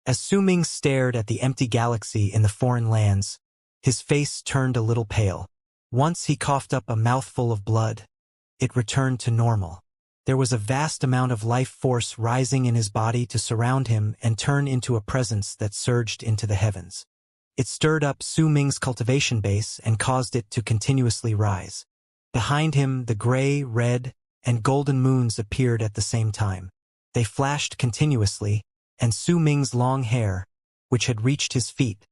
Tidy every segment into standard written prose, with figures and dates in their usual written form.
As Su Ming stared at the empty galaxy in the foreign lands, his face turned a little pale. Once he coughed up a mouthful of blood. It returned to normal. There was a vast amount of life force rising in his body to surround him and turn into a presence that surged into the heavens. It stirred up Su Ming's cultivation base and caused it to continuously rise. Behind him, the gray, red, and golden moons appeared at the same time. They flashed continuously, and Su Ming's long hair, which had reached his feet,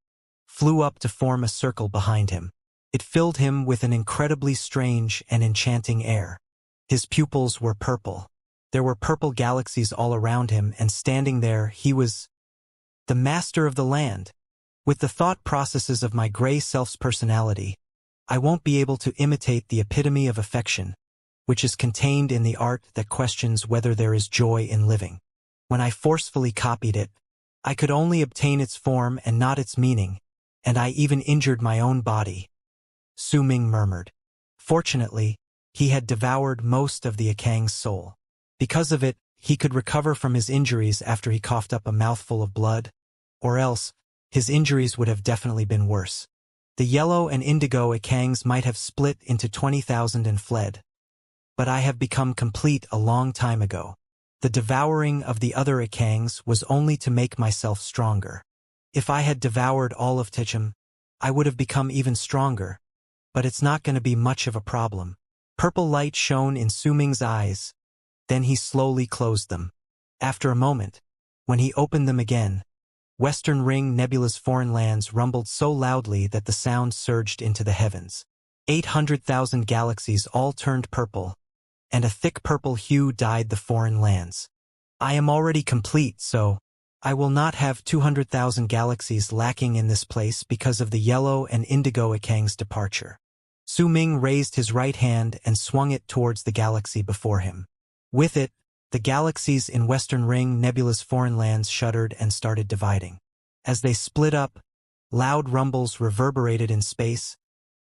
flew up to form a circle behind him. It filled him with an incredibly strange and enchanting air. His pupils were purple. There were purple galaxies all around him, and standing there, he was the master of the land. With the thought processes of my gray self's personality, I won't be able to imitate the epitome of affection, which is contained in the art that questions whether there is joy in living. When I forcefully copied it, I could only obtain its form and not its meaning, and I even injured my own body. Su Ming murmured. Fortunately, he had devoured most of the Akang's soul. Because of it, he could recover from his injuries after he coughed up a mouthful of blood, or else, his injuries would have definitely been worse. The yellow and indigo Akangs might have split into 20,000 and fled. But I have become complete a long time ago. The devouring of the other Akangs was only to make myself stronger. If I had devoured all of Tichum, I would have become even stronger. But it's not going to be much of a problem. Purple light shone in Su Ming's eyes. Then he slowly closed them. After a moment, when he opened them again, Western Ring Nebula's foreign lands rumbled so loudly that the sound surged into the heavens. 800,000 galaxies all turned purple, and a thick purple hue dyed the foreign lands. I am already complete, so I will not have 200,000 galaxies lacking in this place because of the yellow and indigo Akang's departure. Su Ming raised his right hand and swung it towards the galaxy before him. With it, the galaxies in Western Ring Nebula's foreign lands shuddered and started dividing. As they split up, loud rumbles reverberated in space,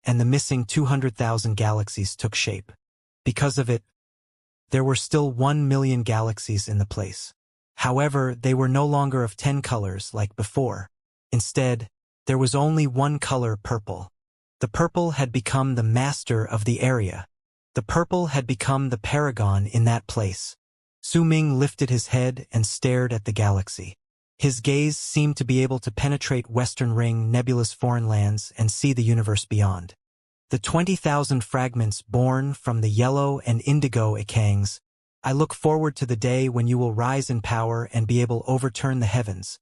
and the missing 200,000 galaxies took shape. Because of it, there were still 1 million galaxies in the place. However, they were no longer of 10 colors like before. Instead, there was only one color, purple. The purple had become the master of the area. The purple had become the paragon in that place. Su Ming lifted his head and stared at the galaxy. His gaze seemed to be able to penetrate Western Ring Nebula's foreign lands and see the universe beyond. The 20,000 fragments born from the yellow and indigo Akangs, I look forward to the day when you will rise in power and be able to overturn the heavens.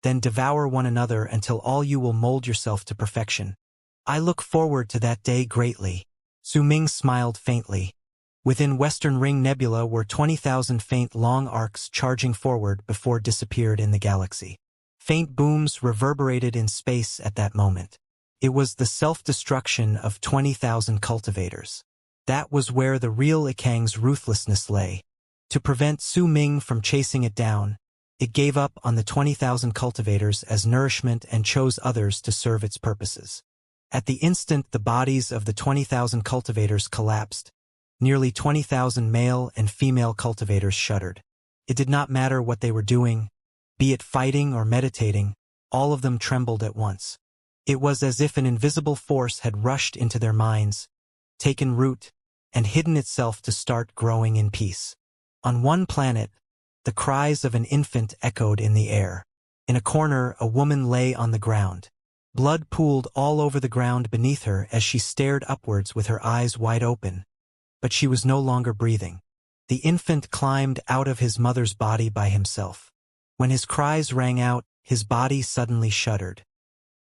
Then devour one another until all you will mold yourself to perfection. I look forward to that day greatly. Su Ming smiled faintly. Within Western Ring Nebula were 20,000 faint long arcs charging forward before disappeared in the galaxy. Faint booms reverberated in space at that moment. It was the self-destruction of 20,000 cultivators. That was where the real Akang's ruthlessness lay. To prevent Su Ming from chasing it down, it gave up on the 20,000 cultivators as nourishment and chose others to serve its purposes. At the instant the bodies of the 20,000 cultivators collapsed, nearly 20,000 male and female cultivators shuddered. It did not matter what they were doing, be it fighting or meditating, all of them trembled at once. It was as if an invisible force had rushed into their minds, taken root, and hidden itself to start growing in peace. On one planet, the cries of an infant echoed in the air. In a corner, a woman lay on the ground. Blood pooled all over the ground beneath her as she stared upwards with her eyes wide open. But she was no longer breathing. The infant climbed out of his mother's body by himself. When his cries rang out, his body suddenly shuddered.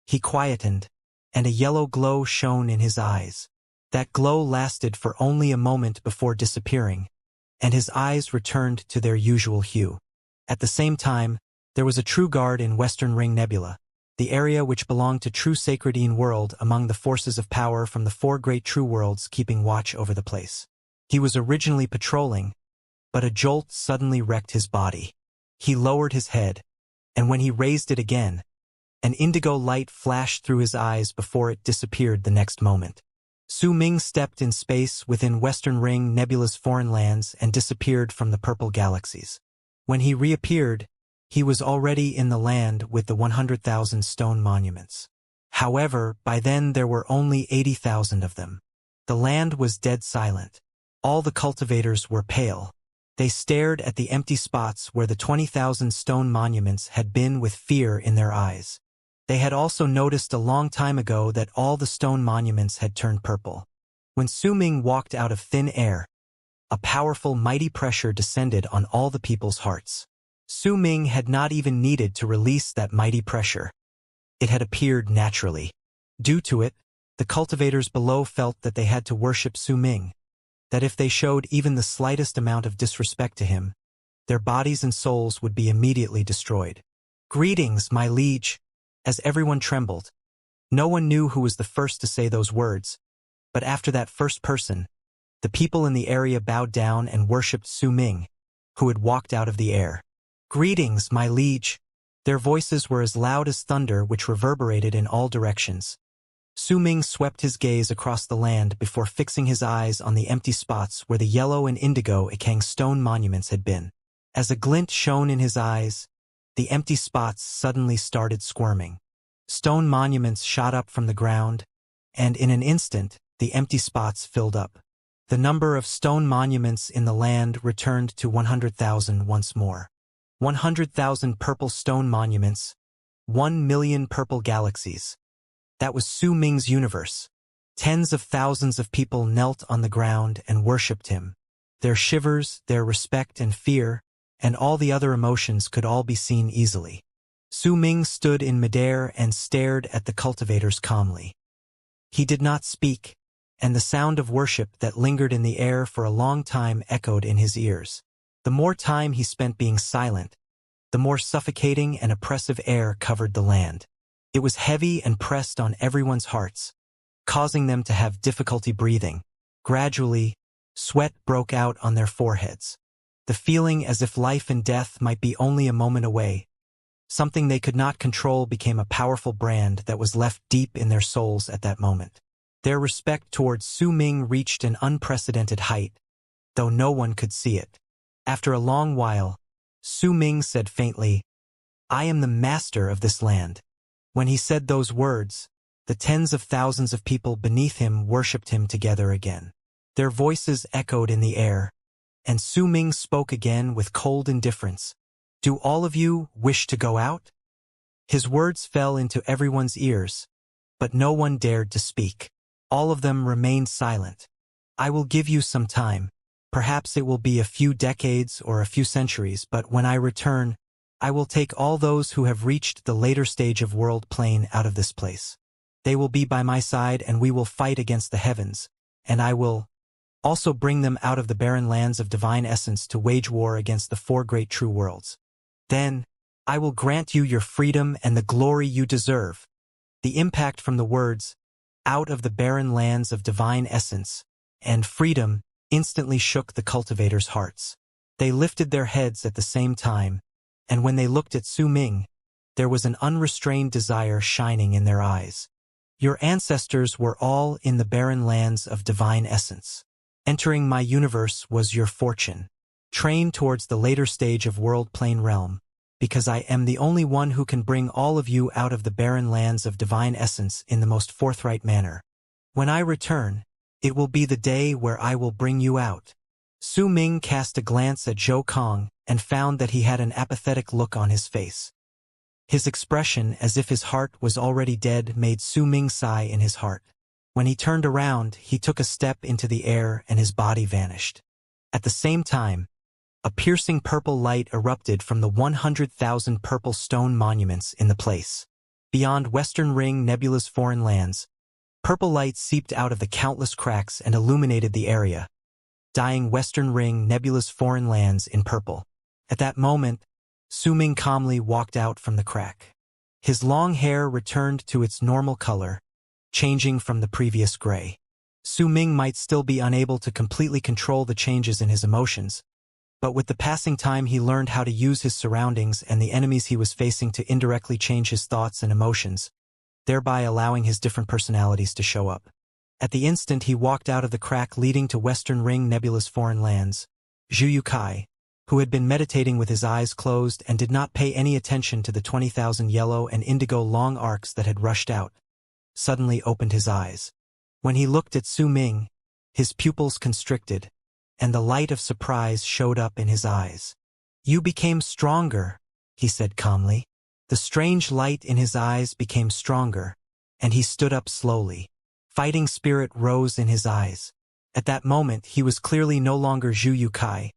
He quietened, and a yellow glow shone in his eyes. That glow lasted for only a moment before disappearing, and his eyes returned to their usual hue. At the same time, there was a true guard in Western Ring Nebula, the area which belonged to true Sacredine World among the forces of power from the 4 great true worlds keeping watch over the place. He was originally patrolling, but a jolt suddenly wrecked his body. He lowered his head, and when he raised it again, an indigo light flashed through his eyes before it disappeared the next moment. Su Ming stepped in space within Western Ring Nebula's foreign lands and disappeared from the purple galaxies. When he reappeared, he was already in the land with the 100,000 stone monuments. However, by then there were only 80,000 of them. The land was dead silent. All the cultivators were pale. They stared at the empty spots where the 20,000 stone monuments had been with fear in their eyes. They had also noticed a long time ago that all the stone monuments had turned purple. When Su Ming walked out of thin air, a powerful, mighty pressure descended on all the people's hearts. Su Ming had not even needed to release that mighty pressure. It had appeared naturally. Due to it, the cultivators below felt that they had to worship Su Ming, that if they showed even the slightest amount of disrespect to him, their bodies and souls would be immediately destroyed. "Greetings, my liege," as everyone trembled. No one knew who was the first to say those words, but after that first person, the people in the area bowed down and worshipped Su Ming, who had walked out of the air. "Greetings, my liege." Their voices were as loud as thunder, which reverberated in all directions. Su Ming swept his gaze across the land before fixing his eyes on the empty spots where the yellow and indigo Ikang stone monuments had been. As a glint shone in his eyes, the empty spots suddenly started squirming. Stone monuments shot up from the ground, and in an instant, the empty spots filled up. The number of stone monuments in the land returned to 100,000 once more. 100,000 purple stone monuments, 1,000,000 purple galaxies. That was Su Ming's universe. Tens of thousands of people knelt on the ground and worshipped him. Their shivers, their respect and fear, and all the other emotions could all be seen easily. Su Ming stood in midair and stared at the cultivators calmly. He did not speak, and the sound of worship that lingered in the air for a long time echoed in his ears. The more time he spent being silent, the more suffocating and oppressive air covered the land. It was heavy and pressed on everyone's hearts, causing them to have difficulty breathing. Gradually, sweat broke out on their foreheads. The feeling as if life and death might be only a moment away. Something they could not control became a powerful brand that was left deep in their souls at that moment. Their respect towards Su Ming reached an unprecedented height, though no one could see it. After a long while, Su Ming said faintly, "I am the master of this land." When he said those words, the tens of thousands of people beneath him worshipped him together again. Their voices echoed in the air, and Su Ming spoke again with cold indifference. "Do all of you wish to go out?" His words fell into everyone's ears, but no one dared to speak. All of them remained silent. "I will give you some time. Perhaps it will be a few decades or a few centuries, but when I return, I will take all those who have reached the later stage of world plane out of this place. They will be by my side and we will fight against the heavens, and I will also bring them out of the barren lands of divine essence to wage war against the four great true worlds. Then, I will grant you your freedom and the glory you deserve." The impact from the words, "out of the barren lands of divine essence," and "freedom," instantly shook the cultivators' hearts. They lifted their heads at the same time, and when they looked at Su Ming, there was an unrestrained desire shining in their eyes. "Your ancestors were all in the barren lands of divine essence. Entering my universe was your fortune. Train towards the later stage of world plane realm, because I am the only one who can bring all of you out of the barren lands of divine essence in the most forthright manner. When I return, it will be the day where I will bring you out." Su Ming cast a glance at Zhou Kong and found that he had an apathetic look on his face. His expression, as if his heart was already dead, made Su Ming sigh in his heart. When he turned around, he took a step into the air and his body vanished. At the same time, a piercing purple light erupted from the 100,000 purple stone monuments in the place. Beyond Western Ring Nebula's foreign lands, purple light seeped out of the countless cracks and illuminated the area, dyeing Western Ring Nebula's foreign lands in purple. At that moment, Su Ming calmly walked out from the crack. His long hair returned to its normal color, changing from the previous gray. Su Ming might still be unable to completely control the changes in his emotions, but with the passing time he learned how to use his surroundings and the enemies he was facing to indirectly change his thoughts and emotions, thereby allowing his different personalities to show up. At the instant he walked out of the crack leading to Western Ring Nebula's foreign lands, Zhu Yukai, who had been meditating with his eyes closed and did not pay any attention to the 20,000 yellow and indigo long arcs that had rushed out, suddenly opened his eyes. When he looked at Su Ming, his pupils constricted, and the light of surprise showed up in his eyes. "You became stronger," he said calmly. The strange light in his eyes became stronger, and he stood up slowly. Fighting spirit rose in his eyes. At that moment he was clearly no longer Zhu Yukai,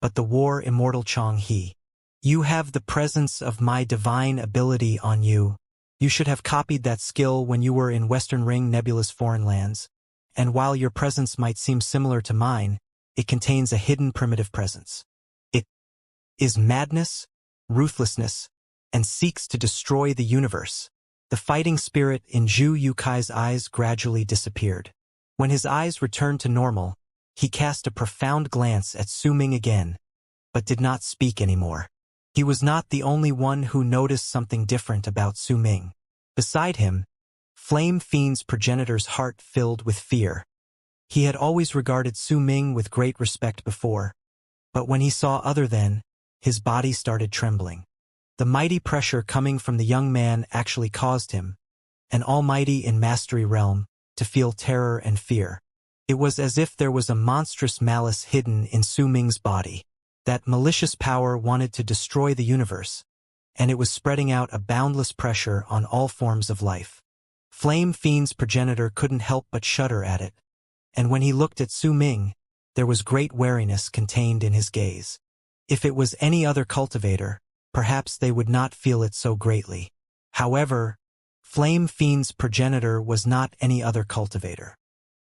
but the war immortal Chong He. "You have the presence of my divine ability on you. You should have copied that skill when you were in Western Ring Nebulous Foreign Lands, and while your presence might seem similar to mine, it contains a hidden primitive presence. It is madness, ruthlessness, and seeks to destroy the universe." The fighting spirit in Zhu Yukai's eyes gradually disappeared. When his eyes returned to normal, he cast a profound glance at Su Ming again, but did not speak anymore. He was not the only one who noticed something different about Su Ming. Beside him, Flame Fiend's progenitor's heart filled with fear. He had always regarded Su Ming with great respect before, but when he saw other than, his body started trembling. The mighty pressure coming from the young man actually caused him, an almighty in mastery realm, to feel terror and fear. It was as if there was a monstrous malice hidden in Su Ming's body. That malicious power wanted to destroy the universe, and it was spreading out a boundless pressure on all forms of life. Flame Fiend's progenitor couldn't help but shudder at it, and when he looked at Su Ming, there was great wariness contained in his gaze. If it was any other cultivator, perhaps they would not feel it so greatly. However, Flame Fiend's progenitor was not any other cultivator.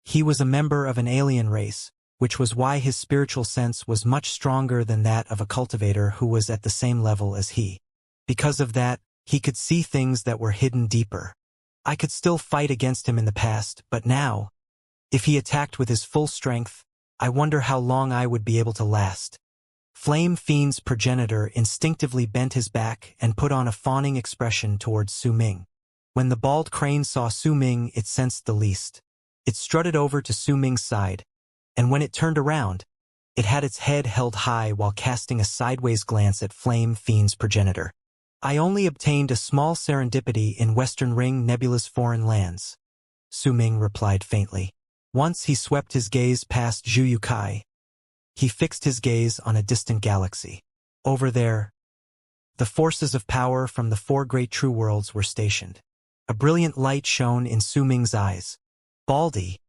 He was a member of an alien race, which was why his spiritual sense was much stronger than that of a cultivator who was at the same level as he. Because of that, he could see things that were hidden deeper. I could still fight against him in the past, but now, if he attacked with his full strength, I wonder how long I would be able to last. Flame Fiend's progenitor instinctively bent his back and put on a fawning expression towards Su Ming. When the bald crane saw Su Ming, it sensed the least. It strutted over to Su Ming's side, and when it turned around, it had its head held high while casting a sideways glance at Flame Fiend's progenitor. "I only obtained a small serendipity in Western Ring Nebulous Foreign Lands," Su Ming replied faintly. Once he swept his gaze past Zhu Yukai. He fixed his gaze on a distant galaxy. Over there, the forces of power from the four great true worlds were stationed. A brilliant light shone in Su Ming's eyes. "Baldy,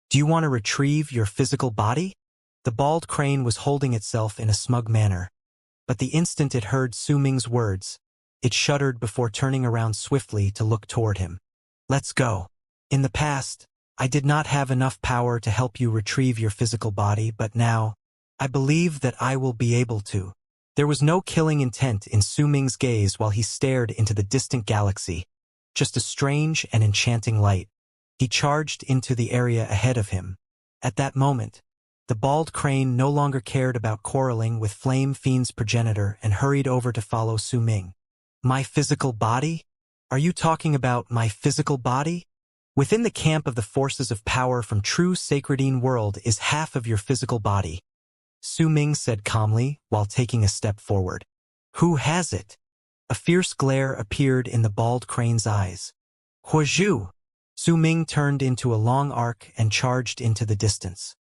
do you want to retrieve your physical body?" The bald crane was holding itself in a smug manner, but the instant it heard Su Ming's words, it shuddered before turning around swiftly to look toward him. "Let's go. In the past, I did not have enough power to help you retrieve your physical body, but now, I believe that I will be able to." There was no killing intent in Su Ming's gaze while he stared into the distant galaxy, just a strange and enchanting light. He charged into the area ahead of him. At that moment, the bald crane no longer cared about quarreling with Flame Fiend's progenitor and hurried over to follow Su Ming. "My physical body? Are you talking about my physical body? Within the camp of the forces of power from true Sacredine world is half of your physical body," Su Ming said calmly while taking a step forward. "Who has it?" A fierce glare appeared in the bald crane's eyes. "Huozhu!" Su Ming turned into a long arc and charged into the distance.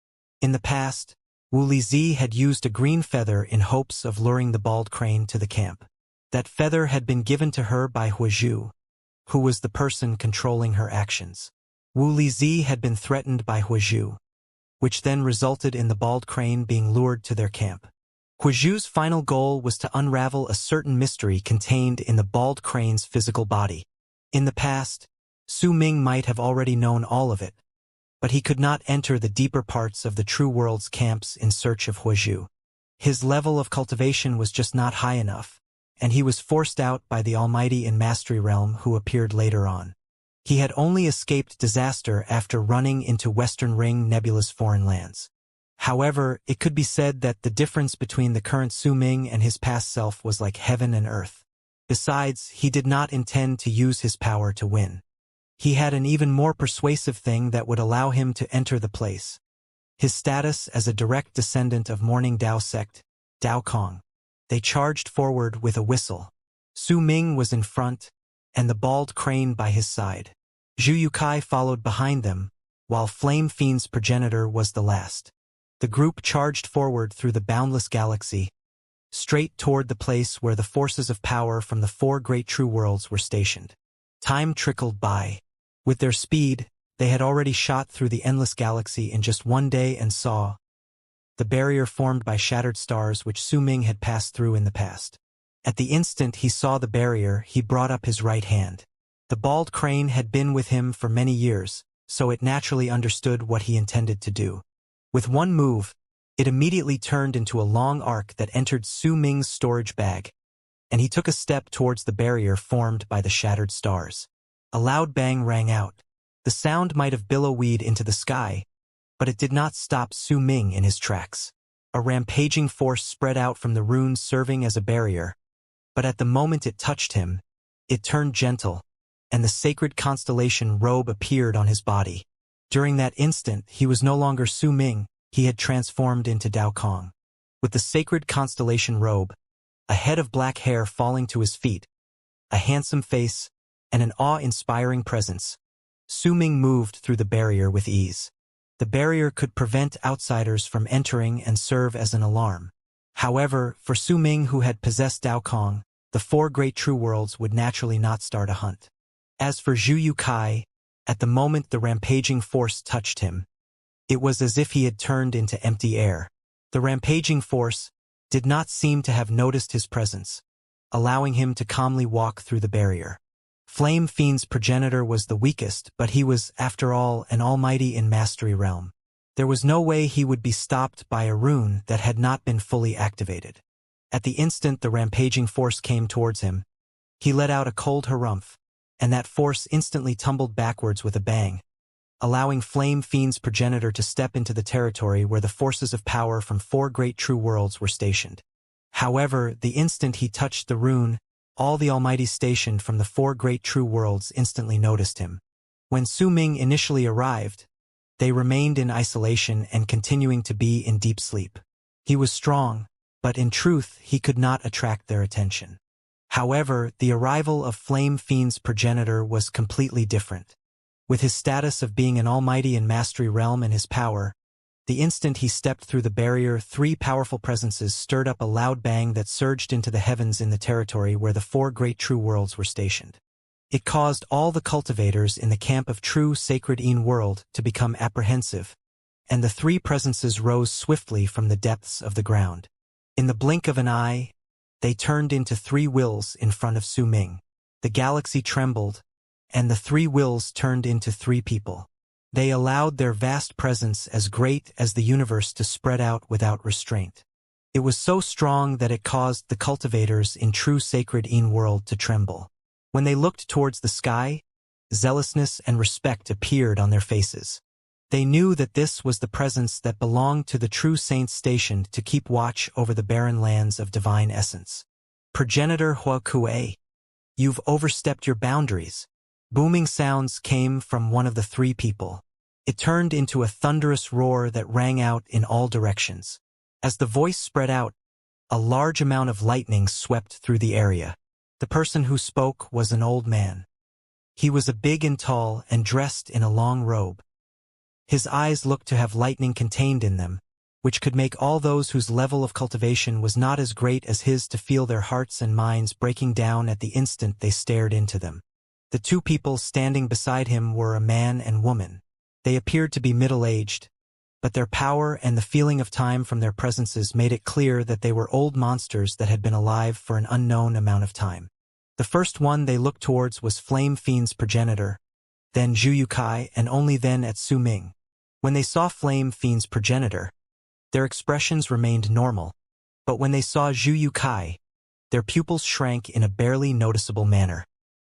In the past, Wu Lizi had used a green feather in hopes of luring the bald crane to the camp. That feather had been given to her by Huozhu, who was the person controlling her actions. Wu Lizi had been threatened by Huozhu, which then resulted in the bald crane being lured to their camp. Huozhu's final goal was to unravel a certain mystery contained in the bald crane's physical body. In the past, Su Ming might have already known all of it, but he could not enter the deeper parts of the true world's camps in search of Huozhu. His level of cultivation was just not high enough, and he was forced out by the Almighty in Mastery Realm who appeared later on. He had only escaped disaster after running into Western Ring Nebulous Foreign Lands. However, it could be said that the difference between the current Su Ming and his past self was like heaven and earth. Besides, he did not intend to use his power to win. He had an even more persuasive thing that would allow him to enter the place. His status as a direct descendant of Morning Dao sect Dao Kong. They charged forward with a whistle. Su Ming was in front, and the bald crane by his side. Zhu Yukai followed behind them, while Flame Fiend's progenitor was the last. The group charged forward through the boundless galaxy, straight toward the place where the forces of power from the four great true worlds were stationed. Time trickled by. With their speed, they had already shot through the endless galaxy in just one day and saw the barrier formed by shattered stars which Su Ming had passed through in the past. At the instant he saw the barrier, he brought up his right hand. The bald crane had been with him for many years, so it naturally understood what he intended to do. With one move, it immediately turned into a long arc that entered Su Ming's storage bag, and he took a step towards the barrier formed by the shattered stars. A loud bang rang out. The sound might have billowed into the sky, but it did not stop Su Ming in his tracks. A rampaging force spread out from the runes serving as a barrier, but at the moment it touched him, it turned gentle, and the sacred constellation robe appeared on his body. During that instant, he was no longer Su Ming, he had transformed into Dao Kong. With the sacred constellation robe, a head of black hair falling to his feet, a handsome face, and an awe-inspiring presence, Su Ming moved through the barrier with ease. The barrier could prevent outsiders from entering and serve as an alarm. However, for Su Ming, who had possessed Dao Kong, the four great true worlds would naturally not start a hunt. As for Zhu Yukai, at the moment the rampaging force touched him, it was as if he had turned into empty air. The rampaging force did not seem to have noticed his presence, allowing him to calmly walk through the barrier. Flame Fiend's progenitor was the weakest, but he was, after all, an almighty in Mastery Realm. There was no way he would be stopped by a rune that had not been fully activated. At the instant the rampaging force came towards him, he let out a cold harumph, and that force instantly tumbled backwards with a bang, allowing Flame Fiend's progenitor to step into the territory where the forces of power from four great true worlds were stationed. However, the instant he touched the rune, all the almighty stationed from the four great true worlds instantly noticed him. When Su Ming initially arrived, they remained in isolation and continuing to be in deep sleep. He was strong, but in truth he could not attract their attention. However, the arrival of Flame Fiend's progenitor was completely different. With his status of being an almighty in Mastery Realm and his power, the instant he stepped through the barrier, three powerful presences stirred up a loud bang that surged into the heavens in the territory where the four great true worlds were stationed. It caused all the cultivators in the camp of true sacred Een world to become apprehensive, and the three presences rose swiftly from the depths of the ground. In the blink of an eye, they turned into three wills in front of Su Ming. The galaxy trembled, and the three wills turned into three people. They allowed their vast presence as great as the universe to spread out without restraint. It was so strong that it caused the cultivators in true sacred Een world to tremble. When they looked towards the sky, zealousness and respect appeared on their faces. They knew that this was the presence that belonged to the true saints stationed to keep watch over the barren lands of divine essence. Progenitor Hua Kue, you've overstepped your boundaries. Booming sounds came from one of the three people. It turned into a thunderous roar that rang out in all directions. As the voice spread out, a large amount of lightning swept through the area. The person who spoke was an old man. He was a big and tall and dressed in a long robe. His eyes looked to have lightning contained in them, which could make all those whose level of cultivation was not as great as his to feel their hearts and minds breaking down at the instant they stared into them. The two people standing beside him were a man and woman. They appeared to be middle-aged, but their power and the feeling of time from their presences made it clear that they were old monsters that had been alive for an unknown amount of time. The first one they looked towards was Flame Fiend's progenitor, then Zhu Yukai, and only then at Su Ming. When they saw Flame Fiend's progenitor, their expressions remained normal, but when they saw Zhu Yukai, their pupils shrank in a barely noticeable manner.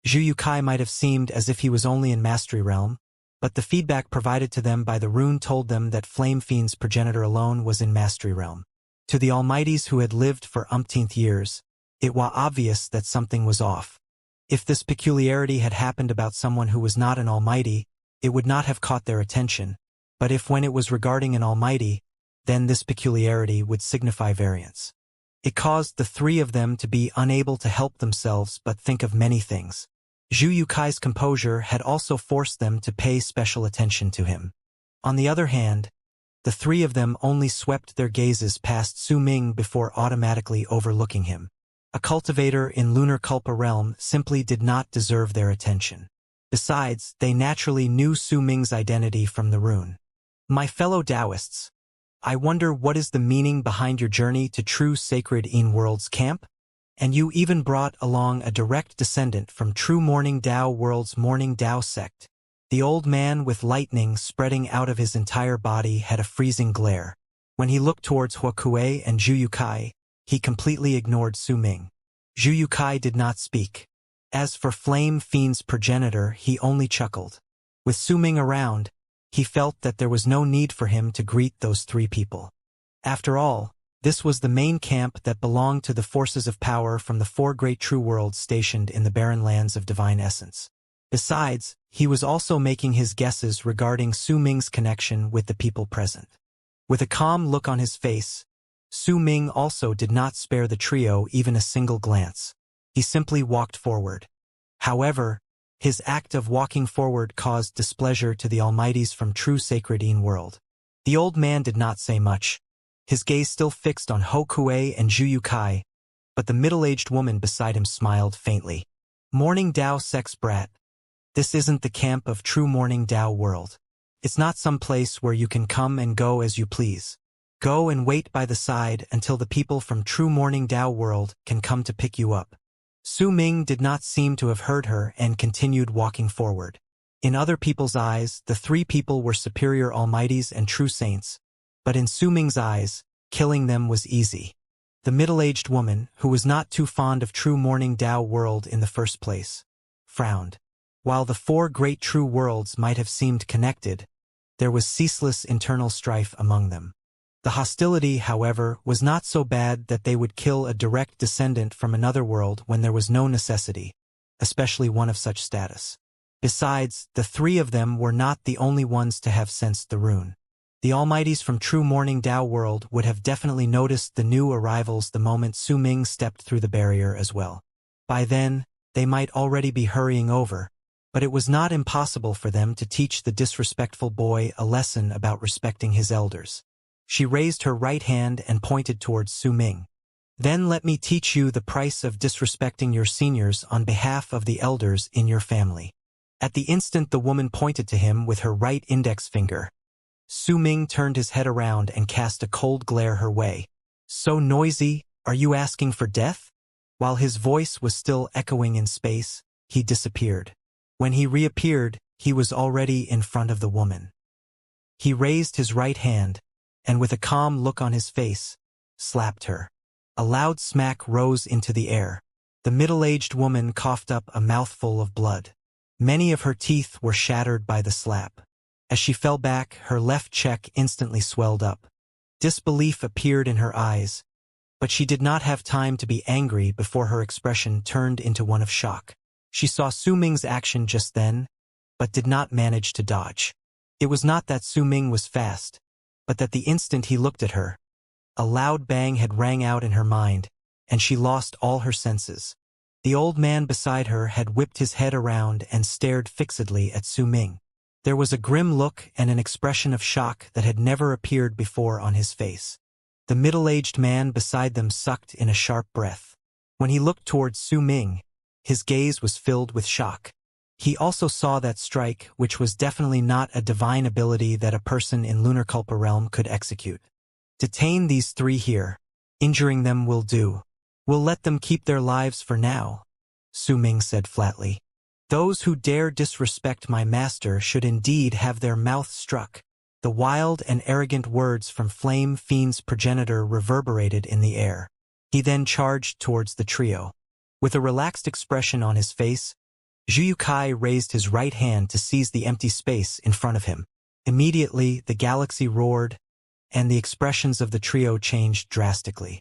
Zhu Yukai might have seemed as if he was only in Mastery Realm, but the feedback provided to them by the rune told them that Flame Fiend's progenitor alone was in Mastery Realm. To the Almighties who had lived for umpteenth years, it was obvious that something was off. If this peculiarity had happened about someone who was not an Almighty, it would not have caught their attention, but if when it was regarding an Almighty, then this peculiarity would signify variance. It caused the three of them to be unable to help themselves but think of many things. Zhu Yukai's composure had also forced them to pay special attention to him. On the other hand, the three of them only swept their gazes past Su Ming before automatically overlooking him. A cultivator in Lunar Culpa realm simply did not deserve their attention. Besides, they naturally knew Su Ming's identity from the rune. My fellow Taoists, I wonder what is the meaning behind your journey to true sacred in-world's camp? And you even brought along a direct descendant from true Morning Tao World's Morning Tao sect. The old man with lightning spreading out of his entire body had a freezing glare. When he looked towards Huokue and Zhu Yukai, he completely ignored Su Ming. Zhu Yukai did not speak. As for Flame Fiend's progenitor, he only chuckled. With Su Ming around, he felt that there was no need for him to greet those three people. After all, this was the main camp that belonged to the forces of power from the four great true worlds stationed in the barren lands of divine essence. Besides, he was also making his guesses regarding Su Ming's connection with the people present. With a calm look on his face, Su Ming also did not spare the trio even a single glance. He simply walked forward. However, his act of walking forward caused displeasure to the Almighties from true sacred in-world. The old man did not say much, his gaze still fixed on Huokue and Zhu Yukai, but the middle-aged woman beside him smiled faintly. Morning Tao sex brat. This isn't the camp of true Morning Tao world. It's not some place where you can come and go as you please. Go and wait by the side until the people from true Morning Tao world can come to pick you up. Su Ming did not seem to have heard her and continued walking forward. In other people's eyes, the three people were superior almighties and true saints, but in Su Ming's eyes, killing them was easy. The middle-aged woman, who was not too fond of true Morning Tao world in the first place, frowned. While the four great true worlds might have seemed connected, there was ceaseless internal strife among them. The hostility, however, was not so bad that they would kill a direct descendant from another world when there was no necessity, especially one of such status. Besides, the three of them were not the only ones to have sensed the rune. The Almighties from true Morning Tao world would have definitely noticed the new arrivals the moment Su Ming stepped through the barrier as well. By then, they might already be hurrying over, but it was not impossible for them to teach the disrespectful boy a lesson about respecting his elders. She raised her right hand and pointed towards Su Ming. Then let me teach you the price of disrespecting your seniors on behalf of the elders in your family. At the instant the woman pointed to him with her right index finger, Su Ming turned his head around and cast a cold glare her way. So noisy, are you asking for death? While his voice was still echoing in space, he disappeared. When he reappeared, he was already in front of the woman. He raised his right hand, and with a calm look on his face, slapped her. A loud smack rose into the air. The middle-aged woman coughed up a mouthful of blood. Many of her teeth were shattered by the slap. As she fell back, her left cheek instantly swelled up. Disbelief appeared in her eyes, but she did not have time to be angry before her expression turned into one of shock. She saw Su Ming's action just then, but did not manage to dodge. It was not that Su Ming was fast, but that the instant he looked at her, a loud bang had rang out in her mind, and she lost all her senses. The old man beside her had whipped his head around and stared fixedly at Su Ming. There was a grim look and an expression of shock that had never appeared before on his face. The middle-aged man beside them sucked in a sharp breath. When he looked towards Su Ming, his gaze was filled with shock. He also saw that strike, which was definitely not a divine ability that a person in Lunar Culpa realm could execute. Detain these three here. Injuring them will do. We'll let them keep their lives for now, Su Ming said flatly. Those who dare disrespect my master should indeed have their mouths struck. The wild and arrogant words from Flame Fiend's progenitor reverberated in the air. He then charged towards the trio. With a relaxed expression on his face, Zhu Yukai raised his right hand to seize the empty space in front of him. Immediately, the galaxy roared, and the expressions of the trio changed drastically.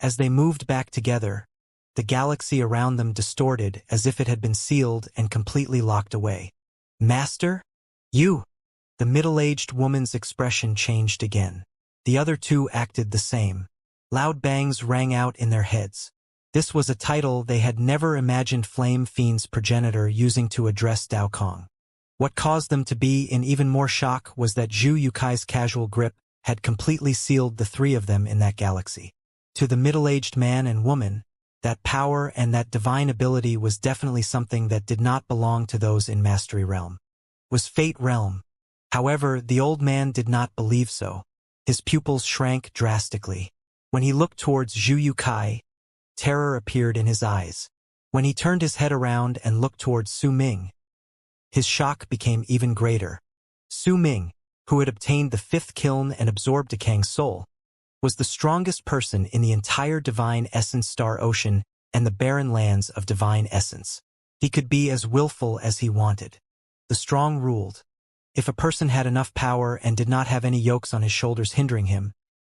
As they moved back together, the galaxy around them distorted as if it had been sealed and completely locked away. Master? You! The middle-aged woman's expression changed again. The other two acted the same. Loud bangs rang out in their heads. This was a title they had never imagined Flame Fiend's progenitor using to address Dao Kong. What caused them to be in even more shock was that Zhu Yukai's casual grip had completely sealed the three of them in that galaxy. To the middle-aged man and woman, that power and that divine ability was definitely something that did not belong to those in Mastery Realm. Was Fate Realm. However, the old man did not believe so. His pupils shrank drastically. When he looked towards Zhu Yukai, terror appeared in his eyes. When he turned his head around and looked towards Su Ming, his shock became even greater. Su Ming, who had obtained the fifth kiln and absorbed Kang's soul, was the strongest person in the entire Divine Essence Star Ocean and the barren lands of Divine Essence. He could be as willful as he wanted. The strong ruled. If a person had enough power and did not have any yokes on his shoulders hindering him,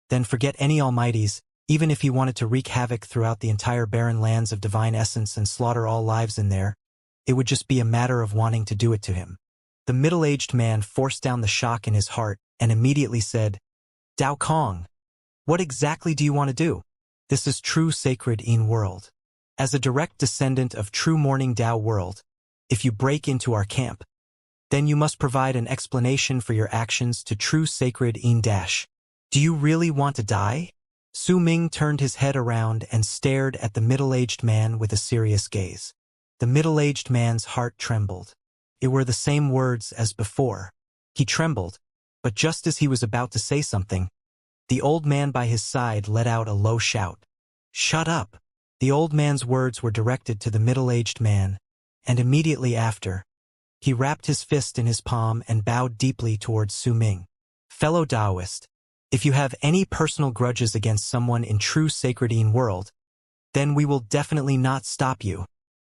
then forget any almighties, even if he wanted to wreak havoc throughout the entire barren lands of Divine Essence and slaughter all lives in there, it would just be a matter of wanting to do it to him. The middle-aged man forced down the shock in his heart and immediately said, Dao Kong, what exactly do you want to do? This is true sacred Yin world. As a direct descendant of true morning Dao world, if you break into our camp, then you must provide an explanation for your actions to true sacred Yin dash. Do you really want to die? Su Ming turned his head around and stared at the middle-aged man with a serious gaze. The middle-aged man's heart trembled. It were the same words as before. He trembled, but just as he was about to say something, the old man by his side let out a low shout. Shut up! The old man's words were directed to the middle-aged man, and immediately after, he wrapped his fist in his palm and bowed deeply towards Su Ming. Fellow Taoist, if you have any personal grudges against someone in true sacred Yin world, then we will definitely not stop you.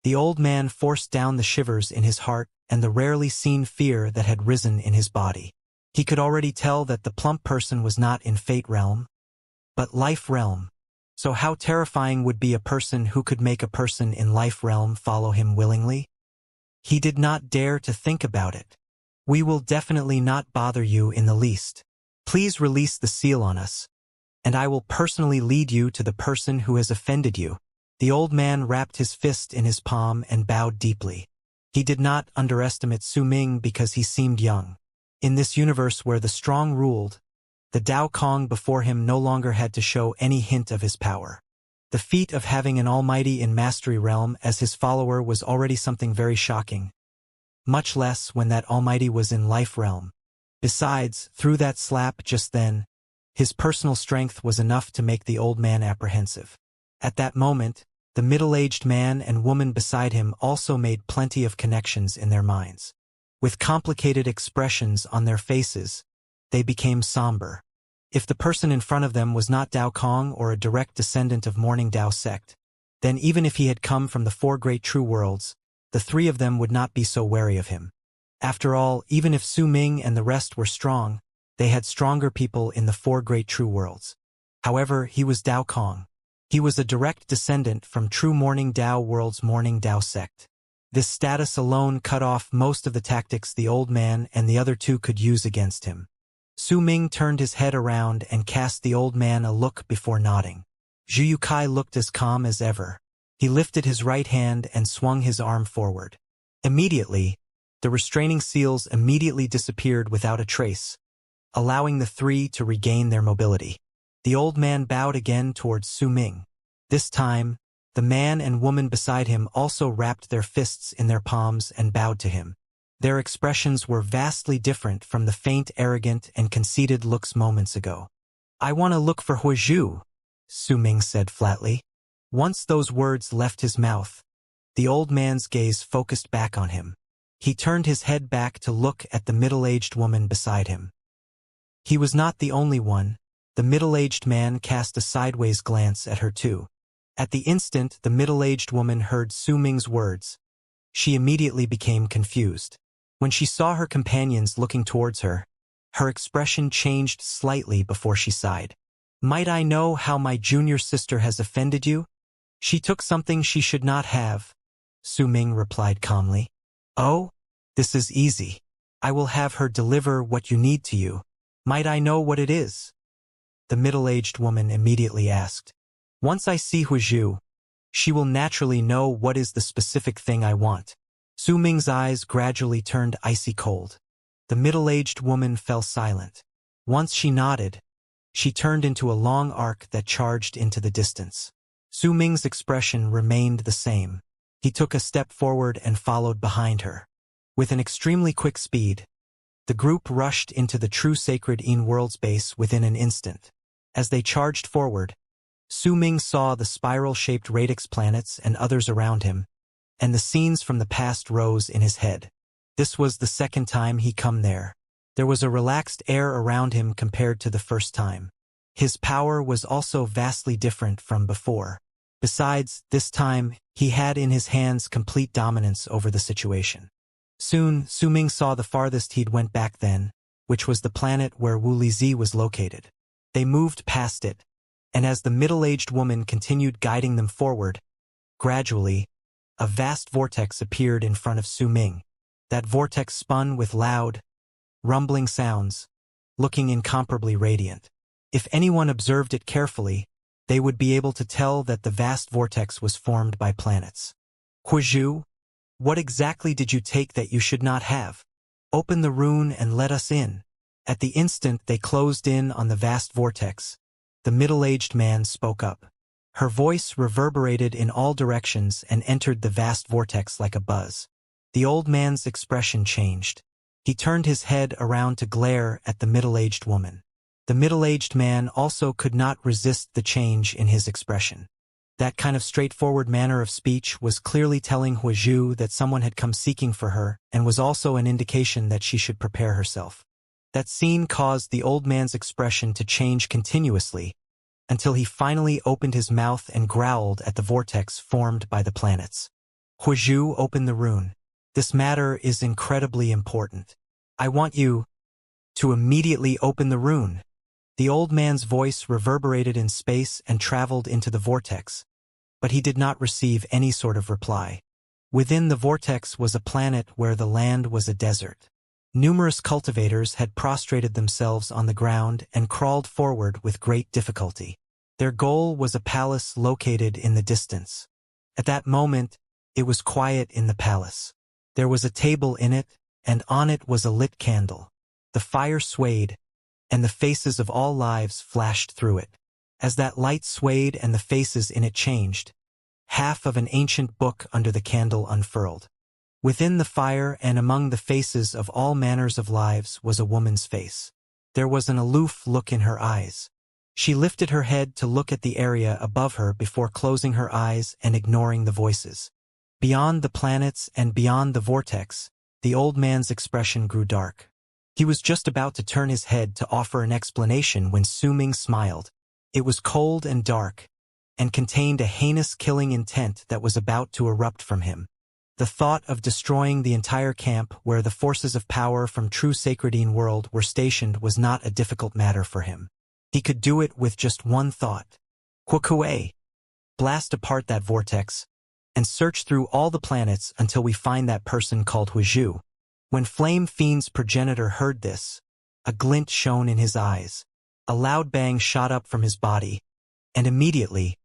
The old man forced down the shivers in his heart and the rarely seen fear that had risen in his body. He could already tell that the plump person was not in Fate Realm, but Life Realm. So how terrifying would be a person who could make a person in Life Realm follow him willingly? He did not dare to think about it. We will definitely not bother you in the least. Please release the seal on us, and I will personally lead you to the person who has offended you. The old man wrapped his fist in his palm and bowed deeply. He did not underestimate Su Ming because he seemed young. In this universe where the strong ruled, the Dao Kong before him no longer had to show any hint of his power. The feat of having an almighty in Mastery Realm as his follower was already something very shocking, much less when that almighty was in Life Realm. Besides, through that slap just then, his personal strength was enough to make the old man apprehensive. At that moment, the middle-aged man and woman beside him also made plenty of connections in their minds. With complicated expressions on their faces, they became somber. If the person in front of them was not Dao Kong or a direct descendant of Morning Dao sect, then even if he had come from the four great true worlds, the three of them would not be so wary of him. After all, even if Su Ming and the rest were strong, they had stronger people in the four great true worlds. However, he was Dao Kong. He was a direct descendant from true Morning Dao world's Morning Dao sect. This status alone cut off most of the tactics the old man and the other two could use against him. Su Ming turned his head around and cast the old man a look before nodding. Zhu Yukai looked as calm as ever. He lifted his right hand and swung his arm forward. Immediately, the restraining seals immediately disappeared without a trace, allowing the three to regain their mobility. The old man bowed again towards Su Ming. This time, the man and woman beside him also wrapped their fists in their palms and bowed to him. Their expressions were vastly different from the faint, arrogant, and conceited looks moments ago. I want to look for Huizhu, Su Ming said flatly. Once those words left his mouth, the old man's gaze focused back on him. He turned his head back to look at the middle-aged woman beside him. He was not the only one. The middle-aged man cast a sideways glance at her too. At the instant the middle-aged woman heard Su Ming's words, she immediately became confused. When she saw her companions looking towards her, her expression changed slightly before she sighed. Might I know how my junior sister has offended you? She took something she should not have, Su Ming replied calmly. Oh, this is easy. I will have her deliver what you need to you. Might I know what it is? the middle-aged woman immediately asked. Once I see Huizhu, she will naturally know what is the specific thing I want. Su Ming's eyes gradually turned icy cold. The middle-aged woman fell silent. Once she nodded, she turned into a long arc that charged into the distance. Su Ming's expression remained the same. He took a step forward and followed behind her. With an extremely quick speed, the group rushed into the true sacred in-world's base within an instant. As they charged forward, Su Ming saw the spiral-shaped radix planets and others around him, and the scenes from the past rose in his head. This was the second time he come there. There was a relaxed air around him compared to the first time. His power was also vastly different from before. Besides, this time, he had in his hands complete dominance over the situation. Soon, Su Ming saw the farthest he'd went back then, which was the planet where Wu Lizi was located. They moved past it, and as the middle-aged woman continued guiding them forward, gradually, a vast vortex appeared in front of Su Ming. That vortex spun with loud, rumbling sounds, looking incomparably radiant. If anyone observed it carefully, they would be able to tell that the vast vortex was formed by planets. Huizhu, what exactly did you take that you should not have? Open the rune and let us in. At the instant they closed in on the vast vortex, the middle-aged man spoke up. Her voice reverberated in all directions and entered the vast vortex like a buzz. The old man's expression changed. He turned his head around to glare at the middle-aged woman. The middle-aged man also could not resist the change in his expression. That kind of straightforward manner of speech was clearly telling Huizhu that someone had come seeking for her and was also an indication that she should prepare herself. That scene caused the old man's expression to change continuously until he finally opened his mouth and growled at the vortex formed by the planets. Huizhu, opened the rune. This matter is incredibly important. I want you to immediately open the rune. The old man's voice reverberated in space and traveled into the vortex, but he did not receive any sort of reply. Within the vortex was a planet where the land was a desert. Numerous cultivators had prostrated themselves on the ground and crawled forward with great difficulty. Their goal was a palace located in the distance. At that moment, it was quiet in the palace. There was a table in it, and on it was a lit candle. The fire swayed, and the faces of all lives flashed through it. As that light swayed and the faces in it changed, half of an ancient book under the candle unfurled. Within the fire and among the faces of all manners of lives was a woman's face. There was an aloof look in her eyes. She lifted her head to look at the area above her before closing her eyes and ignoring the voices. Beyond the planets and beyond the vortex, the old man's expression grew dark. He was just about to turn his head to offer an explanation when Su Ming smiled. It was cold and dark, and contained a heinous killing intent that was about to erupt from him. The thought of destroying the entire camp where the forces of power from true Sacredine world were stationed was not a difficult matter for him. He could do it with just one thought. Huokue, blast apart that vortex, and search through all the planets until we find that person called Huizhu. When Flame Fiend's progenitor heard this, a glint shone in his eyes. A loud bang shot up from his body, and immediately,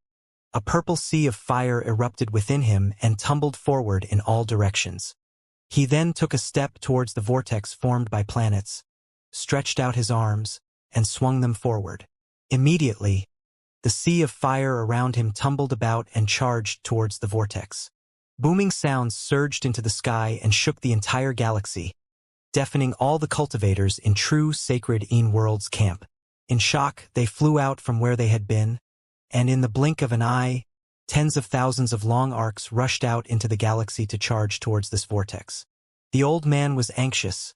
a purple sea of fire erupted within him and tumbled forward in all directions. He then took a step towards the vortex formed by planets, stretched out his arms, and swung them forward. Immediately, the sea of fire around him tumbled about and charged towards the vortex. Booming sounds surged into the sky and shook the entire galaxy, deafening all the cultivators in true sacred in-world's camp. In shock, they flew out from where they had been, and in the blink of an eye, tens of thousands of long arcs rushed out into the galaxy to charge towards this vortex. The old man was anxious,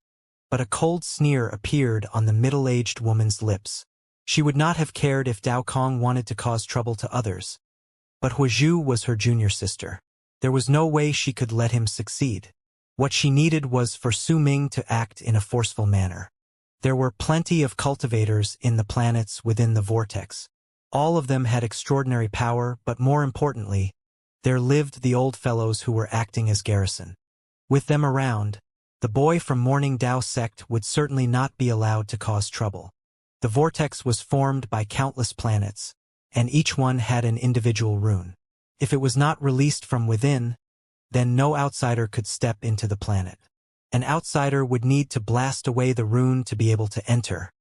but a cold sneer appeared on the middle-aged woman's lips. She would not have cared if Dao Kong wanted to cause trouble to others, but Huizhu was her junior sister. There was no way she could let him succeed. What she needed was for Su Ming to act in a forceful manner. There were plenty of cultivators in the planets within the vortex. All of them had extraordinary power, but more importantly, there lived the old fellows who were acting as garrison. With them around, the boy from Morning Dao sect would certainly not be allowed to cause trouble. The vortex was formed by countless planets, and each one had an individual rune. If it was not released from within, then no outsider could step into the planet. An outsider would need to blast away the rune to be able to enter.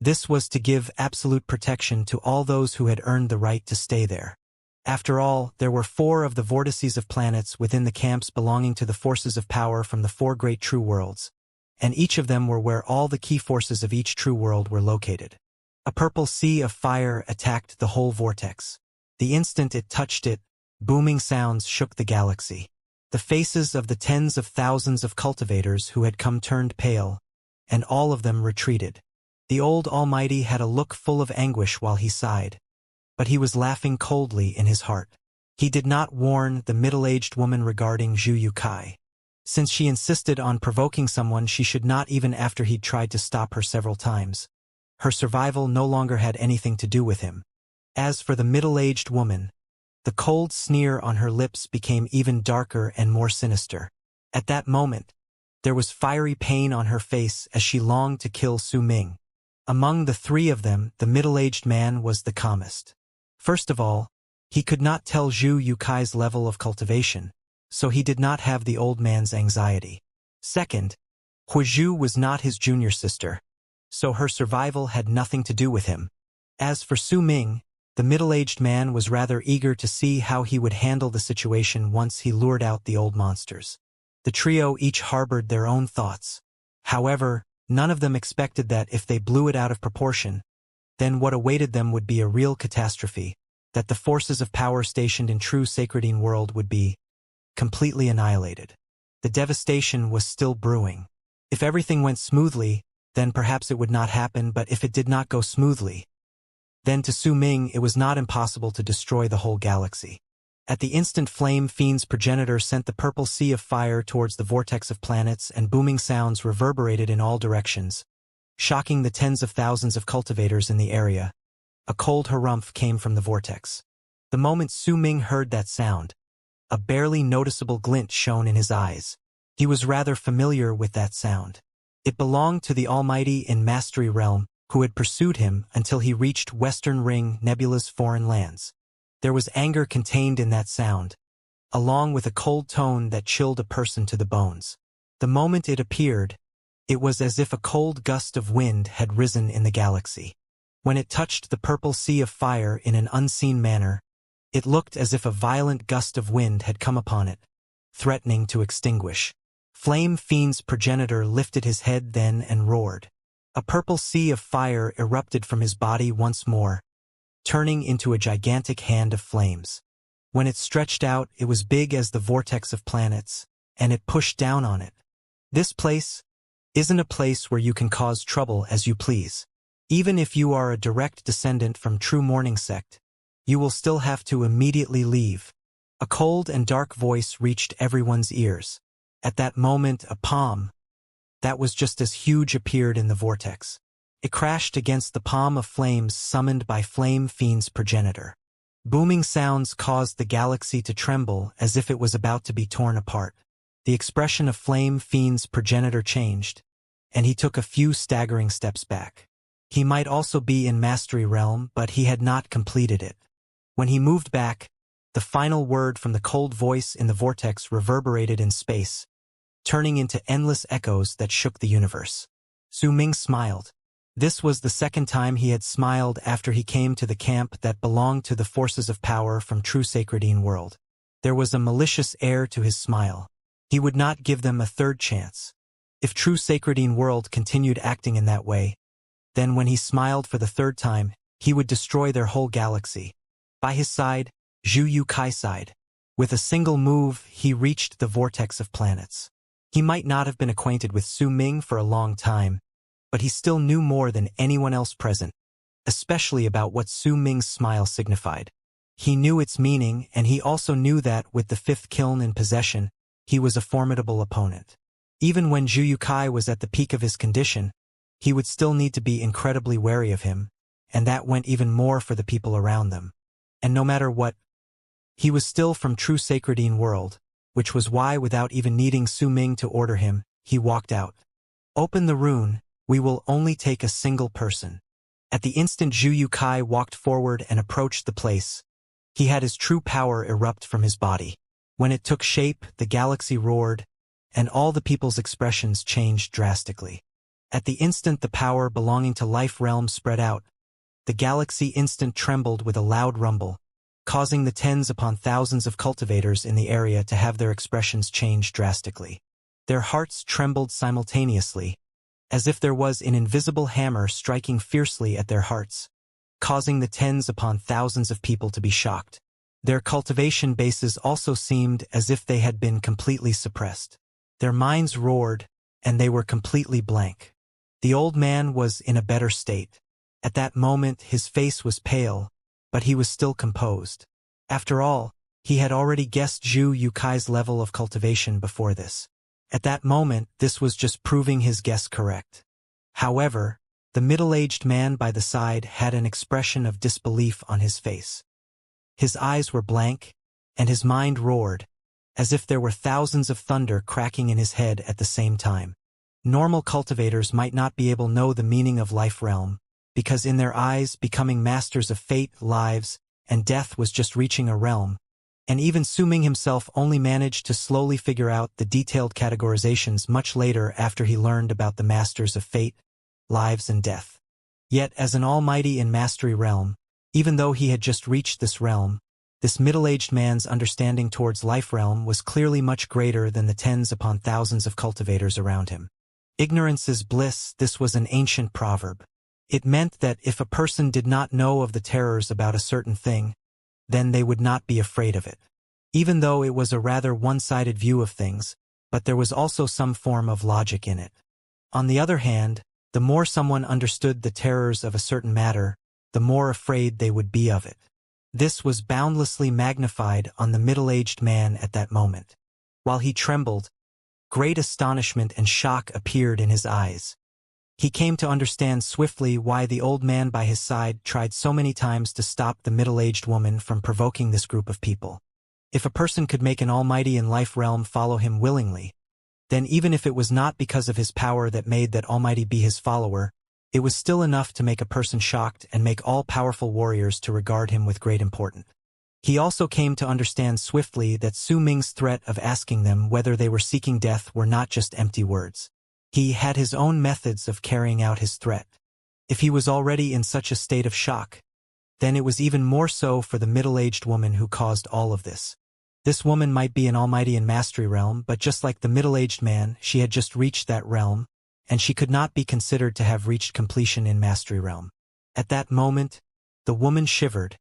This was to give absolute protection to all those who had earned the right to stay there. After all, there were 4 of the vortices of planets within the camps belonging to the forces of power from the 4 great true worlds, and each of them were where all the key forces of each true world were located. A purple sea of fire attacked the whole vortex. The instant it touched it, booming sounds shook the galaxy. The faces of the tens of thousands of cultivators who had come turned pale, and all of them retreated. The old Almighty had a look full of anguish while he sighed, but he was laughing coldly in his heart. He did not warn the middle-aged woman regarding Zhu Yukai. Since she insisted on provoking someone she should not even after he'd tried to stop her several times. Her survival no longer had anything to do with him. As for the middle-aged woman, the cold sneer on her lips became even darker and more sinister. At that moment, there was fiery pain on her face as she longed to kill Su Ming. Among the 3 of them, the middle-aged man was the calmest. First of all, he could not tell Zhu Yukai's level of cultivation, so he did not have the old man's anxiety. Second, Huizhu was not his junior sister, so her survival had nothing to do with him. As for Su Ming, the middle-aged man was rather eager to see how he would handle the situation once he lured out the old monsters. The trio each harbored their own thoughts. However, none of them expected that if they blew it out of proportion, then what awaited them would be a real catastrophe, that the forces of power stationed in true Sacredine world would be completely annihilated. The devastation was still brewing. If everything went smoothly, then perhaps it would not happen, but if it did not go smoothly, then to Su Ming it was not impossible to destroy the whole galaxy. At the instant Flame Fiend's progenitor sent the purple sea of fire towards the vortex of planets and booming sounds reverberated in all directions, shocking the tens of thousands of cultivators in the area. A cold harumph came from the vortex. The moment Su Ming heard that sound, a barely noticeable glint shone in his eyes. He was rather familiar with that sound. It belonged to the Almighty in Mastery Realm, who had pursued him until he reached Western Ring Nebula's foreign lands. There was anger contained in that sound, along with a cold tone that chilled a person to the bones. The moment it appeared, it was as if a cold gust of wind had risen in the galaxy. When it touched the purple sea of fire in an unseen manner, it looked as if a violent gust of wind had come upon it, threatening to extinguish. Flame Fiend's progenitor lifted his head then and roared. A purple sea of fire erupted from his body once more, turning into a gigantic hand of flames. When it stretched out, it was big as the vortex of planets, and it pushed down on it. This place isn't a place where you can cause trouble as you please. Even if you are a direct descendant from True Morning Sect, you will still have to immediately leave. A cold and dark voice reached everyone's ears. At that moment, a palm that was just as huge appeared in the vortex. It crashed against the palm of flames summoned by Flame Fiend's progenitor. Booming sounds caused the galaxy to tremble as if it was about to be torn apart. The expression of Flame Fiend's progenitor changed, and he took a few staggering steps back. He might also be in Mastery Realm, but he had not completed it. When he moved back, the final word from the cold voice in the vortex reverberated in space, turning into endless echoes that shook the universe. Su Ming smiled. This was the second time he had smiled after he came to the camp that belonged to the forces of power from True Sacredine world. There was a malicious air to his smile. He would not give them a third chance. If True Sacredine world continued acting in that way, then when he smiled for the third time, he would destroy their whole galaxy. By his side, Zhu Yukai sighed. With a single move, he reached the vortex of planets. He might not have been acquainted with Su Ming for a long time, but he still knew more than anyone else present, especially about what Su Ming's smile signified. He knew its meaning, and he also knew that, with the 5th kiln in possession, he was a formidable opponent. Even when Zhu Yukai was at the peak of his condition, he would still need to be incredibly wary of him, and that went even more for the people around them. And no matter what, he was still from True Sacredine world, which was why, without even needing Su Ming to order him, he walked out. Open the rune, we will only take a single person. At the instant Zhu Yukai walked forward and approached the place, he had his true power erupt from his body. When it took shape, the galaxy roared, and all the people's expressions changed drastically. At the instant the power belonging to Life Realm spread out, the galaxy instant trembled with a loud rumble, causing the tens upon thousands of cultivators in the area to have their expressions change drastically. Their hearts trembled simultaneously, as if there was an invisible hammer striking fiercely at their hearts, causing the tens upon thousands of people to be shocked. Their cultivation bases also seemed as if they had been completely suppressed. Their minds roared, and they were completely blank. The old man was in a better state. At that moment his face was pale, but he was still composed. After all, he had already guessed Zhu Yukai's level of cultivation before this. At that moment, this was just proving his guess correct. However, the middle-aged man by the side had an expression of disbelief on his face. His eyes were blank, and his mind roared, as if there were thousands of thunder cracking in his head at the same time. Normal cultivators might not be able to know the meaning of Life Realm, because in their eyes becoming masters of fate, lives, and death was just reaching a realm, and even Su Ming himself only managed to slowly figure out the detailed categorizations much later after he learned about the masters of fate, lives, and death. Yet as an almighty in Mastery Realm, even though he had just reached this realm, this middle-aged man's understanding towards Life Realm was clearly much greater than the tens upon thousands of cultivators around him. Ignorance is bliss. This was an ancient proverb. It meant that if a person did not know of the terrors about a certain thing, then they would not be afraid of it. Even though it was a rather one-sided view of things, but there was also some form of logic in it. On the other hand, the more someone understood the terrors of a certain matter, the more afraid they would be of it. This was boundlessly magnified on the middle-aged man at that moment. While he trembled, great astonishment and shock appeared in his eyes. He came to understand swiftly why the old man by his side tried so many times to stop the middle-aged woman from provoking this group of people. If a person could make an almighty in Life Realm follow him willingly, then even if it was not because of his power that made that almighty be his follower, it was still enough to make a person shocked and make all powerful warriors to regard him with great importance. He also came to understand swiftly that Su Ming's threat of asking them whether they were seeking death were not just empty words. He had his own methods of carrying out his threat. If he was already in such a state of shock, then it was even more so for the middle-aged woman who caused all of this. This woman might be an almighty in Mastery Realm, but just like the middle-aged man, she had just reached that realm, and she could not be considered to have reached completion in Mastery Realm. At that moment, the woman shivered,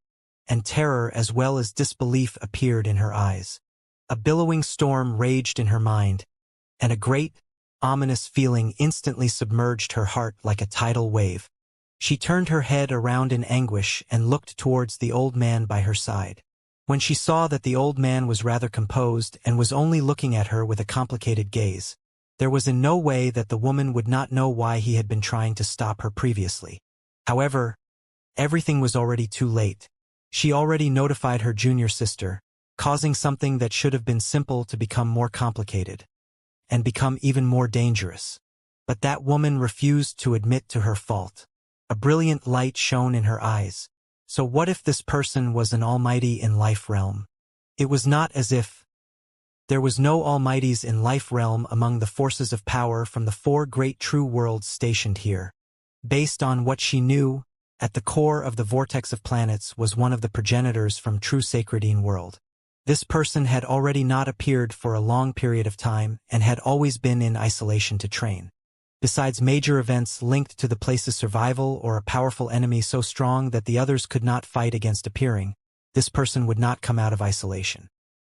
and terror as well as disbelief appeared in her eyes. A billowing storm raged in her mind, and a great, ominous feeling instantly submerged her heart like a tidal wave. She turned her head around in anguish and looked towards the old man by her side. When she saw that the old man was rather composed and was only looking at her with a complicated gaze, there was in no way that the woman would not know why he had been trying to stop her previously. However, everything was already too late. She already notified her junior sister, causing something that should have been simple to become more complicated and become even more dangerous. But that woman refused to admit to her fault. A brilliant light shone in her eyes. So what if this person was an almighty in Life Realm? It was not as if there was no almighties in Life Realm among the forces of power from the 4 great true worlds stationed here. Based on what she knew, at the core of the vortex of planets was one of the progenitors from True Sacredine World. This person had already not appeared for a long period of time and had always been in isolation to train. Besides major events linked to the place's survival or a powerful enemy so strong that the others could not fight against appearing, this person would not come out of isolation.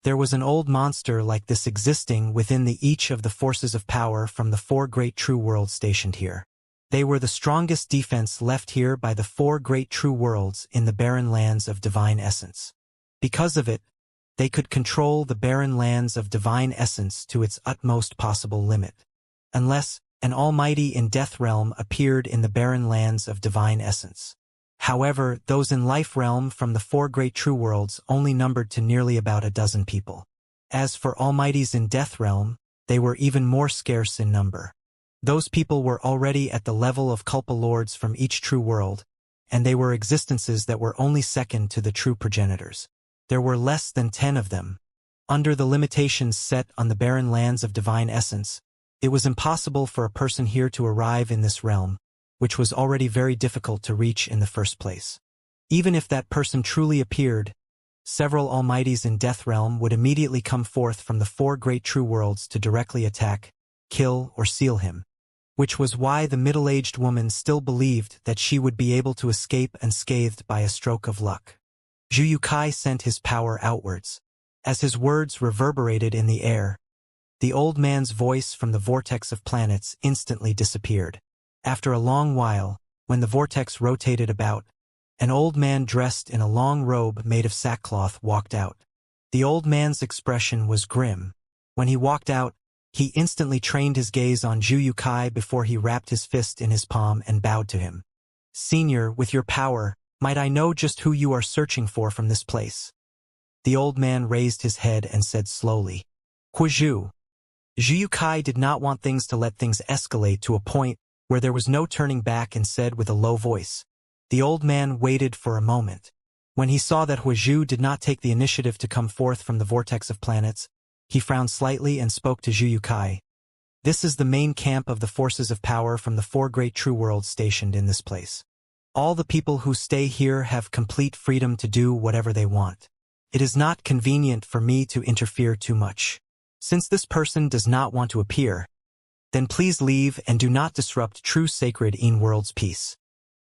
There was an old monster like this existing within each of the forces of power from the 4 great true worlds stationed here. They were the strongest defense left here by the 4 great true worlds in the barren lands of divine essence. Because of it, they could control the barren lands of divine essence to its utmost possible limit. Unless an almighty in Death Realm appeared in the barren lands of divine essence. However, those in Life Realm from the 4 great true worlds only numbered to nearly about a dozen people. As for almighties in Death Realm, they were even more scarce in number. Those people were already at the level of culpa lords from each true world, and they were existences that were only second to the true progenitors. There were less than 10 of them. Under the limitations set on the barren lands of divine essence, it was impossible for a person here to arrive in this realm, which was already very difficult to reach in the first place. Even if that person truly appeared, several almighties in Death Realm would immediately come forth from the 4 great true worlds to directly attack, kill, or seal him, which was why the middle-aged woman still believed that she would be able to escape unscathed by a stroke of luck. Zhu Yukai sent his power outwards. As his words reverberated in the air, the old man's voice from the vortex of planets instantly disappeared. After a long while, when the vortex rotated about, an old man dressed in a long robe made of sackcloth walked out. The old man's expression was grim. When he walked out, he instantly trained his gaze on Zhu Yukai before he wrapped his fist in his palm and bowed to him. "Senior, with your power, might I know just who you are searching for from this place?" The old man raised his head and said slowly, "Huizhu." Zhu Yukai did not want things to let things escalate to a point where there was no turning back and said with a low voice. The old man waited for a moment. When he saw that Huizhu did not take the initiative to come forth from the vortex of planets, he frowned slightly and spoke to Zhu Yukai. "This is the main camp of the forces of power from the 4 great true worlds stationed in this place. All the people who stay here have complete freedom to do whatever they want. It is not convenient for me to interfere too much. Since this person does not want to appear, then please leave and do not disrupt true sacred in-world's peace."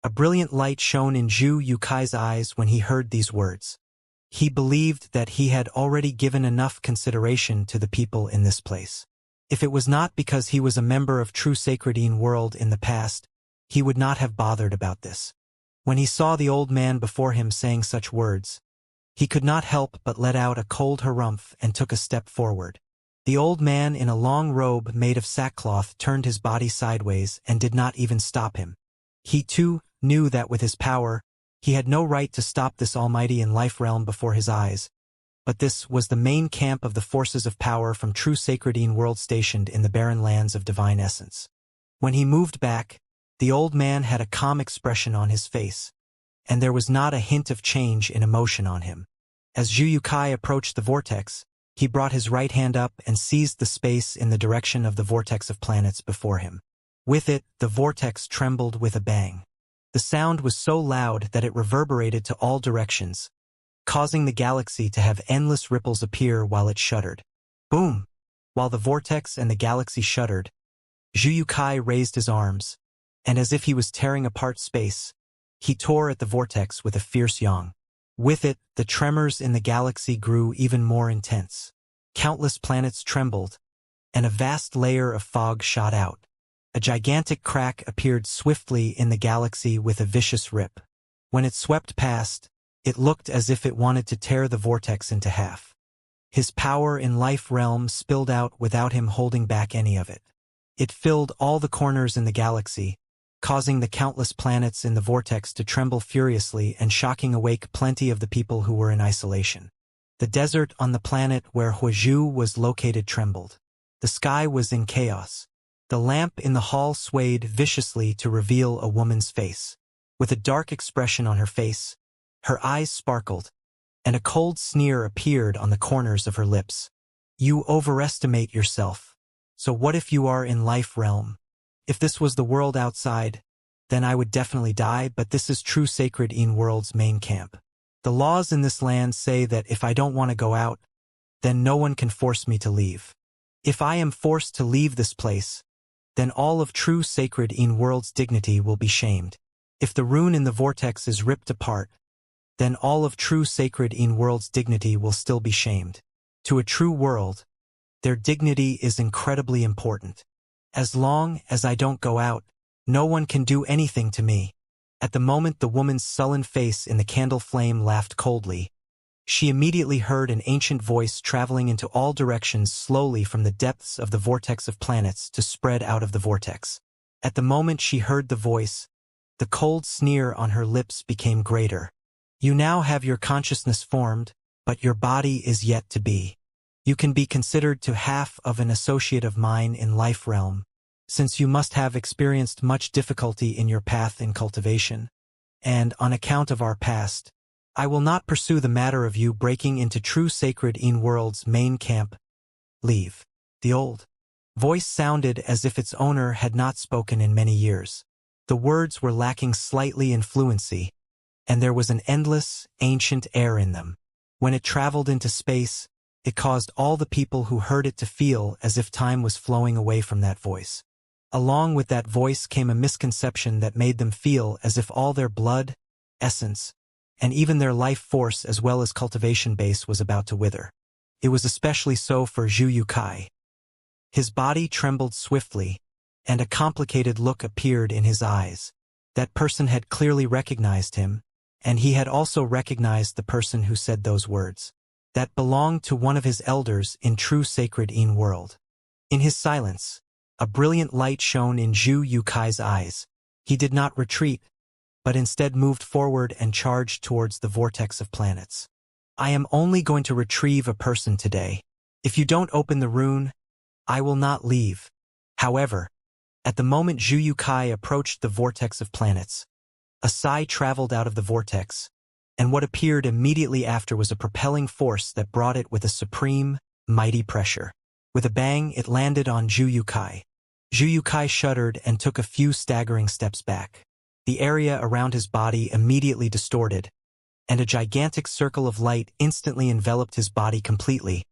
A brilliant light shone in Zhu Yukai's eyes when he heard these words. He believed that he had already given enough consideration to the people in this place. If it was not because he was a member of true sacred in-world in the past, he would not have bothered about this. When he saw the old man before him saying such words, he could not help but let out a cold harumph and took a step forward. The old man in a long robe made of sackcloth turned his body sideways and did not even stop him. He, too, knew that with his power, he had no right to stop this almighty in life realm before his eyes, but this was the main camp of the forces of power from true sacred in-world stationed in the barren lands of divine essence. When he moved back, the old man had a calm expression on his face, and there was not a hint of change in emotion on him. As Zhu Yukai approached the vortex, he brought his right hand up and seized the space in the direction of the vortex of planets before him. With it, the vortex trembled with a bang. The sound was so loud that it reverberated to all directions, causing the galaxy to have endless ripples appear while it shuddered. Boom! While the vortex and the galaxy shuddered, Zhu Yukai raised his arms, and as if he was tearing apart space, he tore at the vortex with a fierce yang. With it, the tremors in the galaxy grew even more intense. Countless planets trembled, and a vast layer of fog shot out. A gigantic crack appeared swiftly in the galaxy with a vicious rip. When it swept past, it looked as if it wanted to tear the vortex into half. His power in life realm spilled out without him holding back any of it. It filled all the corners in the galaxy, causing the countless planets in the vortex to tremble furiously and shocking awake plenty of the people who were in isolation. The desert on the planet where Huizhu was located trembled. The sky was in chaos. The lamp in the hall swayed viciously to reveal a woman's face. With a dark expression on her face, her eyes sparkled, and a cold sneer appeared on the corners of her lips. "You overestimate yourself. So what if you are in life realm? If this was the world outside, then I would definitely die, but this is true sacred in-world's main camp. The laws in this land say that if I don't want to go out, then no one can force me to leave. If I am forced to leave this place, then all of true sacred in-world's dignity will be shamed. If the rune in the vortex is ripped apart, then all of true sacred in-world's dignity will still be shamed. To a true world, their dignity is incredibly important. As long as I don't go out, no one can do anything to me." At the moment the woman's sullen face in the candle flame laughed coldly. She immediately heard an ancient voice traveling into all directions slowly from the depths of the vortex of planets to spread out of the vortex. At the moment she heard the voice, the cold sneer on her lips became greater. "You now have your consciousness formed, but your body is yet to be. You can be considered to half of an associate of mine in life realm, since you must have experienced much difficulty in your path in cultivation. and, on account of our past, I will not pursue the matter of you breaking into true sacred in-world's main camp. Leave. The old voice sounded as if its owner had not spoken in many years. The words were lacking slightly in fluency, and there was an endless, ancient air in them. When it traveled into space, it caused all the people who heard it to feel as if time was flowing away from that voice. Along with that voice came a misconception that made them feel as if all their blood, essence, and even their life force as well as cultivation base was about to wither. It was especially so for Zhu Yukai. His body trembled swiftly, and a complicated look appeared in his eyes. That person had clearly recognized him, and he had also recognized the person who said those words. That belonged to one of his elders in true sacred in world. In his silence, a brilliant light shone in Zhu Yukai's eyes. He did not retreat, but instead moved forward and charged towards the vortex of planets. I am only going to retrieve a person today. If you don't open the rune, I will not leave. However, at the moment Zhu Yukai approached the vortex of planets, a sigh traveled out of the vortex, and what appeared immediately after was a propelling force that brought it with a supreme, mighty pressure. With a bang, it landed on Zhu Yukai. Zhu Yukai shuddered and took a few staggering steps back. The area around his body immediately distorted, and a gigantic circle of light instantly enveloped his body completely,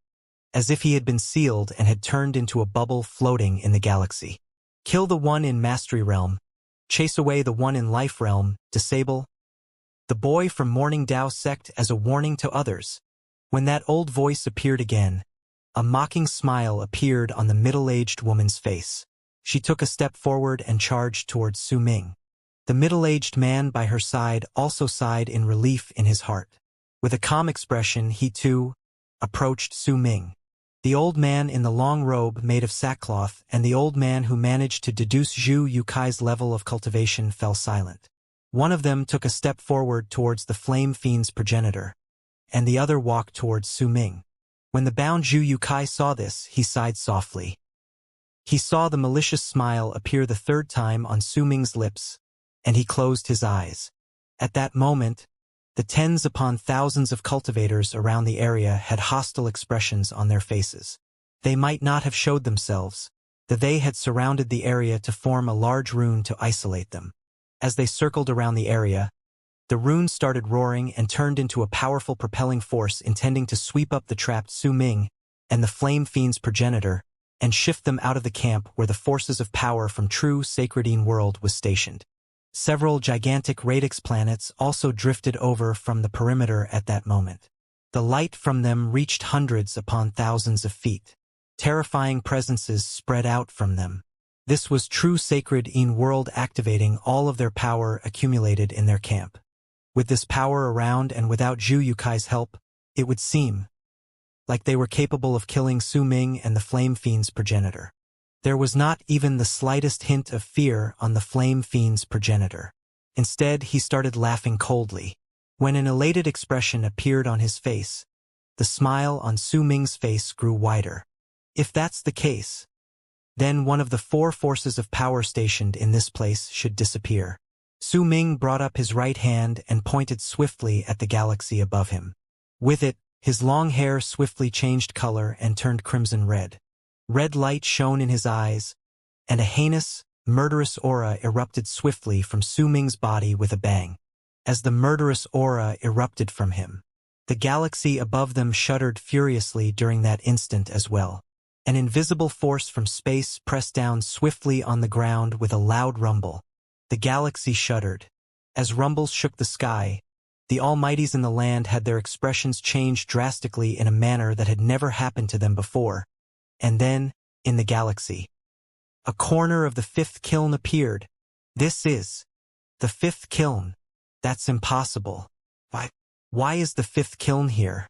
as if he had been sealed and had turned into a bubble floating in the galaxy. Kill the one in Mastery Realm. Chase away the one in Life Realm. Disable the boy from Morning Dao sect as a warning to others. When that old voice appeared again, a mocking smile appeared on the middle-aged woman's face. She took a step forward and charged towards Su Ming. The middle-aged man by her side also sighed in relief in his heart. With a calm expression, he too approached Su Ming. The old man in the long robe made of sackcloth and the old man who managed to deduce Zhu Yukai's level of cultivation fell silent. One of them took a step forward towards the flame fiend's progenitor, and the other walked towards Su Ming. When the bound Zhu Yukai saw this, he sighed softly. He saw the malicious smile appear the third time on Su Ming's lips, and he closed his eyes. At that moment, the tens upon thousands of cultivators around the area had hostile expressions on their faces. They might not have showed themselves, that they had surrounded the area to form a large rune to isolate them. As they circled around the area, the rune started roaring and turned into a powerful propelling force intending to sweep up the trapped Su Ming and the flame fiend's progenitor and shift them out of the camp where the forces of power from true sacredine world was stationed. Several gigantic radix planets also drifted over from the perimeter at that moment. The light from them reached hundreds upon thousands of feet. Terrifying presences spread out from them. This was true sacred in-world activating all of their power accumulated in their camp. With this power around and without Zhu Yukai's help, it would seem like they were capable of killing Su Ming and the Flame Fiend's progenitor. There was not even the slightest hint of fear on the Flame Fiend's progenitor. Instead, he started laughing coldly. When an elated expression appeared on his face, the smile on Su Ming's face grew wider. If that's the case, then one of the four forces of power stationed in this place should disappear. Su Ming brought up his right hand and pointed swiftly at the galaxy above him. With it, his long hair swiftly changed color and turned crimson red. Red light shone in his eyes, and a heinous, murderous aura erupted swiftly from Su Ming's body with a bang. As the murderous aura erupted from him, the galaxy above them shuddered furiously during that instant as well. An invisible force from space pressed down swiftly on the ground with a loud rumble. The galaxy shuddered. As rumbles shook the sky, the Almighties in the land had their expressions changed drastically in a manner that had never happened to them before. And then, in the galaxy, a corner of the fifth kiln appeared. This is the fifth kiln. That's impossible. Why is the fifth kiln here?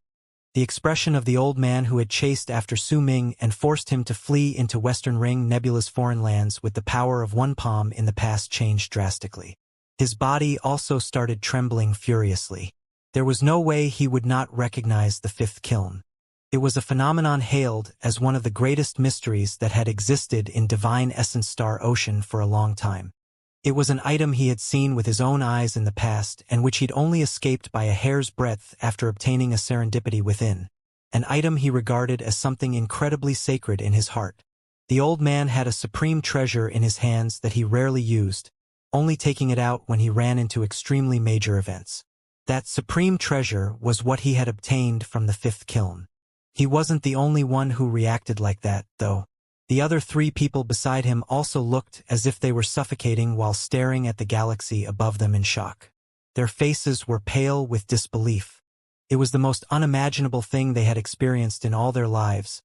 The expression of the old man who had chased after Su Ming and forced him to flee into Western Ring Nebula's foreign lands with the power of one palm in the past changed drastically. His body also started trembling furiously. There was no way he would not recognize the fifth kiln. It was a phenomenon hailed as one of the greatest mysteries that had existed in Divine Essence Star Ocean for a long time. It was an item he had seen with his own eyes in the past and which he'd only escaped by a hair's breadth after obtaining a serendipity within. An item he regarded as something incredibly sacred in his heart. The old man had a supreme treasure in his hands that he rarely used, only taking it out when he ran into extremely major events. That supreme treasure was what he had obtained from the fifth kiln. He wasn't the only one who reacted like that, though. The other 3 people beside him also looked as if they were suffocating while staring at the galaxy above them in shock. Their faces were pale with disbelief. It was the most unimaginable thing they had experienced in all their lives,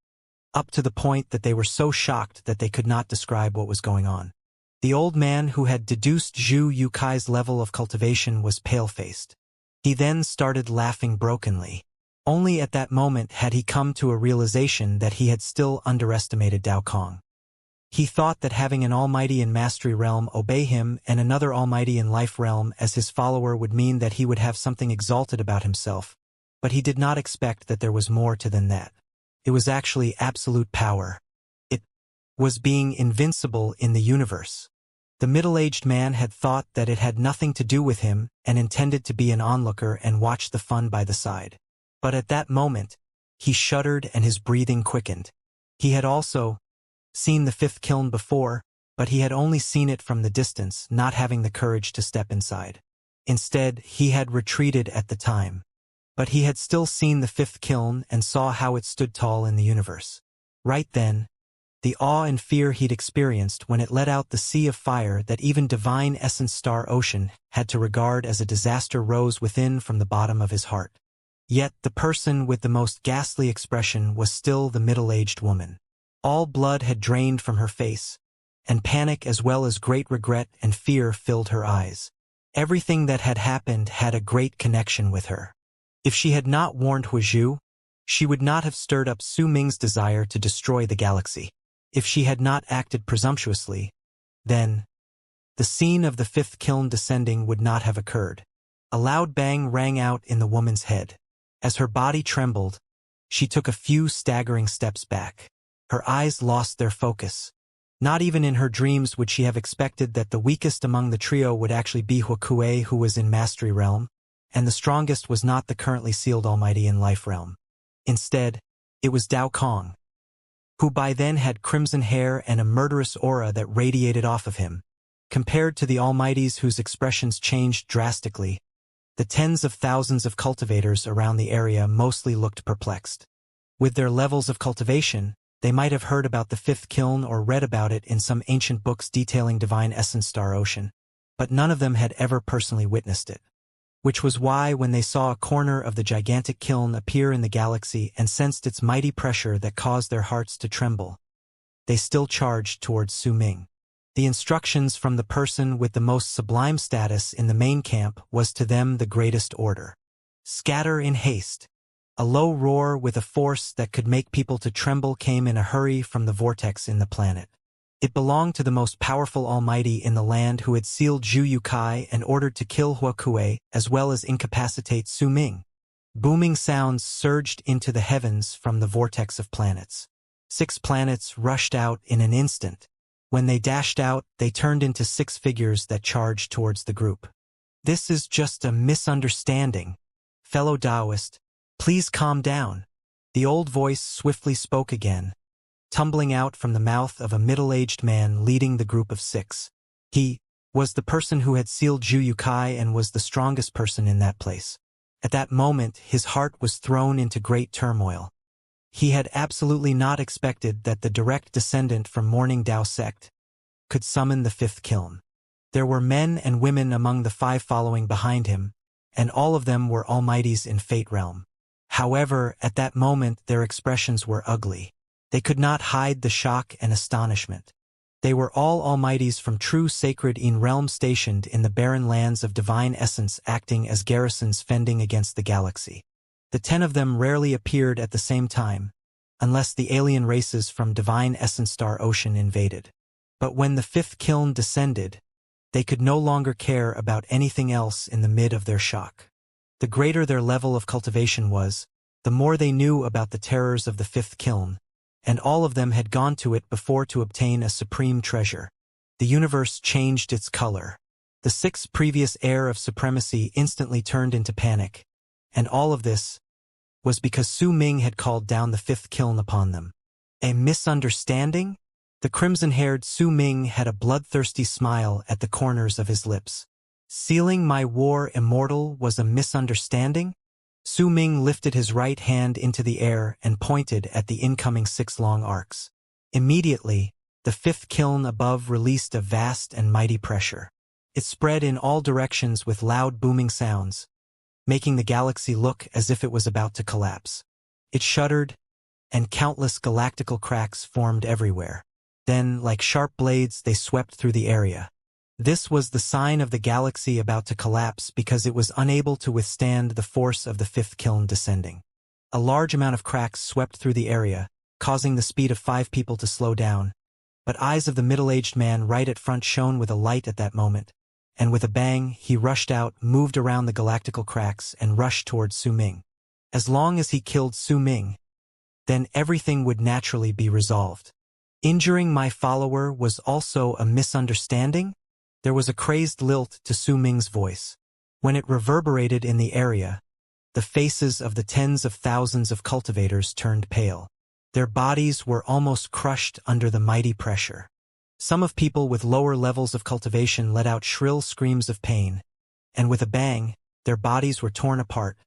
up to the point that they were so shocked that they could not describe what was going on. The old man who had deduced Zhu Yukai's level of cultivation was pale-faced. He then started laughing brokenly. Only at that moment had he come to a realization that he had still underestimated Dao Kong. He thought that having an almighty in Mastery Realm obey him and another almighty in Life Realm as his follower would mean that he would have something exalted about himself, but he did not expect that there was more to than that. It was actually absolute power. It was being invincible in the universe. The middle-aged man had thought that it had nothing to do with him and intended to be an onlooker and watch the fun by the side. But at that moment, he shuddered and his breathing quickened. He had also seen the fifth kiln before, but he had only seen it from the distance, not having the courage to step inside. Instead, he had retreated at the time. But he had still seen the fifth kiln and saw how it stood tall in the universe. Right then, the awe and fear he'd experienced when it let out the sea of fire that even Divine Essence Star Ocean had to regard as a disaster rose within from the bottom of his heart. Yet the person with the most ghastly expression was still the middle-aged woman. All blood had drained from her face, and panic as well as great regret and fear filled her eyes. Everything that had happened had a great connection with her. If she had not warned Huizhu, she would not have stirred up Su Ming's desire to destroy the galaxy. If she had not acted presumptuously, then the scene of the fifth kiln descending would not have occurred. A loud bang rang out in the woman's head. As her body trembled, she took a few staggering steps back. Her eyes lost their focus. Not even in her dreams would she have expected that the weakest among the trio would actually be Huokue, who was in Mastery Realm, and the strongest was not the currently sealed Almighty in Life Realm. Instead, it was Dao Kong, who by then had crimson hair and a murderous aura that radiated off of him. Compared to the Almighties whose expressions changed drastically, the tens of thousands of cultivators around the area mostly looked perplexed. With their levels of cultivation, they might have heard about the fifth kiln or read about it in some ancient books detailing Divine Essence Star Ocean, but none of them had ever personally witnessed it. Which was why when they saw a corner of the gigantic kiln appear in the galaxy and sensed its mighty pressure that caused their hearts to tremble, they still charged towards Su Ming. The instructions from the person with the most sublime status in the main camp was to them the greatest order. Scatter in haste. A low roar with a force that could make people to tremble came in a hurry from the vortex in the planet. It belonged to the most powerful Almighty in the land who had sealed Zhu Yukai and ordered to kill Huokue as well as incapacitate Su Ming. Booming sounds surged into the heavens from the vortex of planets. 6 planets rushed out in an instant. When they dashed out, they turned into 6 figures that charged towards the group. This is just a misunderstanding. Fellow Taoist, please calm down. The old voice swiftly spoke again, tumbling out from the mouth of a middle-aged man leading the group of 6. He was the person who had sealed Zhu Yukai and was the strongest person in that place. At that moment, his heart was thrown into great turmoil. He had absolutely not expected that the direct descendant from Morning Dao sect could summon the fifth kiln. There were men and women among the 5 following behind him, and all of them were almighties in Fate Realm. However, at that moment their expressions were ugly. They could not hide the shock and astonishment. They were all almighties from true sacred in realm stationed in the barren lands of divine essence, acting as garrisons fending against the galaxy. The 10 of them rarely appeared at the same time, unless the alien races from Divine Essence Star Ocean invaded. But when the fifth kiln descended, they could no longer care about anything else in the mid of their shock. The greater their level of cultivation was, the more they knew about the terrors of the fifth kiln, and all of them had gone to it before to obtain a supreme treasure. the universe changed its color. The 6 previous air of supremacy instantly turned into panic, and all of this was because Su Ming had called down the 5th kiln upon them. A misunderstanding? The crimson-haired Su Ming had a bloodthirsty smile at the corners of his lips. Sealing my war immortal was a misunderstanding? Su Ming lifted his right hand into the air and pointed at the incoming 6 long arcs. Immediately, the 5th kiln above released a vast and mighty pressure. It spread in all directions with loud booming sounds, making the galaxy look as if it was about to collapse. It shuddered, and countless galactical cracks formed everywhere. Then, like sharp blades, they swept through the area. This was the sign of the galaxy about to collapse because it was unable to withstand the force of the 5th kiln descending. A large amount of cracks swept through the area, causing the speed of 5 people to slow down. But eyes of the middle-aged man right at front shone with a light at that moment, and with a bang, he rushed out, moved around the galactical cracks, and rushed towards Su Ming. As long as he killed Su Ming, then everything would naturally be resolved. Injuring my follower was also a misunderstanding? There was a crazed lilt to Su Ming's voice. When it reverberated in the area, the faces of the tens of thousands of cultivators turned pale. Their bodies were almost crushed under the mighty pressure. Some of people with lower levels of cultivation let out shrill screams of pain, and with a bang, their bodies were torn apart,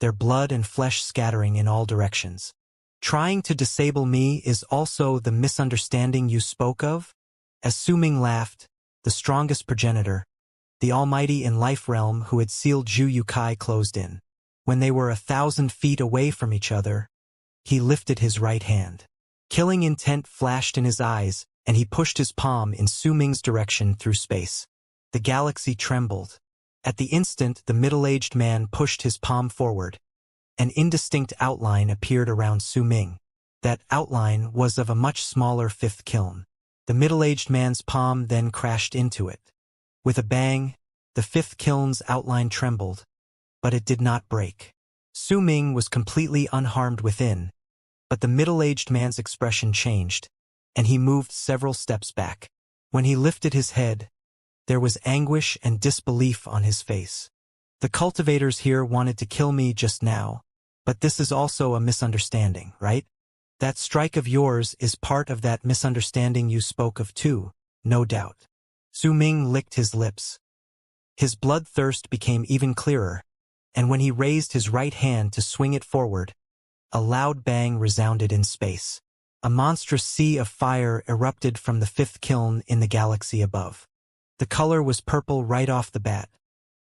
their blood and flesh scattering in all directions. Trying to disable me is also the misunderstanding you spoke of? As Su Ming laughed, the strongest progenitor, the Almighty in Life Realm who had sealed Zhu Yukai, closed in. When they were 1,000 feet away from each other, he lifted his right hand. Killing intent flashed in his eyes, and he pushed his palm in Su Ming's direction through space. The galaxy trembled. At the instant the middle-aged man pushed his palm forward, an indistinct outline appeared around Su Ming. That outline was of a much smaller 5th kiln. The middle-aged man's palm then crashed into it. With a bang, the 5th kiln's outline trembled, but it did not break. Su Ming was completely unharmed within, but the middle-aged man's expression changed, and he moved several steps back. When he lifted his head, there was anguish and disbelief on his face. The cultivators here wanted to kill me just now, but this is also a misunderstanding, right? That strike of yours is part of that misunderstanding you spoke of too, no doubt. Su Ming licked his lips. His bloodthirst became even clearer, and when he raised his right hand to swing it forward, a loud bang resounded in space. A monstrous sea of fire erupted from the 5th kiln in the galaxy above. The color was purple right off the bat,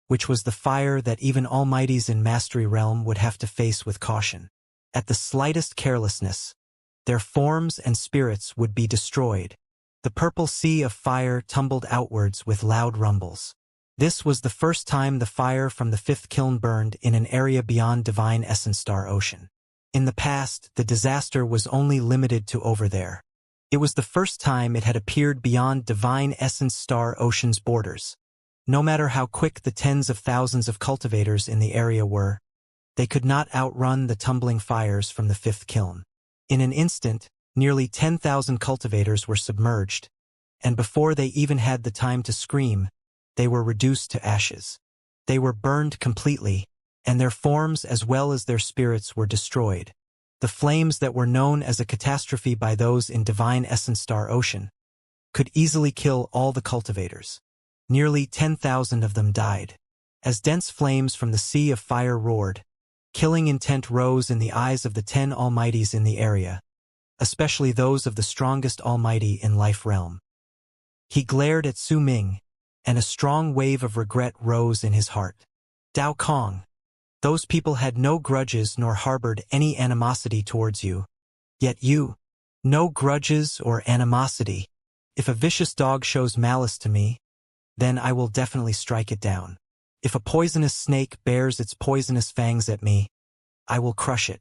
which was the fire that even almighties in Mastery Realm would have to face with caution. At the slightest carelessness, their forms and spirits would be destroyed. The purple sea of fire tumbled outwards with loud rumbles. This was the first time the fire from the 5th kiln burned in an area beyond Divine Essence Star Ocean. In the past, the disaster was only limited to over there. It was the first time it had appeared beyond Divine Essence Star Ocean's borders. No matter how quick the tens of thousands of cultivators in the area were, they could not outrun the tumbling fires from the 5th kiln. In an instant, nearly 10,000 cultivators were submerged, and before they even had the time to scream, they were reduced to ashes. They were burned completely, and their forms as well as their spirits were destroyed. The flames that were known as a catastrophe by those in Divine Essence Star Ocean could easily kill all the cultivators. Nearly 10,000 of them died. As dense flames from the sea of fire roared, killing intent rose in the eyes of the 10 almighties in the area, especially those of the strongest almighty in Life Realm. He glared at Su Ming, and a strong wave of regret rose in his heart. Dao Kong, those people had no grudges nor harbored any animosity towards you. Yet you, no grudges or animosity. If a vicious dog shows malice to me, then I will definitely strike it down. If a poisonous snake bares its poisonous fangs at me, I will crush it.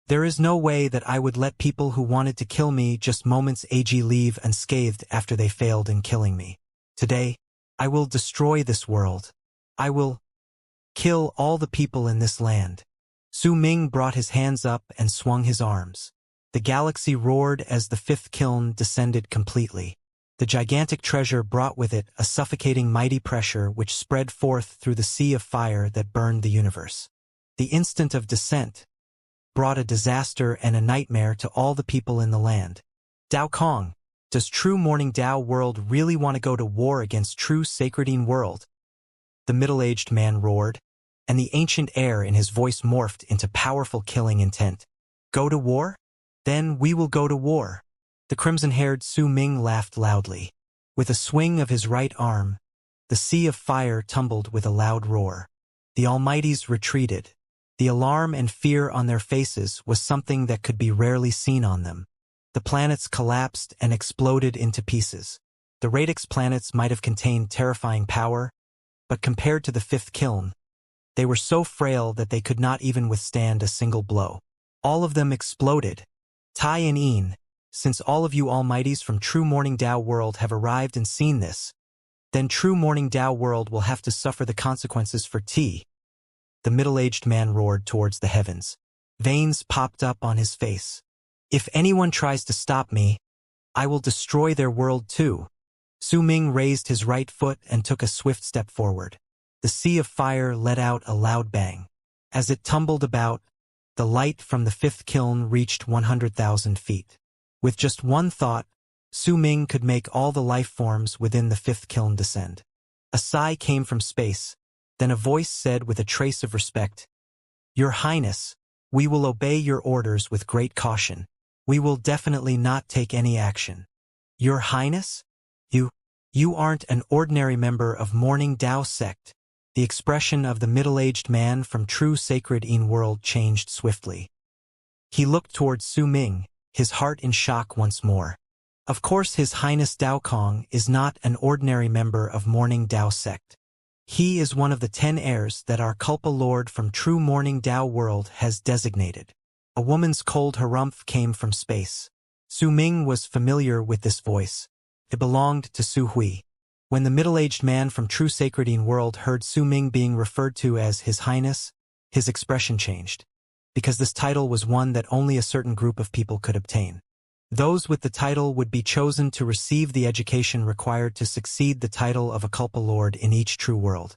There is no way that I would let people who wanted to kill me just moments ago leave unscathed after they failed in killing me. Today, I will destroy this world. I will kill all the people in this land. Su Ming brought his hands up and swung his arms. The galaxy roared as the 5th kiln descended completely. The gigantic treasure brought with it a suffocating mighty pressure which spread forth through the sea of fire that burned the universe. The instant of descent brought a disaster and a nightmare to all the people in the land. Dao Kong, does true Morning Dao World really want to go to war against true Sacredine World? The middle-aged man roared, and the ancient air in his voice morphed into powerful killing intent. Go to war? Then we will go to war. The crimson-haired Su Ming laughed loudly. With a swing of his right arm, the sea of fire tumbled with a loud roar. The Almighties retreated. The alarm and fear on their faces was something that could be rarely seen on them. The planets collapsed and exploded into pieces. The radix planets might have contained terrifying power, but compared to the fifth kiln, they were so frail that they could not even withstand a single blow. All of them exploded. Tai and Een, since all of you Almighties from True Morning Dao World have arrived and seen this, then True Morning Dao World will have to suffer the consequences for T. The middle-aged man roared towards the heavens. Veins popped up on his face. If anyone tries to stop me, I will destroy their world too. Su Ming raised his right foot and took a swift step forward. The sea of fire let out a loud bang. As it tumbled about, the light from the fifth kiln reached 100,000 feet. With just one thought, Su Ming could make all the life forms within the fifth kiln descend. A sigh came from space. Then a voice said with a trace of respect, "Your Highness, we will obey your orders with great caution. We will definitely not take any action." Your Highness? You aren't an ordinary member of Morning Dao sect. The expression of the middle-aged man from True Sacredine World changed swiftly. He looked towards Su Ming, his heart in shock once more. Of course His Highness Dao Kong is not an ordinary member of Morning Dao sect. He is one of the 10 heirs that our Culpa Lord from True Morning Dao World has designated. A woman's cold harumph came from space. Su Ming was familiar with this voice. It belonged to Su Hui. When the middle-aged man from True Sacredine World heard Su Ming being referred to as His Highness, his expression changed. Because this title was one that only a certain group of people could obtain. Those with the title would be chosen to receive the education required to succeed the title of a Culpa Lord in each true world.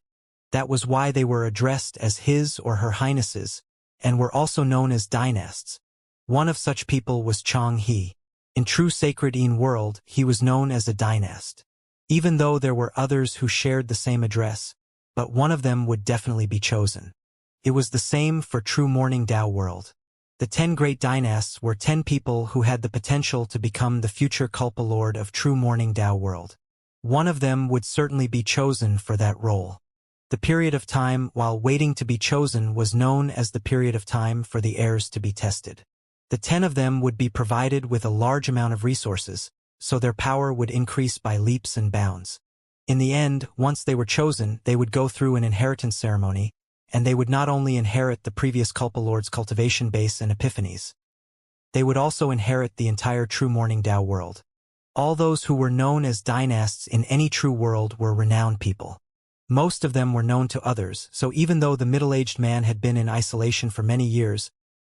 That was why they were addressed as His or Her Highnesses, and were also known as dynasts. One of such people was Chong He. In True Sacredine World, he was known as a dynast. Even though there were others who shared the same address, but one of them would definitely be chosen. It was the same for True Morning Dao World. The 10 great dynasts were 10 people who had the potential to become the future Culpa Lord of True Morning Dao World. One of them would certainly be chosen for that role. The period of time while waiting to be chosen was known as the period of time for the heirs to be tested. The 10 of them would be provided with a large amount of resources, so their power would increase by leaps and bounds. In the end, once they were chosen, they would go through an inheritance ceremony, and they would not only inherit the previous Culpa Lord's cultivation base and epiphanies. They would also inherit the entire True Morning Dao World. All those who were known as dynasts in any true world were renowned people. Most of them were known to others, so even though the middle-aged man had been in isolation for many years,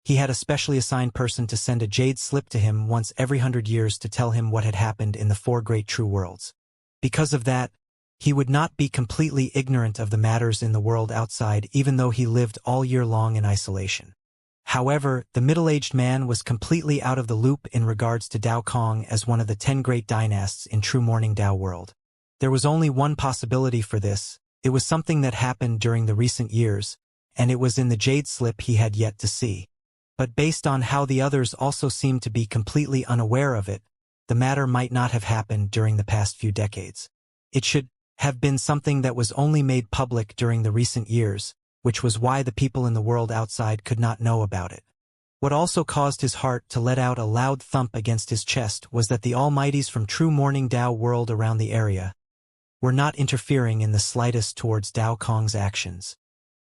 he had a specially assigned person to send a jade slip to him once every 100 years to tell him what had happened in the 4 great true worlds. Because of that, he would not be completely ignorant of the matters in the world outside even though he lived all year long in isolation. However, the middle-aged man was completely out of the loop in regards to Dao Kong as one of the 10 great dynasts in True Morning Dao World. There was only one possibility for this. It was something that happened during the recent years, and it was in the jade slip he had yet to see. But based on how the others also seemed to be completely unaware of it, the matter might not have happened during the past few decades. It should have been something that was only made public during the recent years, which was why the people in the world outside could not know about it. What also caused his heart to let out a loud thump against his chest was that the Almighties from True Morning Dao World around the area were not interfering in the slightest towards Dao Kong's actions.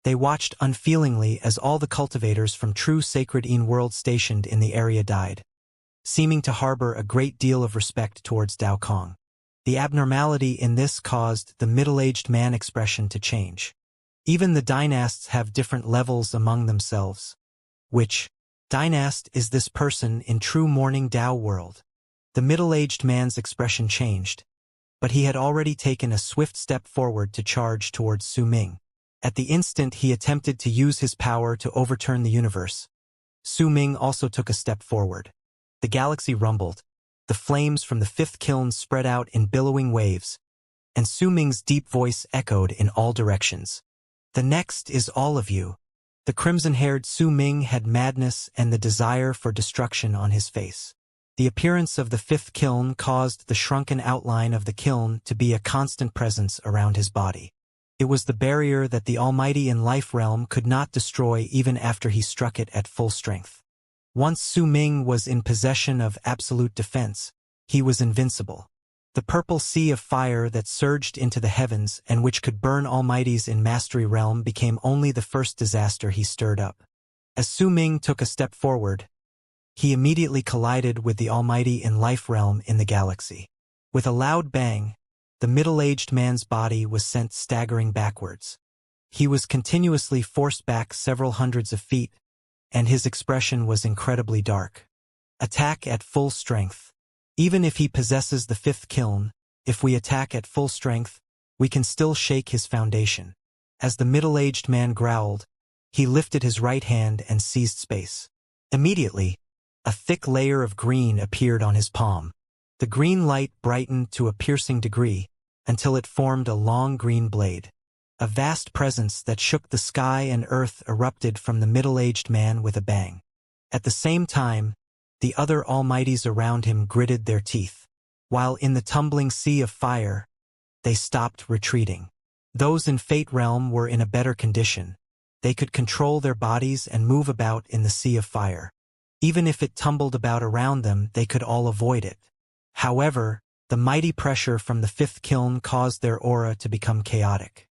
They watched unfeelingly as all the cultivators from True Sacredine World stationed in the area died, seeming to harbor a great deal of respect towards Dao Kong. The abnormality in this caused the middle-aged man expression to change. Even the dynasts have different levels among themselves. Which dynast is this person in True Morning Dao World? The middle-aged man's expression changed. but he had already taken a swift step forward to charge towards Su Ming. At the instant he attempted to use his power to overturn the universe, Su Ming also took a step forward. The galaxy rumbled. The flames from the fifth kiln spread out in billowing waves, and Su Ming's deep voice echoed in all directions. "The next is all of you." The crimson-haired Su Ming had madness and the desire for destruction on his face. The appearance of the fifth kiln caused the shrunken outline of the kiln to be a constant presence around his body. It was the barrier that the Almighty in Life Realm could not destroy even after he struck it at full strength. Once Su Ming was in possession of absolute defense, he was invincible. The purple sea of fire that surged into the heavens and which could burn Almighties in Mastery Realm became only the first disaster he stirred up. As Su Ming took a step forward, he immediately collided with the Almighty in Life Realm in the galaxy. With a loud bang, the middle-aged man's body was sent staggering backwards. He was continuously forced back several hundreds of feet, and his expression was incredibly dark. Attack at full strength. Even if he possesses the fifth kiln, if we attack at full strength, we can still shake his foundation. As the middle-aged man growled, he lifted his right hand and seized space. Immediately, a thick layer of green appeared on his palm. The green light brightened to a piercing degree, until it formed a long green blade. A vast presence that shook the sky and earth erupted from the middle-aged man with a bang. At the same time, the other Almighties around him gritted their teeth. While in the tumbling sea of fire, they stopped retreating. Those in Fate Realm were in a better condition. They could control their bodies and move about in the sea of fire. Even if it tumbled about around them, they could all avoid it. However, the mighty pressure from the fifth kiln caused their aura to become chaotic.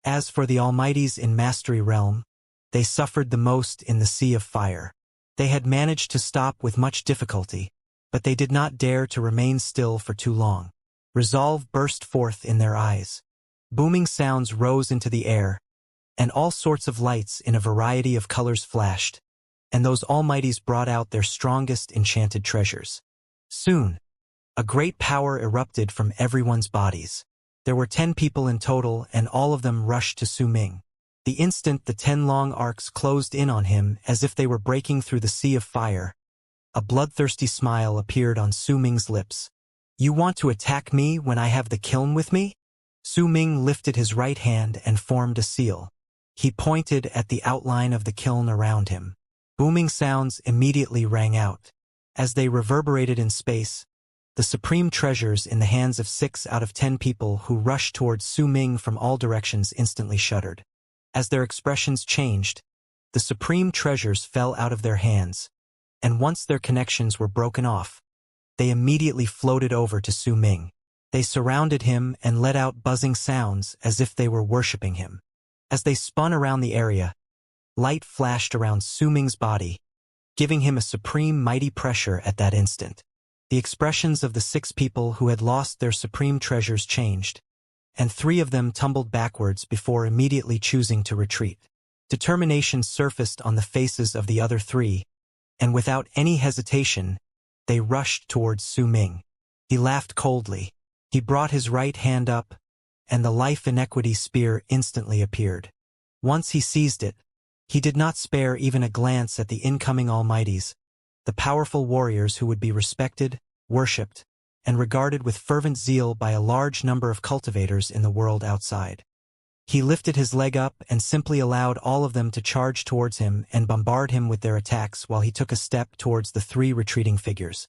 As for the Almighties in Mastery Realm, they suffered the most in the sea of fire. They had managed to stop with much difficulty, but they did not dare to remain still for too long. Resolve burst forth in their eyes. Booming sounds rose into the air, and all sorts of lights in a variety of colors flashed, and those Almighties brought out their strongest enchanted treasures. Soon, a great power erupted from everyone's bodies. There were 10 people in total, and all of them rushed to Su Ming. The instant the 10 long arcs closed in on him as if they were breaking through the sea of fire, a bloodthirsty smile appeared on Su Ming's lips. "You want to attack me when I have the kiln with me?" Su Ming lifted his right hand and formed a seal. He pointed at the outline of the kiln around him. Booming sounds immediately rang out. As they reverberated in space, the supreme treasures in the hands of 6 out of 10 people who rushed towards Su Ming from all directions instantly shuddered. As their expressions changed, the supreme treasures fell out of their hands, and once their connections were broken off, they immediately floated over to Su Ming. They surrounded him and let out buzzing sounds as if they were worshipping him. As they spun around the area, light flashed around Su Ming's body, giving him a supreme mighty pressure at that instant. The expressions of the 6 people who had lost their supreme treasures changed, and 3 of them tumbled backwards before immediately choosing to retreat. Determination surfaced on the faces of the other 3, and without any hesitation, they rushed towards Su Ming. He laughed coldly. He brought his right hand up, and the Life Inequity Spear instantly appeared. Once he seized it, he did not spare even a glance at the incoming Almighties, the powerful warriors who would be respected, worshipped, and regarded with fervent zeal by a large number of cultivators in the world outside. He lifted his leg up and simply allowed all of them to charge towards him and bombard him with their attacks while he took a step towards the 3 retreating figures.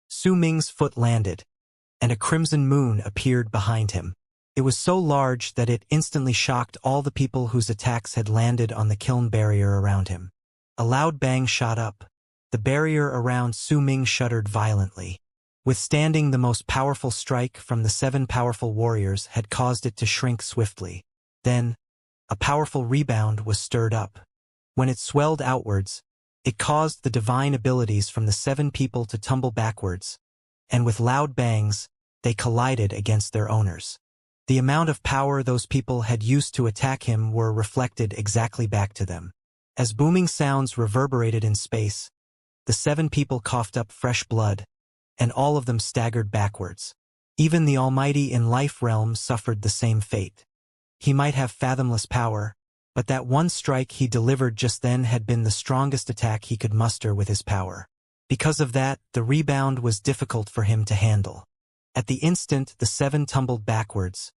Su Ming's foot landed, and a crimson moon appeared behind him. It was so large that it instantly shocked all the people whose attacks had landed on the kiln barrier around him. A loud bang shot up. The barrier around Su Ming shuddered violently. Withstanding the most powerful strike from the 7 powerful warriors had caused it to shrink swiftly. Then, a powerful rebound was stirred up. When it swelled outwards, it caused the divine abilities from the 7 people to tumble backwards, and with loud bangs, they collided against their owners. The amount of power those people had used to attack him were reflected exactly back to them. As booming sounds reverberated in space, the 7 people coughed up fresh blood, and all of them staggered backwards. Even the Almighty in life realm suffered the same fate. He might have fathomless power, but that one strike he delivered just then had been the strongest attack he could muster with his power. Because of that, the rebound was difficult for him to handle. At the instant the seven tumbled backwards,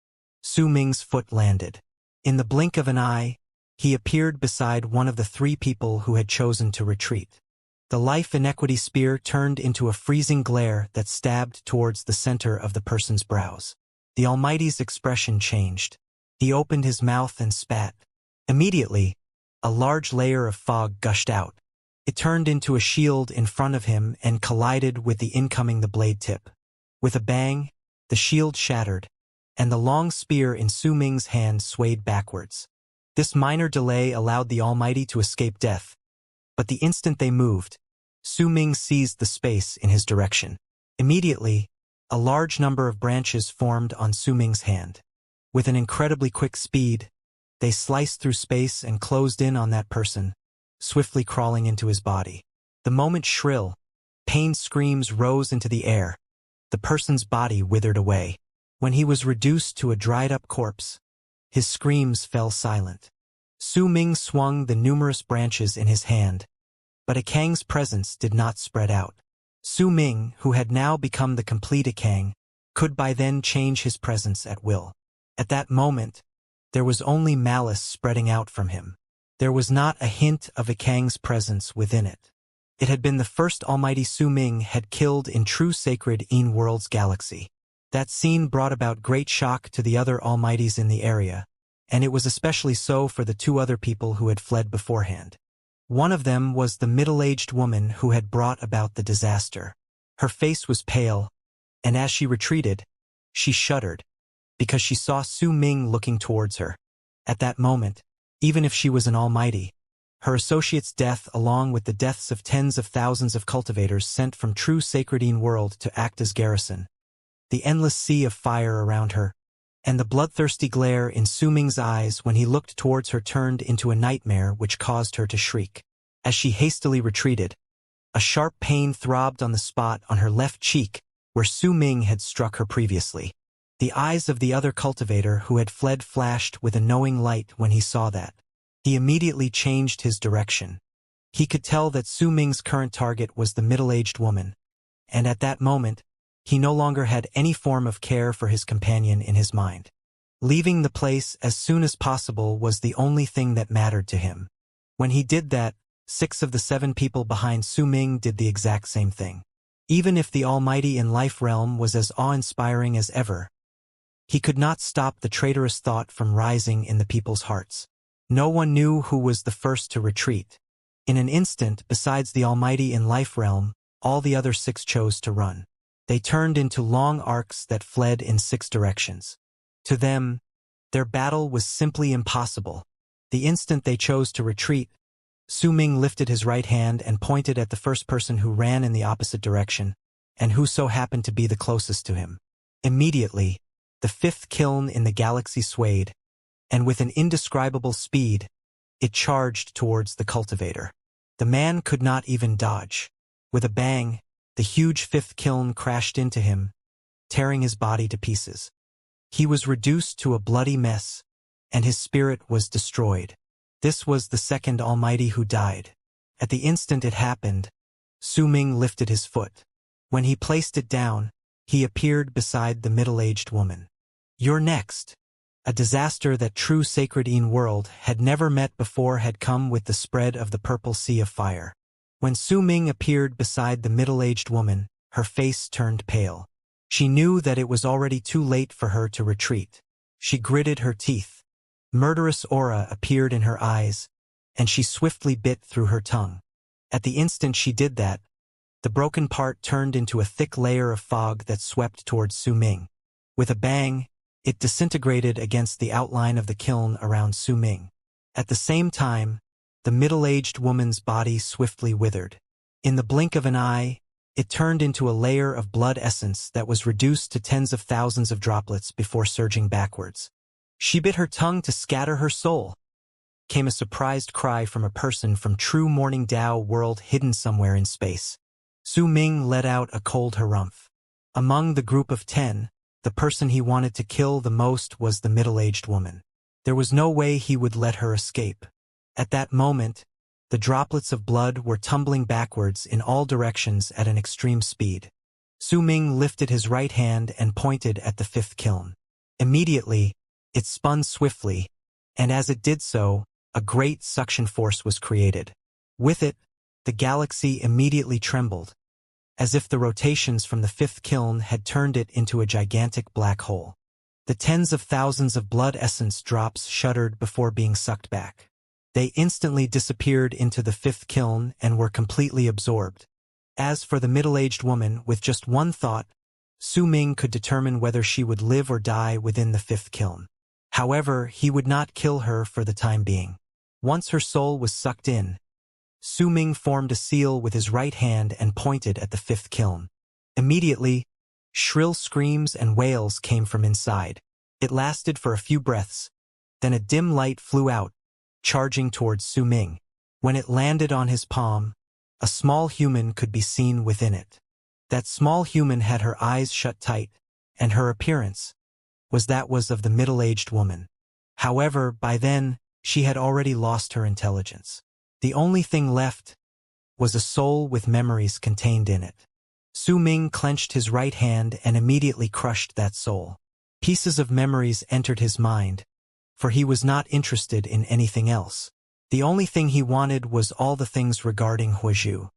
Su Ming's foot landed. In the blink of an eye, he appeared beside one of the three people who had chosen to retreat. The life inequity spear turned into a freezing glare that stabbed towards the center of the person's brows. The Almighty's expression changed. He opened his mouth and spat. Immediately, a large layer of fog gushed out. It turned into a shield in front of him and collided with the incoming blade tip. With a bang, the shield shattered, and the long spear in Su Ming's hand swayed backwards. This minor delay allowed the Almighty to escape death, but the instant they moved, Su Ming seized the space in his direction. Immediately, a large number of branches formed on Su Ming's hand. With an incredibly quick speed, they sliced through space and closed in on that person, swiftly crawling into his body. The moment shrill, pained screams rose into the air. The person's body withered away. When he was reduced to a dried-up corpse, his screams fell silent. Su Ming swung the numerous branches in his hand, but Akang's presence did not spread out. Su Ming, who had now become the complete Akang, could by then change his presence at will. At that moment, there was only malice spreading out from him. There was not a hint of Akang's presence within it. It had been the first Almighty Su Ming had killed in true sacred in-world's galaxy. That scene brought about great shock to the other Almighties in the area, and it was especially so for the two other people who had fled beforehand. One of them was the middle-aged woman who had brought about the disaster. Her face was pale, and as she retreated, she shuddered, because she saw Su Ming looking towards her. At that moment, even if she was an Almighty, her associate's death along with the deaths of tens of thousands of cultivators sent from true sacred world to act as garrison, the endless sea of fire around her, and the bloodthirsty glare in Su Ming's eyes when he looked towards her turned into a nightmare which caused her to shriek. As she hastily retreated, a sharp pain throbbed on the spot on her left cheek where Su Ming had struck her previously. The eyes of the other cultivator who had fled flashed with a knowing light when he saw that. He immediately changed his direction. He could tell that Su Ming's current target was the middle-aged woman, and at that moment, he no longer had any form of care for his companion in his mind. Leaving the place as soon as possible was the only thing that mattered to him. When he did that, 6 of the 7 people behind Su Ming did the exact same thing. Even if the Almighty in life realm was as awe-inspiring as ever, he could not stop the traitorous thought from rising in the people's hearts. No one knew who was the first to retreat. In an instant, besides the Almighty in life realm, all the other 6 chose to run. They turned into long arcs that fled in 6 directions. To them, their battle was simply impossible. The instant they chose to retreat, Su Ming lifted his right hand and pointed at the first person who ran in the opposite direction, and who so happened to be the closest to him. Immediately, the 5th kiln in the galaxy swayed, and with an indescribable speed, it charged towards the cultivator. The man could not even dodge. With a bang, the huge 5th kiln crashed into him, tearing his body to pieces. He was reduced to a bloody mess, and his spirit was destroyed. This was the second Almighty who died. At the instant it happened, Su Ming lifted his foot. When he placed it down, he appeared beside the middle-aged woman. "You're next." A disaster that true sacred world had never met before had come with the spread of the purple sea of fire. When Su Ming appeared beside the middle-aged woman, her face turned pale. She knew that it was already too late for her to retreat. She gritted her teeth. Murderous aura appeared in her eyes, and she swiftly bit through her tongue. At the instant she did that, the broken part turned into a thick layer of fog that swept towards Su Ming. With a bang, it disintegrated against the outline of the kiln around Su Ming. At the same time, the middle-aged woman's body swiftly withered. In the blink of an eye, it turned into a layer of blood essence that was reduced to tens of thousands of droplets before surging backwards. "She bit her tongue to scatter her soul," came a surprised cry from a person from true Morning Tao world hidden somewhere in space. Su Ming let out a cold harumph. Among the group of 10, the person he wanted to kill the most was the middle-aged woman. There was no way he would let her escape. At that moment, the droplets of blood were tumbling backwards in all directions at an extreme speed. Su Ming lifted his right hand and pointed at the fifth kiln. Immediately, it spun swiftly, and as it did so, a great suction force was created. With it, the galaxy immediately trembled, as if the rotations from the fifth kiln had turned it into a gigantic black hole. The tens of thousands of blood essence drops shuddered before being sucked back. They instantly disappeared into the fifth kiln and were completely absorbed. As for the middle-aged woman, with just one thought, Su Ming could determine whether she would live or die within the fifth kiln. However, he would not kill her for the time being. Once her soul was sucked in, Su Ming formed a seal with his right hand and pointed at the fifth kiln. Immediately, shrill screams and wails came from inside. It lasted for a few breaths. Then a dim light flew out, charging towards Su Ming. When it landed on his palm, a small human could be seen within it. That small human had her eyes shut tight, and her appearance was of the middle-aged woman. However, by then, she had already lost her intelligence. The only thing left was a soul with memories contained in it. Su Ming clenched his right hand and immediately crushed that soul. Pieces of memories entered his mind, for he was not interested in anything else. The only thing he wanted was all the things regarding Huizhu.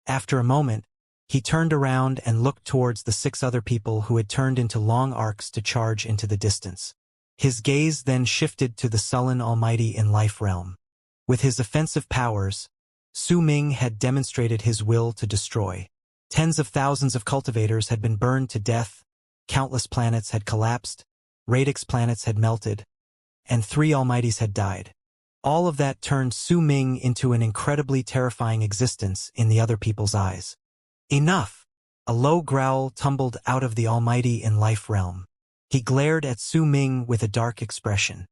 After a moment, he turned around and looked towards the 6 other people who had turned into long arcs to charge into the distance. His gaze then shifted to the sullen Almighty in Life Realm. With his offensive powers, Su Ming had demonstrated his will to destroy. Tens of thousands of cultivators had been burned to death, countless planets had collapsed, radix planets had melted, and 3 Almighties had died. All of that turned Su Ming into an incredibly terrifying existence in the other people's eyes. Enough! A low growl tumbled out of the Almighty in Life Realm. He glared at Su Ming with a dark expression.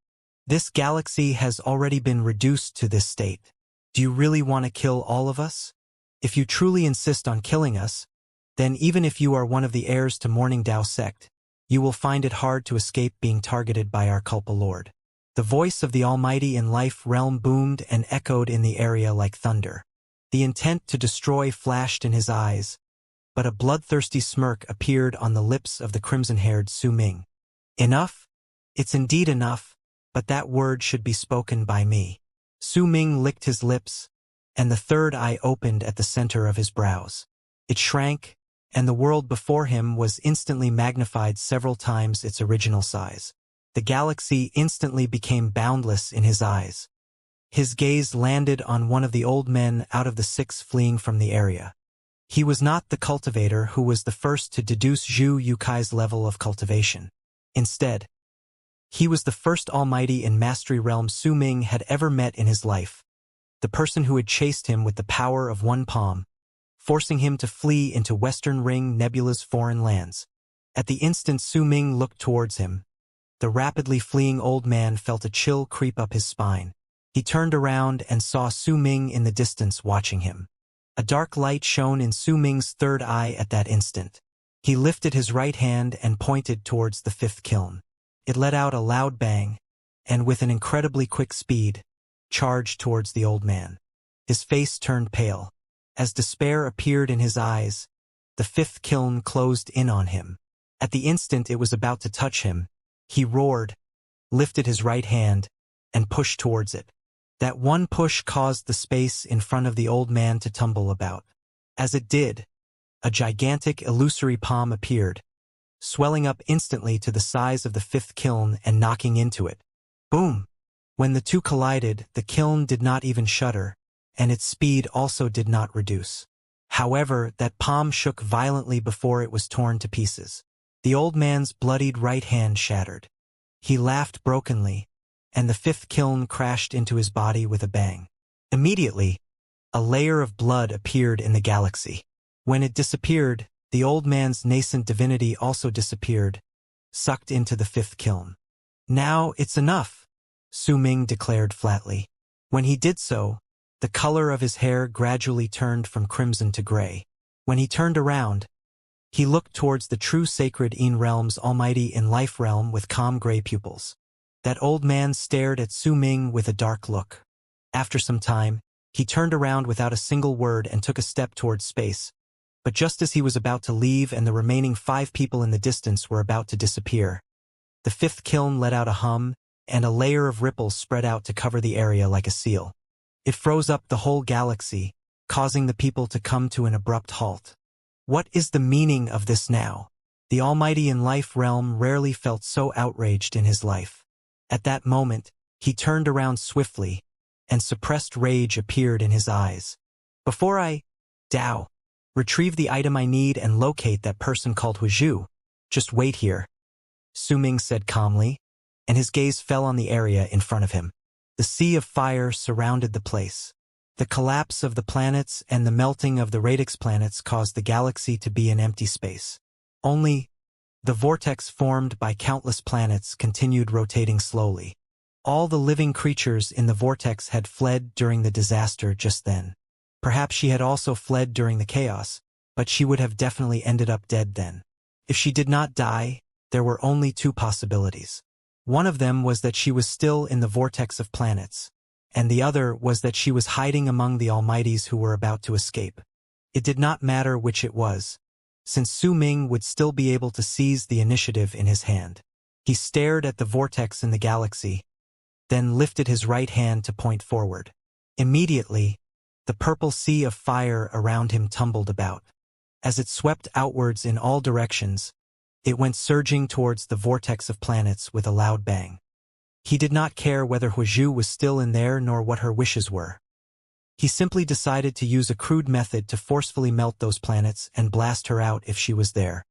This galaxy has already been reduced to this state. Do you really want to kill all of us? If you truly insist on killing us, then even if you are one of the heirs to Morning Dao sect, you will find it hard to escape being targeted by our Culpa Lord. The voice of the Almighty in Life Realm boomed and echoed in the area like thunder. The intent to destroy flashed in his eyes, but a bloodthirsty smirk appeared on the lips of the crimson-haired Su Ming. Enough? It's indeed enough, but that word should be spoken by me. Su Ming licked his lips, and the third eye opened at the center of his brows. It shrank, and the world before him was instantly magnified several times its original size. The galaxy instantly became boundless in his eyes. His gaze landed on one of the old men out of the 6 fleeing from the area. He was not the cultivator who was the first to deduce Zhu Yukai's level of cultivation. Instead, he was the first Almighty in Mastery Realm Su Ming had ever met in his life, the person who had chased him with the power of one palm, forcing him to flee into Western Ring Nebula's foreign lands. At the instant Su Ming looked towards him, the rapidly fleeing old man felt a chill creep up his spine. He turned around and saw Su Ming in the distance watching him. A dark light shone in Su Ming's third eye at that instant. He lifted his right hand and pointed towards the 5th kiln. It let out a loud bang, and with an incredibly quick speed, charged towards the old man. His face turned pale. As despair appeared in his eyes, the 5th kiln closed in on him. At the instant it was about to touch him, he roared, lifted his right hand, and pushed towards it. That one push caused the space in front of the old man to tumble about. As it did, a gigantic illusory palm appeared, swelling up instantly to the size of the 5th kiln and knocking into it. Boom! When the two collided, the kiln did not even shudder, and its speed also did not reduce. However, that palm shook violently before it was torn to pieces. The old man's bloodied right hand shattered. He laughed brokenly, and the 5th kiln crashed into his body with a bang. Immediately, a layer of blood appeared in the galaxy. When it disappeared, the old man's nascent divinity also disappeared, sucked into the 5th kiln. Now it's enough, Su Ming declared flatly. When he did so, the color of his hair gradually turned from crimson to gray. When he turned around, He looked towards the true sacred In realm's almighty in life realm with calm gray pupils. That old man stared at Su Ming with a dark look. After some time, he turned around without a single word and took a step towards space. But just as he was about to leave and the remaining 5 people in the distance were about to disappear, the 5th kiln let out a hum, and a layer of ripples spread out to cover the area like a seal. It froze up the whole galaxy, causing the people to come to an abrupt halt. What is the meaning of this now? The almighty in life realm rarely felt so outraged in his life. At that moment, he turned around swiftly, and suppressed rage appeared in his eyes. Before I, Dao, retrieve the item I need and locate that person called Huizhu, just wait here, Su Ming said calmly, and his gaze fell on the area in front of him. The sea of fire surrounded the place. The collapse of the planets and the melting of the radix planets caused the galaxy to be an empty space. Only, the vortex formed by countless planets continued rotating slowly. All the living creatures in the vortex had fled during the disaster just then. Perhaps she had also fled during the chaos, but she would have definitely ended up dead then. If she did not die, there were only 2 possibilities. One of them was that she was still in the vortex of planets, and the other was that she was hiding among the almighties who were about to escape. It did not matter which it was, since Su Ming would still be able to seize the initiative in his hand. He stared at the vortex in the galaxy, then lifted his right hand to point forward. Immediately, the purple sea of fire around him tumbled about. As it swept outwards in all directions, it went surging towards the vortex of planets with a loud bang. He did not care whether Huizhu was still in there nor what her wishes were. He simply decided to use a crude method to forcefully melt those planets and blast her out if she was there.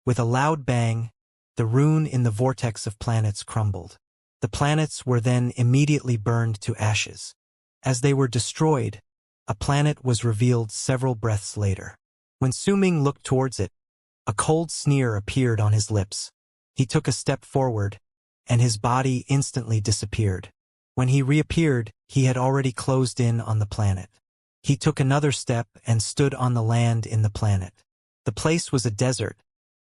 With a loud bang, the rune in the vortex of planets crumbled. The planets were then immediately burned to ashes. As they were destroyed, a planet was revealed several breaths later. When Su Ming looked towards it, a cold sneer appeared on his lips. He took a step forward, and his body instantly disappeared. When he reappeared, he had already closed in on the planet. He took another step and stood on the land in the planet. The place was a desert,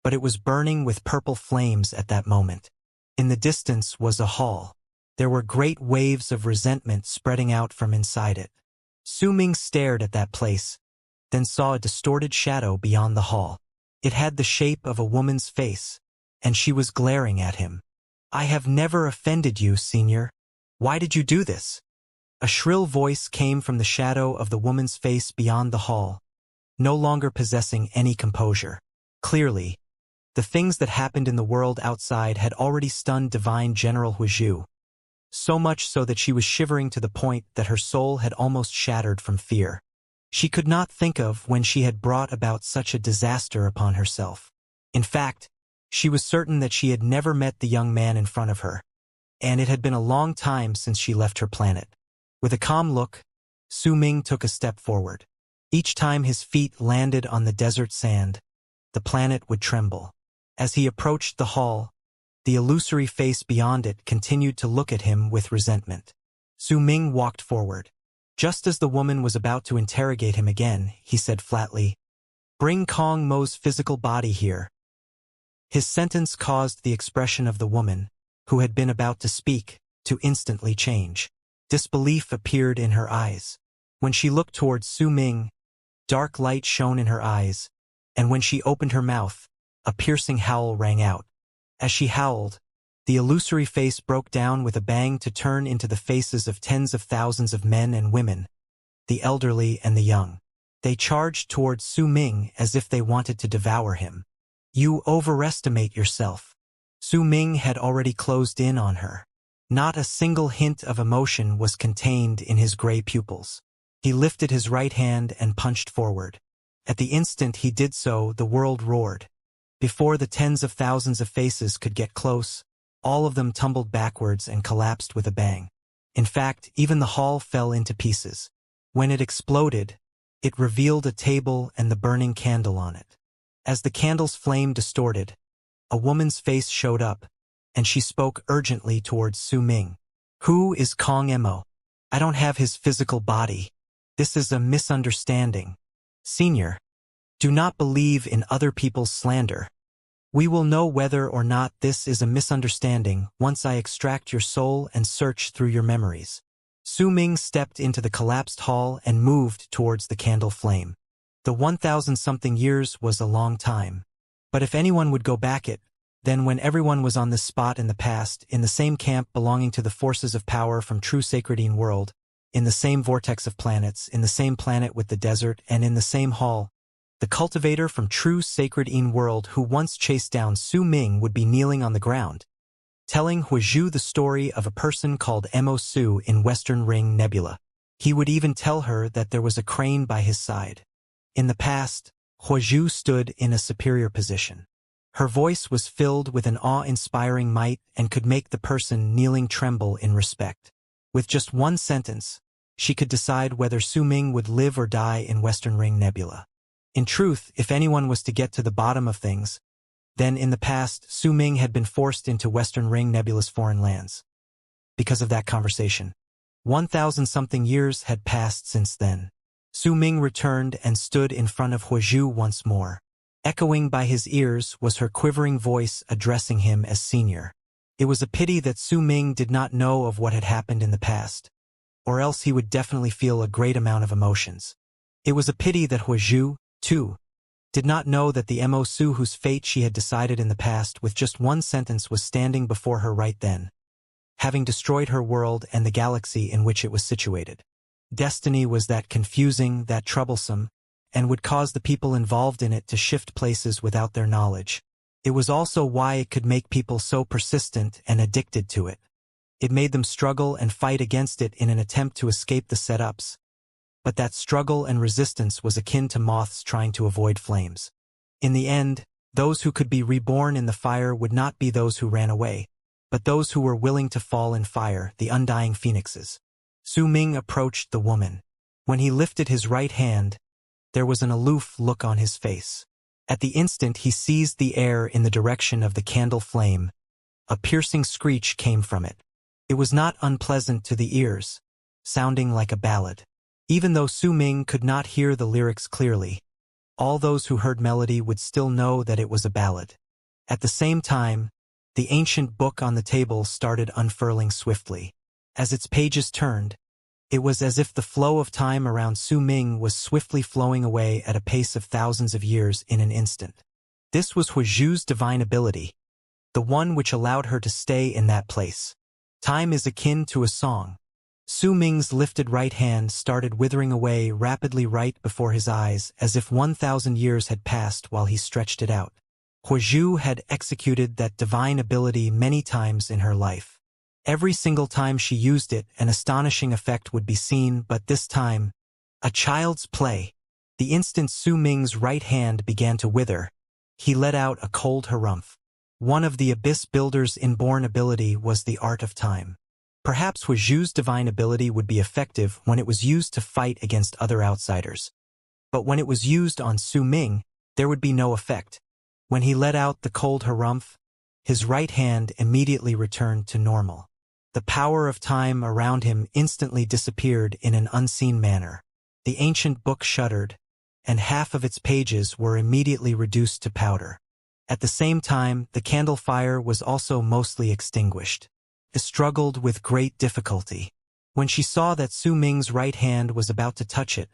but it was burning with purple flames at that moment. In the distance was a hall. There were great waves of resentment spreading out from inside it. Su Ming stared at that place, then saw a distorted shadow beyond the hall. It had the shape of a woman's face, and she was glaring at him. "I have never offended you, Senior. Why did you do this?" A shrill voice came from the shadow of the woman's face beyond the hall, no longer possessing any composure. Clearly, the things that happened in the world outside had already stunned Divine General Huizhu, so much so that she was shivering to the point that her soul had almost shattered from fear. She could not think of when she had brought about such a disaster upon herself. In fact, she was certain that she had never met the young man in front of her, and it had been a long time since she left her planet. With a calm look, Su Ming took a step forward. Each time his feet landed on the desert sand, the planet would tremble. As he approached the hall, the illusory face beyond it continued to look at him with resentment. Su Ming walked forward. Just as the woman was about to interrogate him again, he said flatly, "Bring Kong Mo's physical body here." His sentence caused the expression of the woman, who had been about to speak, to instantly change. Disbelief appeared in her eyes. When she looked towards Su Ming, dark light shone in her eyes, and when she opened her mouth, a piercing howl rang out. As she howled, the illusory face broke down with a bang to turn into the faces of tens of thousands of men and women, the elderly and the young. They charged towards Su Ming as if they wanted to devour him. "You overestimate yourself." Su Ming had already closed in on her. Not a single hint of emotion was contained in his gray pupils. He lifted his right hand and punched forward. At the instant he did so, the world roared. Before the tens of thousands of faces could get close, all of them tumbled backwards and collapsed with a bang. In fact, even the hall fell into pieces. When it exploded, it revealed a table and the burning candle on it. As the candle's flame distorted, a woman's face showed up, and she spoke urgently towards Su Ming. "Who is Kong Mo? I don't have his physical body. This is a misunderstanding. Senior." Do not believe in other people's slander. We will know whether or not this is a misunderstanding once I extract your soul and search through your memories. Su Ming stepped into the collapsed hall and moved towards the candle flame. The 1,000-something years was a long time. But if anyone would go back it, then when everyone was on this spot in the past, in the same camp belonging to the forces of power from true sacredine world, in the same vortex of planets, in the same planet with the desert, and in the same hall, the cultivator from true sacredine world who once chased down Su Ming would be kneeling on the ground, telling Huizhu the story of a person called Mo Su in Western Ring Nebula. He would even tell her that there was a crane by his side. In the past, Huizhu stood in a superior position. Her voice was filled with an awe-inspiring might and could make the person kneeling tremble in respect. With just one sentence, she could decide whether Su Ming would live or die in Western Ring Nebula. In truth, if anyone was to get to the bottom of things, then in the past, Su Ming had been forced into Western Ring Nebula's foreign lands. Because of that conversation, 1,000-something years had passed since then. Su Ming returned and stood in front of Huizhu once more. Echoing by his ears was her quivering voice addressing him as senior. It was a pity that Su Ming did not know of what had happened in the past, or else he would definitely feel a great amount of emotions. It was a pity that Huizhu, too, did not know that the Mo Su whose fate she had decided in the past with just one sentence was standing before her right then, having destroyed her world and the galaxy in which it was situated. Destiny was that confusing, that troublesome, and would cause the people involved in it to shift places without their knowledge. It was also why it could make people so persistent and addicted to it. It made them struggle and fight against it in an attempt to escape the setups. But that struggle and resistance was akin to moths trying to avoid flames. In the end, those who could be reborn in the fire would not be those who ran away, but those who were willing to fall in fire, the undying phoenixes. Su Ming approached the woman. When he lifted his right hand, there was an aloof look on his face. At the instant he seized the air in the direction of the candle flame. A piercing screech came from it. It was not unpleasant to the ears, sounding like a ballad. Even though Su Ming could not hear the lyrics clearly, all those who heard melody would still know that it was a ballad. At the same time, the ancient book on the table started unfurling swiftly. As its pages turned, it was as if the flow of time around Su Ming was swiftly flowing away at a pace of thousands of years in an instant. This was Huizhu's divine ability, the one which allowed her to stay in that place. Time is akin to a song. Su Ming's lifted right hand started withering away rapidly right before his eyes as if 1,000 years had passed while he stretched it out. Huizhu had executed that divine ability many times in her life. Every single time she used it, an astonishing effect would be seen, but this time, a child's play. The instant Su Ming's right hand began to wither, he let out a cold harumph. One of the Abyss Builder's inborn ability was the art of time. Perhaps Huizhu's divine ability would be effective when it was used to fight against other outsiders. But when it was used on Su Ming, there would be no effect. When he let out the cold harumph, his right hand immediately returned to normal. The power of time around him instantly disappeared in an unseen manner. The ancient book shuddered, and half of its pages were immediately reduced to powder. At the same time, the candle fire was also mostly extinguished. It struggled with great difficulty. When she saw that Su Ming's right hand was about to touch it,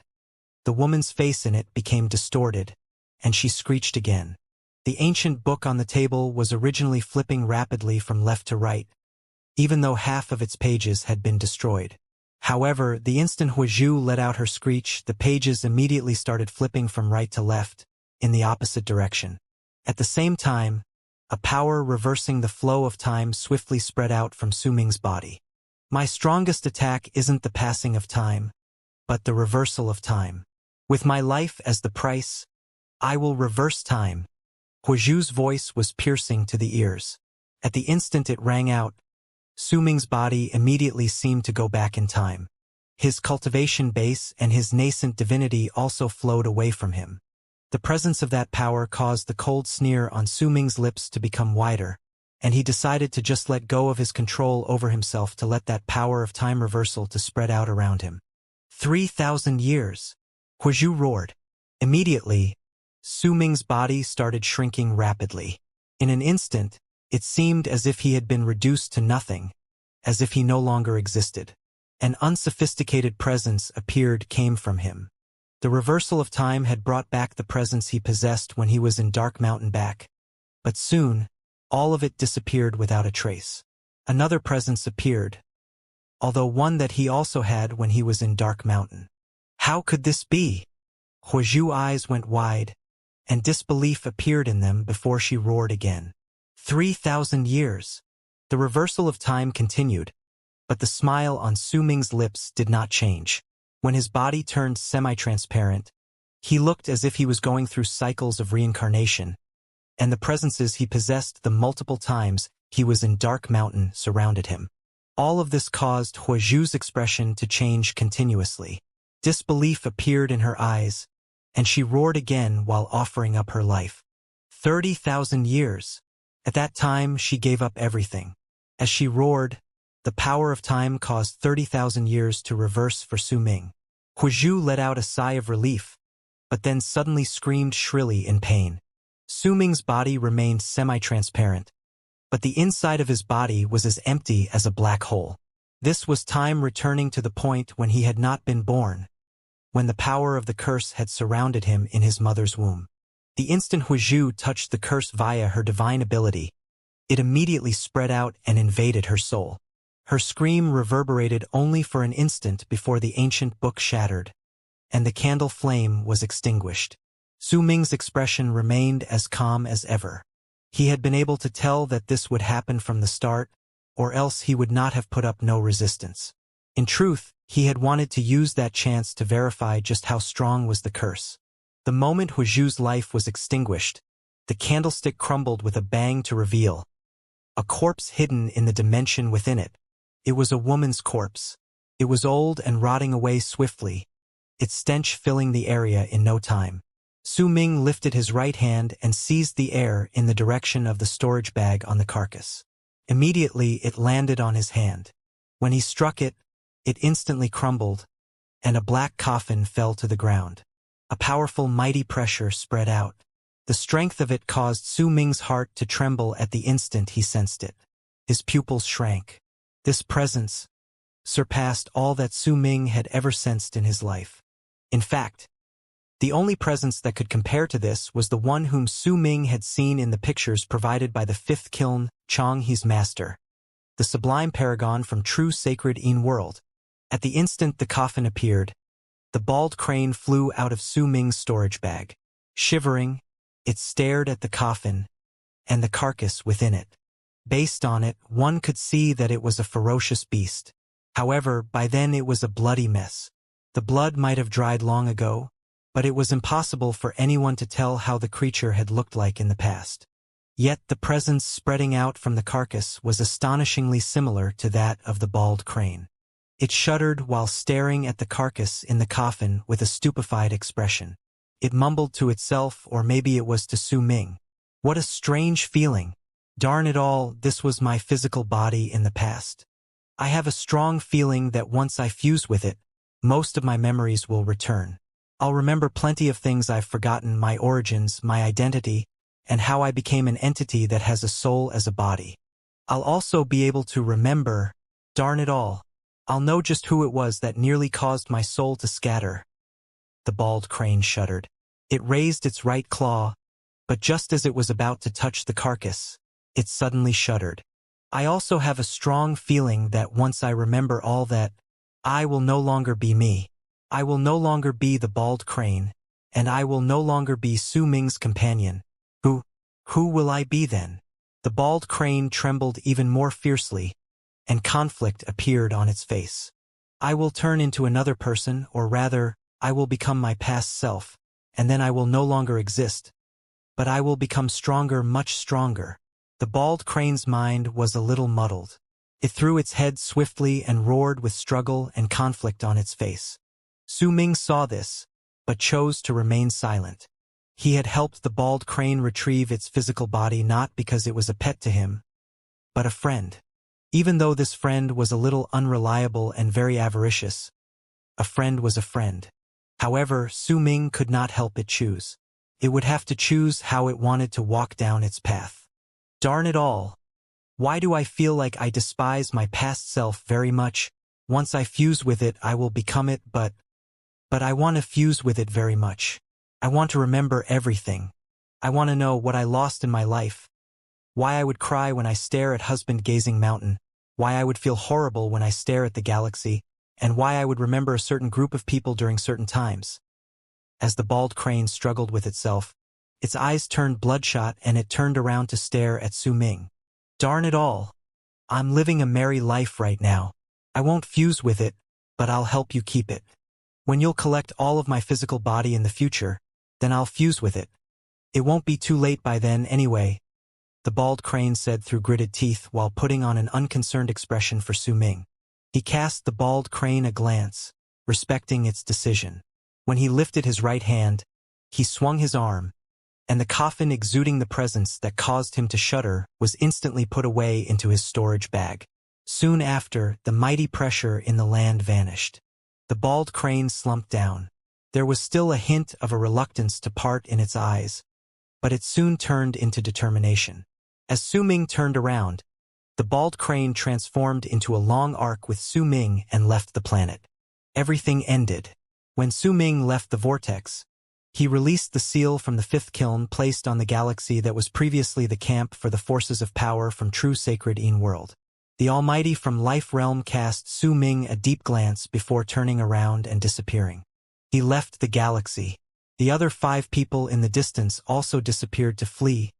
the woman's face in it became distorted, and she screeched again. The ancient book on the table was originally flipping rapidly from left to right, even though half of its pages had been destroyed. However, the instant Huizhu let out her screech, the pages immediately started flipping from right to left, in the opposite direction. At the same time, a power reversing the flow of time swiftly spread out from Su Ming's body. My strongest attack isn't the passing of time, but the reversal of time. With my life as the price, I will reverse time. Huizhu's voice was piercing to the ears. At the instant it rang out, Su Ming's body immediately seemed to go back in time. His cultivation base and his nascent divinity also flowed away from him. The presence of that power caused the cold sneer on Su Ming's lips to become wider, and he decided to just let go of his control over himself to let that power of time reversal to spread out around him. 3,000 years! Huizhu roared. Immediately, Su Ming's body started shrinking rapidly. In an instant, it seemed as if he had been reduced to nothing, as if he no longer existed. An unsophisticated presence came from him. The reversal of time had brought back the presence he possessed when he was in Dark Mountain back. But soon, all of it disappeared without a trace. Another presence appeared, although one that he also had when he was in Dark Mountain. How could this be? Huizhu's eyes went wide, and disbelief appeared in them before she roared again. 3,000 years. The reversal of time continued, but the smile on Su Ming's lips did not change. When his body turned semi-transparent, he looked as if he was going through cycles of reincarnation, and the presences he possessed the multiple times he was in Dark Mountain surrounded him. All of this caused Huizhu's expression to change continuously. Disbelief appeared in her eyes, and she roared again while offering up her life. 30,000 years. At that time, she gave up everything. As she roared, the power of time caused 30,000 years to reverse for Su Ming. Huizhu let out a sigh of relief, but then suddenly screamed shrilly in pain. Su Ming's body remained semi-transparent, but the inside of his body was as empty as a black hole. This was time returning to the point when he had not been born, when the power of the curse had surrounded him in his mother's womb. The instant Huizhu touched the curse via her divine ability, it immediately spread out and invaded her soul. Her scream reverberated only for an instant before the ancient book shattered, and the candle flame was extinguished. Su Ming's expression remained as calm as ever. He had been able to tell that this would happen from the start, or else he would not have put up no resistance. In truth, he had wanted to use that chance to verify just how strong was the curse. The moment Huizhu's life was extinguished, the candlestick crumbled with a bang to reveal a corpse hidden in the dimension within it. It was a woman's corpse. It was old and rotting away swiftly, its stench filling the area in no time. Su Ming lifted his right hand and seized the air in the direction of the storage bag on the carcass. Immediately it landed on his hand. When he struck it, it instantly crumbled, and a black coffin fell to the ground. A powerful, mighty pressure spread out. The strength of it caused Su Ming's heart to tremble at the instant he sensed it. His pupils shrank. This presence surpassed all that Su Ming had ever sensed in his life. In fact, the only presence that could compare to this was the one whom Su Ming had seen in the pictures provided by the fifth kiln, Xianxia's master, the sublime paragon from true sacred Yin world. At the instant the coffin appeared, the bald crane flew out of Su Ming's storage bag. Shivering, it stared at the coffin and the carcass within it. Based on it, one could see that it was a ferocious beast. However, by then it was a bloody mess. The blood might have dried long ago, but it was impossible for anyone to tell how the creature had looked like in the past. Yet the presence spreading out from the carcass was astonishingly similar to that of the bald crane. It shuddered while staring at the carcass in the coffin with a stupefied expression. It mumbled to itself, or maybe it was to Su Ming. What a strange feeling. Darn it all, this was my physical body in the past. I have a strong feeling that once I fuse with it, most of my memories will return. I'll remember plenty of things I've forgotten, my origins, my identity, and how I became an entity that has a soul as a body. I'll also be able to remember, darn it all, I'll know just who it was that nearly caused my soul to scatter. The bald crane shuddered. It raised its right claw, but just as it was about to touch the carcass, it suddenly shuddered. I also have a strong feeling that once I remember all that, I will no longer be me. I will no longer be the bald crane, and I will no longer be Su Ming's companion. Who will I be then? The bald crane trembled even more fiercely, and conflict appeared on its face. I will turn into another person, or rather, I will become my past self, and then I will no longer exist. But I will become stronger, much stronger. The bald crane's mind was a little muddled. It threw its head swiftly and roared with struggle and conflict on its face. Su Ming saw this, but chose to remain silent. He had helped the bald crane retrieve its physical body not because it was a pet to him, but a friend. Even though this friend was a little unreliable and very avaricious, a friend was a friend. However, Su Ming could not help but choose. It would have to choose how it wanted to walk down its path. Darn it all. Why do I feel like I despise my past self very much? Once I fuse with it, I will become it, but I want to fuse with it very much. I want to remember everything. I want to know what I lost in my life. Why I would cry when I stare at husband-gazing mountain. Why I would feel horrible when I stare at the galaxy. And why I would remember a certain group of people during certain times. As the bald crane struggled with itself, its eyes turned bloodshot and it turned around to stare at Su Ming. Darn it all. I'm living a merry life right now. I won't fuse with it, but I'll help you keep it. When you'll collect all of my physical body in the future, then I'll fuse with it. It won't be too late by then anyway, the bald crane said through gritted teeth while putting on an unconcerned expression for Su Ming. He cast the bald crane a glance, respecting its decision. When he lifted his right hand, he swung his arm, and the coffin exuding the presence that caused him to shudder was instantly put away into his storage bag. Soon after, the mighty pressure in the land vanished. The bald crane slumped down. There was still a hint of a reluctance to part in its eyes, but it soon turned into determination. As Su Ming turned around, the bald crane transformed into a long arc with Su Ming and left the planet. Everything ended. When Su Ming left the vortex, he released the seal from the fifth kiln placed on the galaxy that was previously the camp for the forces of power from true sacred world. The Almighty from Life Realm cast Su Ming a deep glance before turning around and disappearing. He left the galaxy. The other 5 people in the distance also disappeared to flee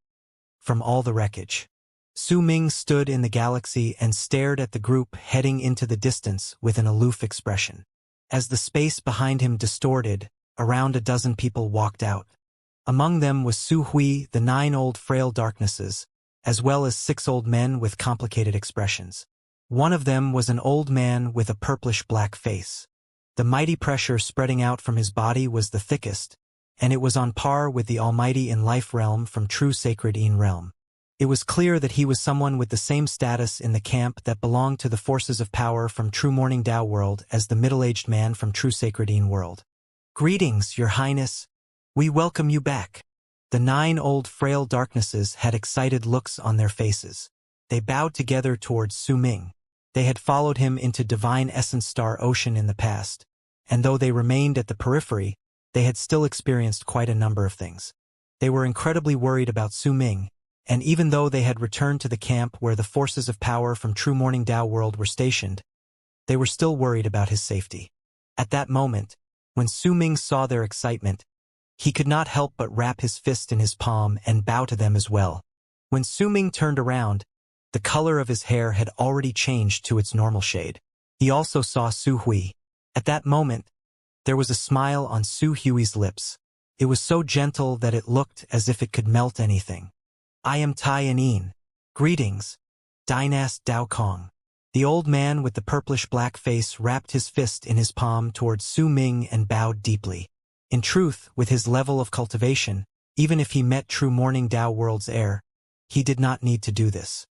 from all the wreckage. Su Ming stood in the galaxy and stared at the group heading into the distance with an aloof expression. As the space behind him distorted, around a dozen people walked out. Among them was Su Hui, the 9 old frail darknesses, as well as 6 old men with complicated expressions. One of them was an old man with a purplish-black face. The mighty pressure spreading out from his body was the thickest, and it was on par with the Almighty in Life Realm from true sacred realm. It was clear that he was someone with the same status in the camp that belonged to the forces of power from true Morning Dao world as the middle-aged man from true sacred world. Greetings, Your Highness. We welcome you back. The 9 old frail darknesses had excited looks on their faces. They bowed together towards Su Ming. They had followed him into Divine Essence Star Ocean in the past, and though they remained at the periphery, they had still experienced quite a number of things. They were incredibly worried about Su Ming, and even though they had returned to the camp where the forces of power from true Morning Dao world were stationed, they were still worried about his safety. At that moment, when Su Ming saw their excitement, he could not help but wrap his fist in his palm and bow to them as well. When Su Ming turned around, the color of his hair had already changed to its normal shade. He also saw Su Hui. At that moment, there was a smile on Su Hui's lips. It was so gentle that it looked as if it could melt anything. I am Tai Anin. Greetings, Dynast Dao Kong. The old man with the purplish-black face wrapped his fist in his palm towards Su Ming and bowed deeply. In truth, with his level of cultivation, even if he met true Morning Dao world's heir, he did not need to do this.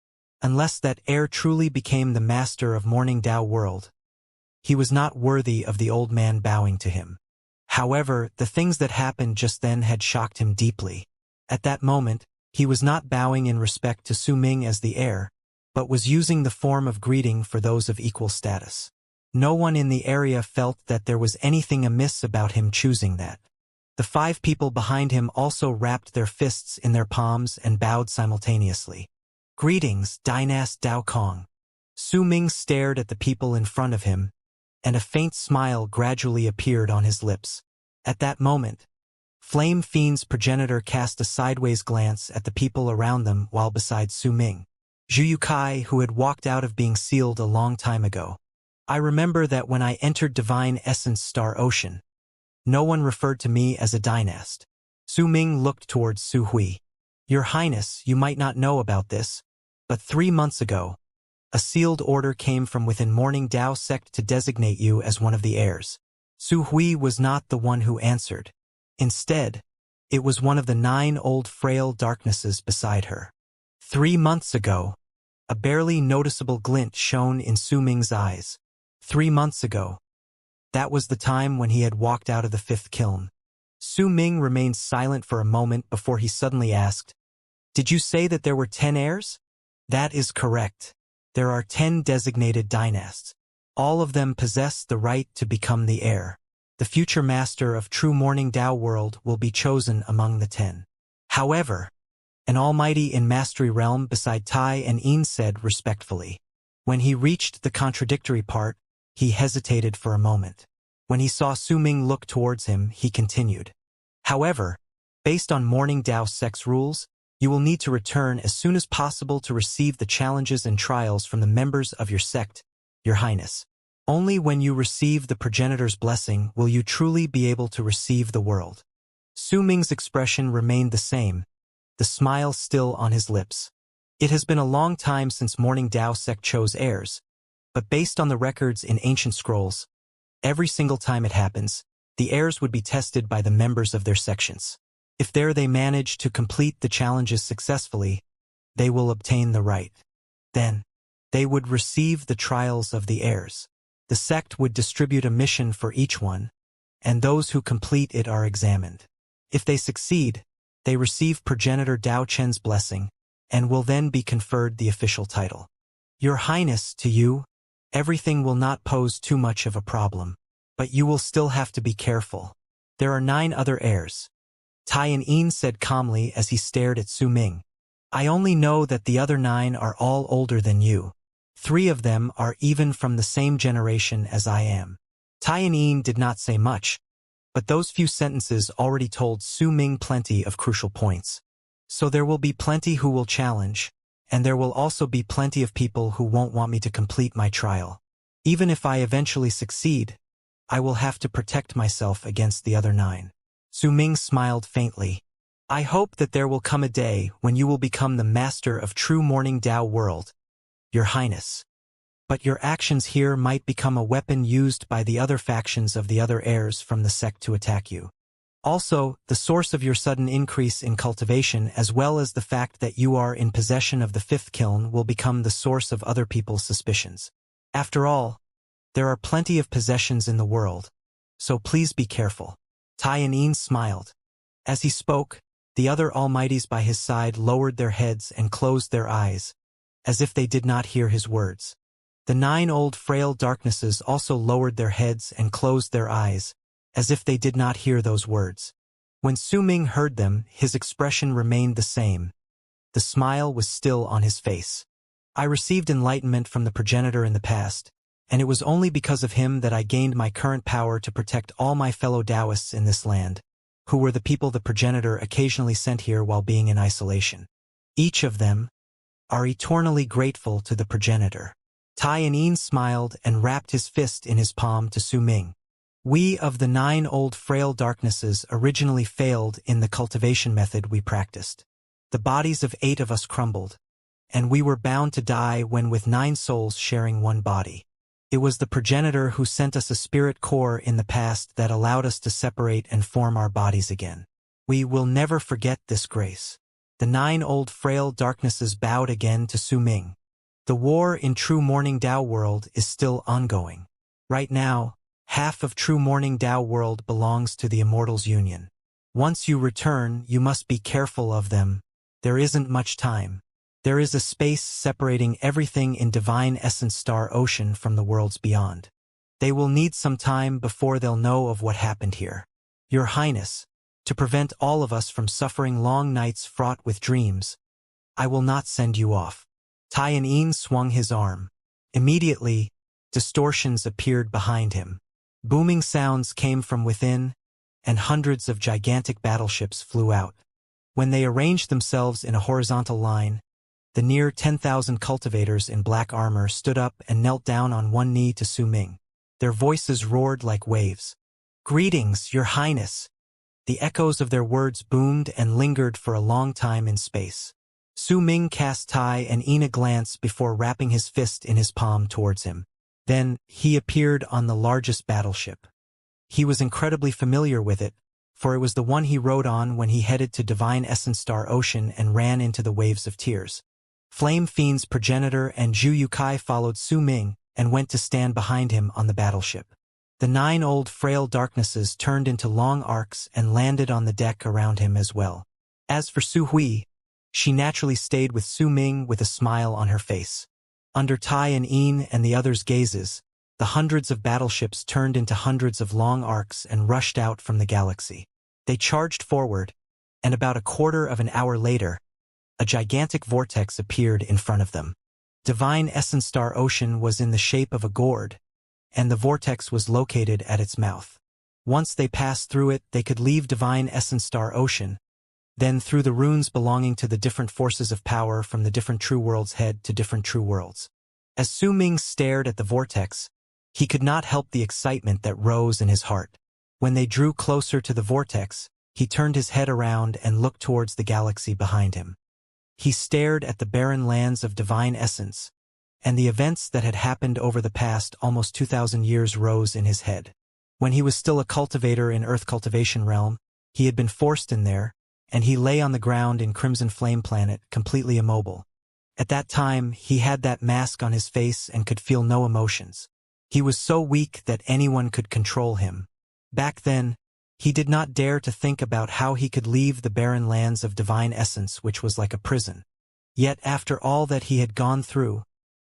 Unless that heir truly became the master of Morning Dao world, he was not worthy of the old man bowing to him. However, the things that happened just then had shocked him deeply. At that moment, he was not bowing in respect to Su Ming as the heir, but was using the form of greeting for those of equal status. No one in the area felt that there was anything amiss about him choosing that. The 5 people behind him also wrapped their fists in their palms and bowed simultaneously. Greetings, Dynast Dao Kong. Su Ming stared at the people in front of him, and a faint smile gradually appeared on his lips. At that moment, Flame Fiend's progenitor cast a sideways glance at the people around them while beside Su Ming. Zhu Yukai, who had walked out of being sealed a long time ago. I remember that when I entered Divine Essence Star Ocean, no one referred to me as a dynast. Su Ming looked towards Su Hui. Your Highness, you might not know about this, but 3 months ago, a sealed order came from within Morning Dao sect to designate you as one of the heirs. Su Hui was not the one who answered. Instead, it was one of the 9 old frail darknesses beside her. 3 months ago, a barely noticeable glint shone in Su Ming's eyes. 3 months ago. That was the time when he had walked out of the 5th kiln. Su Ming remained silent for a moment before he suddenly asked, "Did you say that there were 10 heirs?" "That is correct. There are 10 designated dynasts. All of them possess the right to become the heir. The future master of true Morning Tao world will be chosen among the 10. However, an almighty in mastery realm beside Tai and Yin said respectfully. When he reached the contradictory part, he hesitated for a moment. When he saw Su Ming look towards him, he continued. However, based on Morning Tao sex rules, you will need to return as soon as possible to receive the challenges and trials from the members of your sect, Your Highness. Only when you receive the progenitor's blessing will you truly be able to receive the world. Su Ming's expression remained the same, the smile still on his lips. It has been a long time since Morning Tao sect chose heirs, but based on the records in ancient scrolls, every single time it happens, the heirs would be tested by the members of their sections. If there they manage to complete the challenges successfully, they will obtain the right. Then, they would receive the trials of the heirs. The sect would distribute a mission for each one, and those who complete it are examined. If they succeed, they receive progenitor Dao Chen's blessing, and will then be conferred the official title. Your Highness, to you, everything will not pose too much of a problem, but you will still have to be careful. There are 9 other heirs. Tai and Yin said calmly as he stared at Su Ming. I only know that the other 9 are all older than you. 3 of them are even from the same generation as I am. Tai and Yin did not say much, but those few sentences already told Su Ming plenty of crucial points. So there will be plenty who will challenge, and there will also be plenty of people who won't want me to complete my trial. Even if I eventually succeed, I will have to protect myself against the other 9. Su Ming smiled faintly. I hope that there will come a day when you will become the master of true Morning Tao world, Your Highness. But your actions here might become a weapon used by the other factions of the other heirs from the sect to attack you. Also, the source of your sudden increase in cultivation as well as the fact that you are in possession of the 5th kiln will become the source of other people's suspicions. After all, there are plenty of possessions in the world, so please be careful. Tai and Yin smiled. As he spoke, the other almighties by his side lowered their heads and closed their eyes, as if they did not hear his words. The 9 old frail darknesses also lowered their heads and closed their eyes, as if they did not hear those words. When Su Ming heard them, his expression remained the same. The smile was still on his face. I received enlightenment from the progenitor in the past, and it was only because of him that I gained my current power to protect all my fellow Taoists in this land, who were the people the progenitor occasionally sent here while being in isolation. Each of them are eternally grateful to the progenitor. Tai and Yin smiled and wrapped his fist in his palm to Su Ming. We of the 9 old frail darknesses originally failed in the cultivation method we practiced. The bodies of 8 of us crumbled, and we were bound to die when with 9 souls sharing one body. It was the progenitor who sent us a spirit core in the past that allowed us to separate and form our bodies again. We will never forget this grace. The 9 old frail darknesses bowed again to Su Ming. The war in true Morning Tao world is still ongoing. Right now, half of true Morning Tao world belongs to the Immortals Union. Once you return, you must be careful of them. There isn't much time. There is a space separating everything in Divine Essence Star Ocean from the worlds beyond. They will need some time before they'll know of what happened here. Your Highness, to prevent all of us from suffering long nights fraught with dreams, I will not send you off. Tai and Yin swung his arm. Immediately, distortions appeared behind him. Booming sounds came from within, and hundreds of gigantic battleships flew out. When they arranged themselves in a horizontal line, the near 10,000 cultivators in black armor stood up and knelt down on one knee to Su Ming. Their voices roared like waves. Greetings, Your Highness. The echoes of their words boomed and lingered for a long time in space. Su Ming cast Tai and Yin a glance before wrapping his fist in his palm towards him. Then, he appeared on the largest battleship. He was incredibly familiar with it, for it was the one he rode on when he headed to Divine Essence Star Ocean and ran into the waves of tears. Flame Fiend's progenitor and Zhu Yukai followed Su Ming and went to stand behind him on the battleship. The 9 old frail darknesses turned into long arcs and landed on the deck around him as well. As for Su Hui, she naturally stayed with Su Ming with a smile on her face. Under Tai and Yin and the others' gazes, the hundreds of battleships turned into hundreds of long arcs and rushed out from the galaxy. They charged forward, and about a quarter of an hour later, a gigantic vortex appeared in front of them. Divine Essence Star Ocean was in the shape of a gourd, and the vortex was located at its mouth. Once they passed through it, they could leave Divine Essence Star Ocean, then through the runes belonging to the different forces of power from the different true worlds head to different true worlds. As Su Ming stared at the vortex, he could not help the excitement that rose in his heart. When they drew closer to the vortex, he turned his head around and looked towards the galaxy behind him. He stared at the barren lands of divine essence, and the events that had happened over the past almost 2,000 years rose in his head. When he was still a cultivator in Earth Cultivation Realm, he had been forced in there, and he lay on the ground in Crimson Flame Planet, completely immobile. At that time, he had that mask on his face and could feel no emotions. He was so weak that anyone could control him. Back then, he did not dare to think about how he could leave the barren lands of divine essence, which was like a prison. Yet after all that he had gone through,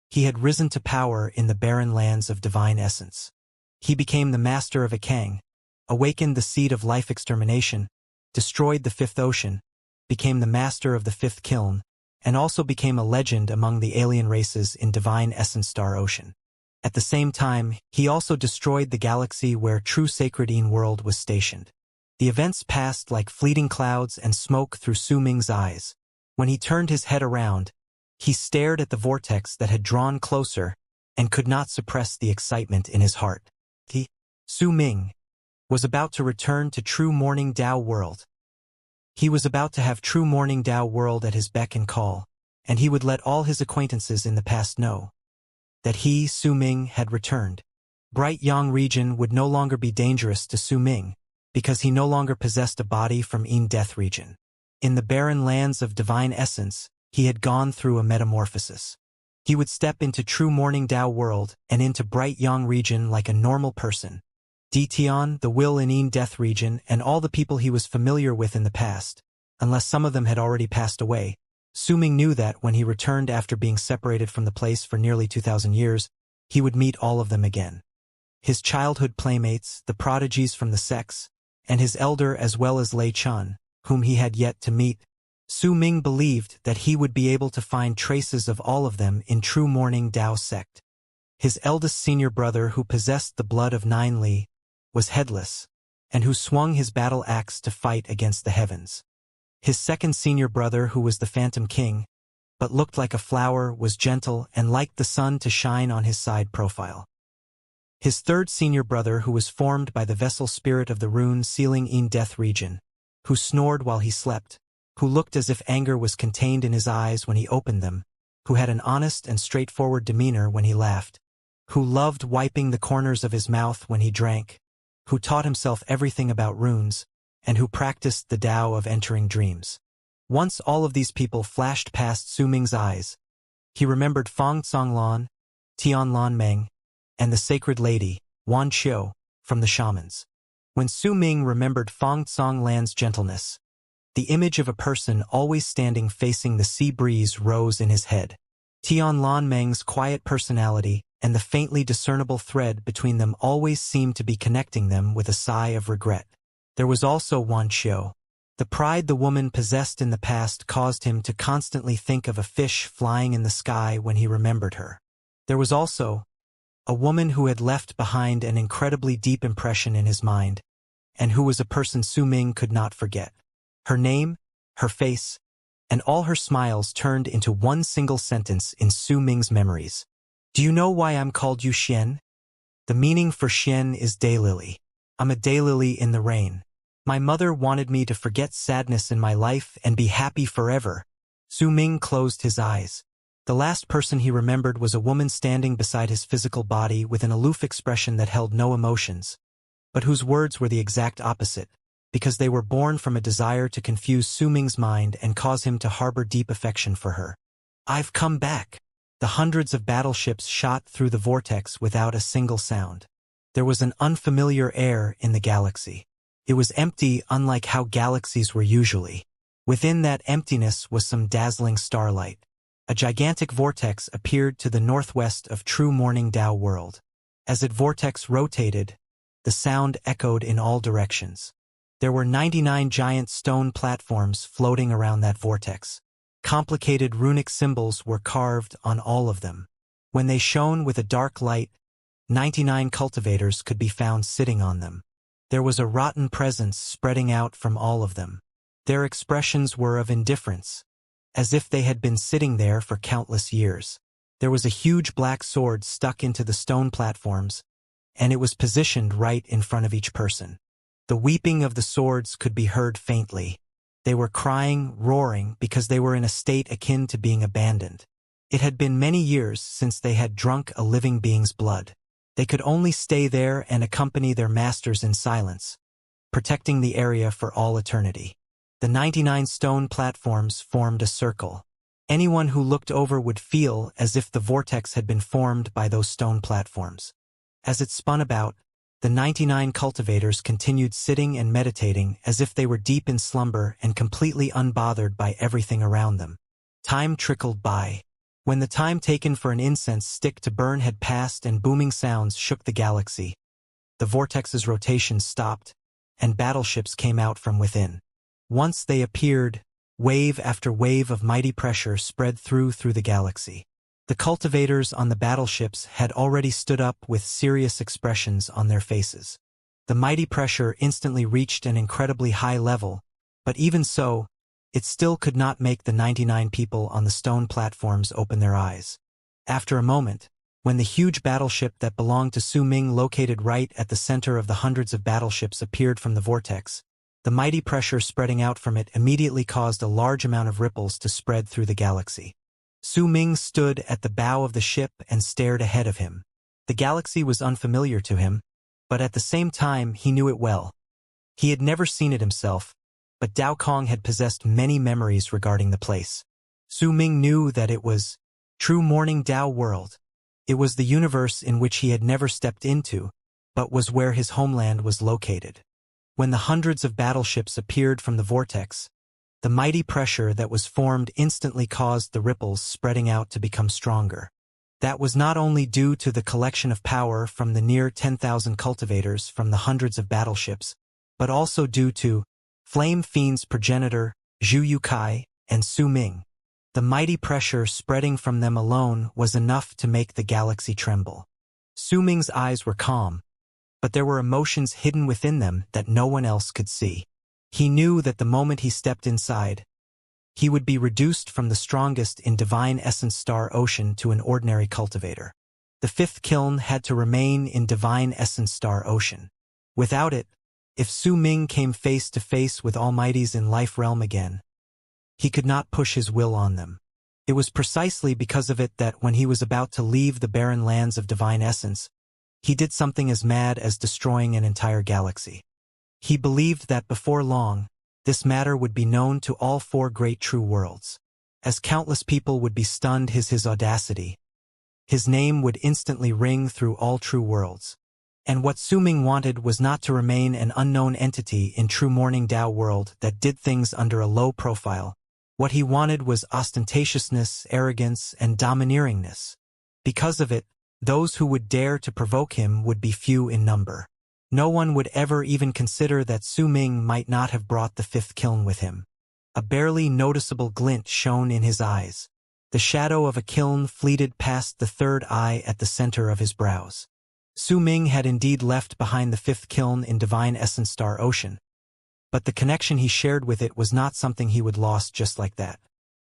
he had risen to power in the barren lands of divine essence. He became the master of Akang, awakened the seed of life extermination, destroyed the 5th ocean, became the master of the 5th kiln, and also became a legend among the alien races in Divine Essence Star Ocean. At the same time, he also destroyed the galaxy where true Sacred Yin World was stationed. The events passed like fleeting clouds and smoke through Su Ming's eyes. When he turned his head around, he stared at the vortex that had drawn closer and could not suppress the excitement in his heart. Su Ming was about to return to true Morning Dao World. He was about to have true Morning Dao World at his beck and call, and he would let all his acquaintances in the past know that he, Su Ming, had returned. Bright Yang region would no longer be dangerous to Su Ming, because he no longer possessed a body from Yin Death region. In the barren lands of divine essence, he had gone through a metamorphosis. He would step into true Morning Dao World and into Bright Yang region like a normal person. Dition, the will in Yin Death region, and all the people he was familiar with in the past, unless some of them had already passed away. Su Ming knew that when he returned after being separated from the place for nearly 2,000 years, he would meet all of them again. His childhood playmates, the prodigies from the sects, and his elder as well as Lei Chun, whom he had yet to meet. Su Ming believed that he would be able to find traces of all of them in true Morning Dao sect. His eldest senior brother, who possessed the blood of 9 Li, was headless, and who swung his battle axe to fight against the heavens. His second senior brother, who was the Phantom King, but looked like a flower, was gentle and liked the sun to shine on his side profile. His third senior brother, who was formed by the vessel spirit of the rune sealing Yin Death region, who snored while he slept, who looked as if anger was contained in his eyes when he opened them, who had an honest and straightforward demeanor when he laughed, who loved wiping the corners of his mouth when he drank, who taught himself everything about runes, and who practiced the Tao of entering dreams. Once all of these people flashed past Su Ming's eyes, he remembered Fong Tsonglan, Tian Lan Meng, and the sacred lady, Wan Qiu, from the shamans. When Su Ming remembered Fong Tsonglan's gentleness, the image of a person always standing facing the sea breeze rose in his head. Tian Lan Meng's quiet personality and the faintly discernible thread between them always seemed to be connecting them with a sigh of regret. There was also Wan Qiu. The pride the woman possessed in the past caused him to constantly think of a fish flying in the sky when he remembered her. There was also a woman who had left behind an incredibly deep impression in his mind, and who was a person Su Ming could not forget. Her name, her face, and all her smiles turned into one single sentence in Su Ming's memories. Do you know why I'm called you Xian? The meaning for Xian is daylily. I'm a daylily in the rain. My mother wanted me to forget sadness in my life and be happy forever. Su Ming closed his eyes. The last person he remembered was a woman standing beside his physical body with an aloof expression that held no emotions, but whose words were the exact opposite, because they were born from a desire to confuse Su Ming's mind and cause him to harbor deep affection for her. I've come back. The hundreds of battleships shot through the vortex without a single sound. There was an unfamiliar air in the galaxy. It was empty, unlike how galaxies were usually. Within that emptiness was some dazzling starlight. A gigantic vortex appeared to the northwest of True Morning Tao World. As it vortex rotated, the sound echoed in all directions. There were 99 giant stone platforms floating around that vortex. Complicated runic symbols were carved on all of them. When they shone with a dark light, 99 cultivators could be found sitting on them. There was a rotten presence spreading out from all of them. Their expressions were of indifference, as if they had been sitting there for countless years. There was a huge black sword stuck into the stone platforms, and it was positioned right in front of each person. The weeping of the swords could be heard faintly. They were crying, roaring, because they were in a state akin to being abandoned. It had been many years since they had drunk a living being's blood. They could only stay there and accompany their masters in silence, protecting the area for all eternity. The 99 stone platforms formed a circle. Anyone who looked over would feel as if the vortex had been formed by those stone platforms. As it spun about, the 99 cultivators continued sitting and meditating as if they were deep in slumber and completely unbothered by everything around them. Time trickled by. When the time taken for an incense stick to burn had passed and booming sounds shook the galaxy, the vortex's rotation stopped, and battleships came out from within. Once they appeared, wave after wave of mighty pressure spread through the galaxy. The cultivators on the battleships had already stood up with serious expressions on their faces. The mighty pressure instantly reached an incredibly high level, but even so, it still could not make the 99 people on the stone platforms open their eyes. After a moment, when the huge battleship that belonged to Su Ming, located right at the center of the hundreds of battleships, appeared from the vortex, the mighty pressure spreading out from it immediately caused a large amount of ripples to spread through the galaxy. Su Ming stood at the bow of the ship and stared ahead of him. The galaxy was unfamiliar to him, but at the same time he knew it well. He had never seen it himself, but Dao Kong had possessed many memories regarding the place. Su Ming knew that it was True Morning Tao World. It was the universe in which he had never stepped into, but was where his homeland was located. When the hundreds of battleships appeared from the vortex, the mighty pressure that was formed instantly caused the ripples spreading out to become stronger. That was not only due to the collection of power from the near 10,000 cultivators from the hundreds of battleships, but also due to Flame Fiend's progenitor, Zhu Yukai, and Su Ming. The mighty pressure spreading from them alone was enough to make the galaxy tremble. Su Ming's eyes were calm, but there were emotions hidden within them that no one else could see. He knew that the moment he stepped inside, he would be reduced from the strongest in Divine Essence Star Ocean to an ordinary cultivator. The fifth kiln had to remain in Divine Essence Star Ocean. Without it, if Su Ming came face to face with Almighties in Life Realm again, he could not push his will on them. It was precisely because of it that when he was about to leave the barren lands of Divine Essence, he did something as mad as destroying an entire galaxy. He believed that before long, this matter would be known to all four great true worlds. As countless people would be stunned his audacity, his name would instantly ring through all true worlds. And what Su Ming wanted was not to remain an unknown entity in True Morning Tao World that did things under a low profile. What he wanted was ostentatiousness, arrogance, and domineeringness. Because of it, those who would dare to provoke him would be few in number. No one would ever even consider that Su Ming might not have brought the fifth kiln with him. A barely noticeable glint shone in his eyes. The shadow of a kiln fleeted past the third eye at the center of his brows. Su Ming had indeed left behind the fifth kiln in Divine Essence Star Ocean, but the connection he shared with it was not something he would lose just like that.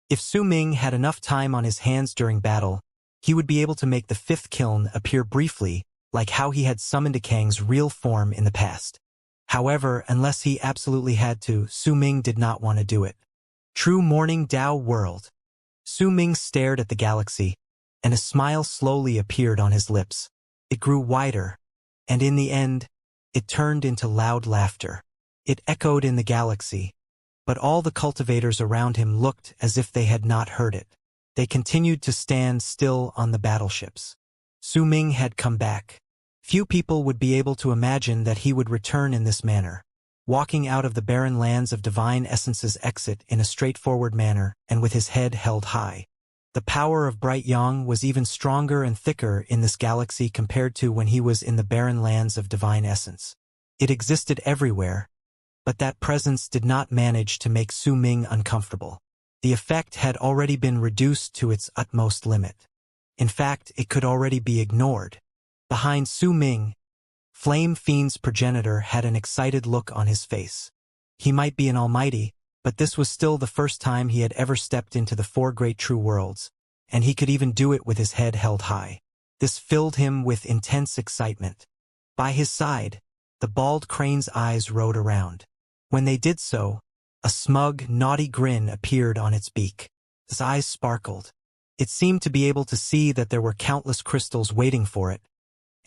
If Su Ming had enough time on his hands during battle, he would be able to make the fifth kiln appear briefly, like how he had summoned Kang's real form in the past. However, unless he absolutely had to, Su Ming did not want to do it. True Morning Tao World. Su Ming stared at the galaxy, and a smile slowly appeared on his lips. It grew wider, and in the end, it turned into loud laughter. It echoed in the galaxy, but all the cultivators around him looked as if they had not heard it. They continued to stand still on the battleships. Su Ming had come back. Few people would be able to imagine that he would return in this manner, walking out of the barren lands of divine essence's exit in a straightforward manner and with his head held high. The power of Bright Yang was even stronger and thicker in this galaxy compared to when he was in the barren lands of divine essence. It existed everywhere, but that presence did not manage to make Su Ming uncomfortable. The effect had already been reduced to its utmost limit. In fact, it could already be ignored. Behind Su Ming, Flame Fiend's progenitor had an excited look on his face. He might be an almighty, but this was still the first time he had ever stepped into the four great true worlds, and he could even do it with his head held high. This filled him with intense excitement. By his side, the bald crane's eyes rode around. When they did so, a smug, naughty grin appeared on its beak. His eyes sparkled. It seemed to be able to see that there were countless crystals waiting for it,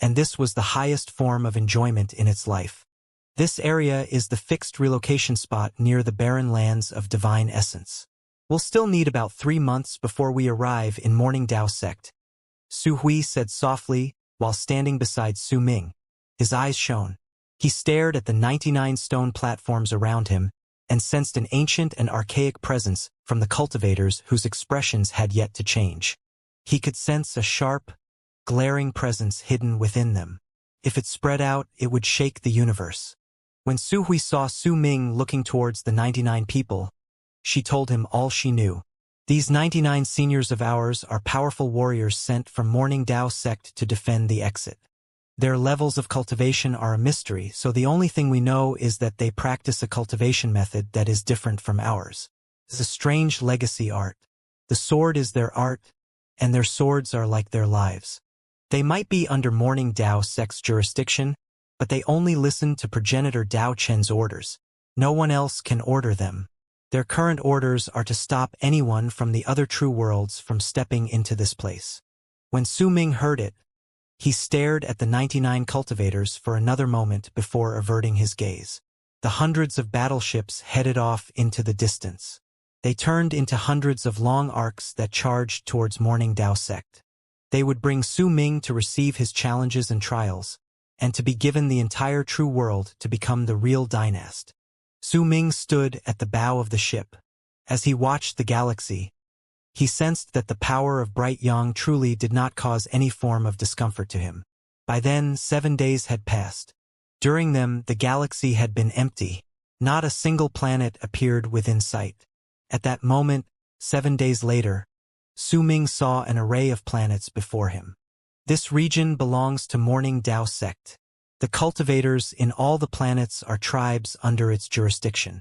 and this was the highest form of enjoyment in its life. This area is the fixed relocation spot near the barren lands of divine essence. We'll still need about 3 months before we arrive in Morning Dao Sect, Su Hui said softly while standing beside Su Ming. His eyes shone. He stared at the 99 stone platforms around him and sensed an ancient and archaic presence from the cultivators whose expressions had yet to change. He could sense a sharp, glaring presence hidden within them. If it spread out, it would shake the universe. When Su Hui saw Su Ming looking towards the 99 people, she told him all she knew. These 99 seniors of ours are powerful warriors sent from Morning Dao Sect to defend the exit. Their levels of cultivation are a mystery, so the only thing we know is that they practice a cultivation method that is different from ours. It's a strange legacy art. The sword is their art, and their swords are like their lives. They might be under Morning Dao Sect's jurisdiction, but they only listen to progenitor Dao Chen's orders. No one else can order them. Their current orders are to stop anyone from the other true worlds from stepping into this place. When Su Ming heard it, he stared at the 99 cultivators for another moment before averting his gaze. The hundreds of battleships headed off into the distance. They turned into hundreds of long arcs that charged towards Morning Dao Sect. They would bring Su Ming to receive his challenges and trials, and to be given the entire true world to become the real dynast. Su Ming stood at the bow of the ship. As he watched the galaxy, he sensed that the power of Bright Yang truly did not cause any form of discomfort to him. By then, 7 days had passed. During them, the galaxy had been empty. Not a single planet appeared within sight. At that moment, 7 days later, Su Ming saw an array of planets before him. This region belongs to Morning Dao Sect. The cultivators in all the planets are tribes under its jurisdiction.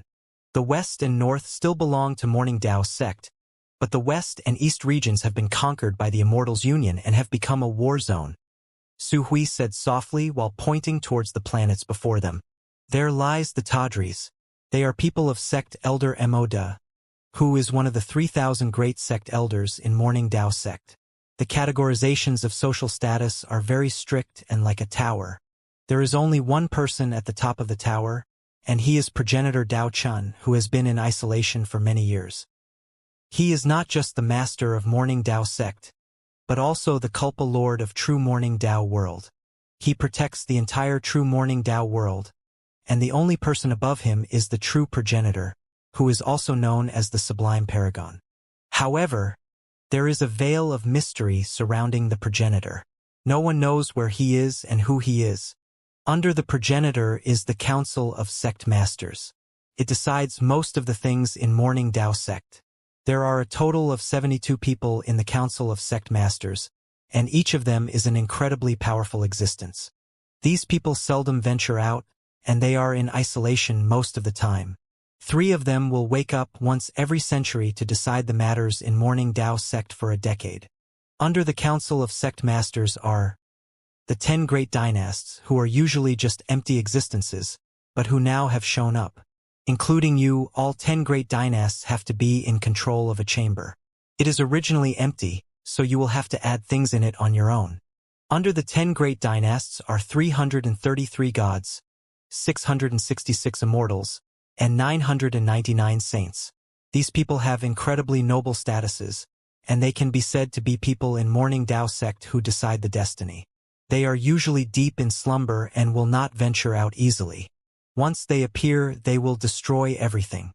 The West and North still belong to Morning Dao Sect, but the West and East regions have been conquered by the Immortals Union and have become a war zone. Su Hui said softly while pointing towards the planets before them. There lies the Tawdris. They are people of Sect Elder Emoda, who is one of the 3,000 great sect elders in Morning Dao Sect. The categorizations of social status are very strict and like a tower. There is only one person at the top of the tower, and he is progenitor Dao Chun, who has been in isolation for many years. He is not just the master of Morning Dao Sect, but also the Culpa Lord of True Morning Dao World. He protects the entire True Morning Dao World, and the only person above him is the true progenitor, who is also known as the Sublime Paragon. However, there is a veil of mystery surrounding the progenitor. No one knows where he is and who he is. Under the progenitor is the Council of Sect Masters. It decides most of the things in Morning Dao Sect. There are a total of 72 people in the Council of Sect Masters, and each of them is an incredibly powerful existence. These people seldom venture out, and they are in isolation most of the time. 3 of them will wake up once every century to decide the matters in Morning Dao Sect for a decade. Under the Council of Sect Masters are the 10 great dynasts, who are usually just empty existences, but who now have shown up. Including you, all 10 great dynasts have to be in control of a chamber. It is originally empty, so you will have to add things in it on your own. Under the 10 great dynasts are 333 gods, 666 immortals, and 999 saints. These people have incredibly noble statuses, and they can be said to be people in Morning Dao Sect who decide the destiny. They are usually deep in slumber and will not venture out easily. Once they appear, they will destroy everything.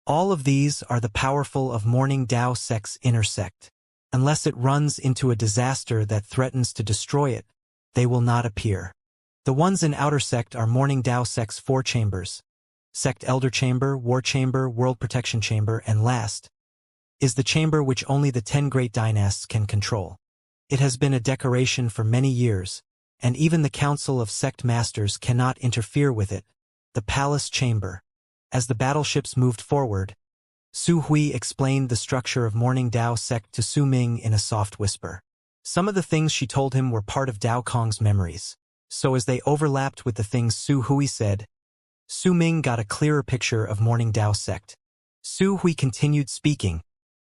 All of these are the powerful of Morning Dao Sect's inner sect. Unless it runs into a disaster that threatens to destroy it, they will not appear. The ones in outer sect are Morning Dao Sect's 4 chambers: Sect Elder Chamber, War Chamber, World Protection Chamber, and last is the chamber which only the 10 great dynasts can control. It has been a decoration for many years, and even the Council of Sect Masters cannot interfere with it, the Palace Chamber. As the battleships moved forward, Su Hui explained the structure of Morning Dao Sect to Su Ming in a soft whisper. Some of the things she told him were part of Dao Kong's memories, so as they overlapped with the things Su Hui said, Su Ming got a clearer picture of Morning Dao Sect. Su Hui continued speaking,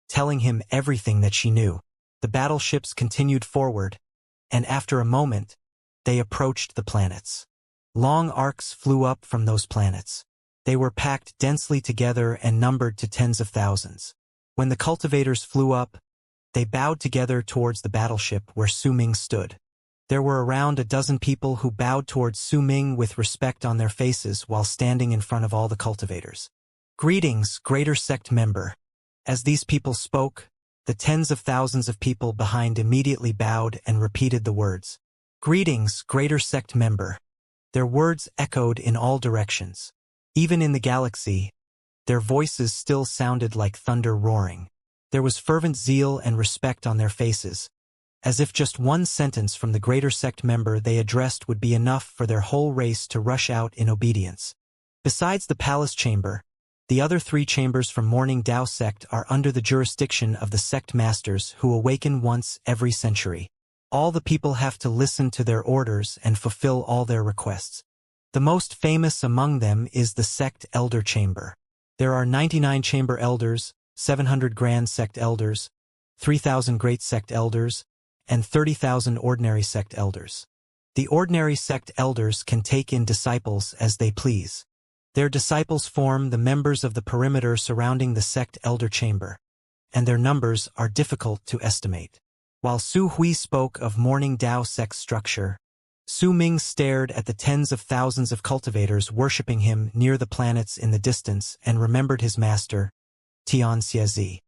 telling him everything that she knew. The battleships continued forward, and after a moment, they approached the planets. Long arcs flew up from those planets. They were packed densely together and numbered to tens of thousands. When the cultivators flew up, they bowed together towards the battleship where Su Ming stood. There were around a dozen people who bowed towards Su Ming with respect on their faces while standing in front of all the cultivators. "Greetings, Greater Sect member." As these people spoke, the tens of thousands of people behind immediately bowed and repeated the words, "Greetings, Greater Sect member." Their words echoed in all directions. Even in the galaxy, their voices still sounded like thunder roaring. There was fervent zeal and respect on their faces, as if just one sentence from the Greater Sect member they addressed would be enough for their whole race to rush out in obedience. Besides the Palace Chamber, the other 3 chambers from Morning Dao Sect are under the jurisdiction of the Sect Masters who awaken once every century. All the people have to listen to their orders and fulfill all their requests. The most famous among them is the Sect Elder Chamber. There are 99 Chamber Elders, 700 Grand Sect Elders, 3,000 Great Sect Elders, and 30,000 Ordinary Sect Elders. The Ordinary Sect Elders can take in disciples as they please. Their disciples form the members of the perimeter surrounding the Sect Elder Chamber, and their numbers are difficult to estimate. While Su Hui spoke of Morning Dao Sect's structure, Su Ming stared at the tens of thousands of cultivators worshipping him near the planets in the distance and remembered his master, Xianxia.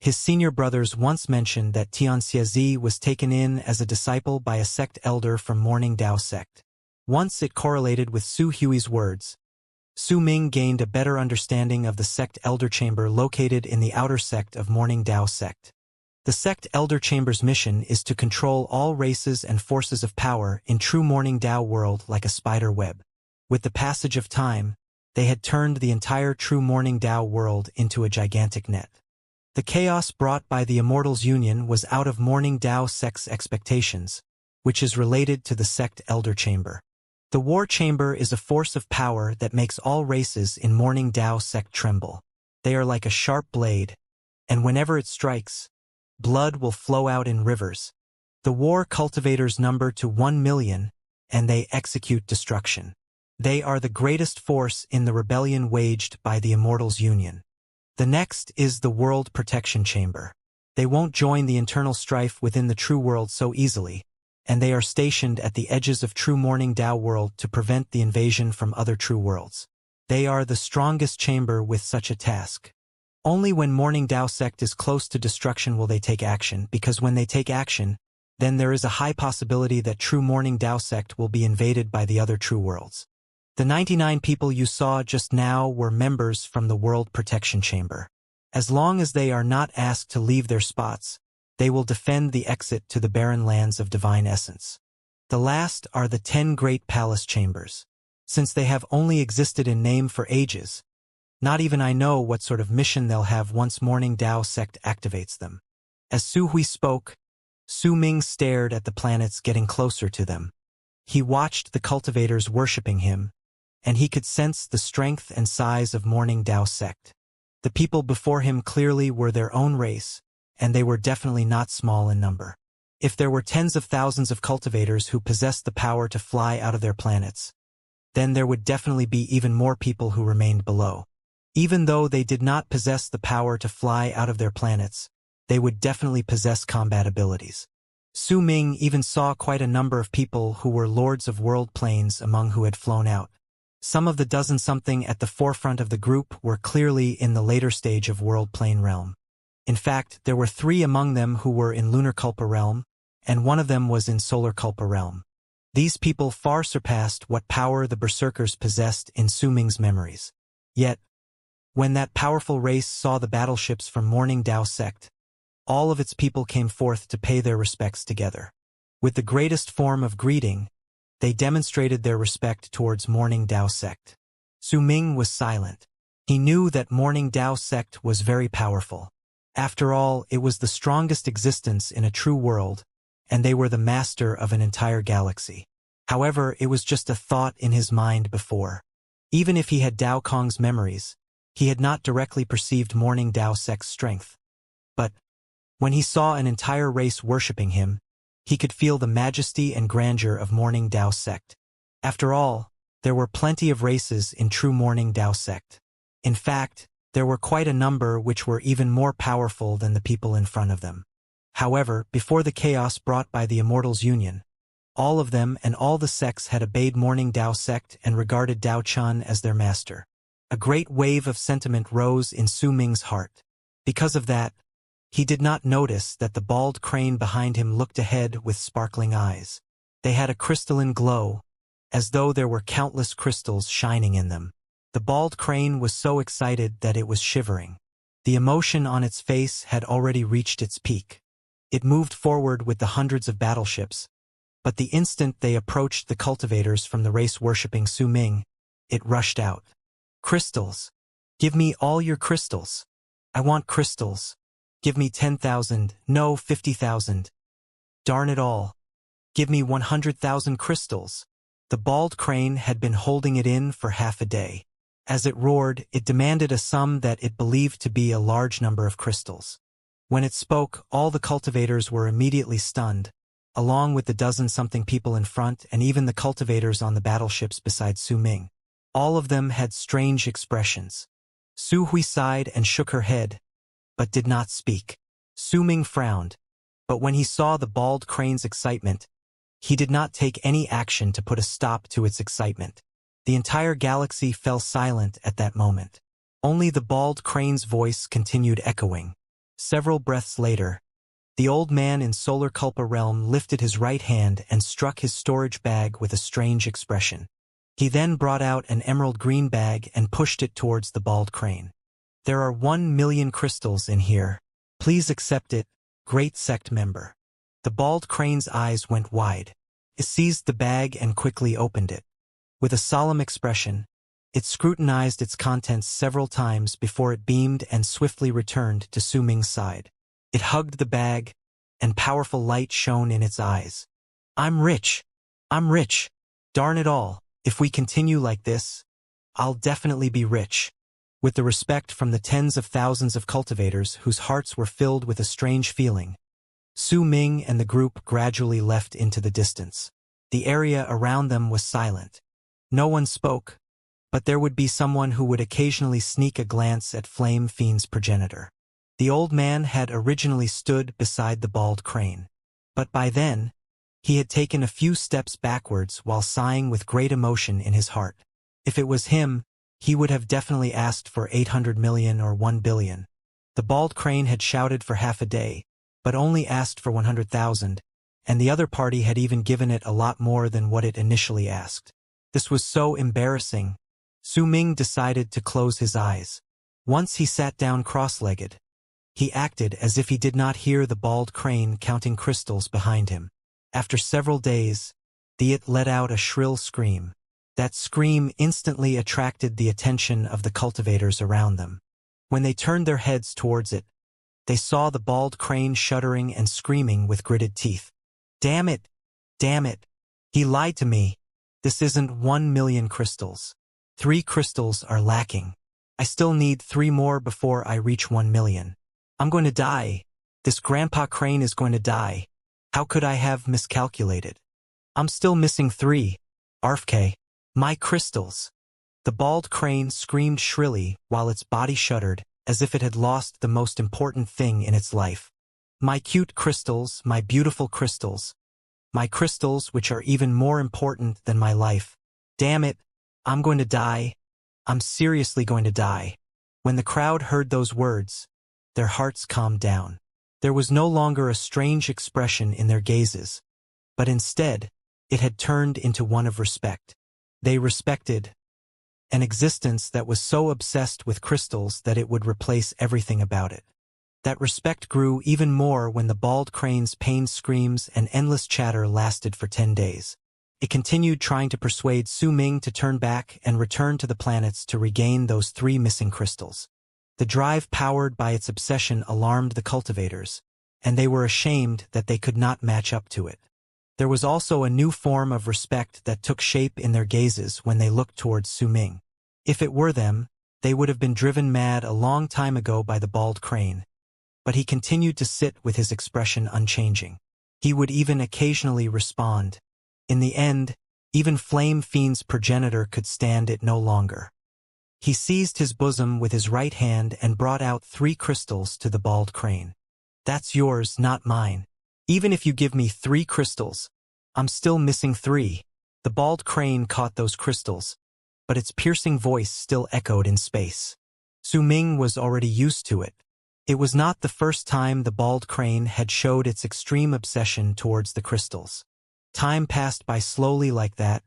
His senior brothers once mentioned that Xianxia was taken in as a disciple by a sect elder from Morning Dao Sect. Once it correlated with Su Hui's words, Su Ming gained a better understanding of the Sect Elder Chamber located in the outer sect of Morning Dao Sect. The Sect Elder Chamber's mission is to control all races and forces of power in true Morning Dao world like a spider web. With the passage of time, they had turned the entire true Morning Dao world into a gigantic net. The chaos brought by the Immortal's union was out of Morning Dao Sect's expectations, which is related to the Sect Elder Chamber. The War Chamber is a force of power that makes all races in Morning Dao Sect tremble. They are like a sharp blade, and whenever it strikes, blood will flow out in rivers. The war cultivators number to 1 million, and they execute destruction. They are the greatest force in the rebellion waged by the Immortal's union. The next is the World Protection Chamber. They won't join the internal strife within the true world so easily, and they are stationed at the edges of true Morning Dao world to prevent the invasion from other true worlds. They are the strongest chamber with such a task. Only when Morning Dao Sect is close to destruction will they take action, because when they take action, then there is a high possibility that true Morning Dao Sect will be invaded by the other true worlds. The 99 people you saw just now were members from the World Protection Chamber. As long as they are not asked to leave their spots, they will defend the exit to the barren lands of divine essence. The last are the 10 great palace chambers. Since they have only existed in name for ages, not even I know what sort of mission they'll have once Morning Dao Sect activates them. As Su Hui spoke, Su Ming stared at the planets getting closer to them. He watched the cultivators worshipping him, and he could sense the strength and size of Morning Dao Sect. The people before him clearly were their own race, and they were definitely not small in number. If there were tens of thousands of cultivators who possessed the power to fly out of their planets, then there would definitely be even more people who remained below. Even though they did not possess the power to fly out of their planets, they would definitely possess combat abilities. Su Ming even saw quite a number of people who were lords of world planes among who had flown out. Some of the dozen-something at the forefront of the group were clearly in the later stage of world plane realm. In fact, there were 3 among them who were in lunar Kulpa realm, and one of them was in solar Kulpa realm. These people far surpassed what power the berserkers possessed in Su Ming's memories. Yet, when that powerful race saw the battleships from Morning Dao sect, all of its people came forth to pay their respects together. With the greatest form of greeting, they demonstrated their respect towards Morning Dao sect. Su Ming was silent. He knew that Morning Dao sect was very powerful. After all, it was the strongest existence in a true world, and they were the master of an entire galaxy. However, it was just a thought in his mind before. Even if he had Dao Kong's memories, he had not directly perceived Morning Dao sect's strength. But, when he saw an entire race worshipping him, he could feel the majesty and grandeur of Morning Dao sect. After all, there were plenty of races in true Morning Dao sect. In fact, there were quite a number which were even more powerful than the people in front of them. However, before the chaos brought by the Immortals' union, all of them and all the sects had obeyed Morning Dao sect and regarded Dao Chun as their master. A great wave of sentiment rose in Su Ming's heart. Because of that, he did not notice that the bald crane behind him looked ahead with sparkling eyes. They had a crystalline glow, as though there were countless crystals shining in them. The bald crane was so excited that it was shivering. The emotion on its face had already reached its peak. It moved forward with the hundreds of battleships, but the instant they approached the cultivators from the race worshipping Su Ming, it rushed out. Crystals! Give me all your crystals! I want crystals! Give me 10,000, no 50,000. Darn it all! Give me 100,000 crystals! The bald crane had been holding it in for half a day. As it roared, it demanded a sum that it believed to be a large number of crystals. When it spoke, all the cultivators were immediately stunned, along with the dozen-something people in front and even the cultivators on the battleships beside Su Ming. All of them had strange expressions. Su Hui sighed and shook her head, but did not speak. Su Ming frowned, but when he saw the bald crane's excitement, he did not take any action to put a stop to its excitement. The entire galaxy fell silent at that moment. Only the bald crane's voice continued echoing. Several breaths later, the old man in Solar Kulpa realm lifted his right hand and struck his storage bag with a strange expression. He then brought out an emerald green bag and pushed it towards the bald crane. There are 1 million crystals in here. Please accept it, great sect member. The bald crane's eyes went wide. It seized the bag and quickly opened it. With a solemn expression, it scrutinized its contents several times before it beamed and swiftly returned to Su Ming's side. It hugged the bag, and powerful light shone in its eyes. I'm rich. I'm rich. Darn it all, if we continue like this, I'll definitely be rich. With the respect from the tens of thousands of cultivators whose hearts were filled with a strange feeling, Su Ming and the group gradually left into the distance. The area around them was silent. No one spoke, but there would be someone who would occasionally sneak a glance at Flame Fiend's progenitor. The old man had originally stood beside the bald crane, but by then, he had taken a few steps backwards while sighing with great emotion in his heart. If it was him, he would have definitely asked for 800 million or 1 billion. The bald crane had shouted for half a day, but only asked for 100,000, and the other party had even given it a lot more than what it initially asked. This was so embarrassing. Su Ming decided to close his eyes. Once he sat down cross-legged. He acted as if he did not hear the bald crane counting crystals behind him. After several days, it let out a shrill scream. That scream instantly attracted the attention of the cultivators around them. When they turned their heads towards it, they saw the bald crane shuddering and screaming with gritted teeth. Damn it! Damn it! He lied to me. This isn't 1 million crystals. 3 crystals are lacking. I still need 3 more before I reach 1 million. I'm going to die. This Grandpa Crane is going to die. How could I have miscalculated? I'm still missing 3. Arfk. My crystals. The bald crane screamed shrilly while its body shuddered, as if it had lost the most important thing in its life. My cute crystals, my beautiful crystals. My crystals which are even more important than my life. Damn it, I'm going to die. I'm seriously going to die. When the crowd heard those words, their hearts calmed down. There was no longer a strange expression in their gazes, but instead, it had turned into one of respect. They respected an existence that was so obsessed with crystals that it would replace everything about it. That respect grew even more when the bald crane's pained screams and endless chatter lasted for 10 days. It continued trying to persuade Su Ming to turn back and return to the planets to regain those 3 missing crystals. The drive powered by its obsession alarmed the cultivators, and they were ashamed that they could not match up to it. There was also a new form of respect that took shape in their gazes when they looked towards Su Ming. If it were them, they would have been driven mad a long time ago by the bald crane. But he continued to sit with his expression unchanging. He would even occasionally respond. In the end, even Flame Fiend's progenitor could stand it no longer. He seized his bosom with his right hand and brought out 3 crystals to the bald crane. That's yours, not mine. Even if you give me 3 crystals, I'm still missing 3. The bald crane caught those crystals, but its piercing voice still echoed in space. Su Ming was already used to it. It was not the first time the bald crane had showed its extreme obsession towards the crystals. Time passed by slowly like that,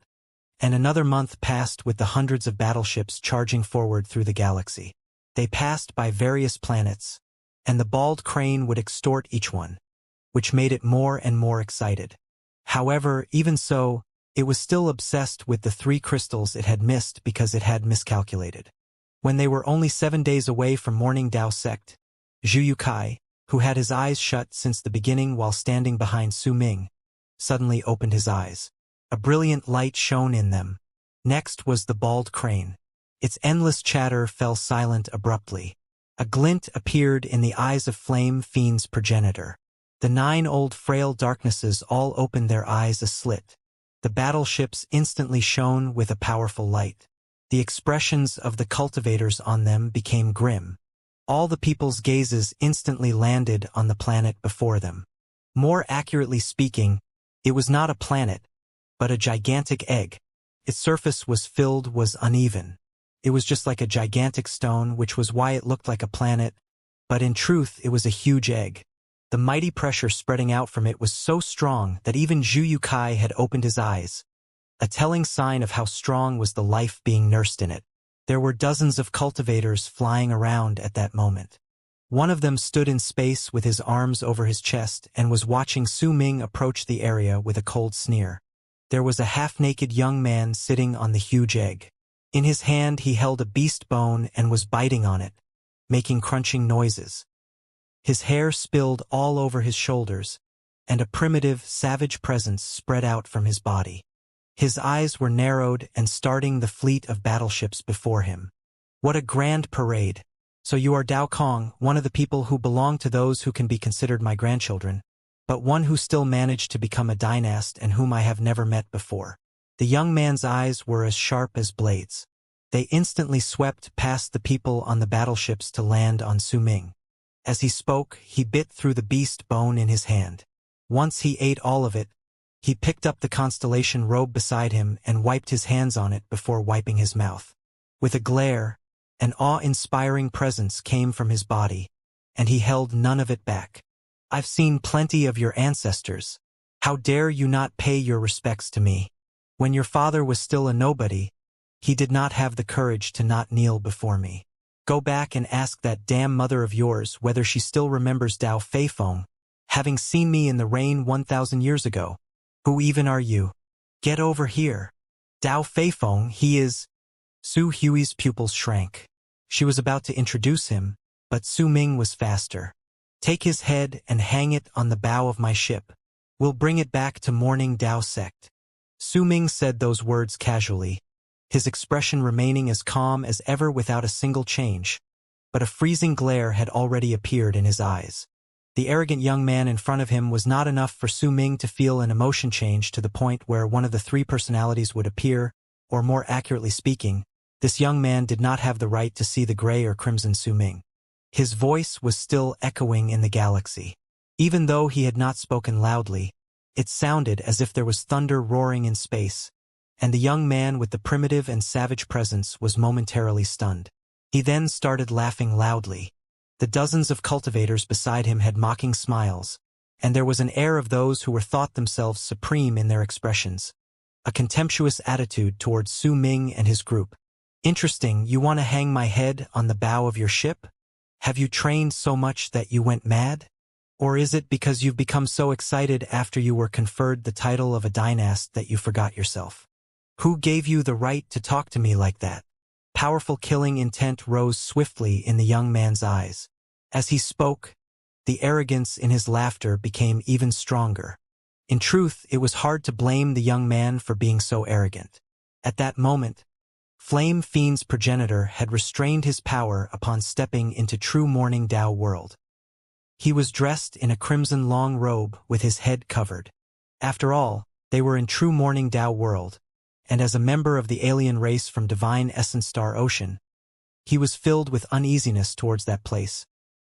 and another month passed with the hundreds of battleships charging forward through the galaxy. They passed by various planets, and the bald crane would extort each one, which made it more and more excited. However, even so, it was still obsessed with the 3 crystals it had missed because it had miscalculated. When they were only 7 days away from Morning Dao Sect, Zhu Yukai, who had his eyes shut since the beginning while standing behind Su Ming, suddenly opened his eyes. A brilliant light shone in them. Next was the bald crane. Its endless chatter fell silent abruptly. A glint appeared in the eyes of Flame Fiend's progenitor. The 9 old frail darknesses all opened their eyes a slit. The battleships instantly shone with a powerful light. The expressions of the cultivators on them became grim. All the people's gazes instantly landed on the planet before them. More accurately speaking, it was not a planet, but a gigantic egg. Its surface was uneven. It was just like a gigantic stone, which was why it looked like a planet, but in truth it was a huge egg. The mighty pressure spreading out from it was so strong that even Zhu Yukai had opened his eyes, a telling sign of how strong was the life being nursed in it. There were dozens of cultivators flying around at that moment. One of them stood in space with his arms over his chest and was watching Su Ming approach the area with a cold sneer. There was a half-naked young man sitting on the huge egg. In his hand he held a beast bone and was biting on it, making crunching noises. His hair spilled all over his shoulders, and a primitive, savage presence spread out from his body. His eyes were narrowed and starting the fleet of battleships before him. What a grand parade! So you are Dao Kong, one of the people who belong to those who can be considered my grandchildren, but one who still managed to become a dynast and whom I have never met before. The young man's eyes were as sharp as blades. They instantly swept past the people on the battleships to land on Su Ming. As he spoke, he bit through the beast bone in his hand. Once he ate all of it, he picked up the constellation robe beside him and wiped his hands on it before wiping his mouth. With a glare, an awe-inspiring presence came from his body, and he held none of it back. I've seen plenty of your ancestors. How dare you not pay your respects to me? When your father was still a nobody, he did not have the courage to not kneel before me. Go back and ask that damn mother of yours whether she still remembers Dao Feifeng, having seen me in the rain 1,000 years ago. Who even are you? Get over here. Dao Feifeng, he is... Su Hui's pupils shrank. She was about to introduce him, but Su Ming was faster. Take his head and hang it on the bow of my ship. We'll bring it back to Morning Dao Sect. Su Ming said those words casually, his expression remaining as calm as ever without a single change. But a freezing glare had already appeared in his eyes. The arrogant young man in front of him was not enough for Su Ming to feel an emotion change to the point where one of the 3 personalities would appear, or more accurately speaking, this young man did not have the right to see the gray or crimson Su Ming. His voice was still echoing in the galaxy. Even though he had not spoken loudly, it sounded as if there was thunder roaring in space, and the young man with the primitive and savage presence was momentarily stunned. He then started laughing loudly. The dozens of cultivators beside him had mocking smiles, and there was an air of those who were thought themselves supreme in their expressions. A contemptuous attitude towards Su Ming and his group. Interesting, you want to hang my head on the bow of your ship? Have you trained so much that you went mad? Or is it because you've become so excited after you were conferred the title of a dynast that you forgot yourself? Who gave you the right to talk to me like that? Powerful killing intent rose swiftly in the young man's eyes. As he spoke, the arrogance in his laughter became even stronger. In truth, it was hard to blame the young man for being so arrogant. At that moment, Flame Fiend's progenitor had restrained his power upon stepping into true Morning Dao world. He was dressed in a crimson long robe with his head covered. After all, they were in true Morning Dao world, and as a member of the alien race from Divine Essence Star Ocean, he was filled with uneasiness towards that place.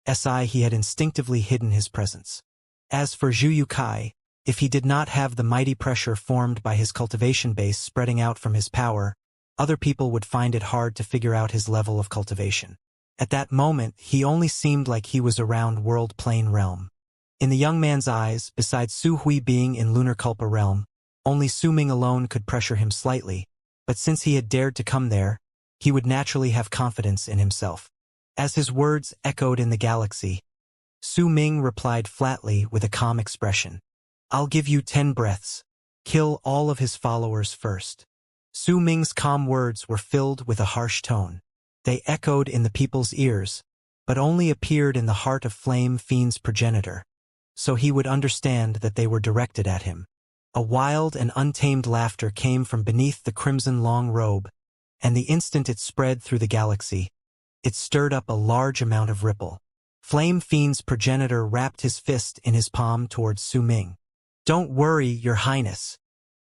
He had instinctively hidden his presence. As for Zhu Yukai, if he did not have the mighty pressure formed by his cultivation base spreading out from his power, other people would find it hard to figure out his level of cultivation. At that moment, he only seemed like he was around World Plane Realm. In the young man's eyes, besides Su Hui being in Lunar Culpa Realm, only Su Ming alone could pressure him slightly, but since he had dared to come there, he would naturally have confidence in himself. As his words echoed in the galaxy, Su Ming replied flatly with a calm expression. I'll give you 10 breaths. Kill all of his followers first. Su Ming's calm words were filled with a harsh tone. They echoed in the people's ears, but only appeared in the heart of Flame Fiend's progenitor, so he would understand that they were directed at him. A wild and untamed laughter came from beneath the crimson long robe, and the instant it spread through the galaxy, it stirred up a large amount of ripple. Flame Fiend's progenitor wrapped his fist in his palm towards Su Ming. Don't worry, Your Highness.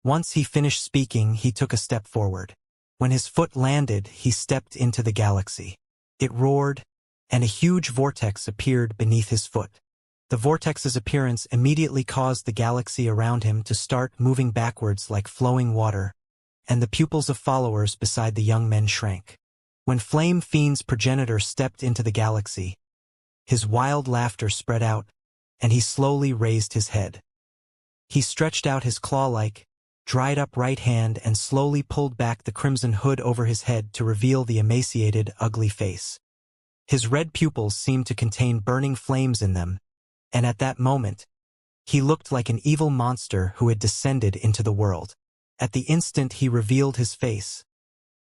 Once he finished speaking, he took a step forward. When his foot landed, he stepped into the galaxy. It roared, and a huge vortex appeared beneath his foot. The vortex's appearance immediately caused the galaxy around him to start moving backwards like flowing water, and the pupils of followers beside the young men shrank. When Flame Fiend's progenitor stepped into the galaxy, his wild laughter spread out, and he slowly raised his head. He stretched out his claw-like, dried-up right hand and slowly pulled back the crimson hood over his head to reveal the emaciated, ugly face. His red pupils seemed to contain burning flames in them, and at that moment, he looked like an evil monster who had descended into the world. At the instant he revealed his face,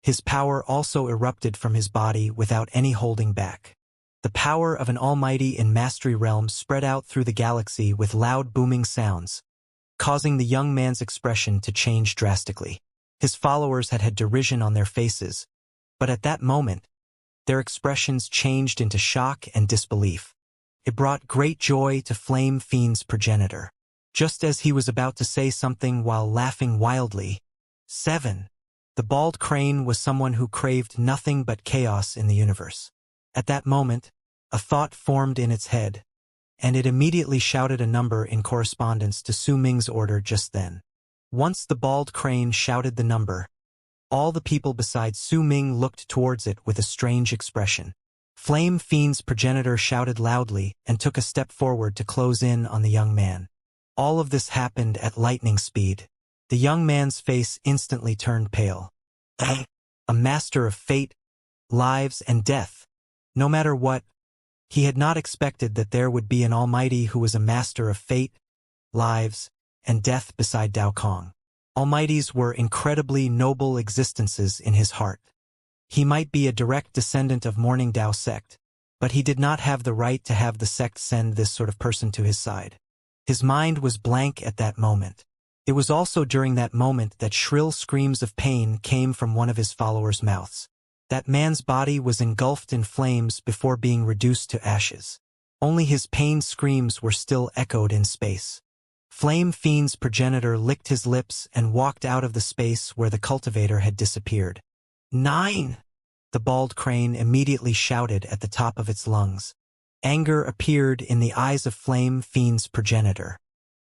his power also erupted from his body without any holding back. The power of an almighty in Mastery Realm spread out through the galaxy with loud booming sounds, causing the young man's expression to change drastically. His followers had derision on their faces, but at that moment, their expressions changed into shock and disbelief. It brought great joy to Flame Fiend's progenitor. Just as he was about to say something while laughing wildly, 7. The bald crane was someone who craved nothing but chaos in the universe. At that moment, a thought formed in its head, and it immediately shouted a number in correspondence to Su Ming's order just then. Once the bald crane shouted the number, all the people besides Su Ming looked towards it with a strange expression. Flame Fiend's progenitor shouted loudly and took a step forward to close in on the young man. All of this happened at lightning speed. The young man's face instantly turned pale. A master of fate, lives, and death. No matter what, he had not expected that there would be an almighty who was a master of fate, lives, and death beside Dao Kong. Almighties were incredibly noble existences in his heart. He might be a direct descendant of Morning Dao sect, but he did not have the right to have the sect send this sort of person to his side. His mind was blank at that moment. It was also during that moment that shrill screams of pain came from one of his followers' mouths. That man's body was engulfed in flames before being reduced to ashes. Only his pain screams were still echoed in space. Flame Fiend's progenitor licked his lips and walked out of the space where the cultivator had disappeared. 9! The bald crane immediately shouted at the top of its lungs. Anger appeared in the eyes of Flame Fiend's progenitor.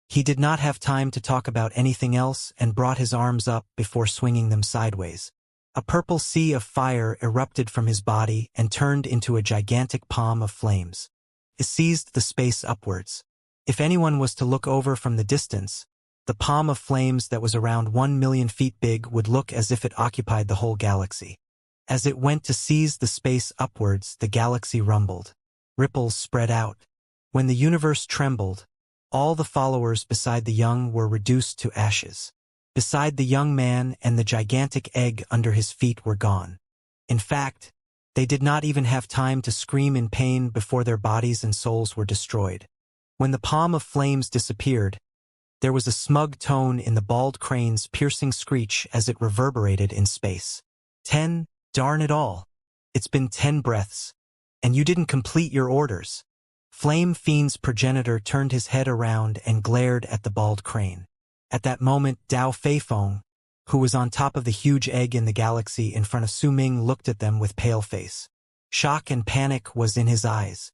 He did not have time to talk about anything else and brought his arms up before swinging them sideways. A purple sea of fire erupted from his body and turned into a gigantic palm of flames. It seized the space upwards. If anyone was to look over from the distance, the palm of flames that was around 1,000,000 feet big would look as if it occupied the whole galaxy. As it went to seize the space upwards, the galaxy rumbled. Ripples spread out. When the universe trembled, all the followers beside the young were reduced to ashes. Beside the young man and the gigantic egg under his feet were gone. In fact, they did not even have time to scream in pain before their bodies and souls were destroyed. When the palm of flames disappeared, there was a smug tone in the bald crane's piercing screech as it reverberated in space. 10, darn it all. It's been 10 breaths. And you didn't complete your orders. Flame Fiend's progenitor turned his head around and glared at the bald crane. At that moment, Dao Feifeng, who was on top of the huge egg in the galaxy in front of Su Ming, looked at them with pale face. Shock and panic was in his eyes.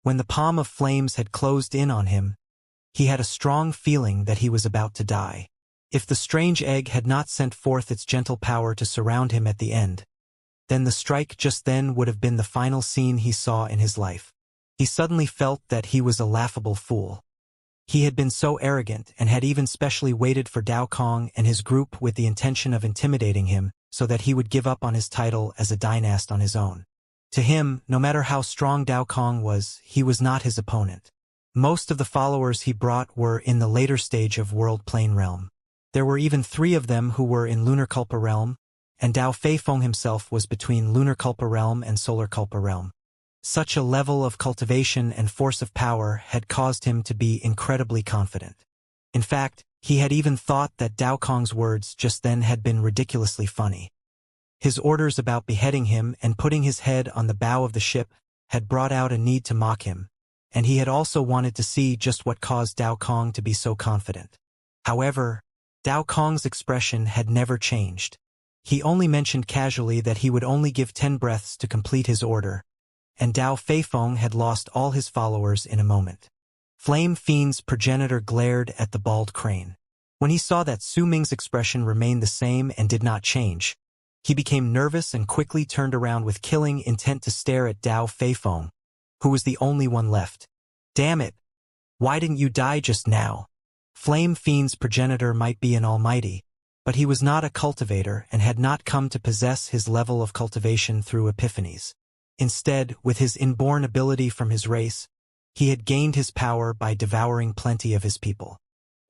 When the palm of flames had closed in on him, he had a strong feeling that he was about to die. If the strange egg had not sent forth its gentle power to surround him at the end, then the strike just then would have been the final scene he saw in his life. He suddenly felt that he was a laughable fool. He had been so arrogant and had even specially waited for Dao Kong and his group with the intention of intimidating him so that he would give up on his title as a dynast on his own. To him, no matter how strong Dao Kong was, he was not his opponent. Most of the followers he brought were in the later stage of World Plane Realm. There were even 3 of them who were in Lunar Culpa Realm, and Dao Feifeng himself was between Lunar Culpa Realm and Solar Culpa Realm. Such a level of cultivation and force of power had caused him to be incredibly confident. In fact, he had even thought that Dao Kong's words just then had been ridiculously funny. His orders about beheading him and putting his head on the bow of the ship had brought out a need to mock him, and he had also wanted to see just what caused Dao Kong to be so confident. However, Dao Kong's expression had never changed. He only mentioned casually that he would only give 10 breaths to complete his order, and Dao Feifeng had lost all his followers in a moment. Flame Fiend's progenitor glared at the bald crane. When he saw that Su Ming's expression remained the same and did not change, he became nervous and quickly turned around with killing intent to stare at Dao Feifeng, who was the only one left. Damn it! Why didn't you die just now? Flame Fiend's progenitor might be an almighty, but he was not a cultivator and had not come to possess his level of cultivation through epiphanies. Instead, with his inborn ability from his race, he had gained his power by devouring plenty of his people.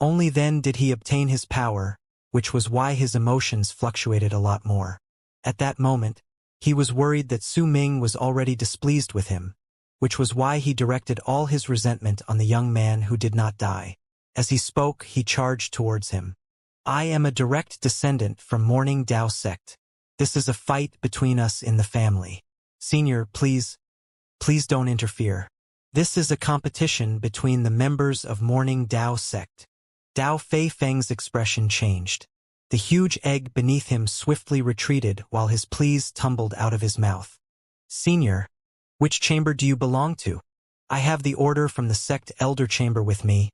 Only then did he obtain his power, which was why his emotions fluctuated a lot more. At that moment, he was worried that Su Ming was already displeased with him, which was why he directed all his resentment on the young man who did not die. As he spoke, he charged towards him. I am a direct descendant from Morning Dao sect. This is a fight between us in the family. Senior, please don't interfere. This is a competition between the members of Morning Dao sect. Dao Feifeng's expression changed. The huge egg beneath him swiftly retreated while his pleas tumbled out of his mouth. Senior, which chamber do you belong to? I have the order from the sect elder chamber with me.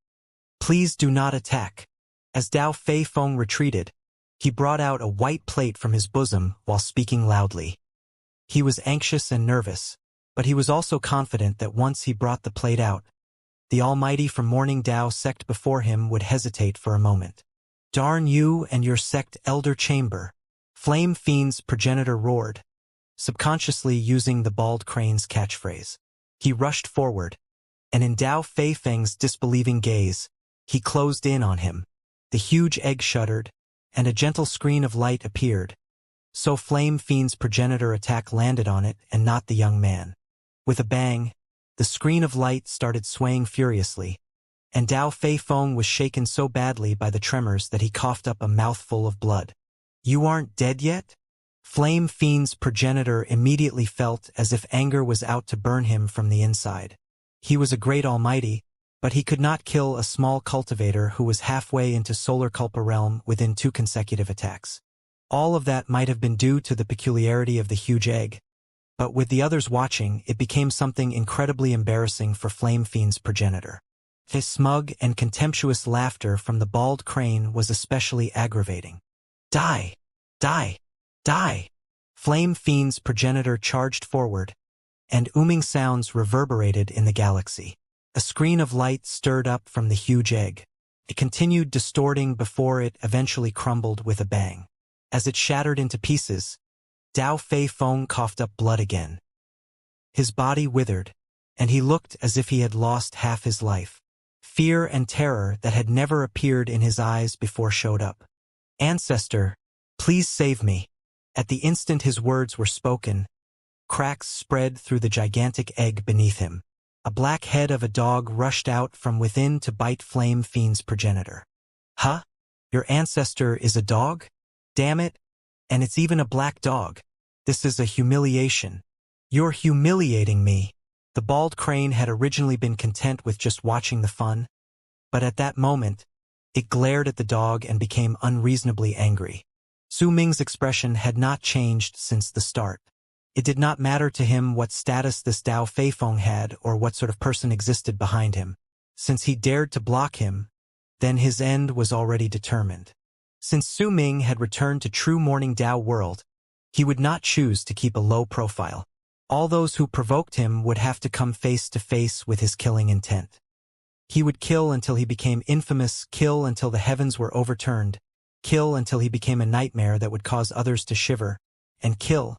Please do not attack. As Dao Feifeng retreated, he brought out a white plate from his bosom while speaking loudly. He was anxious and nervous, but he was also confident that once he brought the plate out, the Almighty from Morning Dao sect before him would hesitate for a moment. Darn you and your sect elder chamber! Flame Fiend's progenitor roared, subconsciously using the bald crane's catchphrase. He rushed forward, and in Dao Feifeng's disbelieving gaze, he closed in on him. The huge egg shuddered, and a gentle screen of light appeared. So Flame Fiend's progenitor attack landed on it and not the young man. With a bang, the screen of light started swaying furiously, and Dao Feifeng was shaken so badly by the tremors that he coughed up a mouthful of blood. You aren't dead yet? Flame Fiend's progenitor immediately felt as if anger was out to burn him from the inside. He was a great almighty, but he could not kill a small cultivator who was halfway into Solar Culpa Realm within 2 consecutive attacks. All of that might have been due to the peculiarity of the huge egg, But with the others watching, it became something incredibly embarrassing for Flame Fiend's progenitor. His smug and contemptuous laughter from the bald crane was especially aggravating. Die! Die! Die! Flame Fiend's progenitor charged forward, and ooming sounds reverberated in the galaxy. A screen of light stirred up from the huge egg. It continued distorting before it eventually crumbled with a bang. As it shattered into pieces, Dao Fei Feng coughed up blood again. His body withered, and he looked as if he had lost half his life. Fear and terror that had never appeared in his eyes before showed up. "Ancestor, please save me." At the instant his words were spoken, cracks spread through the gigantic egg beneath him. A black head of a dog rushed out from within to bite Flame Fiend's progenitor. "Huh? Your ancestor is a dog? Damn it! And it's even a black dog. This is a humiliation. You're humiliating me." The bald crane had originally been content with just watching the fun, but at that moment, it glared at the dog and became unreasonably angry. Su Ming's expression had not changed since the start. It did not matter to him what status this Dao Feifeng had or what sort of person existed behind him. Since he dared to block him, then his end was already determined. Since Su Ming had returned to true Morning Dao world, he would not choose to keep a low profile. All those who provoked him would have to come face to face with his killing intent. He would kill until he became infamous, kill until the heavens were overturned, kill until he became a nightmare that would cause others to shiver, and kill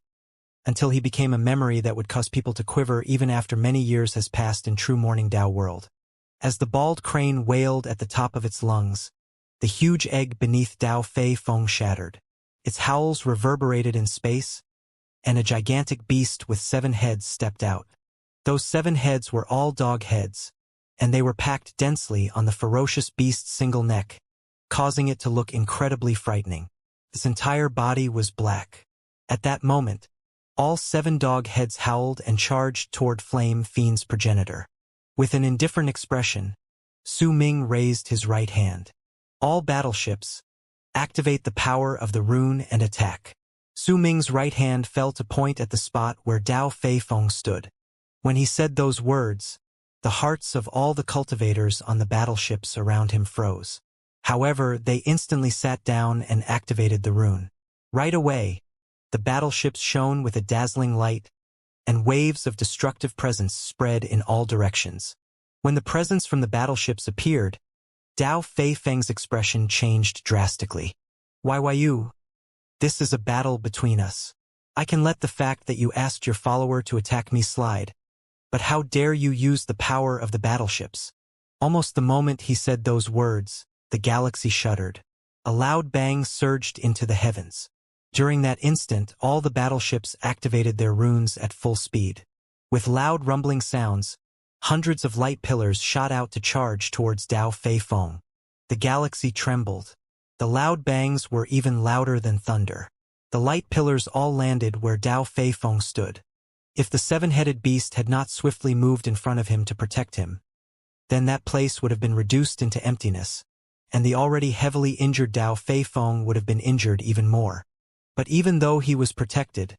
until he became a memory that would cause people to quiver even after many years has passed in true Morning Dao world. As the bald crane wailed at the top of its lungs, the huge egg beneath Dao Fei Feng shattered. Its howls reverberated in space, and a gigantic beast with 7 heads stepped out. Those 7 heads were all dog heads, and they were packed densely on the ferocious beast's single neck, causing it to look incredibly frightening. Its entire body was black. At that moment, all 7 dog heads howled and charged toward Flame Fiend's progenitor. With an indifferent expression, Su Ming raised his right hand. "All battleships, activate the power of the rune and attack." Su Ming's right hand fell to point at the spot where Dao Fei Feng stood. When he said those words, the hearts of all the cultivators on the battleships around him froze. However, they instantly sat down and activated the rune. Right away, the battleships shone with a dazzling light, and waves of destructive presence spread in all directions. When the presence from the battleships appeared, Dao Fei Feng's expression changed drastically. "Why you? This is a battle between us. I can let the fact that you asked your follower to attack me slide, but how dare you use the power of the battleships?" Almost the moment he said those words, the galaxy shuddered. A loud bang surged into the heavens. During that instant, all the battleships activated their runes at full speed. With loud rumbling sounds, hundreds of light pillars shot out to charge towards Dao Fei Feng. The galaxy trembled. The loud bangs were even louder than thunder. The light pillars all landed where Dao Fei Feng stood. If the 7-headed beast had not swiftly moved in front of him to protect him, then that place would have been reduced into emptiness, and the already heavily injured Dao Fei Feng would have been injured even more. But even though he was protected,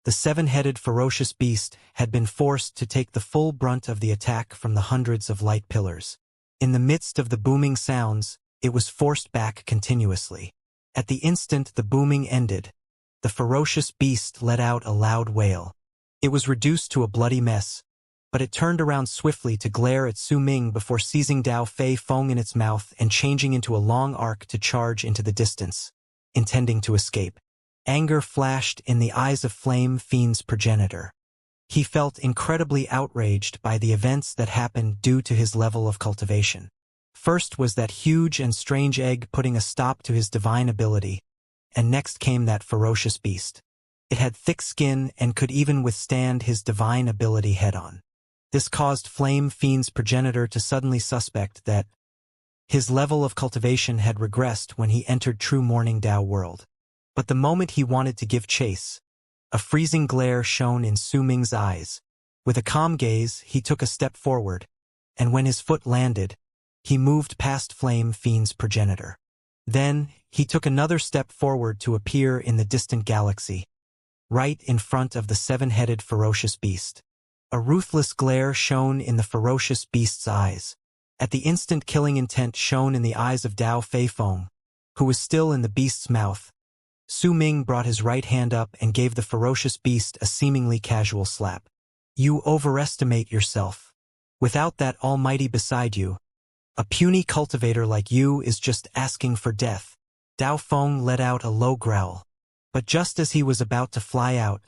the 7-headed ferocious beast had been forced to take the full brunt of the attack from the hundreds of light pillars. In the midst of the booming sounds, it was forced back continuously. At the instant the booming ended, the ferocious beast let out a loud wail. It was reduced to a bloody mess, but it turned around swiftly to glare at Su Ming before seizing Dao Fei Feng in its mouth and changing into a long arc to charge into the distance, intending to escape. Anger flashed in the eyes of Flame Fiend's progenitor. He felt incredibly outraged by the events that happened due to his level of cultivation. First was that huge and strange egg putting a stop to his divine ability, and next came that ferocious beast. It had thick skin and could even withstand his divine ability head-on. This caused Flame Fiend's progenitor to suddenly suspect that his level of cultivation had regressed when he entered true Morning Dao world. But the moment he wanted to give chase, a freezing glare shone in Su Ming's eyes. With a calm gaze, he took a step forward, and when his foot landed, he moved past Flame Fiend's progenitor. Then, he took another step forward to appear in the distant galaxy, right in front of the seven-headed ferocious beast. A ruthless glare shone in the ferocious beast's eyes. At the instant, killing intent shone in the eyes of Dao Feifeng, who was still in the beast's mouth. Su Ming brought his right hand up and gave the ferocious beast a seemingly casual slap. You overestimate yourself. Without that almighty beside you, a puny cultivator like you is just asking for death. Dao Feng let out a low growl. But just as he was about to fly out,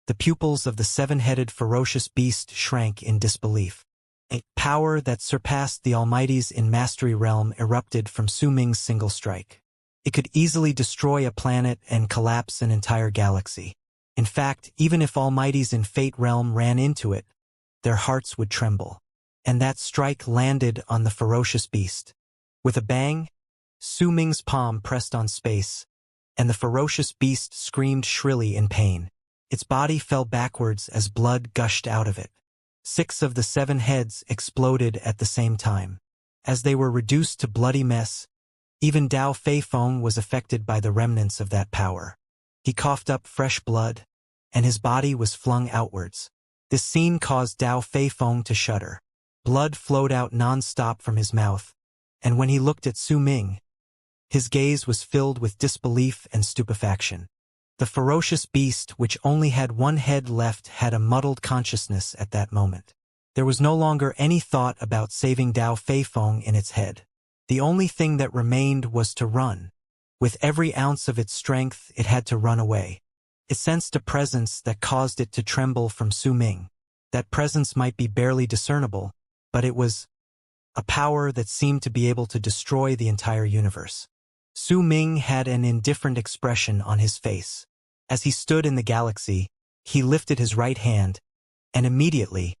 the pupils of the seven-headed ferocious beast shrank in disbelief. A power that surpassed the Almighty's in Mastery realm erupted from Su Ming's single strike. It could easily destroy a planet and collapse an entire galaxy. In fact, even if Almighty's in Fate realm ran into it, their hearts would tremble. And that strike landed on the ferocious beast. With a bang, Su Ming's palm pressed on space, and the ferocious beast screamed shrilly in pain. Its body fell backwards as blood gushed out of it. 6 of the 7 heads exploded at the same time. As they were reduced to bloody mess, even Dao Feifeng was affected by the remnants of that power. He coughed up fresh blood, and his body was flung outwards. This scene caused Dao Feifeng to shudder. Blood flowed out non-stop from his mouth, and when he looked at Su Ming, his gaze was filled with disbelief and stupefaction. The ferocious beast, which only had 1 head left, had a muddled consciousness at that moment. There was no longer any thought about saving Dao Feifeng in its head. The only thing that remained was to run. With every ounce of its strength, it had to run away. It sensed a presence that caused it to tremble from Su Ming. That presence might be barely discernible, but it was a power that seemed to be able to destroy the entire universe. Su Ming had an indifferent expression on his face. As he stood in the galaxy, he lifted his right hand, and immediately,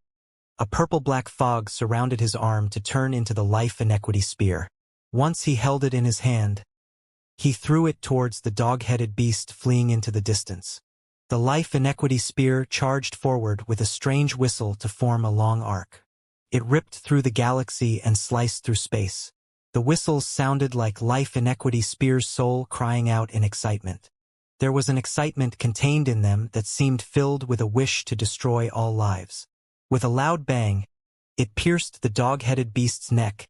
a purple-black fog surrounded his arm to turn into the life inequity spear. Once he held it in his hand, he threw it towards the dog-headed beast fleeing into the distance. The life inequity spear charged forward with a strange whistle to form a long arc. It ripped through the galaxy and sliced through space. The whistles sounded like life inequity spear's soul crying out in excitement. There was an excitement contained in them that seemed filled with a wish to destroy all lives. With a loud bang, it pierced the dog-headed beast's neck,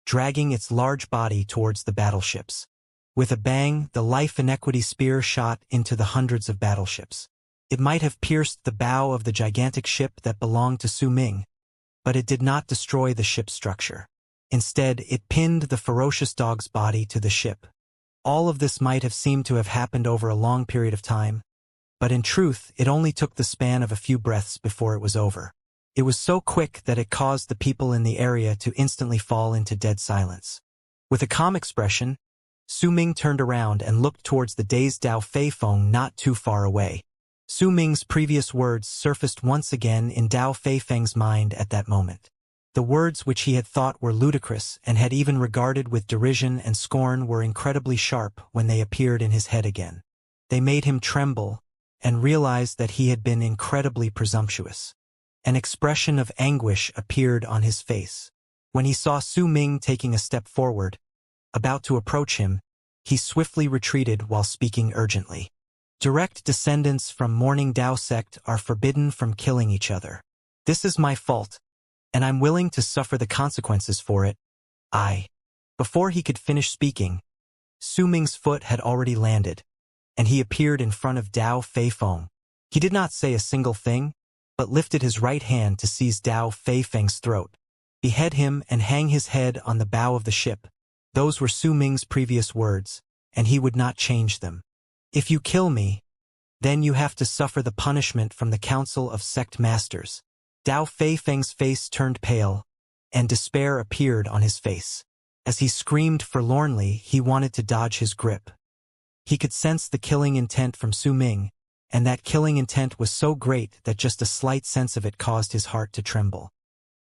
dragging its large body towards the battleships. With a bang, the life inequity spear shot into the hundreds of battleships. It might have pierced the bow of the gigantic ship that belonged to Su Ming, but it did not destroy the ship's structure. Instead, it pinned the ferocious dog's body to the ship. All of this might have seemed to have happened over a long period of time, but in truth, it only took the span of a few breaths before it was over. It was so quick that it caused the people in the area to instantly fall into dead silence. With a calm expression, Su Ming turned around and looked towards the dazed Dao Feifeng not too far away. Su Ming's previous words surfaced once again in Dao Feifeng's mind at that moment. The words which he had thought were ludicrous and had even regarded with derision and scorn were incredibly sharp when they appeared in his head again. They made him tremble and realize that he had been incredibly presumptuous. An expression of anguish appeared on his face. When he saw Su Ming taking a step forward, about to approach him, he swiftly retreated while speaking urgently. Direct descendants from Morning Dao sect are forbidden from killing each other. This is my fault, and I'm willing to suffer the consequences for it. Before he could finish speaking, Su Ming's foot had already landed, and he appeared in front of Dao Feifeng. He did not say a single thing, but lifted his right hand to seize Dao Feifeng's throat. Behead him and hang his head on the bow of the ship. Those were Su Ming's previous words, and he would not change them. If you kill me, then you have to suffer the punishment from the Council of Sect Masters. Dao Feifeng's face turned pale, and despair appeared on his face. As he screamed forlornly, he wanted to dodge his grip. He could sense the killing intent from Su Ming, and that killing intent was so great that just a slight sense of it caused his heart to tremble.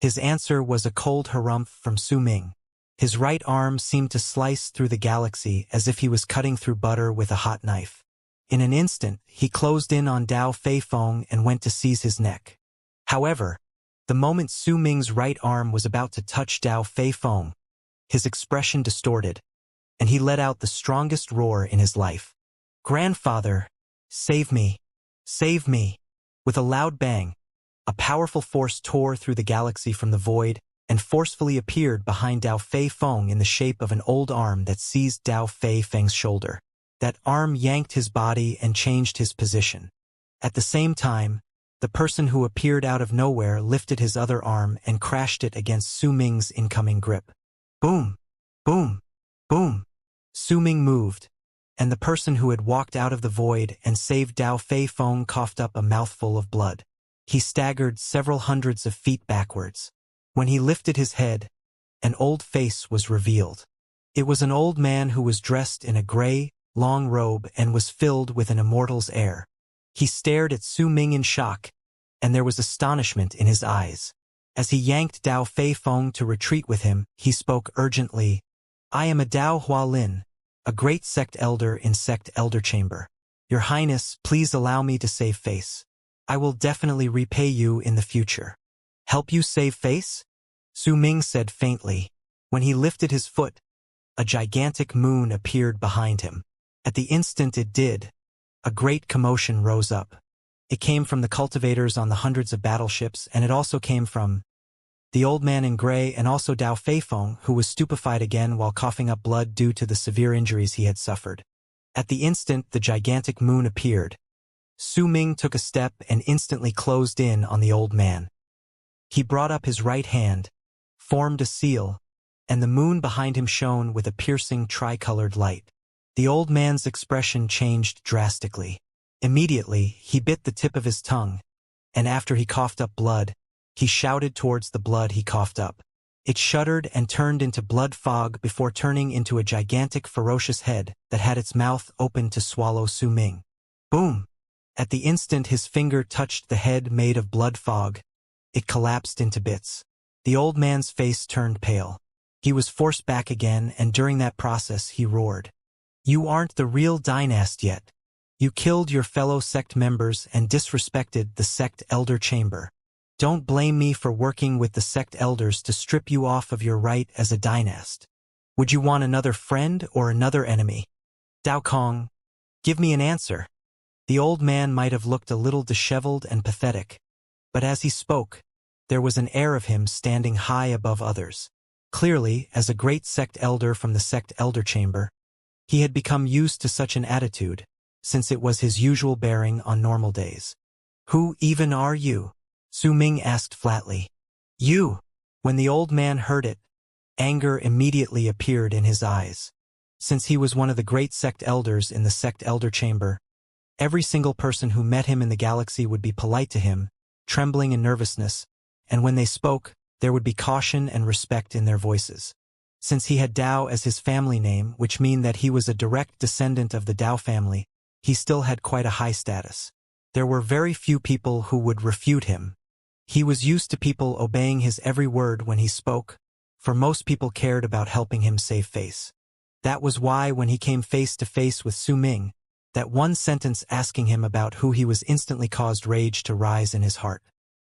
His answer was a cold harumph from Su Ming. His right arm seemed to slice through the galaxy as if he was cutting through butter with a hot knife. In an instant, he closed in on Dao Feifeng and went to seize his neck. However, the moment Su Ming's right arm was about to touch Dao Feifeng, his expression distorted, and he let out the strongest roar in his life. "Grandfather, save me! Save me! With a loud bang, a powerful force tore through the galaxy from the void and forcefully appeared behind Dao Fei Feng in the shape of an old arm that seized Dao Fei Feng's shoulder. That arm yanked his body and changed his position. At the same time, the person who appeared out of nowhere lifted his other arm and crashed it against Su Ming's incoming grip. Boom! Boom! Boom! Su Ming moved, and the person who had walked out of the void and saved Dao Fei Feng coughed up a mouthful of blood. He staggered several hundreds of feet backwards. When he lifted his head, an old face was revealed. It was an old man who was dressed in a gray, long robe and was filled with an immortal's air. He stared at Su Ming in shock, and there was astonishment in his eyes. As he yanked Dao Fei Feng to retreat with him, he spoke urgently, "I am a Dao Hualin, a great sect elder in Sect Elder Chamber. Your Highness, please allow me to save face. I will definitely repay you in the future." "Help you save face?" Su Ming said faintly. When he lifted his foot, a gigantic moon appeared behind him. At the instant it did, a great commotion rose up. It came from the cultivators on the hundreds of battleships, and it also came from the old man in gray and also Dao Fei Feng, who was stupefied again while coughing up blood due to the severe injuries he had suffered. At the instant the gigantic moon appeared, Su Ming took a step and instantly closed in on the old man. He brought up his right hand, formed a seal, and the moon behind him shone with a piercing tricolored light. The old man's expression changed drastically. Immediately, he bit the tip of his tongue, and after he coughed up blood, he shouted towards the blood he coughed up. It shuddered and turned into blood fog before turning into a gigantic ferocious head that had its mouth open to swallow Su Ming. Boom! At the instant his finger touched the head made of blood fog, it collapsed into bits. The old man's face turned pale. He was forced back again, and during that process he roared, "You aren't the real dynast yet. You killed your fellow sect members and disrespected the sect elder chamber. Don't blame me for working with the sect elders to strip you off of your right as a dynast. Would you want another friend or another enemy? Dao Kong, give me an answer." The old man might have looked a little disheveled and pathetic, but as he spoke, there was an air of him standing high above others. Clearly, as a great sect elder from the sect elder chamber, he had become used to such an attitude, since it was his usual bearing on normal days. "Who even are you?" Su Ming asked flatly. "You." When the old man heard it, anger immediately appeared in his eyes. Since he was one of the great sect elders in the sect elder chamber, every single person who met him in the galaxy would be polite to him, trembling in nervousness, and when they spoke, there would be caution and respect in their voices. Since he had Dao as his family name, which meant that he was a direct descendant of the Dao family, he still had quite a high status. There were very few people who would refute him. He was used to people obeying his every word when he spoke, for most people cared about helping him save face. That was why when he came face to face with Su Ming, that one sentence asking him about who he was instantly caused rage to rise in his heart.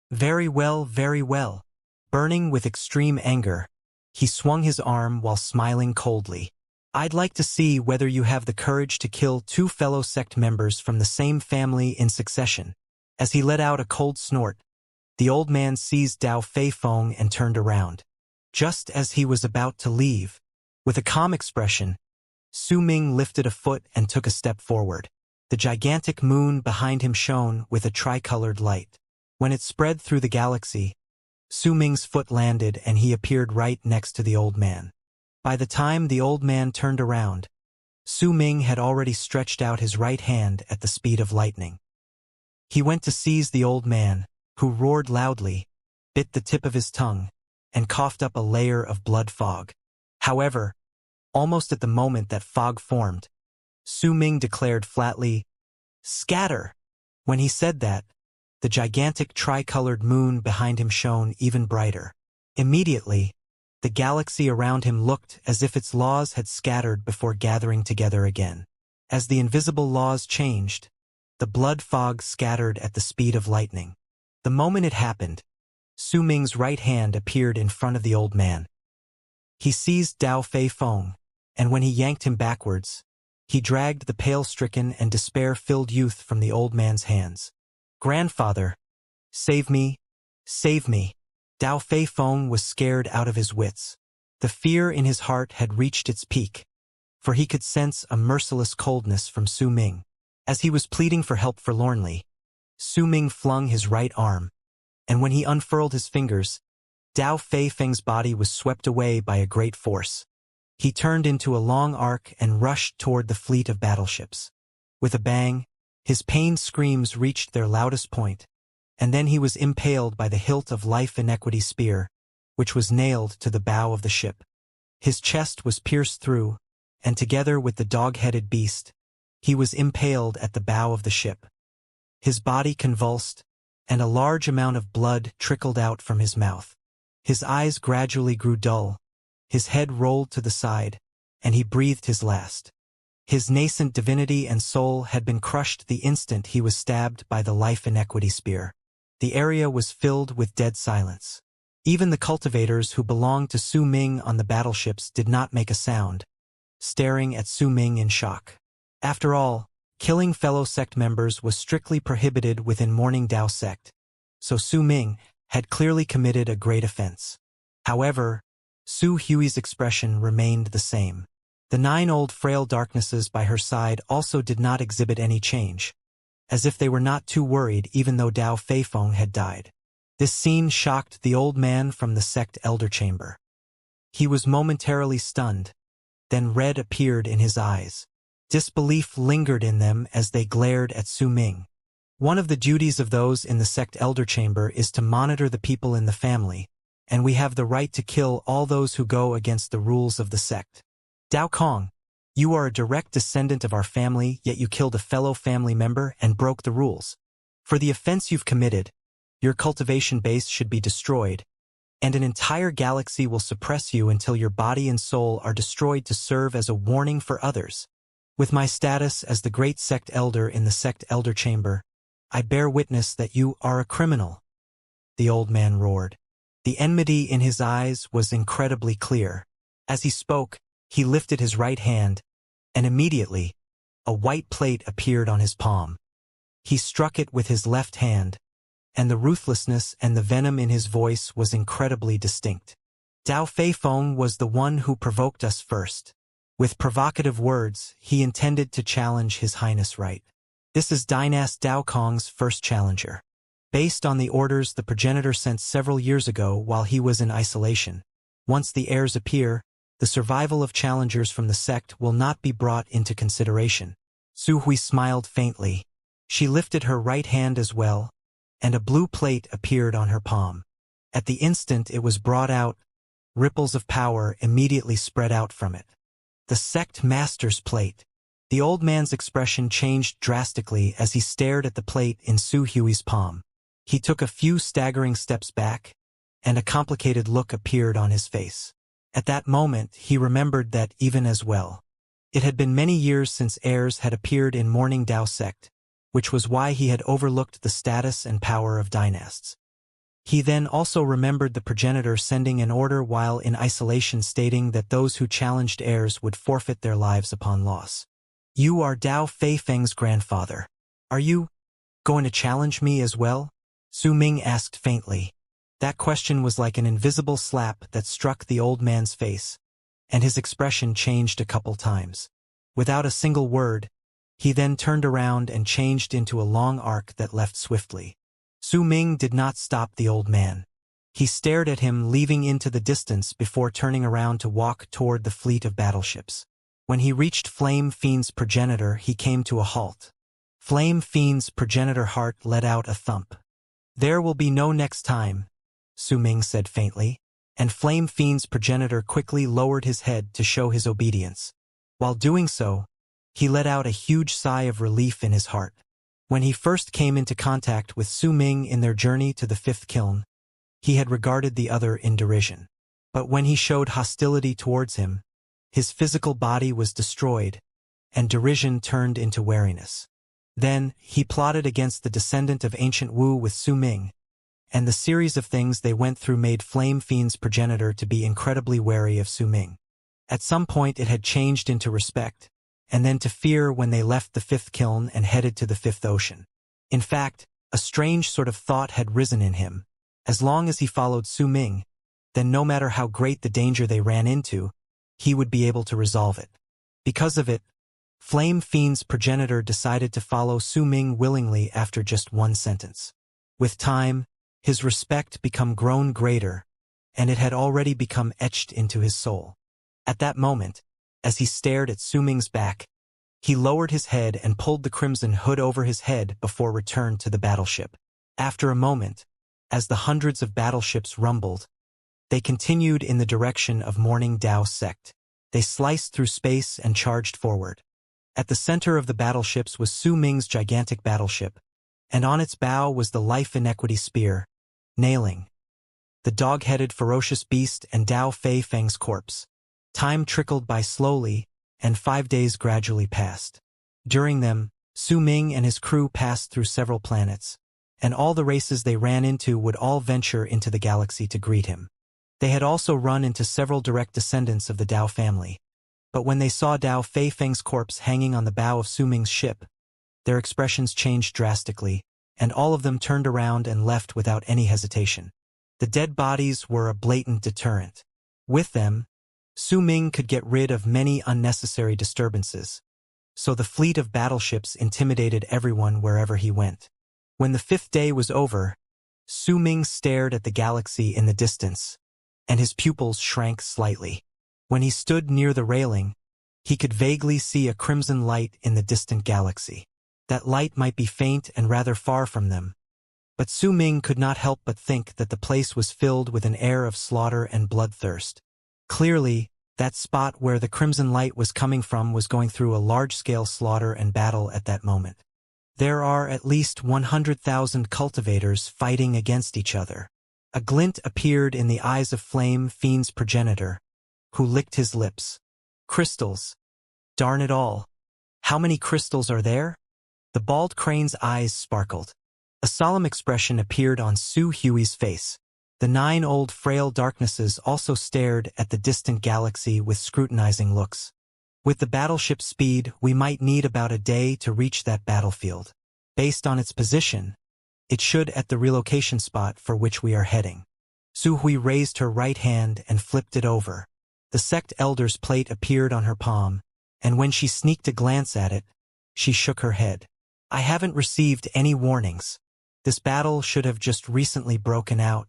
Very well, very well. Burning with extreme anger, he swung his arm while smiling coldly. "I'd like to see whether you have the courage to kill two fellow sect members from the same family in succession." As he let out a cold snort, the old man seized Dao Fei Feng and turned around. Just as he was about to leave, with a calm expression, Su Ming lifted a foot and took a step forward. The gigantic moon behind him shone with a tricolored light. When it spread through the galaxy, Su Ming's foot landed and he appeared right next to the old man. By the time the old man turned around, Su Ming had already stretched out his right hand at the speed of lightning. He went to seize the old man, who roared loudly, bit the tip of his tongue, and coughed up a layer of blood fog. However, almost at the moment that fog formed, Su Ming declared flatly, "Scatter!" When he said that, the gigantic tricolored moon behind him shone even brighter. Immediately, the galaxy around him looked as if its laws had scattered before gathering together again. As the invisible laws changed, the blood fog scattered at the speed of lightning. The moment it happened, Su Ming's right hand appeared in front of the old man. He seized Dao Fei Feng, and when he yanked him backwards, He dragged the pale-stricken and despair-filled youth from the old man's hands. "Grandfather, save me, save me." Dao Fei Feng was scared out of his wits. The fear in his heart had reached its peak, for he could sense a merciless coldness from Su Ming. As he was pleading for help forlornly, Su Ming flung his right arm, and when he unfurled his fingers, Dao Fei Feng's body was swept away by a great force. He turned into a long arc and rushed toward the fleet of battleships. With a bang, his pained screams reached their loudest point, and then he was impaled by the hilt of Life Inequity spear, which was nailed to the bow of the ship. His chest was pierced through, and together with the dog-headed beast, he was impaled at the bow of the ship. His body convulsed, and a large amount of blood trickled out from his mouth. His eyes gradually grew dull, his head rolled to the side, and he breathed his last. His nascent divinity and soul had been crushed the instant he was stabbed by the Life Inequity spear. The area was filled with dead silence. Even the cultivators who belonged to Su Ming on the battleships did not make a sound, staring at Su Ming in shock. After all, killing fellow sect members was strictly prohibited within Morning Dao sect, so Su Ming had clearly committed a great offense. However, Su Hui's expression remained the same. The 9 old frail darknesses by her side also did not exhibit any change, as if they were not too worried even though Dao Fei Feng had died. This scene shocked the old man from the sect elder chamber. He was momentarily stunned, then red appeared in his eyes. Disbelief lingered in them as they glared at Su Ming. One of the duties of those in the sect elder chamber is to monitor the people in the family, and we have the right to kill all those who go against the rules of the sect. Dao Kong, you are a direct descendant of our family, yet you killed a fellow family member and broke the rules. For the offense you've committed, your cultivation base should be destroyed, and an entire galaxy will suppress you until your body and soul are destroyed to serve as a warning for others. With my status as the great sect elder in the sect elder chamber, I bear witness that you are a criminal. The old man roared. The enmity in his eyes was incredibly clear. As he spoke, he lifted his right hand, and immediately, a white plate appeared on his palm. He struck it with his left hand, and the ruthlessness and the venom in his voice was incredibly distinct. Dao Fei Feng was the one who provoked us first. With provocative words, he intended to challenge His Highness right. This is Dynast Dao Kong's first challenger. Based on the orders the progenitor sent several years ago while he was in isolation, once the heirs appear, the survival of challengers from the sect will not be brought into consideration. Su Hui smiled faintly. She lifted her right hand as well, and a blue plate appeared on her palm. At the instant it was brought out, ripples of power immediately spread out from it. The sect master's plate. The old man's expression changed drastically as he stared at the plate in Su Hui's palm. He took a few staggering steps back, and a complicated look appeared on his face. At that moment he remembered that even as well. It had been many years since heirs had appeared in Morning Dao sect, which was why he had overlooked the status and power of dynasts. He then also remembered the progenitor sending an order while in isolation stating that those who challenged heirs would forfeit their lives upon loss. You are Dao Fei Feng's grandfather. Are you going to challenge me as well? Su Ming asked faintly. That question was like an invisible slap that struck the old man's face, and his expression changed a couple times. Without a single word, he then turned around and changed into a long arc that left swiftly. Su Ming did not stop the old man. He stared at him leaving into the distance before turning around to walk toward the fleet of battleships. When he reached Flame Fiend's progenitor, he came to a halt. Flame Fiend's progenitor heart let out a thump. There will be no next time, Su Ming said faintly, and Flame Fiend's progenitor quickly lowered his head to show his obedience. While doing so, he let out a huge sigh of relief in his heart. When he first came into contact with Su Ming in their journey to the fifth kiln, he had regarded the other in derision. But when he showed hostility towards him, his physical body was destroyed, and derision turned into wariness. Then, he plotted against the descendant of ancient Wu with Su Ming, and the series of things they went through made Flame Fiend's progenitor to be incredibly wary of Su Ming. At some point it had changed into respect, and then to fear when they left the fifth kiln and headed to the fifth ocean. In fact, a strange sort of thought had risen in him. As long as he followed Su Ming, then no matter how great the danger they ran into, he would be able to resolve it. Because of it, Flame Fiend's progenitor decided to follow Su Ming willingly after just one sentence. With time, his respect became grown greater, and it had already become etched into his soul. At that moment, as he stared at Su Ming's back, he lowered his head and pulled the crimson hood over his head before return to the battleship. After a moment, as the hundreds of battleships rumbled, they continued in the direction of Morning Dao sect. They sliced through space and charged forward. At the center of the battleships was Su Ming's gigantic battleship, and on its bow was the Life Inequity Spear, nailing the dog-headed ferocious beast and Dao Fei Feng's corpse. Time trickled by slowly, and 5 days gradually passed. During them, Su Ming and his crew passed through several planets, and all the races they ran into would all venture into the galaxy to greet him. They had also run into several direct descendants of the Dao family, but when they saw Dao Fei Feng's corpse hanging on the bow of Su Ming's ship, their expressions changed drastically, and all of them turned around and left without any hesitation. The dead bodies were a blatant deterrent. With them, Su Ming could get rid of many unnecessary disturbances, so the fleet of battleships intimidated everyone wherever he went. When the 5th day was over, Su Ming stared at the galaxy in the distance, and his pupils shrank slightly. When he stood near the railing, he could vaguely see a crimson light in the distant galaxy. That light might be faint and rather far from them, but Su Ming could not help but think that the place was filled with an air of slaughter and bloodthirst. Clearly, that spot where the crimson light was coming from was going through a large-scale slaughter and battle at that moment. There are at least 100,000 cultivators fighting against each other. A glint appeared in the eyes of Flame Fiend's progenitor, who licked his lips. Crystals. Darn it all. How many crystals are there? The bald crane's eyes sparkled. A solemn expression appeared on Su Hui's face. The 9 old frail darknesses also stared at the distant galaxy with scrutinizing looks. With the battleship's speed, we might need about a day to reach that battlefield. Based on its position, it should at the relocation spot for which we are heading. Su Hui raised her right hand and flipped it over. The sect elder's plate appeared on her palm, and when she sneaked a glance at it, she shook her head. I haven't received any warnings. This battle should have just recently broken out,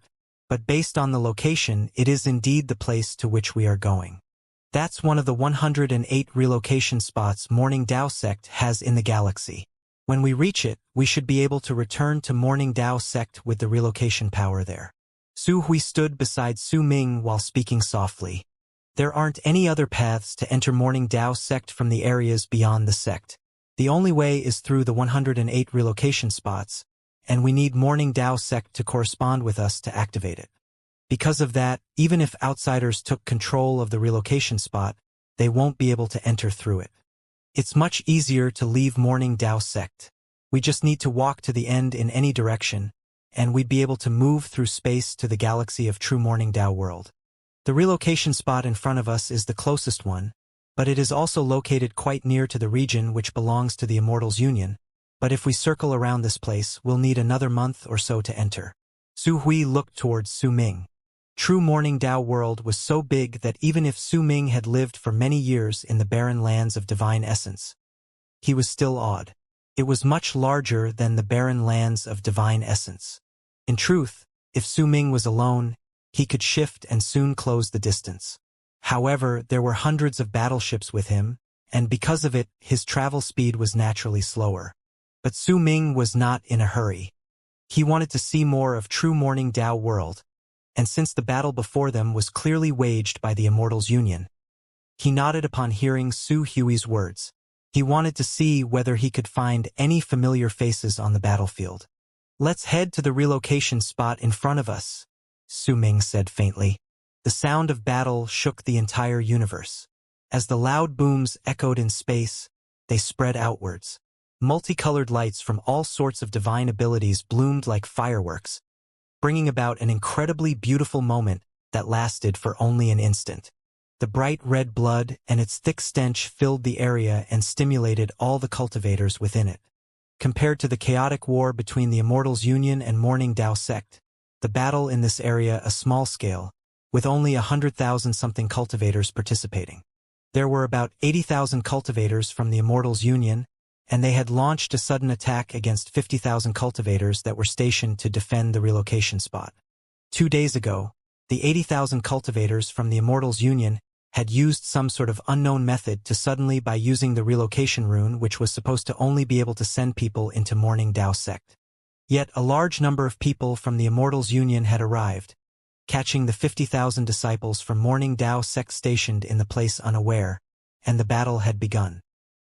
but based on the location, it is indeed the place to which we are going. That's one of the 108 relocation spots Morning Dao sect has in the galaxy. When we reach it, we should be able to return to Morning Dao sect with the relocation power there. Su Hui stood beside Su Ming while speaking softly. There aren't any other paths to enter Morning Dao sect from the areas beyond the sect. The only way is through the 108 relocation spots, and we need Morning Dao sect to correspond with us to activate it. Because of that, even if outsiders took control of the relocation spot, they won't be able to enter through it. It's much easier to leave Morning Dao sect. We just need to walk to the end in any direction, and we'd be able to move through space to the galaxy of true Morning Dao world. The relocation spot in front of us is the closest one, but it is also located quite near to the region which belongs to the Immortals Union. But if we circle around this place, we'll need another month or so to enter. Su Hui looked towards Su Ming. True Morning Dao world was so big that even if Su Ming had lived for many years in the barren lands of divine essence, he was still awed. It was much larger than the barren lands of divine essence. In truth, if Su Ming was alone, he could shift and soon close the distance. However, there were hundreds of battleships with him, and because of it, his travel speed was naturally slower. But Su Ming was not in a hurry. He wanted to see more of true Morning Dao world, and since the battle before them was clearly waged by the Immortals Union, he nodded upon hearing Su Hui's words. He wanted to see whether he could find any familiar faces on the battlefield. Let's head to the relocation spot in front of us, Su Ming said faintly. The sound of battle shook the entire universe. As the loud booms echoed in space, they spread outwards. Multicolored lights from all sorts of divine abilities bloomed like fireworks, bringing about an incredibly beautiful moment that lasted for only an instant. The bright red blood and its thick stench filled the area and stimulated all the cultivators within it. Compared to the chaotic war between the Immortals Union and Morning Dao sect, the battle in this area a small scale, with only 100,000 something cultivators participating. There were about 80,000 cultivators from the Immortals Union, and they had launched a sudden attack against 50,000 cultivators that were stationed to defend the relocation spot. 2 days ago, the 80,000 cultivators from the Immortals Union had used some sort of unknown method to suddenly by using the relocation rune which was supposed to only be able to send people into Morning Dao sect. Yet a large number of people from the Immortals Union had arrived, catching the 50,000 disciples from Morning Dao sect stationed in the place unaware, and the battle had begun.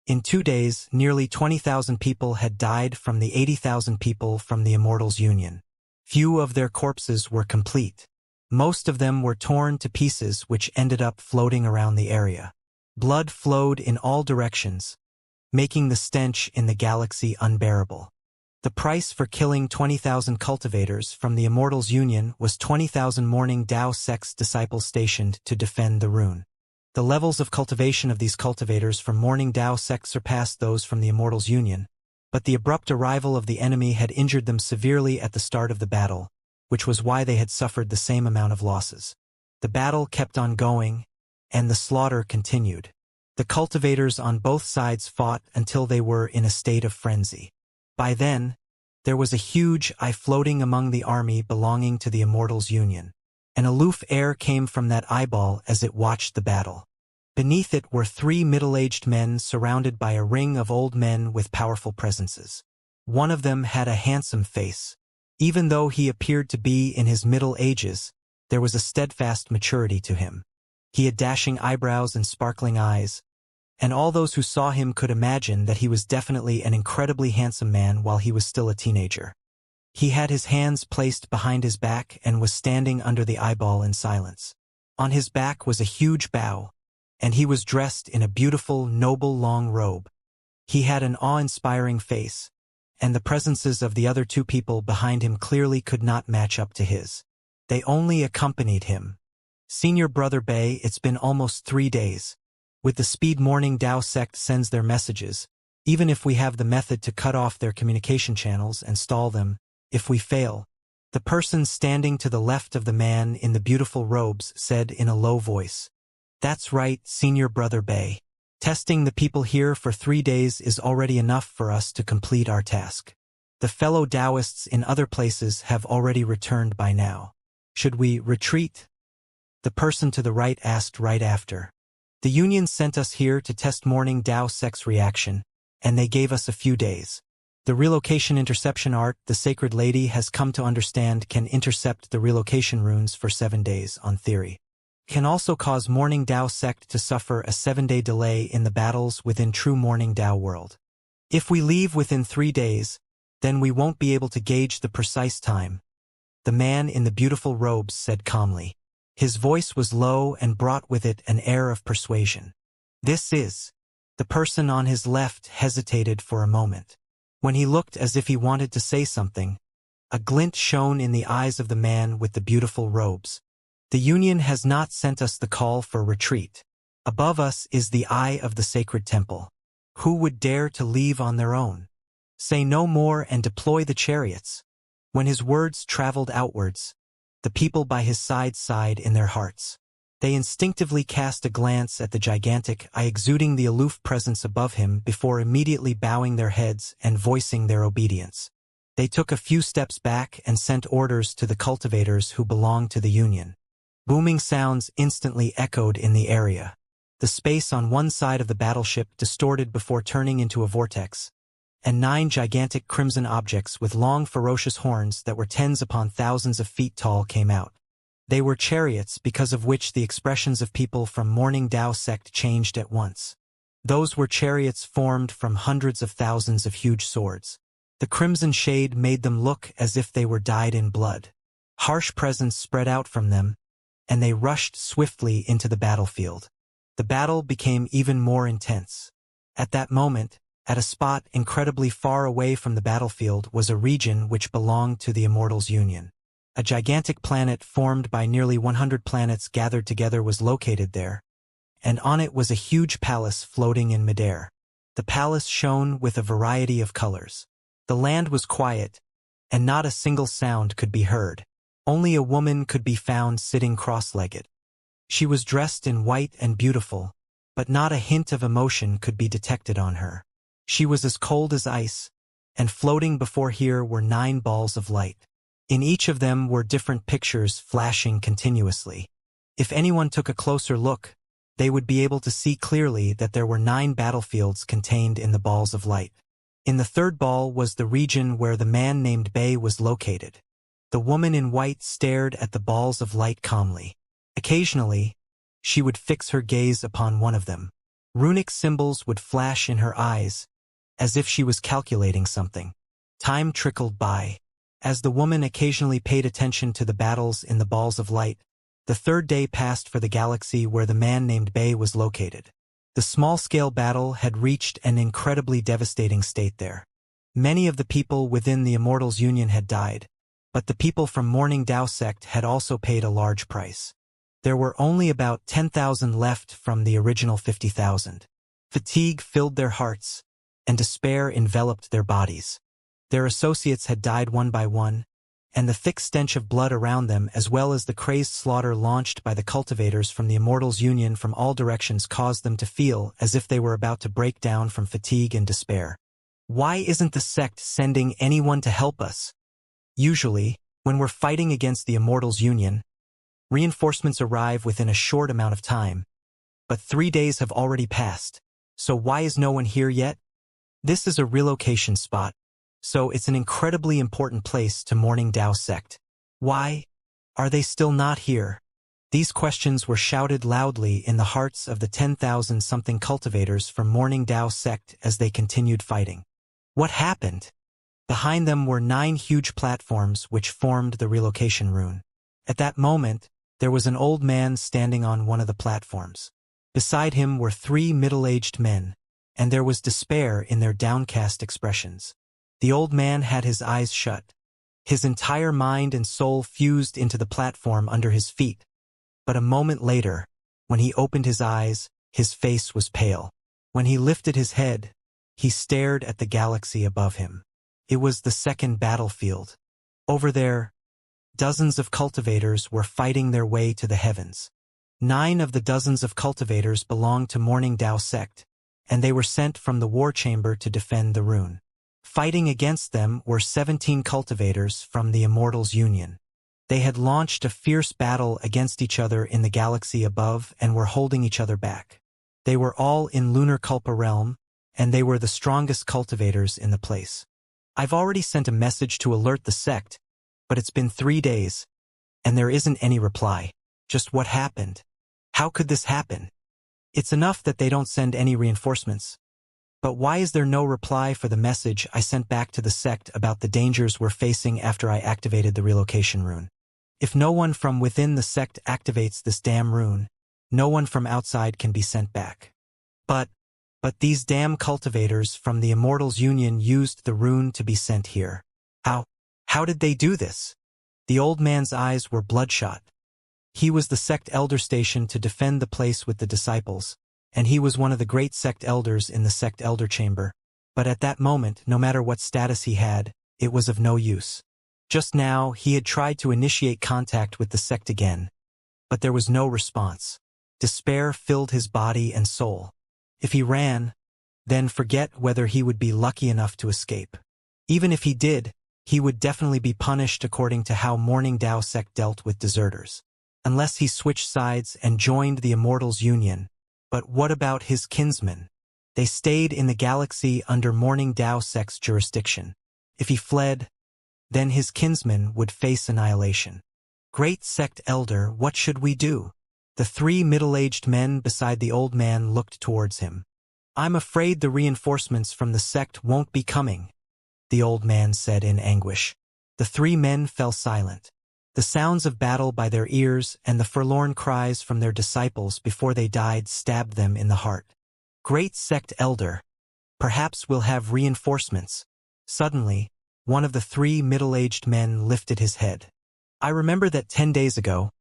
In 2 days, nearly 20,000 people had died from the 80,000 people from the Immortals Union. Few of their corpses were complete. Most of them were torn to pieces which ended up floating around the area. Blood flowed in all directions, making the stench in the galaxy unbearable. The price for killing 20,000 cultivators from the Immortals Union was 20,000 Morning Dao sect's disciples stationed to defend the rune. The levels of cultivation of these cultivators from Morning Dao sect surpassed those from the Immortals Union, but the abrupt arrival of the enemy had injured them severely at the start of the battle, which was why they had suffered the same amount of losses. The battle kept on going, and the slaughter continued. The cultivators on both sides fought until they were in a state of frenzy. By then, there was a huge eye floating among the army belonging to the Immortals Union. An aloof air came from that eyeball as it watched the battle. Beneath it were 3 middle-aged men surrounded by a ring of old men with powerful presences. One of them had a handsome face. Even though he appeared to be in his middle ages, there was a steadfast maturity to him. He had dashing eyebrows and sparkling eyes, and all those who saw him could imagine that he was definitely an incredibly handsome man while he was still a teenager. He had his hands placed behind his back and was standing under the eyeball in silence. On his back was a huge bow, and he was dressed in a beautiful, noble long robe. He had an awe-inspiring face, and the presences of the other 2 people behind him clearly could not match up to his. They only accompanied him. Senior Brother Bei, it's been almost 3 days. With the speed Morning Dao sect sends their messages, even if we have the method to cut off their communication channels and stall them, if we fail, the person standing to the left of the man in the beautiful robes said in a low voice, "That's right, Senior Brother Bei. Testing the people here for 3 days is already enough for us to complete our task. The fellow Taoists in other places have already returned by now. Should we retreat?" The person to the right asked right after. "The Union sent us here to test Morning Dao sect's reaction, and they gave us a few days. The relocation interception art the Sacred Lady has come to understand can intercept the relocation runes for 7 days on theory. Can also cause Morning Dao sect to suffer a 7-day delay in the battles within true Morning Dao world. If we leave within 3 days, then we won't be able to gauge the precise time," the man in the beautiful robes said calmly. His voice was low and brought with it an air of persuasion. "This is..." The person on his left hesitated for a moment. When he looked as if he wanted to say something, a glint shone in the eyes of the man with the beautiful robes. "The Union has not sent us the call for retreat. Above us is the eye of the sacred temple. Who would dare to leave on their own? Say no more and deploy the chariots." When his words traveled outwards, the people by his side sighed in their hearts. They instinctively cast a glance at the gigantic eye exuding the aloof presence above him before immediately bowing their heads and voicing their obedience. They took a few steps back and sent orders to the cultivators who belonged to the Union. Booming sounds instantly echoed in the area. The space on one side of the battleship distorted before turning into a vortex, and 9 gigantic crimson objects with long ferocious horns that were tens upon thousands of feet tall came out. They were chariots because of which the expressions of people from Morning Dao sect changed at once. Those were chariots formed from hundreds of thousands of huge swords. The crimson shade made them look as if they were dyed in blood. Harsh presence spread out from them, and they rushed swiftly into the battlefield. The battle became even more intense. At that moment, at a spot incredibly far away from the battlefield was a region which belonged to the Immortals Union. A gigantic planet formed by nearly 100 planets gathered together was located there, and on it was a huge palace floating in midair. The palace shone with a variety of colors. The land was quiet, and not a single sound could be heard. Only a woman could be found sitting cross-legged. She was dressed in white and beautiful, but not a hint of emotion could be detected on her. She was as cold as ice, and floating before her were 9 balls of light. In each of them were different pictures flashing continuously. If anyone took a closer look, they would be able to see clearly that there were 9 battlefields contained in the balls of light. In the 3rd ball was the region where the man named Bei was located. The woman in white stared at the balls of light calmly. Occasionally, she would fix her gaze upon one of them. Runic symbols would flash in her eyes, as if she was calculating something. Time trickled by. As the woman occasionally paid attention to the battles in the balls of light, the 3rd day passed for the galaxy where the man named Bei was located. The small-scale battle had reached an incredibly devastating state there. Many of the people within the Immortals Union had died, but the people from Morning Dao sect had also paid a large price. There were only about 10,000 left from the original 50,000. Fatigue filled their hearts, and despair enveloped their bodies. Their associates had died one by one, and the thick stench of blood around them, as well as the crazed slaughter launched by the cultivators from the Immortals Union from all directions, caused them to feel as if they were about to break down from fatigue and despair. Why isn't the sect sending anyone to help us? Usually, when we're fighting against the Immortals Union, reinforcements arrive within a short amount of time, but 3 days have already passed, so why is no one here yet? This is a relocation spot, so it's an incredibly important place to Morning Dao sect. Why are they still not here? These questions were shouted loudly in the hearts of the 10,000-something cultivators from Morning Dao sect as they continued fighting. What happened? Behind them were 9 huge platforms which formed the relocation rune. At that moment, there was an old man standing on one of the platforms. Beside him were 3 middle-aged men, and there was despair in their downcast expressions. The old man had his eyes shut. His entire mind and soul fused into the platform under his feet. But a moment later, when he opened his eyes, his face was pale. When he lifted his head, he stared at the galaxy above him. It was the 2nd battlefield. Over there, dozens of cultivators were fighting their way to the heavens. 9 of the dozens of cultivators belonged to Morning Dao sect, and they were sent from the war chamber to defend the rune. Fighting against them were 17 cultivators from the Immortals Union. They had launched a fierce battle against each other in the galaxy above and were holding each other back. They were all in Lunar Culpa realm, and they were the strongest cultivators in the place. I've already sent a message to alert the sect, but it's been 3 days, and there isn't any reply. Just what happened? How could this happen? It's enough that they don't send any reinforcements. But why is there no reply for the message I sent back to the sect about the dangers we're facing after I activated the relocation rune? If no one from within the sect activates this damn rune, no one from outside can be sent back. But these damn cultivators from the Immortals Union used the rune to be sent here. How did they do this? The old man's eyes were bloodshot. He was the sect elder stationed to defend the place with the disciples, and he was one of the great sect elders in the sect elder chamber. But at that moment, no matter what status he had, it was of no use. Just now, he had tried to initiate contact with the sect again, but there was no response. Despair filled his body and soul. If he ran, then forget whether he would be lucky enough to escape. Even if he did, he would definitely be punished according to how Morning Dao sect dealt with deserters. Unless he switched sides and joined the Immortals Union. But what about his kinsmen? They stayed in the galaxy under Morning Dao sect's jurisdiction. If he fled, then his kinsmen would face annihilation. Great sect elder, what should we do? The 3 middle-aged men beside the old man looked towards him. I'm afraid the reinforcements from the sect won't be coming, the old man said in anguish. The 3 men fell silent. The sounds of battle by their ears and the forlorn cries from their disciples before they died stabbed them in the heart. Great sect elder, perhaps we'll have reinforcements. Suddenly, one of the 3 middle-aged men lifted his head. I remember that 10 days ago,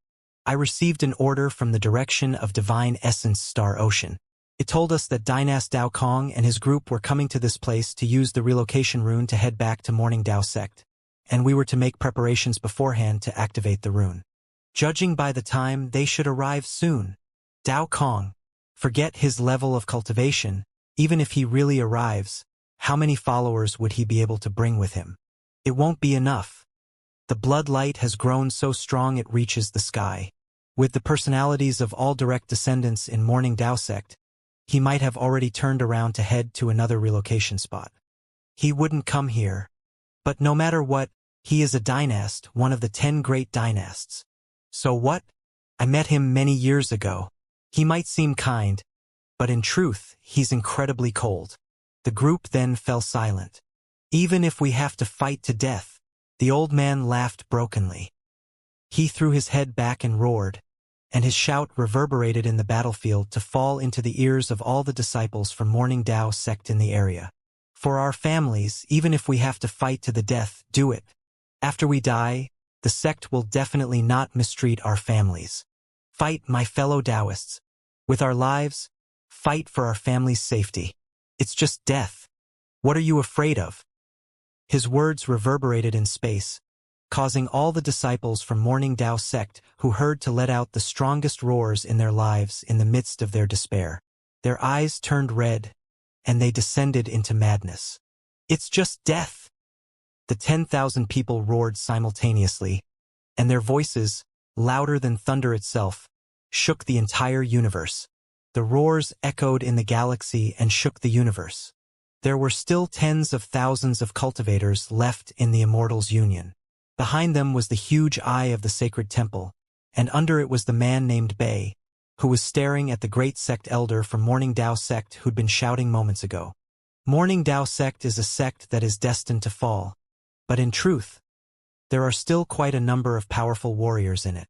I received an order from the Direction of Divine Essence Star Ocean. It told us that Dynast Dao Kong and his group were coming to this place to use the relocation rune to head back to Morning Dao Sect, and we were to make preparations beforehand to activate the rune. Judging by the time, they should arrive soon. Dao Kong. Forget his level of cultivation. Even if he really arrives, how many followers would he be able to bring with him? It won't be enough. The blood light has grown so strong it reaches the sky. With the personalities of all direct descendants in Morning Dao Sect, he might have already turned around to head to another relocation spot. He wouldn't come here. But no matter what, he is a dynast, one of the 10 great dynasts. So what? I met him many years ago. He might seem kind, but in truth, he's incredibly cold. The group then fell silent. Even if we have to fight to death, the old man laughed brokenly. He threw his head back and roared, and his shout reverberated in the battlefield to fall into the ears of all the disciples from Morning Dao Sect in the area. For our families, even if we have to fight to the death, do it. After we die, the sect will definitely not mistreat our families. Fight, my fellow Taoists. With our lives, fight for our family's safety. It's just death. What are you afraid of? His words reverberated in space, causing all the disciples from Morning Dao Sect who heard to let out the strongest roars in their lives in the midst of their despair. Their eyes turned red, and they descended into madness. It's just death. The 10,000 people roared simultaneously, and their voices, louder than thunder itself, shook the entire universe. The roars echoed in the galaxy and shook the universe. There were still tens of thousands of cultivators left in the Immortal's union. Behind them was the huge eye of the sacred temple, and under it was the man named Bei, who was staring at the great sect elder from Morning Dao Sect who'd been shouting moments ago. Morning Dao Sect is a sect that is destined to fall. But in truth, there are still quite a number of powerful warriors in it.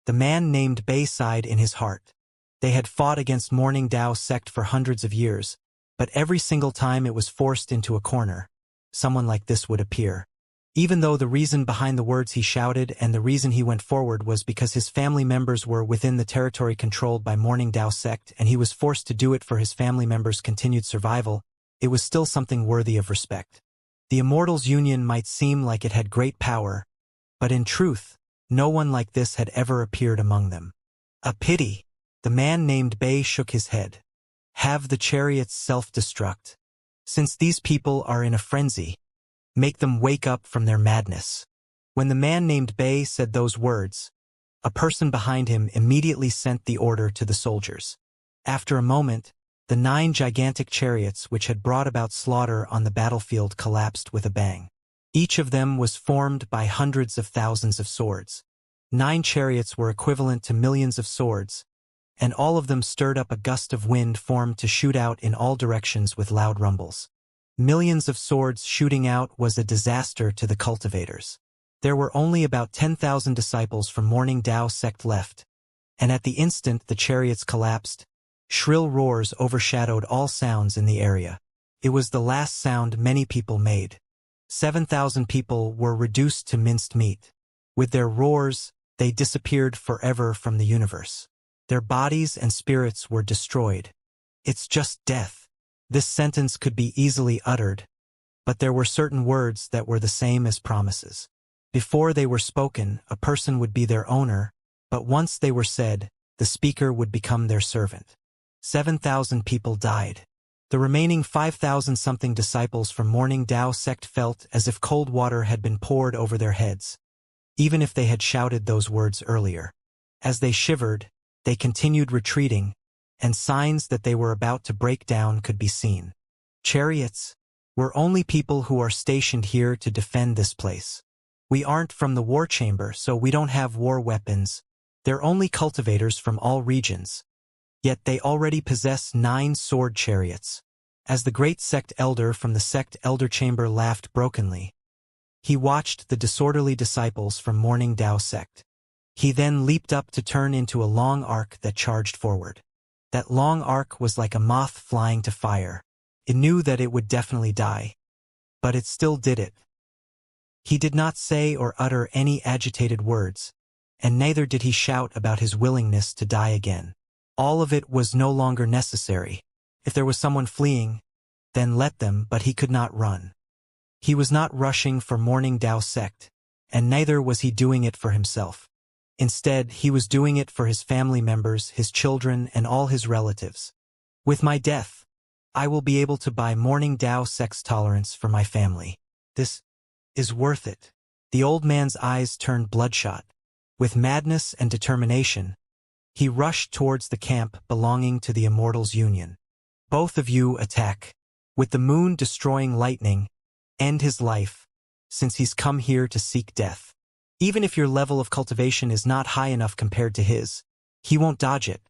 The man named Bei sighed in his heart. They had fought against Morning Dao Sect for hundreds of years, but every single time it was forced into a corner, someone like this would appear. Even though the reason behind the words he shouted and the reason he went forward was because his family members were within the territory controlled by Morning Dao Sect and he was forced to do it for his family members' continued survival, it was still something worthy of respect. The Immortal's union might seem like it had great power, but in truth, no one like this had ever appeared among them. A pity. The man named Bei shook his head. Have the chariots self-destruct. Since these people are in a frenzy, make them wake up from their madness. When the man named Bei said those words, a person behind him immediately sent the order to the soldiers. After a moment, the 9 gigantic chariots which had brought about slaughter on the battlefield collapsed with a bang. Each of them was formed by hundreds of thousands of swords. 9 chariots were equivalent to millions of swords, and all of them stirred up a gust of wind formed to shoot out in all directions with loud rumbles. Millions of swords shooting out was a disaster to the cultivators. There were only about 10,000 disciples from Morning Dao Sect left, and at the instant the chariots collapsed, shrill roars overshadowed all sounds in the area. It was the last sound many people made. 7,000 people were reduced to minced meat. With their roars, they disappeared forever from the universe. Their bodies and spirits were destroyed. It's just death. This sentence could be easily uttered, but there were certain words that were the same as promises. Before they were spoken, a person would be their owner, but once they were said, the speaker would become their servant. 7,000 people died. The remaining 5,000-something disciples from Morning Dao Sect felt as if cold water had been poured over their heads, even if they had shouted those words earlier. As they shivered, they continued retreating, and signs that they were about to break down could be seen. Chariots, we're only people who are stationed here to defend this place. We aren't from the war chamber, so we don't have war weapons. They're only cultivators from all regions. Yet they already possess 9 sword chariots. As the great sect elder from the sect elder chamber laughed brokenly, he watched the disorderly disciples from Morning Dao Sect. He then leaped up to turn into a long arc that charged forward. That long arc was like a moth flying to fire. It knew that it would definitely die, but it still did it. He did not say or utter any agitated words, and neither did he shout about his willingness to die again. All of it was no longer necessary. If there was someone fleeing, then let them, but he could not run. He was not rushing for Morning Dao sect, and neither was he doing it for himself. Instead, he was doing it for his family members, his children, and all his relatives. With my death, I will be able to buy Morning Dao sex tolerance for my family. This is worth it. The old man's eyes turned bloodshot. With madness and determination, he rushed towards the camp belonging to the Immortals Union. Both of you attack. With the moon destroying lightning, end his life, since he's come here to seek death. Even if your level of cultivation is not high enough compared to his, he won't dodge it.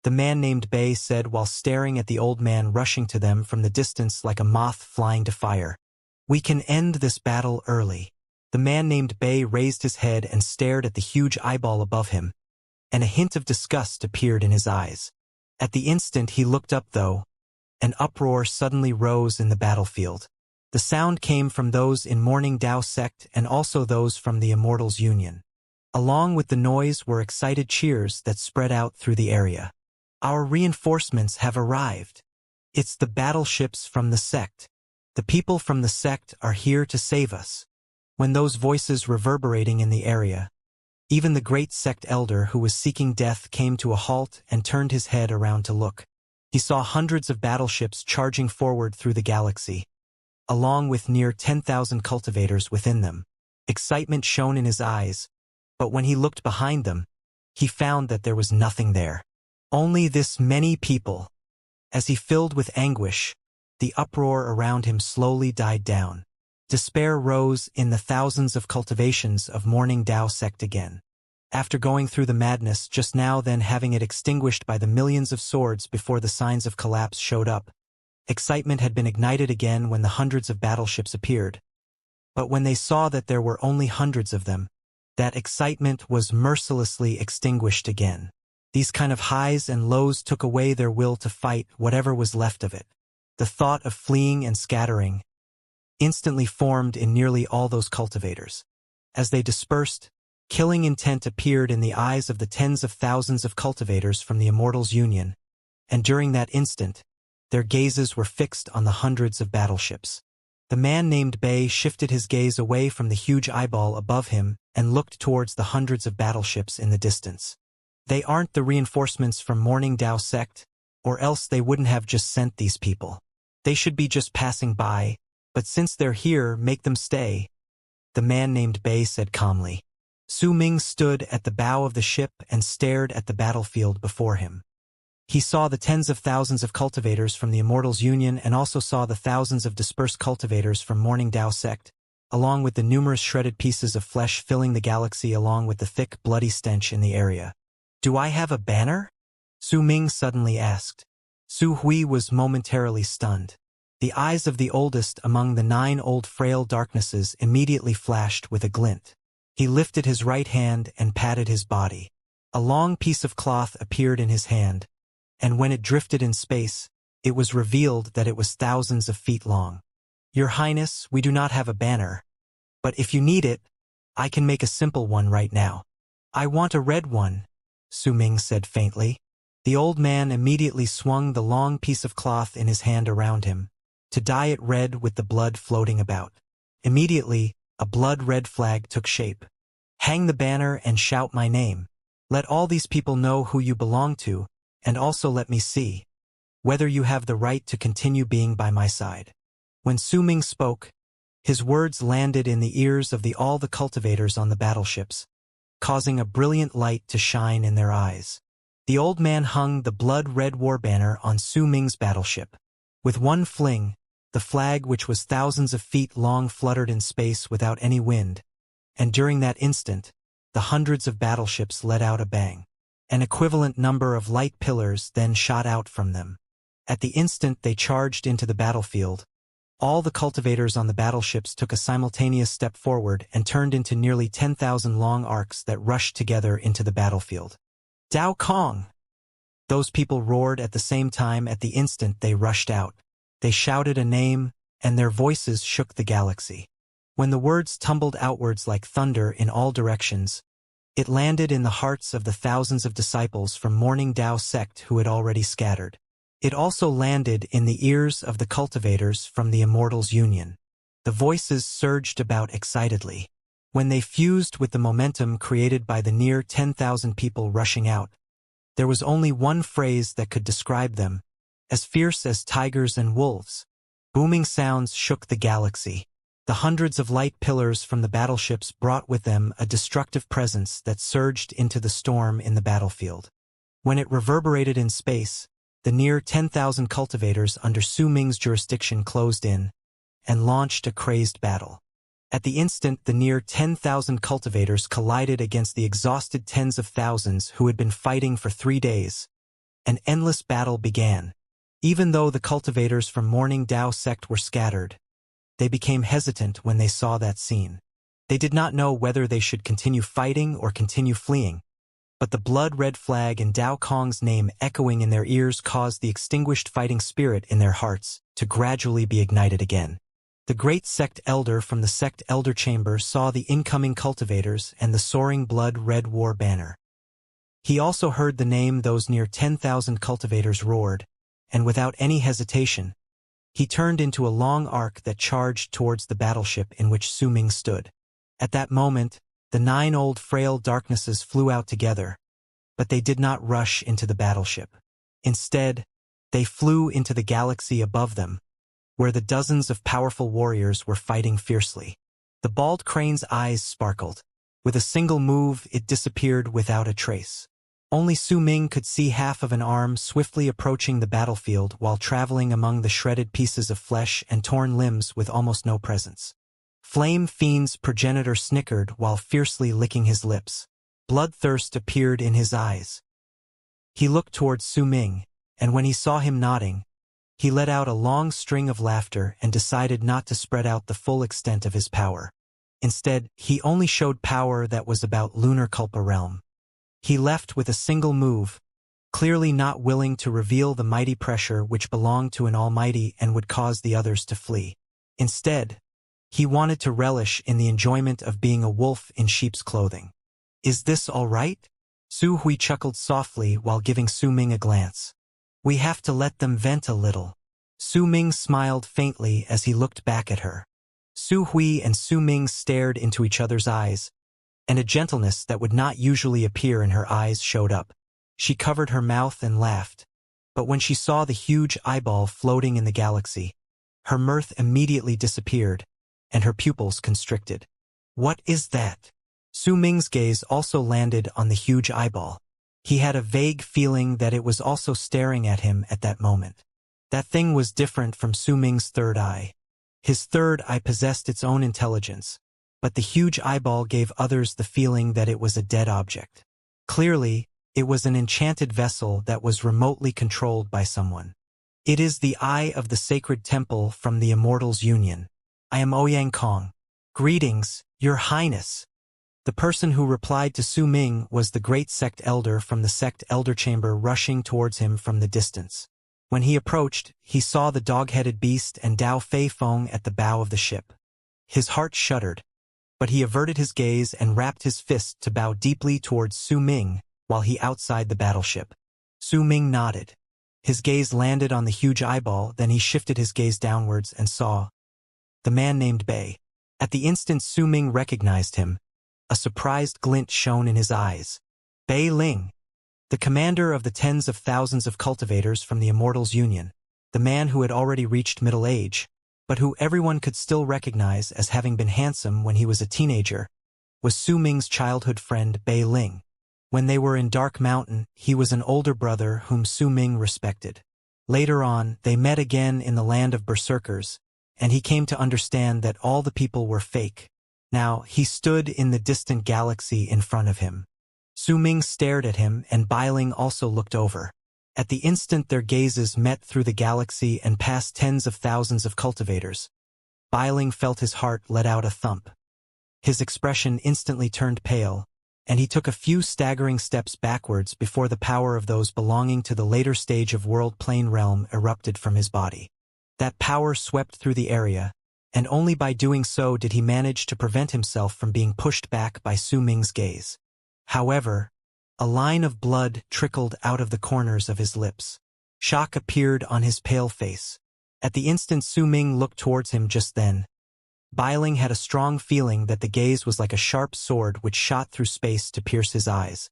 The man named Bei said while staring at the old man rushing to them from the distance like a moth flying to fire. We can end this battle early. The man named Bei raised his head and stared at the huge eyeball above him, and a hint of disgust appeared in his eyes. At the instant he looked up though, an uproar suddenly rose in the battlefield. The sound came from those in Morning Dao sect and also those from the Immortals Union. Along with the noise were excited cheers that spread out through the area. Our reinforcements have arrived. It's the battleships from the sect. The people from the sect are here to save us. When those voices reverberating in the area, even the great sect elder who was seeking death came to a halt and turned his head around to look. He saw hundreds of battleships charging forward through the galaxy, along with near 10,000 cultivators within them. Excitement shone in his eyes, but when he looked behind them, he found that there was nothing there. Only this many people. As he filled with anguish, the uproar around him slowly died down. Despair rose in the thousands of cultivations of Morning Dao sect again. After going through the madness just now, then having it extinguished by the millions of swords before the signs of collapse showed up, excitement had been ignited again when the hundreds of battleships appeared. But when they saw that there were only hundreds of them, that excitement was mercilessly extinguished again. These kind of highs and lows took away their will to fight, whatever was left of it. The thought of fleeing and scattering instantly formed in nearly all those cultivators. As they dispersed, killing intent appeared in the eyes of the tens of thousands of cultivators from the Immortals Union, and during that instant, their gazes were fixed on the hundreds of battleships. The man named Bei shifted his gaze away from the huge eyeball above him and looked towards the hundreds of battleships in the distance. They aren't the reinforcements from Morning Dao sect, or else they wouldn't have just sent these people. They should be just passing by, but since they're here, make them stay, the man named Bei said calmly. Su Ming stood at the bow of the ship and stared at the battlefield before him. He saw the tens of thousands of cultivators from the Immortals Union and also saw the thousands of dispersed cultivators from Morning Dao sect, along with the numerous shredded pieces of flesh filling the galaxy along with the thick, bloody stench in the area. Do I have a banner? Su Ming suddenly asked. Su Hui was momentarily stunned. The eyes of the oldest among the 9 old frail darknesses immediately flashed with a glint. He lifted his right hand and patted his body. A long piece of cloth appeared in his hand, and when it drifted in space, it was revealed that it was thousands of feet long. Your Highness, we do not have a banner, but if you need it, I can make a simple one right now. I want a red one, Su Ming said faintly. The old man immediately swung the long piece of cloth in his hand around him, to dye it red with the blood floating about. Immediately, a blood-red flag took shape. Hang the banner and shout my name. Let all these people know who you belong to, and also let me see whether you have the right to continue being by my side. When Su Ming spoke, his words landed in the ears of all the cultivators on the battleships, causing a brilliant light to shine in their eyes. The old man hung the blood-red war banner on Su Ming's battleship. With one fling, the flag, which was thousands of feet long, fluttered in space without any wind, and during that instant, the hundreds of battleships let out a bang. An equivalent number of light pillars then shot out from them. At the instant they charged into the battlefield, all the cultivators on the battleships took a simultaneous step forward and turned into nearly 10,000 long arcs that rushed together into the battlefield. Dao Kong! Those people roared at the same time at the instant they rushed out. They shouted a name, and their voices shook the galaxy. When the words tumbled outwards like thunder in all directions, It landed in the hearts of the thousands of disciples from Morning Dao sect who had already scattered. It also landed in the ears of the cultivators from the Immortal's union. The voices surged about excitedly. When they fused with the momentum created by the near 10,000 people rushing out, there was only one phrase that could describe them: as fierce as tigers and wolves. Booming sounds shook the galaxy. The hundreds of light pillars from the battleships brought with them a destructive presence that surged into the storm in the battlefield. When it reverberated in space, the near 10,000 cultivators under Su Ming's jurisdiction closed in and launched a crazed battle. At the instant, the near 10,000 cultivators collided against the exhausted tens of thousands who had been fighting for 3 days. An endless battle began. Even though the cultivators from Morning Dao sect were scattered, they became hesitant when they saw that scene. They did not know whether they should continue fighting or continue fleeing, but the blood-red flag and Dao Kong's name echoing in their ears caused the extinguished fighting spirit in their hearts to gradually be ignited again. The great sect elder from the sect elder chamber saw the incoming cultivators and the soaring blood-red war banner. He also heard the name those near 10,000 cultivators roared, and without any hesitation, he turned into a long arc that charged towards the battleship in which Su Ming stood. At that moment, the 9 old frail darknesses flew out together, but they did not rush into the battleship. Instead, they flew into the galaxy above them, where the dozens of powerful warriors were fighting fiercely. The bald crane's eyes sparkled. With a single move, it disappeared without a trace. Only Su Ming could see half of an arm swiftly approaching the battlefield while traveling among the shredded pieces of flesh and torn limbs with almost no presence. Flame Fiend's progenitor snickered while fiercely licking his lips. Bloodthirst appeared in his eyes. He looked towards Su Ming, and when he saw him nodding, he let out a long string of laughter and decided not to spread out the full extent of his power. Instead, he only showed power that was about Lunar Culpa realm. He left with a single move, clearly not willing to reveal the mighty pressure which belonged to an almighty and would cause the others to flee. Instead, he wanted to relish in the enjoyment of being a wolf in sheep's clothing. "Is this all right?" Su Hui chuckled softly while giving Su Ming a glance. "We have to let them vent a little." Su Ming smiled faintly as he looked back at her. Su Hui and Su Ming stared into each other's eyes, and a gentleness that would not usually appear in her eyes showed up. She covered her mouth and laughed, but when she saw the huge eyeball floating in the galaxy, her mirth immediately disappeared, and her pupils constricted. "What is that?" Su Ming's gaze also landed on the huge eyeball. He had a vague feeling that it was also staring at him at that moment. That thing was different from Su Ming's third eye. His third eye possessed its own intelligence, but the huge eyeball gave others the feeling that it was a dead object. Clearly, it was an enchanted vessel that was remotely controlled by someone. "It is the eye of the sacred temple from the Immortal's union. I am Ouyang Kong. Greetings, Your Highness." The person who replied to Su Ming was the great sect elder from the sect elder chamber rushing towards him from the distance. When he approached, he saw the dog-headed beast and Dao Fei Feng at the bow of the ship. His heart shuddered, but he averted his gaze and wrapped his fist to bow deeply towards Su Ming while he outside the battleship. Su Ming nodded. His gaze landed on the huge eyeball, then he shifted his gaze downwards and saw the man named Bei. At the instant Su Ming recognized him, a surprised glint shone in his eyes. Bei Ling, the commander of the tens of thousands of cultivators from the Immortal's union, the man who had already reached middle age, but who everyone could still recognize as having been handsome when he was a teenager, was Su Ming's childhood friend Bei Ling. When they were in Dark Mountain, he was an older brother whom Su Ming respected. Later on, they met again in the land of berserkers, and he came to understand that all the people were fake. Now, he stood in the distant galaxy in front of him. Su Ming stared at him, and Bai Ling also looked over. At the instant their gazes met through the galaxy and past tens of thousands of cultivators, Bai Ling felt his heart let out a thump. His expression instantly turned pale, and he took a few staggering steps backwards before the power of those belonging to the later stage of World Plane Realm erupted from his body. That power swept through the area, and only by doing so did he manage to prevent himself from being pushed back by Su Ming's gaze. However, a line of blood trickled out of the corners of his lips. Shock appeared on his pale face. At the instant Su Ming looked towards him just then, Biling had a strong feeling that the gaze was like a sharp sword which shot through space to pierce his eyes.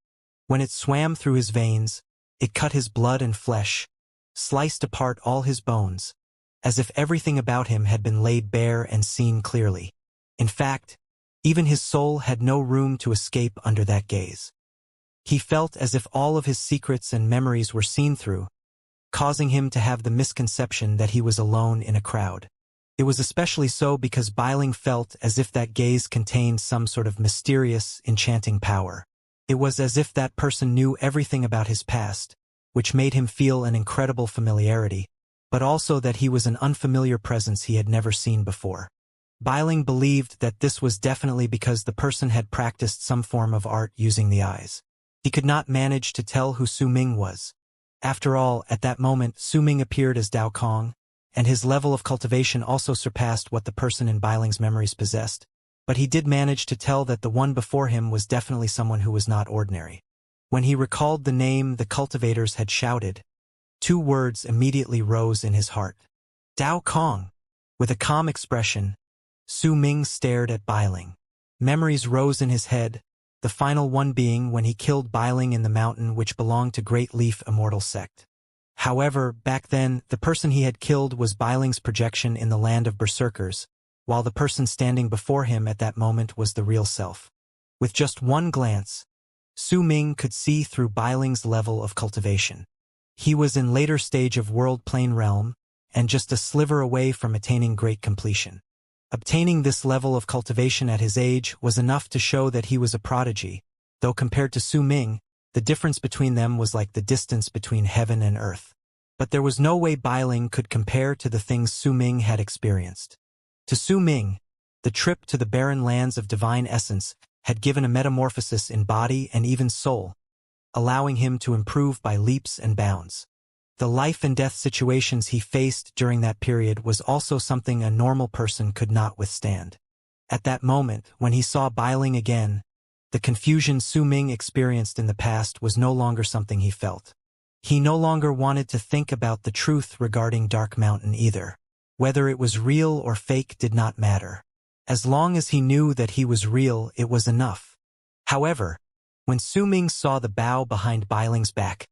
When it swam through his veins, it cut his blood and flesh, sliced apart all his bones, as if everything about him had been laid bare and seen clearly. In fact, even his soul had no room to escape under that gaze. He felt as if all of his secrets and memories were seen through, causing him to have the misconception that he was alone in a crowd. It was especially so because Biling felt as if that gaze contained some sort of mysterious, enchanting power. It was as if that person knew everything about his past, which made him feel an incredible familiarity, but also that he was an unfamiliar presence he had never seen before. Biling believed that this was definitely because the person had practiced some form of art using the eyes. He could not manage to tell who Su Ming was. After all, at that moment, Su Ming appeared as Dao Kong, and his level of cultivation also surpassed what the person in Biling's memories possessed, but he did manage to tell that the one before him was definitely someone who was not ordinary. When he recalled the name the cultivators had shouted, two words immediately rose in his heart. Dao Kong. With a calm expression, Su Ming stared at Biling. Memories rose in his head, the final one being when he killed Biling in the mountain which belonged to Great Leaf Immortal sect. However, back then, the person he had killed was Biling's projection in the land of berserkers, while the person standing before him at that moment was the real self. With just one glance, Su Ming could see through Biling's level of cultivation. He was in later stage of world plane realm, and just a sliver away from attaining great completion. Obtaining this level of cultivation at his age was enough to show that he was a prodigy, though compared to Su Ming, the difference between them was like the distance between heaven and earth. But there was no way Biling could compare to the things Su Ming had experienced. To Su Ming, the trip to the barren lands of divine essence had given a metamorphosis in body and even soul, allowing him to improve by leaps and bounds. The life and death situations he faced during that period was also something a normal person could not withstand. At that moment, when he saw Biling again, the confusion Su Ming experienced in the past was no longer something he felt. He no longer wanted to think about the truth regarding Dark Mountain either. Whether it was real or fake did not matter. As long as he knew that he was real, it was enough. However, when Su Ming saw the bow behind Biling's back,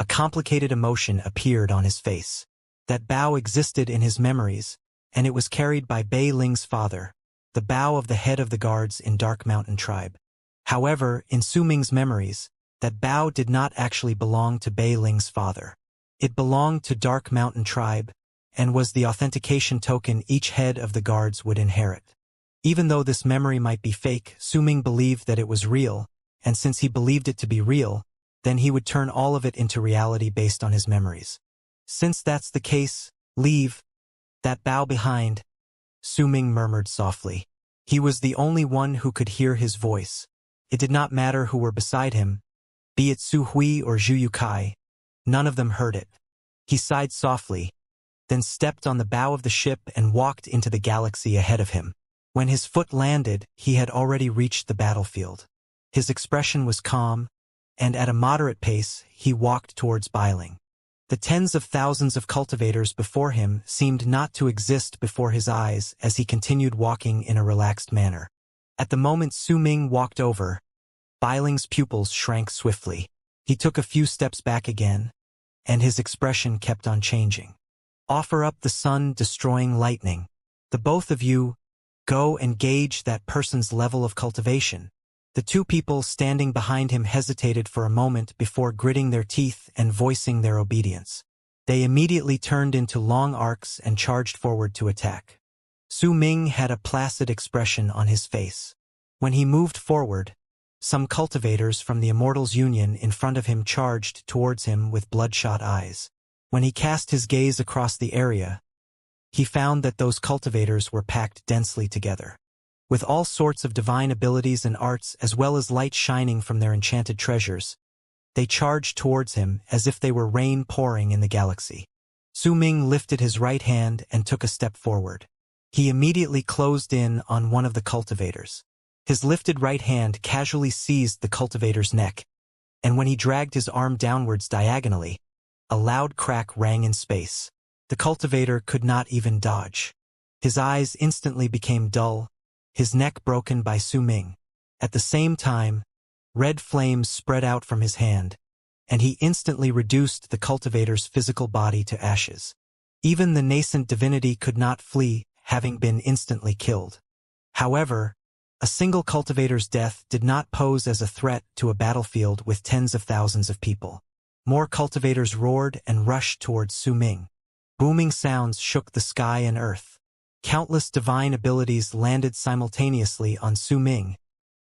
a complicated emotion appeared on his face. That bow existed in his memories, and it was carried by Bei Ling's father, the bow of the head of the guards in Dark Mountain tribe. However, in Su Ming's memories, that bow did not actually belong to Bei Ling's father. It belonged to Dark Mountain tribe, and was the authentication token each head of the guards would inherit. Even though this memory might be fake, Su Ming believed that it was real, and since he believed it to be real, then he would turn all of it into reality based on his memories. Since that's the case, leave that bow behind, Su Ming murmured softly. He was the only one who could hear his voice. It did not matter who were beside him, be it Su Hui or Zhu Yukai, none of them heard it. He sighed softly, then stepped on the bow of the ship and walked into the galaxy ahead of him. When his foot landed, he had already reached the battlefield. His expression was calm, and at a moderate pace, he walked towards Biling. The tens of thousands of cultivators before him seemed not to exist before his eyes as he continued walking in a relaxed manner. At the moment Su Ming walked over, Biling's pupils shrank swiftly. He took a few steps back again, and his expression kept on changing. Offer up the sun-destroying lightning. The both of you, go and gauge that person's level of cultivation. The two people standing behind him hesitated for a moment before gritting their teeth and voicing their obedience. They immediately turned into long arcs and charged forward to attack. Su Ming had a placid expression on his face. When he moved forward, some cultivators from the Immortals Union in front of him charged towards him with bloodshot eyes. When he cast his gaze across the area, he found that those cultivators were packed densely together. With all sorts of divine abilities and arts as well as light shining from their enchanted treasures, they charged towards him as if they were rain pouring in the galaxy. Su Ming lifted his right hand and took a step forward. He immediately closed in on one of the cultivators. His lifted right hand casually seized the cultivator's neck, and when he dragged his arm downwards diagonally, a loud crack rang in space. The cultivator could not even dodge. His eyes instantly became dull, his neck broken by Su Ming. At the same time, red flames spread out from his hand, and he instantly reduced the cultivator's physical body to ashes. Even the nascent divinity could not flee, having been instantly killed. However, a single cultivator's death did not pose as a threat to a battlefield with tens of thousands of people. More cultivators roared and rushed towards Su Ming. Booming sounds shook the sky and earth. Countless divine abilities landed simultaneously on Su Ming,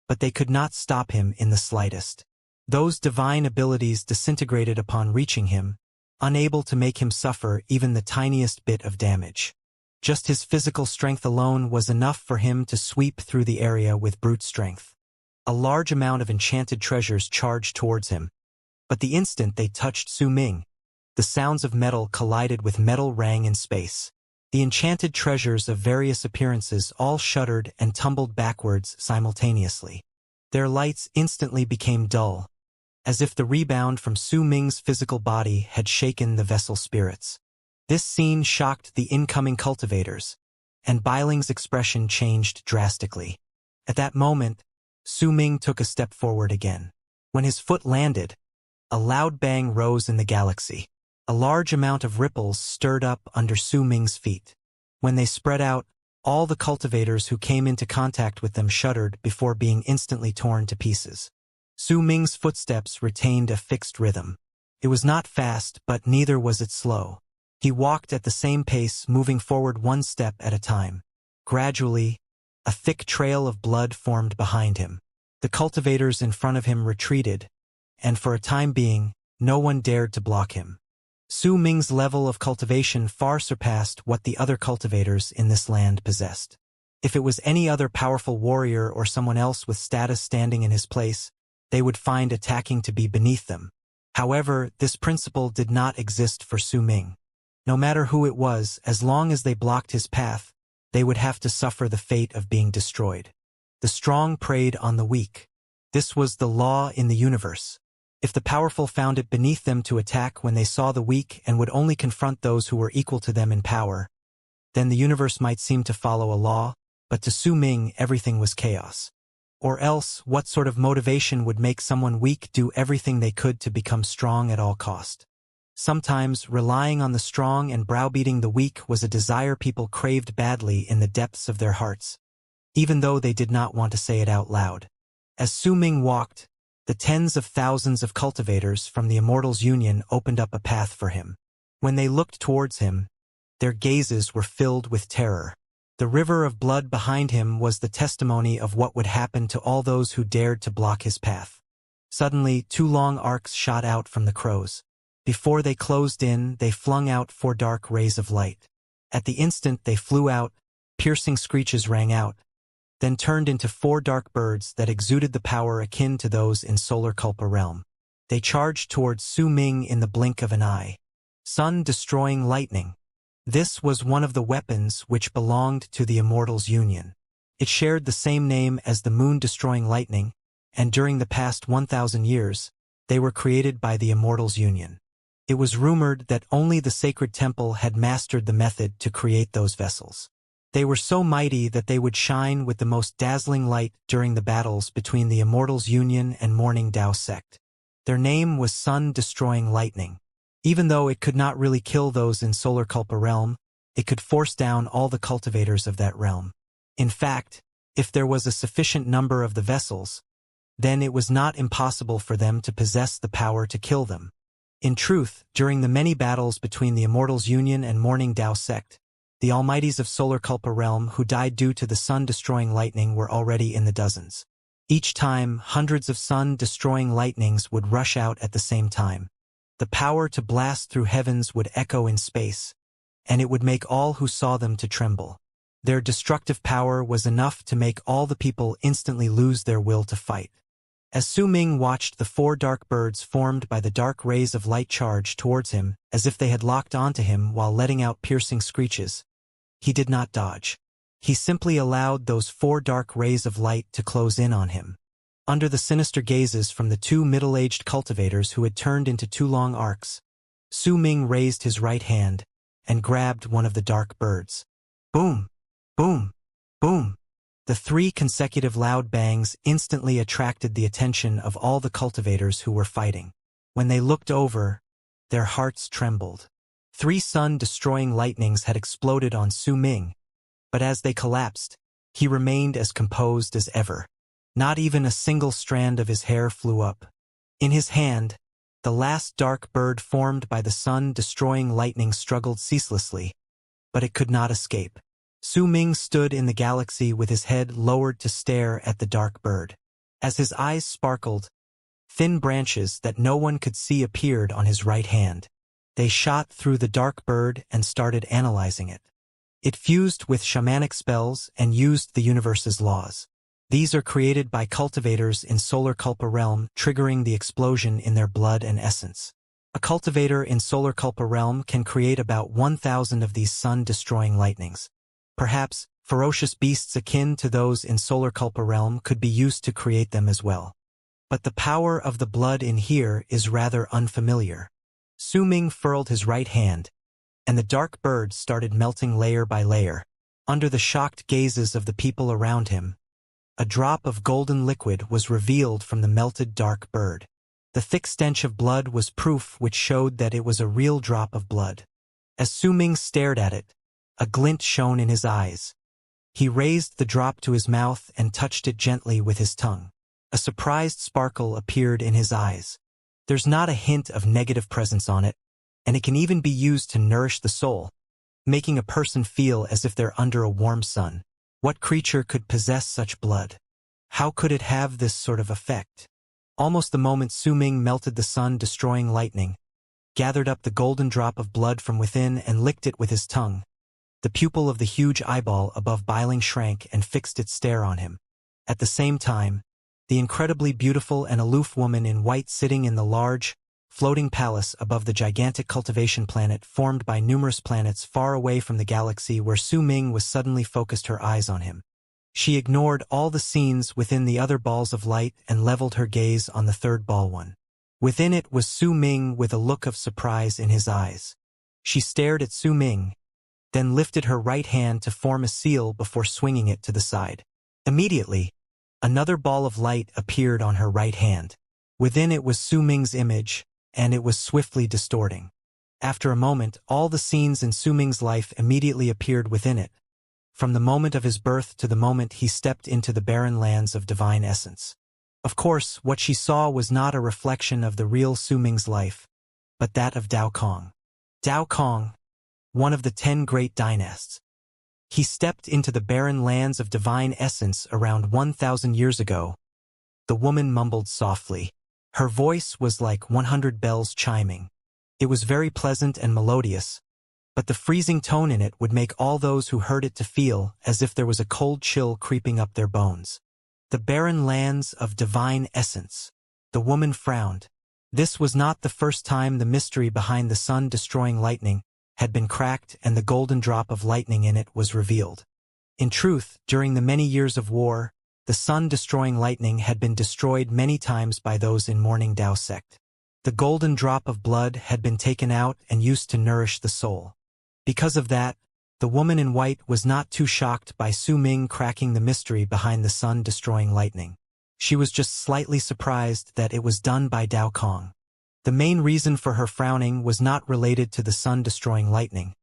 but they could not stop him in the slightest. Those divine abilities disintegrated upon reaching him, unable to make him suffer even the tiniest bit of damage. Just his physical strength alone was enough for him to sweep through the area with brute strength. A large amount of enchanted treasures charged towards him, but the instant they touched Su Ming, the sounds of metal collided with metal rang in space. The enchanted treasures of various appearances all shuddered and tumbled backwards simultaneously. Their lights instantly became dull, as if the rebound from Su Ming's physical body had shaken the vessel spirits. This scene shocked the incoming cultivators, and Biling's expression changed drastically. At that moment, Su Ming took a step forward again. When his foot landed, a loud bang rose in the galaxy. A large amount of ripples stirred up under Su Ming's feet. When they spread out, all the cultivators who came into contact with them shuddered before being instantly torn to pieces. Su Ming's footsteps retained a fixed rhythm. It was not fast, but neither was it slow. He walked at the same pace, moving forward one step at a time. Gradually, a thick trail of blood formed behind him. The cultivators in front of him retreated, and for a time being, no one dared to block him. Su Ming's level of cultivation far surpassed what the other cultivators in this land possessed. If it was any other powerful warrior or someone else with status standing in his place, they would find attacking to be beneath them. However, this principle did not exist for Su Ming. No matter who it was, as long as they blocked his path, they would have to suffer the fate of being destroyed. The strong preyed on the weak. This was the law in the universe. If the powerful found it beneath them to attack when they saw the weak and would only confront those who were equal to them in power, then the universe might seem to follow a law, but to Su Ming everything was chaos. Or else, what sort of motivation would make someone weak do everything they could to become strong at all cost? Sometimes, relying on the strong and browbeating the weak was a desire people craved badly in the depths of their hearts, even though they did not want to say it out loud. As Su Ming walked, the tens of thousands of cultivators from the Immortal's union opened up a path for him. When they looked towards him, their gazes were filled with terror. The river of blood behind him was the testimony of what would happen to all those who dared to block his path. Suddenly, two long arcs shot out from the crows. Before they closed in, they flung out 4 dark rays of light. At the instant they flew out, piercing screeches rang out, then turned into 4 dark birds that exuded the power akin to those in Solar Culpa realm. They charged towards Su Ming in the blink of an eye. Sun-destroying lightning. This was one of the weapons which belonged to the Immortal's union. It shared the same name as the moon-destroying lightning, and during the past 1,000 years, they were created by the Immortal's union. It was rumored that only the sacred temple had mastered the method to create those vessels. They were so mighty that they would shine with the most dazzling light during the battles between the Immortal's union and Morning Dao sect. Their name was Sun-destroying lightning. Even though it could not really kill those in Solar Culpa realm, it could force down all the cultivators of that realm. In fact, if there was a sufficient number of the vessels, then it was not impossible for them to possess the power to kill them. In truth, during the many battles between the Immortal's union and Morning Dao sect, the almighties of Solar Culpa realm who died due to the sun-destroying lightning were already in the dozens. Each time, hundreds of sun-destroying lightnings would rush out at the same time. The power to blast through heavens would echo in space, and it would make all who saw them to tremble. Their destructive power was enough to make all the people instantly lose their will to fight. As Su Ming watched the 4 dark birds formed by the dark rays of light charge towards him as if they had locked onto him while letting out piercing screeches, he did not dodge. He simply allowed those 4 dark rays of light to close in on him. Under the sinister gazes from the 2 middle-aged cultivators who had turned into 2 long arcs, Su Ming raised his right hand and grabbed one of the dark birds. Boom! Boom! Boom! The 3 consecutive loud bangs instantly attracted the attention of all the cultivators who were fighting. When they looked over, their hearts trembled. 3 sun-destroying lightnings had exploded on Su Ming, but as they collapsed, he remained as composed as ever. Not even a single strand of his hair flew up. In his hand, the last dark bird formed by the sun-destroying lightning struggled ceaselessly, but it could not escape. Su Ming stood in the galaxy with his head lowered to stare at the dark bird. As his eyes sparkled, thin branches that no one could see appeared on his right hand. They shot through the dark bird and started analyzing it. It fused with shamanic spells and used the universe's laws. These are created by cultivators in Solar Culpa Realm, triggering the explosion in their blood and essence. A cultivator in Solar Culpa Realm can create about 1,000 of these sun-destroying lightnings. Perhaps, ferocious beasts akin to those in Solar Culpa Realm could be used to create them as well. But the power of the blood in here is rather unfamiliar. Su Ming furled his right hand, and the dark bird started melting layer by layer. Under the shocked gazes of the people around him, a drop of golden liquid was revealed from the melted dark bird. The thick stench of blood was proof which showed that it was a real drop of blood. As Su Ming stared at it, a glint shone in his eyes. He raised the drop to his mouth and touched it gently with his tongue. A surprised sparkle appeared in his eyes. There's not a hint of negative presence on it, and it can even be used to nourish the soul, making a person feel as if they're under a warm sun. What creature could possess such blood? How could it have this sort of effect? Almost the moment Su Ming melted the sun-destroying lightning, gathered up the golden drop of blood from within and licked it with his tongue, the pupil of the huge eyeball above Biling shrank and fixed its stare on him. At the same time, the incredibly beautiful and aloof woman in white sitting in the large, floating palace above the gigantic cultivation planet formed by numerous planets far away from the galaxy where Su Ming was suddenly focused her eyes on him. She ignored all the scenes within the other balls of light and leveled her gaze on the third ball one. Within it was Su Ming with a look of surprise in his eyes. She stared at Su Ming, then lifted her right hand to form a seal before swinging it to the side. Immediately, another ball of light appeared on her right hand. Within it was Su Ming's image, and it was swiftly distorting. After a moment, all the scenes in Su Ming's life immediately appeared within it, from the moment of his birth to the moment he stepped into the barren lands of divine essence. Of course, what she saw was not a reflection of the real Su Ming's life, but that of Dao Kong. Dao Kong, one of the 10 great dynasts. He stepped into the barren lands of divine essence around 1,000 years ago. The woman mumbled softly. Her voice was like 100 bells chiming. It was very pleasant and melodious, but the freezing tone in it would make all those who heard it to feel as if there was a cold chill creeping up their bones. The barren lands of divine essence. The woman frowned. This was not the first time the mystery behind the sun-destroying lightning had been cracked and the golden drop of lightning in it was revealed. In truth, during the many years of war, the sun-destroying lightning had been destroyed many times by those in Morning Dao sect. The golden drop of blood had been taken out and used to nourish the soul. Because of that, the woman in white was not too shocked by Su Ming cracking the mystery behind the sun-destroying lightning. She was just slightly surprised that it was done by Dao Kong. The main reason for her frowning was not related to the sun-destroying lightning,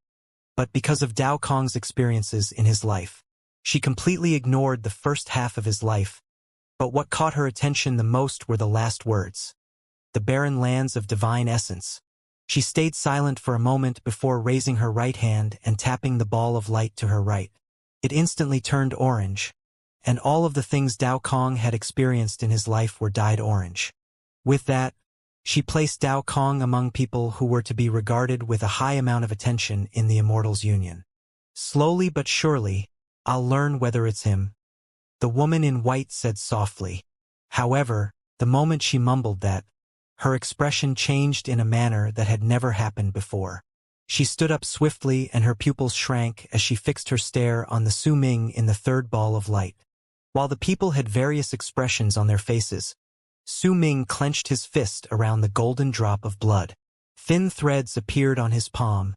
but because of Dao Kong's experiences in his life. She completely ignored the first half of his life, but what caught her attention the most were the last words. The barren lands of divine essence. She stayed silent for a moment before raising her right hand and tapping the ball of light to her right. It instantly turned orange, and all of the things Dao Kong had experienced in his life were dyed orange. With that, she placed Dao Kong among people who were to be regarded with a high amount of attention in the Immortals Union. Slowly but surely, I'll learn whether it's him, the woman in white said softly. However, the moment she mumbled that, her expression changed in a manner that had never happened before. She stood up swiftly and her pupils shrank as she fixed her stare on the Su Ming in the third ball of light. While the people had various expressions on their faces, Su Ming clenched his fist around the golden drop of blood. Thin threads appeared on his palm,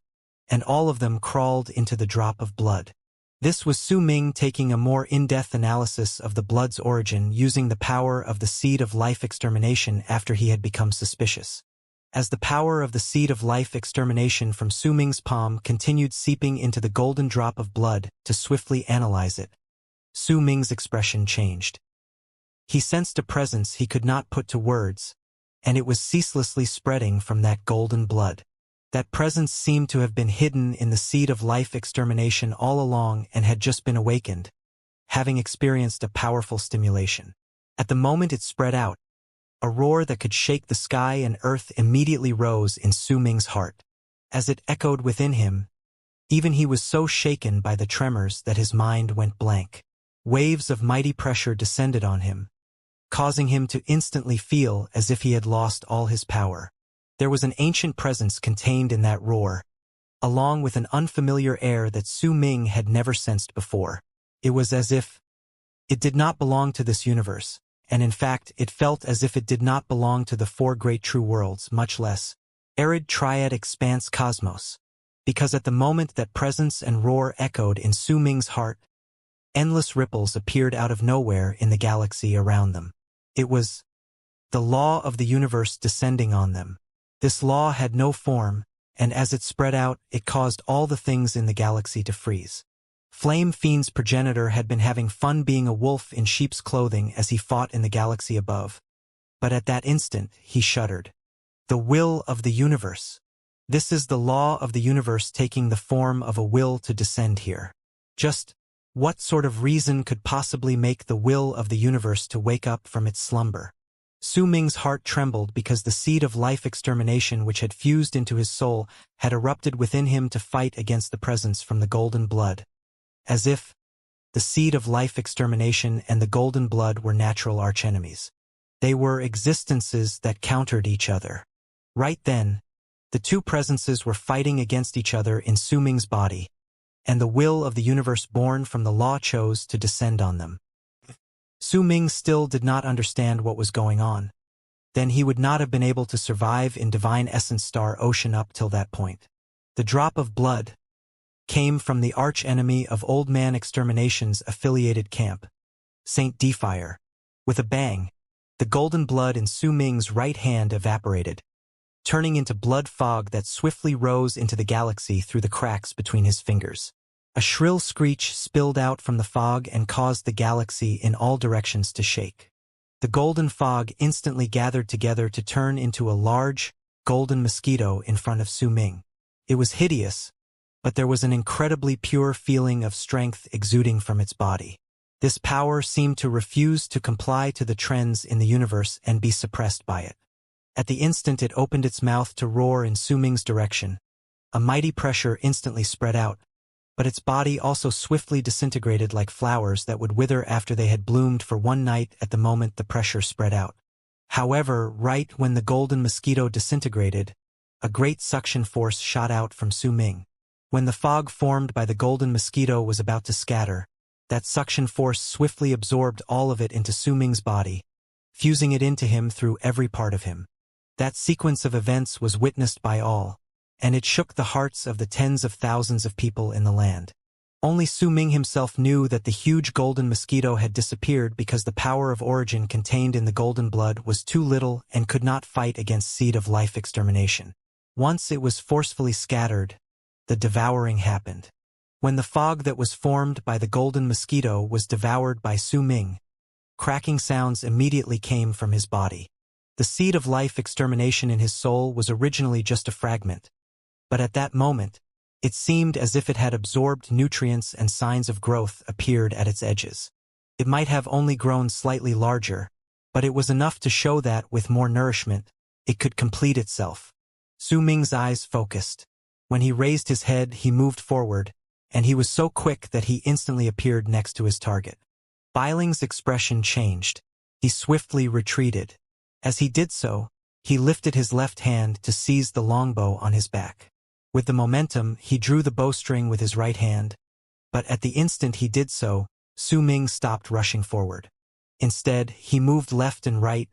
and all of them crawled into the drop of blood. This was Su Ming taking a more in-depth analysis of the blood's origin using the power of the seed of life extermination after he had become suspicious. As the power of the seed of life extermination from Su Ming's palm continued seeping into the golden drop of blood to swiftly analyze it, Su Ming's expression changed. He sensed a presence he could not put to words, and it was ceaselessly spreading from that golden blood. That presence seemed to have been hidden in the seed of life extermination all along and had just been awakened, having experienced a powerful stimulation. At the moment it spread out, a roar that could shake the sky and earth immediately rose in Su Ming's heart. As it echoed within him, even he was so shaken by the tremors that his mind went blank. Waves of mighty pressure descended on him, causing him to instantly feel as if he had lost all his power. There was an ancient presence contained in that roar, along with an unfamiliar air that Su Ming had never sensed before. It was as if it did not belong to this universe, and in fact it felt as if it did not belong to the four great true worlds, much less arid triad expanse cosmos. Because at the moment that presence and roar echoed in Su Ming's heart, endless ripples appeared out of nowhere in the galaxy around them. It was the law of the universe descending on them. This law had no form, and as it spread out, it caused all the things in the galaxy to freeze. Flame Fiend's progenitor had been having fun being a wolf in sheep's clothing as he fought in the galaxy above. But at that instant, he shuddered. The will of the universe. This is the law of the universe taking the form of a will to descend here. Just what sort of reason could possibly make the will of the universe to wake up from its slumber? Su Ming's heart trembled because the seed of life extermination which had fused into his soul had erupted within him to fight against the presence from the golden blood. As if the seed of life extermination and the golden blood were natural archenemies. They were existences that countered each other. Right then, the two presences were fighting against each other in Su Ming's body, and the will of the universe born from the law chose to descend on them. Su Ming still did not understand what was going on. Then he would not have been able to survive in Divine Essence Star Ocean up till that point. The drop of blood came from the arch-enemy of Old Man Extermination's affiliated camp, Saint Defire. With a bang, the golden blood in Su Ming's right hand evaporated, turning into blood fog that swiftly rose into the galaxy through the cracks between his fingers. A shrill screech spilled out from the fog and caused the galaxy in all directions to shake. The golden fog instantly gathered together to turn into a large, golden mosquito in front of Su Ming. It was hideous, but there was an incredibly pure feeling of strength exuding from its body. This power seemed to refuse to comply to the trends in the universe and be suppressed by it. At the instant it opened its mouth to roar in Su Ming's direction, a mighty pressure instantly spread out, but its body also swiftly disintegrated like flowers that would wither after they had bloomed for one night at the moment the pressure spread out. However, right when the golden mosquito disintegrated, a great suction force shot out from Su Ming. When the fog formed by the golden mosquito was about to scatter, that suction force swiftly absorbed all of it into Su Ming's body, fusing it into him through every part of him. That sequence of events was witnessed by all, and it shook the hearts of the tens of thousands of people in the land. Only Su Ming himself knew that the huge golden mosquito had disappeared because the power of origin contained in the golden blood was too little and could not fight against seed of life extermination. Once it was forcefully scattered, the devouring happened. When the fog that was formed by the golden mosquito was devoured by Su Ming, cracking sounds immediately came from his body. The seed of life extermination in his soul was originally just a fragment, but at that moment, it seemed as if it had absorbed nutrients and signs of growth appeared at its edges. It might have only grown slightly larger, but it was enough to show that, with more nourishment, it could complete itself. Su Ming's eyes focused. When he raised his head, he moved forward, and he was so quick that he instantly appeared next to his target. Biling's expression changed. He swiftly retreated. As he did so, he lifted his left hand to seize the longbow on his back. With the momentum, he drew the bowstring with his right hand, but at the instant he did so, Su Ming stopped rushing forward. Instead, he moved left and right,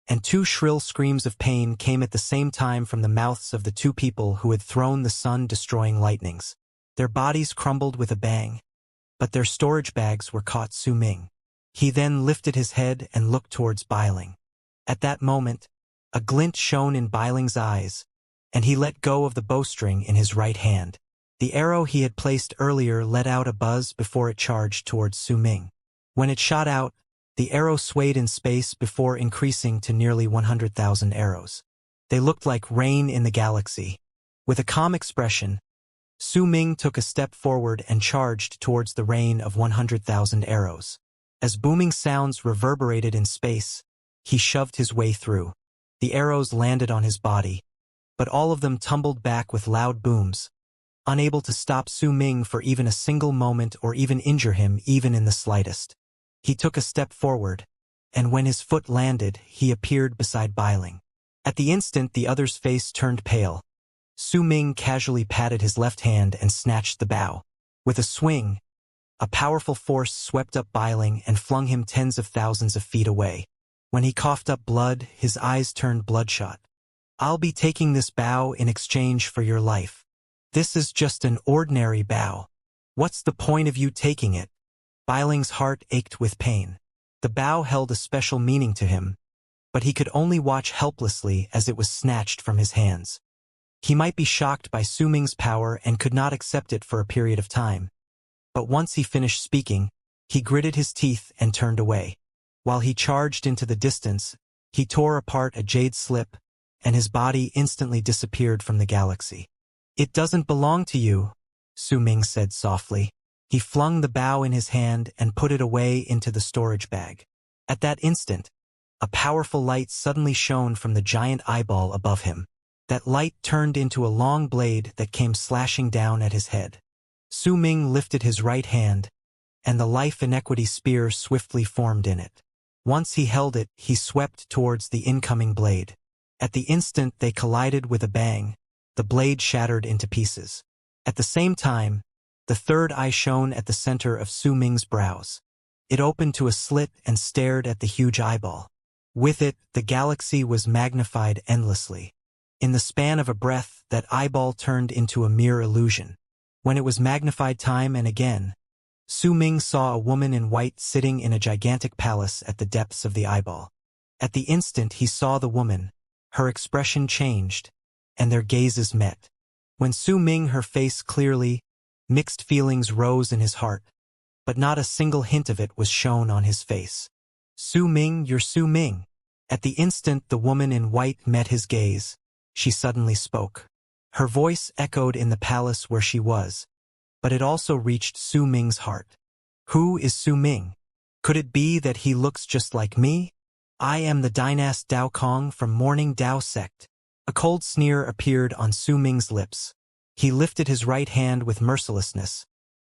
and two shrill screams of pain came at the same time from the mouths of the two people who had thrown the sun-destroying lightnings. Their bodies crumbled with a bang, but their storage bags were caught Su Ming. He then lifted his head and looked towards Bailing. At that moment, a glint shone in Bailing's eyes, and he let go of the bowstring in his right hand. The arrow he had placed earlier let out a buzz before it charged towards Su Ming. When it shot out, the arrow swayed in space before increasing to nearly 100,000 arrows. They looked like rain in the galaxy. With a calm expression, Su Ming took a step forward and charged towards the rain of 100,000 arrows. As booming sounds reverberated in space, he shoved his way through. The arrows landed on his body, but all of them tumbled back with loud booms, unable to stop Su Ming for even a single moment or even injure him even in the slightest. He took a step forward, and when his foot landed, he appeared beside Bailing. At the instant the other's face turned pale, Su Ming casually patted his left hand and snatched the bow. With a swing, a powerful force swept up Bailing and flung him tens of thousands of feet away. When he coughed up blood, his eyes turned bloodshot. "I'll be taking this bow in exchange for your life. This is just an ordinary bow. What's the point of you taking it?" Bailing's heart ached with pain. The bow held a special meaning to him, but he could only watch helplessly as it was snatched from his hands. He might be shocked by Su Ming's power and could not accept it for a period of time. But once he finished speaking, he gritted his teeth and turned away. While he charged into the distance, he tore apart a jade slip, and his body instantly disappeared from the galaxy. "It doesn't belong to you," Su Ming said softly. He flung the bow in his hand and put it away into the storage bag. At that instant, a powerful light suddenly shone from the giant eyeball above him. That light turned into a long blade that came slashing down at his head. Su Ming lifted his right hand, and the life inequity spear swiftly formed in it. Once he held it, he swept towards the incoming blade. At the instant they collided with a bang, the blade shattered into pieces. At the same time, the third eye shone at the center of Su Ming's brows. It opened to a slit and stared at the huge eyeball. With it, the galaxy was magnified endlessly. In the span of a breath, that eyeball turned into a mere illusion. When it was magnified time and again, Su Ming saw a woman in white sitting in a gigantic palace at the depths of the eyeball. At the instant he saw the woman, her expression changed, and their gazes met. When Su Ming her face clearly, mixed feelings rose in his heart, but not a single hint of it was shown on his face. "Su Ming, you're Su Ming." At the instant the woman in white met his gaze, she suddenly spoke. Her voice echoed in the palace where she was, but it also reached Su Ming's heart. "Who is Su Ming? Could it be that he looks just like me? I am the Dynast Dao Kong from Morning Dao Sect." A cold sneer appeared on Su Ming's lips. He lifted his right hand with mercilessness,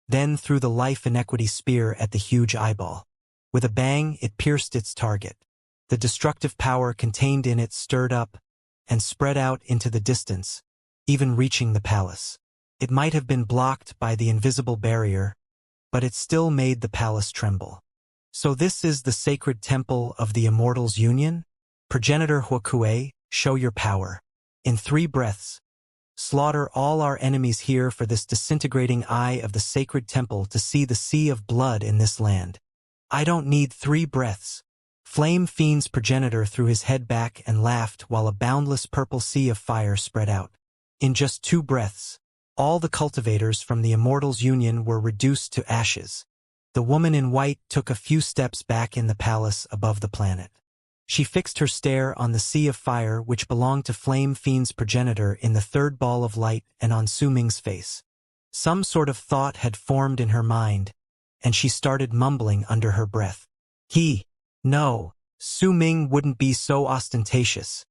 then threw the life inequity spear at the huge eyeball. With a bang, it pierced its target. The destructive power contained in it stirred up and spread out into the distance, even reaching the palace. It might have been blocked by the invisible barrier, but it still made the palace tremble. "So this is the sacred temple of the Immortal's union? Progenitor Huokue, show your power. In 3 breaths, slaughter all our enemies here for this disintegrating eye of the sacred temple to see the sea of blood in this land." "I don't need 3 breaths." Flame Fiend's progenitor threw his head back and laughed while a boundless purple sea of fire spread out. In just 2 breaths, all the cultivators from the Immortal's union were reduced to ashes. The woman in white took a few steps back in the palace above the planet. She fixed her stare on the sea of fire which belonged to Flame Fiend's progenitor in the 3rd ball of light and on Su Ming's face. Some sort of thought had formed in her mind, and she started mumbling under her breath. No, Su Ming wouldn't be so ostentatious."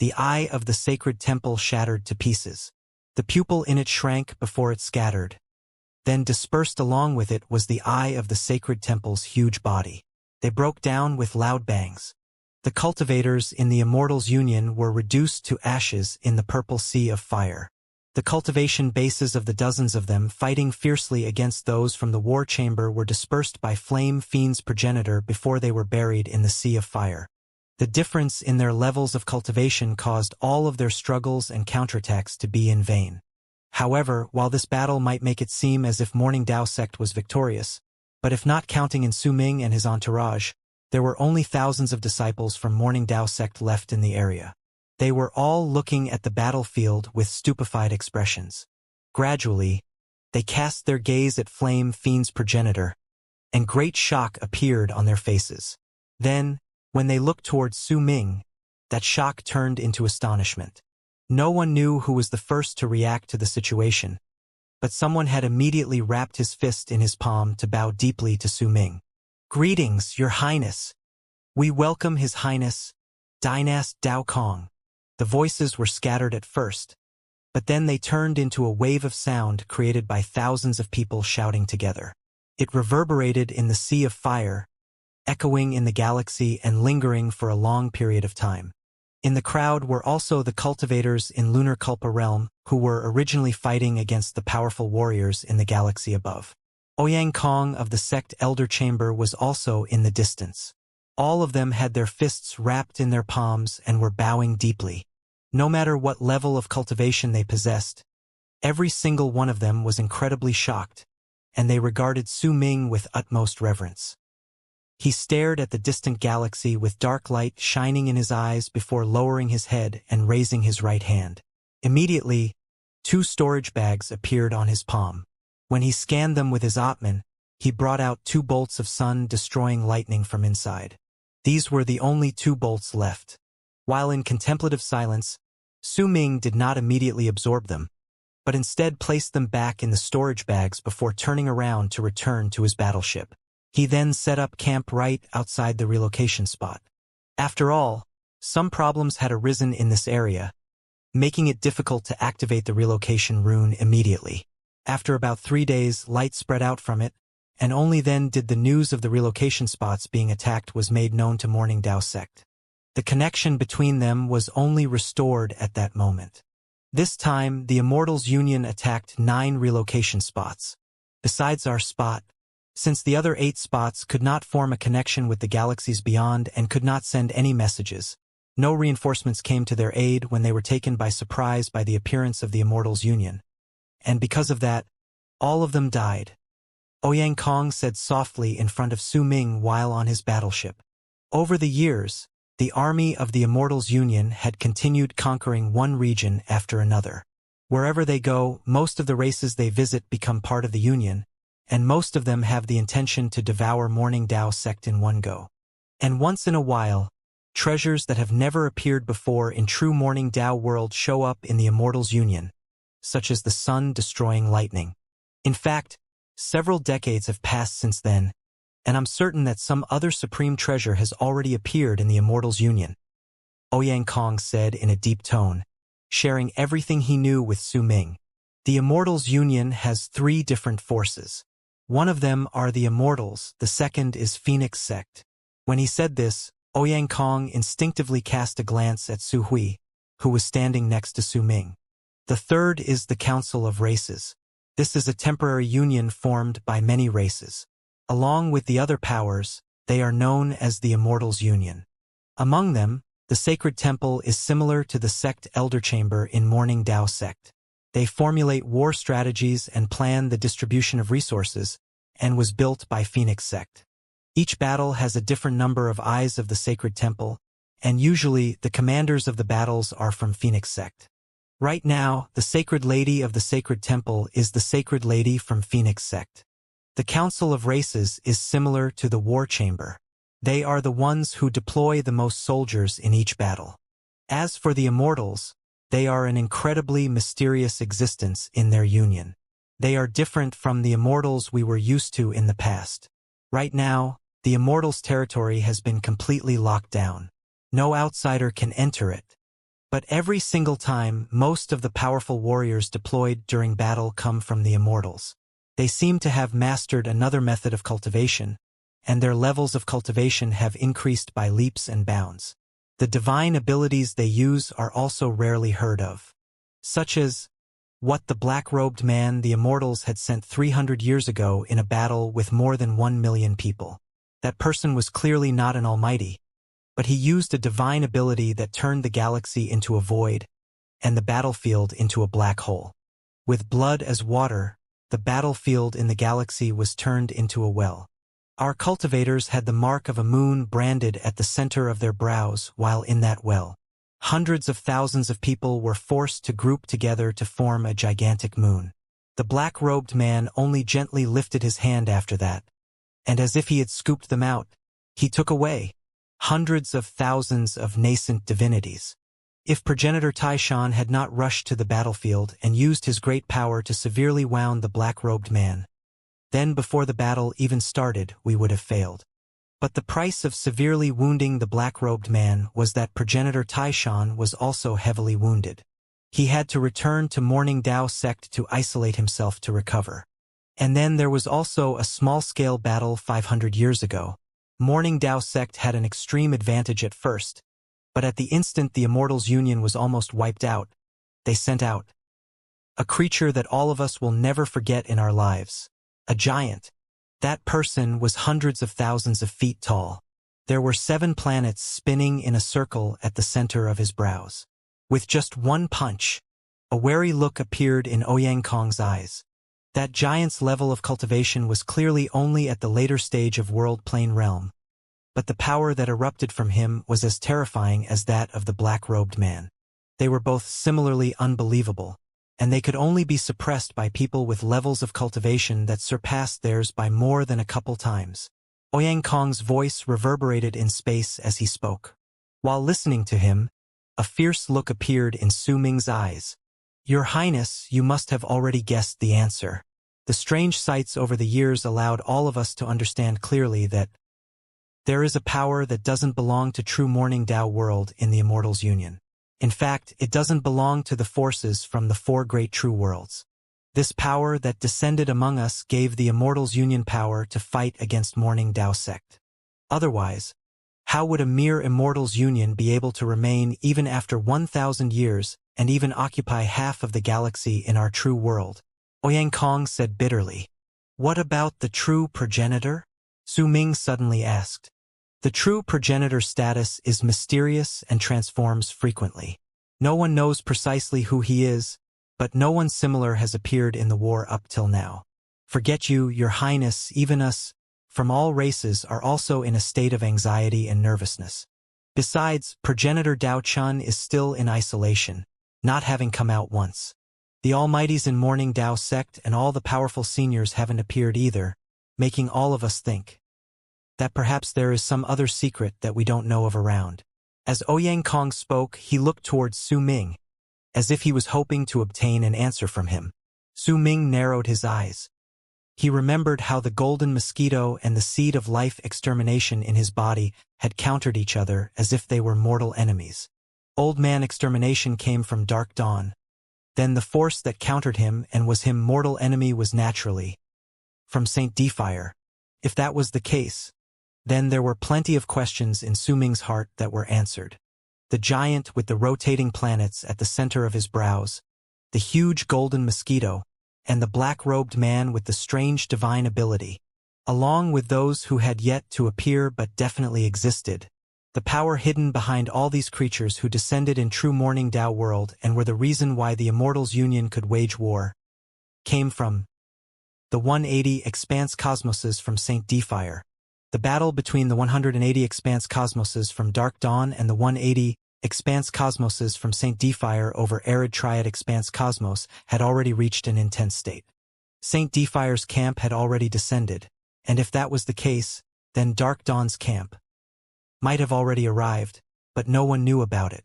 The eye of the sacred temple shattered to pieces. The pupil in it shrank before it scattered. Then dispersed along with it was the eye of the sacred temple's huge body. They broke down with loud bangs. The cultivators in the Immortal's union were reduced to ashes in the purple sea of fire. The cultivation bases of the dozens of them fighting fiercely against those from the war chamber were dispersed by Flame Fiend's progenitor before they were buried in the sea of fire. The difference in their levels of cultivation caused all of their struggles and counterattacks to be in vain. However, while this battle might make it seem as if Morning Dao sect was victorious, but if not counting in Su Ming and his entourage, there were only thousands of disciples from Morning Dao sect left in the area. They were all looking at the battlefield with stupefied expressions. Gradually, they cast their gaze at Flame Fiend's progenitor, and great shock appeared on their faces. Then, when they looked towards Su Ming, that shock turned into astonishment. No one knew who was the first to react to the situation, but someone had immediately wrapped his fist in his palm to bow deeply to Su Ming. "Greetings, Your Highness. We welcome His Highness, Dynast Dao Kong." The voices were scattered at first, but then they turned into a wave of sound created by thousands of people shouting together. It reverberated in the sea of fire, echoing in the galaxy and lingering for a long period of time. In the crowd were also the cultivators in Lunar Culpa realm who were originally fighting against the powerful warriors in the galaxy above. Ouyang Kong of the sect Elder Chamber was also in the distance. All of them had their fists wrapped in their palms and were bowing deeply. No matter what level of cultivation they possessed, every single one of them was incredibly shocked, and they regarded Su Ming with utmost reverence. He stared at the distant galaxy with dark light shining in his eyes before lowering his head and raising his right hand. Immediately, 2 storage bags appeared on his palm. When he scanned them with his Atman, he brought out 2 bolts of sun-destroying lightning from inside. These were the only 2 bolts left. While in contemplative silence, Su Ming did not immediately absorb them, but instead placed them back in the storage bags before turning around to return to his battleship. He then set up camp right outside the relocation spot. After all, some problems had arisen in this area, making it difficult to activate the relocation rune immediately. After about 3 days, light spread out from it, and only then did the news of the relocation spots being attacked was made known to Morning Dao sect. The connection between them was only restored at that moment. This time, the Immortals Union attacked 9 relocation spots. Besides our spot, since the other 8 spots could not form a connection with the galaxies beyond and could not send any messages, no reinforcements came to their aid when they were taken by surprise by the appearance of the Immortals Union. And because of that, all of them died. Ouyang Kong said softly in front of Su Ming while on his battleship. Over the years, the army of the Immortals Union had continued conquering one region after another. Wherever they go, most of the races they visit become part of the Union, and most of them have the intention to devour Morning Dao sect in one go. And once in a while, treasures that have never appeared before in true Morning Dao world show up in the Immortals Union, such as the sun-destroying lightning. In fact, several decades have passed since then, and I'm certain that some other supreme treasure has already appeared in the Immortals Union. Ouyang Kong said in a deep tone, sharing everything he knew with Su Ming. The Immortals Union has 3 different forces. One of them are the Immortals, the second is Phoenix sect. When he said this, Ouyang Kong instinctively cast a glance at Su Hui, who was standing next to Su Ming. The third is the Council of Races. This is a temporary union formed by many races. Along with the other powers, they are known as the Immortals Union. Among them, the Sacred Temple is similar to the sect Elder Chamber in Morning Dao sect. They formulate war strategies and plan the distribution of resources, and was built by Phoenix sect. Each battle has a different number of eyes of the Sacred Temple, and usually the commanders of the battles are from Phoenix sect. Right now, the Sacred Lady of the Sacred Temple is the Sacred Lady from Phoenix sect. The Council of Races is similar to the War Chamber. They are the ones who deploy the most soldiers in each battle. As for the Immortals, they are an incredibly mysterious existence in their union. They are different from the Immortals we were used to in the past. Right now, the Immortals' territory has been completely locked down. No outsider can enter it. But every single time, most of the powerful warriors deployed during battle come from the Immortals. They seem to have mastered another method of cultivation, and their levels of cultivation have increased by leaps and bounds. The divine abilities they use are also rarely heard of, such as What the black-robed man the Immortals had sent 300 years ago in a battle with more than 1 million people. That person was clearly not an almighty, but he used a divine ability that turned the galaxy into a void and the battlefield into a black hole. With blood as water, the battlefield in the galaxy was turned into a well. Our cultivators had the mark of a moon branded at the center of their brows while in that well. Hundreds of thousands of people were forced to group together to form a gigantic moon. The black-robed man only gently lifted his hand after that, and as if he had scooped them out, he took away hundreds of thousands of nascent divinities. If progenitor Taishan had not rushed to the battlefield and used his great power to severely wound the black-robed man, then before the battle even started, we would have failed. But the price of severely wounding the black-robed man was that progenitor Taishan was also heavily wounded. He had to return to Morning Dao sect to isolate himself to recover. And then there was also a small-scale battle 500 years ago. Morning Dao sect had an extreme advantage at first, but at the instant the Immortals' union was almost wiped out, they sent out a creature that all of us will never forget in our lives. A giant. That person was hundreds of thousands of feet tall. There were 7 planets spinning in a circle at the center of his brows. With just one punch, a wary look appeared in Ouyang Kong's eyes. That giant's level of cultivation was clearly only at the later stage of world plane realm, but the power that erupted from him was as terrifying as that of the black-robed man. They were both similarly unbelievable, and they could only be suppressed by people with levels of cultivation that surpassed theirs by more than a couple times. Ouyang Kong's voice reverberated in space as he spoke. While listening to him, a fierce look appeared in Su Ming's eyes. Your Highness, you must have already guessed the answer. The strange sights over the years allowed all of us to understand clearly that there is a power that doesn't belong to true Morning Dao world in the Immortals' union. In fact, it doesn't belong to the forces from the 4 great true worlds. This power that descended among us gave the Immortals' union power to fight against Morning Dao sect. Otherwise, how would a mere Immortals' union be able to remain even after 1,000 years and even occupy half of the galaxy in our true world? Ouyang Kong said bitterly. What about the true progenitor? Su Ming suddenly asked. The true progenitor status is mysterious and transforms frequently. No one knows precisely who he is, but no one similar has appeared in the war up till now. Forget you, Your Highness, even us, from all races are also in a state of anxiety and nervousness. Besides, progenitor Dao Chun is still in isolation, not having come out once. The Almighties in Morning Dao sect and all the powerful seniors haven't appeared either, making all of us think that perhaps there is some other secret that we don't know of around. As Ouyang Kong spoke, he looked towards Su Ming, as if he was hoping to obtain an answer from him. Su Ming narrowed his eyes. He remembered how the golden mosquito and the seed of life extermination in his body had countered each other as if they were mortal enemies. Old man extermination came from Dark Dawn. Then the force that countered him and was him mortal enemy was naturally from Saint Defire. If that was the case, then there were plenty of questions in Su Ming's heart that were answered. The giant with the rotating planets at the center of his brows, the huge golden mosquito, and the black-robed man with the strange divine ability, along with those who had yet to appear but definitely existed. The power hidden behind all these creatures who descended in true Morning Dao world and were the reason why the Immortals' union could wage war, came from the 180 expanse cosmoses from Saint Defire. The battle between the 180 expanse cosmoses from Dark Dawn and the 180 expanse cosmoses from Saint Defire over arid triad expanse cosmos had already reached an intense state. Saint Defire's camp had already descended, and if that was the case, then Dark Dawn's camp might have already arrived, but no one knew about it.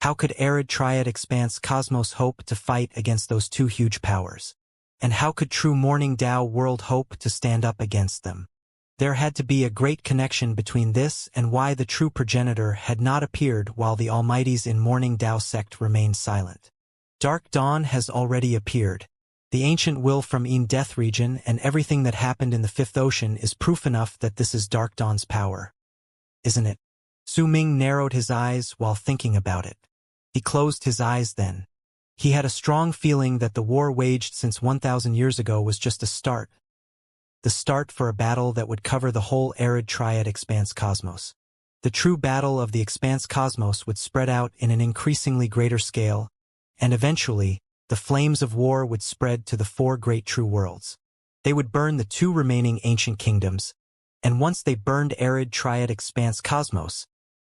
How could arid triad expanse cosmos hope to fight against those two huge powers? And how could true Morning Dao world hope to stand up against them? There had to be a great connection between this and why the true progenitor had not appeared while the Almighties in Morning Dao sect remained silent. Dark Dawn has already appeared. The ancient will from Een Death region and everything that happened in the Fifth Ocean is proof enough that this is Dark Dawn's power. Isn't it? Su Ming narrowed his eyes while thinking about it. He closed his eyes then. He had a strong feeling that the war waged since 1,000 years ago was just a start. The start for a battle that would cover the whole arid triad expanse cosmos. The true battle of the expanse cosmos would spread out in an increasingly greater scale, and eventually, the flames of war would spread to the 4 great true worlds. They would burn the 2 remaining ancient kingdoms, and once they burned arid triad expanse cosmos,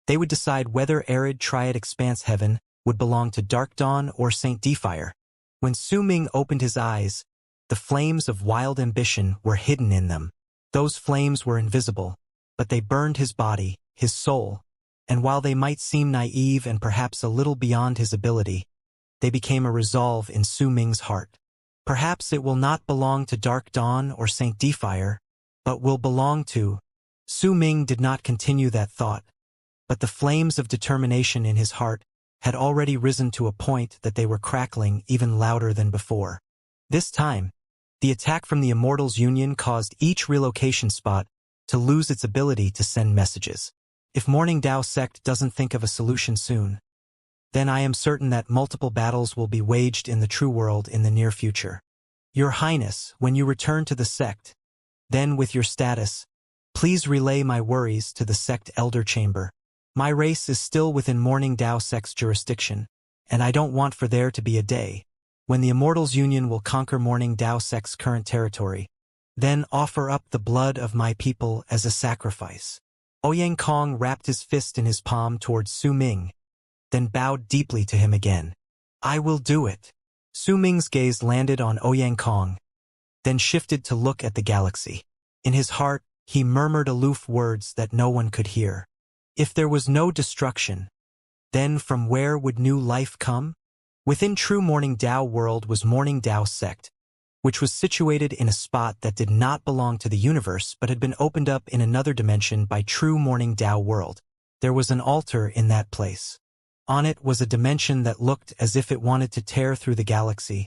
they would decide whether arid triad expanse heaven would belong to Dark Dawn or Saint Defire. When Su Ming opened his eyes, the flames of wild ambition were hidden in them. Those flames were invisible, but they burned his body, his soul, and while they might seem naive and perhaps a little beyond his ability, they became a resolve in Su Ming's heart. Perhaps it will not belong to Dark Dawn or Saint Defire, but will belong to... Su Ming did not continue that thought, but the flames of determination in his heart had already risen to a point that they were crackling even louder than before. This time, the attack from the Immortals Union caused each relocation spot to lose its ability to send messages. If Morning Dao sect doesn't think of a solution soon, then I am certain that multiple battles will be waged in the true world in the near future. Your Highness, when you return to the sect, then with your status, please relay my worries to the sect elder chamber. My race is still within Morning Dao sect's jurisdiction, and I don't want for there to be a day when the Immortals Union will conquer Morning Dao sect's current territory, then offer up the blood of my people as a sacrifice. Ouyang Kong wrapped his fist in his palm towards Su Ming, then bowed deeply to him again. I will do it. Su Ming's gaze landed on Ouyang Kong, then shifted to look at the galaxy. In his heart, he murmured aloof words that no one could hear. If there was no destruction, then from where would new life come? Within true Morning Dao world was Morning Dao sect, which was situated in a spot that did not belong to the universe but had been opened up in another dimension by true Morning Dao world. There was an altar in that place. On it was a dimension that looked as if it wanted to tear through the galaxy,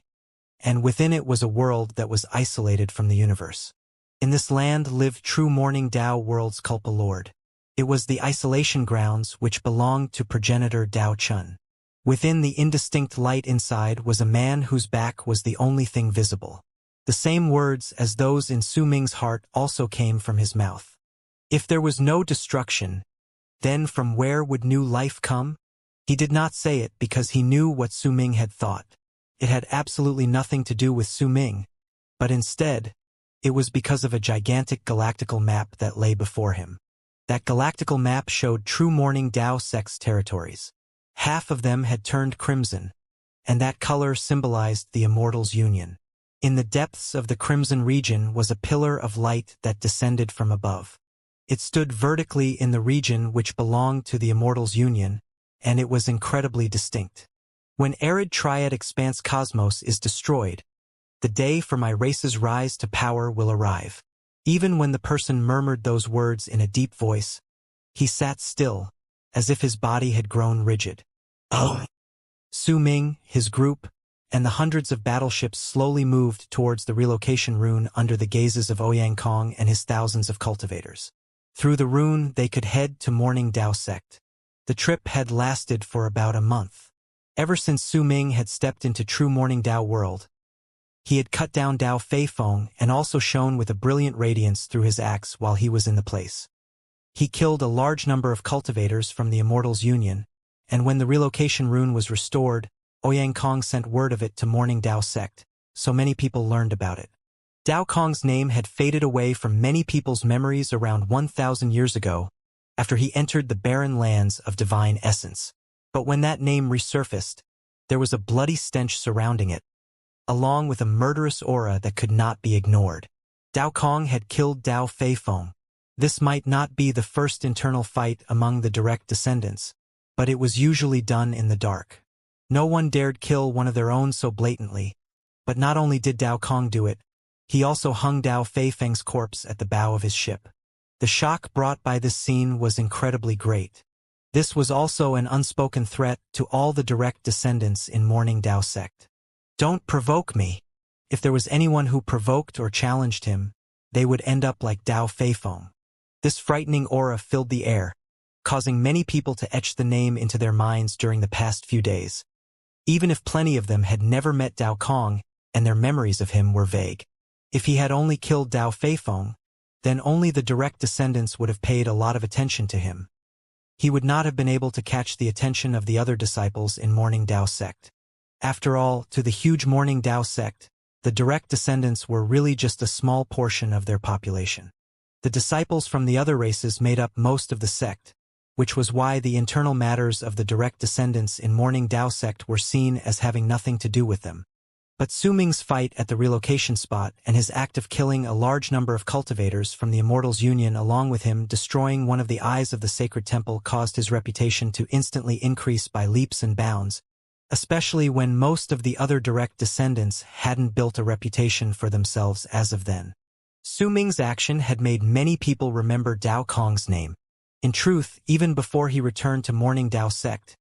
and within it was a world that was isolated from the universe. In this land lived true Morning Dao world's Culpa Lord. It was the isolation grounds which belonged to progenitor Dao Chun. Within the indistinct light inside was a man whose back was the only thing visible. The same words as those in Su Ming's heart also came from his mouth. If there was no destruction, then from where would new life come? He did not say it because he knew what Su Ming had thought. It had absolutely nothing to do with Su Ming, but instead, it was because of a gigantic galactical map that lay before him. That galactical map showed true Morning Dao sect's territories. Half of them had turned crimson, and that color symbolized the Immortals Union. In the depths of the crimson region was a pillar of light that descended from above. It stood vertically in the region which belonged to the Immortals Union, and it was incredibly distinct. When arid triad expanse cosmos is destroyed, the day for my race's rise to power will arrive. Even when the person murmured those words in a deep voice, he sat still, as if his body had grown rigid. Oh! Su Ming, his group, and the hundreds of battleships slowly moved towards the relocation rune under the gazes of Ouyang Kong and his thousands of cultivators. Through the rune they could head to Morning Dao sect. The trip had lasted for about a month. Ever since Su Ming had stepped into true Morning Dao world, he had cut down Dao Fei Feng and also shone with a brilliant radiance through his axe while he was in the place. He killed a large number of cultivators from the Immortals Union, and when the relocation rune was restored, Ouyang Kong sent word of it to Morning Dao sect, so many people learned about it. Dao Kong's name had faded away from many people's memories around 1,000 years ago, after he entered the barren lands of divine essence. But when that name resurfaced, there was a bloody stench surrounding it, along with a murderous aura that could not be ignored. Dao Kong had killed Dao Fei Feng. This might not be the first internal fight among the direct descendants, but it was usually done in the dark. No one dared kill one of their own so blatantly, but not only did Dao Kong do it, he also hung Dao Fei Feng's corpse at the bow of his ship. The shock brought by this scene was incredibly great. This was also an unspoken threat to all the direct descendants in Morning Dao sect. Don't provoke me. If there was anyone who provoked or challenged him, they would end up like Dao Fei Feng. This frightening aura filled the air, causing many people to etch the name into their minds during the past few days. even if plenty of them had never met Dao Kong and their memories of him were vague. If he had only killed Dao Feifeng, then only the direct descendants would have paid a lot of attention to him. He would not have been able to catch the attention of the other disciples in Morning Dao sect. After all, to the huge Morning Dao sect, the direct descendants were really just a small portion of their population. The disciples from the other races made up most of the sect, which was why the internal matters of the direct descendants in Morning Dao sect were seen as having nothing to do with them. But Su Ming's fight at the relocation spot and his act of killing a large number of cultivators from the Immortal's union along with him destroying one of the eyes of the sacred temple caused his reputation to instantly increase by leaps and bounds, especially when most of the other direct descendants hadn't built a reputation for themselves as of then. Su Ming's action had made many people remember Dao Kong's name. In truth, even before he returned to Morning Dao sect,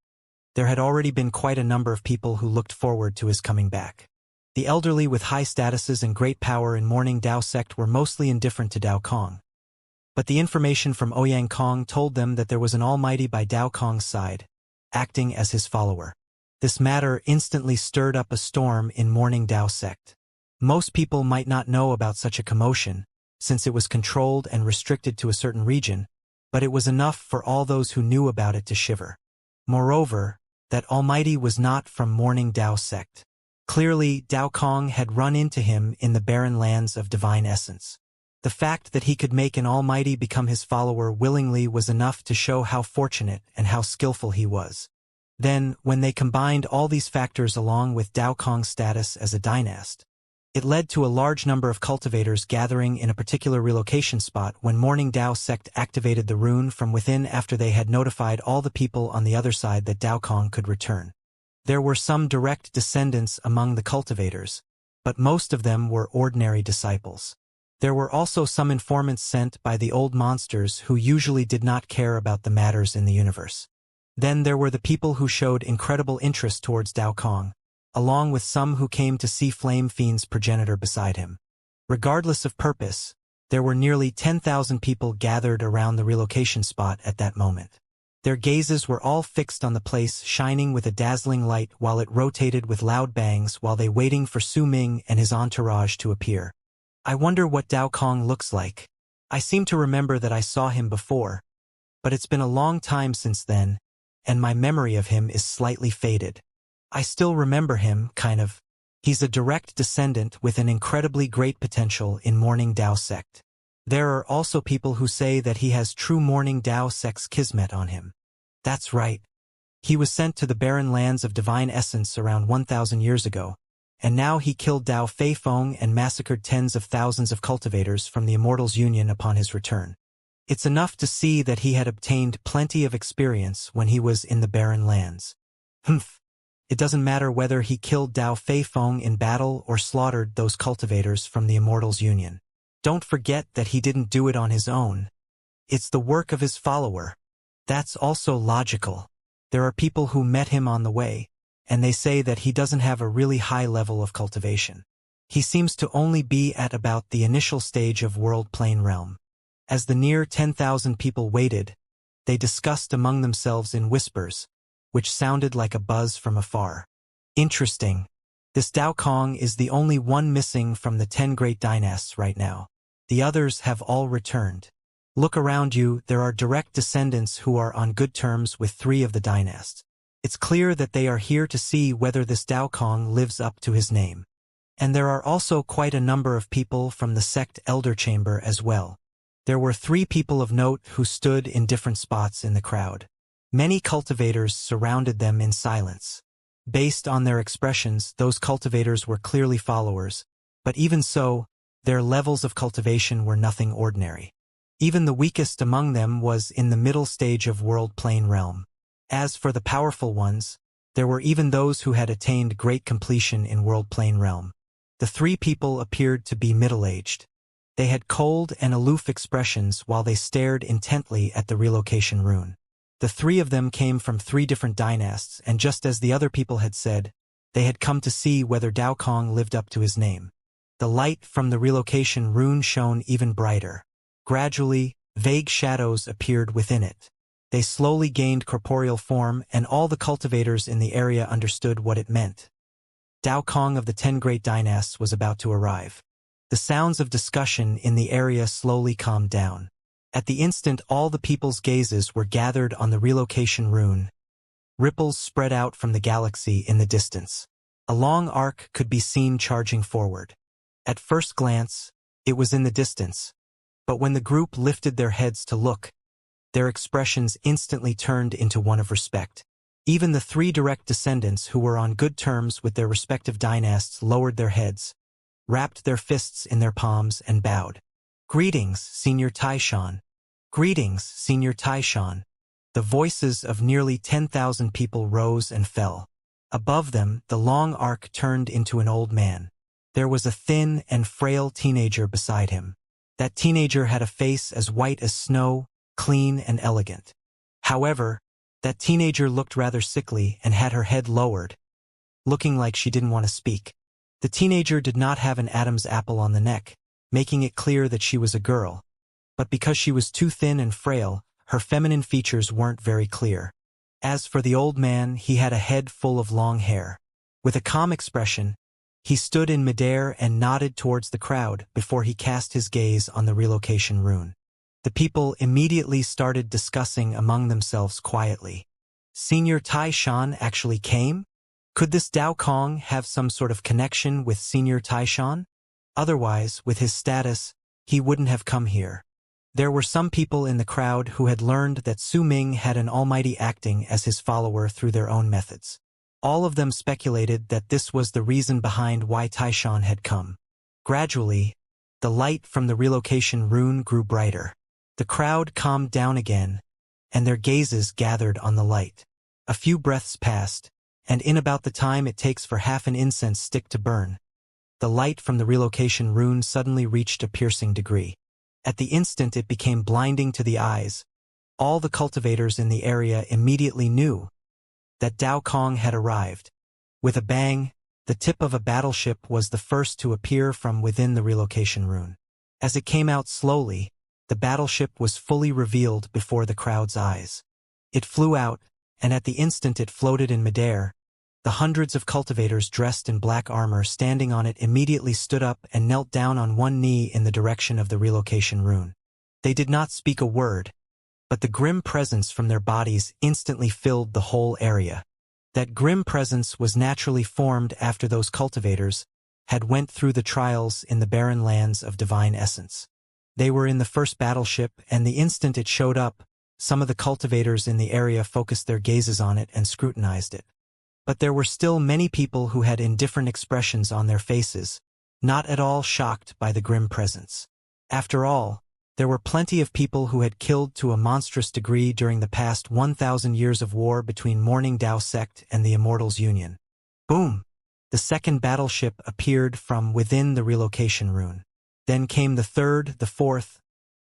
there had already been quite a number of people who looked forward to his coming back. The elderly with high statuses and great power in Morning Dao sect were mostly indifferent to Dao Kong. But the information from Ouyang Kong told them that there was an almighty by Dao Kong's side, acting as his follower. This matter instantly stirred up a storm in Morning Dao sect. Most people might not know about such a commotion, since it was controlled and restricted to a certain region, but it was enough for all those who knew about it to shiver. Moreover, that almighty was not from Morning Dao sect. Clearly, Dao Kong had run into him in the barren lands of divine essence. The fact that he could make an almighty become his follower willingly was enough to show how fortunate and how skillful he was. Then, when they combined all these factors along with Dao Kong's status as a dynast, it led to a large number of cultivators gathering in a particular relocation spot when Morning Dao sect activated the rune from within after they had notified all the people on the other side that Dao Kong could return. There were some direct descendants among the cultivators, but most of them were ordinary disciples. There were also some informants sent by the old monsters who usually did not care about the matters in the universe. Then there were the people who showed incredible interest towards Dao Kong, along with some who came to see Flame Fiend's progenitor beside him. Regardless of purpose, there were nearly 10,000 people gathered around the relocation spot at that moment. Their gazes were all fixed on the place shining with a dazzling light while it rotated with loud bangs while they waiting for Su Ming and his entourage to appear. I wonder what Dao Kong looks like. I seem to remember that I saw him before, but it's been a long time since then, and my memory of him is slightly faded. I still remember him, kind of. He's a direct descendant with an incredibly great potential in Morning Dao sect. There are also people who say that he has true Morning Dao sect's kismet on him. That's right. He was sent to the barren lands of divine essence around 1,000 years ago, and now he killed Dao Feifeng and massacred tens of thousands of cultivators from the Immortal's union upon his return. It's enough to see that he had obtained plenty of experience when he was in the barren lands. Humph. It doesn't matter whether he killed Dao Feifeng in battle or slaughtered those cultivators from the Immortal's union. Don't forget that he didn't do it on his own. It's the work of his follower. That's also logical. There are people who met him on the way, and they say that he doesn't have a really high level of cultivation. He seems to only be at about the initial stage of World Plane Realm. As the near 10,000 people waited, they discussed among themselves in whispers, which sounded like a buzz from afar. Interesting. This Dao Kong is the only one missing from the 10 great dynasts right now. The others have all returned. Look around you, there are direct descendants who are on good terms with 3 of the dynasts. It's clear that they are here to see whether this Dao Kong lives up to his name. And there are also quite a number of people from the sect Elder Chamber as well. There were 3 people of note who stood in different spots in the crowd. Many cultivators surrounded them in silence. Based on their expressions, those cultivators were clearly followers, but even so, their levels of cultivation were nothing ordinary. Even the weakest among them was in the middle stage of World Plane Realm. As for the powerful ones, there were even those who had attained great completion in World Plane Realm. The 3 people appeared to be middle-aged. They had cold and aloof expressions while they stared intently at the relocation rune. The 3 of them came from 3 different dynasts, and just as the other people had said, they had come to see whether Dao Kong lived up to his name. The light from the relocation rune shone even brighter. Gradually, vague shadows appeared within it. They slowly gained corporeal form, and all the cultivators in the area understood what it meant. Dao Kong of the 10 Great Dynasts was about to arrive. The sounds of discussion in the area slowly calmed down. At the instant, all the people's gazes were gathered on the relocation rune. Ripples spread out from the galaxy in the distance. A long arc could be seen charging forward. At first glance, it was in the distance. But when the group lifted their heads to look, their expressions instantly turned into one of respect. Even the 3 direct descendants who were on good terms with their respective dynasts lowered their heads, wrapped their fists in their palms, and bowed. "Greetings, Senior Taishan. Greetings, Senior Taishan." The voices of nearly 10,000 people rose and fell. Above them, the long arc turned into an old man. There was a thin and frail teenager beside him. That teenager had a face as white as snow, clean and elegant. However, that teenager looked rather sickly and had her head lowered, looking like she didn't want to speak. The teenager did not have an Adam's apple on the neck, making it clear that she was a girl. But because she was too thin and frail, her feminine features weren't very clear. As for the old man, he had a head full of long hair. With a calm expression, he stood in midair and nodded towards the crowd before he cast his gaze on the relocation rune. The people immediately started discussing among themselves quietly. Senior Taishan actually came? Could this Dao Kong have some sort of connection with Senior Taishan? Otherwise, with his status, he wouldn't have come here. There were some people in the crowd who had learned that Su Ming had an almighty acting as his follower through their own methods. All of them speculated that this was the reason behind why Taishan had come. Gradually, the light from the relocation rune grew brighter. The crowd calmed down again, and their gazes gathered on the light. A few breaths passed, and in about the time it takes for half an incense stick to burn, the light from the relocation rune suddenly reached a piercing degree. At the instant it became blinding to the eyes. All the cultivators in the area immediately knew that Dao Kong had arrived. With a bang, the tip of a battleship was the first to appear from within the relocation rune. As it came out slowly, the battleship was fully revealed before the crowd's eyes. It flew out, and at the instant it floated in midair. The hundreds of cultivators dressed in black armor standing on it immediately stood up and knelt down on one knee in the direction of the relocation rune. They did not speak a word, but the grim presence from their bodies instantly filled the whole area. That grim presence was naturally formed after those cultivators had went through the trials in the barren lands of divine essence. They were in the first battleship, and the instant it showed up, some of the cultivators in the area focused their gazes on it and scrutinized it. But there were still many people who had indifferent expressions on their faces, not at all shocked by the grim presence. After all, there were plenty of people who had killed to a monstrous degree during the past 1,000 years of war between Morning Dao sect and the Immortals Union. Boom! The second battleship appeared from within the relocation rune. Then came the third, the fourth,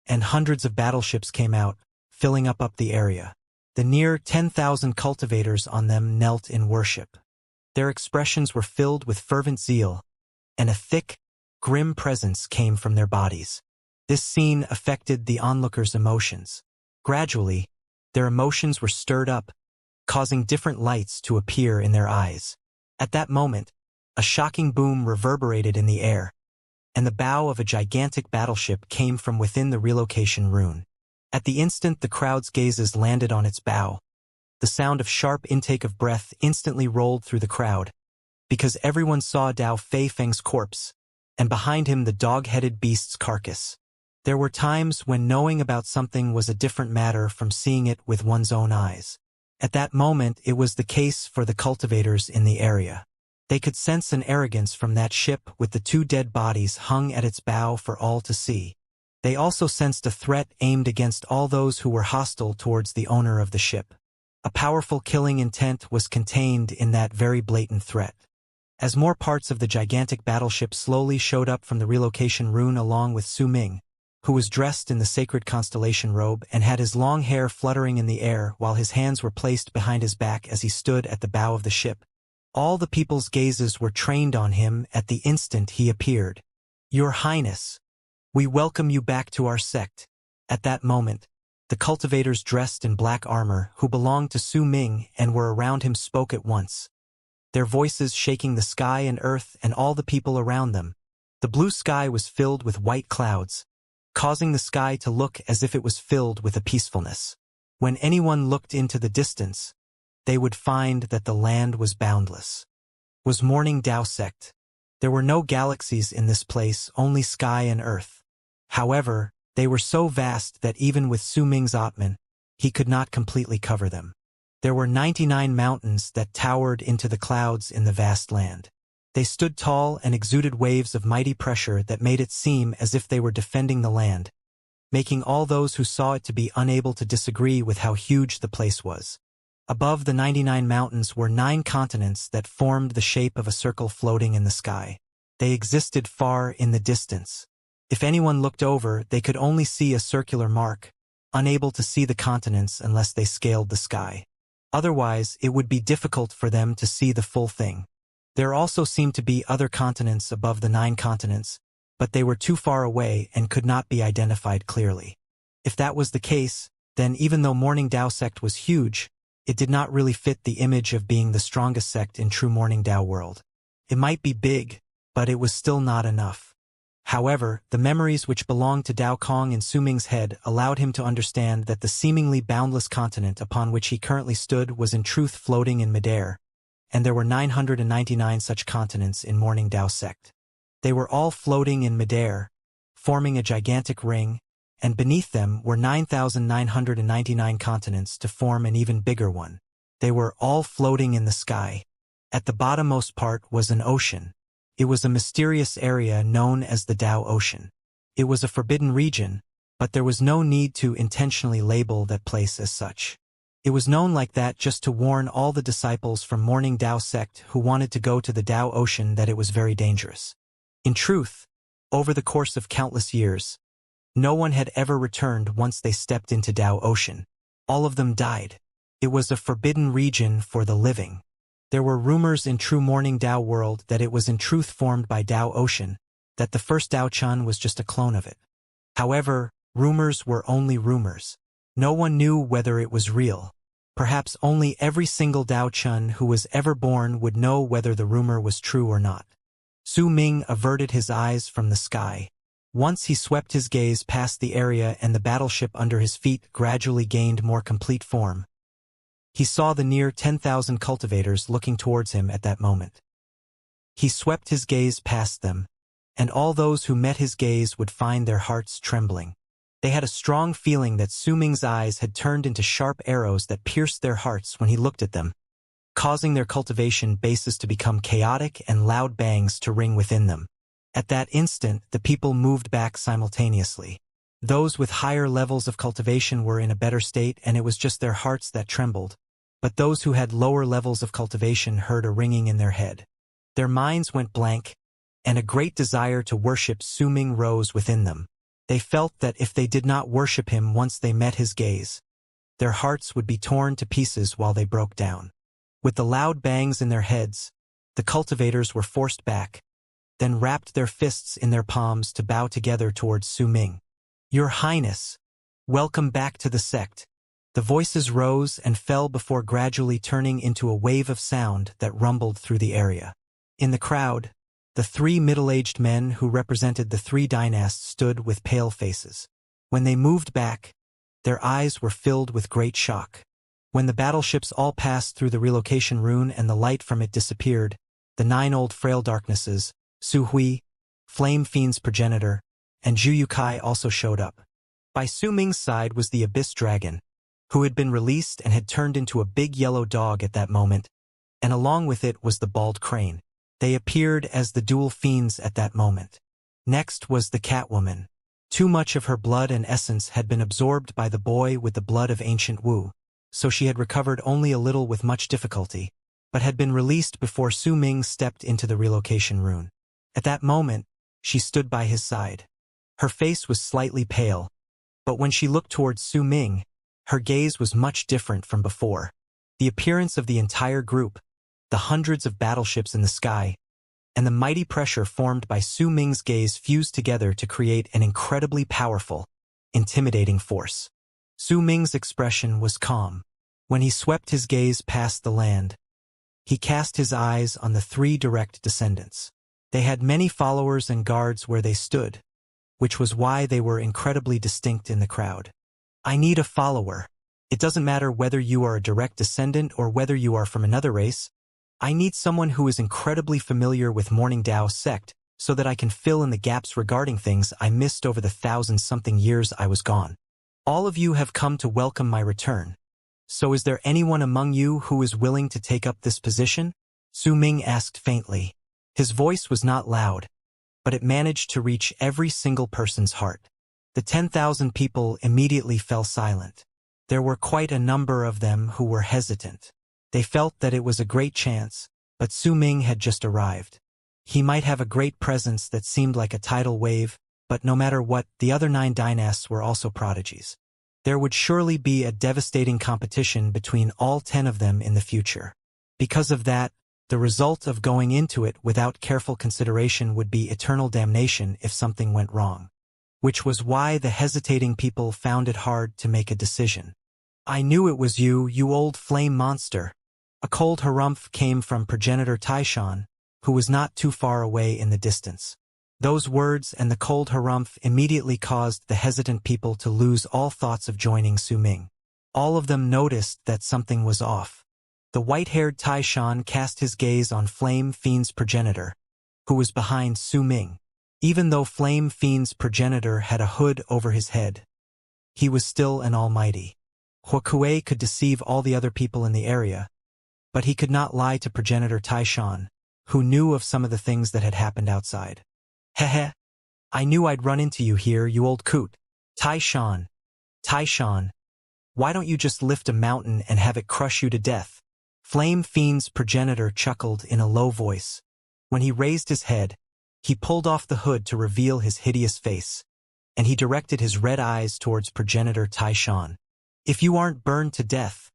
and hundreds of battleships came out, filling up the area. The near 10,000 cultivators on them knelt in worship. Their expressions were filled with fervent zeal, and a thick, grim presence came from their bodies. This scene affected the onlookers' emotions. Gradually, their emotions were stirred up, causing different lights to appear in their eyes. At that moment, a shocking boom reverberated in the air, and the bow of a gigantic battleship came from within the relocation rune. At the instant the crowd's gazes landed on its bow, the sound of sharp intake of breath instantly rolled through the crowd, because everyone saw Dao Fei Feng's corpse, and behind him the dog-headed beast's carcass. There were times when knowing about something was a different matter from seeing it with one's own eyes. At that moment it was the case for the cultivators in the area. They could sense an arrogance from that ship with the 2 dead bodies hung at its bow for all to see. They also sensed a threat aimed against all those who were hostile towards the owner of the ship. A powerful killing intent was contained in that very blatant threat. As more parts of the gigantic battleship slowly showed up from the relocation rune along with Su Ming, who was dressed in the sacred constellation robe and had his long hair fluttering in the air while his hands were placed behind his back as he stood at the bow of the ship, all the people's gazes were trained on him at the instant he appeared. "Your Highness, we welcome you back to our sect." At that moment, The cultivators dressed in black armor, who belonged to Su Ming and were around him, spoke at once, their voices shaking the sky and earth and all the people around them. The blue sky was filled with white clouds, causing the sky to look as if it was filled with a peacefulness. When anyone looked into the distance, they would find that the land was boundless. Was Morning Dao sect. There were no galaxies in this place, only sky and earth. However, they were so vast that even with Su Ming's Atman, he could not completely cover them. There were 99 mountains that towered into the clouds in the vast land. They stood tall and exuded waves of mighty pressure that made it seem as if they were defending the land, making all those who saw it to be unable to disagree with how huge the place was. Above the 99 mountains were 9 continents that formed the shape of a circle floating in the sky. They existed far in the distance. If anyone looked over, they could only see a circular mark, unable to see the continents unless they scaled the sky. Otherwise, it would be difficult for them to see the full thing. There also seemed to be other continents above the 9 continents, but they were too far away and could not be identified clearly. If that was the case, then even though Morning Dao sect was huge, it did not really fit the image of being the strongest sect in true Morning Dao world. It might be big, but it was still not enough. However, the memories which belonged to Dao Kong in Su Ming's head allowed him to understand that the seemingly boundless continent upon which he currently stood was in truth floating in midair, and there were 999 such continents in Morning Dao sect. They were all floating in midair, forming a gigantic ring, and beneath them were 9,999 continents to form an even bigger one. They were all floating in the sky. At the bottommost part was an ocean. It was a mysterious area known as the Dao Ocean. It was a forbidden region, but there was no need to intentionally label that place as such. It was known like that just to warn all the disciples from Morning Dao sect who wanted to go to the Dao Ocean that it was very dangerous. In truth, over the course of countless years, no one had ever returned once they stepped into Dao Ocean. All of them died. It was a forbidden region for the living. There were rumors in true Morning Dao world that it was in truth formed by Dao Ocean, that the first Dao Chun was just a clone of it. However, rumors were only rumors. No one knew whether it was real. Perhaps only every single Dao Chun who was ever born would know whether the rumor was true or not. Su Ming averted his eyes from the sky. Once he swept his gaze past the area and the battleship under his feet gradually gained more complete form. He saw the near 10,000 cultivators looking towards him at that moment. He swept his gaze past them, and all those who met his gaze would find their hearts trembling. They had a strong feeling that Su Ming's eyes had turned into sharp arrows that pierced their hearts when he looked at them, causing their cultivation bases to become chaotic and loud bangs to ring within them. At that instant, the people moved back simultaneously. Those with higher levels of cultivation were in a better state, and it was just their hearts that trembled. But those who had lower levels of cultivation heard a ringing in their head. Their minds went blank, and a great desire to worship Su Ming rose within them. They felt that if they did not worship him once they met his gaze, their hearts would be torn to pieces while they broke down. With the loud bangs in their heads, the cultivators were forced back, then wrapped their fists in their palms to bow together towards Su Ming. "Your Highness, welcome back to the sect." The voices rose and fell before gradually turning into a wave of sound that rumbled through the area. In the crowd, the 3 middle-aged men who represented the 3 dynasts stood with pale faces. When they moved back, their eyes were filled with great shock. When the battleships all passed through the relocation rune and the light from it disappeared, the 9 old frail darknesses, Su Hui, Flame Fiend's progenitor, and Zhu Yukai also showed up. By Su Ming's side was the Abyss Dragon, who had been released and had turned into a big yellow dog at that moment, and along with it was the bald crane. They appeared as the dual fiends at that moment. Next was the Catwoman. Too much of her blood and essence had been absorbed by the boy with the blood of ancient Wu, so she had recovered only a little with much difficulty, but had been released before Su Ming stepped into the relocation rune. At that moment, she stood by his side. Her face was slightly pale, but when she looked towards Su Ming, her gaze was much different from before. The appearance of the entire group, the hundreds of battleships in the sky, and the mighty pressure formed by Su Ming's gaze fused together to create an incredibly powerful, intimidating force. Su Ming's expression was calm. When he swept his gaze past the land, he cast his eyes on the three direct descendants. They had many followers and guards where they stood, which was why they were incredibly distinct in the crowd. I need a follower. It doesn't matter whether you are a direct descendant or whether you are from another race. I need someone who is incredibly familiar with Morning Dao sect so that I can fill in the gaps regarding things I missed over the 1,000-something years I was gone. All of you have come to welcome my return. So is there anyone among you who is willing to take up this position? Su Ming asked faintly. His voice was not loud, but it managed to reach every single person's heart. The 10,000 people immediately fell silent. There were quite a number of them who were hesitant. They felt that it was a great chance, but Su Ming had just arrived. He might have a great presence that seemed like a tidal wave, but no matter what, the other 9 dynasts were also prodigies. There would surely be a devastating competition between all 10 of them in the future. Because of that, the result of going into it without careful consideration would be eternal damnation if something went wrong. Which was why the hesitating people found it hard to make a decision. I knew it was you, you old flame monster. A cold harumph came from progenitor Taishan, who was not too far away in the distance. Those words and the cold harumph immediately caused the hesitant people to lose all thoughts of joining Su Ming. All of them noticed that something was off. The white-haired Taishan cast his gaze on Flame Fiend's progenitor, who was behind Su Ming. Even though Flame Fiend's progenitor had a hood over his head, he was still an almighty. Huokue could deceive all the other people in the area, but he could not lie to progenitor Taishan, who knew of some of the things that had happened outside. Heh. I knew I'd run into you here, you old coot. Taishan, why don't you just lift a mountain and have it crush you to death? Flame Fiend's progenitor chuckled in a low voice. When he raised his head, he pulled off the hood to reveal his hideous face, and he directed his red eyes towards progenitor Taishan. If you aren't burned to death,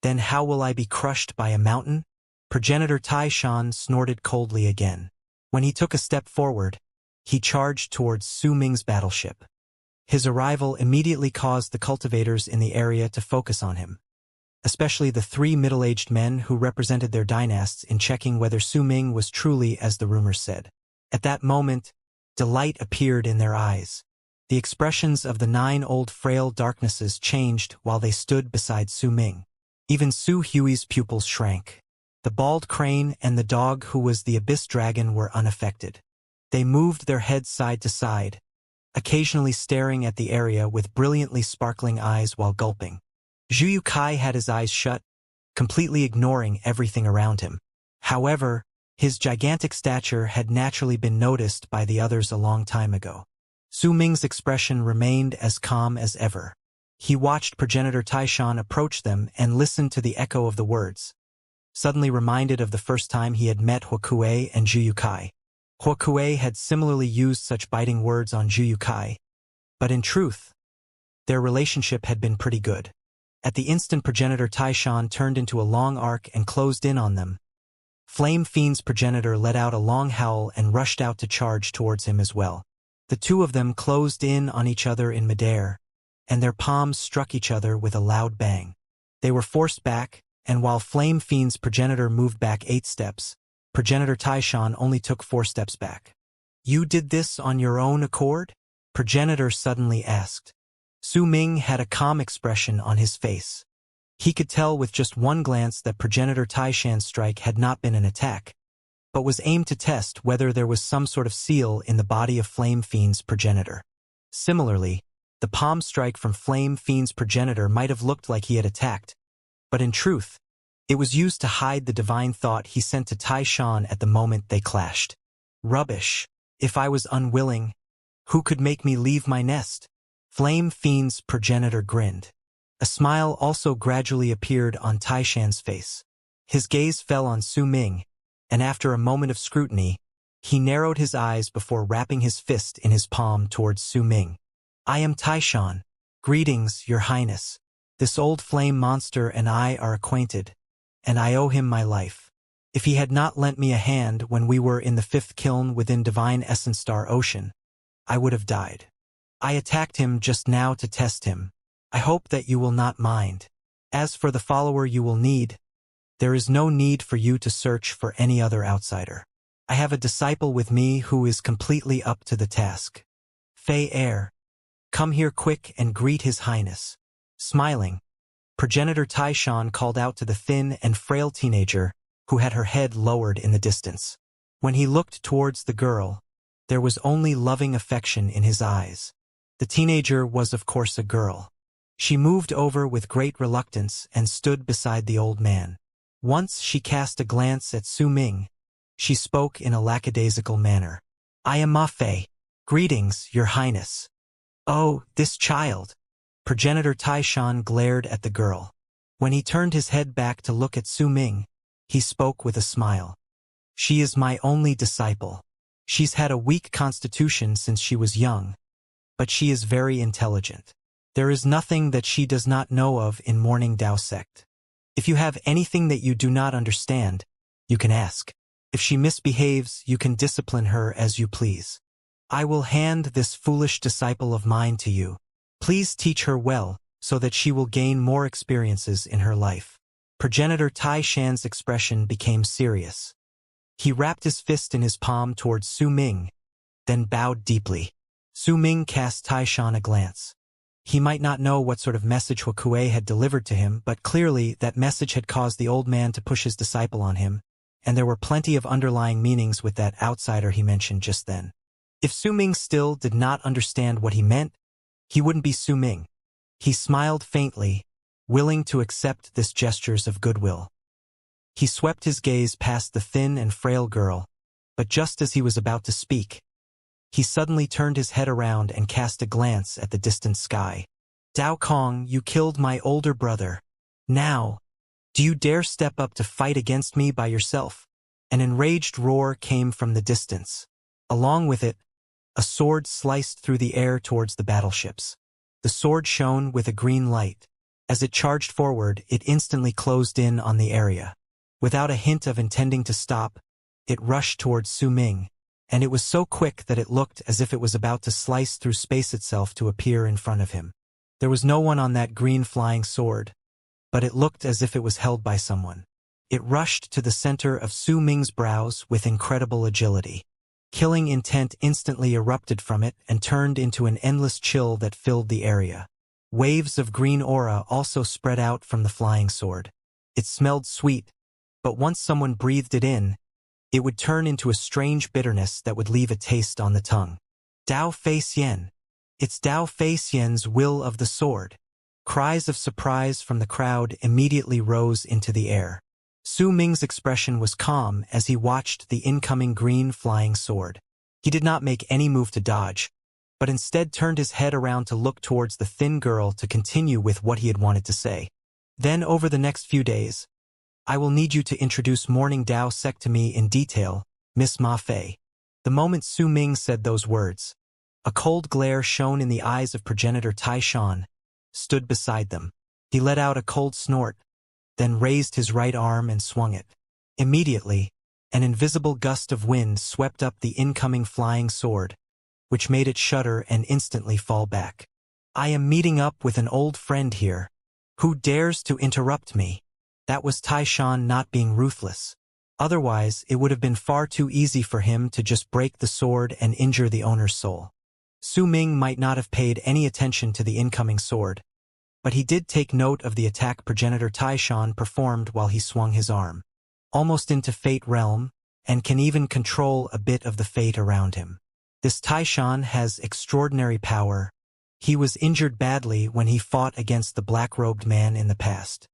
then how will I be crushed by a mountain? Progenitor Taishan snorted coldly again. When he took a step forward, he charged towards Su Ming's battleship. His arrival immediately caused the cultivators in the area to focus on him, especially the 3 middle-aged men who represented their dynasts in checking whether Su Ming was truly as the rumors said. At that moment, delight appeared in their eyes. The expressions of the 9 old frail darknesses changed while they stood beside Su Ming. Even Su Hui's pupils shrank. The bald crane and the dog who was the abyss dragon were unaffected. They moved their heads side to side, occasionally staring at the area with brilliantly sparkling eyes while gulping. Zhu Kai had his eyes shut, completely ignoring everything around him. However, his gigantic stature had naturally been noticed by the others a long time ago. Su Ming's expression remained as calm as ever. He watched progenitor Taishan approach them and listened to the echo of the words, suddenly reminded of the first time he had met Huokue and Zhu Kai. Huokue had similarly used such biting words on Zhu Kai, but in truth, their relationship had been pretty good. At the instant progenitor Taishan turned into a long arc and closed in on them, Flame Fiend's progenitor let out a long howl and rushed out to charge towards him as well. The 2 of them closed in on each other in midair, and their palms struck each other with a loud bang. They were forced back, and while Flame Fiend's progenitor moved back 8 steps, progenitor Taishan only took 4 steps back. You did this on your own accord? Progenitor suddenly asked. Su Ming had a calm expression on his face. He could tell with just one glance that progenitor Taishan's strike had not been an attack, but was aimed to test whether there was some sort of seal in the body of Flame Fiend's progenitor. Similarly, the palm strike from Flame Fiend's progenitor might have looked like he had attacked, but in truth, it was used to hide the divine thought he sent to Taishan at the moment they clashed. Rubbish. If I was unwilling, who could make me leave my nest? Flame Fiend's progenitor grinned. A smile also gradually appeared on Taishan's face. His gaze fell on Su Ming, and after a moment of scrutiny, he narrowed his eyes before wrapping his fist in his palm towards Su Ming. I am Taishan. Greetings, Your Highness. This old flame monster and I are acquainted, and I owe him my life. If he had not lent me a hand when we were in the 5th kiln within Divine Essence Star Ocean, I would have died. I attacked him just now to test him, I hope that you will not mind. As for the follower you will need, there is no need for you to search for any other outsider. I have a disciple with me who is completely up to the task. Fei Heir, come here quick and greet His Highness. Smiling, progenitor Taishan called out to the thin and frail teenager who had her head lowered in the distance. When he looked towards the girl, there was only loving affection in his eyes. The teenager was of course a girl. She moved over with great reluctance and stood beside the old man. Once she cast a glance at Su Ming, she spoke in a lackadaisical manner. I am Ma Fei. Greetings, Your Highness. Oh, this child. Progenitor Taishan glared at the girl. When he turned his head back to look at Su Ming, he spoke with a smile. She is my only disciple. She's had a weak constitution since she was young, but she is very intelligent. There is nothing that she does not know of in Morning Dao sect. If you have anything that you do not understand, you can ask. If she misbehaves, you can discipline her as you please. I will hand this foolish disciple of mine to you. Please teach her well, so that she will gain more experiences in her life. Progenitor Tai Shan's expression became serious. He wrapped his fist in his palm towards Su Ming, then bowed deeply. Su Ming cast Tai Shan a glance. He might not know what sort of message Huakue had delivered to him, but clearly that message had caused the old man to push his disciple on him, and there were plenty of underlying meanings with that outsider he mentioned just then. If Su Ming still did not understand what he meant, he wouldn't be Su Ming. He smiled faintly, willing to accept this gestures of goodwill. He swept his gaze past the thin and frail girl, but just as he was about to speak, he suddenly turned his head around and cast a glance at the distant sky. Dao Kong, you killed my older brother. Now, do you dare step up to fight against me by yourself? An enraged roar came from the distance. Along with it, a sword sliced through the air towards the battleships. The sword shone with a green light. As it charged forward, it instantly closed in on the area. Without a hint of intending to stop, it rushed towards Su Ming, and it was so quick that it looked as if it was about to slice through space itself to appear in front of him. There was no one on that green flying sword, but it looked as if it was held by someone. It rushed to the center of Su Ming's brows with incredible agility. Killing intent instantly erupted from it and turned into an endless chill that filled the area. Waves of green aura also spread out from the flying sword. It smelled sweet, but once someone breathed it in, it would turn into a strange bitterness that would leave a taste on the tongue. Dao Fei Xian. It's Dao Fei Xian's will of the sword. Cries of surprise from the crowd immediately rose into the air. Su Ming's expression was calm as he watched the incoming green flying sword. He did not make any move to dodge, but instead turned his head around to look towards the thin girl to continue with what he had wanted to say. Then over the next few days, I will need you to introduce Morning Dao sect to me in detail, Miss Ma Fei. The moment Su Ming said those words, a cold glare shone in the eyes of progenitor Tai Shan, stood beside them. He let out a cold snort, then raised his right arm and swung it. Immediately, an invisible gust of wind swept up the incoming flying sword, which made it shudder and instantly fall back. I am meeting up with an old friend here. Who dares to interrupt me? That was Tai Shan not being ruthless. Otherwise, it would have been far too easy for him to just break the sword and injure the owner's soul. Su Ming might not have paid any attention to the incoming sword, but he did take note of the attack progenitor Tai Shan performed while he swung his arm, almost into fate realm, and can even control a bit of the fate around him. This Tai Shan has extraordinary power. He was injured badly when he fought against the black-robed man in the past.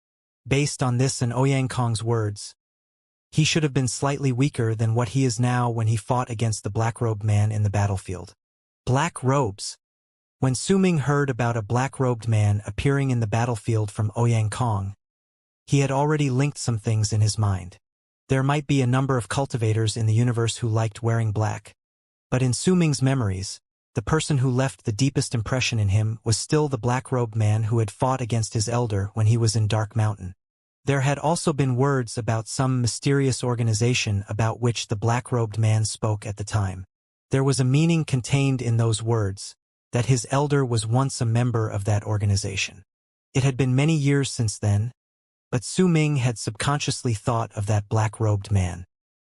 Based on this and Ouyang Kong's words, he should have been slightly weaker than what he is now when he fought against the black-robed man in the battlefield. Black robes. When Su Ming heard about a black-robed man appearing in the battlefield from Ouyang Kong, he had already linked some things in his mind. There might be a number of cultivators in the universe who liked wearing black, but in Su Ming's memories, the person who left the deepest impression in him was still the black-robed man who had fought against his elder when he was in Dark Mountain. There had also been words about some mysterious organization about which the black-robed man spoke at the time. There was a meaning contained in those words, that his elder was once a member of that organization. It had been many years since then, but Su Ming had subconsciously thought of that black-robed man.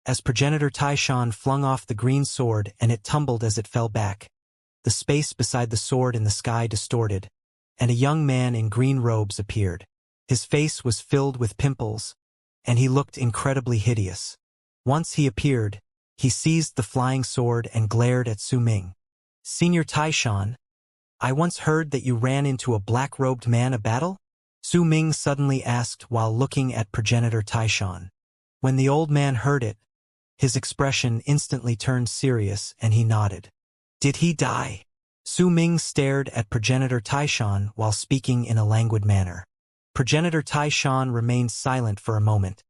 As progenitor Taishan flung off the green sword and it tumbled as it fell back, the space beside the sword in the sky distorted, and a young man in green robes appeared. His face was filled with pimples, and he looked incredibly hideous. Once he appeared, he seized the flying sword and glared at Su Ming. "Senior Taishan, I once heard that you ran into a black-robed man a battle?" Su Ming suddenly asked while looking at progenitor Taishan. When the old man heard it, his expression instantly turned serious and he nodded. "Did he die?" Su Ming stared at progenitor Taishan while speaking in a languid manner. Progenitor Taishan remained silent for a moment.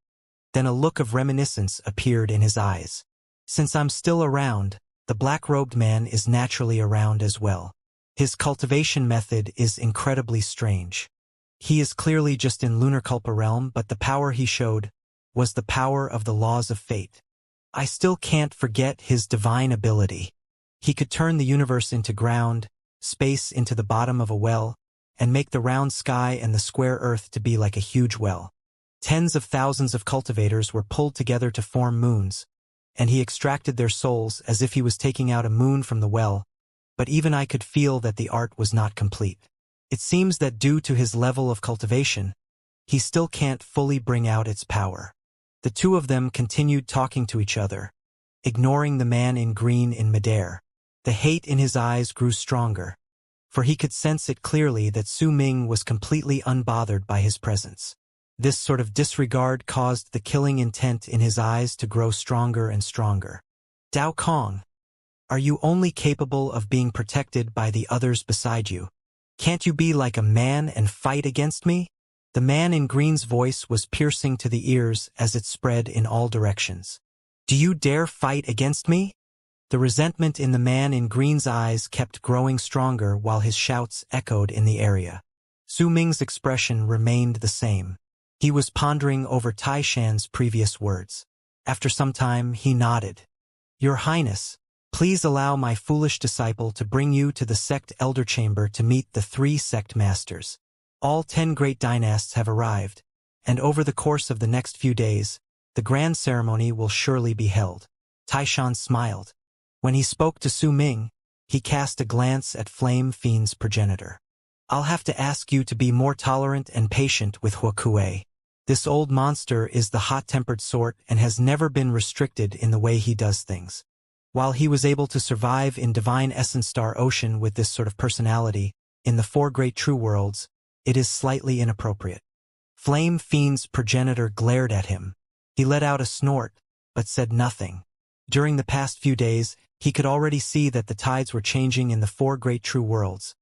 Then a look of reminiscence appeared in his eyes. "Since I'm still around, the black-robed man is naturally around as well. His cultivation method is incredibly strange. He is clearly just in Lunar Culpa realm, but the power he showed was the power of the laws of fate. I still can't forget his divine ability. He could turn the universe into ground, space into the bottom of a well, and make the round sky and the square earth to be like a huge well. Tens of thousands of cultivators were pulled together to form moons, and he extracted their souls as if he was taking out a moon from the well, but even I could feel that the art was not complete. It seems that due to his level of cultivation, he still can't fully bring out its power." The two of them continued talking to each other, ignoring the man in green in midair. The hate in his eyes grew stronger, for he could sense it clearly that Su Ming was completely unbothered by his presence. This sort of disregard caused the killing intent in his eyes to grow stronger and stronger. "Dao Kong, are you only capable of being protected by the others beside you? Can't you be like a man and fight against me?" The man in green's voice was piercing to the ears as it spread in all directions. "Do you dare fight against me?" The resentment in the man in green's eyes kept growing stronger while his shouts echoed in the area. Su Ming's expression remained the same. He was pondering over Taishan's previous words. After some time, he nodded. "Your Highness, please allow my foolish disciple to bring you to the sect elder chamber to meet the 3 sect masters. All 10 great dynasts have arrived, and over the course of the next few days, the grand ceremony will surely be held." Taishan smiled. When he spoke to Su Ming, he cast a glance at Flame Fiend's progenitor. "I'll have to ask you to be more tolerant and patient with Wuxia. This old monster is the hot-tempered sort and has never been restricted in the way he does things. While he was able to survive in Divine Essence Star Ocean with this sort of personality, in the 4 great true worlds, it is slightly inappropriate." Flame Fiend's progenitor glared at him. He let out a snort, but said nothing. During the past few days, he could already see that the tides were changing in the 4 great true worlds.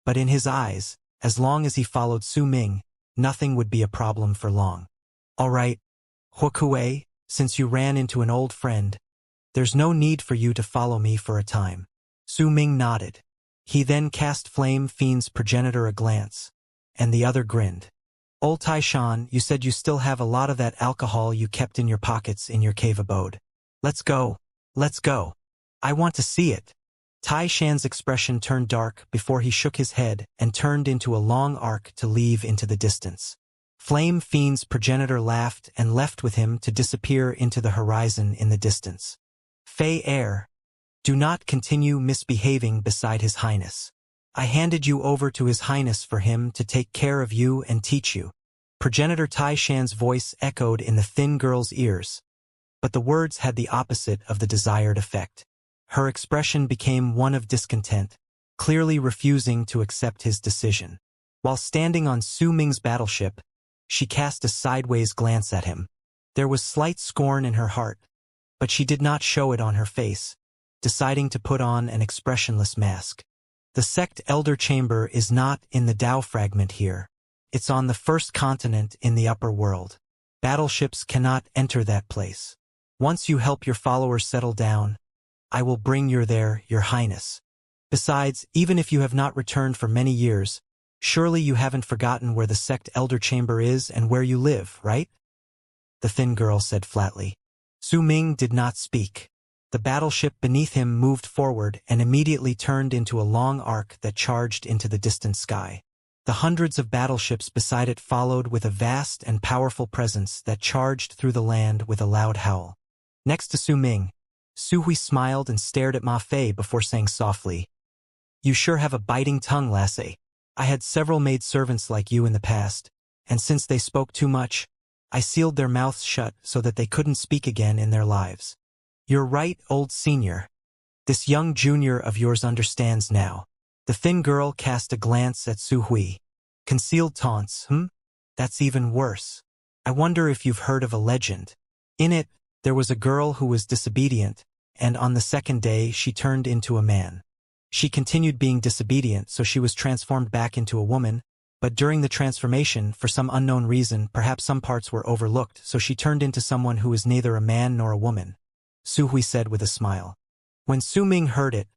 But in his eyes, as long as he followed Su Ming, nothing would be a problem for long. "All right, Wuxia, since you ran into an old friend, there's no need for you to follow me for a time." Su Ming nodded. He then cast Flame Fiend's progenitor a glance, and the other grinned. "Old Taishan, you said you still have a lot of that alcohol you kept in your pockets in your cave abode. Let's go. Let's go. I want to see it." Taishan's expression turned dark before he shook his head and turned into a long arc to leave into the distance. Flame Fiend's progenitor laughed and left with him to disappear into the horizon in the distance. "Fei Heir, do not continue misbehaving beside His Highness. I handed you over to His Highness for him to take care of you and teach you." Progenitor Taishan's voice echoed in the thin girl's ears, but the words had the opposite of the desired effect. Her expression became one of discontent, clearly refusing to accept his decision. While standing on Su Ming's battleship, she cast a sideways glance at him. There was slight scorn in her heart, but she did not show it on her face, deciding to put on an expressionless mask. "The sect elder chamber is not in the Tao fragment here. It's on the 1st continent in the upper world. Battleships cannot enter that place. Once you help your followers settle down, I will bring you there, Your Highness. Besides, even if you have not returned for many years, surely you haven't forgotten where the sect elder chamber is and where you live, right?" the thin girl said flatly. Su Ming did not speak. The battleship beneath him moved forward and immediately turned into a long arc that charged into the distant sky. The hundreds of battleships beside it followed with a vast and powerful presence that charged through the land with a loud howl. Next to Su Ming, Su Hui smiled and stared at Ma Fei before saying softly, "You sure have a biting tongue, lassie. I had several maidservants like you in the past, and since they spoke too much, I sealed their mouths shut so that they couldn't speak again in their lives. You're right, old senior. This young junior of yours understands now." The thin girl cast a glance at Su Hui. Concealed taunts, That's even worse. I wonder if you've heard of a legend. In it, there was a girl who was disobedient, and on the second day she turned into a man. She continued being disobedient, so she was transformed back into a woman, but during the transformation, for some unknown reason, perhaps some parts were overlooked, so she turned into someone who is neither a man nor a woman, Su Hui said with a smile. When Su Ming heard it,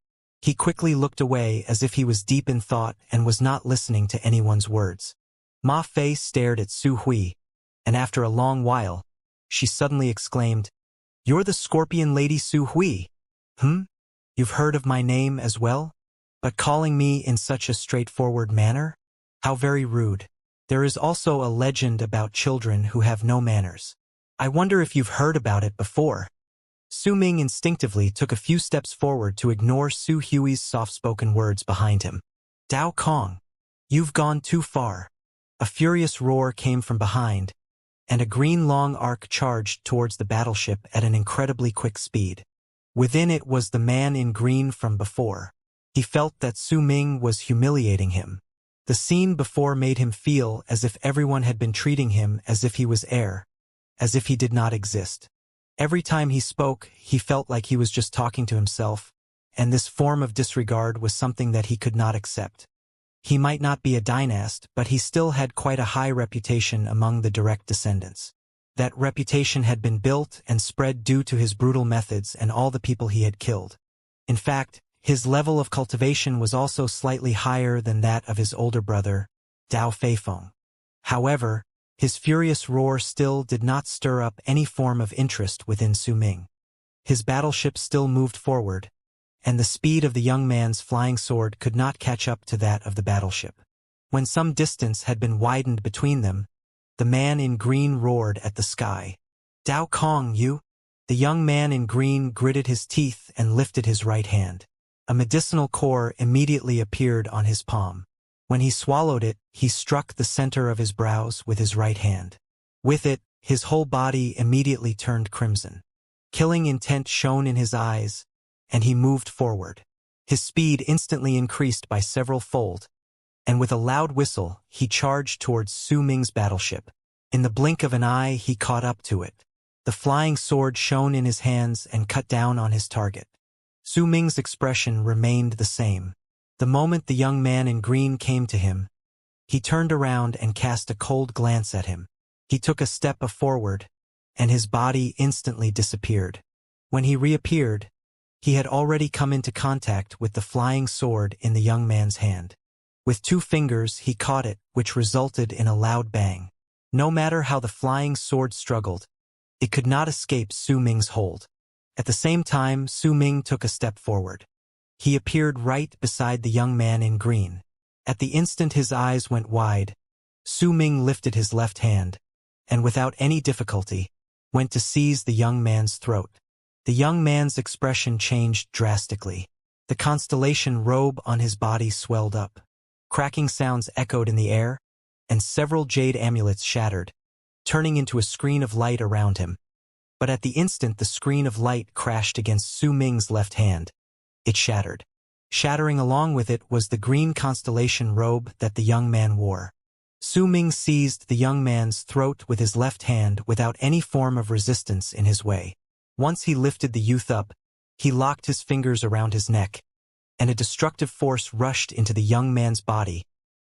he quickly looked away as if he was deep in thought and was not listening to anyone's words. Ma Fei stared at Su Hui, and after a long while, she suddenly exclaimed, "You're the Scorpion Lady Su Hui. You've heard of my name as well? But calling me in such a straightforward manner? How very rude. There is also a legend about children who have no manners. I wonder if you've heard about it before." Su Ming instinctively took a few steps forward to ignore Su Hui's soft-spoken words behind him. "Dao Kong, you've gone too far." A furious roar came from behind, and a green long arc charged towards the battleship at an incredibly quick speed. Within it was the man in green from before. He felt that Su Ming was humiliating him. The scene before made him feel as if everyone had been treating him as if he was air, as if he did not exist. Every time he spoke, he felt like he was just talking to himself, and this form of disregard was something that he could not accept. He might not be a dynast, but he still had quite a high reputation among the direct descendants. That reputation had been built and spread due to his brutal methods and all the people he had killed. In fact, his level of cultivation was also slightly higher than that of his older brother, Dao Feifeng. However, his furious roar still did not stir up any form of interest within Su Ming. His battleship still moved forward, and the speed of the young man's flying sword could not catch up to that of the battleship. When some distance had been widened between them, the man in green roared at the sky. "Dao Kong, you!" The young man in green gritted his teeth and lifted his right hand. A medicinal core immediately appeared on his palm. When he swallowed it, he struck the center of his brows with his right hand. With it, his whole body immediately turned crimson. Killing intent shone in his eyes, and he moved forward. His speed instantly increased by several fold, and with a loud whistle, he charged towards Su Ming's battleship. In the blink of an eye, he caught up to it. The flying sword shone in his hands and cut down on his target. Su Ming's expression remained the same. The moment the young man in green came to him, he turned around and cast a cold glance at him. He took a step forward, and his body instantly disappeared. When he reappeared, he had already come into contact with the flying sword in the young man's hand. With 2 fingers, he caught it, which resulted in a loud bang. No matter how the flying sword struggled, it could not escape Su Ming's hold. At the same time, Su Ming took a step forward. He appeared right beside the young man in green. At the instant his eyes went wide, Su Ming lifted his left hand, and without any difficulty, went to seize the young man's throat. The young man's expression changed drastically. The constellation robe on his body swelled up. Cracking sounds echoed in the air, and several jade amulets shattered, turning into a screen of light around him. But at the instant the screen of light crashed against Su Ming's left hand, it shattered. Shattering along with it was the green constellation robe that the young man wore. Su Ming seized the young man's throat with his left hand without any form of resistance in his way. Once he lifted the youth up, he locked his fingers around his neck, and a destructive force rushed into the young man's body,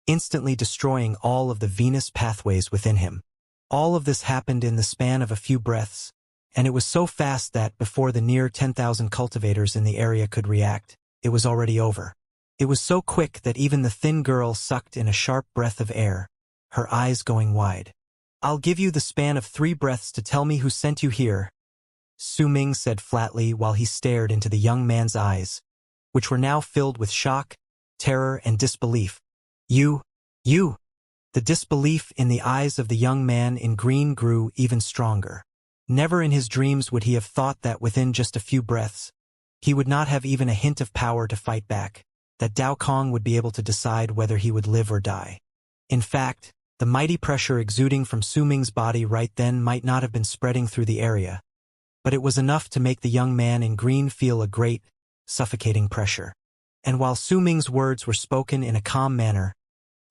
instantly destroying all of the venous pathways within him. All of this happened in the span of a few breaths, and it was so fast that before the near 10,000 cultivators in the area could react, it was already over. It was so quick that even the thin girl sucked in a sharp breath of air, her eyes going wide. "I'll give you the span of 3 breaths to tell me who sent you here," Su Ming said flatly while he stared into the young man's eyes, which were now filled with shock, terror, and disbelief. You. The disbelief in the eyes of the young man in green grew even stronger. Never in his dreams would he have thought that within just a few breaths, he would not have even a hint of power to fight back, that Dao Kong would be able to decide whether he would live or die. In fact, the mighty pressure exuding from Su Ming's body right then might not have been spreading through the area, but it was enough to make the young man in green feel a great, suffocating pressure. And while Su Ming's words were spoken in a calm manner,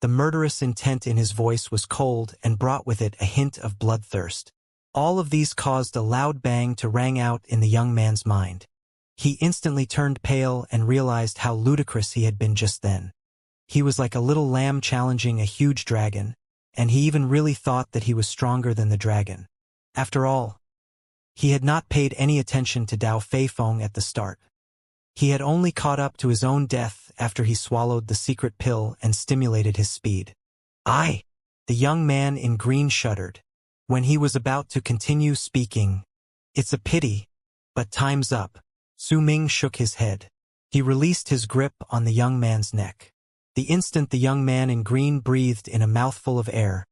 the murderous intent in his voice was cold and brought with it a hint of bloodthirst. All of these caused a loud bang to ring out in the young man's mind. He instantly turned pale and realized how ludicrous he had been just then. He was like a little lamb challenging a huge dragon, and he even really thought that he was stronger than the dragon. After all, he had not paid any attention to Dao Feifeng at the start. He had only caught up to his own death after he swallowed the secret pill and stimulated his speed. The young man in green shuddered. When he was about to continue speaking, "It's a pity, but time's up." Su Ming shook his head. He released his grip on the young man's neck. The instant the young man in green breathed in a mouthful of air,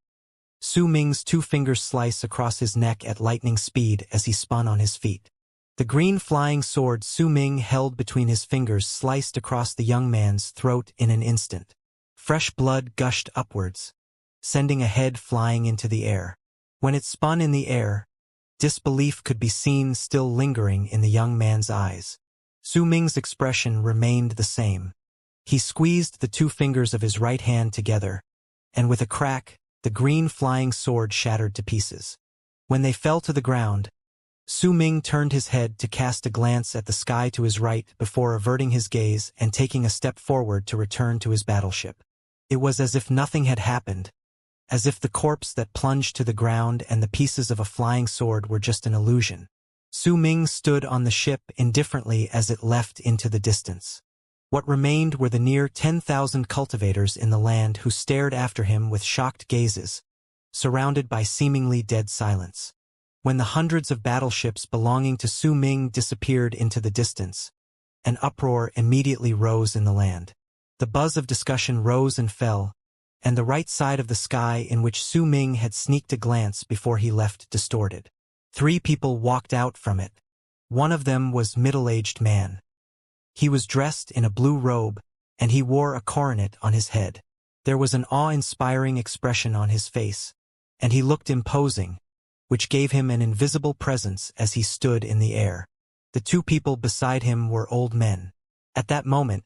Su Ming's 2 fingers sliced across his neck at lightning speed as he spun on his feet. The green flying sword Su Ming held between his fingers sliced across the young man's throat in an instant. Fresh blood gushed upwards, sending a head flying into the air. When it spun in the air, disbelief could be seen still lingering in the young man's eyes. Su Ming's expression remained the same. He squeezed the 2 fingers of his right hand together, and with a crack, the green flying sword shattered to pieces. When they fell to the ground, Su Ming turned his head to cast a glance at the sky to his right before averting his gaze and taking a step forward to return to his battleship. It was as if nothing had happened, as if the corpse that plunged to the ground and the pieces of a flying sword were just an illusion. Su Ming stood on the ship indifferently as it left into the distance. What remained were the near 10,000 cultivators in the land who stared after him with shocked gazes, surrounded by seemingly dead silence. When the hundreds of battleships belonging to Su Ming disappeared into the distance, an uproar immediately rose in the land. The buzz of discussion rose and fell, and the right side of the sky in which Su Ming had sneaked a glance before he left distorted. 3 people walked out from it. One of them was a middle-aged man. He was dressed in a blue robe, and he wore a coronet on his head. There was an awe-inspiring expression on his face, and he looked imposing, which gave him an invisible presence as he stood in the air. The 2 people beside him were old men. At that moment,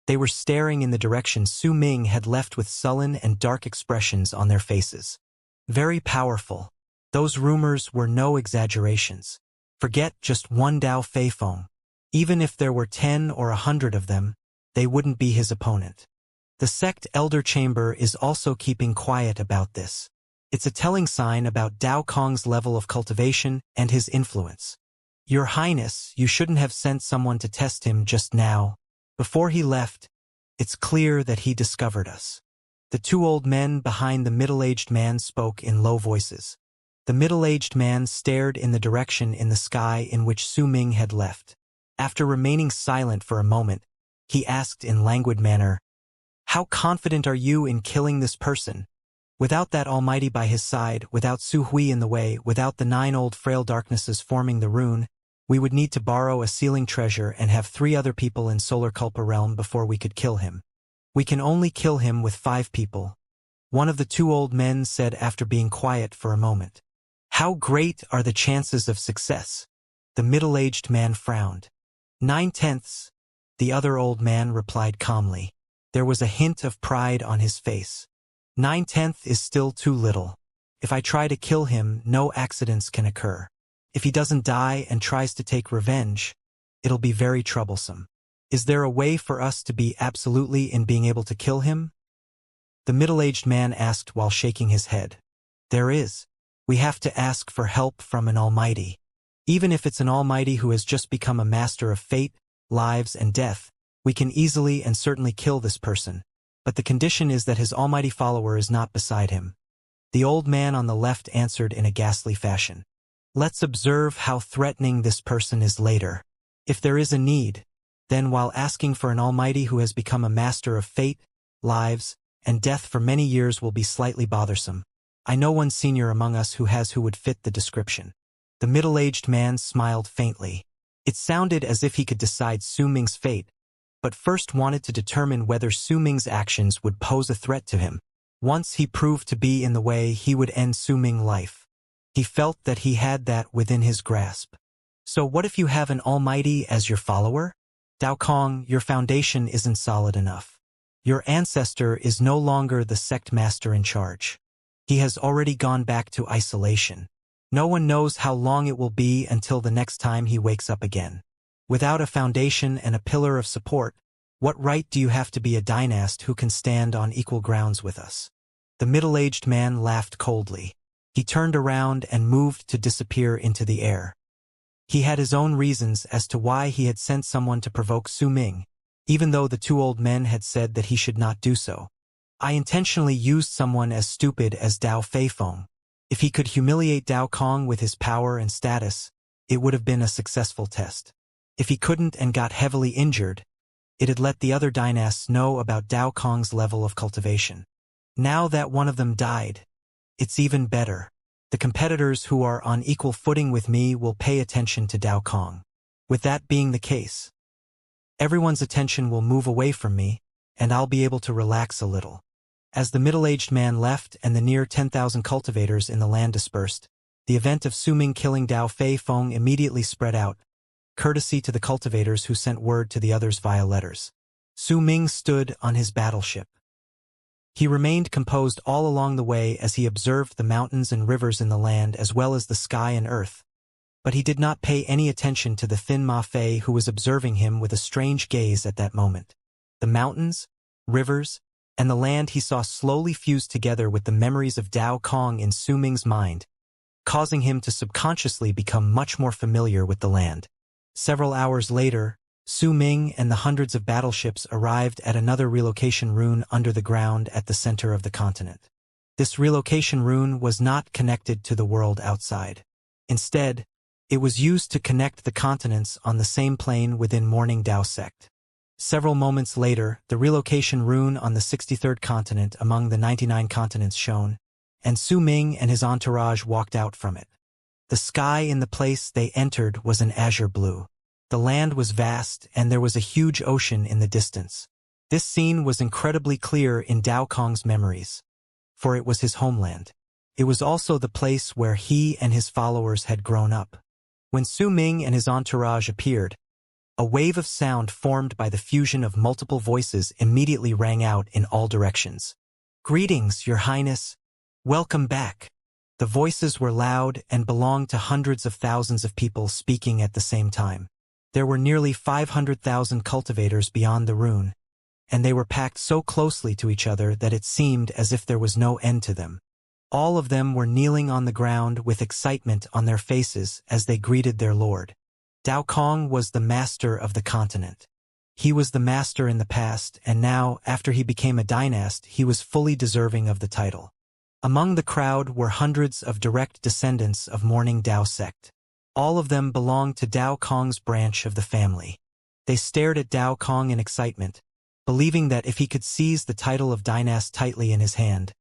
they were staring in the direction Su Ming had left with sullen and dark expressions on their faces. Very powerful. Those rumors were no exaggerations. Forget just one Dao Feifeng. Even if there were 10 or 100 of them, they wouldn't be his opponent. The sect elder chamber is also keeping quiet about this. It's a telling sign about Dao Kong's level of cultivation and his influence. Your Highness, you shouldn't have sent someone to test him just now. Before he left, it's clear that he discovered us. The 2 old men behind the middle-aged man spoke in low voices. The middle-aged man stared in the direction in the sky in which Su Ming had left. After remaining silent for a moment, he asked in languid manner, "How confident are you in killing this person? Without that Almighty by his side, without Su Hui in the way, without the 9 old frail darknesses forming the rune, we would need to borrow a sealing treasure and have 3 other people in Solar Culpa realm before we could kill him. We can only kill him with 5 people." One of the 2 old men said after being quiet for a moment. "How great are the chances of success?" The middle-aged man frowned. 9/10, the other old man replied calmly. There was a hint of pride on his face. 9/10 is still too little. If I try to kill him, no accidents can occur. If he doesn't die and tries to take revenge, it'll be very troublesome. Is there a way for us to be absolutely in being able to kill him? The middle-aged man asked while shaking his head. There is. We have to ask for help from an Almighty. Even if it's an Almighty who has just become a master of fate, lives, and death, we can easily and certainly kill this person. But the condition is that his almighty follower is not beside him. The old man on the left answered in a ghastly fashion. Let's observe how threatening this person is later. If there is a need, then while asking for an almighty who has become a master of fate, lives, and death for many years will be slightly bothersome. I know one senior among us who would fit the description. The middle-aged man smiled faintly. It sounded as if he could decide Su Ming's fate, but first wanted to determine whether Su Ming's actions would pose a threat to him. Once he proved to be in the way, he would end Su Ming's life. He felt that he had that within his grasp. So what if you have an almighty as your follower? Dao Kong, your foundation isn't solid enough. Your ancestor is no longer the sect master in charge. He has already gone back to isolation. No one knows how long it will be until the next time he wakes up again. Without a foundation and a pillar of support, what right do you have to be a dynast who can stand on equal grounds with us? The middle-aged man laughed coldly. He turned around and moved to disappear into the air. He had his own reasons as to why he had sent someone to provoke Su Ming, even though the two old men had said that he should not do so. I intentionally used someone as stupid as Dao Feifeng. If he could humiliate Dao Kong with his power and status, it would have been a successful test. If he couldn't and got heavily injured, it had let the other dynasts know about Dao Kong's level of cultivation. Now that one of them died, it's even better. The competitors who are on equal footing with me will pay attention to Dao Kong. With that being the case, everyone's attention will move away from me, and I'll be able to relax a little. As the middle-aged man left and the near 10,000 cultivators in the land dispersed, the event of Su Ming killing Dao Feifeng immediately spread out, courtesy to the cultivators who sent word to the others via letters. Su Ming stood on his battleship. He remained composed all along the way as he observed the mountains and rivers in the land as well as the sky and earth. But he did not pay any attention to the thin Ma Fei who was observing him with a strange gaze at that moment. The mountains, rivers, and the land he saw slowly fused together with the memories of Dao Kong in Su Ming's mind, causing him to subconsciously become much more familiar with the land. Several hours later, Su Ming and the hundreds of battleships arrived at another relocation rune under the ground at the center of the continent. This relocation rune was not connected to the world outside. Instead, it was used to connect the continents on the same plane within Morning Dao sect. Several moments later, the relocation rune on the 63rd continent among the 99 continents shone, and Su Ming and his entourage walked out from it. The sky in the place they entered was an azure blue. The land was vast, and there was a huge ocean in the distance. This scene was incredibly clear in Dao Kong's memories, for it was his homeland. It was also the place where he and his followers had grown up. When Su Ming and his entourage appeared, a wave of sound formed by the fusion of multiple voices immediately rang out in all directions. "Greetings, Your Highness. Welcome back." The voices were loud and belonged to hundreds of thousands of people speaking at the same time. There were nearly 500,000 cultivators beyond the rune, and they were packed so closely to each other that it seemed as if there was no end to them. All of them were kneeling on the ground with excitement on their faces as they greeted their lord. Dao Kong was the master of the continent. He was the master in the past, and now, after he became a dynast, he was fully deserving of the title. Among the crowd were hundreds of direct descendants of Morning Dao sect. All of them belonged to Dao Kong's branch of the family. They stared at Dao Kong in excitement, believing that if he could seize the title of dynast tightly in his hand,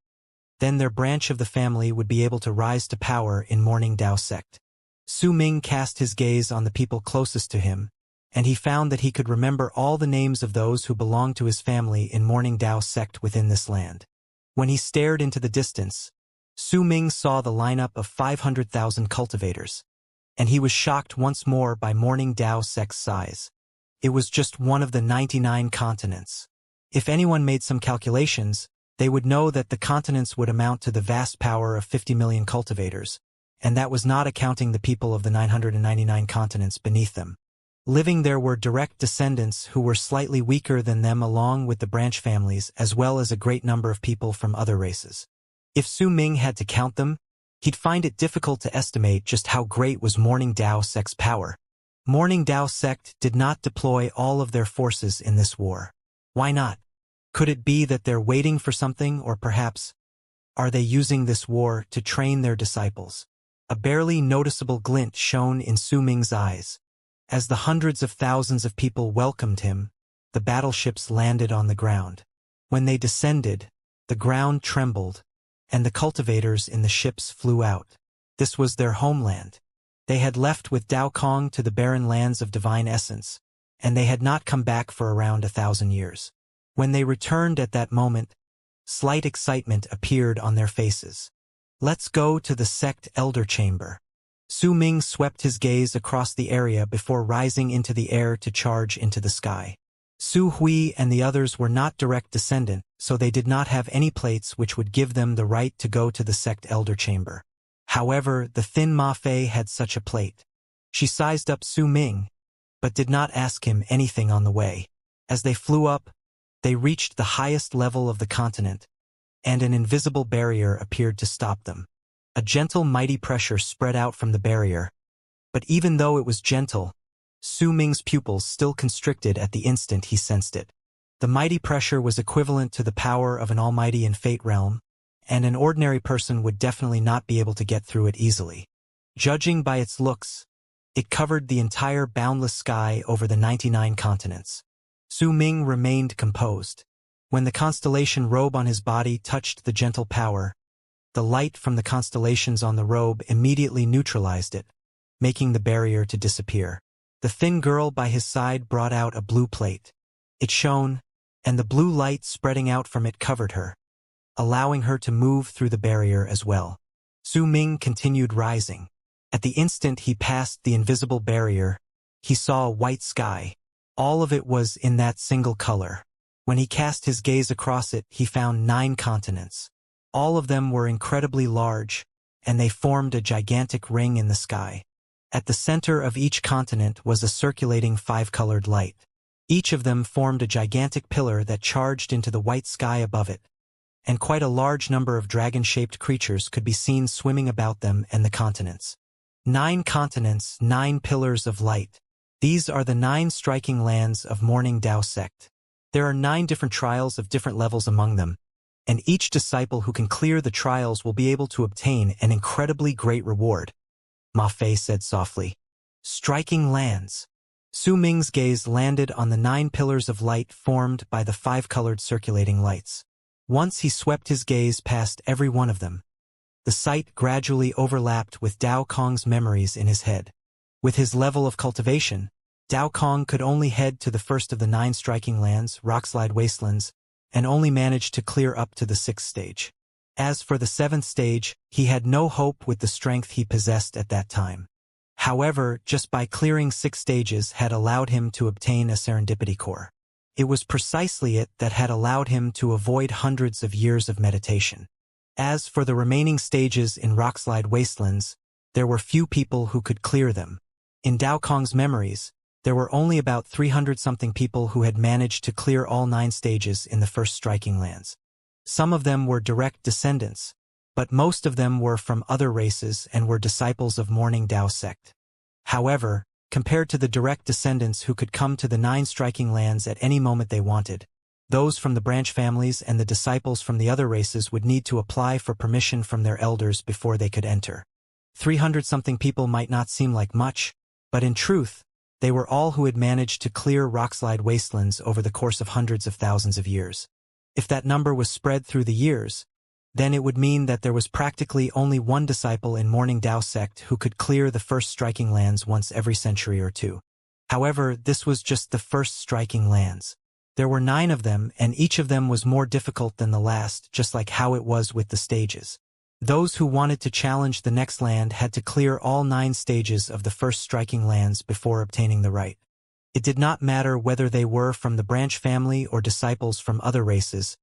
then their branch of the family would be able to rise to power in Morning Dao sect. Su Ming cast his gaze on the people closest to him, and he found that he could remember all the names of those who belonged to his family in Morning Dao sect within this land. When he stared into the distance, Su Ming saw the lineup of 500,000 cultivators, and he was shocked once more by Morning Dao sect's size. It was just one of the 99 continents. If anyone made some calculations, they would know that the continents would amount to the vast power of 50 million cultivators, and that was not accounting the people of the 999 continents beneath them. Living there were direct descendants who were slightly weaker than them along with the branch families as well as a great number of people from other races. If Su Ming had to count them, he'd find it difficult to estimate just how great was Morning Dao sect's power. Morning Dao sect did not deploy all of their forces in this war. Why not? Could it be that they're waiting for something, or perhaps, are they using this war to train their disciples? A barely noticeable glint shone in Su Ming's eyes. As the hundreds of thousands of people welcomed him, the battleships landed on the ground. When they descended, the ground trembled, and the cultivators in the ships flew out. This was their homeland. They had left with Dao Kong to the barren lands of divine essence, and they had not come back for around 1,000 years. When they returned at that moment, slight excitement appeared on their faces. Let's go to the sect elder chamber. Su Ming swept his gaze across the area before rising into the air to charge into the sky. Su Hui and the others were not direct descendant, so they did not have any plates which would give them the right to go to the sect elder chamber. However, the thin Ma Fei had such a plate. She sized up Su Ming, but did not ask him anything on the way. As they flew up, they reached the highest level of the continent, and an invisible barrier appeared to stop them. A gentle, mighty pressure spread out from the barrier, but even though it was gentle, Su Ming's pupils still constricted at the instant he sensed it. The mighty pressure was equivalent to the power of an almighty inflate realm, and an ordinary person would definitely not be able to get through it easily. Judging by its looks, it covered the entire boundless sky over the 99 continents. Su Ming remained composed. When the constellation robe on his body touched the gentle power, the light from the constellations on the robe immediately neutralized it, making the barrier to disappear. The thin girl by his side brought out a blue plate. It shone, and the blue light spreading out from it covered her, allowing her to move through the barrier as well. Su Ming continued rising. At the instant he passed the invisible barrier, he saw a white sky. All of it was in that single color. When he cast his gaze across it, he found 9 continents. All of them were incredibly large, and they formed a gigantic ring in the sky. At the center of each continent was a circulating 5-colored light. Each of them formed a gigantic pillar that charged into the white sky above it, and quite a large number of dragon-shaped creatures could be seen swimming about them and the continents. 9 continents, 9 pillars of light. These are the 9 striking lands of Morning Dao sect. There are 9 different trials of different levels among them, and each disciple who can clear the trials will be able to obtain an incredibly great reward, Ma Fei said softly. Striking lands. Su Ming's gaze landed on the 9 pillars of light formed by the 5-colored circulating lights. Once he swept his gaze past every one of them, the sight gradually overlapped with Dao Kong's memories in his head. With his level of cultivation, Dao Kong could only head to the first of the 9 striking lands, rockslide wastelands, and only managed to clear up to the 6th stage. As for the 7th stage, he had no hope with the strength he possessed at that time. However, just by clearing 6 stages had allowed him to obtain a serendipity core. It was precisely it that had allowed him to avoid hundreds of years of meditation. As for the remaining stages in rockslide wastelands, there were few people who could clear them. In Dao Kong's memories, there were only about 300-something people who had managed to clear all 9 stages in the first striking lands. Some of them were direct descendants, but most of them were from other races and were disciples of Morning Dao sect. However, compared to the direct descendants who could come to the 9 striking lands at any moment they wanted, those from the branch families and the disciples from the other races would need to apply for permission from their elders before they could enter. 300-something people might not seem like much, but in truth, they were all who had managed to clear rockslide wastelands over the course of hundreds of thousands of years. If that number was spread through the years, then it would mean that there was practically only one disciple in Morning Dao sect who could clear the first striking lands once every century or two. However, this was just the first striking lands. There were 9 of them, and each of them was more difficult than the last, just like how it was with the stages. Those who wanted to challenge the next land had to clear all 9 stages of the first striking lands before obtaining the right. It did not matter whether they were from the branch family or disciples from other races.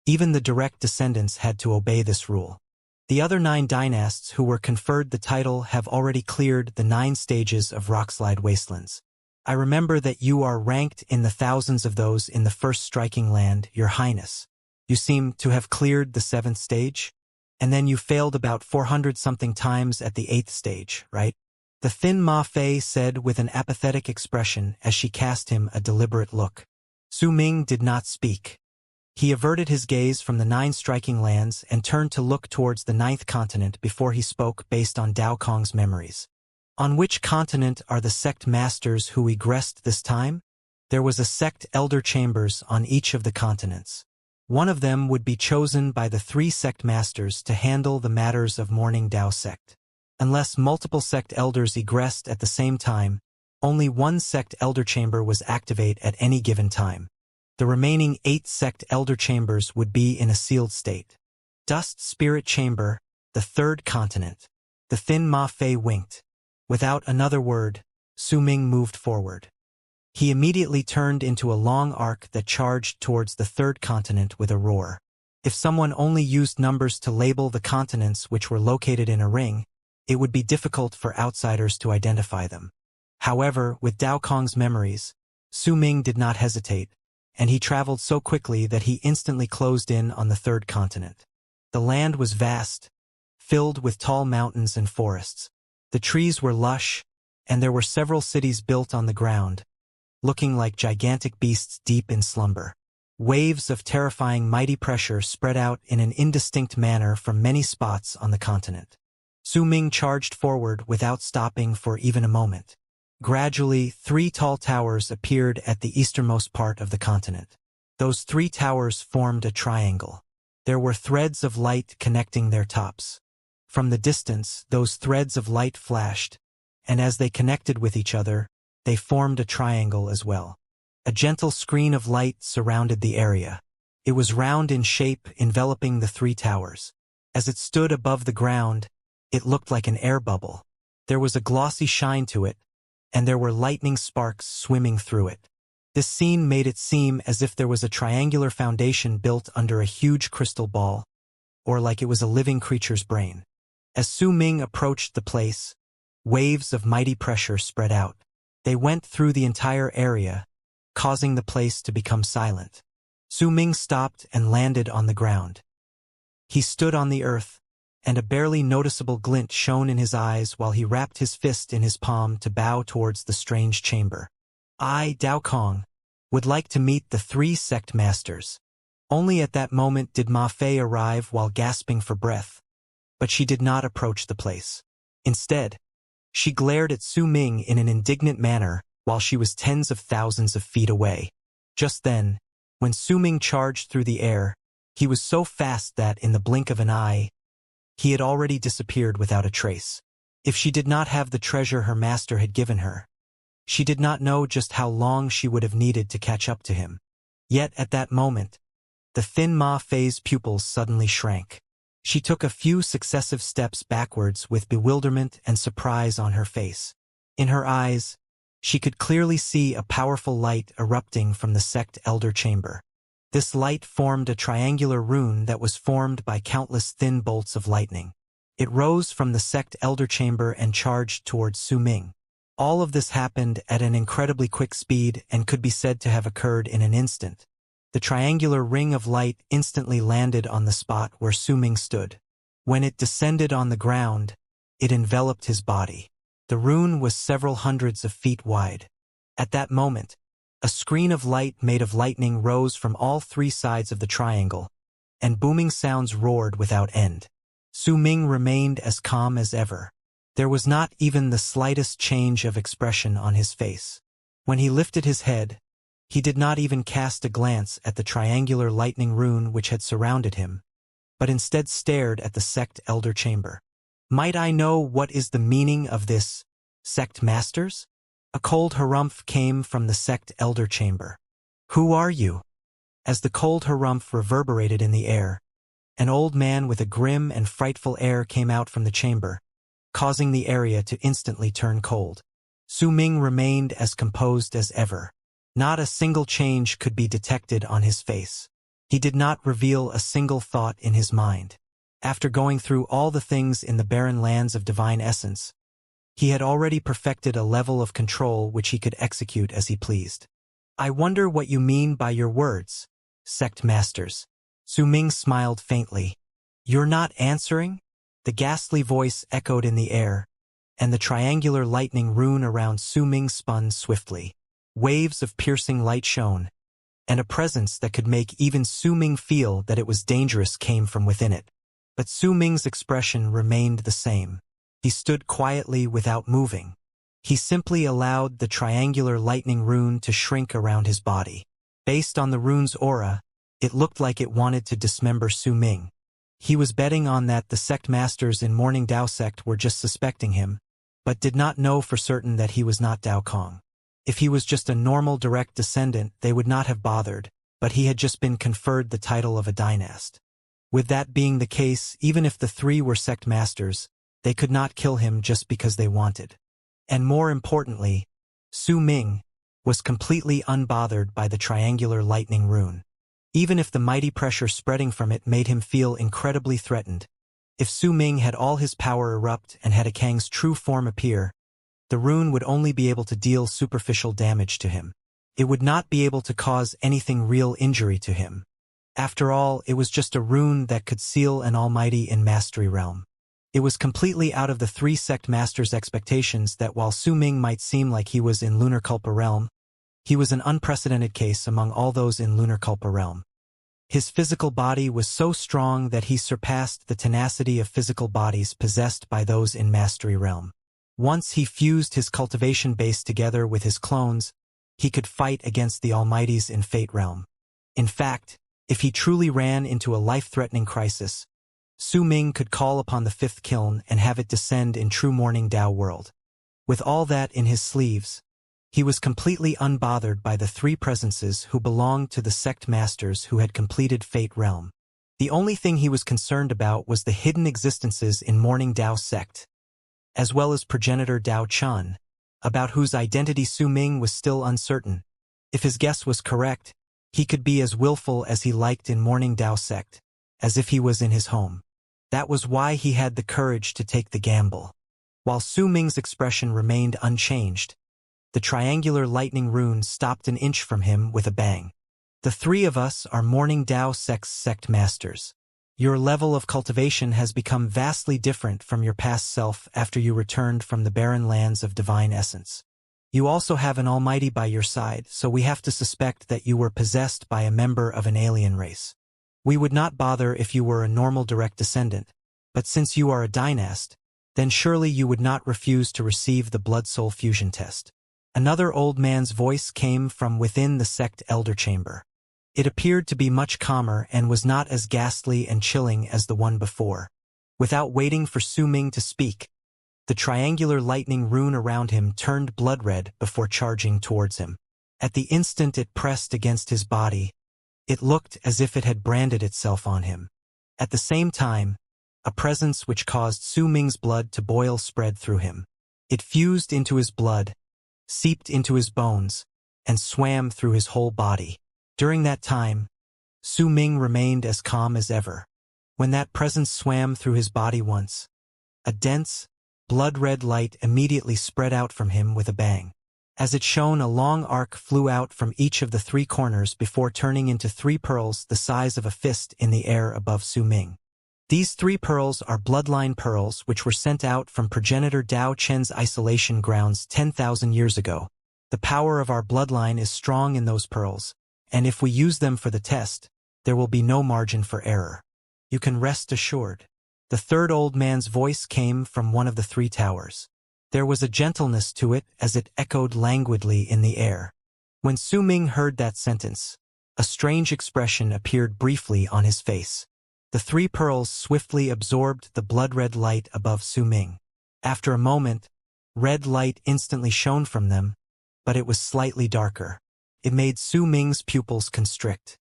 Even the direct descendants had to obey this rule. The other 9 dynasts who were conferred the title have already cleared the 9 stages of rockslide wastelands. I remember that you are ranked in the thousands of those in the first striking land, Your Highness. You seem to have cleared the 7th stage, and then you failed about 400-something times at the 8th stage, right? The thin Ma Fei said with an apathetic expression as she cast him a deliberate look. Su Ming did not speak. He averted his gaze from the 9 striking lands and turned to look towards the 9th continent before he spoke based on Dao Kong's memories. On which continent are the sect masters who egressed this time? There was a sect elder chambers on each of the continents. One of them would be chosen by the 3 sect masters to handle the matters of Morning Dao sect. Unless multiple sect elders egressed at the same time, only one sect elder chamber was activate at any given time. The remaining 8 sect elder chambers would be in a sealed state. Dust Spirit Chamber, the 3rd continent. The thin Ma Fei winked. Without another word, Su Ming moved forward. He immediately turned into a long arc that charged towards the 3rd continent with a roar. If someone only used numbers to label the continents which were located in a ring, it would be difficult for outsiders to identify them. However, with Dao Kong's memories, Su Ming did not hesitate, and he traveled so quickly that he instantly closed in on the 3rd continent. The land was vast, filled with tall mountains and forests. The trees were lush, and there were several cities built on the ground, looking like gigantic beasts deep in slumber. Waves of terrifying mighty pressure spread out in an indistinct manner from many spots on the continent. Su Ming charged forward without stopping for even a moment. Gradually, 3 tall towers appeared at the easternmost part of the continent. Those 3 towers formed a triangle. There were threads of light connecting their tops. From the distance, those threads of light flashed, and as they connected with each other, they formed a triangle as well. A gentle screen of light surrounded the area. It was round in shape, enveloping the 3 towers. As it stood above the ground, it looked like an air bubble. There was a glossy shine to it, and there were lightning sparks swimming through it. This scene made it seem as if there was a triangular foundation built under a huge crystal ball, or like it was a living creature's brain. As Su Ming approached the place, waves of mighty pressure spread out. They went through the entire area, causing the place to become silent. Su Ming stopped and landed on the ground. He stood on the earth, and a barely noticeable glint shone in his eyes while he wrapped his fist in his palm to bow towards the strange chamber. I, Dao Kong, would like to meet the 3 sect masters. Only at that moment did Ma Fei arrive while gasping for breath, but she did not approach the place. Instead, she glared at Su Ming in an indignant manner while she was tens of thousands of feet away. Just then, when Su Ming charged through the air, he was so fast that, in the blink of an eye, he had already disappeared without a trace. If she did not have the treasure her master had given her, she did not know just how long she would have needed to catch up to him. Yet at that moment, the thin Ma Fei's pupils suddenly shrank. She took a few successive steps backwards with bewilderment and surprise on her face. In her eyes, she could clearly see a powerful light erupting from the sect elder chamber. This light formed a triangular rune that was formed by countless thin bolts of lightning. It rose from the sect elder chamber and charged towards Su Ming. All of this happened at an incredibly quick speed and could be said to have occurred in an instant. The triangular ring of light instantly landed on the spot where Su Ming stood. When it descended on the ground, it enveloped his body. The rune was several hundreds of feet wide. At that moment, a screen of light made of lightning rose from all 3 sides of the triangle, and booming sounds roared without end. Su Ming remained as calm as ever. There was not even the slightest change of expression on his face. When he lifted his head, he did not even cast a glance at the triangular lightning rune which had surrounded him, but instead stared at the sect elder chamber. Might I know what is the meaning of this, sect masters? A cold harumph came from the sect elder chamber. Who are you? As the cold harumph reverberated in the air, an old man with a grim and frightful air came out from the chamber, causing the area to instantly turn cold. Su Ming remained as composed as ever. Not a single change could be detected on his face. He did not reveal a single thought in his mind. After going through all the things in the barren lands of divine essence, he had already perfected a level of control which he could execute as he pleased. I wonder what you mean by your words, sect masters. Su Ming smiled faintly. You're not answering? The ghastly voice echoed in the air, and the triangular lightning rune around Su Ming spun swiftly. Waves of piercing light shone, and a presence that could make even Su Ming feel that it was dangerous came from within it. But Su Ming's expression remained the same. He stood quietly without moving. He simply allowed the triangular lightning rune to shrink around his body. Based on the rune's aura, it looked like it wanted to dismember Su Ming. He was betting on that the sect masters in Morning Dao sect were just suspecting him, but did not know for certain that he was not Dao Kong. If he was just a normal direct descendant, they would not have bothered, but he had just been conferred the title of a dynast. With that being the case, even if the three were sect masters, they could not kill him just because they wanted. And more importantly, Su Ming was completely unbothered by the triangular lightning rune. Even if the mighty pressure spreading from it made him feel incredibly threatened, if Su Ming had all his power erupt and had a Kang's true form appear, the rune would only be able to deal superficial damage to him. It would not be able to cause anything real injury to him. After all, it was just a rune that could seal an almighty in Mastery Realm. It was completely out of the three sect masters' expectations that while Su Ming might seem like he was in Lunar Culpa Realm, he was an unprecedented case among all those in Lunar Culpa Realm. His physical body was so strong that he surpassed the tenacity of physical bodies possessed by those in Mastery Realm. Once he fused his cultivation base together with his clones, he could fight against the Almighties in Fate Realm. In fact, if he truly ran into a life-threatening crisis, Su Ming could call upon the fifth kiln and have it descend in true Morning Dao world. With all that in his sleeves, he was completely unbothered by the three presences who belonged to the sect masters who had completed Fate Realm. The only thing he was concerned about was the hidden existences in Morning Dao sect, as well as progenitor Dao Chun, about whose identity Su Ming was still uncertain. If his guess was correct, he could be as willful as he liked in Morning Dao sect, as if he was in his home. That was why he had the courage to take the gamble. While Su Ming's expression remained unchanged, the triangular lightning rune stopped an inch from him with a bang. The three of us are Morning Dao sect's sect masters. Your level of cultivation has become vastly different from your past self after you returned from the barren lands of divine essence. You also have an almighty by your side, so we have to suspect that you were possessed by a member of an alien race. We would not bother if you were a normal direct descendant, but since you are a dynast, then surely you would not refuse to receive the blood-soul fusion test. Another old man's voice came from within the sect elder chamber. It appeared to be much calmer and was not as ghastly and chilling as the one before. Without waiting for Su Ming to speak, the triangular lightning rune around him turned blood-red before charging towards him. At the instant it pressed against his body, it looked as if it had branded itself on him. At the same time, a presence which caused Su Ming's blood to boil spread through him. It fused into his blood, seeped into his bones, and swam through his whole body. During that time, Su Ming remained as calm as ever. When that presence swam through his body once, a dense, blood-red light immediately spread out from him with a bang. As it shone, a long arc flew out from each of the three corners before turning into three pearls the size of a fist in the air above Su Ming. These three pearls are bloodline pearls which were sent out from progenitor Dao Chen's isolation grounds 10,000 years ago. The power of our bloodline is strong in those pearls, and if we use them for the test, there will be no margin for error. You can rest assured. The third old man's voice came from one of the three towers. There was a gentleness to it as it echoed languidly in the air. When Su Ming heard that sentence, a strange expression appeared briefly on his face. The three pearls swiftly absorbed the blood-red light above Su Ming. After a moment, red light instantly shone from them, but it was slightly darker. It made Su Ming's pupils constrict.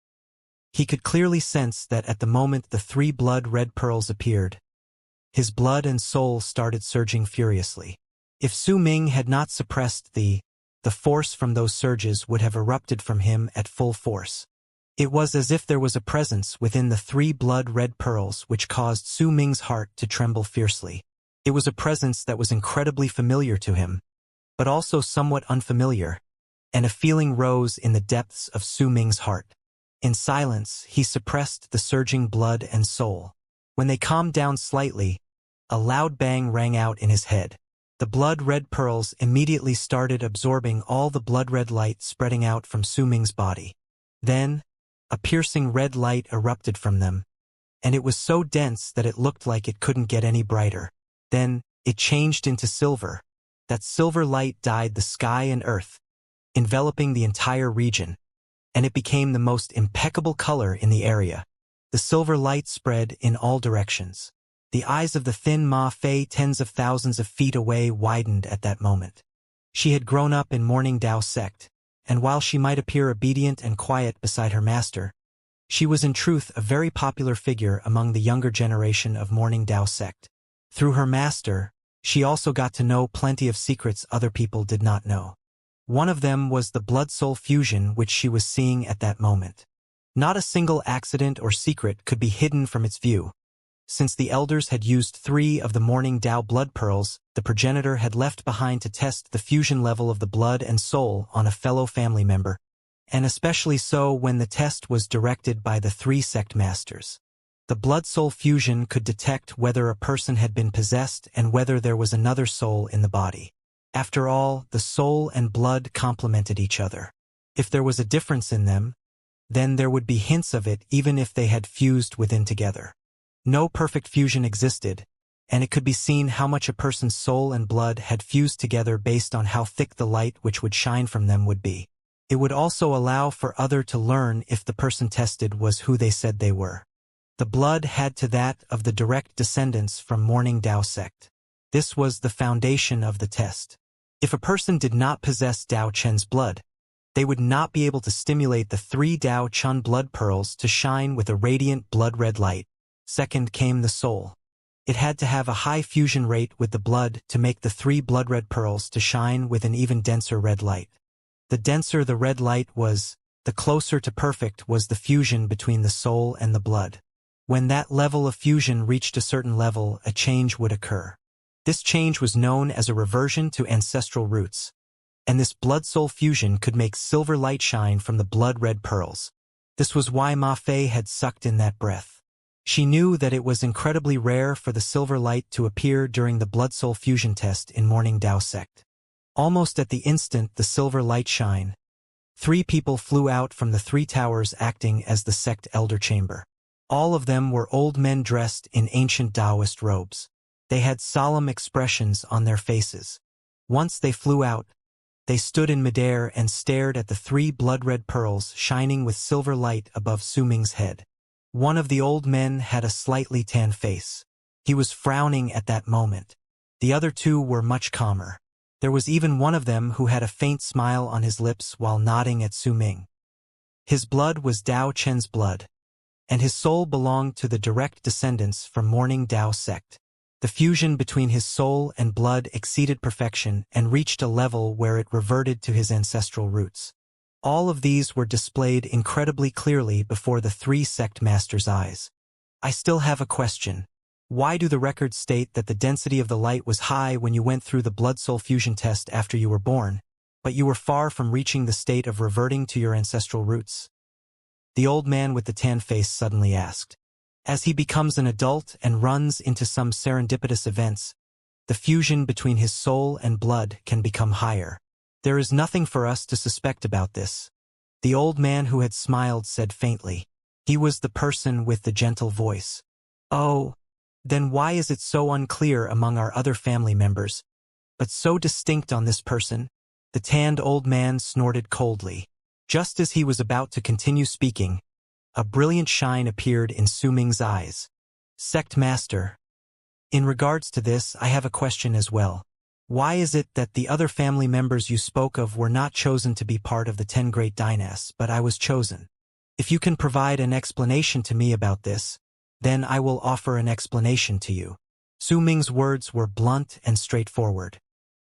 He could clearly sense that at the moment the three blood-red pearls appeared, his blood and soul started surging furiously. If Su Ming had not suppressed the force from those surges would have erupted from him at full force. It was as if there was a presence within the three blood-red pearls which caused Su Ming's heart to tremble fiercely. It was a presence that was incredibly familiar to him, but also somewhat unfamiliar, and a feeling rose in the depths of Su Ming's heart. In silence, he suppressed the surging blood and soul. When they calmed down slightly, a loud bang rang out in his head. The blood-red pearls immediately started absorbing all the blood-red light spreading out from Su Ming's body. Then, a piercing red light erupted from them, and it was so dense that it looked like it couldn't get any brighter. Then, it changed into silver. That silver light dyed the sky and earth, enveloping the entire region, and it became the most impeccable color in the area. The silver light spread in all directions. The eyes of the thin Ma Fei tens of thousands of feet away widened at that moment. She had grown up in Morning Dao sect, and while she might appear obedient and quiet beside her master, she was in truth a very popular figure among the younger generation of Morning Dao sect. Through her master, she also got to know plenty of secrets other people did not know. One of them was the blood-soul fusion which she was seeing at that moment. Not a single accident or secret could be hidden from its view. Since the elders had used 3 of the Morning Dao blood pearls, the progenitor had left behind to test the fusion level of the blood and soul on a fellow family member, and especially so when the test was directed by the 3 sect masters. The blood-soul fusion could detect whether a person had been possessed and whether there was another soul in the body. After all, the soul and blood complemented each other. If there was a difference in them, then there would be hints of it even if they had fused within together. No perfect fusion existed, and it could be seen how much a person's soul and blood had fused together based on how thick the light which would shine from them would be. It would also allow for other to learn if the person tested was who they said they were. The blood had to that of the direct descendants from Morning Dao sect. This was the foundation of the test. If a person did not possess Dao Chen's blood, they would not be able to stimulate the 3 Dao Chen blood pearls to shine with a radiant blood-red light. Second came the soul. It had to have a high fusion rate with the blood to make the 3 blood-red pearls to shine with an even denser red light. The denser the red light was, the closer to perfect was the fusion between the soul and the blood. When that level of fusion reached a certain level, a change would occur. This change was known as a reversion to ancestral roots, and this blood-soul fusion could make silver light shine from the blood-red pearls. This was why Ma Fei had sucked in that breath. She knew that it was incredibly rare for the silver light to appear during the blood-soul fusion test in Morning Dao sect. Almost at the instant the silver light shine, 3 people flew out from the 3 towers acting as the sect elder chamber. All of them were old men dressed in ancient Taoist robes. They had solemn expressions on their faces. Once they flew out, they stood in midair and stared at the 3 blood-red pearls shining with silver light above Su Ming's head. One of the old men had a slightly tanned face. He was frowning at that moment. The other 2 were much calmer. There was even one of them who had a faint smile on his lips while nodding at Su Ming. His blood was Dao Chen's blood, and his soul belonged to the direct descendants from Morning Dao sect. The fusion between his soul and blood exceeded perfection and reached a level where it reverted to his ancestral roots. All of these were displayed incredibly clearly before the 3 sect masters' eyes. I still have a question. Why do the records state that the density of the light was high when you went through the blood-soul fusion test after you were born, but you were far from reaching the state of reverting to your ancestral roots? The old man with the tan face suddenly asked. As he becomes an adult and runs into some serendipitous events, the fusion between his soul and blood can become higher. There is nothing for us to suspect about this. The old man who had smiled said faintly. He was the person with the gentle voice. Oh, then why is it so unclear among our other family members, but so distinct on this person? The tanned old man snorted coldly. Just as he was about to continue speaking, a brilliant shine appeared in Su Ming's eyes. Sect Master, in regards to this, I have a question as well. Why is it that the other family members you spoke of were not chosen to be part of the 10 great dynasts, but I was chosen? If you can provide an explanation to me about this, then I will offer an explanation to you. Su Ming's words were blunt and straightforward.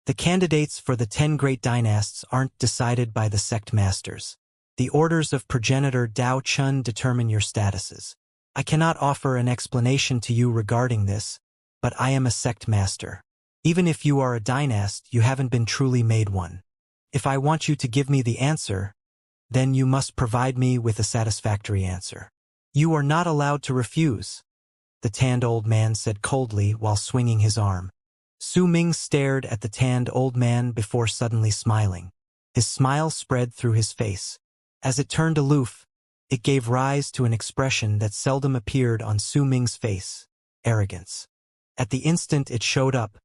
The candidates for the 10 great dynasts aren't decided by the sect masters. The orders of progenitor Dao Chun determine your statuses. I cannot offer an explanation to you regarding this, but I am a sect master. Even if you are a dynast, you haven't been truly made one. If I want you to give me the answer, then you must provide me with a satisfactory answer. You are not allowed to refuse, the tanned old man said coldly while swinging his arm. Su Ming stared at the tanned old man before suddenly smiling. His smile spread through his face. As it turned aloof, It gave rise to an expression that seldom appeared on Su Ming's face: arrogance. At the instant it showed up,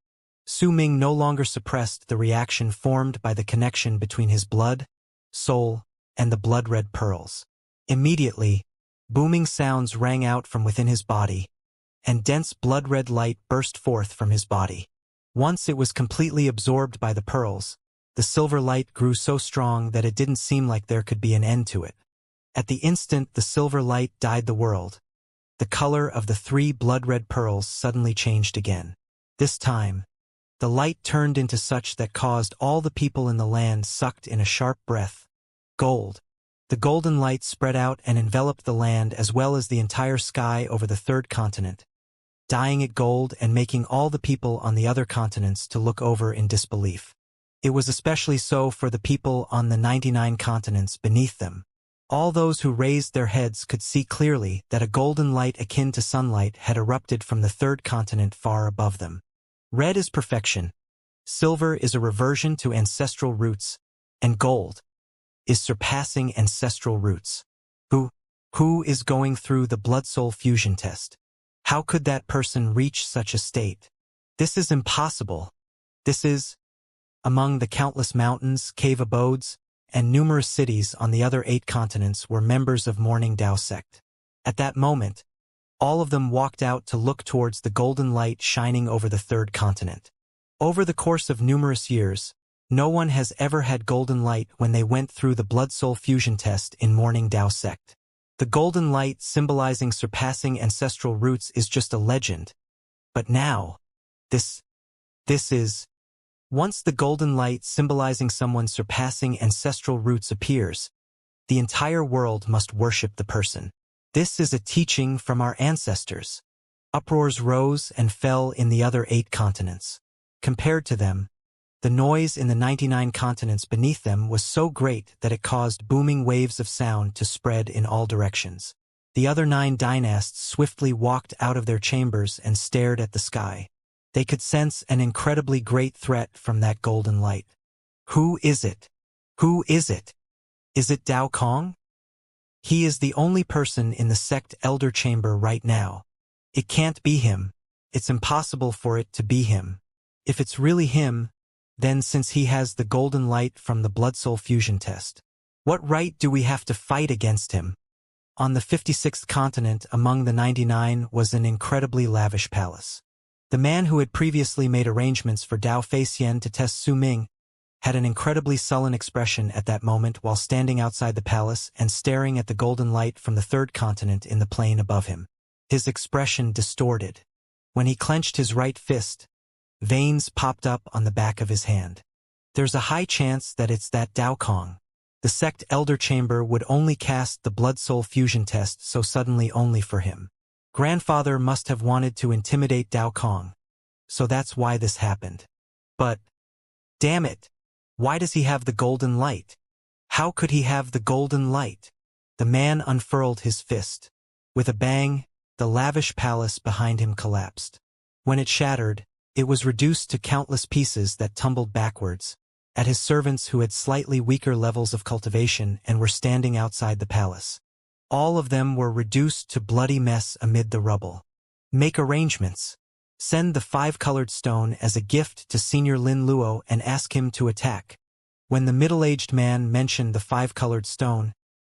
Su Ming no longer suppressed the reaction formed by the connection between his blood, soul, and the blood-red pearls. Immediately, booming sounds rang out from within his body, and dense blood-red light burst forth from his body. Once it was completely absorbed by the pearls, the silver light grew so strong that it didn't seem like there could be an end to it. At the instant the silver light dyed the world, the color of the 3 blood-red pearls suddenly changed again. This time, the light turned into such that caused all the people in the land sucked in a sharp breath. Gold. The golden light spread out and enveloped the land as well as the entire sky over the 3rd continent, dyeing it gold and making all the people on the other continents to look over in disbelief. It was especially so for the people on the 99 continents beneath them. All those who raised their heads could see clearly that a golden light akin to sunlight had erupted from the 3rd continent far above them. Red is perfection, silver is a reversion to ancestral roots, and gold is surpassing ancestral roots. Who is going through the blood-soul fusion test? How could that person reach such a state? This is impossible. This is, among the countless mountains, cave abodes, and numerous cities on the other 8 continents were members of Morning Dao sect. At that moment, all of them walked out to look towards the golden light shining over the 3rd continent. Over the course of numerous years, no one has ever had golden light when they went through the blood-soul fusion test in Morning Dao sect. The golden light symbolizing surpassing ancestral roots is just a legend. But now, this is... Once the golden light symbolizing someone surpassing ancestral roots appears, the entire world must worship the person. This is a teaching from our ancestors. Uproars rose and fell in the other 8 continents. Compared to them, the noise in the 99 continents beneath them was so great that it caused booming waves of sound to spread in all directions. The other 9 dynasts swiftly walked out of their chambers and stared at the sky. They could sense an incredibly great threat from that golden light. Who is it? Who is it? Is it Dao Kong? He is the only person in the sect elder chamber right now. It can't be him. It's impossible for it to be him. If it's really him, then since he has the golden light from the blood-soul fusion test, what right do we have to fight against him? On the 56th continent among the 99 was an incredibly lavish palace. The man who had previously made arrangements for Dao Feixian to test Su Ming had an incredibly sullen expression at that moment while standing outside the palace and staring at the golden light from the 3rd continent in the plain above him. His expression distorted. When he clenched his right fist, veins popped up on the back of his hand. There's a high chance that it's that Dao Kong. The sect elder chamber would only cast the blood-soul fusion test so suddenly only for him. Grandfather must have wanted to intimidate Dao Kong. So that's why this happened. But, damn it, why does he have the golden light? How could he have the golden light? The man unfurled his fist. With a bang, the lavish palace behind him collapsed. When it shattered, it was reduced to countless pieces that tumbled backwards, at his servants who had slightly weaker levels of cultivation and were standing outside the palace. All of them were reduced to bloody mess amid the rubble. Make arrangements. Send the 5-colored stone as a gift to Senior Lin Luo and ask him to attack. When the middle-aged man mentioned the 5-colored stone,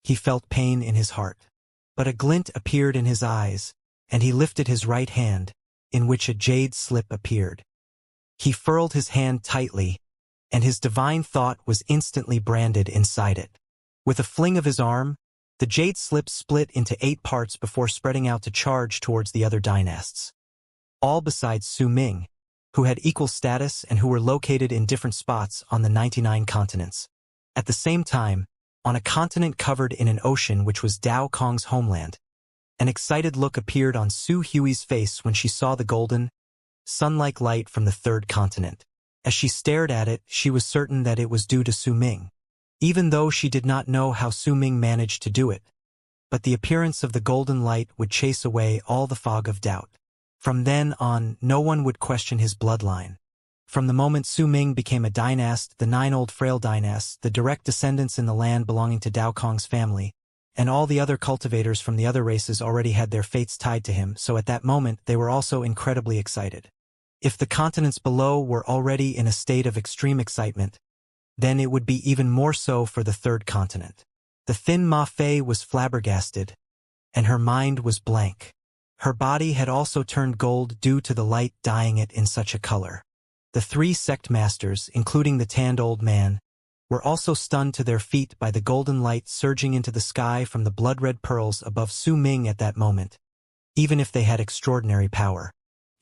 he felt pain in his heart. But a glint appeared in his eyes, and he lifted his right hand, in which a jade slip appeared. He furled his hand tightly, and his divine thought was instantly branded inside it. With a fling of his arm, the jade slip split into 8 parts before spreading out to charge towards the other dynasts. All besides Su Ming, who had equal status and who were located in different spots on the 99 continents. At the same time, on a continent covered in an ocean which was Dao Kong's homeland, an excited look appeared on Su Hui's face when she saw the golden, sun-like light from the 3rd continent. As she stared at it, she was certain that it was due to Su Ming, even though she did not know how Su Ming managed to do it. But the appearance of the golden light would chase away all the fog of doubt. From then on, no one would question his bloodline. From the moment Su Ming became a dynast, the 9 old frail dynasts, the direct descendants in the land belonging to Dao Kong's family, and all the other cultivators from the other races already had their fates tied to him, so at that moment they were also incredibly excited. If the continents below were already in a state of extreme excitement, then it would be even more so for the third continent. The thin Ma Fei was flabbergasted, and her mind was blank. Her body had also turned gold due to the light dyeing it in such a color. The three sect masters, including the tanned old man, were also stunned to their feet by the golden light surging into the sky from the blood-red pearls above Su Ming at that moment. Even if they had extraordinary power,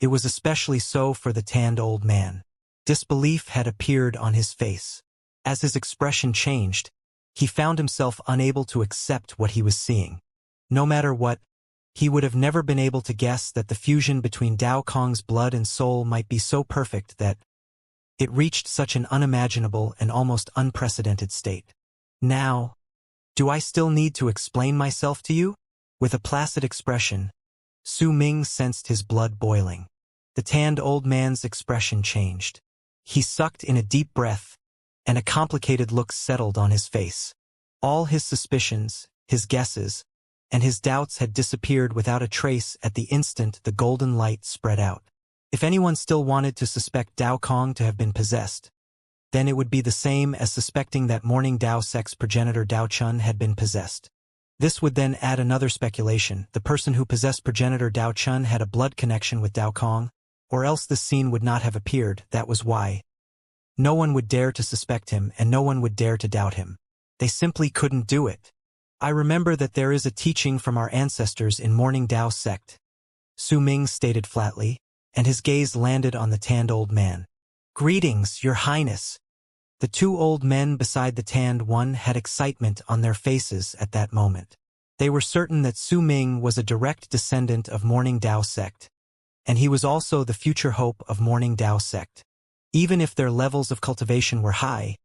it was especially so for the tanned old man. Disbelief had appeared on his face. As his expression changed, he found himself unable to accept what he was seeing. No matter what, he would have never been able to guess that the fusion between Dao Kong's blood and soul might be so perfect that it reached such an unimaginable and almost unprecedented state. Now, do I still need to explain myself to you? With a placid expression, Su Ming sensed his blood boiling. The tanned old man's expression changed. He sucked in a deep breath, and a complicated look settled on his face. All his suspicions, his guesses, and his doubts had disappeared without a trace at the instant the golden light spread out. If anyone still wanted to suspect Dao Kong to have been possessed, then it would be the same as suspecting that morning Dao sect's progenitor Dao Chun had been possessed. This would then add another speculation: the person who possessed progenitor Dao Chun had a blood connection with Dao Kong, or else this scene would not have appeared. That was why. No one would dare to suspect him, and no one would dare to doubt him. They simply couldn't do it. I remember that there is a teaching from our ancestors in Morning Dao sect, Su Ming stated flatly, and his gaze landed on the tanned old man. Greetings, Your Highness. The two old men beside the tanned one had excitement on their faces at that moment. They were certain that Su Ming was a direct descendant of Morning Dao sect, and he was also the future hope of Morning Dao sect. Even if their levels of cultivation were high,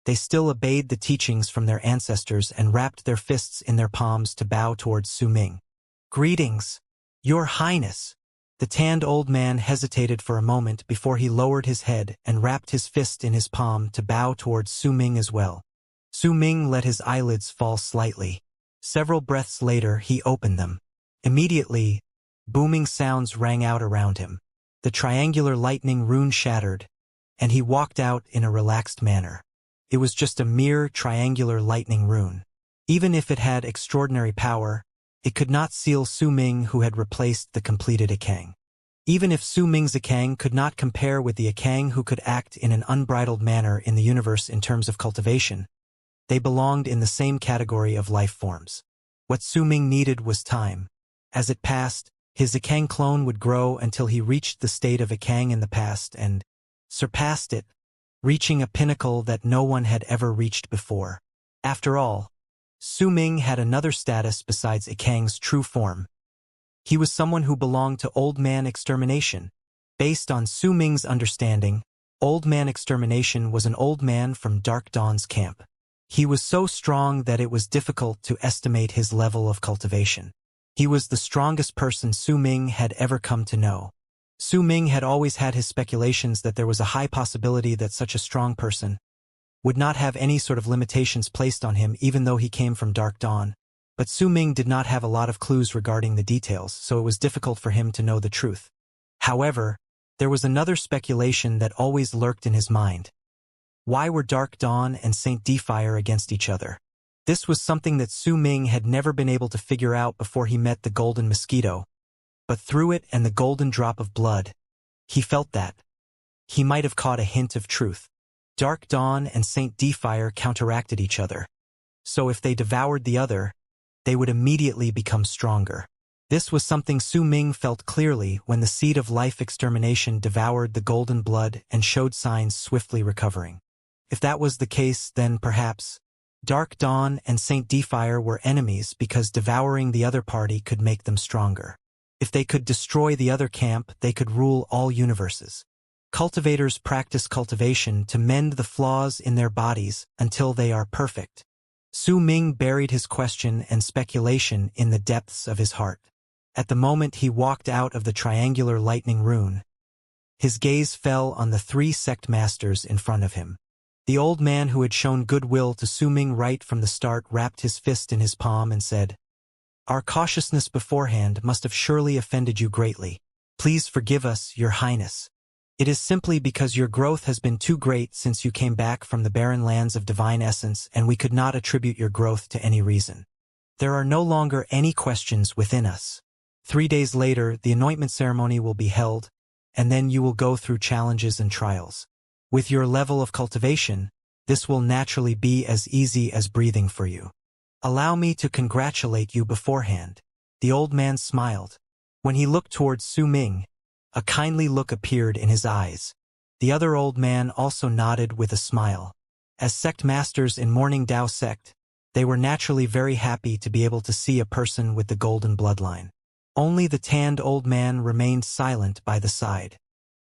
they still obeyed the teachings from their ancestors and wrapped their fists in their palms to bow towards Su Ming. Greetings, Your Highness. The tanned old man hesitated for a moment before he lowered his head and wrapped his fist in his palm to bow towards Su Ming as well. Su Ming let his eyelids fall slightly. Several breaths later he opened them. Immediately, booming sounds rang out around him. The triangular lightning rune shattered, and he walked out in a relaxed manner. It was just a mere triangular lightning rune. Even if it had extraordinary power, it could not seal Su Ming, who had replaced the completed Ikang. Even if Su Ming's Ikang could not compare with the Ikang who could act in an unbridled manner in the universe in terms of cultivation, they belonged in the same category of life forms. What Su Ming needed was time. As it passed, his Ikang clone would grow until he reached the state of Ikang in the past and surpassed it, reaching a pinnacle that no one had ever reached before. After all, Su Ming had another status besides Ikang's true form. He was someone who belonged to Old Man Extermination. Based on Su Ming's understanding, Old Man Extermination was an old man from Dark Dawn's camp. He was so strong that it was difficult to estimate his level of cultivation. He was the strongest person Su Ming had ever come to know. Su Ming had always had his speculations that there was a high possibility that such a strong person would not have any sort of limitations placed on him even though he came from Dark Dawn. But Su Ming did not have a lot of clues regarding the details, so it was difficult for him to know the truth. However, there was another speculation that always lurked in his mind. Why were Dark Dawn and Saint Defire against each other? This was something that Su Ming had never been able to figure out before he met the Golden Mosquito. But through it and the golden drop of blood, he felt that he might have caught a hint of truth. Dark Dawn and Saint Defire counteracted each other. So if they devoured the other, they would immediately become stronger. This was something Su Ming felt clearly when the seed of life extermination devoured the golden blood and showed signs swiftly recovering. If that was the case, then perhaps Dark Dawn and Saint Defire were enemies because devouring the other party could make them stronger. If they could destroy the other camp, they could rule all universes. Cultivators practice cultivation to mend the flaws in their bodies until they are perfect. Su Ming buried his question and speculation in the depths of his heart. At the moment he walked out of the triangular lightning rune, his gaze fell on the three sect masters in front of him. The old man who had shown goodwill to Su Ming right from the start wrapped his fist in his palm and said, "Our cautiousness beforehand must have surely offended you greatly. Please forgive us, Your Highness. It is simply because your growth has been too great since you came back from the barren lands of divine essence, and we could not attribute your growth to any reason. There are no longer any questions within us. 3 days later, the anointment ceremony will be held, and then you will go through challenges and trials. With your level of cultivation, this will naturally be as easy as breathing for you. Allow me to congratulate you beforehand." The old man smiled. When he looked towards Su Ming, a kindly look appeared in his eyes. The other old man also nodded with a smile. As sect masters in Morning Dao sect, they were naturally very happy to be able to see a person with the golden bloodline. Only the tanned old man remained silent by the side.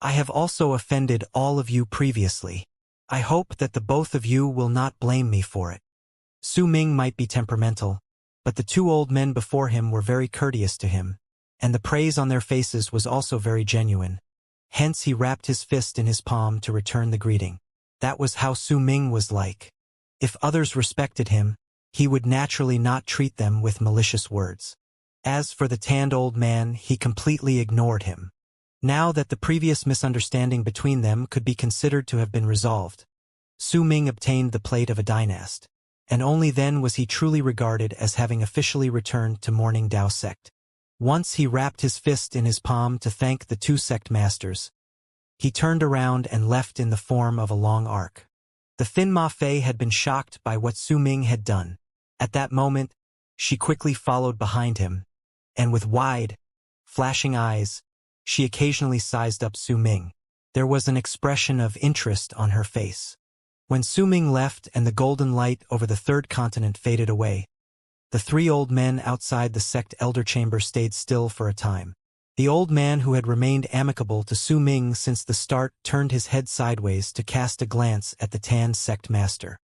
"I have also offended all of you previously. I hope that the both of you will not blame me for it." Su Ming might be temperamental, but the 2 old men before him were very courteous to him, and the praise on their faces was also very genuine. Hence he wrapped his fist in his palm to return the greeting. That was how Su Ming was like. If others respected him, he would naturally not treat them with malicious words. As for the tanned old man, he completely ignored him. Now that the previous misunderstanding between them could be considered to have been resolved, Su Ming obtained the plate of a dynast, and only then was he truly regarded as having officially returned to Morning Dao sect. Once he wrapped his fist in his palm to thank the 2 sect masters, he turned around and left in the form of a long arc. The Fin Ma Fei had been shocked by what Su Ming had done. At that moment, she quickly followed behind him, and with wide, flashing eyes, she occasionally sized up Su Ming. There was an expression of interest on her face. When Su Ming left and the golden light over the 3rd continent faded away, the 3 old men outside the sect elder chamber stayed still for a time. The old man who had remained amicable to Su Ming since the start turned his head sideways to cast a glance at the tanned sect master.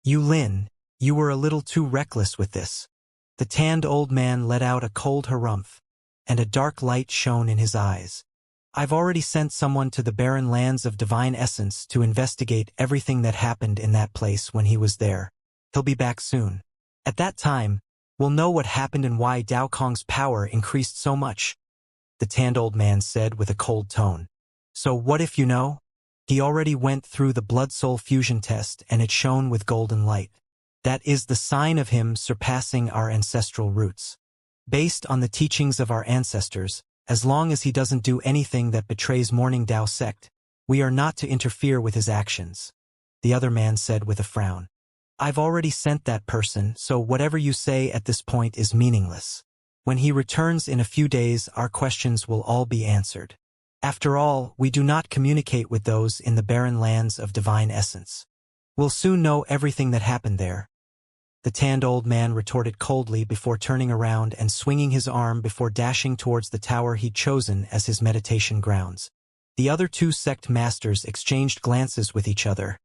"Yu Lin, you were a little too reckless with this." The tanned old man let out a cold harumph, and a dark light shone in his eyes. "I've already sent someone to the barren lands of divine essence to investigate everything that happened in that place when he was there. He'll be back soon. At that time, we'll know what happened and why Dao Kong's power increased so much," the tanned old man said with a cold tone. "So what if you know? He already went through the blood-soul fusion test and it shone with golden light. That is the sign of him surpassing our ancestral roots. Based on the teachings of our ancestors, as long as he doesn't do anything that betrays Morning Dao sect, we are not to interfere with his actions," the other man said with a frown. "I've already sent that person, so whatever you say at this point is meaningless. When he returns in a few days, our questions will all be answered. After all, we do not communicate with those in the barren lands of divine essence. We'll soon know everything that happened there," the tanned old man retorted coldly before turning around and swinging his arm before dashing towards the tower he'd chosen as his meditation grounds. The other 2 sect masters exchanged glances with each other,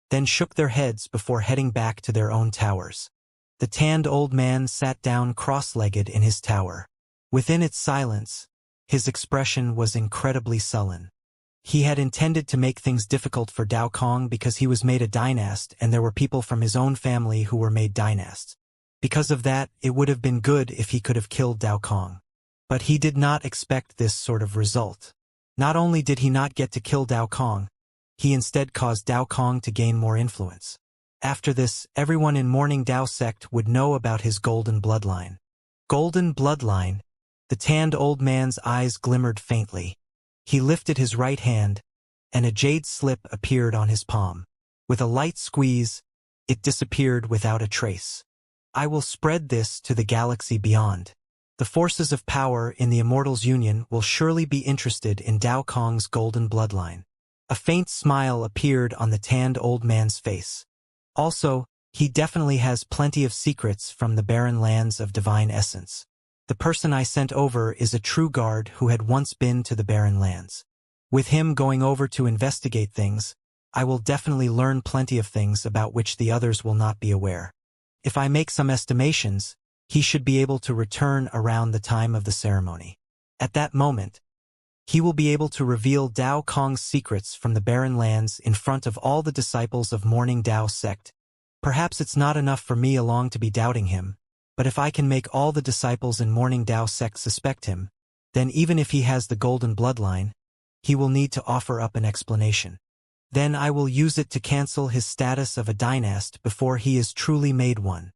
then shook their heads before heading back to their own towers. The tanned old man sat down cross-legged in his tower. Within its silence, his expression was incredibly sullen. He had intended to make things difficult for Dao Kong because he was made a dynast and there were people from his own family who were made dynasts. Because of that, it would have been good if he could have killed Dao Kong. But he did not expect this sort of result. Not only did he not get to kill Dao Kong, he instead caused Dao Kong to gain more influence. After this, everyone in Morning Dao sect would know about his golden bloodline. Golden bloodline? The tanned old man's eyes glimmered faintly. He lifted his right hand, and a jade slip appeared on his palm. With a light squeeze, it disappeared without a trace. "I will spread this to the galaxy beyond. The forces of power in the Immortals Union will surely be interested in Dao Kong's golden bloodline." A faint smile appeared on the tanned old man's face. "Also, he definitely has plenty of secrets from the barren lands of divine essence. The person I sent over is a true guard who had once been to the barren lands. With him going over to investigate things, I will definitely learn plenty of things about which the others will not be aware. If I make some estimations, he should be able to return around the time of the ceremony." At that moment, He will be able to reveal Dao Kong's secrets from the barren lands in front of all the disciples of Morning Dao sect. Perhaps it's not enough for me alone to be doubting him, but if I can make all the disciples in Morning Dao sect suspect him, then even if he has the golden bloodline, he will need to offer up an explanation. Then I will use it to cancel his status of a dynast before he is truly made one.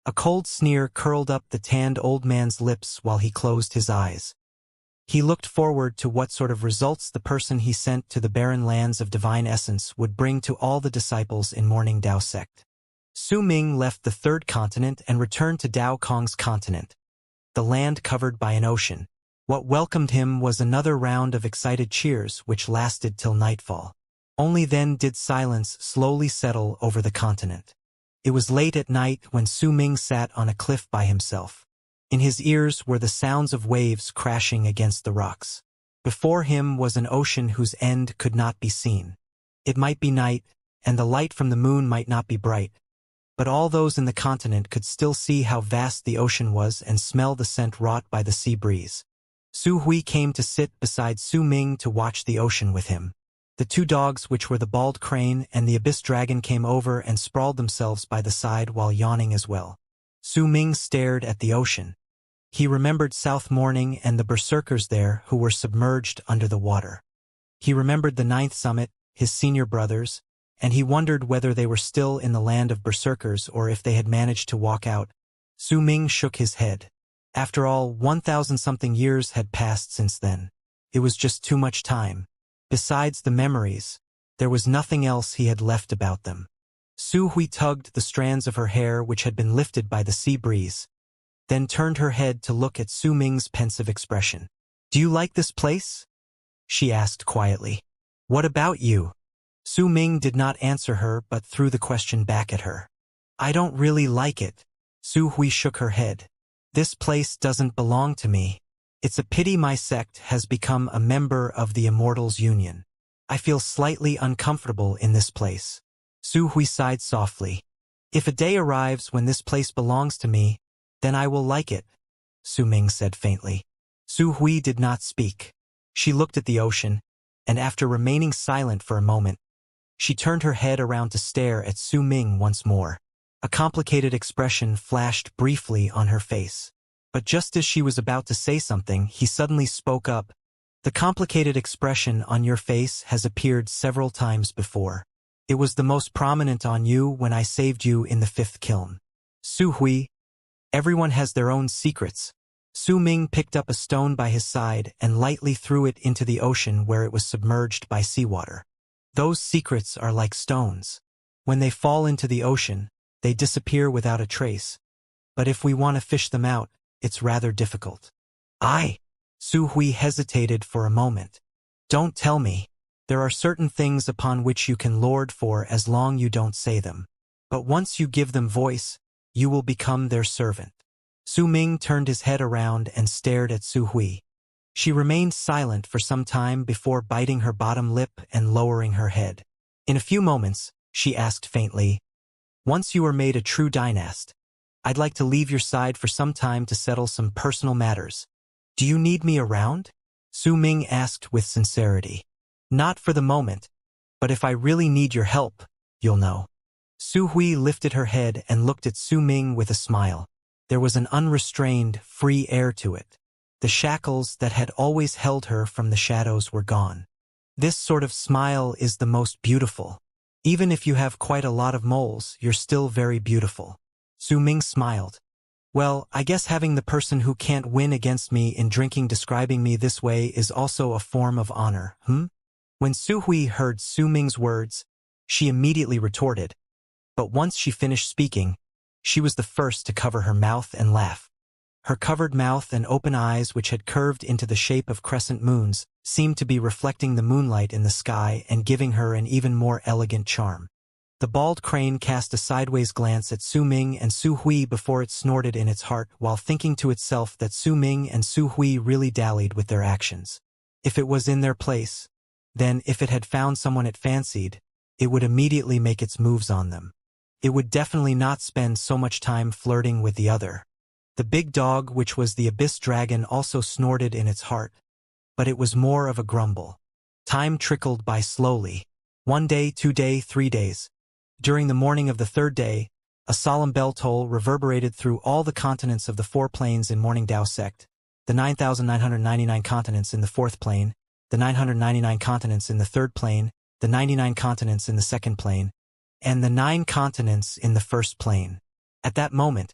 A cold sneer curled up the tanned old man's lips while he closed his eyes. He looked forward to what sort of results the person he sent to the barren lands of divine essence would bring to all the disciples in Morning Dao sect. Su Ming left the third continent and returned to Dao Kong's continent, the land covered by an ocean. What welcomed him was another round of excited cheers which lasted till nightfall. Only then did silence slowly settle over the continent. It was late at night when Su Ming sat on a cliff by himself. In his ears were the sounds of waves crashing against the rocks. Before him was an ocean whose end could not be seen. It might be night, and the light from the moon might not be bright, but all those in the continent could still see how vast the ocean was and smell the scent wrought by the sea breeze. Su Hui came to sit beside Su Ming to watch the ocean with him. The two dogs, which were the bald crane and the abyss dragon, came over and sprawled themselves by the side while yawning as well. Su Ming stared at the ocean. He remembered South Morning and the berserkers there who were submerged under the water. He remembered the Ninth Summit, his senior brothers, and he wondered whether they were still in the land of berserkers or if they had managed to walk out. Su Ming shook his head. After all, 1,000-something years had passed since then. It was just too much time. Besides the memories, there was nothing else he had left about them. Su Hui tugged the strands of her hair which had been lifted by the sea breeze, then turned her head to look at Su Ming's pensive expression. "Do you like this place?" she asked quietly. "What about you?" Su Ming did not answer her but threw the question back at her. "I don't really like it." Su Hui shook her head. "This place doesn't belong to me. It's a pity my sect has become a member of the Immortals Union. I feel slightly uncomfortable in this place." Su Hui sighed softly. "If a day arrives when this place belongs to me, then I will like it," Su Ming said faintly. Su Hui did not speak. She looked at the ocean, and after remaining silent for a moment, she turned her head around to stare at Su Ming once more. A complicated expression flashed briefly on her face. But just as she was about to say something, he suddenly spoke up. "The complicated expression on your face has appeared several times before. It was the most prominent on you when I saved you in the fifth kiln." "Su Hui, everyone has their own secrets." Su Ming picked up a stone by his side and lightly threw it into the ocean where it was submerged by seawater. "Those secrets are like stones. When they fall into the ocean, they disappear without a trace. But if we want to fish them out, it's rather difficult." Su Hui hesitated for a moment. "Don't tell me. There are certain things upon which you can lord for as long you don't say them. But once you give them voice, you will become their servant." Su Ming turned his head around and stared at Su Hui. She remained silent for some time before biting her bottom lip and lowering her head. In a few moments, she asked faintly, "Once you are made a true dynast, I'd like to leave your side for some time to settle some personal matters. Do you need me around?" Su Ming asked with sincerity. "Not for the moment, but if I really need your help, you'll know." Su Hui lifted her head and looked at Su Ming with a smile. There was an unrestrained, free air to it. The shackles that had always held her from the shadows were gone. This sort of smile is the most beautiful. Even if you have quite a lot of moles, you're still very beautiful. Su Ming smiled. "Well, I guess having the person who can't win against me in drinking describing me this way is also a form of honor, When Su Hui heard Su Ming's words, she immediately retorted. But once she finished speaking, she was the first to cover her mouth and laugh. Her covered mouth and open eyes, which had curved into the shape of crescent moons, seemed to be reflecting the moonlight in the sky and giving her an even more elegant charm. The bald crane cast a sideways glance at Su Ming and Su Hui before it snorted in its heart while thinking to itself that Su Ming and Su Hui really dallied with their actions. If it was in their place, then if it had found someone it fancied, it would immediately make its moves on them. It would definitely not spend so much time flirting with the other. The big dog, which was the abyss dragon, also snorted in its heart. but it was more of a grumble. Time trickled by slowly. 1 day, 2 days, 3 days. During the morning of the 3rd day, a solemn bell toll reverberated through all the continents of the 4 planes in Morning Dao sect, the 9,999 continents in the 4th plane, the 999 continents in the 3rd plane, the 99 continents in the 2nd plane, and the 9 continents in the 1st plane. At that moment,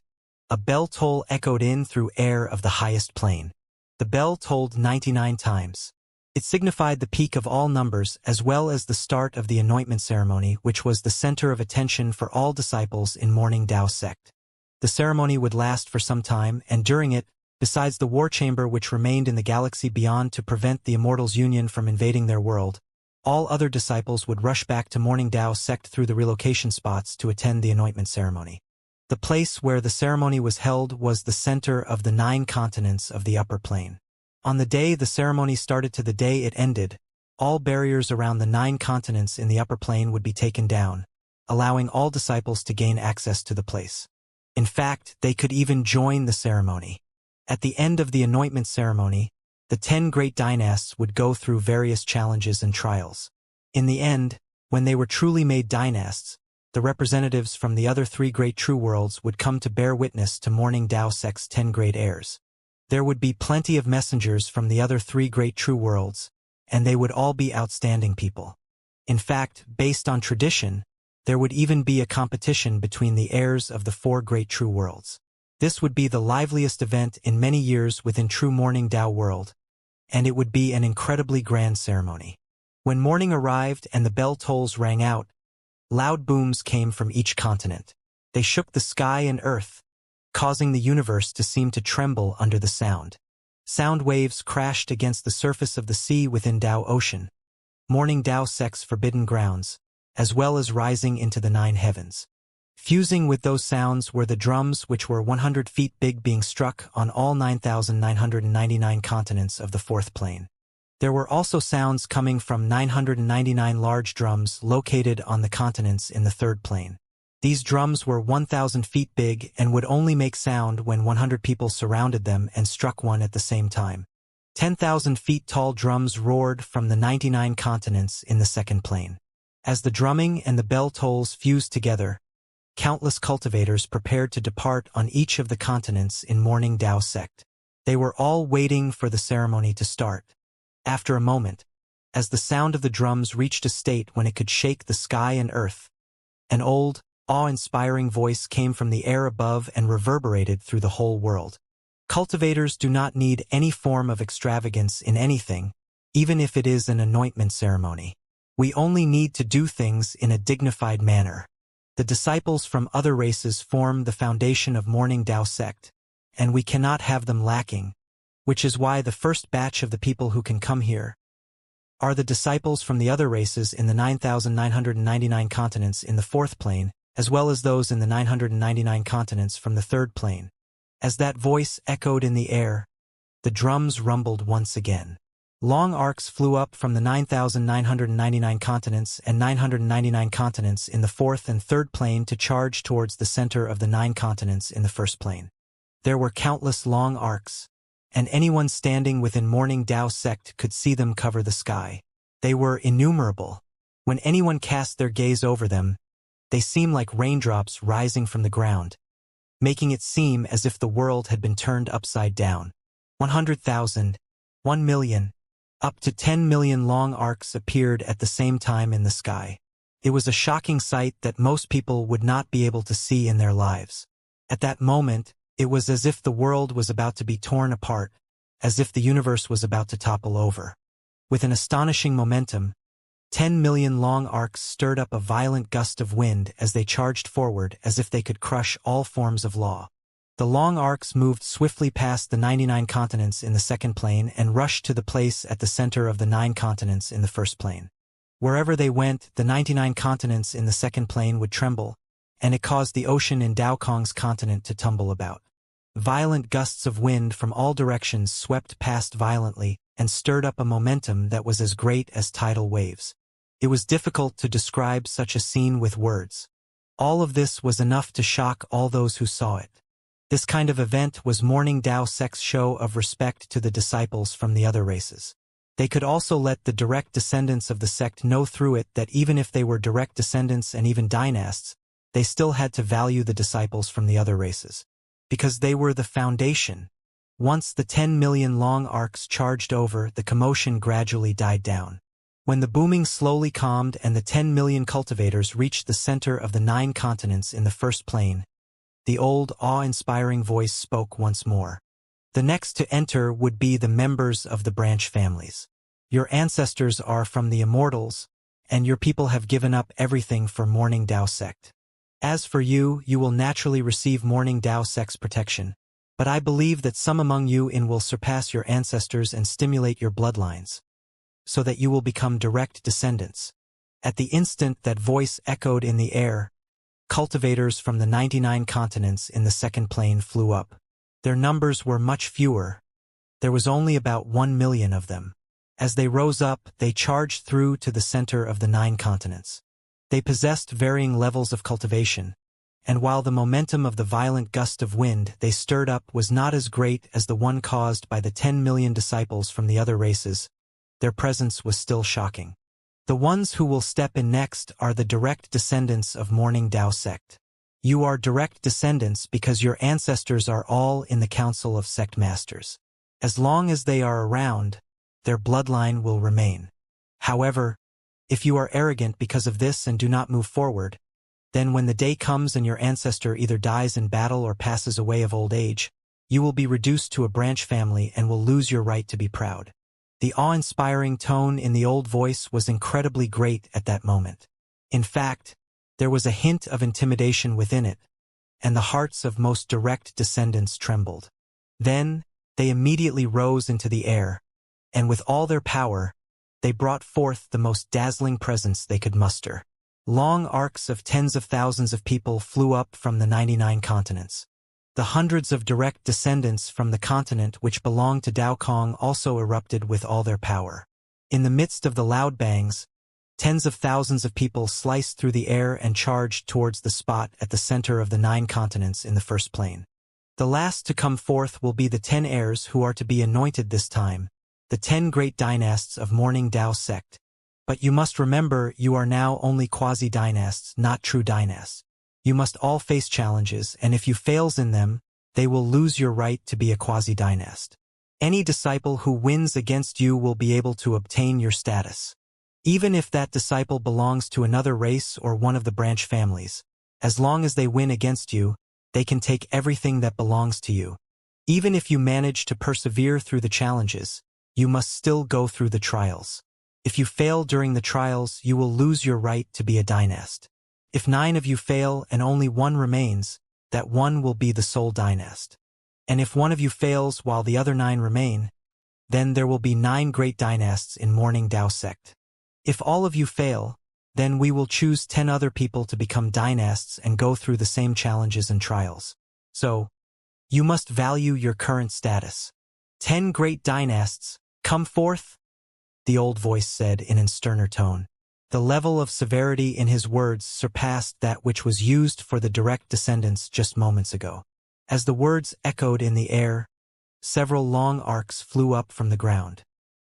a bell toll echoed in through air of the highest plane. The bell tolled 99 times. It signified the peak of all numbers as well as the start of the anointment ceremony, which was the center of attention for all disciples in Morning Dao sect. The ceremony would last for some time, and during it, besides the war chamber which remained in the galaxy beyond to prevent the Immortals' union from invading their world, all other disciples would rush back to Morning Dao sect through the relocation spots to attend the anointment ceremony. The place where the ceremony was held was the center of the 9 continents of the upper plane. On the day the ceremony started to the day it ended, all barriers around the 9 continents in the upper plane would be taken down, allowing all disciples to gain access to the place. In fact, they could even join the ceremony. At the end of the anointment ceremony, the 10 great dynasts would go through various challenges and trials. In the end, when they were truly made dynasts, the representatives from the other 3 great true worlds would come to bear witness to Morning Dao sect's 10 great heirs. There would be plenty of messengers from the other 3 great true worlds, and they would all be outstanding people. In fact, based on tradition, there would even be a competition between the heirs of the 4 great true worlds. This would be the liveliest event in many years within true Morning Dao world, and it would be an incredibly grand ceremony. When morning arrived and the bell tolls rang out, loud booms came from each continent. They shook the sky and earth, causing the universe to seem to tremble under the sound. Sound waves crashed against the surface of the sea within Dao Ocean, Morning Dao sect's forbidden grounds, as well as rising into the 9 heavens. Fusing with those sounds were the drums which were 100 feet big being struck on all 9,999 continents of the 4th plane. There were also sounds coming from 999 large drums located on the continents in the 3rd plane. These drums were 1,000 feet big and would only make sound when 100 people surrounded them and struck one at the same time. 10,000 feet tall drums roared from the 99 continents in the 2nd plane. As the drumming and the bell tolls fused together, countless cultivators prepared to depart on each of the continents in Morning Dao sect. They were all waiting for the ceremony to start. After a moment, as the sound of the drums reached a state when it could shake the sky and earth, an old, awe-inspiring voice came from the air above and reverberated through the whole world. Cultivators do not need any form of extravagance in anything, even if it is an anointment ceremony. We only need to do things in a dignified manner. The disciples from other races form the foundation of Morning Dao sect, and we cannot have them lacking, which is why the first batch of the people who can come here are the disciples from the other races in the 9,999 continents in the 4th plane, as well as those in the 999 continents from the 3rd plane. As that voice echoed in the air, the drums rumbled once again. Long arcs flew up from the 9,999 continents and 999 continents in the 4th and 3rd plane to charge towards the center of the 9 continents in the 1st plane. There were countless long arcs, and anyone standing within Morning Dao sect could see them cover the sky. They were innumerable. When anyone cast their gaze over them, they seemed like raindrops rising from the ground, making it seem as if the world had been turned upside down. 100,000, 1 million, up to 10 million long arcs appeared at the same time in the sky. It was a shocking sight that most people would not be able to see in their lives. At that moment, it was as if the world was about to be torn apart, as if the universe was about to topple over. With an astonishing momentum, 10 million long arcs stirred up a violent gust of wind as they charged forward as if they could crush all forms of law. The long arcs moved swiftly past the 99 continents in the 2nd plane and rushed to the place at the center of the 9 continents in the 1st plane. Wherever they went, the 99 continents in the 2nd plane would tremble, and it caused the ocean in Dao Kong's continent to tumble about. Violent gusts of wind from all directions swept past violently and stirred up a momentum that was as great as tidal waves. It was difficult to describe such a scene with words. All of this was enough to shock all those who saw it. This kind of event was Morning Dao sect's show of respect to the disciples from the other races. They could also let the direct descendants of the sect know through it that even if they were direct descendants and even dynasts, they still had to value the disciples from the other races. Because they were the foundation. Once the 10 million long arcs charged over, the commotion gradually died down. When the booming slowly calmed and the 10 million cultivators reached the center of the 9 continents in the first plane, the old, awe-inspiring voice spoke once more. The next to enter would be the members of the branch families. Your ancestors are from the Immortals, and your people have given up everything for Morning Dao sect. As for you, you will naturally receive Morning Dao sect's protection, but I believe that some among you will surpass your ancestors and stimulate your bloodlines, so that you will become direct descendants. At the instant that voice echoed in the air, cultivators from the 99 continents in the second plane flew up. Their numbers were much fewer. There was only about 1 million of them. As they rose up, they charged through to the center of the 9 continents. They possessed varying levels of cultivation, and while the momentum of the violent gust of wind they stirred up was not as great as the one caused by the 10 million disciples from the other races, their presence was still shocking. The ones who will step in next are the direct descendants of Morning Dao sect. You are direct descendants because your ancestors are all in the Council of Sect Masters. As long as they are around, their bloodline will remain. However, if you are arrogant because of this and do not move forward, then when the day comes and your ancestor either dies in battle or passes away of old age, you will be reduced to a branch family and will lose your right to be proud. The awe-inspiring tone in the old voice was incredibly great at that moment. In fact, there was a hint of intimidation within it, and the hearts of most direct descendants trembled. Then, they immediately rose into the air, and with all their power, they brought forth the most dazzling presence they could muster. Long arcs of tens of thousands of people flew up from the 99 continents. The hundreds of direct descendants from the continent which belonged to Dao Kong also erupted with all their power. In the midst of the loud bangs, tens of thousands of people sliced through the air and charged towards the spot at the center of the 9 continents in the first plane. The last to come forth will be the 10 heirs who are to be anointed this time, the 10 great dynasts of Morning Dao sect. But you must remember you are now only quasi-dynasts, not true dynasts. You must all face challenges, and if you fails in them, they will lose your right to be a quasi-dynast. Any disciple who wins against you will be able to obtain your status. Even if that disciple belongs to another race or one of the branch families, as long as they win against you, they can take everything that belongs to you. Even if you manage to persevere through the challenges, you must still go through the trials. If you fail during the trials, you will lose your right to be a dynast. If 9 of you fail and only 1 remains, that 1 will be the sole dynast. And if 1 of you fails while the other 9 remain, then there will be 9 great dynasts in Morning Dao sect. If all of you fail, then we will choose 10 other people to become dynasts and go through the same challenges and trials. So, you must value your current status. 10 great dynasts, come forth, the old voice said in a sterner tone. The level of severity in his words surpassed that which was used for the direct descendants just moments ago. As the words echoed in the air, several long arcs flew up from the ground.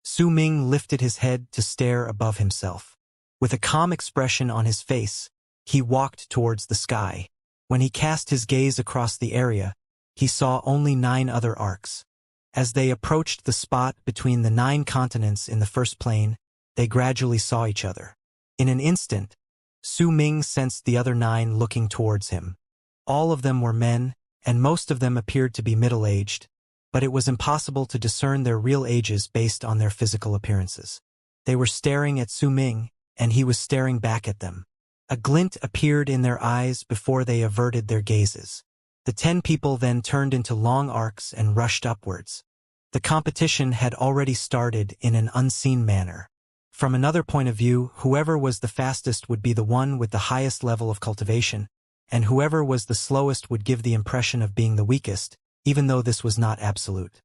Su Ming lifted his head to stare above himself. With a calm expression on his face, he walked towards the sky. When he cast his gaze across the area, he saw only 9 other arcs. As they approached the spot between the 9 continents in the first plane, they gradually saw each other. In an instant, Su Ming sensed the other 9 looking towards him. All of them were men, and most of them appeared to be middle-aged, but it was impossible to discern their real ages based on their physical appearances. They were staring at Su Ming, and he was staring back at them. A glint appeared in their eyes before they averted their gazes. The 10 people then turned into long arcs and rushed upwards. The competition had already started in an unseen manner. From another point of view, whoever was the fastest would be the one with the highest level of cultivation, and whoever was the slowest would give the impression of being the weakest, even though this was not absolute.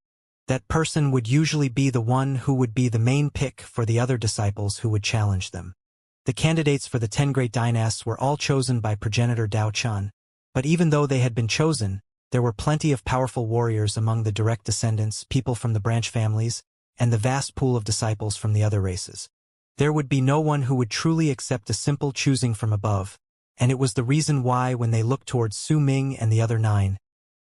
That person would usually be the one who would be the main pick for the other disciples who would challenge them. The candidates for the 10 great dynasts were all chosen by progenitor Dao Chun, but even though they had been chosen, there were plenty of powerful warriors among the direct descendants, people from the branch families, and the vast pool of disciples from the other races. There would be no one who would truly accept a simple choosing from above, and it was the reason why when they looked towards Su Ming and the other 9,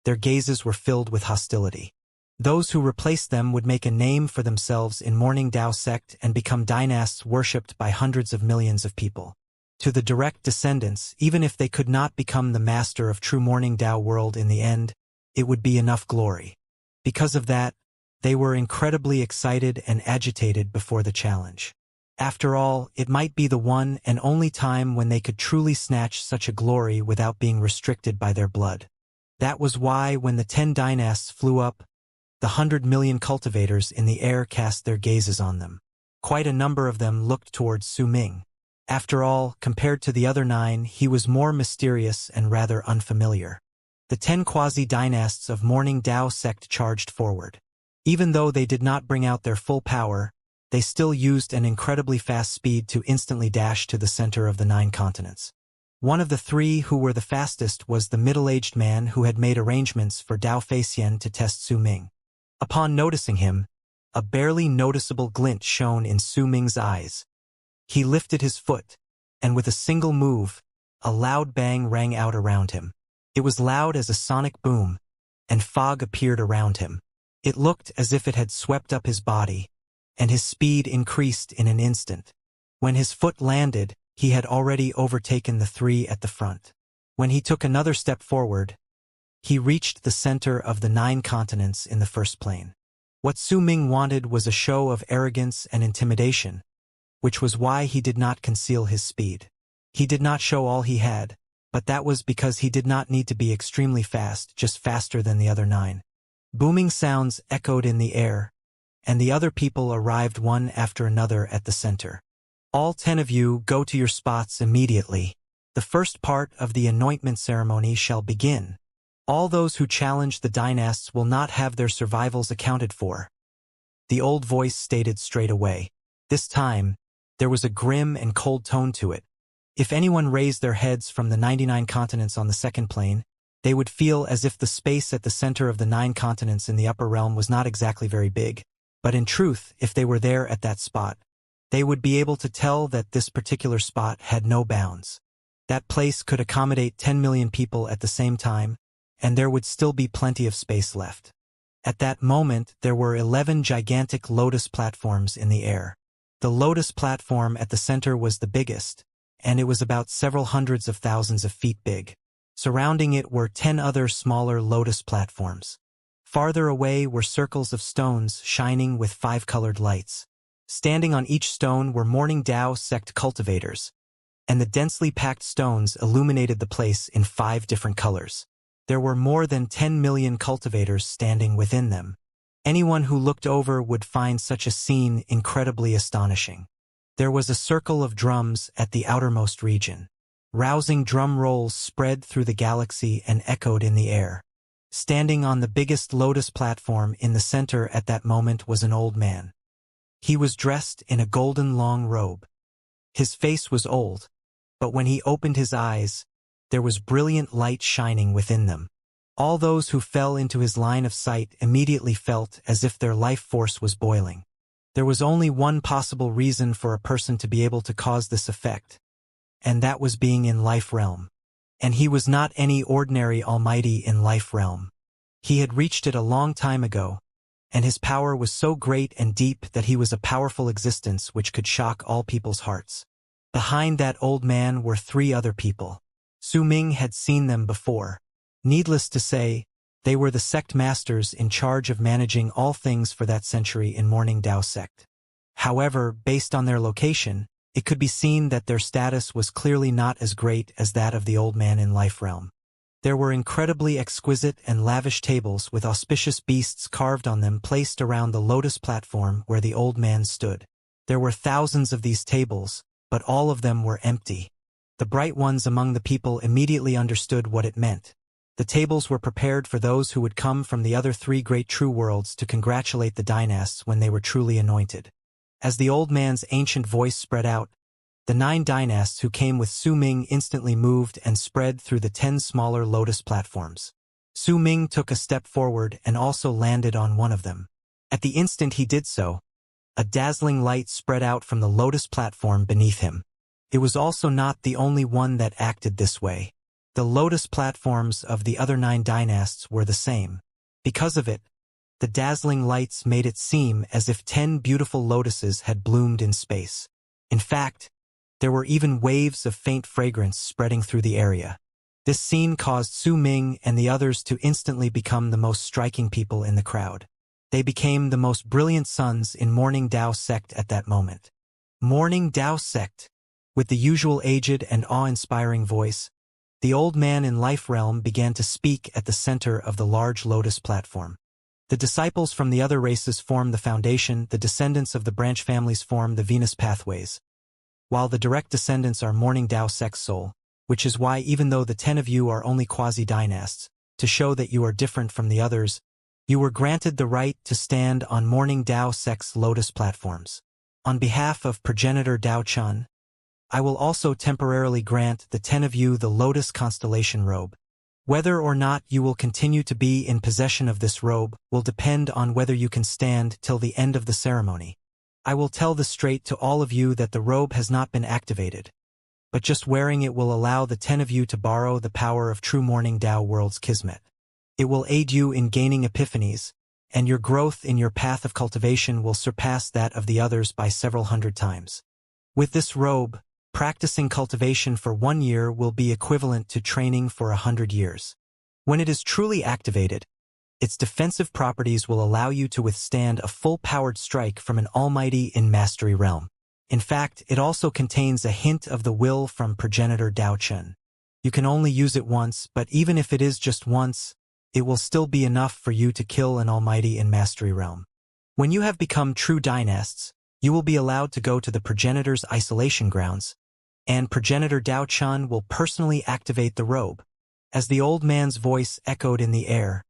their gazes were filled with hostility. Those who replaced them would make a name for themselves in Morning Dao sect and become dynasts worshipped by hundreds of millions of people. To the direct descendants, even if they could not become the master of true Morning Dao world in the end, it would be enough glory. Because of that, they were incredibly excited and agitated before the challenge. After all, it might be the one and only time when they could truly snatch such a glory without being restricted by their blood. That was why when the 10 dynasts flew up, the 100 million cultivators in the air cast their gazes on them. Quite a number of them looked towards Su Ming. After all, compared to the other 9, he was more mysterious and rather unfamiliar. The 10 quasi-dynasts of Morning Dao sect charged forward. Even though they did not bring out their full power, they still used an incredibly fast speed to instantly dash to the center of the 9 continents. One of the 3 who were the fastest was the middle-aged man who had made arrangements for Dao Feixian to test Su Ming. Upon noticing him, a barely noticeable glint shone in Su Ming's eyes. He lifted his foot, and with a single move, a loud bang rang out around him. It was loud as a sonic boom, and fog appeared around him. It looked as if it had swept up his body, and his speed increased in an instant. When his foot landed, he had already overtaken the 3 at the front. When he took another step forward, he reached the center of the 9 continents in the first plane. What Su Ming wanted was a show of arrogance and intimidation, which was why he did not conceal his speed. He did not show all he had, but that was because he did not need to be extremely fast, just faster than the other 9. Booming sounds echoed in the air, and the other people arrived one after another at the center. All 10 of you go to your spots immediately. The first part of the anointment ceremony shall begin. All those who challenge the dynasts will not have their survivals accounted for. The old voice stated straight away. This time, there was a grim and cold tone to it. If anyone raised their heads from the 99 continents on the second plane, they would feel as if the space at the center of the 9 continents in the upper realm was not exactly very big. But in truth, if they were there at that spot, they would be able to tell that this particular spot had no bounds. That place could accommodate 10 million people at the same time, and there would still be plenty of space left. At that moment, there were 11 gigantic lotus platforms in the air. The lotus platform at the center was the biggest, and it was about several hundreds of thousands of feet big. Surrounding it were 10 other smaller lotus platforms. Farther away were circles of stones shining with 5-colored lights. Standing on each stone were Morning Dao sect cultivators, and the densely packed stones illuminated the place in 5 different colors. There were more than 10 million cultivators standing within them. Anyone who looked over would find such a scene incredibly astonishing. There was a circle of drums at the outermost region. Rousing drum rolls spread through the galaxy and echoed in the air. Standing on the biggest lotus platform in the center at that moment was an old man. He was dressed in a golden long robe. His face was old, but when he opened his eyes, there was brilliant light shining within them. All those who fell into his line of sight immediately felt as if their life force was boiling. There was only one possible reason for a person to be able to cause this effect, and that was being in Life Realm. And he was not any ordinary almighty in Life Realm. He had reached it a long time ago, and his power was so great and deep that he was a powerful existence which could shock all people's hearts. Behind that old man were 3 other people. Su Ming had seen them before. Needless to say, they were the sect masters in charge of managing all things for that century in Morning Dao sect. However, based on their location, it could be seen that their status was clearly not as great as that of the old man in Life Realm. There were incredibly exquisite and lavish tables with auspicious beasts carved on them placed around the lotus platform where the old man stood. There were thousands of these tables, but all of them were empty. The bright ones among the people immediately understood what it meant. The tables were prepared for those who would come from the other 3 great true worlds to congratulate the dynasts when they were truly anointed. As the old man's ancient voice spread out, the 9 dynasts who came with Su Ming instantly moved and spread through the 10 smaller lotus platforms. Su Ming took a step forward and also landed on one of them. At the instant he did so, a dazzling light spread out from the lotus platform beneath him. It was also not the only one that acted this way. The lotus platforms of the other 9 dynasts were the same. Because of it, the dazzling lights made it seem as if 10 beautiful lotuses had bloomed in space. In fact, there were even waves of faint fragrance spreading through the area. This scene caused Su Ming and the others to instantly become the most striking people in the crowd. They became the most brilliant sons in Morning Dao sect at that moment. Morning Dao sect. With the usual aged and awe-inspiring voice, the old man in Life Realm began to speak at the center of the large lotus platform. The disciples from the other races form the foundation, the descendants of the branch families form the Venus pathways, while the direct descendants are Morning Dao sect soul, which is why even though the 10 of you are only quasi-dynasts, to show that you are different from the others, you were granted the right to stand on Morning Dao sect's lotus platforms. On behalf of progenitor Dao Chun, I will also temporarily grant the 10 of you the lotus constellation robe. Whether or not you will continue to be in possession of this robe will depend on whether you can stand till the end of the ceremony. I will tell this straight to all of you that the robe has not been activated, but just wearing it will allow the 10 of you to borrow the power of true Morning Dao world's kismet. It will aid you in gaining epiphanies, and your growth in your path of cultivation will surpass that of the others by several hundred times. With this robe, practicing cultivation for 1 year will be equivalent to training for 100 years. When it is truly activated, its defensive properties will allow you to withstand a full-powered strike from an almighty in Mastery Realm. In fact, it also contains a hint of the will from progenitor Dao Chun. You can only use it once, but even if it is just once, it will still be enough for you to kill an almighty in Mastery Realm. When you have become true dynasts, you will be allowed to go to the progenitor's isolation grounds, and progenitor Dao Chun will personally activate the robe. As the old man's voice echoed in the air,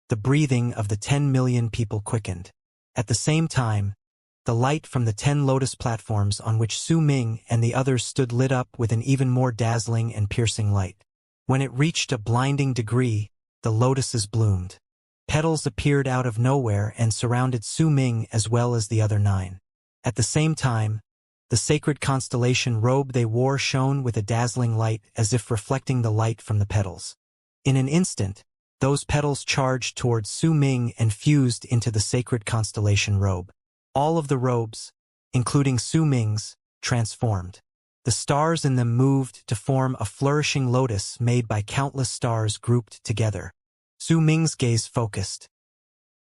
the breathing of the 10 million people quickened. At the same time, the light from the 10 lotus platforms on which Su Ming and the others stood lit up with an even more dazzling and piercing light. When it reached a blinding degree, the lotuses bloomed. Petals appeared out of nowhere and surrounded Su Ming as well as the other 9. At the same time, the sacred constellation robe they wore shone with a dazzling light as if reflecting the light from the petals. In an instant, those petals charged towards Su Ming and fused into the sacred constellation robe. All of the robes, including Su Ming's, transformed. The stars in them moved to form a flourishing lotus made by countless stars grouped together. Su Ming's gaze focused.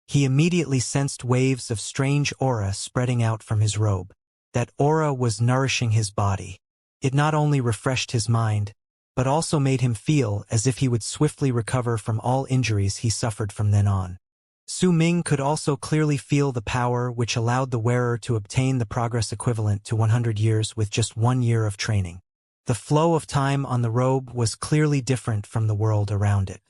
He immediately sensed waves of strange aura spreading out from his robe. That aura was nourishing his body. It not only refreshed his mind, but also made him feel as if he would swiftly recover from all injuries he suffered from then on. Su Ming could also clearly feel the power which allowed the wearer to obtain the progress equivalent to 100 years with just 1 year of training. The flow of time on the robe was clearly different from the world around it.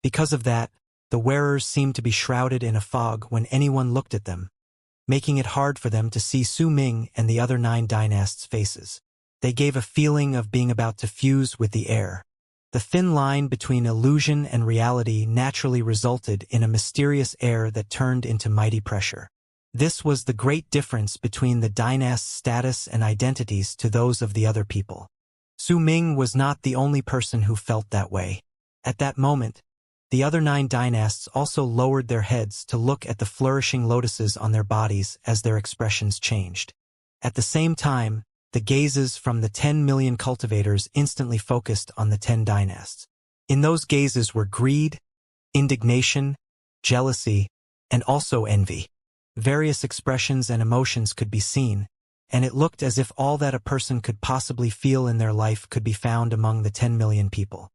Because of that, the wearers seemed to be shrouded in a fog when anyone looked at them, making it hard for them to see Su Ming and the other 9 dynasts' faces. They gave a feeling of being about to fuse with the air. The thin line between illusion and reality naturally resulted in a mysterious air that turned into mighty pressure. This was the great difference between the dynast's status and identities to those of the other people. Su Ming was not the only person who felt that way. At that moment, the other 9 dynasts also lowered their heads to look at the flourishing lotuses on their bodies as their expressions changed. At the same time, the gazes from the 10 million cultivators instantly focused on the 10 dynasts. In those gazes were greed, indignation, jealousy, and also envy. Various expressions and emotions could be seen, and it looked as if all that a person could possibly feel in their life could be found among the 10 million people.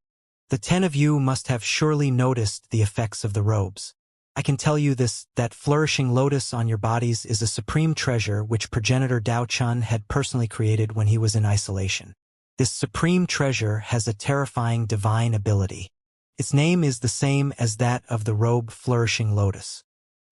The 10 of you must have surely noticed the effects of the robes. I can tell you this, that flourishing lotus on your bodies is a supreme treasure which progenitor Dao Chun had personally created when he was in isolation. This supreme treasure has a terrifying divine ability. Its name is the same as that of the robe flourishing lotus.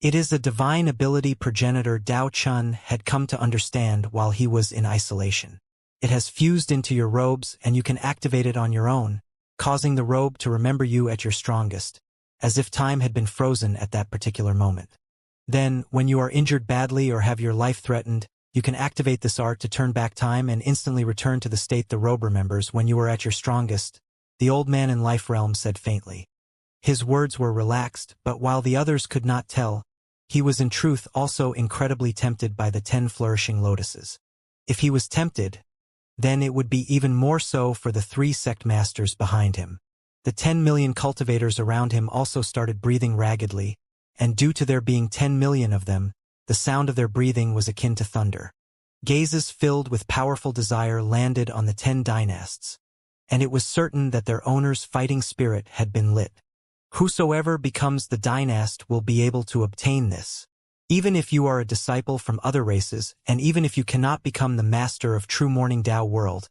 It is a divine ability progenitor Dao Chun had come to understand while he was in isolation. It has fused into your robes and you can activate it on your own, causing the robe to remember you at your strongest, as if time had been frozen at that particular moment. Then, when you are injured badly or have your life threatened, you can activate this art to turn back time and instantly return to the state the robe remembers when you were at your strongest, the old man in life realm said faintly. His words were relaxed, but while the others could not tell, he was in truth also incredibly tempted by the 10 flourishing lotuses. If he was tempted, then it would be even more so for the 3 sect masters behind him. The 10 million cultivators around him also started breathing raggedly, and due to there being 10 million of them, the sound of their breathing was akin to thunder. Gazes filled with powerful desire landed on the 10 dynasts, and it was certain that their owner's fighting spirit had been lit. Whosoever becomes the dynast will be able to obtain this. Even if you are a disciple from other races, and even if you cannot become the master of true Morning Tao world,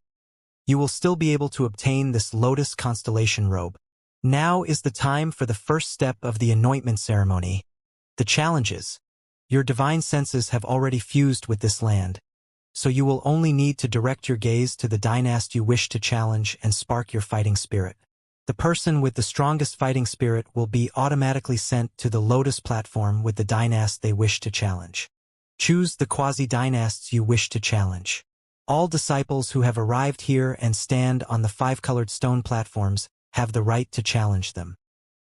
you will still be able to obtain this lotus constellation robe. Now is the time for the first step of the anointment ceremony. The challenges. Your divine senses have already fused with this land, so you will only need to direct your gaze to the dynast you wish to challenge and spark your fighting spirit. The person with the strongest fighting spirit will be automatically sent to the lotus platform with the dynast they wish to challenge. Choose the quasi-dynasts you wish to challenge. All disciples who have arrived here and stand on the 5-colored stone platforms have the right to challenge them.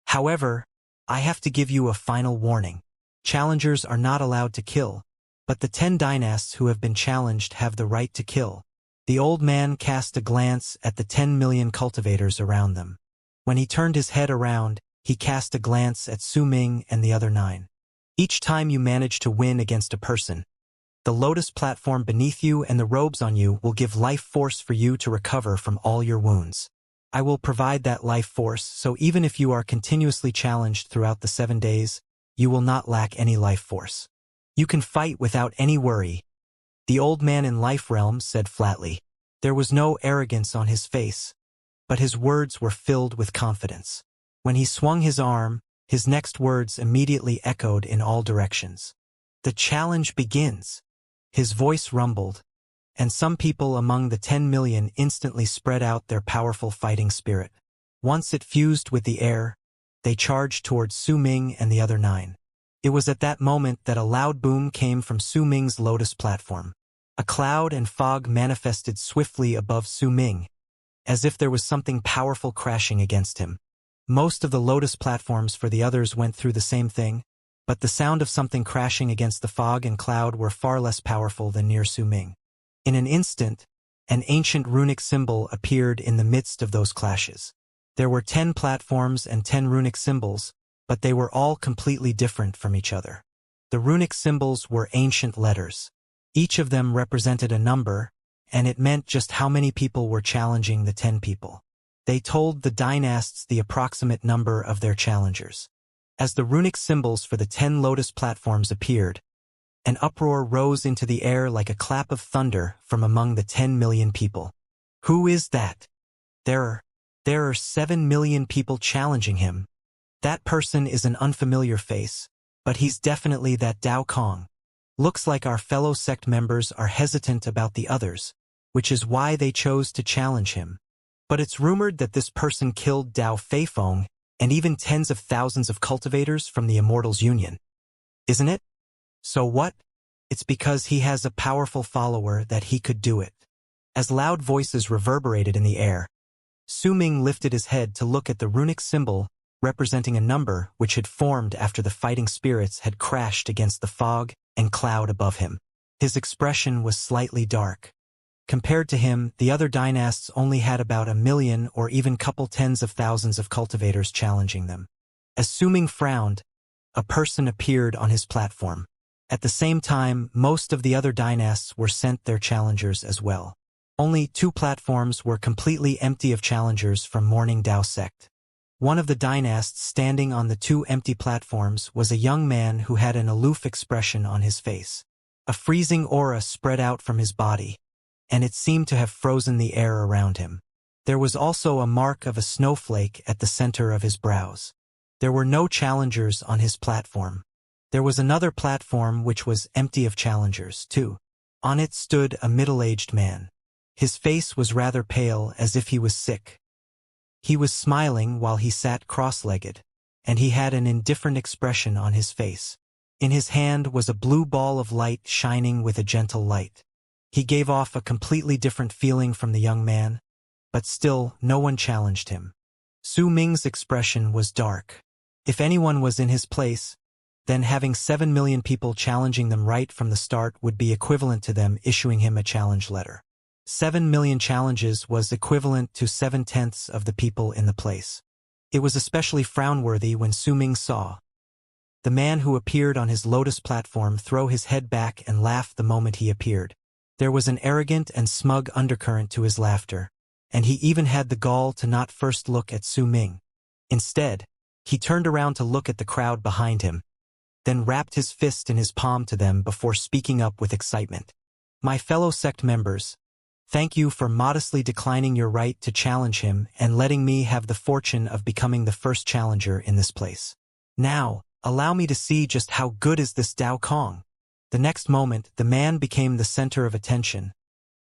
However, I have to give you a final warning. Challengers are not allowed to kill, but the 10 dynasts who have been challenged have the right to kill. The old man cast a glance at the 10 million cultivators around them. When he turned his head around, he cast a glance at Su Ming and the other 9. Each time you manage to win against a person, the lotus platform beneath you and the robes on you will give life force for you to recover from all your wounds. I will provide that life force, so even if you are continuously challenged throughout the 7 days, you will not lack any life force. You can fight without any worry. The old man in life realm said flatly. There was no arrogance on his face, but his words were filled with confidence. When he swung his arm, his next words immediately echoed in all directions. The challenge begins. His voice rumbled, and some people among the 10 million instantly spread out their powerful fighting spirit. Once it fused with the air, they charged towards Su Ming and the other 9. It was at that moment that a loud boom came from Su Ming's lotus platform. A cloud and fog manifested swiftly above Su Ming, as if there was something powerful crashing against him. Most of the lotus platforms for the others went through the same thing, but the sound of something crashing against the fog and cloud were far less powerful than near Su Ming. In an instant, an ancient runic symbol appeared in the midst of those clashes. There were 10 platforms and 10 runic symbols, but they were all completely different from each other. The runic symbols were ancient letters. Each of them represented a number, and it meant just how many people were challenging the 10 people. They told the dynasts the approximate number of their challengers. As the runic symbols for the 10 lotus platforms appeared, an uproar rose into the air like a clap of thunder from among the 10 million people. Who is that? There are 7 million people challenging him. That person is an unfamiliar face, but he's definitely that Dao Kong. Looks like our fellow sect members are hesitant about the others, which is why they chose to challenge him. But it's rumored that this person killed Dao Feifeng and even tens of thousands of cultivators from the Immortals Union. Isn't it? So what? It's because he has a powerful follower that he could do it. As loud voices reverberated in the air, Su Ming lifted his head to look at the runic symbol representing a number which had formed after the fighting spirits had crashed against the fog and cloud above him. His expression was slightly dark. Compared to him, the other dynasts only had about 1 million or even couple tens of thousands of cultivators challenging them. As Su Ming frowned, a person appeared on his platform. At the same time, most of the other dynasts were sent their challengers as well. Only 2 platforms were completely empty of challengers from Morning Tao sect. One of the dynasts standing on the 2 empty platforms was a young man who had an aloof expression on his face. A freezing aura spread out from his body, and it seemed to have frozen the air around him. There was also a mark of a snowflake at the center of his brows. There were no challengers on his platform. There was another platform which was empty of challengers, too. On it stood a middle-aged man. His face was rather pale, as if he was sick. He was smiling while he sat cross-legged, and he had an indifferent expression on his face. In his hand was a blue ball of light shining with a gentle light. He gave off a completely different feeling from the young man, but still no one challenged him. Su Ming's expression was dark. If anyone was in his place, then having 7 million people challenging them right from the start would be equivalent to them issuing him a challenge letter. 7 million challenges was equivalent to 7/10 of the people in the place. It was especially frown-worthy when Su Ming saw the man who appeared on his lotus platform throw his head back and laugh the moment he appeared. There was an arrogant and smug undercurrent to his laughter, and he even had the gall to not first look at Su Ming. Instead, he turned around to look at the crowd behind him, then wrapped his fist in his palm to them before speaking up with excitement. My fellow sect members, thank you for modestly declining your right to challenge him and letting me have the fortune of becoming the first challenger in this place. Now, allow me to see just how good is this Dao Kong. The next moment, the man became the center of attention,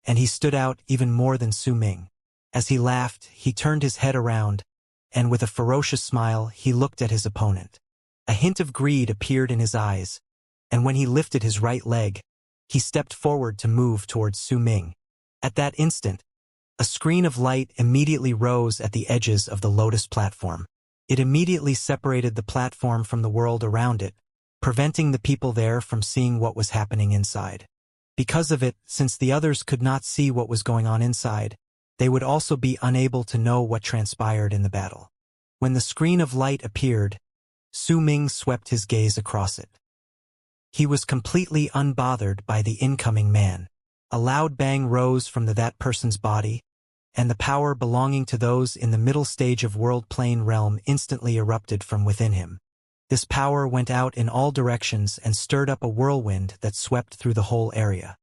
and he stood out even more than Su Ming. As he laughed, he turned his head around, and with a ferocious smile, he looked at his opponent. A hint of greed appeared in his eyes, and when he lifted his right leg, he stepped forward to move towards Su Ming. At that instant, a screen of light immediately rose at the edges of the lotus platform. It immediately separated the platform from the world around it, preventing the people there from seeing what was happening inside. Because of it, since the others could not see what was going on inside, they would also be unable to know what transpired in the battle. When the screen of light appeared, Su Ming swept his gaze across it. He was completely unbothered by the incoming man. A loud bang rose from that person's body, and the power belonging to those in the middle stage of world plane realm instantly erupted from within him. This power went out in all directions and stirred up a whirlwind that swept through the whole area.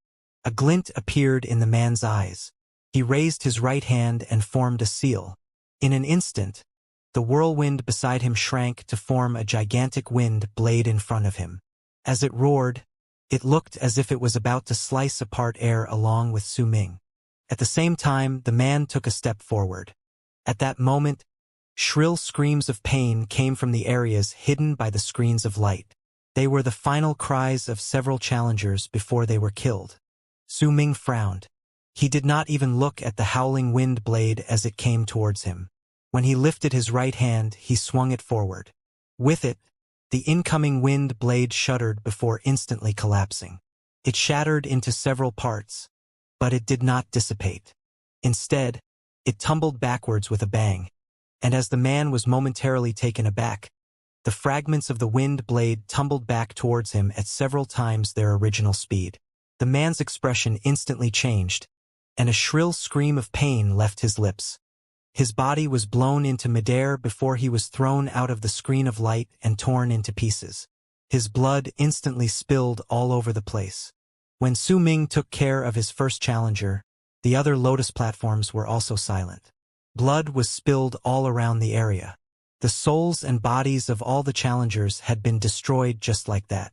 A glint appeared in the man's eyes. He raised his right hand and formed a seal. In an instant, the whirlwind beside him shrank to form a gigantic wind blade in front of him. As it roared, it looked as if it was about to slice apart air along with Su Ming. At the same time, the man took a step forward. At that moment, shrill screams of pain came from the areas hidden by the screens of light. They were the final cries of several challengers before they were killed. Su Ming frowned. He did not even look at the howling wind blade as it came towards him. When he lifted his right hand, he swung it forward. With it, the incoming wind blade shuddered before instantly collapsing. It shattered into several parts, but it did not dissipate. Instead, it tumbled backwards with a bang, and as the man was momentarily taken aback, the fragments of the wind blade tumbled back towards him at several times their original speed. The man's expression instantly changed, and a shrill scream of pain left his lips. His body was blown into midair before he was thrown out of the screen of light and torn into pieces. His blood instantly spilled all over the place. When Su Ming took care of his first challenger, the other lotus platforms were also silent. Blood was spilled all around the area. The souls and bodies of all the challengers had been destroyed just like that.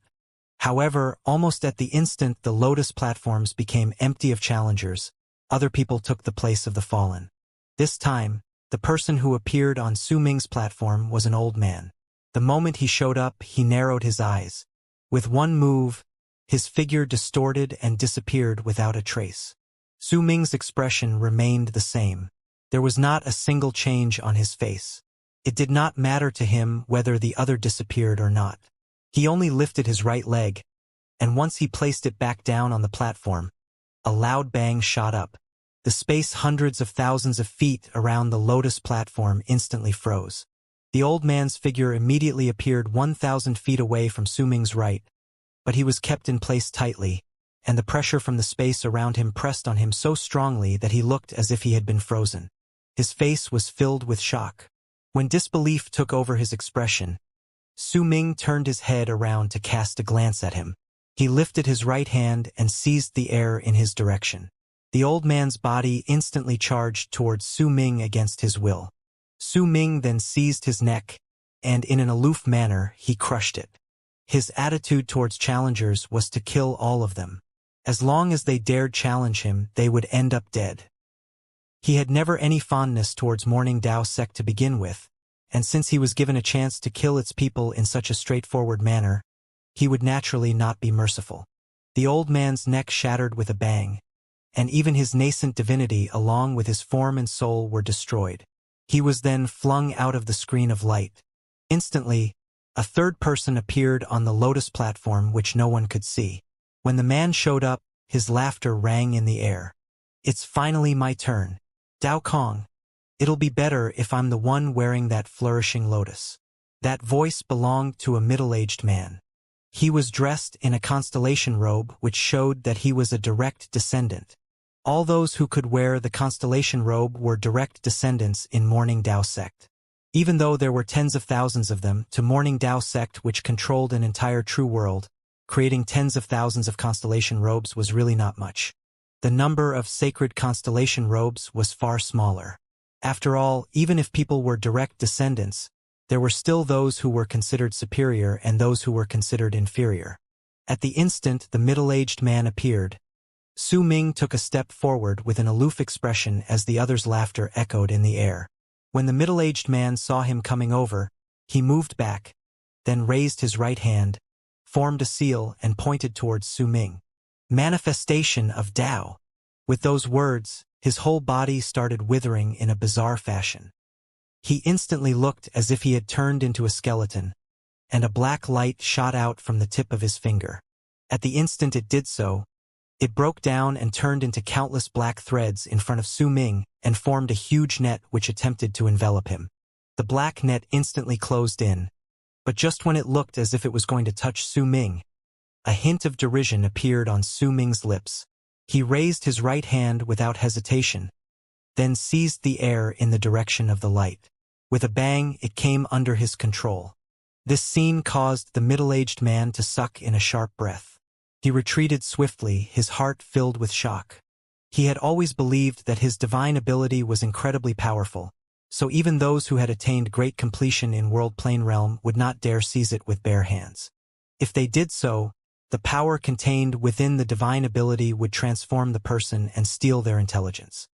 However, almost at the instant the lotus platforms became empty of challengers, other people took the place of the fallen. This time, the person who appeared on Su Ming's platform was an old man. The moment he showed up, he narrowed his eyes. With one move, his figure distorted and disappeared without a trace. Su Ming's expression remained the same. There was not a single change on his face. It did not matter to him whether the other disappeared or not. He only lifted his right leg, and once he placed it back down on the platform, a loud bang shot up. The space hundreds of thousands of feet around the lotus platform instantly froze. The old man's figure immediately appeared 1,000 feet away from Su Ming's right, but he was kept in place tightly, and the pressure from the space around him pressed on him so strongly that he looked as if he had been frozen. His face was filled with shock. When disbelief took over his expression, Su Ming turned his head around to cast a glance at him. He lifted his right hand and seized the air in his direction. The old man's body instantly charged towards Su Ming against his will. Su Ming then seized his neck, and in an aloof manner, he crushed it. His attitude towards challengers was to kill all of them. As long as they dared challenge him, they would end up dead. He had never any fondness towards Morning Dao sect to begin with, and since he was given a chance to kill its people in such a straightforward manner, he would naturally not be merciful. The old man's neck shattered with a bang, and even his nascent divinity along with his form and soul were destroyed. He was then flung out of the screen of light. Instantly, a third person appeared on the lotus platform which no one could see. When the man showed up, his laughter rang in the air. "It's finally my turn. Dao Kong. It'll be better if I'm the one wearing that flourishing lotus." That voice belonged to a middle-aged man. He was dressed in a constellation robe which showed that he was a direct descendant. All those who could wear the constellation robe were direct descendants in Morning Dao sect. Even though there were tens of thousands of them, to Morning Dao sect which controlled an entire true world, creating tens of thousands of constellation robes was really not much. The number of sacred constellation robes was far smaller. After all, even if people were direct descendants, there were still those who were considered superior and those who were considered inferior. At the instant the middle-aged man appeared, Su Ming took a step forward with an aloof expression as the other's laughter echoed in the air. When the middle-aged man saw him coming over, he moved back, then raised his right hand, formed a seal and pointed towards Su Ming. "Manifestation of Tao." With those words, his whole body started withering in a bizarre fashion. He instantly looked as if he had turned into a skeleton, and a black light shot out from the tip of his finger. At the instant it did so, it broke down and turned into countless black threads in front of Su Ming and formed a huge net which attempted to envelop him. The black net instantly closed in, but just when it looked as if it was going to touch Su Ming, a hint of derision appeared on Su Ming's lips. He raised his right hand without hesitation, then seized the air in the direction of the light. With a bang, it came under his control. This scene caused the middle-aged man to suck in a sharp breath. He retreated swiftly, his heart filled with shock. He had always believed that his divine ability was incredibly powerful, so even those who had attained great completion in World Plane Realm would not dare seize it with bare hands. If they did so, the power contained within the divine ability would transform the person and steal their intelligence.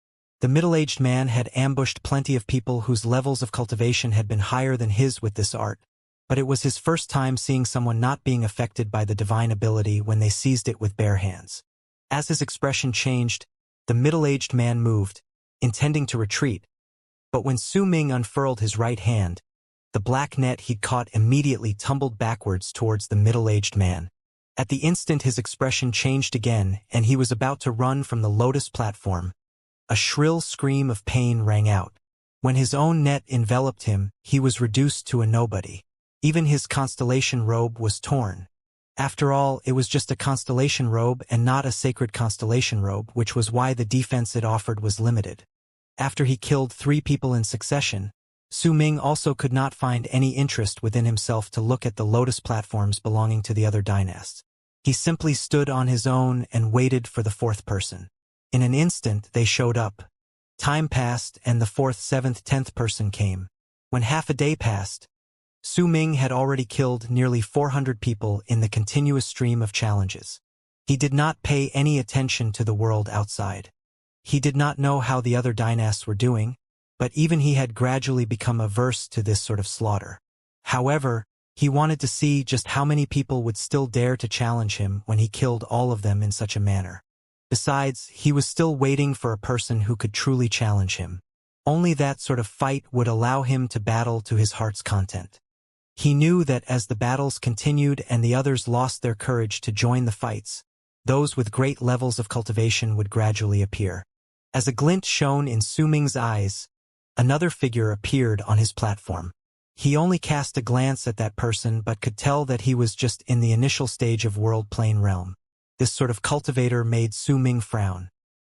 The middle-aged man had ambushed plenty of people whose levels of cultivation had been higher than his with this art, but it was his first time seeing someone not being affected by the divine ability when they seized it with bare hands. As his expression changed, the middle-aged man moved, intending to retreat, but when Su Ming unfurled his right hand, the black net he'd caught immediately tumbled backwards towards the middle-aged man. At the instant his expression changed again and he was about to run from the lotus platform, a shrill scream of pain rang out. When his own net enveloped him, he was reduced to a nobody. Even his constellation robe was torn. After all, it was just a constellation robe and not a sacred constellation robe, which was why the defense it offered was limited. After he killed 3 people in succession, Su Ming also could not find any interest within himself to look at the lotus platforms belonging to the other dynasts. He simply stood on his own and waited for the 4th person. In an instant, they showed up. Time passed and the 4th, 7th, 10th person came. When half a day passed, Su Ming had already killed nearly 400 people in the continuous stream of challenges. He did not pay any attention to the world outside. He did not know how the other dynasts were doing, but even he had gradually become averse to this sort of slaughter. However, he wanted to see just how many people would still dare to challenge him when he killed all of them in such a manner. Besides, he was still waiting for a person who could truly challenge him. Only that sort of fight would allow him to battle to his heart's content. He knew that as the battles continued and the others lost their courage to join the fights, those with great levels of cultivation would gradually appear. As a glint shone in Su Ming's eyes, another figure appeared on his platform. He only cast a glance at that person but could tell that he was just in the initial stage of World Plane Realm. This sort of cultivator made Su Ming frown.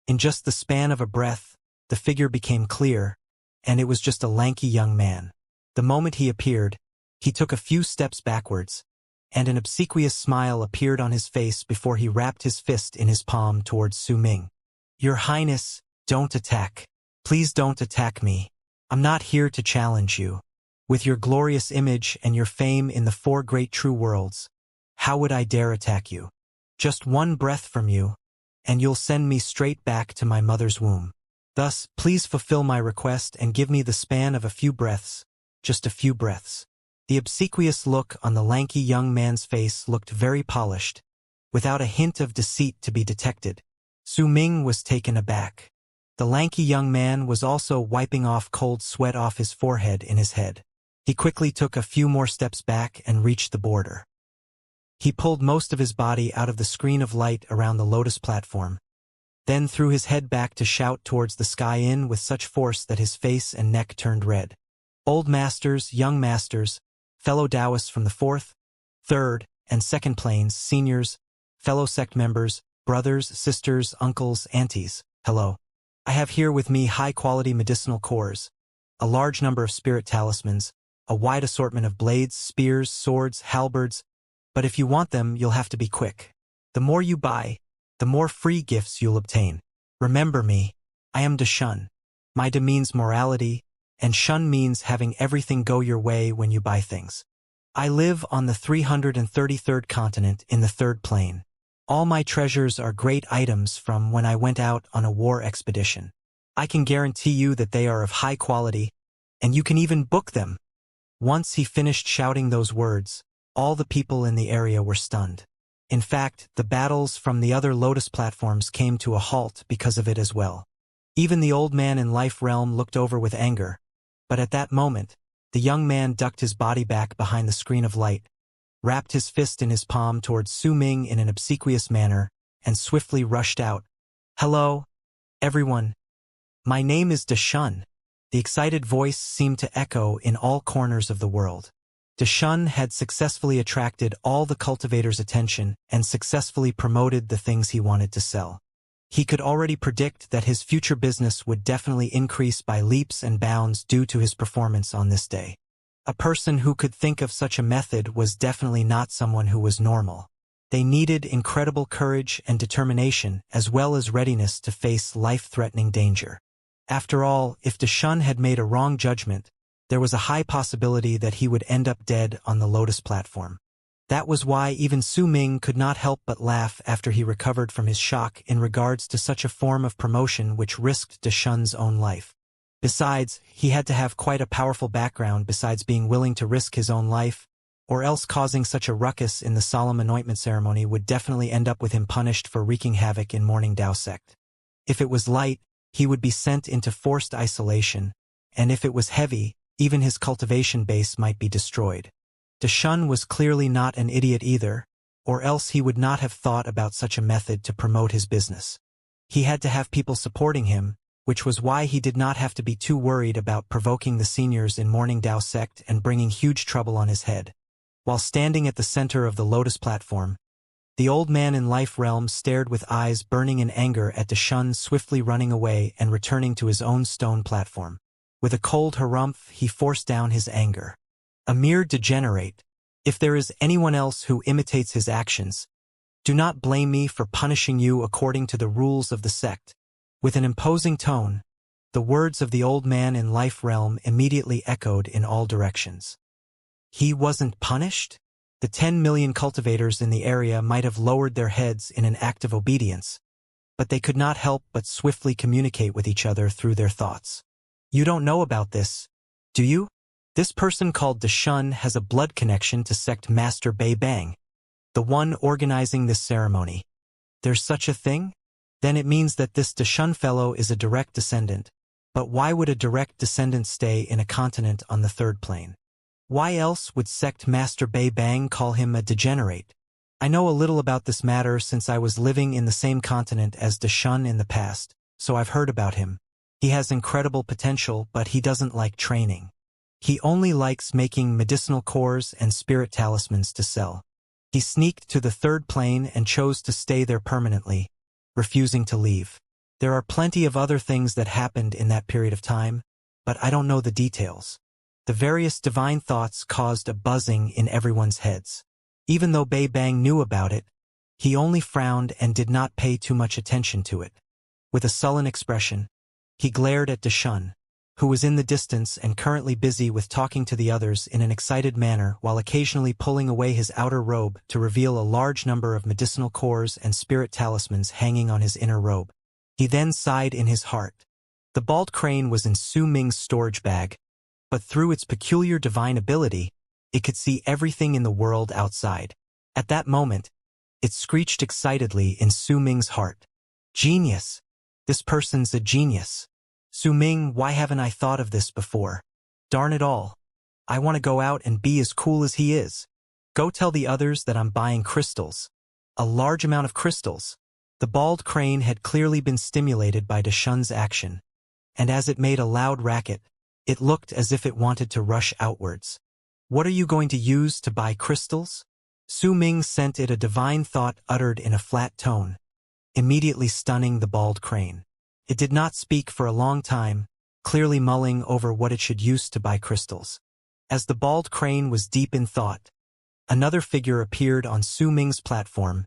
In just the span of a breath, the figure became clear, and it was just a lanky young man. The moment he appeared, he took a few steps backwards, and an obsequious smile appeared on his face before he wrapped his fist in his palm towards Su Ming. "Your Highness, don't attack. Please don't attack me. I'm not here to challenge you. With your glorious image and your fame in the 4 great true worlds, how would I dare attack you? Just one breath from you, and you'll send me straight back to my mother's womb. Thus, please fulfill my request and give me the span of a few breaths, just a few breaths." The obsequious look on the lanky young man's face looked very polished, without a hint of deceit to be detected. Su Ming was taken aback. The lanky young man was also wiping off cold sweat off his forehead in his head. He quickly took a few more steps back and reached the border. He pulled most of his body out of the screen of light around the lotus platform, then threw his head back to shout towards the sky in with such force that his face and neck turned red. Old masters, young masters, fellow Taoists from the 4th, 3rd, and 2nd planes, seniors, fellow sect members, brothers, sisters, uncles, aunties, hello. I have here with me high-quality medicinal cores, a large number of spirit talismans, a wide assortment of blades, spears, swords, halberds, but if you want them, you'll have to be quick. The more you buy, the more free gifts you'll obtain. Remember me, I am De Shun. My De means morality, and Shun means having everything go your way when you buy things. I live on the 333rd continent in the 3rd plane. All my treasures are great items from when I went out on a war expedition. I can guarantee you that they are of high quality, and you can even book them. Once he finished shouting those words, all the people in the area were stunned. In fact, the battles from the other Lotus platforms came to a halt because of it as well. Even the old man in Life Realm looked over with anger, but at that moment, the young man ducked his body back behind the screen of light, wrapped his fist in his palm towards Su Ming in an obsequious manner, and swiftly rushed out. Hello, everyone. My name is De Shun. The excited voice seemed to echo in all corners of the world. De Shun had successfully attracted all the cultivators' attention and successfully promoted the things he wanted to sell. He could already predict that his future business would definitely increase by leaps and bounds due to his performance on this day. A person who could think of such a method was definitely not someone who was normal. They needed incredible courage and determination as well as readiness to face life-threatening danger. After all, if De Shun had made a wrong judgment, there was a high possibility that he would end up dead on the Lotus platform. That was why even Su Ming could not help but laugh after he recovered from his shock in regards to such a form of promotion which risked De Shun's own life. Besides, he had to have quite a powerful background besides being willing to risk his own life, or else causing such a ruckus in the solemn anointment ceremony would definitely end up with him punished for wreaking havoc in Morning Dao sect. If it was light, he would be sent into forced isolation, and if it was heavy, even his cultivation base might be destroyed. De Shun was clearly not an idiot either, or else he would not have thought about such a method to promote his business. He had to have people supporting him, which was why he did not have to be too worried about provoking the seniors in Morning Dao sect and bringing huge trouble on his head. While standing at the center of the Lotus platform, the old man in Life Realm stared with eyes burning in anger at De Shun swiftly running away and returning to his own stone platform. With a cold harumph, he forced down his anger. A mere degenerate. If there is anyone else who imitates his actions, do not blame me for punishing you according to the rules of the sect. With an imposing tone, the words of the old man in Life Realm immediately echoed in all directions. He wasn't punished? The 10 million cultivators in the area might have lowered their heads in an act of obedience, but they could not help but swiftly communicate with each other through their thoughts. You don't know about this, do you? This person called De Shun has a blood connection to sect Master Bei Bang, the one organizing this ceremony. There's such a thing? Then it means that this De Shun fellow is a direct descendant. But why would a direct descendant stay in a continent on the 3rd plane? Why else would sect Master Bei Bang call him a degenerate? I know a little about this matter since I was living in the same continent as De Shun in the past, so I've heard about him. He has incredible potential, but he doesn't like training. He only likes making medicinal cores and spirit talismans to sell. He sneaked to the 3rd plane and chose to stay there permanently, refusing to leave. There are plenty of other things that happened in that period of time, but I don't know the details. The various divine thoughts caused a buzzing in everyone's heads. Even though Bei Bang knew about it, he only frowned and did not pay too much attention to it. With a sullen expression, he glared at De Shun, who was in the distance and currently busy with talking to the others in an excited manner while occasionally pulling away his outer robe to reveal a large number of medicinal cores and spirit talismans hanging on his inner robe. He then sighed in his heart. The bald crane was in Su Ming's storage bag, but through its peculiar divine ability, It could see everything in the world outside. At that moment, it screeched excitedly in Su Ming's heart. Genius! This person's a genius. Su Ming, why haven't I thought of this before? Darn it all. I want to go out and be as cool as he is. Go tell the others that I'm buying crystals. A large amount of crystals. The bald crane had clearly been stimulated by Deshun's action, and as it made a loud racket, it looked as if it wanted to rush outwards. What are you going to use to buy crystals? Su Ming sent it a divine thought uttered in a flat tone, immediately stunning the bald crane. It did not speak for a long time, clearly mulling over what it should use to buy crystals. As the bald crane was deep in thought, another figure appeared on Su Ming's platform,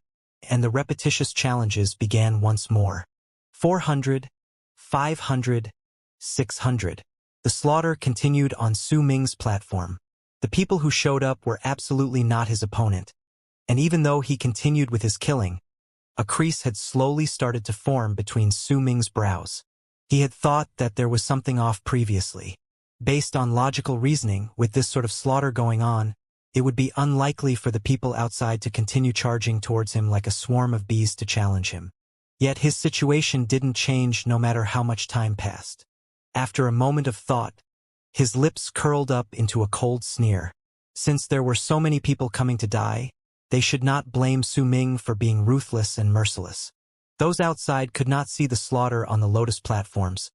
and the repetitious challenges began once more. 400, 500, 600. The slaughter continued on Su Ming's platform. The people who showed up were absolutely not his opponent, and even though he continued with his killing, a crease had slowly started to form between Su Ming's brows. He had thought that there was something off previously. Based on logical reasoning, with this sort of slaughter going on, it would be unlikely for the people outside to continue charging towards him like a swarm of bees to challenge him. Yet his situation didn't change no matter how much time passed. After a moment of thought, his lips curled up into a cold sneer. Since there were so many people coming to die, they should not blame Su Ming for being ruthless and merciless. Those outside could not see the slaughter on the Lotus platforms,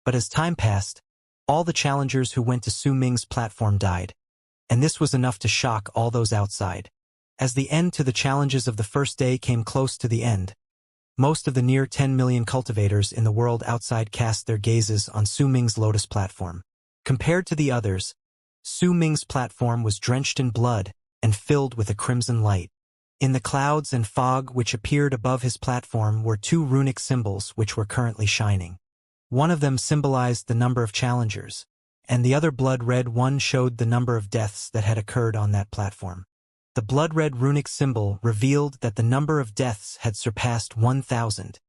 but as time passed, all the challengers who went to Su Ming's platform died, and this was enough to shock all those outside. As the end to the challenges of the first day came close to the end, most of the near 10 million cultivators in the world outside cast their gazes on Su Ming's Lotus platform. Compared to the others, Su Ming's platform was drenched in blood and filled with a crimson light. In the clouds and fog which appeared above his platform were two runic symbols which were currently shining. One of them symbolized the number of challengers, and the other blood-red one showed the number of deaths that had occurred on that platform. The blood-red runic symbol revealed that the number of deaths had surpassed 1,000.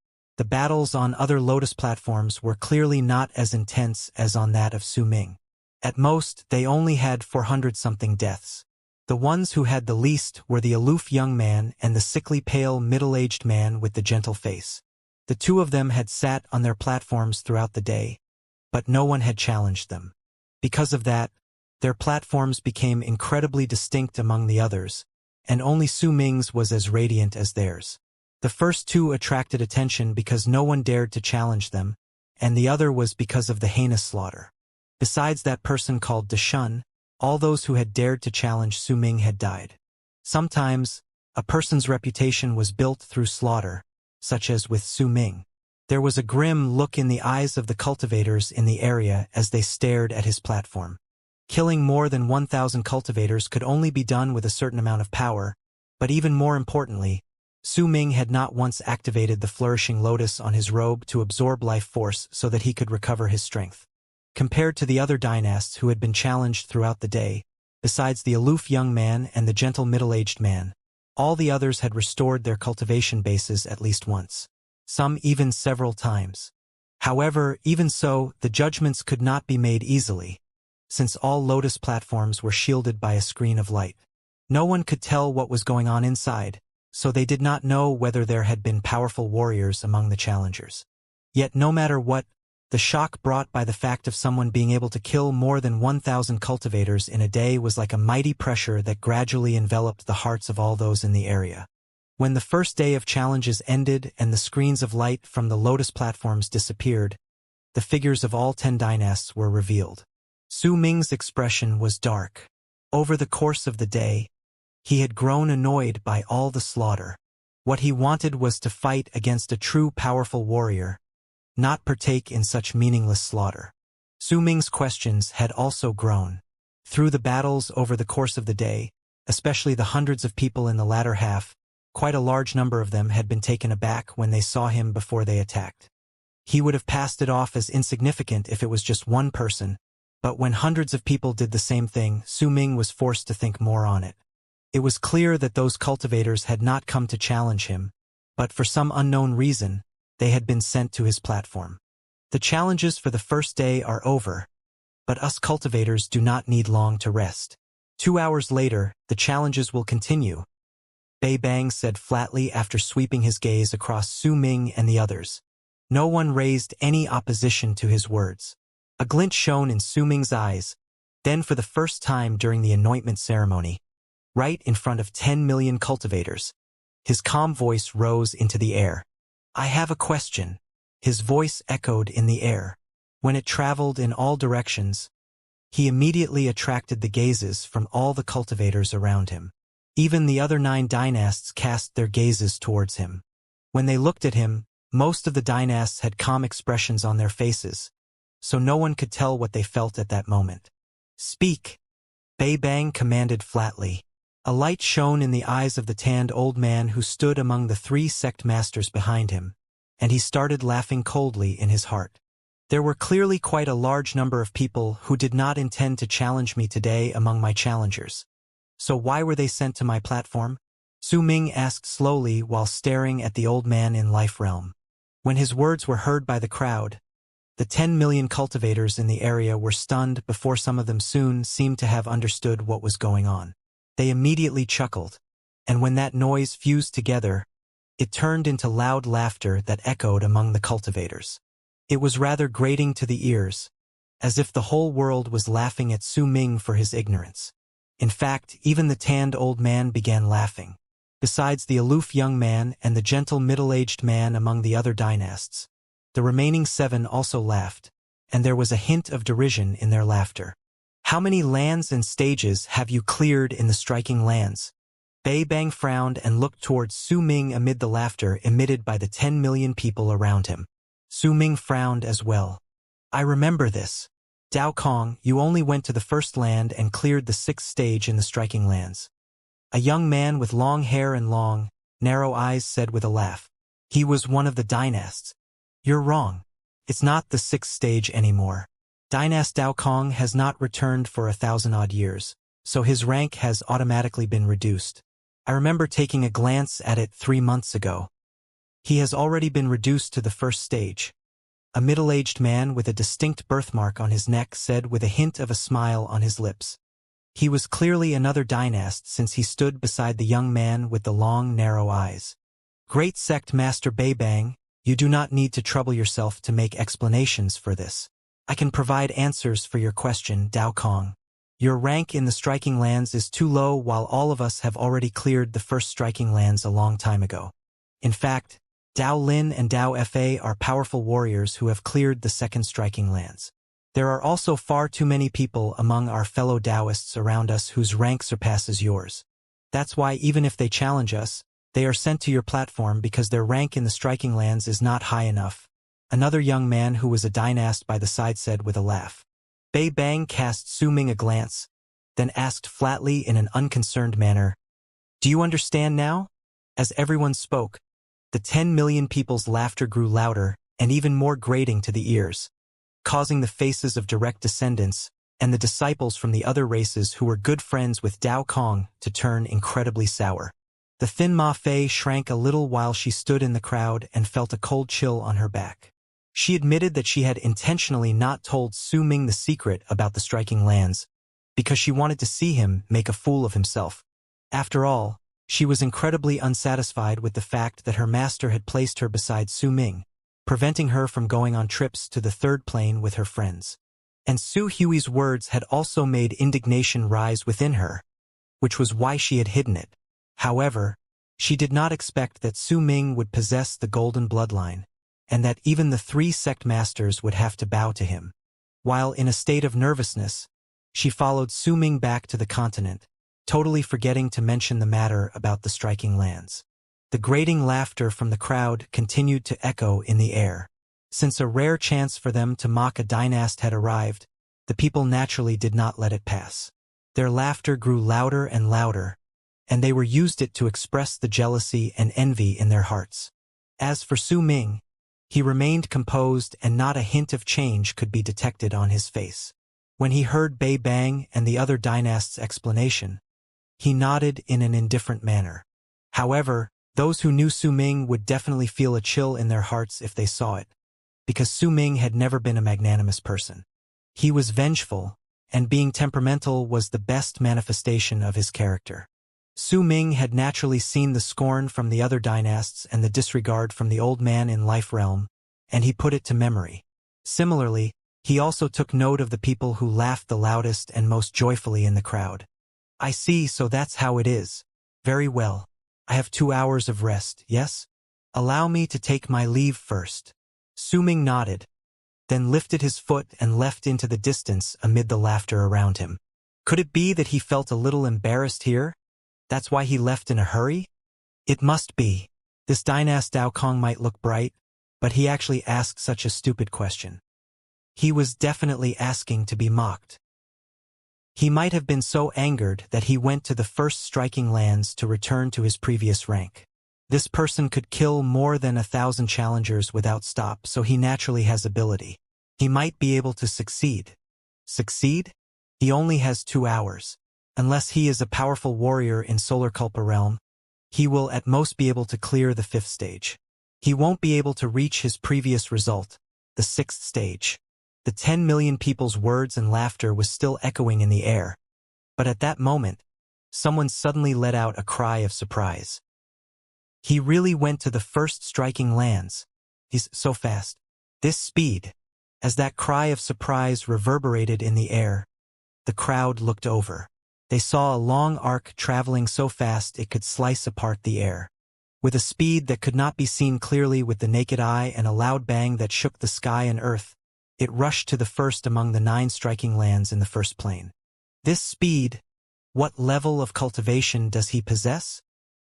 The battles on other Lotus platforms were clearly not as intense as on that of Su Ming. At most, they only had 400-something deaths. The ones who had the least were the aloof young man and the sickly pale middle-aged man with the gentle face. The two of them had sat on their platforms throughout the day, but no one had challenged them. Because of that, their platforms became incredibly distinct among the others, and only Su Ming's was as radiant as theirs. The first two attracted attention because no one dared to challenge them, and the other was because of the heinous slaughter. Besides that person called Deshun, all those who had dared to challenge Su Ming had died. Sometimes, a person's reputation was built through slaughter, such as with Su Ming. There was a grim look in the eyes of the cultivators in the area as they stared at his platform. Killing more than 1,000 cultivators could only be done with a certain amount of power, but even more importantly, Su Ming had not once activated the flourishing lotus on his robe to absorb life force so that he could recover his strength. Compared to the other dynasts who had been challenged throughout the day, besides the aloof young man and the gentle middle-aged man, all the others had restored their cultivation bases at least once, some even several times. However, even so, the judgments could not be made easily, since all Lotus platforms were shielded by a screen of light. No one could tell what was going on inside, so they did not know whether there had been powerful warriors among the challengers. Yet no matter what, the shock brought by the fact of someone being able to kill more than 1,000 cultivators in a day was like a mighty pressure that gradually enveloped the hearts of all those in the area. When the first day of challenges ended and the screens of light from the Lotus platforms disappeared, the figures of all 10 dynasts were revealed. Su Ming's expression was dark. Over the course of the day, he had grown annoyed by all the slaughter. What he wanted was to fight against a true powerful warrior, not partake in such meaningless slaughter. Su Ming's questions had also grown. Through the battles over the course of the day, especially the hundreds of people in the latter half, quite a large number of them had been taken aback when they saw him before they attacked. He would have passed it off as insignificant if it was just one person, but when hundreds of people did the same thing, Su Ming was forced to think more on it. It was clear that those cultivators had not come to challenge him, but for some unknown reason, they had been sent to his platform. The challenges for the first day are over, but us cultivators do not need long to rest. 2 hours later, the challenges will continue, Bei Bang said flatly after sweeping his gaze across Su Ming and the others. No one raised any opposition to his words. A glint shone in Su Ming's eyes. Then for the first time during the anointment ceremony, right in front of 10 million cultivators, his calm voice rose into the air. I have a question. His voice echoed in the air. When it traveled in all directions, he immediately attracted the gazes from all the cultivators around him. Even the other 9 dynasts cast their gazes towards him. When they looked at him, most of the dynasts had calm expressions on their faces, so no one could tell what they felt at that moment. Speak, Bei Bang commanded flatly. A light shone in the eyes of the tanned old man who stood among the 3 sect masters behind him, and he started laughing coldly in his heart. There were clearly quite a large number of people who did not intend to challenge me today among my challengers. So why were they sent to my platform? Su Ming asked slowly while staring at the old man in Life Realm. When his words were heard by the crowd, the 10 million cultivators in the area were stunned before some of them soon seemed to have understood what was going on. They immediately chuckled, and when that noise fused together, it turned into loud laughter that echoed among the cultivators. It was rather grating to the ears, as if the whole world was laughing at Su Ming for his ignorance. In fact, even the tanned old man began laughing. Besides the aloof young man and the gentle middle-aged man among the other dynasts, the remaining 7 also laughed, and there was a hint of derision in their laughter. How many lands and stages have you cleared in the striking lands? Bei Bang frowned and looked towards Su Ming amid the laughter emitted by the 10 million people around him. Su Ming frowned as well. I remember this. Dao Kong, you only went to the first land and cleared the 6th stage in the striking lands. A young man with long hair and long, narrow eyes said with a laugh. He was one of the dynasts. You're wrong. It's not the 6th stage anymore. Dynast Dao Kong has not returned for 1,000-odd years, so his rank has automatically been reduced. I remember taking a glance at it 3 months ago. He has already been reduced to the 1st stage. A middle-aged man with a distinct birthmark on his neck said with a hint of a smile on his lips. He was clearly another dynast since he stood beside the young man with the long, narrow eyes. Great Sect Master Bei Bang, you do not need to trouble yourself to make explanations for this. I can provide answers for your question, Dao Kong. Your rank in the striking lands is too low while all of us have already cleared the 1st striking lands a long time ago. In fact, Dao Lin and Dao Fa are powerful warriors who have cleared the 2nd striking lands. There are also far too many people among our fellow Taoists around us whose rank surpasses yours. That's why even if they challenge us, they are sent to your platform because their rank in the striking lands is not high enough. Another young man who was a dynast by the side said with a laugh. Bei Bang cast Su Ming a glance, then asked flatly in an unconcerned manner, Do you understand now? As everyone spoke, the 10 million people's laughter grew louder and even more grating to the ears, causing the faces of direct descendants and the disciples from the other races who were good friends with Dao Kong to turn incredibly sour. The thin Ma Fei shrank a little while she stood in the crowd and felt a cold chill on her back. She admitted that she had intentionally not told Su Ming the secret about the striking lands, because she wanted to see him make a fool of himself. After all, she was incredibly unsatisfied with the fact that her master had placed her beside Su Ming, preventing her from going on trips to the 3rd plane with her friends. And Su Hui's words had also made indignation rise within her, which was why she had hidden it. However, she did not expect that Su Ming would possess the golden bloodline, and that even the 3 sect masters would have to bow to him. While in a state of nervousness, she followed Su Ming back to the continent, totally forgetting to mention the matter about the striking lands. The grating laughter from the crowd continued to echo in the air. Since a rare chance for them to mock a dynast had arrived, the people naturally did not let it pass. Their laughter grew louder and louder, and they used it to express the jealousy and envy in their hearts. As for Su Ming, he remained composed and not a hint of change could be detected on his face. When he heard Bei Bang and the other dynast's explanation, he nodded in an indifferent manner. However, those who knew Su Ming would definitely feel a chill in their hearts if they saw it, because Su Ming had never been a magnanimous person. He was vengeful, and being temperamental was the best manifestation of his character. Su Ming had naturally seen the scorn from the other dynasts and the disregard from the old man in Life Realm, and he put it to memory. Similarly, he also took note of the people who laughed the loudest and most joyfully in the crowd. I see, so that's how it is. Very well. I have 2 hours of rest, yes? Allow me to take my leave first. Su Ming nodded, then lifted his foot and left into the distance amid the laughter around him. Could it be that he felt a little embarrassed here? That's why he left in a hurry? It must be. This dynast Dao Kong might look bright, but he actually asked such a stupid question. He was definitely asking to be mocked. He might have been so angered that he went to the first striking lands to return to his previous rank. This person could kill more than 1,000 challengers without stop, so he naturally has ability. He might be able to succeed. Succeed? He only has 2 hours. Unless he is a powerful warrior in Solar Culpa realm, he will at most be able to clear the 5th stage. He won't be able to reach his previous result, the 6th stage. The 10 million people's words and laughter was still echoing in the air. But at that moment, someone suddenly let out a cry of surprise. He really went to the first striking lands. He's so fast. This speed. As that cry of surprise reverberated in the air, the crowd looked over. They saw a long arc traveling so fast it could slice apart the air. With a speed that could not be seen clearly with the naked eye and a loud bang that shook the sky and earth, it rushed to the first among the 9 striking lands in the first plane. This speed, what level of cultivation does he possess?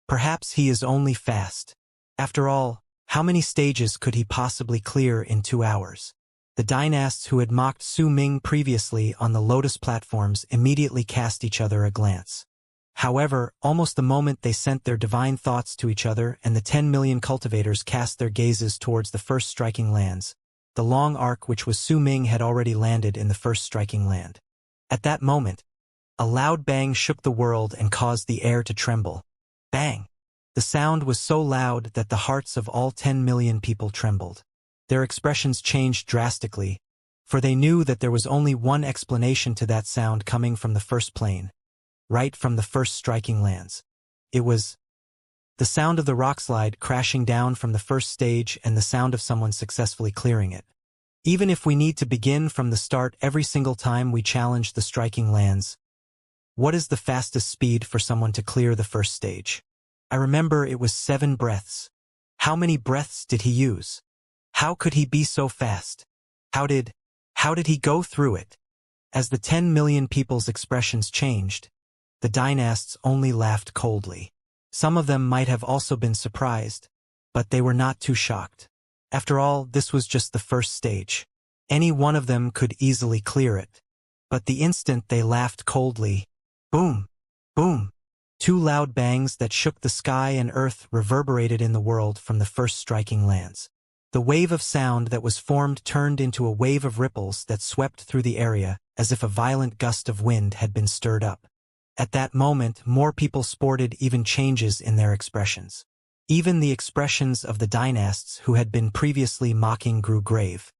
Perhaps he is only fast. After all, how many stages could he possibly clear in 2 hours? The dynasts who had mocked Su Ming previously on the Lotus platforms immediately cast each other a glance. However, almost the moment they sent their divine thoughts to each other and the 10 million cultivators cast their gazes towards the first striking lands, the long arc which was Su Ming had already landed in the first striking land. At that moment, a loud bang shook the world and caused the air to tremble. Bang! The sound was so loud that the hearts of all 10 million people trembled. Their expressions changed drastically, for they knew that there was only one explanation to that sound coming from the first plane, right from the first striking lands. It was the sound of the rockslide crashing down from the first stage and the sound of someone successfully clearing it. Even if we need to begin from the start every single time we challenge the striking lands, what is the fastest speed for someone to clear the first stage? I remember it was 7 breaths. How many breaths did he use? How could he be so fast? How did he go through it? As the 10 million people's expressions changed, the dynasts only laughed coldly. Some of them might have also been surprised, but they were not too shocked. After all, this was just the first stage. Any one of them could easily clear it. But the instant they laughed coldly, boom, boom, 2 loud bangs that shook the sky and earth reverberated in the world from the first striking lands. The wave of sound that was formed turned into a wave of ripples that swept through the area as if a violent gust of wind had been stirred up. At that moment, more people sported even changes in their expressions. Even the expressions of the dynasts who had been previously mocking grew grave.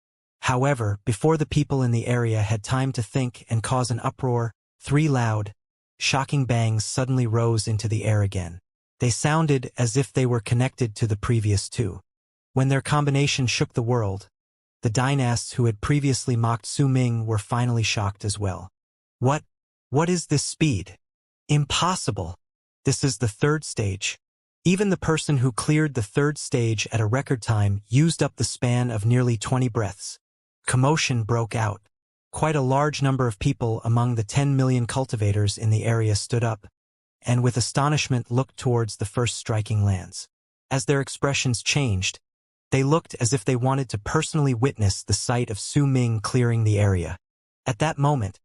However, before the people in the area had time to think and cause an uproar, 3 loud, shocking bangs suddenly rose into the air again. They sounded as if they were connected to the previous 2. When their combination shook the world, the dynasts who had previously mocked Su Ming were finally shocked as well. What is this speed? Impossible! This is the 3rd stage. Even the person who cleared the 3rd stage at a record time used up the span of nearly 20 breaths. Commotion broke out. Quite a large number of people among the 10 million cultivators in the area stood up, and with astonishment looked towards the first striking lands. As their expressions changed, they looked as if they wanted to personally witness the sight of Su Ming clearing the area. At that moment,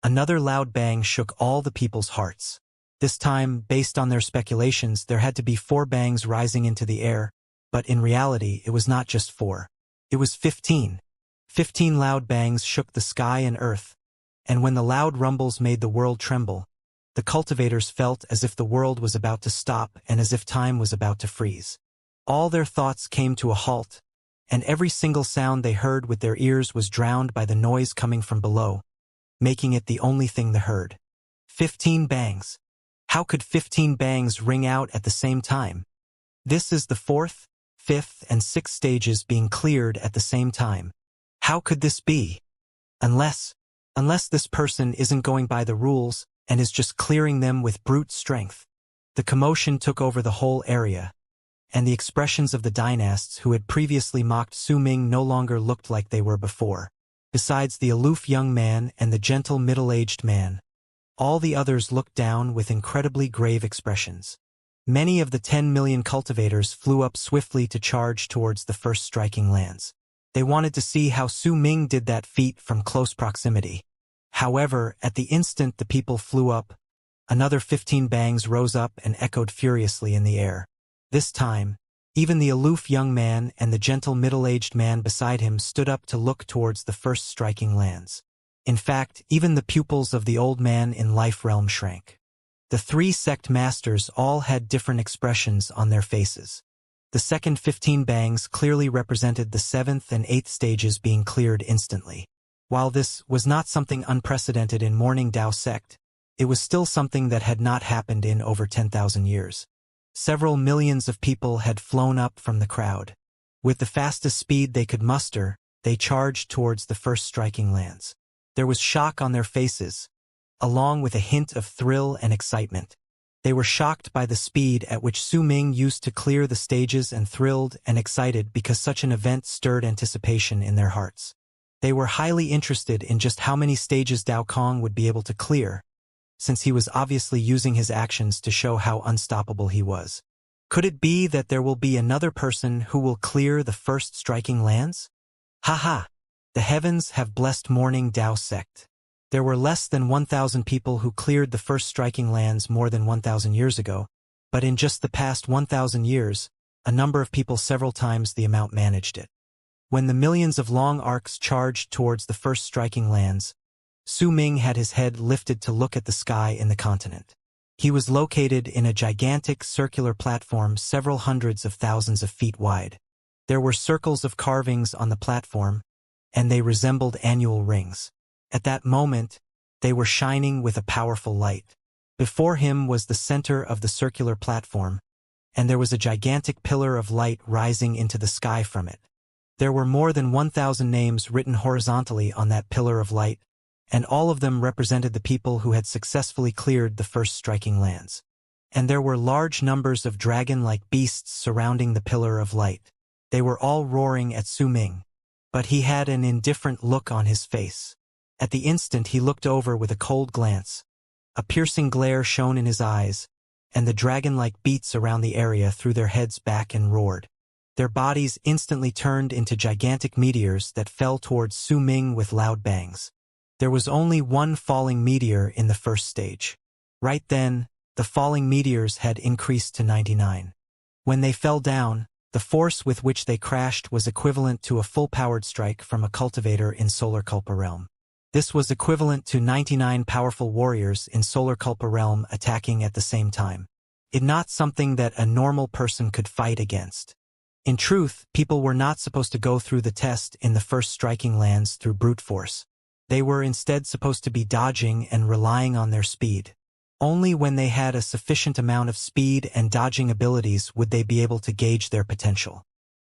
another loud bang shook all the people's hearts. This time, based on their speculations, there had to be 4 bangs rising into the air, but in reality it was not just 4. It was 15. 15 loud bangs shook the sky and earth, and when the loud rumbles made the world tremble, the cultivators felt as if the world was about to stop and as if time was about to freeze. All their thoughts came to a halt, and every single sound they heard with their ears was drowned by the noise coming from below. making it the only thing they heard. 15 bangs. How could 15 bangs ring out at the same time? This is the fourth, fifth, and sixth stages being cleared at the same time. How could this be? Unless this person isn't going by the rules and is just clearing them with brute strength. The commotion took over the whole area, and the expressions of the dynasts who had previously mocked Su Ming no longer looked like they were before. Besides the aloof young man and the gentle middle-aged man, all the others looked down with incredibly grave expressions. Many of the 10 million cultivators flew up swiftly to charge towards the first striking lands. They wanted to see how Su Ming did that feat from close proximity. However, at the instant the people flew up, another 15 bangs rose up and echoed furiously in the air. This time, even the aloof young man and the gentle middle-aged man beside him stood up to look towards the first striking lands. In fact, even the pupils of the old man in Life Realm shrank. The three sect masters all had different expressions on their faces. The second 15 bangs clearly represented the 7th and 8th stages being cleared instantly. While this was not something unprecedented in Morning Dao sect, it was still something that had not happened in over 10,000 years. Several millions of people had flown up from the crowd. With the fastest speed they could muster, they charged towards the first striking lands. There was shock on their faces, along with a hint of thrill and excitement. They were shocked by the speed at which Su Ming used to clear the stages and thrilled and excited because such an event stirred anticipation in their hearts. They were highly interested in just how many stages Dao Kong would be able to clear, since he was obviously using his actions to show how unstoppable he was. Could it be that there will be another person who will clear the first striking lands? Haha! The heavens have blessed Morning Dao sect. There were less than 1,000 people who cleared the first striking lands more than 1,000 years ago, but in just the past 1,000 years, a number of people several times the amount managed it. When the millions of long arcs charged towards the first striking lands, Su Ming had his head lifted to look at the sky in the continent. He was located in a gigantic circular platform several hundreds of thousands of feet wide. There were circles of carvings on the platform, and they resembled annual rings. At that moment, they were shining with a powerful light. Before him was the center of the circular platform, and there was a gigantic pillar of light rising into the sky from it. There were more than 1,000 names written horizontally on that pillar of light, and all of them represented the people who had successfully cleared the first striking lands. And there were large numbers of dragon-like beasts surrounding the pillar of light. They were all roaring at Su Ming, but he had an indifferent look on his face. At the instant he looked over with a cold glance. A piercing glare shone in his eyes, and the dragon-like beasts around the area threw their heads back and roared. Their bodies instantly turned into gigantic meteors that fell towards Su Ming with loud bangs. There was only one falling meteor in the first stage. Right then, the falling meteors had increased to 99. When they fell down, the force with which they crashed was equivalent to a full-powered strike from a cultivator in Solar Culpa Realm. This was equivalent to 99 powerful warriors in Solar Culpa Realm attacking at the same time. It not something that a normal person could fight against. In truth, people were not supposed to go through the test in the first striking lands through brute force. They were instead supposed to be dodging and relying on their speed. Only when they had a sufficient amount of speed and dodging abilities would they be able to gauge their potential.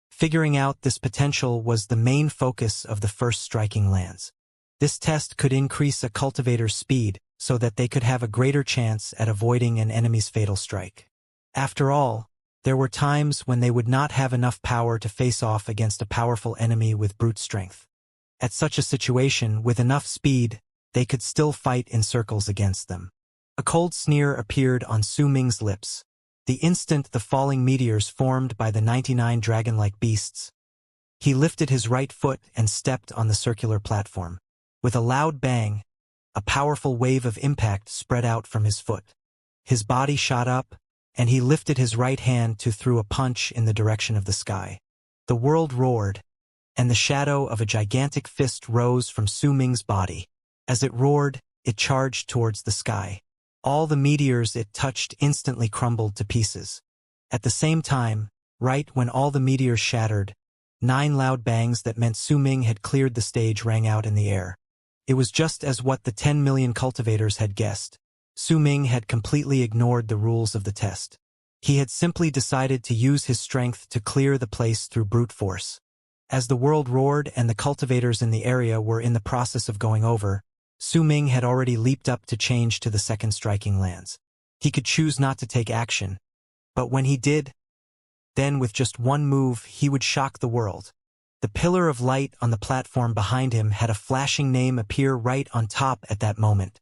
Figuring out this potential was the main focus of the first striking lands. This test could increase a cultivator's speed so that they could have a greater chance at avoiding an enemy's fatal strike. After all, there were times when they would not have enough power to face off against a powerful enemy with brute strength. At such a situation, with enough speed, they could still fight in circles against them. A cold sneer appeared on Su Ming's lips. The instant the falling meteors formed by the 99 dragon-like beasts, he lifted his right foot and stepped on the circular platform. With a loud bang, a powerful wave of impact spread out from his foot. His body shot up, and he lifted his right hand to throw a punch in the direction of the sky. The world roared, and the shadow of a gigantic fist rose from Su Ming's body. As it roared, it charged towards the sky. All the meteors it touched instantly crumbled to pieces. At the same time, right when all the meteors shattered, 9 loud bangs that meant Su Ming had cleared the stage rang out in the air. It was just as what the 10 million cultivators had guessed. Su Ming had completely ignored the rules of the test. He had simply decided to use his strength to clear the place through brute force. As the world roared and the cultivators in the area were in the process of going over, Su Ming had already leaped up to change to the second striking lands. He could choose not to take action, but when he did, then with just one move he would shock the world. The pillar of light on the platform behind him had a flashing name appear right on top at that moment.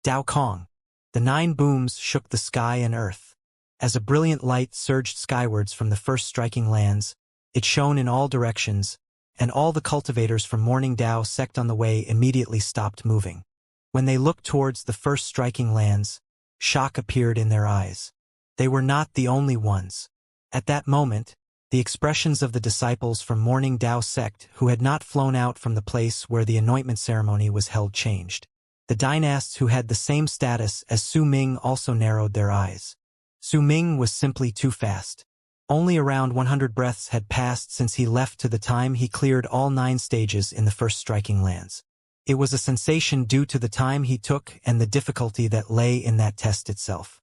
Dao Kong. The 9 booms shook the sky and earth. As a brilliant light surged skywards from the first striking lands, it shone in all directions, and all the cultivators from Morning Dao sect on the way immediately stopped moving. When they looked towards the first striking lands, shock appeared in their eyes. They were not the only ones. At that moment, the expressions of the disciples from Morning Dao sect who had not flown out from the place where the anointment ceremony was held changed. The dynasts who had the same status as Su Ming also narrowed their eyes. Su Ming was simply too fast. Only around 100 breaths had passed since he left to the time he cleared all 9 stages in the first striking lands. It was a sensation due to the time he took and the difficulty that lay in that test itself.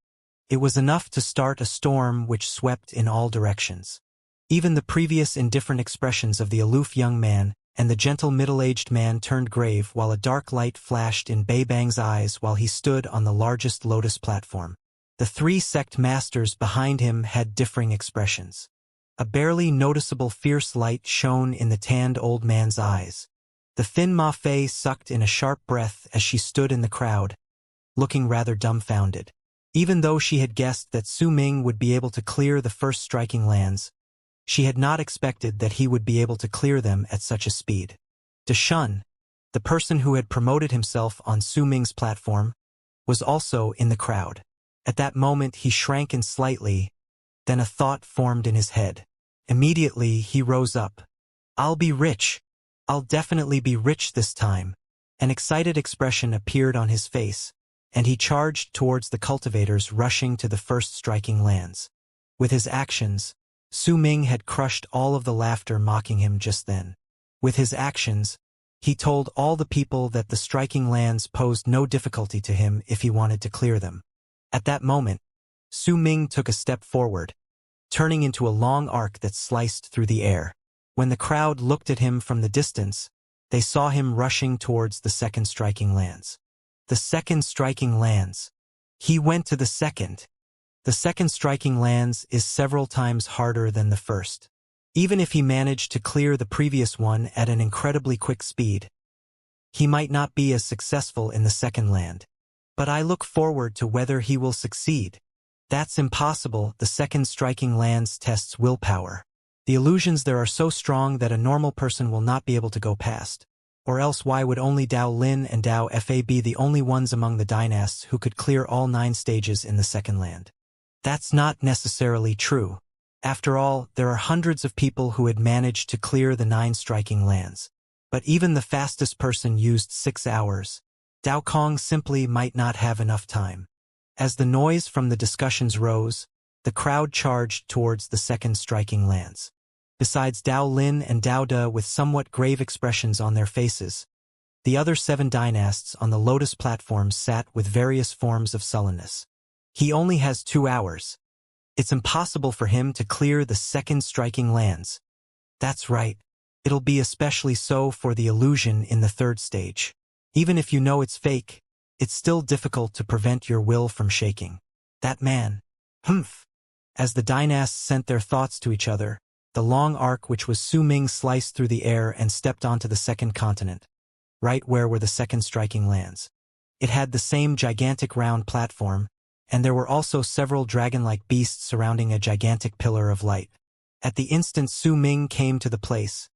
It was enough to start a storm which swept in all directions. Even the previous indifferent expressions of the aloof young man and the gentle middle-aged man turned grave while a dark light flashed in Bei Bang's eyes while he stood on the largest lotus platform. The 3 sect masters behind him had differing expressions. A barely noticeable fierce light shone in the tanned old man's eyes. The thin Ma Fei sucked in a sharp breath as she stood in the crowd, looking rather dumbfounded. Even though she had guessed that Su Ming would be able to clear the first striking lands, she had not expected that he would be able to clear them at such a speed. De Shun, the person who had promoted himself on Su Ming's platform, was also in the crowd. At that moment he shrank in slightly, then a thought formed in his head. Immediately he rose up. "I'll be rich. I'll definitely be rich this time." An excited expression appeared on his face, and he charged towards the cultivators rushing to the first striking lands. With his actions, Su Ming had crushed all of the laughter mocking him just then. With his actions, he told all the people that the striking lands posed no difficulty to him if he wanted to clear them. At that moment, Su Ming took a step forward, turning into a long arc that sliced through the air. When the crowd looked at him from the distance, they saw him rushing towards the second striking lands. The second striking lands. He went to the second. The second striking lands is several times harder than the first. Even if he managed to clear the previous one at an incredibly quick speed, he might not be as successful in the second land. But I look forward to whether he will succeed. That's impossible. The second striking lands tests willpower. The illusions there are so strong that a normal person will not be able to go past. Or else why would only Dao Lin and Dao Fa be the only ones among the dynasts who could clear all 9 stages in the second land? That's not necessarily true. After all, there are hundreds of people who had managed to clear the 9 striking lands. But even the fastest person used 6 hours. Dao Kong simply might not have enough time. As the noise from the discussions rose, the crowd charged towards the second striking lands. Besides Dao Lin and Dao De with somewhat grave expressions on their faces, the other 7 dynasts on the lotus platforms sat with various forms of sullenness. He only has 2 hours. It's impossible for him to clear the second striking lands. That's right. It'll be especially so for the illusion in the third stage. Even if you know it's fake, it's still difficult to prevent your will from shaking. That man. Humph. As the dynasts sent their thoughts to each other, the long arc which was Su Ming sliced through the air and stepped onto the second continent, right where were the second striking lands. It had the same gigantic round platform, and there were also several dragon-like beasts surrounding a gigantic pillar of light. At the instant Su Ming came to the place,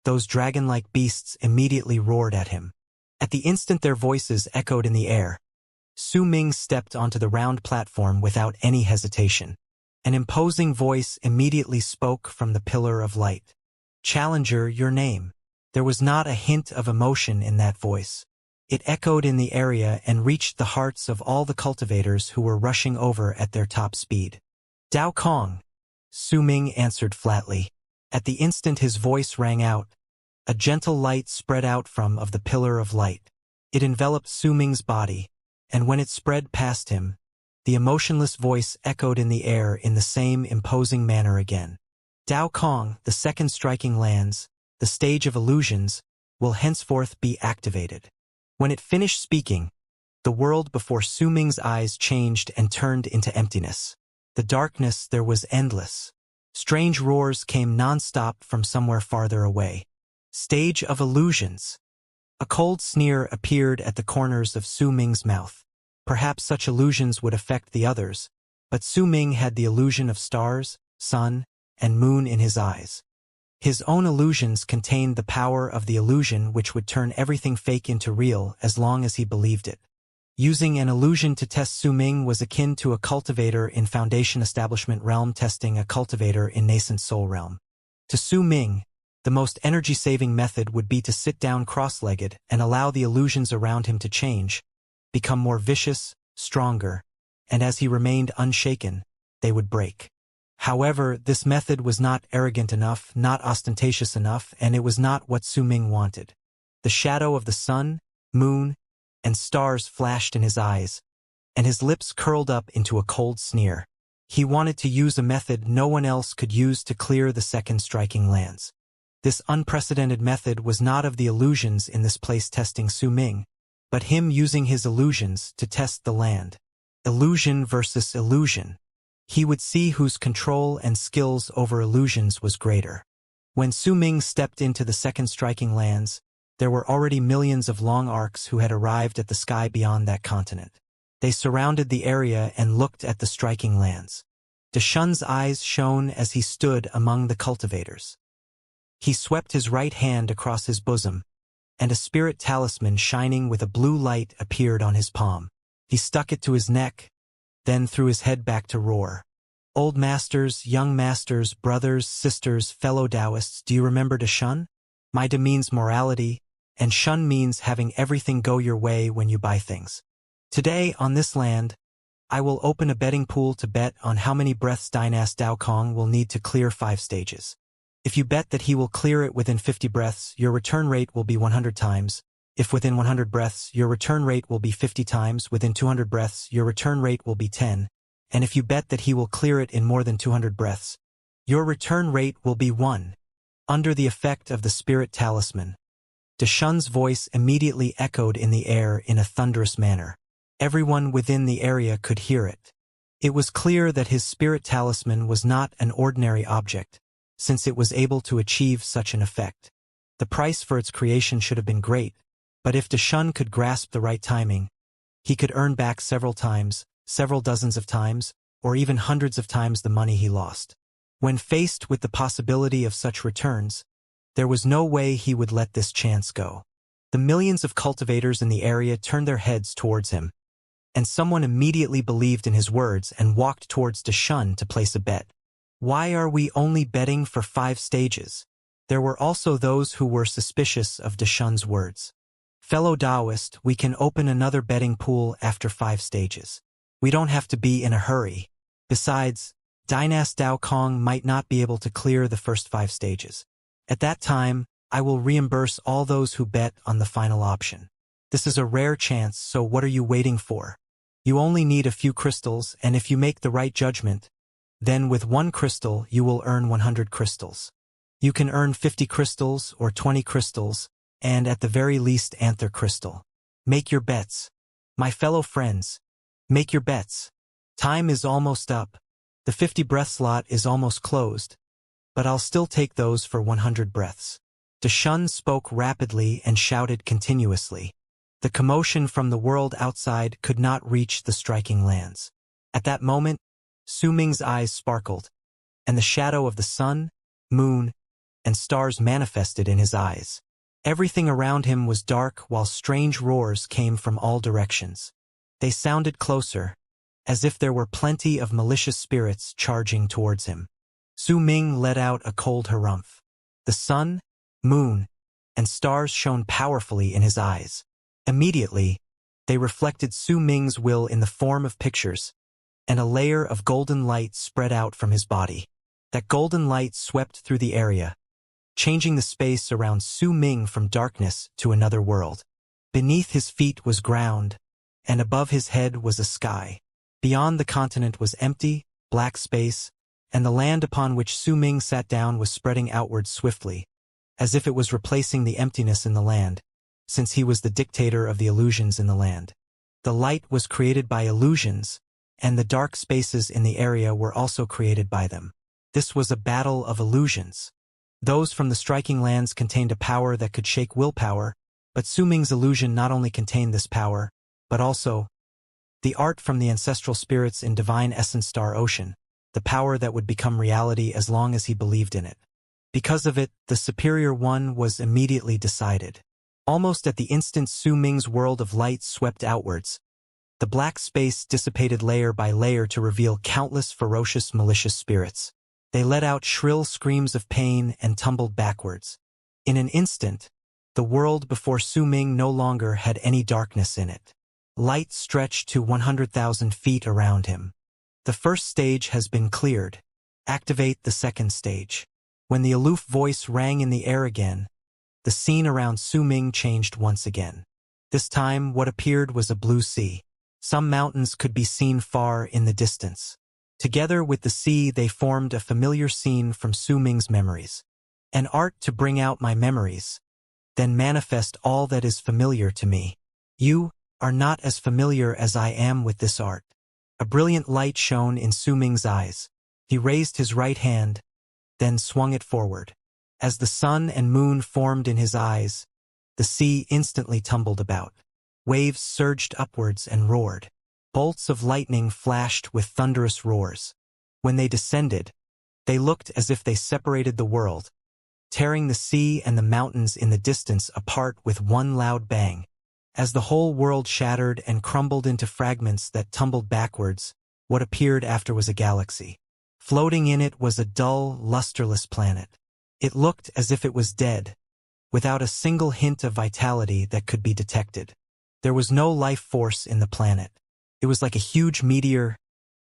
those dragon-like beasts immediately roared at him. At the instant their voices echoed in the air, Su Ming stepped onto the round platform without any hesitation. An imposing voice immediately spoke from the pillar of light. "Challenger, your name." There was not a hint of emotion in that voice. It echoed in the area and reached the hearts of all the cultivators who were rushing over at their top speed. "Dao Kong," Su Ming answered flatly. At the instant his voice rang out, a gentle light spread out from of the pillar of light. It enveloped Su Ming's body, and when it spread past him, the emotionless voice echoed in the air in the same imposing manner again. Dao Kong, the second striking lands, the stage of illusions, will henceforth be activated. When it finished speaking, the world before Su Ming's eyes changed and turned into emptiness. The darkness there was endless. Strange roars came non-stop from somewhere farther away. Stage of illusions. A cold sneer appeared at the corners of Su Ming's mouth. Perhaps such illusions would affect the others, but Su Ming had the illusion of stars, sun, and moon in his eyes. His own illusions contained the power of the illusion which would turn everything fake into real as long as he believed it. Using an illusion to test Su Ming was akin to a cultivator in Foundation Establishment realm testing a cultivator in Nascent Soul realm. To Su Ming, the most energy-saving method would be to sit down cross-legged and allow the illusions around him to change, become more vicious, stronger, and as he remained unshaken, they would break. However, this method was not arrogant enough, not ostentatious enough, and it was not what Su Ming wanted. The shadow of the sun, moon, and stars flashed in his eyes, and his lips curled up into a cold sneer. He wanted to use a method no one else could use to clear the second striking lands. This unprecedented method was not of the illusions in this place testing Su Ming, but him using his illusions to test the land. Illusion versus illusion. He would see whose control and skills over illusions was greater. When Su Ming stepped into the second striking lands, there were already millions of long arcs who had arrived at the sky beyond that continent. They surrounded the area and looked at the striking lands. Deshun's eyes shone as he stood among the cultivators. He swept his right hand across his bosom, and a spirit talisman shining with a blue light appeared on his palm. He stuck it to his neck, then threw his head back to roar. Old masters, young masters, brothers, sisters, fellow Taoists, do you remember Deshun? Maida means morality, and Shun means having everything go your way when you buy things. Today, on this land, I will open a betting pool to bet on how many breaths Dynast Dao Kong will need to clear 5 stages. If you bet that he will clear it within 50 breaths, your return rate will be 100 times. If within 100 breaths, your return rate will be 50 times. Within 200 breaths, your return rate will be 10. And if you bet that he will clear it in more than 200 breaths, your return rate will be 1. Under the effect of the spirit talisman, Deshun's voice immediately echoed in the air in a thunderous manner. Everyone within the area could hear it. It was clear that his spirit talisman was not an ordinary object, since it was able to achieve such an effect. The price for its creation should have been great, but if Deshun could grasp the right timing, he could earn back several times, several dozens of times, or even hundreds of times the money he lost. When faced with the possibility of such returns, there was no way he would let this chance go. The millions of cultivators in the area turned their heads towards him, and someone immediately believed in his words and walked towards Deshun to place a bet. Why are we only betting for 5 stages? There were also those who were suspicious of Deshun's words. Fellow Taoist, we can open another betting pool after 5 stages. We don't have to be in a hurry. Besides, Dynast Dao Kong might not be able to clear the first 5 stages. At that time, I will reimburse all those who bet on the final option. This is a rare chance, so what are you waiting for? You only need a few crystals, and if you make the right judgment, then with 1 crystal you will earn 100 crystals. You can earn 50 crystals or 20 crystals, and at the very least anther crystal. Make your bets. My fellow friends, make your bets. Time is almost up. The 50 breath slot is almost closed, but I'll still take those for 100 breaths. Deshun spoke rapidly and shouted continuously. The commotion from the world outside could not reach the striking lands. At that moment, Su Ming's eyes sparkled, and the shadow of the sun, moon, and stars manifested in his eyes. Everything around him was dark while strange roars came from all directions. They sounded closer, as if there were plenty of malicious spirits charging towards him. Su Ming let out a cold harumph. The sun, moon, and stars shone powerfully in his eyes. Immediately, they reflected Su Ming's will in the form of pictures, and a layer of golden light spread out from his body. That golden light swept through the area, changing the space around Su Ming from darkness to another world. Beneath his feet was ground, and above his head was a sky. Beyond the continent was empty, black space, and the land upon which Su Ming sat down was spreading outward swiftly, as if it was replacing the emptiness in the land, since he was the dictator of the illusions in the land. The light was created by illusions, and the dark spaces in the area were also created by them. This was a battle of illusions. Those from the striking lands contained a power that could shake willpower, but Su Ming's illusion not only contained this power, but also the art from the ancestral spirits in Divine Essence Star Ocean, the power that would become reality as long as he believed in it. Because of it, the superior one was immediately decided. Almost at the instant Su Ming's world of light swept outwards, the black space dissipated layer by layer to reveal countless ferocious malicious spirits. They let out shrill screams of pain and tumbled backwards. In an instant, the world before Su Ming no longer had any darkness in it. Light stretched to 100,000 feet around him. The first stage has been cleared. Activate the second stage. When the aloof voice rang in the air again, the scene around Su Ming changed once again. This time, what appeared was a blue sea. Some mountains could be seen far in the distance. Together with the sea, they formed a familiar scene from Su Ming's memories. An art to bring out my memories, then manifest all that is familiar to me. You are not as familiar as I am with this art. A brilliant light shone in Su Ming's eyes. He raised his right hand, then swung it forward. As the sun and moon formed in his eyes, the sea instantly tumbled about. Waves surged upwards and roared. Bolts of lightning flashed with thunderous roars. When they descended, they looked as if they separated the world, tearing the sea and the mountains in the distance apart with one loud bang. As the whole world shattered and crumbled into fragments that tumbled backwards, what appeared after was a galaxy. Floating in it was a dull, lusterless planet. It looked as if it was dead, without a single hint of vitality that could be detected. There was no life force in the planet. It was like a huge meteor,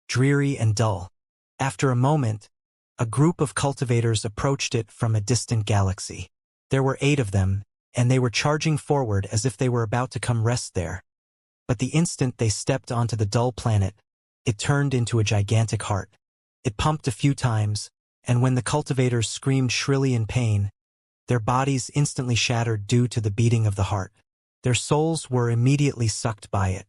dreary and dull. After a moment, a group of cultivators approached it from a distant galaxy. There were 8 of them, and they were charging forward as if they were about to come rest there. But the instant they stepped onto the dull planet, it turned into a gigantic heart. It pumped a few times, and when the cultivators screamed shrilly in pain, their bodies instantly shattered due to the beating of the heart. Their souls were immediately sucked by it.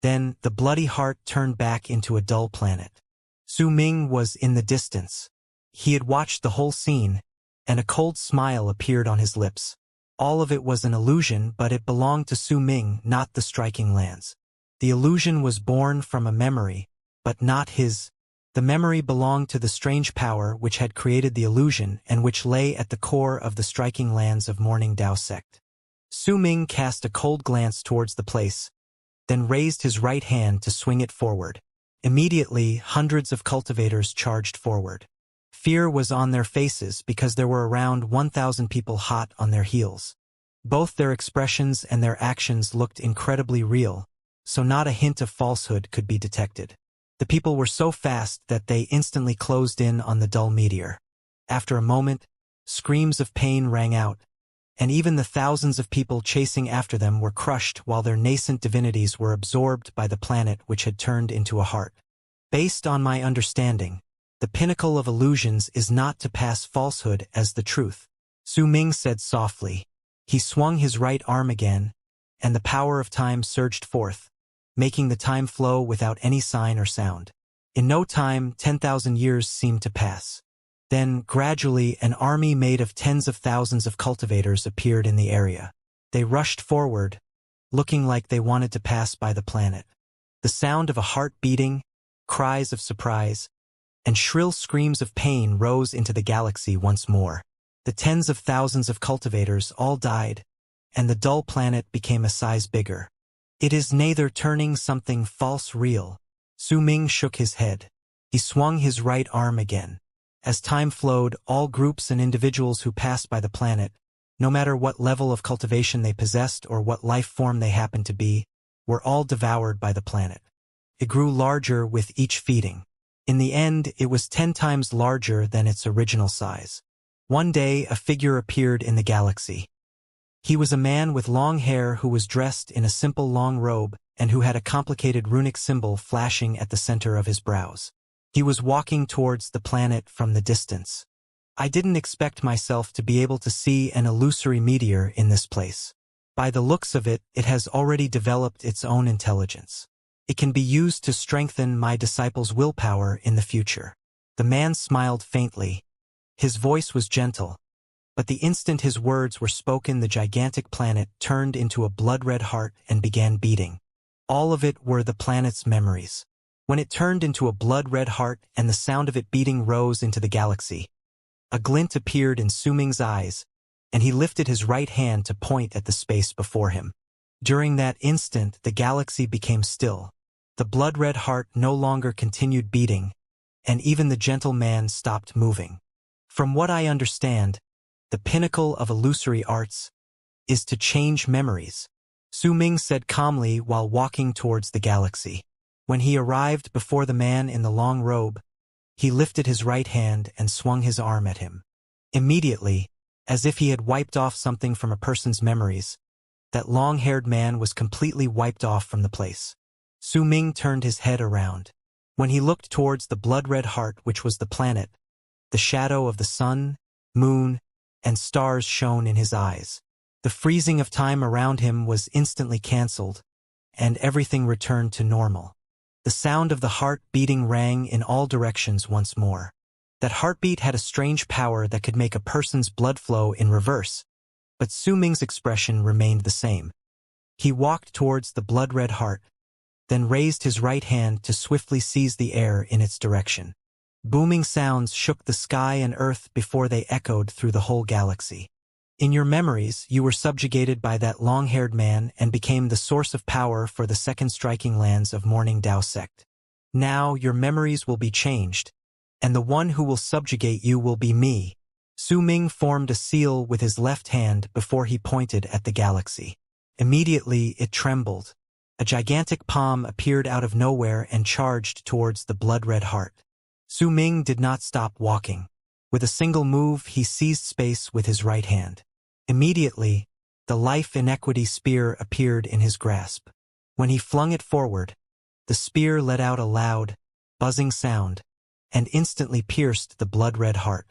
Then the bloody heart turned back into a dull planet. Su Ming was in the distance. He had watched the whole scene, and a cold smile appeared on his lips. All of it was an illusion, but it belonged to Su Ming, not the striking lands. The illusion was born from a memory, but not his. The memory belonged to the strange power which had created the illusion and which lay at the core of the striking lands of Morning Dao sect. Su Ming cast a cold glance towards the place, then raised his right hand to swing it forward. Immediately, hundreds of cultivators charged forward. Fear was on their faces because there were around 1,000 people hot on their heels. Both their expressions and their actions looked incredibly real, so not a hint of falsehood could be detected. The people were so fast that they instantly closed in on the dull meteor. After a moment, screams of pain rang out, and even the thousands of people chasing after them were crushed while their nascent divinities were absorbed by the planet which had turned into a heart. Based on my understanding, the pinnacle of illusions is not to pass falsehood as the truth, Su Ming said softly. He swung his right arm again, and the power of time surged forth, making the time flow without any sign or sound. In no time, 10,000 years seemed to pass. Then, gradually, an army made of tens of thousands of cultivators appeared in the area. They rushed forward, looking like they wanted to pass by the planet. The sound of a heart beating, cries of surprise, and shrill screams of pain rose into the galaxy once more. The tens of thousands of cultivators all died, and the dull planet became a size bigger. It is neither turning something false real. Su Ming shook his head. He swung his right arm again. As time flowed, all groups and individuals who passed by the planet, no matter what level of cultivation they possessed or what life form they happened to be, were all devoured by the planet. It grew larger with each feeding. In the end, it was 10 times larger than its original size. One day, a figure appeared in the galaxy. He was a man with long hair who was dressed in a simple long robe and who had a complicated runic symbol flashing at the center of his brows. He was walking towards the planet from the distance. I didn't expect myself to be able to see an illusory meteor in this place. By the looks of it, it has already developed its own intelligence. It can be used to strengthen my disciples' willpower in the future. The man smiled faintly. His voice was gentle, but the instant his words were spoken, the gigantic planet turned into a blood-red heart and began beating. All of it were the planet's memories. When it turned into a blood-red heart and the sound of it beating rose into the galaxy, a glint appeared in Suming's eyes, and he lifted his right hand to point at the space before him. During that instant, the galaxy became still. The blood-red heart no longer continued beating, and even the gentle man stopped moving. From what I understand, the pinnacle of illusory arts is to change memories, Suming said calmly while walking towards the galaxy. When he arrived before the man in the long robe, he lifted his right hand and swung his arm at him. Immediately, as if he had wiped off something from a person's memories, that long-haired man was completely wiped off from the place. Suming turned his head around. When he looked towards the blood-red heart, which was the planet, the shadow of the sun, moon, and stars shone in his eyes. The freezing of time around him was instantly cancelled, and everything returned to normal. The sound of the heart beating rang in all directions once more. That heartbeat had a strange power that could make a person's blood flow in reverse, but Suming's expression remained the same. He walked towards the blood-red heart, then raised his right hand to swiftly seize the air in its direction. Booming sounds shook the sky and earth before they echoed through the whole galaxy. In your memories, you were subjugated by that long-haired man and became the source of power for the second striking lands of Morning Dao sect. Now your memories will be changed, and the one who will subjugate you will be me. Suming formed a seal with his left hand before he pointed at the galaxy. Immediately it trembled. A gigantic palm appeared out of nowhere and charged towards the blood-red heart. Suming did not stop walking. With a single move, he seized space with his right hand. Immediately, the life inequity spear appeared in his grasp. When he flung it forward, the spear let out a loud, buzzing sound, and instantly pierced the blood-red heart.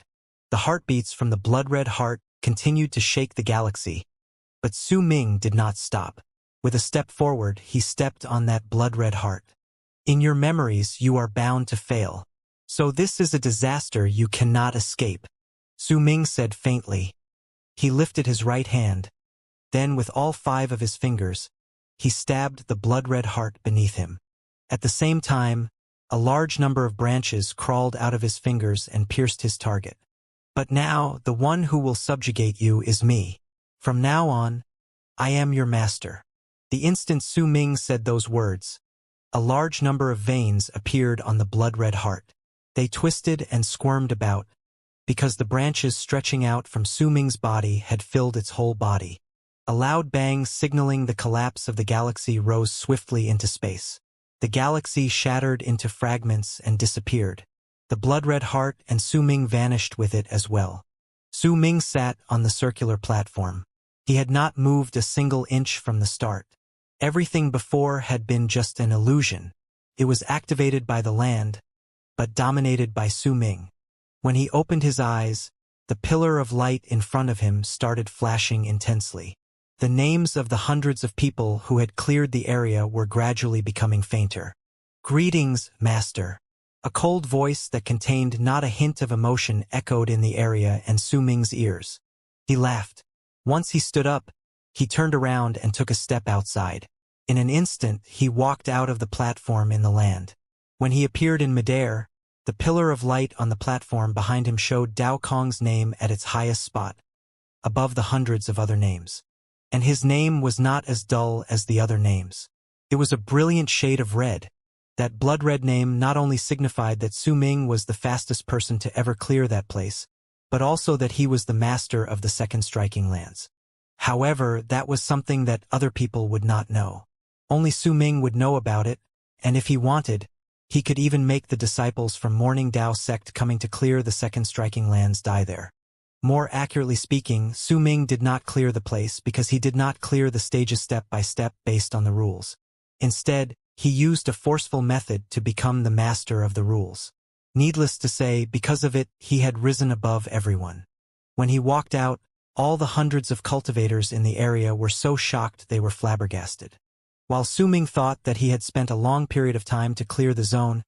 The heartbeats from the blood-red heart continued to shake the galaxy, but Suming did not stop. With a step forward, he stepped on that blood-red heart. In your memories, you are bound to fail. So this is a disaster you cannot escape, Suming said faintly. He lifted his right hand. Then with all 5 of his fingers, he stabbed the blood-red heart beneath him. At the same time, a large number of branches crawled out of his fingers and pierced his target. But now, the one who will subjugate you is me. From now on, I am your master. The instant Suming said those words, a large number of veins appeared on the blood-red heart. They twisted and squirmed about, because the branches stretching out from Suming's body had filled its whole body. A loud bang signaling the collapse of the galaxy rose swiftly into space. The galaxy shattered into fragments and disappeared. The blood-red heart and Suming vanished with it as well. Suming sat on the circular platform. He had not moved a single inch from the start. Everything before had been just an illusion. It was activated by the land, but dominated by Suming. When he opened his eyes, the pillar of light in front of him started flashing intensely. The names of the hundreds of people who had cleared the area were gradually becoming fainter. Greetings, Master. A cold voice that contained not a hint of emotion echoed in the area and Suming's ears. He laughed. Once he stood up, he turned around and took a step outside. In an instant, he walked out of the platform in the land. When he appeared in midair, the pillar of light on the platform behind him showed Dao Kong's name at its highest spot, above the hundreds of other names. And his name was not as dull as the other names. It was a brilliant shade of red. That blood-red name not only signified that Suming was the fastest person to ever clear that place, but also that he was the master of the second striking lands. However, that was something that other people would not know. Only Suming would know about it, and if he wanted, he could even make the disciples from Morning Dao sect coming to clear the second striking lands die there. More accurately speaking, Su Ming did not clear the place because he did not clear the stages step by step based on the rules. Instead, he used a forceful method to become the master of the rules. Needless to say, because of it, he had risen above everyone. When he walked out, all the hundreds of cultivators in the area were so shocked they were flabbergasted. While Su Ming thought that he had spent a long period of time to clear the zone,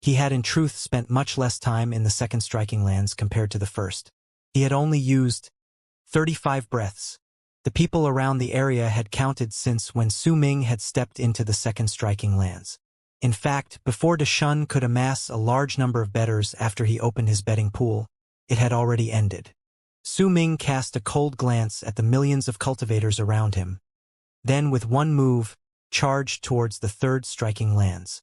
he had in truth spent much less time in the second striking lands compared to the first. He had only used 35 breaths. The people around the area had counted since when Su Ming had stepped into the second striking lands. In fact, before Deshan could amass a large number of bettors after he opened his betting pool, it had already ended. Su Ming cast a cold glance at the millions of cultivators around him. Then, with one move, charged towards the third striking lands.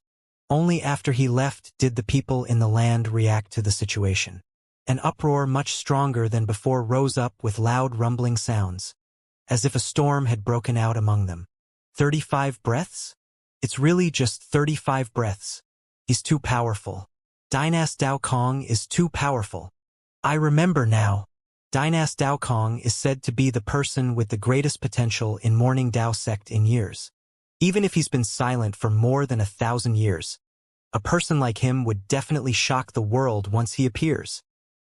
Only after he left did the people in the land react to the situation. An uproar much stronger than before rose up with loud rumbling sounds, as if a storm had broken out among them. 35 breaths? It's really just 35 breaths. He's too powerful. Dynast Dao Kong is too powerful. I remember now. Dynast Dao Kong is said to be the person with the greatest potential in Morning Dao sect in years. Even if he's been silent for more than 1,000 years, a person like him would definitely shock the world once he appears.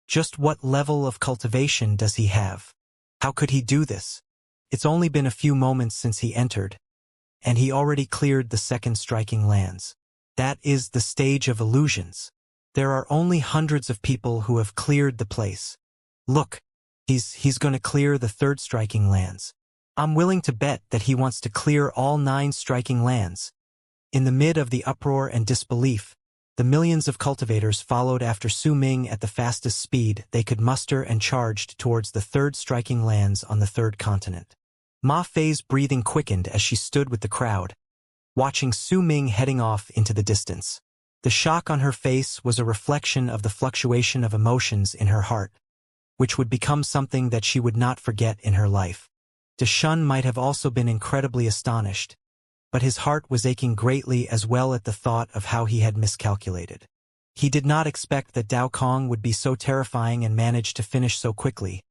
Just what level of cultivation does he have? How could he do this? It's only been a few moments since he entered, and he already cleared the second striking lands. That is the stage of illusions. There are only hundreds of people who have cleared the place. Look, he's going to clear the third striking lands. I'm willing to bet that he wants to clear all 9 striking lands. In the mid of the uproar and disbelief, the millions of cultivators followed after Su Ming at the fastest speed they could muster and charged towards the third striking lands on the third continent. Ma Fei's breathing quickened as she stood with the crowd, watching Su Ming heading off into the distance. The shock on her face was a reflection of the fluctuation of emotions in her heart, which would become something that she would not forget in her life. Deshan might have also been incredibly astonished, but his heart was aching greatly as well at the thought of how he had miscalculated. He did not expect that Dao Kong would be so terrifying and manage to finish so quickly,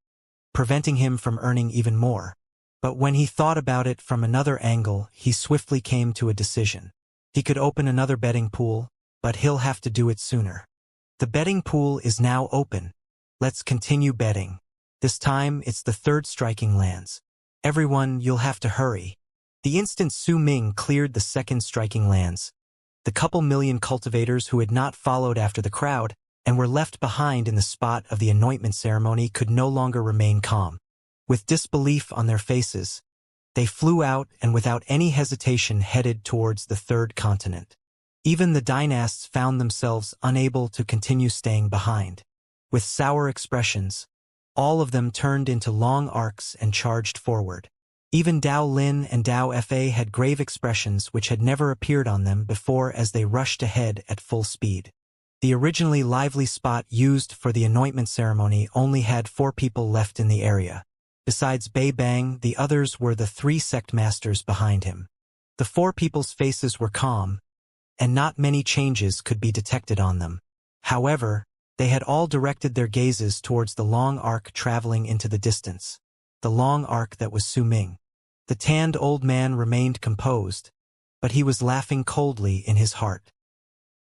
preventing him from earning even more. But when he thought about it from another angle, he swiftly came to a decision. He could open another betting pool, but he'll have to do it sooner. The betting pool is now open. Let's continue betting. This time, it's the third striking lands. Everyone, you'll have to hurry. The instant Su Ming cleared the second striking lands, the couple million cultivators who had not followed after the crowd and were left behind in the spot of the anointment ceremony could no longer remain calm. With disbelief on their faces, they flew out and without any hesitation headed towards the third continent. Even the dynasts found themselves unable to continue staying behind. With sour expressions, all of them turned into long arcs and charged forward. Even Dao Lin and Dao Fa had grave expressions which had never appeared on them before as they rushed ahead at full speed. The originally lively spot used for the anointment ceremony only had 4 people left in the area. Besides Bei Bang, the others were the 3 sect masters behind him. The 4 people's faces were calm, and not many changes could be detected on them. However, they had all directed their gazes towards the long arc traveling into the distance. The long arc that was Su Ming. The tanned old man remained composed, but he was laughing coldly in his heart.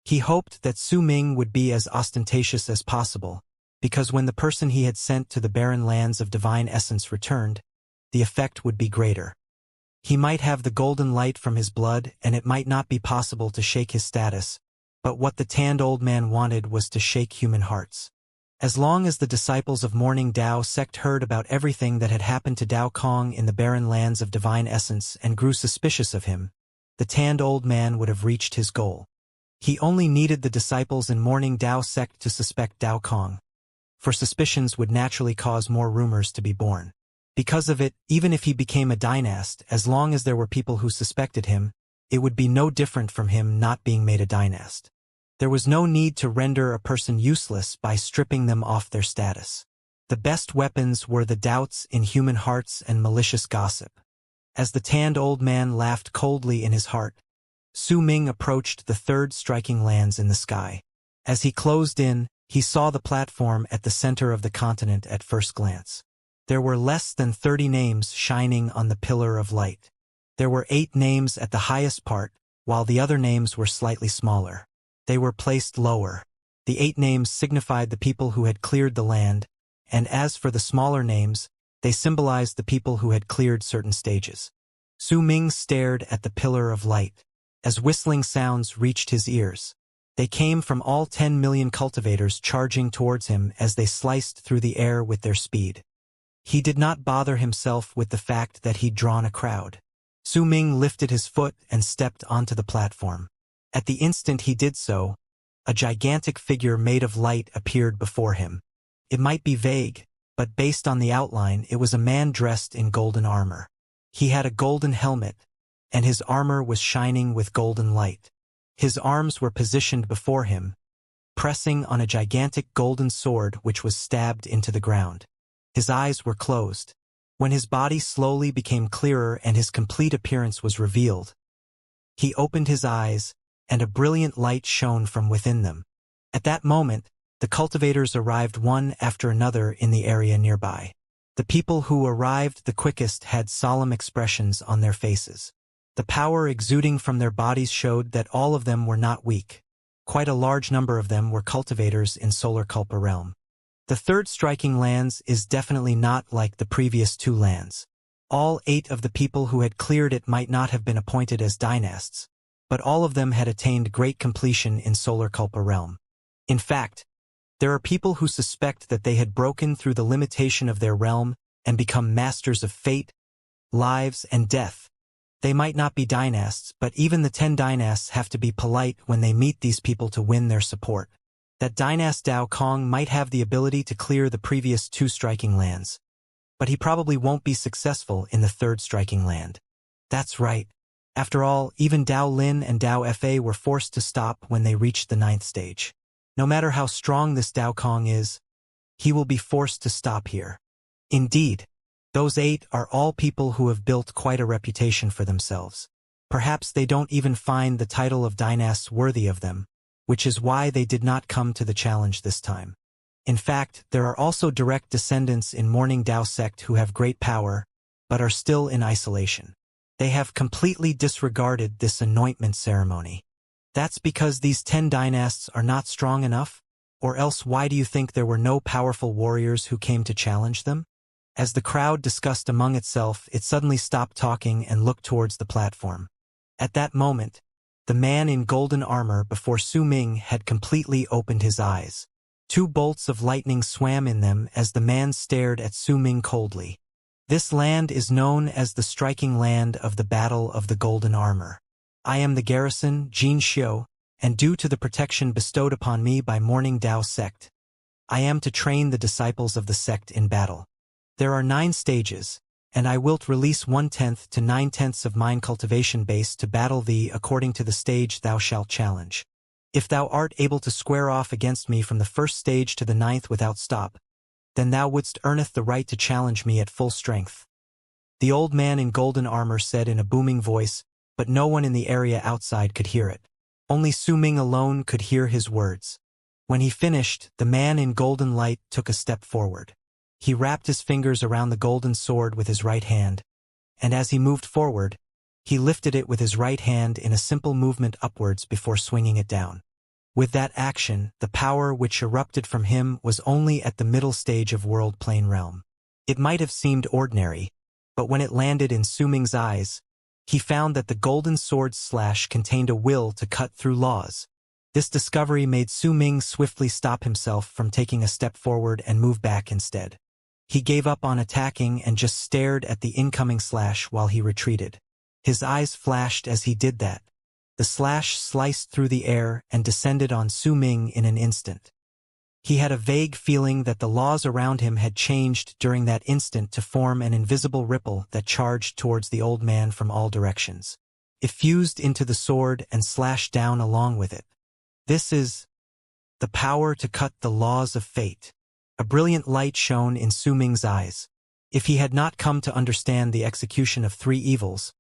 He hoped that Su Ming would be as ostentatious as possible, because when the person he had sent to the barren lands of divine essence returned, the effect would be greater. He might have the golden light from his blood, and it might not be possible to shake his status, but what the tanned old man wanted was to shake human hearts. As long as the disciples of Morning Dao sect heard about everything that had happened to Dao Kong in the barren lands of divine essence and grew suspicious of him, the tanned old man would have reached his goal. He only needed the disciples in Morning Dao sect to suspect Dao Kong, for suspicions would naturally cause more rumors to be born. Because of it, even if he became a dynast, as long as there were people who suspected him, it would be no different from him not being made a dynast. There was no need to render a person useless by stripping them off their status. The best weapons were the doubts in human hearts and malicious gossip. As the tanned old man laughed coldly in his heart, Su Ming approached the third striking lands in the sky. As he closed in, He saw the platform at the center of the continent at first glance. There were less than 30 names shining on the pillar of light. There were 8 names at the highest part, while the other names were slightly smaller. They were placed lower. The 8 names signified the people who had cleared the land, and as for the smaller names, they symbolized the people who had cleared certain stages. Su Ming stared at the pillar of light. As whistling sounds reached his ears, they came from all 10 million cultivators charging towards him as they sliced through the air with their speed. He did not bother himself with the fact that he'd drawn a crowd. Su Ming lifted his foot and stepped onto the platform. At the instant he did so, a gigantic figure made of light appeared before him. It might be vague, but based on the outline, it was a man dressed in golden armor. He had a golden helmet, and his armor was shining with golden light. His arms were positioned before him, pressing on a gigantic golden sword which was stabbed into the ground. His eyes were closed. When his body slowly became clearer and his complete appearance was revealed, he opened his eyes, and a brilliant light shone from within them. At that moment, the cultivators arrived one after another in the area nearby. The people who arrived the quickest had solemn expressions on their faces. The power exuding from their bodies showed that all of them were not weak. Quite a large number of them were cultivators in Solar Culpa realm. The third striking lands is definitely not like the previous 2 lands. All 8 of the people who had cleared it might not have been appointed as dynasts, but all of them had attained great completion in Solar Culpa realm. In fact, there are people who suspect that they had broken through the limitation of their realm and become masters of fate, lives, and death. They might not be dynasts, but even the 10 dynasts have to be polite when they meet these people to win their support. That dynast Dao Kong might have the ability to clear the previous 2 striking lands, but he probably won't be successful in the 3rd striking land. That's right. After all, even Dao Lin and Dao Fa were forced to stop when they reached the 9th stage. No matter how strong this Dao Kong is, he will be forced to stop here. Indeed, those 8 are all people who have built quite a reputation for themselves. Perhaps they don't even find the title of dynasts worthy of them, which is why they did not come to the challenge this time. In fact, there are also direct descendants in Morning Dao sect who have great power, but are still in isolation. They have completely disregarded this anointment ceremony. That's because these 10 dynasts are not strong enough? Or else why do you think there were no powerful warriors who came to challenge them? As the crowd discussed among itself, it suddenly stopped talking and looked towards the platform. At that moment, the man in golden armor before Su Ming had completely opened his eyes. 2 bolts of lightning swam in them as the man stared at Su Ming coldly. This land is known as the striking land of the Battle of the Golden Armor. I am the garrison, Xianxia, and due to the protection bestowed upon me by Morning Dao sect, I am to train the disciples of the sect in battle. There are 9 stages, and I wilt release 1/10 to 9/10 of mine cultivation base to battle thee according to the stage thou shalt challenge. If thou art able to square off against me from the 1st stage to the 9th without stop, then thou wouldst earneth the right to challenge me at full strength. The old man in golden armor said in a booming voice, but no one in the area outside could hear it. Only Su Ming alone could hear his words. When he finished, the man in golden light took a step forward. He wrapped his fingers around the golden sword with his right hand, and as he moved forward, he lifted it with his right hand in a simple movement upwards before swinging it down. With that action, the power which erupted from him was only at the middle stage of World Plane Realm. It might have seemed ordinary, but when it landed in Su Ming's eyes, he found that the golden sword's slash contained a will to cut through laws. This discovery made Su Ming swiftly stop himself from taking a step forward and move back instead. He gave up on attacking and just stared at the incoming slash while he retreated. His eyes flashed as he did that. The slash sliced through the air and descended on Su Ming in an instant. He had a vague feeling that the laws around him had changed during that instant to form an invisible ripple that charged towards the old man from all directions. It fused into the sword and slashed down along with it. This is the power to cut the laws of fate. A brilliant light shone in Su Ming's eyes. If he had not come to understand the execution of 3 evils,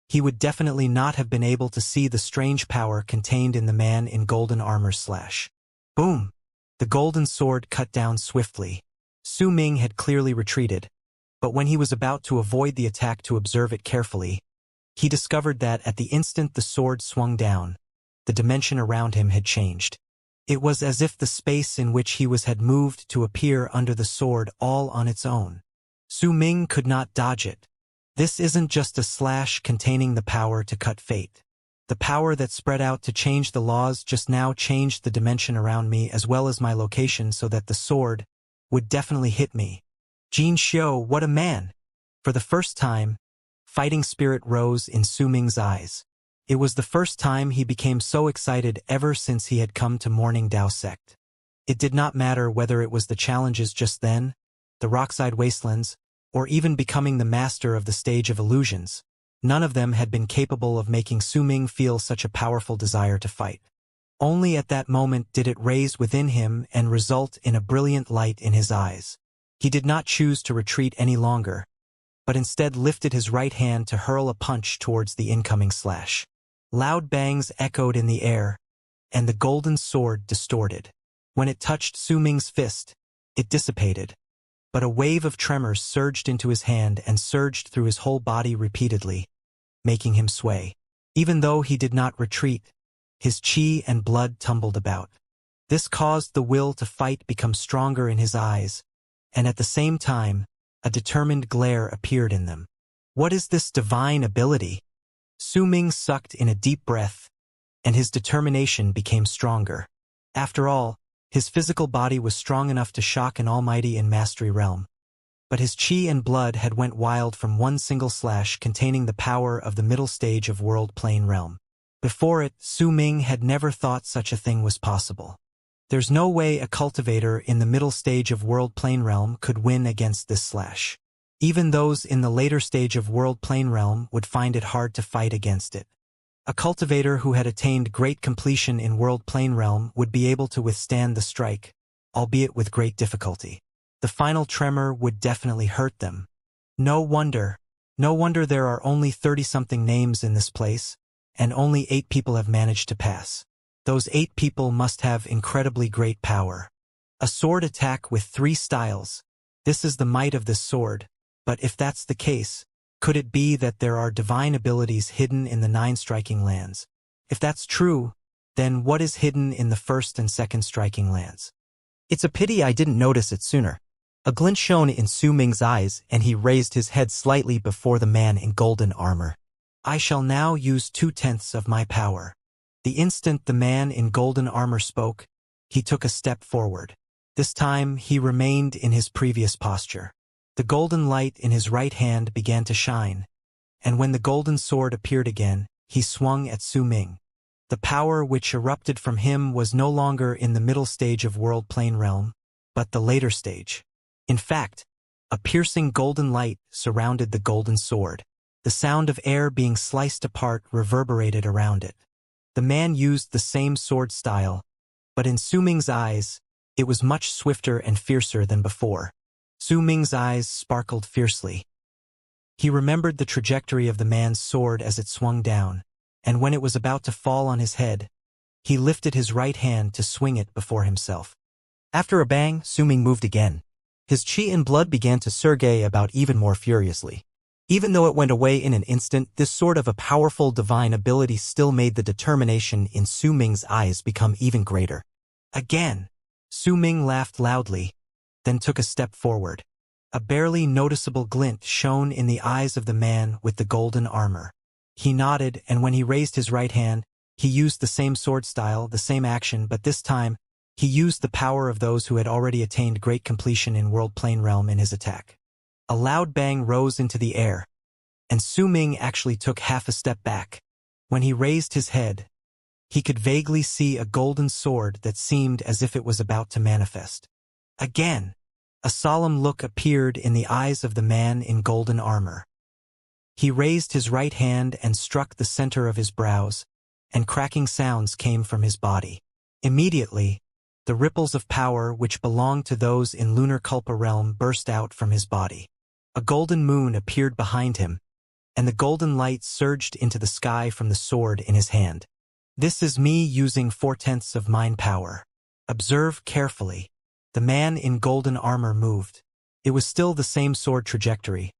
he would definitely not have been able to see the strange power contained in the man in golden armor's slash. Boom! The golden sword cut down swiftly. Su Ming had clearly retreated, but when he was about to avoid the attack to observe it carefully, he discovered that at the instant the sword swung down, the dimension around him had changed. It was as if the space in which he was had moved to appear under the sword all on its own. Su Ming could not dodge it. This isn't just a slash containing the power to cut fate. The power that spread out to change the laws just now changed the dimension around me as well as my location so that the sword would definitely hit me. Xianxia, what a man! For the first time, fighting spirit rose in Su Ming's eyes. It was the first time he became so excited ever since he had come to Morning Dao sect. It did not matter whether it was the challenges just then, the rockside wastelands, or even becoming the master of the stage of illusions. None of them had been capable of making Su Ming feel such a powerful desire to fight. Only at that moment did it raise within him and result in a brilliant light in his eyes. He did not choose to retreat any longer, but instead lifted his right hand to hurl a punch towards the incoming slash. Loud bangs echoed in the air, and the golden sword distorted. When it touched Su Ming's fist, it dissipated, but a wave of tremors surged into his hand and surged through his whole body repeatedly, making him sway. Even though he did not retreat, his qi and blood tumbled about. This caused the will to fight become stronger in his eyes, and at the same time, a determined glare appeared in them. What is this divine ability? Su Ming sucked in a deep breath, and his determination became stronger. After all, his physical body was strong enough to shock an almighty in Mastery Realm. But his qi and blood had went wild from one single slash containing the power of the middle stage of World Plane Realm. Before it, Su Ming had never thought such a thing was possible. There's no way a cultivator in the middle stage of World Plane Realm could win against this slash. Even those in the later stage of World Plane Realm would find it hard to fight against it. A cultivator who had attained great completion in World Plane Realm would be able to withstand the strike, albeit with great difficulty. The final tremor would definitely hurt them. No wonder there are only 30-something names in this place, and only 8 people have managed to pass. Those 8 people must have incredibly great power. A sword attack with 3 styles. This is the might of this sword. But if that's the case, could it be that there are divine abilities hidden in the 9 striking lands? If that's true, then what is hidden in the 1st and 2nd striking lands? It's a pity I didn't notice it sooner. A glint shone in Su Ming's eyes, and he raised his head slightly before the man in golden armor. I shall now use 2/10 of my power. The instant the man in golden armor spoke, he took a step forward. This time he remained in his previous posture. The golden light in his right hand began to shine, and when the golden sword appeared again, he swung at Su Ming. The power which erupted from him was no longer in the middle stage of World Plane Realm, but the later stage. In fact, a piercing golden light surrounded the golden sword. The sound of air being sliced apart reverberated around it. The man used the same sword style, but in Su Ming's eyes, it was much swifter and fiercer than before. Su Ming's eyes sparkled fiercely. He remembered the trajectory of the man's sword as it swung down, and when it was about to fall on his head, he lifted his right hand to swing it before himself. After a bang, Su Ming moved again. His qi and blood began to surge about even more furiously. Even though it went away in an instant, this sort of a powerful divine ability still made the determination in Su Ming's eyes become even greater. Again, Su Ming laughed loudly, then took a step forward. A barely noticeable glint shone in the eyes of the man with the golden armor. He nodded, and when he raised his right hand, he used the same sword style, the same action, but this time, he used the power of those who had already attained great completion in World Plane Realm in his attack. A loud bang rose into the air, and Su Ming actually took half a step back. When he raised his head, he could vaguely see a golden sword that seemed as if it was about to manifest. Again, a solemn look appeared in the eyes of the man in golden armor. He raised his right hand and struck the center of his brows, and cracking sounds came from his body. Immediately, the ripples of power which belonged to those in Lunar Culpa realm burst out from his body. A golden moon appeared behind him, and the golden light surged into the sky from the sword in his hand. This is me using 4/10 of mind power. Observe carefully. The man in golden armor moved. It was still the same sword trajectory,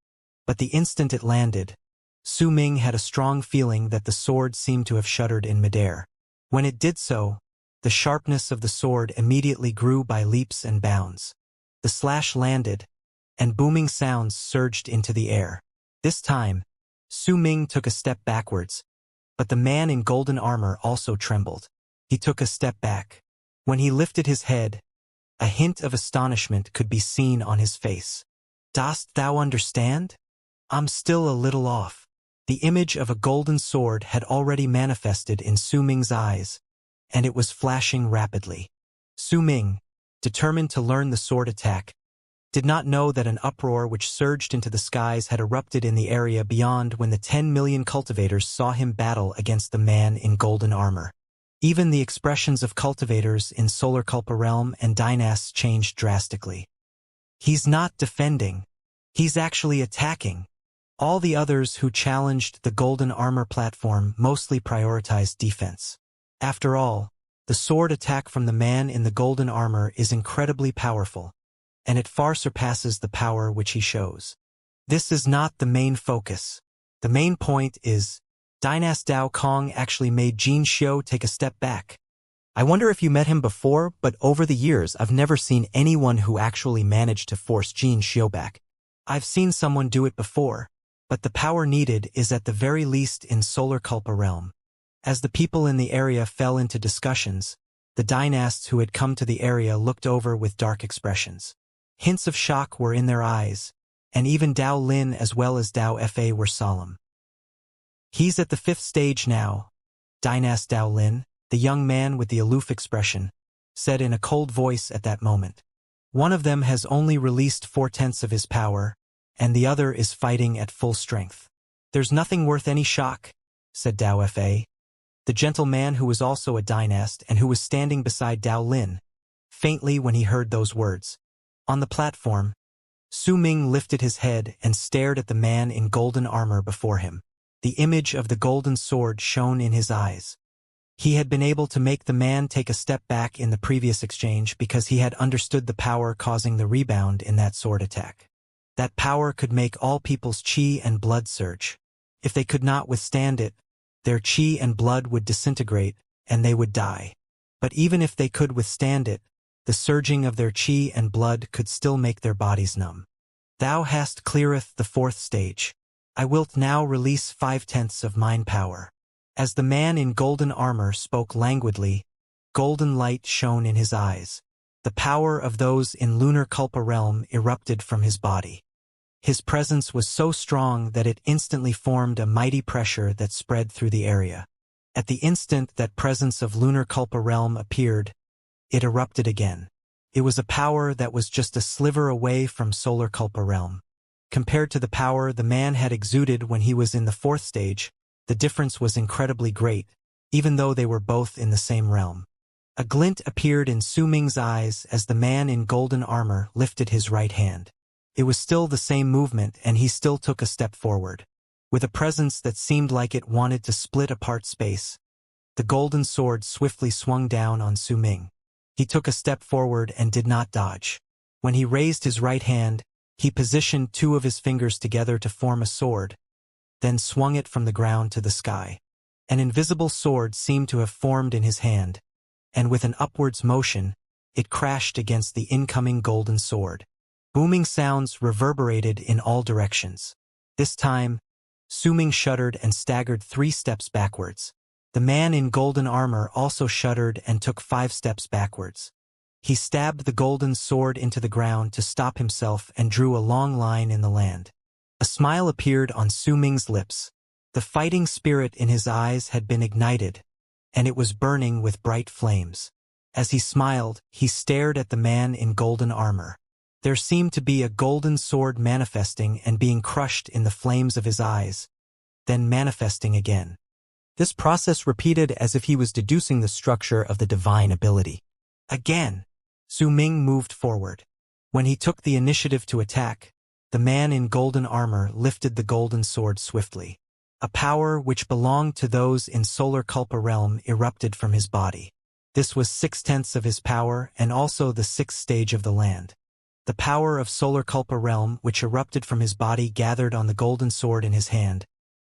but the instant it landed, Su Ming had a strong feeling that the sword seemed to have shuddered in midair. When it did so, the sharpness of the sword immediately grew by leaps and bounds. The slash landed, and booming sounds surged into the air. This time, Su Ming took a step backwards, but the man in golden armor also trembled. He took a step back. When he lifted his head, a hint of astonishment could be seen on his face. "Dost thou understand? I'm still a little off." The image of a golden sword had already manifested in Su Ming's eyes, and it was flashing rapidly. Su Ming, determined to learn the sword attack, did not know that an uproar which surged into the skies had erupted in the area beyond when the 10 million cultivators saw him battle against the man in golden armor. Even the expressions of cultivators in Solar Culpa Realm and Dynasts changed drastically. "He's not defending. He's actually attacking." All the others who challenged the golden armor platform mostly prioritized defense. After all, the sword attack from the man in the golden armor is incredibly powerful, and it far surpasses the power which he shows. This is not the main focus. The main point is, Dynast Dao Kong actually made Xianxia take a step back. I wonder if you met him before, but over the years I've never seen anyone who actually managed to force Xianxia back. I've seen someone do it before, but the power needed is at the very least in Solar Culpa Realm. As the people in the area fell into discussions, the dynasts who had come to the area looked over with dark expressions. Hints of shock were in their eyes, and even Dao Lin as well as Dao Fa were solemn. "He's at the 5th stage now," Dynast Dao Lin, the young man with the aloof expression, said in a cold voice at that moment. "One of them has only released 4/10 of his power, and the other is fighting at full strength." "There's nothing worth any shock," said Dao Fa. The gentleman who was also a dynast and who was standing beside Dao Lin, faintly when he heard those words. On the platform, Su Ming lifted his head and stared at the man in golden armor before him. The image of the golden sword shone in his eyes. He had been able to make the man take a step back in the previous exchange because he had understood the power causing the rebound in that sword attack. That power could make all people's qi and blood surge. If they could not withstand it, their qi and blood would disintegrate, and they would die. But even if they could withstand it, the surging of their qi and blood could still make their bodies numb. "Thou hast cleareth the 4th stage. I wilt now release 5/10 of mine power." As the man in golden armor spoke languidly, golden light shone in his eyes. The power of those in lunar Culpa realm erupted from his body. His presence was so strong that it instantly formed a mighty pressure that spread through the area. At the instant that presence of lunar Culpa realm appeared, it erupted again. It was a power that was just a sliver away from Solar Culpa realm. Compared to the power the man had exuded when he was in the 4th stage, the difference was incredibly great, even though they were both in the same realm. A glint appeared in Su Ming's eyes as the man in golden armor lifted his right hand. It was still the same movement, and he still took a step forward. With a presence that seemed like it wanted to split apart space, the golden sword swiftly swung down on Su Ming. He took a step forward and did not dodge. When he raised his right hand, he positioned 2 of his fingers together to form a sword, then swung it from the ground to the sky. An invisible sword seemed to have formed in his hand, and with an upwards motion, it crashed against the incoming golden sword. Booming sounds reverberated in all directions. This time, Su Ming shuddered and staggered 3 steps backwards. The man in golden armor also shuddered and took 5 steps backwards. He stabbed the golden sword into the ground to stop himself and drew a long line in the land. A smile appeared on Su Ming's lips. The fighting spirit in his eyes had been ignited, and it was burning with bright flames. As he smiled, he stared at the man in golden armor. There seemed to be a golden sword manifesting and being crushed in the flames of his eyes, then manifesting again. This process repeated as if he was deducing the structure of the divine ability. Again, Su Ming moved forward. When he took the initiative to attack, the man in golden armor lifted the golden sword swiftly. A power which belonged to those in Solar Culpa realm erupted from his body. This was 6/10 of his power and also the 6th stage of the land. The power of Solar Culpa realm which erupted from his body gathered on the golden sword in his hand,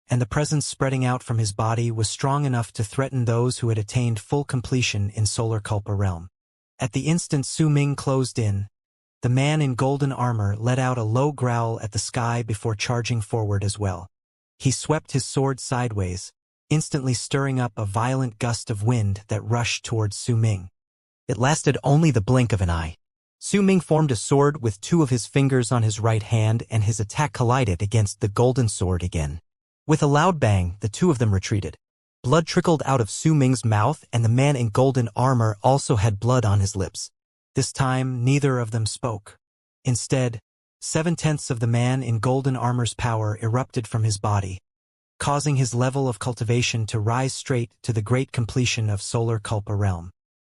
and the presence spreading out from his body was strong enough to threaten those who had attained full completion in Solar Culpa realm. At the instant Su Ming closed in, the man in golden armor let out a low growl at the sky before charging forward as well. He swept his sword sideways, instantly stirring up a violent gust of wind that rushed towards Su Ming. It lasted only the blink of an eye. Su Ming formed a sword with 2 of his fingers on his right hand and his attack collided against the golden sword again. With a loud bang, the 2 of them retreated. Blood trickled out of Su Ming's mouth and the man in golden armor also had blood on his lips. This time, neither of them spoke. Instead, 7/10 of the man in golden armor's power erupted from his body, causing his level of cultivation to rise straight to the great completion of Solar Culpa realm.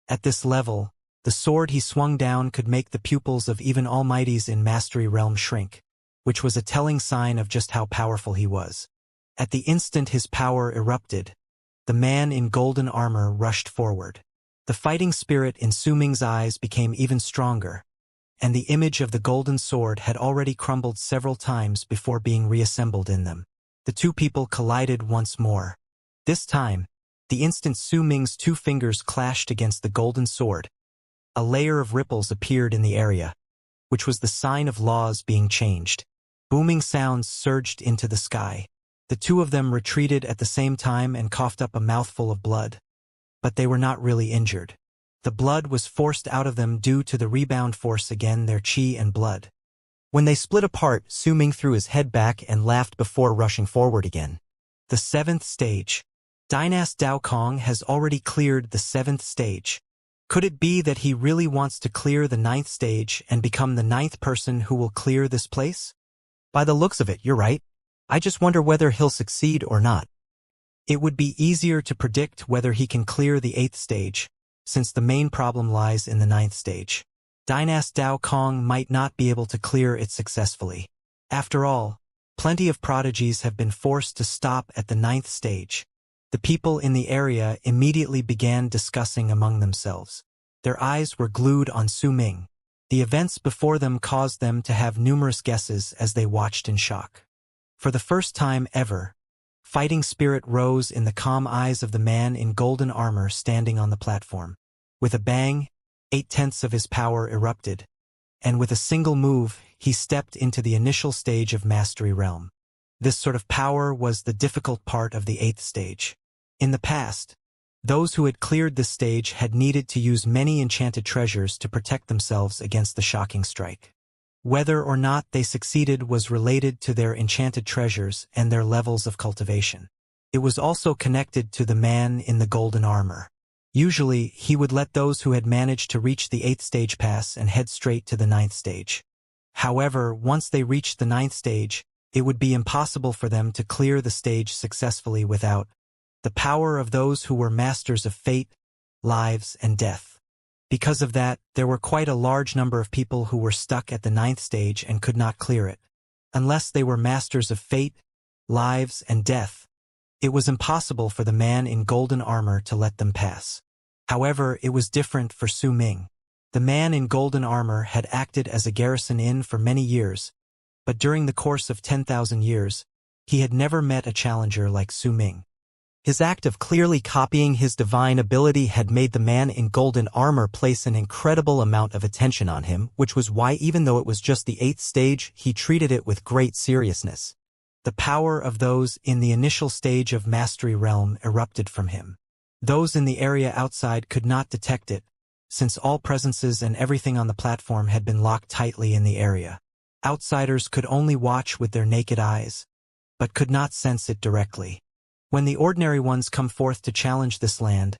At this level, the sword he swung down could make the pupils of even almighties in Mastery realm shrink, which was a telling sign of just how powerful he was. At the instant his power erupted, the man in golden armor rushed forward. The fighting spirit in Su Ming's eyes became even stronger, and the image of the golden sword had already crumbled several times before being reassembled in them. The 2 people collided once more. This time, the instant Su Ming's 2 fingers clashed against the golden sword, a layer of ripples appeared in the area, which was the sign of laws being changed. Booming sounds surged into the sky. The 2 of them retreated at the same time and coughed up a mouthful of blood. But they were not really injured. The blood was forced out of them due to the rebound force again their chi and blood. When they split apart, Su Ming threw his head back and laughed before rushing forward again. The 7th stage. Dynast Dao Kong has already cleared the 7th stage. Could it be that he really wants to clear the 9th stage and become the 9th person who will clear this place? By the looks of it, you're right. I just wonder whether he'll succeed or not. It would be easier to predict whether he can clear the 8th stage, since the main problem lies in the 9th stage. Dynast Dao Kong might not be able to clear it successfully. After all, plenty of prodigies have been forced to stop at the 9th stage. The people in the area immediately began discussing among themselves. Their eyes were glued on Su Ming. The events before them caused them to have numerous guesses as they watched in shock. For the first time ever, fighting spirit rose in the calm eyes of the man in golden armor standing on the platform. With a bang, 8/10 of his power erupted, and with a single move, he stepped into the initial stage of Mastery realm. This sort of power was the difficult part of the 8th stage. In the past, those who had cleared this stage had needed to use many enchanted treasures to protect themselves against the shocking strike. Whether or not they succeeded was related to their enchanted treasures and their levels of cultivation. It was also connected to the man in the golden armor. Usually, he would let those who had managed to reach the 8th stage pass and head straight to the 9th stage. However, once they reached the 9th stage, it would be impossible for them to clear the stage successfully without the power of those who were masters of fate, lives, and death. Because of that, there were quite a large number of people who were stuck at the 9th stage and could not clear it. Unless they were masters of fate, lives, and death, it was impossible for the man in golden armor to let them pass. However, it was different for Su Ming. The man in golden armor had acted as a garrison inn for many years, but during the course of 10,000 years, he had never met a challenger like Su Ming. His act of clearly copying his divine ability had made the man in golden armor place an incredible amount of attention on him, which was why even though it was just the 8th stage, he treated it with great seriousness. The power of those in the initial stage of Mastery realm erupted from him. Those in the area outside could not detect it, since all presences and everything on the platform had been locked tightly in the area. Outsiders could only watch with their naked eyes, but could not sense it directly. When the ordinary ones come forth to challenge this land,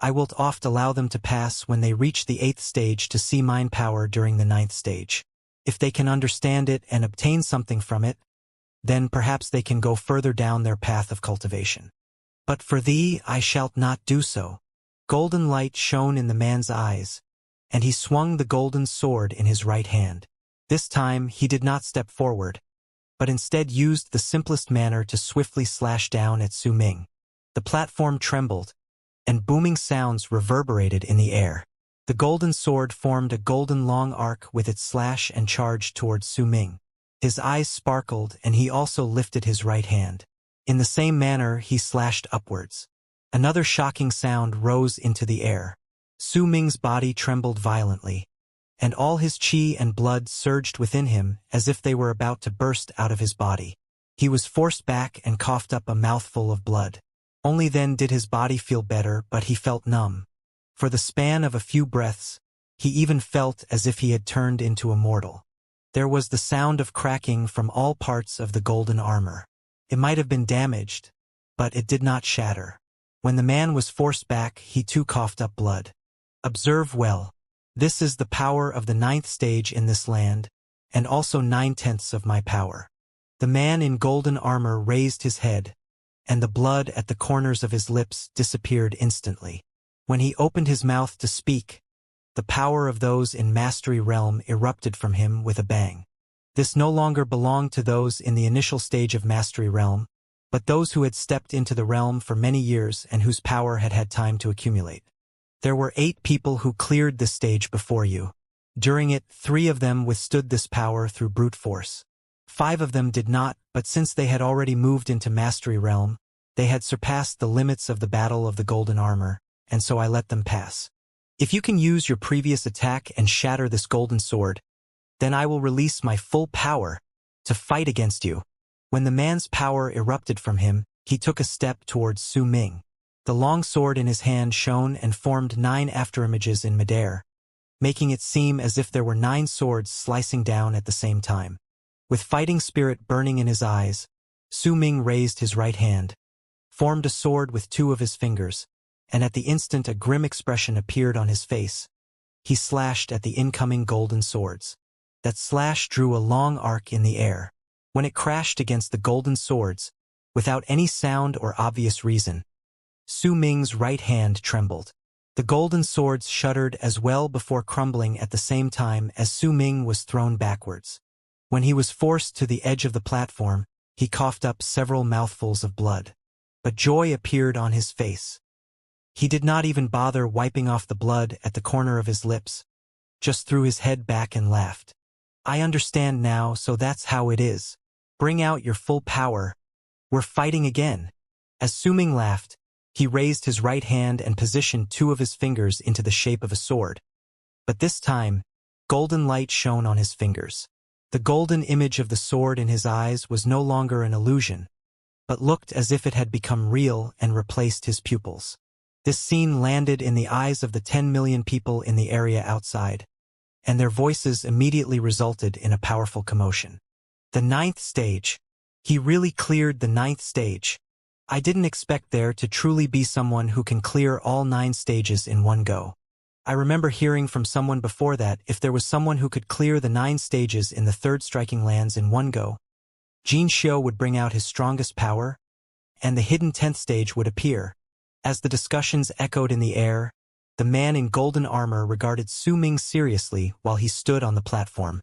I will oft allow them to pass when they reach the 8th stage to see mind power during the 9th stage. If they can understand it and obtain something from it, then perhaps they can go further down their path of cultivation. But for thee I shalt not do so. Golden light shone in the man's eyes, and he swung the golden sword in his right hand. This time he did not step forward, but instead used the simplest manner to swiftly slash down at Su Ming. The platform trembled, and booming sounds reverberated in the air. The golden sword formed a golden long arc with its slash and charged towards Su Ming. His eyes sparkled, and he also lifted his right hand. In the same manner, he slashed upwards. Another shocking sound rose into the air. Su Ming's body trembled violently, and all his qi and blood surged within him as if they were about to burst out of his body. He was forced back and coughed up a mouthful of blood. Only then did his body feel better, but he felt numb. For the span of a few breaths, he even felt as if he had turned into a mortal. There was the sound of cracking from all parts of the golden armor. It might have been damaged, but it did not shatter. When the man was forced back, he too coughed up blood. Observe well. This is the power of the 9th stage in this land, and also 9/10 of my power. The man in golden armor raised his head, and the blood at the corners of his lips disappeared instantly. When he opened his mouth to speak, the power of those in Mastery Realm erupted from him with a bang. This no longer belonged to those in the initial stage of Mastery Realm, but those who had stepped into the realm for many years and whose power had had time to accumulate. There were 8 people who cleared this stage before you. During it, 3 of them withstood this power through brute force. 5 of them did not, but since they had already moved into Mastery Realm, they had surpassed the limits of the Battle of the Golden Armor, and so I let them pass. If you can use your previous attack and shatter this golden sword, then I will release my full power to fight against you. When the man's power erupted from him, he took a step towards Su Ming. The long sword in his hand shone and formed 9 afterimages in midair, making it seem as if there were 9 swords slicing down at the same time. With fighting spirit burning in his eyes, Su Ming raised his right hand, formed a sword with 2 of his fingers, and at the instant a grim expression appeared on his face. He slashed at the incoming golden swords. That slash drew a long arc in the air. When it crashed against the golden swords, without any sound or obvious reason, Su Ming's right hand trembled. The golden swords shuddered as well before crumbling at the same time as Su Ming was thrown backwards. When he was forced to the edge of the platform, he coughed up several mouthfuls of blood. But joy appeared on his face. He did not even bother wiping off the blood at the corner of his lips, just threw his head back and laughed. I understand now, so that's how it is. Bring out your full power. We're fighting again. As Su Ming laughed, he raised his right hand and positioned 2 of his fingers into the shape of a sword. But this time, golden light shone on his fingers. The golden image of the sword in his eyes was no longer an illusion, but looked as if it had become real and replaced his pupils. This scene landed in the eyes of the 10 million people in the area outside, and their voices immediately resulted in a powerful commotion. The 9th stage. He really cleared the 9th stage. I didn't expect there to truly be someone who can clear all 9 stages in one go. I remember hearing from someone before that if there was someone who could clear the 9 stages in the 3rd striking lands in one go, Xianxia would bring out his strongest power, and the hidden 10th stage would appear. As the discussions echoed in the air, the man in golden armor regarded Su Ming seriously while he stood on the platform,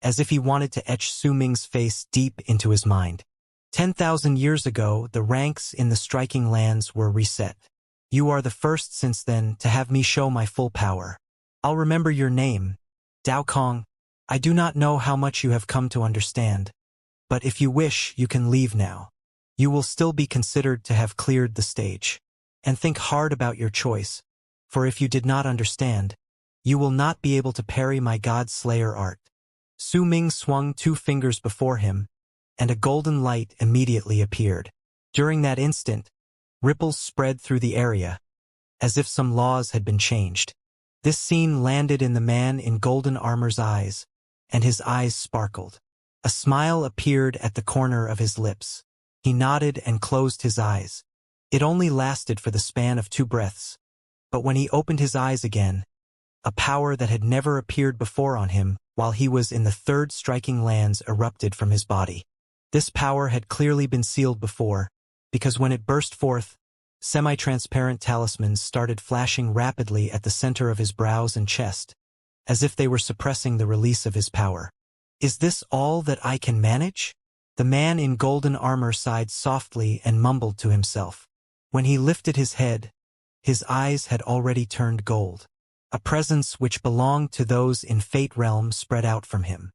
as if he wanted to etch Su Ming's face deep into his mind. 10,000 years ago, the ranks in the striking lands were reset. You are the first since then to have me show my full power. I'll remember your name, Dao Kong. I do not know how much you have come to understand, but if you wish, you can leave now. You will still be considered to have cleared the stage. And think hard about your choice, for if you did not understand, you will not be able to parry my God Slayer art. Su Ming swung 2 fingers before him, and a golden light immediately appeared. During that instant, ripples spread through the area, as if some laws had been changed. This scene landed in the man in golden armor's eyes, and his eyes sparkled. A smile appeared at the corner of his lips. He nodded and closed his eyes. It only lasted for the span of 2 breaths, but when he opened his eyes again, a power that had never appeared before on him while he was in the 3rd striking lands erupted from his body. This power had clearly been sealed before, because when it burst forth, semi-transparent talismans started flashing rapidly at the center of his brows and chest, as if they were suppressing the release of his power. Is this all that I can manage? The man in golden armor sighed softly and mumbled to himself. When he lifted his head, His eyes had already turned gold. A presence which belonged to those in Fate realm spread out from him.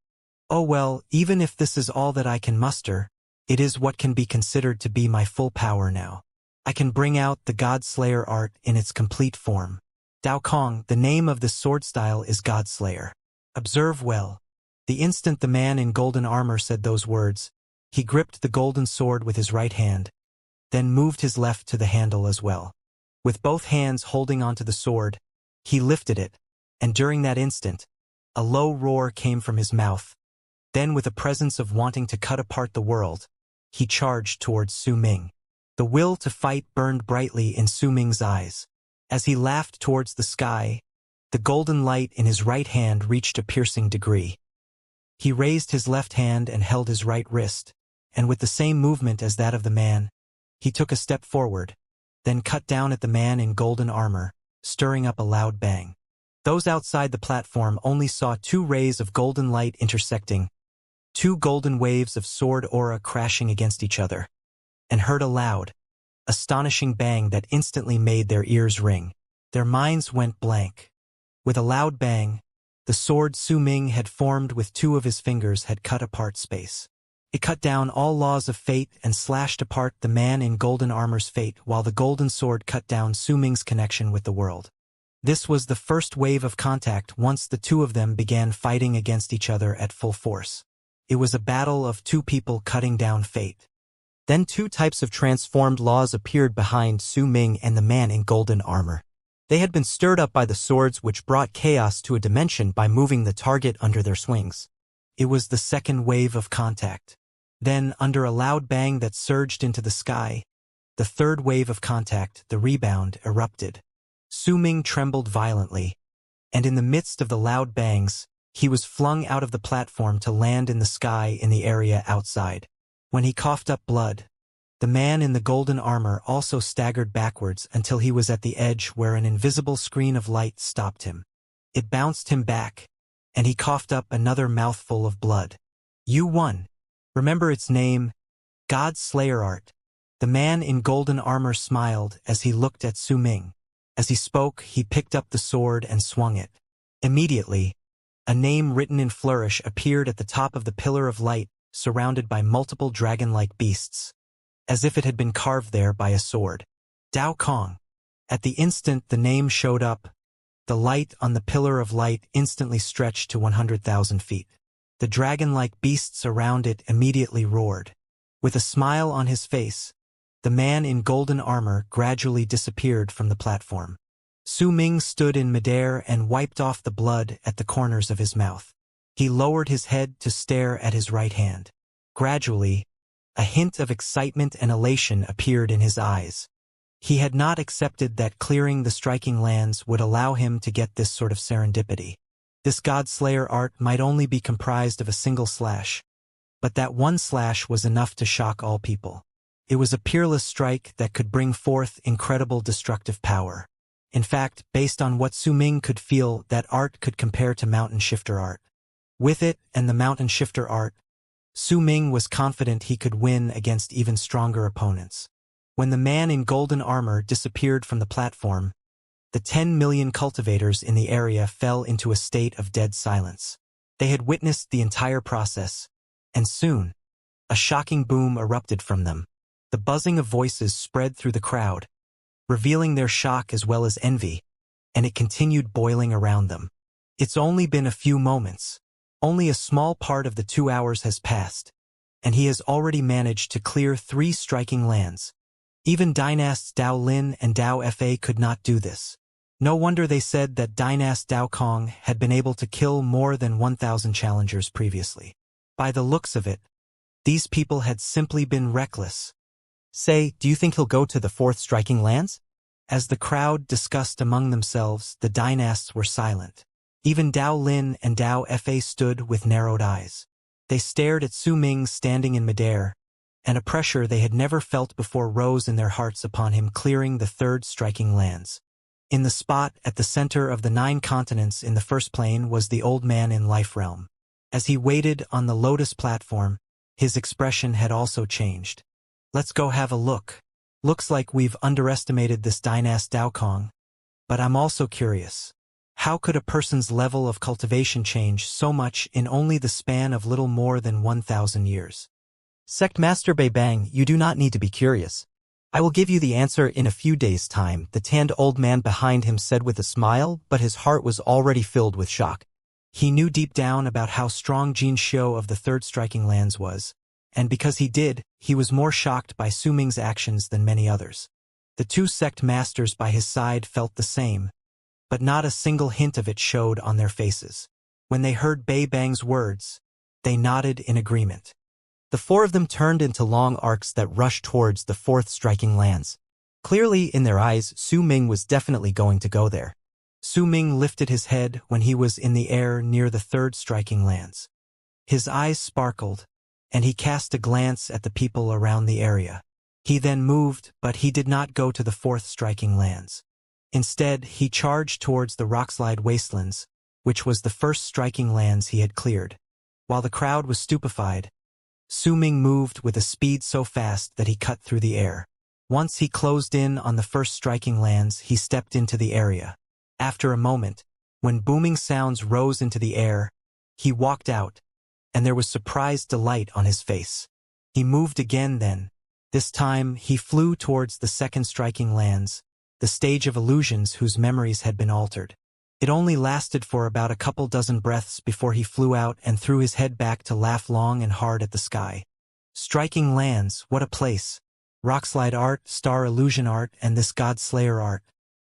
Oh well, even if this is all that I can muster, it is what can be considered to be my full power now. I can bring out the God-Slayer art in its complete form. Dao Kong, the name of this sword style is God-Slayer. Observe well. The instant the man in golden armor said those words, he gripped the golden sword with his right hand, then moved his left to the handle as well. With both hands holding onto the sword, he lifted it, and during that instant, a low roar came from his mouth. Then with a presence of wanting to cut apart the world, he charged towards Su Ming. The will to fight burned brightly in Su Ming's eyes. As he laughed towards the sky, the golden light in his right hand reached a piercing degree. He raised his left hand and held his right wrist, and with the same movement as that of the man, he took a step forward, then cut down at the man in golden armor, stirring up a loud bang. Those outside the platform only saw two rays of golden light intersecting, two golden waves of sword aura crashing against each other, and heard a loud, astonishing bang that instantly made their ears ring. Their minds went blank. With a loud bang, the sword Su Ming had formed with two of his fingers had cut apart space. It cut down all laws of fate and slashed apart the man in golden armor's fate, while the golden sword cut down Su Ming's connection with the world. This was the first wave of contact once the two of them began fighting against each other at full force. It was a battle of two people cutting down fate. Then two types of transformed laws appeared behind Su Ming and the man in golden armor. They had been stirred up by the swords which brought chaos to a dimension by moving the target under their swings. It was the second wave of contact. Then, under a loud bang that surged into the sky, the third wave of contact, the rebound, erupted. Su Ming trembled violently, and in the midst of the loud bangs, he was flung out of the platform to land in the sky in the area outside. When he coughed up blood, the man in the golden armor also staggered backwards until he was at the edge where an invisible screen of light stopped him. It bounced him back, and he coughed up another mouthful of blood. You won. Remember its name, God-Slayer art. The man in golden armor smiled as he looked at Su Ming. As he spoke, he picked up the sword and swung it. Immediately, a name written in flourish appeared at the top of the pillar of light, surrounded by multiple dragon-like beasts, as if it had been carved there by a sword. Dao Kong. At the instant the name showed up, the light on the pillar of light instantly stretched to 100,000 feet. The dragon-like beasts around it immediately roared. With a smile on his face, the man in golden armor gradually disappeared from the platform. Su Ming stood in midair and wiped off the blood at the corners of his mouth. He lowered his head to stare at his right hand. Gradually, a hint of excitement and elation appeared in his eyes. He had not accepted that clearing the striking lands would allow him to get this sort of serendipity. This God-Slayer art might only be comprised of a single slash, but that one slash was enough to shock all people. It was a peerless strike that could bring forth incredible destructive power. In fact, based on what Su Ming could feel, that art could compare to Mountain Shifter art. With it and the Mountain Shifter art, Su Ming was confident he could win against even stronger opponents. When the man in golden armor disappeared from the platform, the 10 million cultivators in the area fell into a state of dead silence. They had witnessed the entire process, and soon, a shocking boom erupted from them. The buzzing of voices spread through the crowd, revealing their shock as well as envy, and it continued boiling around them. It's only been a few moments. Only a small part of the 2 hours has passed, and he has already managed to clear 3 striking lands. Even Dynasts Dao Lin and Dao Fa could not do this. No wonder they said that Dynast Dao Kong had been able to kill more than 1,000 challengers previously. By the looks of it, these people had simply been reckless. Say, do you think he'll go to the 4th striking lands? As the crowd discussed among themselves, the Dynasts were silent. Even Dao Lin and Dao Fa stood with narrowed eyes. They stared at Su Ming standing in midair, and a pressure they had never felt before rose in their hearts upon him clearing the 3rd striking lands. In the spot at the center of the 9 continents in the first plane was the old man in Life Realm. As he waited on the Lotus platform, his expression had also changed. Let's go have a look. Looks like we've underestimated this dynast Daokong, but I'm also curious. How could a person's level of cultivation change so much in only the span of little more than 1,000 years? Sect Master Bei Bang, you do not need to be curious. I will give you the answer in a few days' time, the tanned old man behind him said with a smile, but his heart was already filled with shock. He knew deep down about how strong Xianxia of the Third Striking Lands was, and because he did, he was more shocked by Su Ming's actions than many others. The two sect masters by his side felt the same, but not a single hint of it showed on their faces. When they heard Bei Bang's words, they nodded in agreement. The four of them turned into long arcs that rushed towards the Fourth Striking Lands. Clearly in their eyes, Su Ming was definitely going to go there. Su Ming lifted his head when he was in the air near the Third Striking Lands. His eyes sparkled, and he cast a glance at the people around the area. He then moved, but he did not go to the Fourth Striking Lands. Instead, he charged towards the rockslide wastelands, which was the first striking lands he had cleared. While the crowd was stupefied, Su Ming moved with a speed so fast that he cut through the air. Once he closed in on the first striking lands, he stepped into the area. After a moment, when booming sounds rose into the air, he walked out, and there was surprised delight on his face. He moved again then. This time, he flew towards the second striking lands, the stage of illusions whose memories had been altered. It only lasted for about a couple dozen breaths before he flew out and threw his head back to laugh long and hard at the sky. Striking lands, what a place! Rockslide art, star illusion art, and this God Slayer art.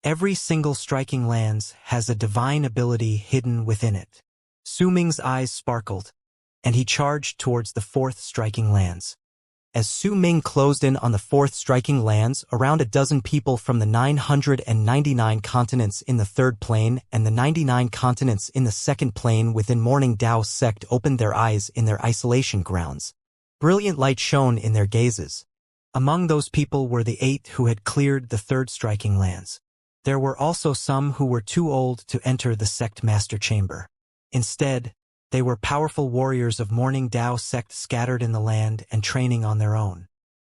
Every single striking lands has a divine ability hidden within it. Su Ming's eyes sparkled, and he charged towards the Fourth Striking Lands. As Su Ming closed in on the Fourth Striking Lands, around a dozen people from the 999 continents in the third plane and the 99 continents in the second plane within Morning Dao sect opened their eyes in their isolation grounds. Brilliant light shone in their gazes. Among those people were the 8 who had cleared the Third Striking Lands. There were also some who were too old to enter the sect master chamber. Instead, they were powerful warriors of Morning Dao sect scattered in the land and training on their own.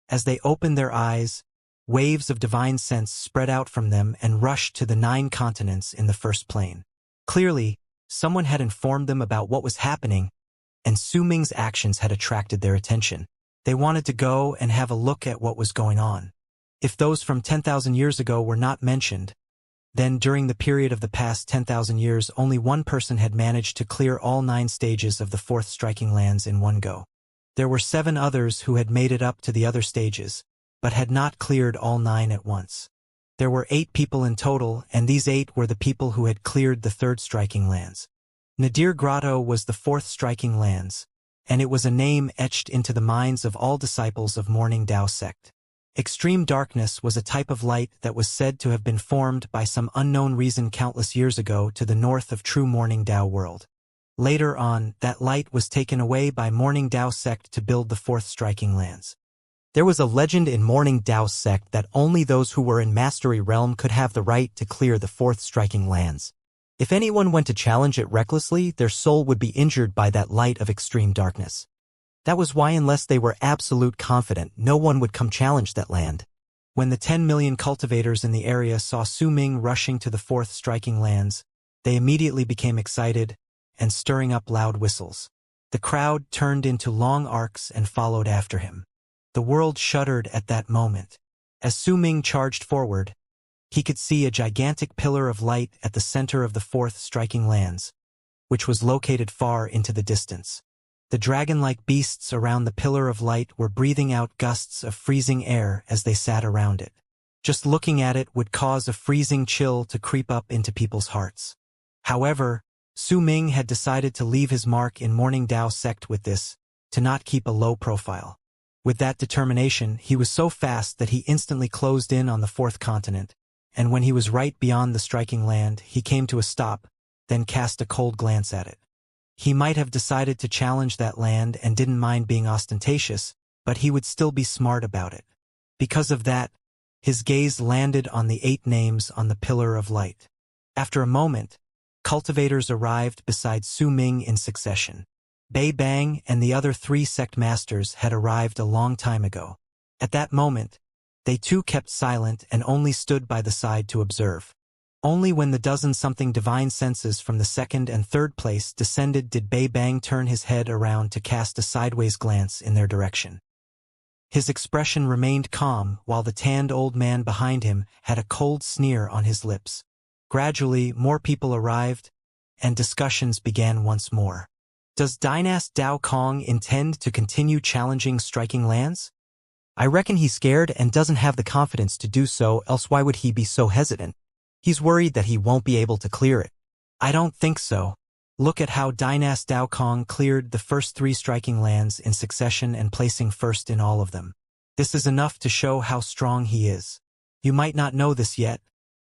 As they opened their eyes, waves of divine sense spread out from them and rushed to the 9 continents in the first plane. Clearly, someone had informed them about what was happening, and Su Ming's actions had attracted their attention. They wanted to go and have a look at what was going on. If those from 10,000 years ago were not mentioned, then during the period of the past 10,000 years only one person had managed to clear all 9 stages of the Fourth Striking Lands in one go. There were 7 others who had made it up to the other stages, but had not cleared all 9 at once. There were 8 people in total, and these 8 were the people who had cleared the Third Striking Lands. Nadir Grotto was the Fourth Striking Lands, and it was a name etched into the minds of all disciples of Morning Dao sect. Extreme darkness was a type of light that was said to have been formed by some unknown reason countless years ago to the north of true Morning Dao world. Later on, that light was taken away by Morning Dao sect to build the Fourth Striking Lands. There was a legend in Morning Dao sect that only those who were in Mastery Realm could have the right to clear the Fourth Striking Lands. If anyone went to challenge it recklessly, their soul would be injured by that light of extreme darkness. That was why, unless they were absolute confident, no one would come challenge that land. When the 10 million cultivators in the area saw Su Ming rushing to the Fourth Striking Lands, they immediately became excited and stirring up loud whistles. The crowd turned into long arcs and followed after him. The world shuddered at that moment. As Su Ming charged forward, he could see a gigantic pillar of light at the center of the Fourth Striking Lands, which was located far into the distance. The dragon-like beasts around the pillar of light were breathing out gusts of freezing air as they sat around it. Just looking at it would cause a freezing chill to creep up into people's hearts. However, Su Ming had decided to leave his mark in Morning Dao sect with this, to not keep a low profile. With that determination, he was so fast that he instantly closed in on the fourth continent, and when he was right beyond the striking land, he came to a stop, then cast a cold glance at it. He might have decided to challenge that land and didn't mind being ostentatious, but he would still be smart about it. Because of that, his gaze landed on the 8 names on the pillar of light. After a moment, cultivators arrived beside Su Ming in succession. Bei Bang and the other 3 sect masters had arrived a long time ago. At that moment, They too kept silent and only stood by the side to observe. Only when the dozen-something divine senses from the second and third place descended did Bei Bang turn his head around to cast a sideways glance in their direction. His expression remained calm, while the tanned old man behind him had a cold sneer on his lips. Gradually, more people arrived, and discussions began once more. Does Dynast Dao Kong intend to continue challenging striking lands? I reckon he's scared and doesn't have the confidence to do so, else why would he be so hesitant? He's worried that he won't be able to clear it. I don't think so. Look at how Dynast Dao Kong cleared the first 3 striking lands in succession and placing first in all of them. This is enough to show how strong he is. You might not know this yet,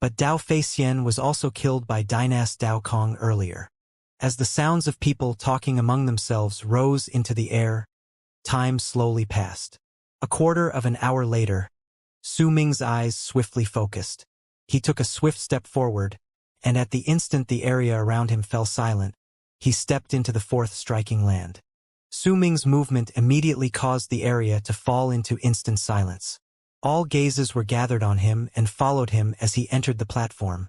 but Dao Feixian was also killed by Dynast Dao Kong earlier. As the sounds of people talking among themselves rose into the air, time slowly passed. A quarter of an hour later, Su Ming's eyes swiftly focused. He took a swift step forward, and at the instant the area around him fell silent, he stepped into the 4th striking land. Su Ming's movement immediately caused the area to fall into instant silence. All gazes were gathered on him and followed him as he entered the platform.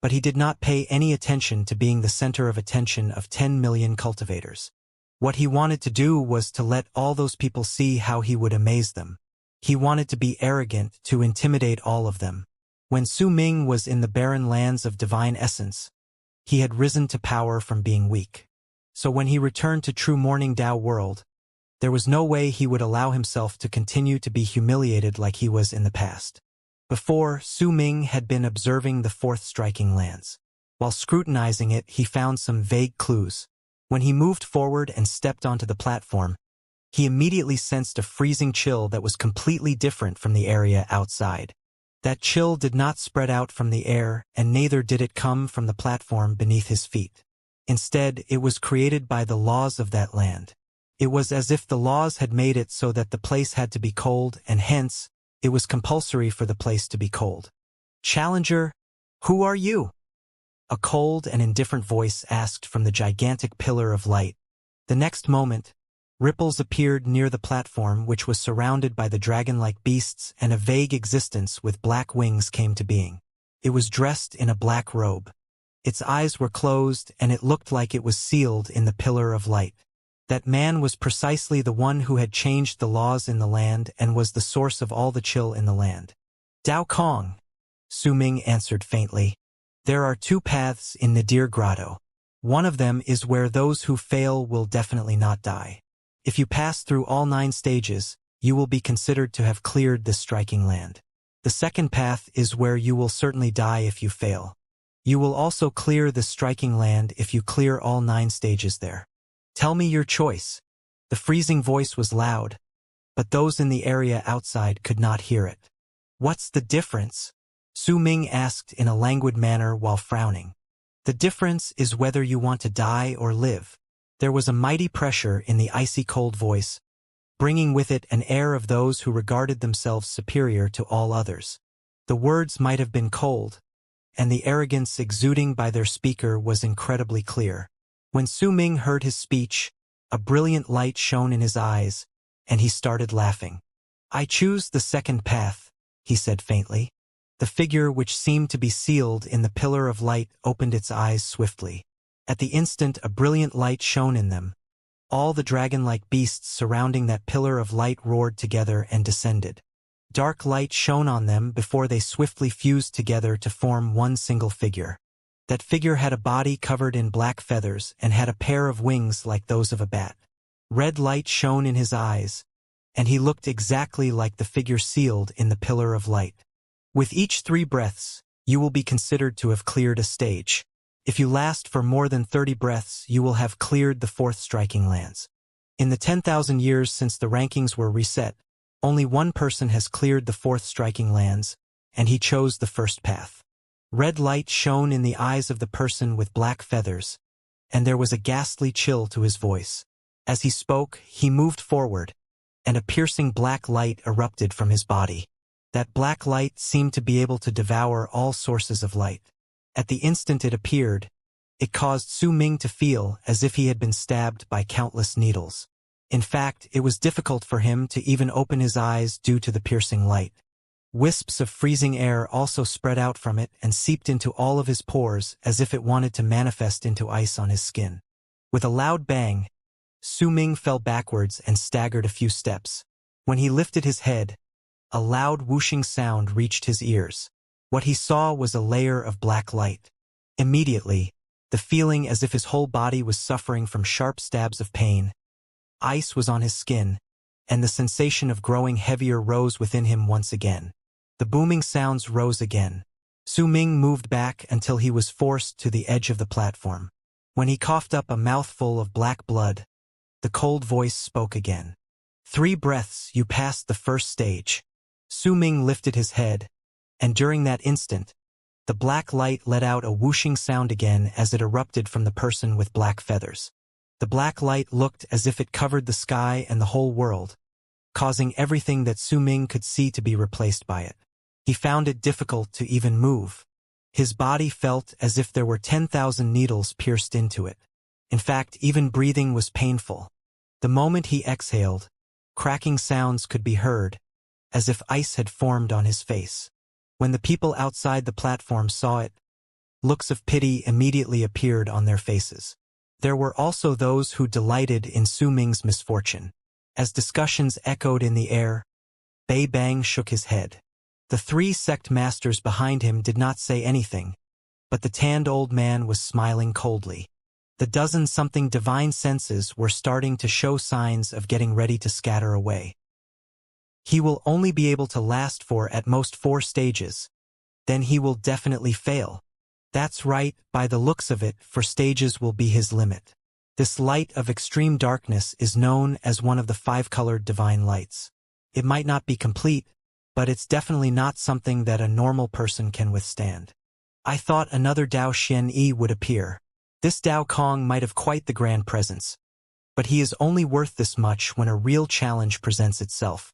But he did not pay any attention to being the center of attention of 10 million cultivators. What he wanted to do was to let all those people see how he would amaze them. He wanted to be arrogant, to intimidate all of them. When Su Ming was in the barren lands of divine essence, he had risen to power from being weak. So when he returned to true morning Dao world, there was no way he would allow himself to continue to be humiliated like he was in the past. Before, Su Ming had been observing the 4th striking lands. While scrutinizing it, he found some vague clues. When he moved forward and stepped onto the platform, he immediately sensed a freezing chill that was completely different from the area outside. That chill did not spread out from the air, and neither did it come from the platform beneath his feet. Instead, it was created by the laws of that land. It was as if the laws had made it so that the place had to be cold, and hence, it was compulsory for the place to be cold. Challenger, who are you? A cold and indifferent voice asked from the gigantic pillar of light. The next moment, ripples appeared near the platform, which was surrounded by the dragon-like beasts, and a vague existence with black wings came to being. It was dressed in a black robe. Its eyes were closed, and it looked like it was sealed in the pillar of light. That man was precisely the one who had changed the laws in the land and was the source of all the chill in the land. Dao Kong, Su Ming answered faintly. There are 2 paths in Nadir Grotto. One of them is where those who fail will definitely not die. If you pass through all 9 stages, you will be considered to have cleared this striking land. The second path is where you will certainly die if you fail. You will also clear the striking land if you clear all 9 stages there. Tell me your choice. The freezing voice was loud, but those in the area outside could not hear it. What's the difference? Su Ming asked in a languid manner while frowning. The difference is whether you want to die or live. There was a mighty pressure in the icy cold voice, bringing with it an air of those who regarded themselves superior to all others. The words might have been cold, and the arrogance exuding by their speaker was incredibly clear. When Su Ming heard his speech, a brilliant light shone in his eyes, and he started laughing. I choose the second path, he said faintly. The figure which seemed to be sealed in the pillar of light opened its eyes swiftly. At the instant a brilliant light shone in them. All the dragon-like beasts surrounding that pillar of light roared together and descended. Dark light shone on them before they swiftly fused together to form one single figure. That figure had a body covered in black feathers and had a pair of wings like those of a bat. Red light shone in his eyes, and he looked exactly like the figure sealed in the pillar of light. With each 3 breaths, you will be considered to have cleared a stage. If you last for more than 30 breaths, you will have cleared the 4th striking lands. In the 10,000 years since the rankings were reset, only one person has cleared the 4th striking lands, and he chose the first path. Red light shone in the eyes of the person with black feathers, and there was a ghastly chill to his voice. As he spoke, he moved forward, and a piercing black light erupted from his body. That black light seemed to be able to devour all sources of light. At the instant it appeared, it caused Su Ming to feel as if he had been stabbed by countless needles. In fact, it was difficult for him to even open his eyes due to the piercing light. Wisps of freezing air also spread out from it and seeped into all of his pores as if it wanted to manifest into ice on his skin. With a loud bang, Su Ming fell backwards and staggered a few steps. When he lifted his head, a loud whooshing sound reached his ears. What he saw was a layer of black light. Immediately, the feeling as if his whole body was suffering from sharp stabs of pain. Ice was on his skin, and the sensation of growing heavier rose within him once again. The booming sounds rose again. Su Ming moved back until he was forced to the edge of the platform. When he coughed up a mouthful of black blood, the cold voice spoke again. 3 breaths, you passed the first stage. Su Ming lifted his head, and during that instant, the black light let out a whooshing sound again as it erupted from the person with black feathers. The black light looked as if it covered the sky and the whole world, causing everything that Su Ming could see to be replaced by it. He found it difficult to even move. His body felt as if there were 10,000 needles pierced into it. In fact, even breathing was painful. The moment he exhaled, cracking sounds could be heard, as if ice had formed on his face. When the people outside the platform saw it, looks of pity immediately appeared on their faces. There were also those who delighted in Su Ming's misfortune. As discussions echoed in the air, Bei Bang shook his head. The 3 sect masters behind him did not say anything, but the tanned old man was smiling coldly. The dozen-something divine senses were starting to show signs of getting ready to scatter away. He will only be able to last for at most 4 stages. Then he will definitely fail. That's right, by the looks of it, 4 stages will be his limit. This light of extreme darkness is known as one of the 5-colored divine lights. It might not be complete, but it's definitely not something that a normal person can withstand. I thought another Dao Xian Yi would appear. This Dao Kong might have quite the grand presence, but he is only worth this much when a real challenge presents itself.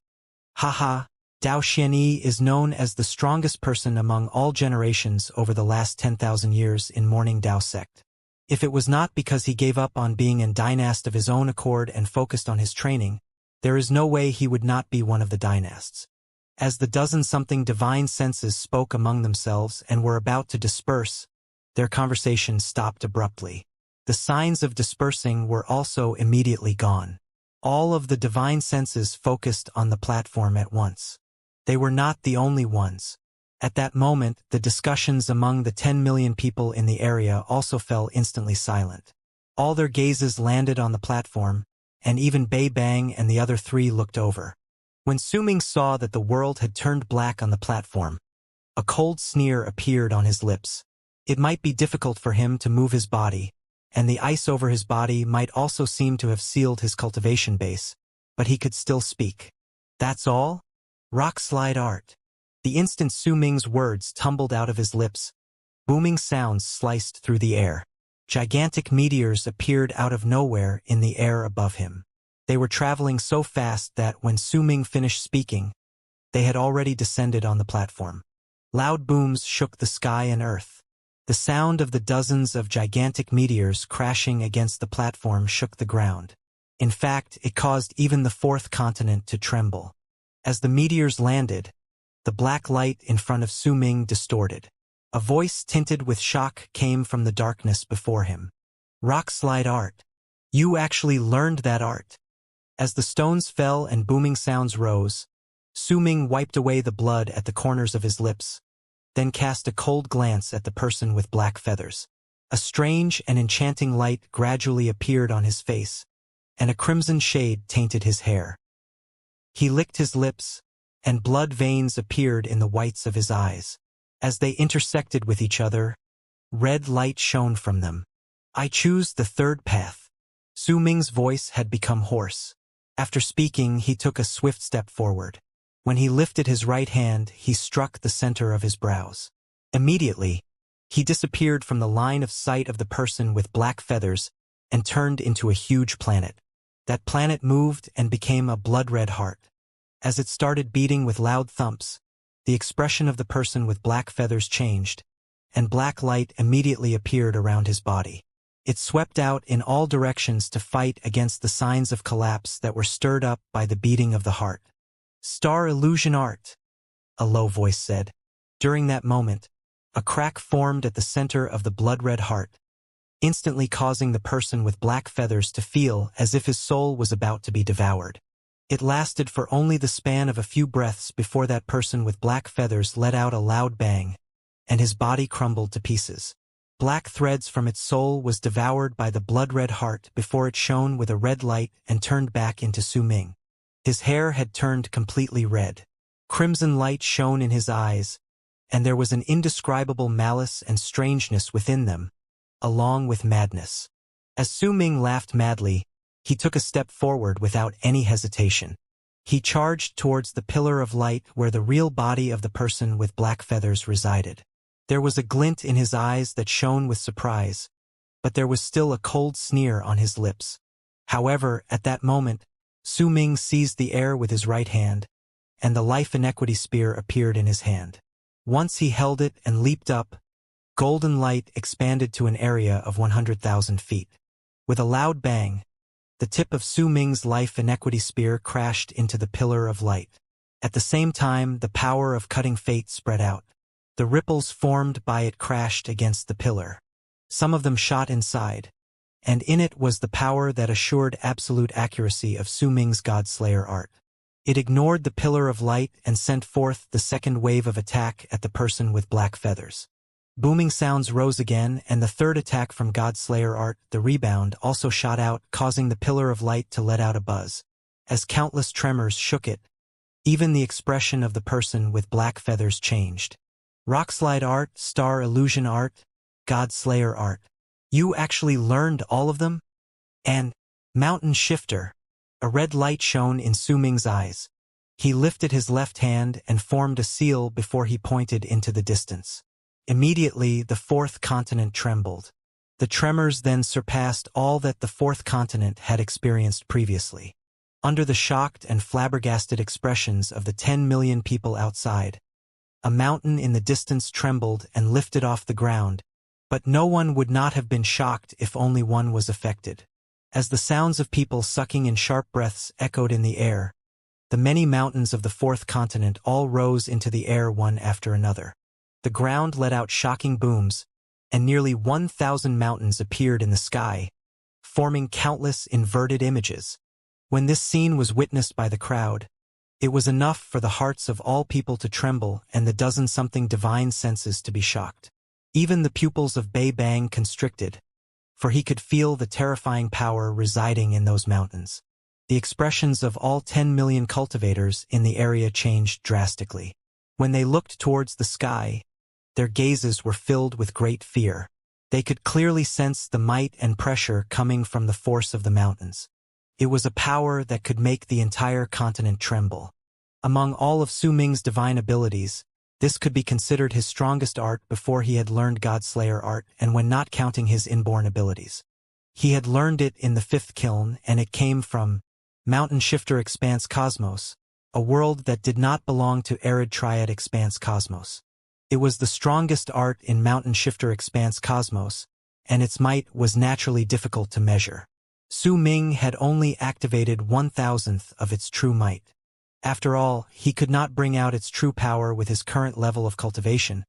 Haha, Dao Xian Yi is known as the strongest person among all generations over the last 10,000 years in Morning Dao sect. If it was not because he gave up on being a dynast of his own accord and focused on his training, there is no way he would not be one of the dynasts. As the dozen-something divine senses spoke among themselves and were about to disperse, their conversation stopped abruptly. The signs of dispersing were also immediately gone. All of the divine senses focused on the platform at once. They were not the only ones. At that moment, the discussions among the 10 million people in the area also fell instantly silent. All their gazes landed on the platform, and even Bei Bang and the other 3 looked over. When Su Ming saw that the world had turned black on the platform, a cold sneer appeared on his lips. It might be difficult for him to move his body, and the ice over his body might also seem to have sealed his cultivation base, but he could still speak. That's all? Rock slide art. The instant Su Ming's words tumbled out of his lips, booming sounds sliced through the air. Gigantic meteors appeared out of nowhere in the air above him. They were traveling so fast that when Su Ming finished speaking, they had already descended on the platform. Loud booms shook the sky and earth. The sound of the dozens of gigantic meteors crashing against the platform shook the ground. In fact, it caused even the 4th continent to tremble. As the meteors landed, the black light in front of Su Ming distorted. A voice tinted with shock came from the darkness before him. Rock slide art. You actually learned that art. As the stones fell and booming sounds rose, Su Ming wiped away the blood at the corners of his lips, then cast a cold glance at the person with black feathers. A strange and enchanting light gradually appeared on his face, and a crimson shade tainted his hair. He licked his lips, and blood veins appeared in the whites of his eyes. As they intersected with each other, red light shone from them. I choose the 3rd path. Su Ming's voice had become hoarse. After speaking, he took a swift step forward. When he lifted his right hand, he struck the center of his brows. Immediately, he disappeared from the line of sight of the person with black feathers and turned into a huge planet. That planet moved and became a blood-red heart. As it started beating with loud thumps, the expression of the person with black feathers changed, and black light immediately appeared around his body. It swept out in all directions to fight against the signs of collapse that were stirred up by the beating of the heart. Star illusion art. a low voice said. During that moment, a crack formed at the center of the blood-red heart, instantly causing the person with black feathers to feel as if his soul was about to be devoured. It lasted for only the span of a few breaths before that person with black feathers let out a loud bang, and his body crumbled to pieces. Black threads from its soul was devoured by the blood-red heart before it shone with a red light and turned back into Su Ming. His hair had turned completely red. Crimson light shone in his eyes, and there was an indescribable malice and strangeness within them, along with madness. As Su Ming laughed madly, he took a step forward without any hesitation. He charged towards the pillar of light where the real body of the person with black feathers resided. There was a glint in his eyes that shone with surprise, but there was still a cold sneer on his lips. However, at that moment, Su Ming seized the air with his right hand, and the life inequity spear appeared in his hand. Once he held it and leaped up, golden light expanded to an area of 100,000 feet. With a loud bang, the tip of Su Ming's life inequity spear crashed into the pillar of light. At the same time, the power of cutting fate spread out. The ripples formed by it crashed against the pillar. Some of them shot inside, and in it was the power that assured absolute accuracy of Su Ming's Godslayer art. It ignored the pillar of light and sent forth the second wave of attack at the person with black feathers. Booming sounds rose again, and the third attack from Godslayer art, the rebound, also shot out, causing the pillar of light to let out a buzz. As countless tremors shook it, even the expression of the person with black feathers changed. Rockslide art, Star Illusion art, Godslayer art. You actually learned all of them? And Mountain Shifter. A red light shone in Su Ming's eyes. He lifted his left hand and formed a seal before he pointed into the distance. Immediately, the fourth continent trembled. The tremors then surpassed all that the fourth continent had experienced previously. Under the shocked and flabbergasted expressions of the 10 million people outside, a mountain in the distance trembled and lifted off the ground, but no one would not have been shocked if only one was affected. As the sounds of people sucking in sharp breaths echoed in the air, the many mountains of the fourth continent all rose into the air one after another. The ground let out shocking booms, and nearly 1,000 mountains appeared in the sky, forming countless inverted images. When this scene was witnessed by the crowd, it was enough for the hearts of all people to tremble and the dozen-something divine senses to be shocked. Even the pupils of Bei Bang constricted, for he could feel the terrifying power residing in those mountains. The expressions of all 10 million cultivators in the area changed drastically. When they looked towards the sky, their gazes were filled with great fear. They could clearly sense the might and pressure coming from the force of the mountains. It was a power that could make the entire continent tremble. Among all of Su Ming's divine abilities, this could be considered his strongest art before he had learned Godslayer art and when not counting his inborn abilities. He had learned it in the fifth kiln, and it came from Mountain Shifter Expanse Cosmos, a world that did not belong to Arid Triad Expanse Cosmos. It was the strongest art in Mountain Shifter Expanse Cosmos, and its might was naturally difficult to measure. Su Ming had only activated 1,000th of its true might. After all, he could not bring out its true power with his current level of cultivation,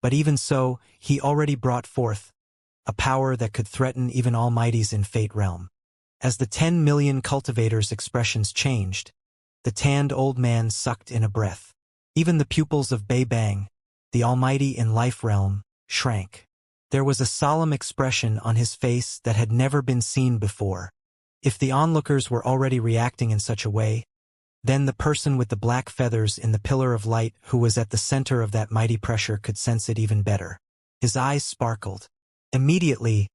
but even so, he already brought forth a power that could threaten even almighties in Fate Realm. As the 10 million cultivators' expressions changed, the tanned old man sucked in a breath. Even the pupils of Bei Bang, the almighty in Life Realm, shrank. There was a solemn expression on his face that had never been seen before. If the onlookers were already reacting in such a way, then the person with the black feathers in the pillar of light who was at the center of that mighty pressure could sense it even better. His eyes sparkled. Immediately,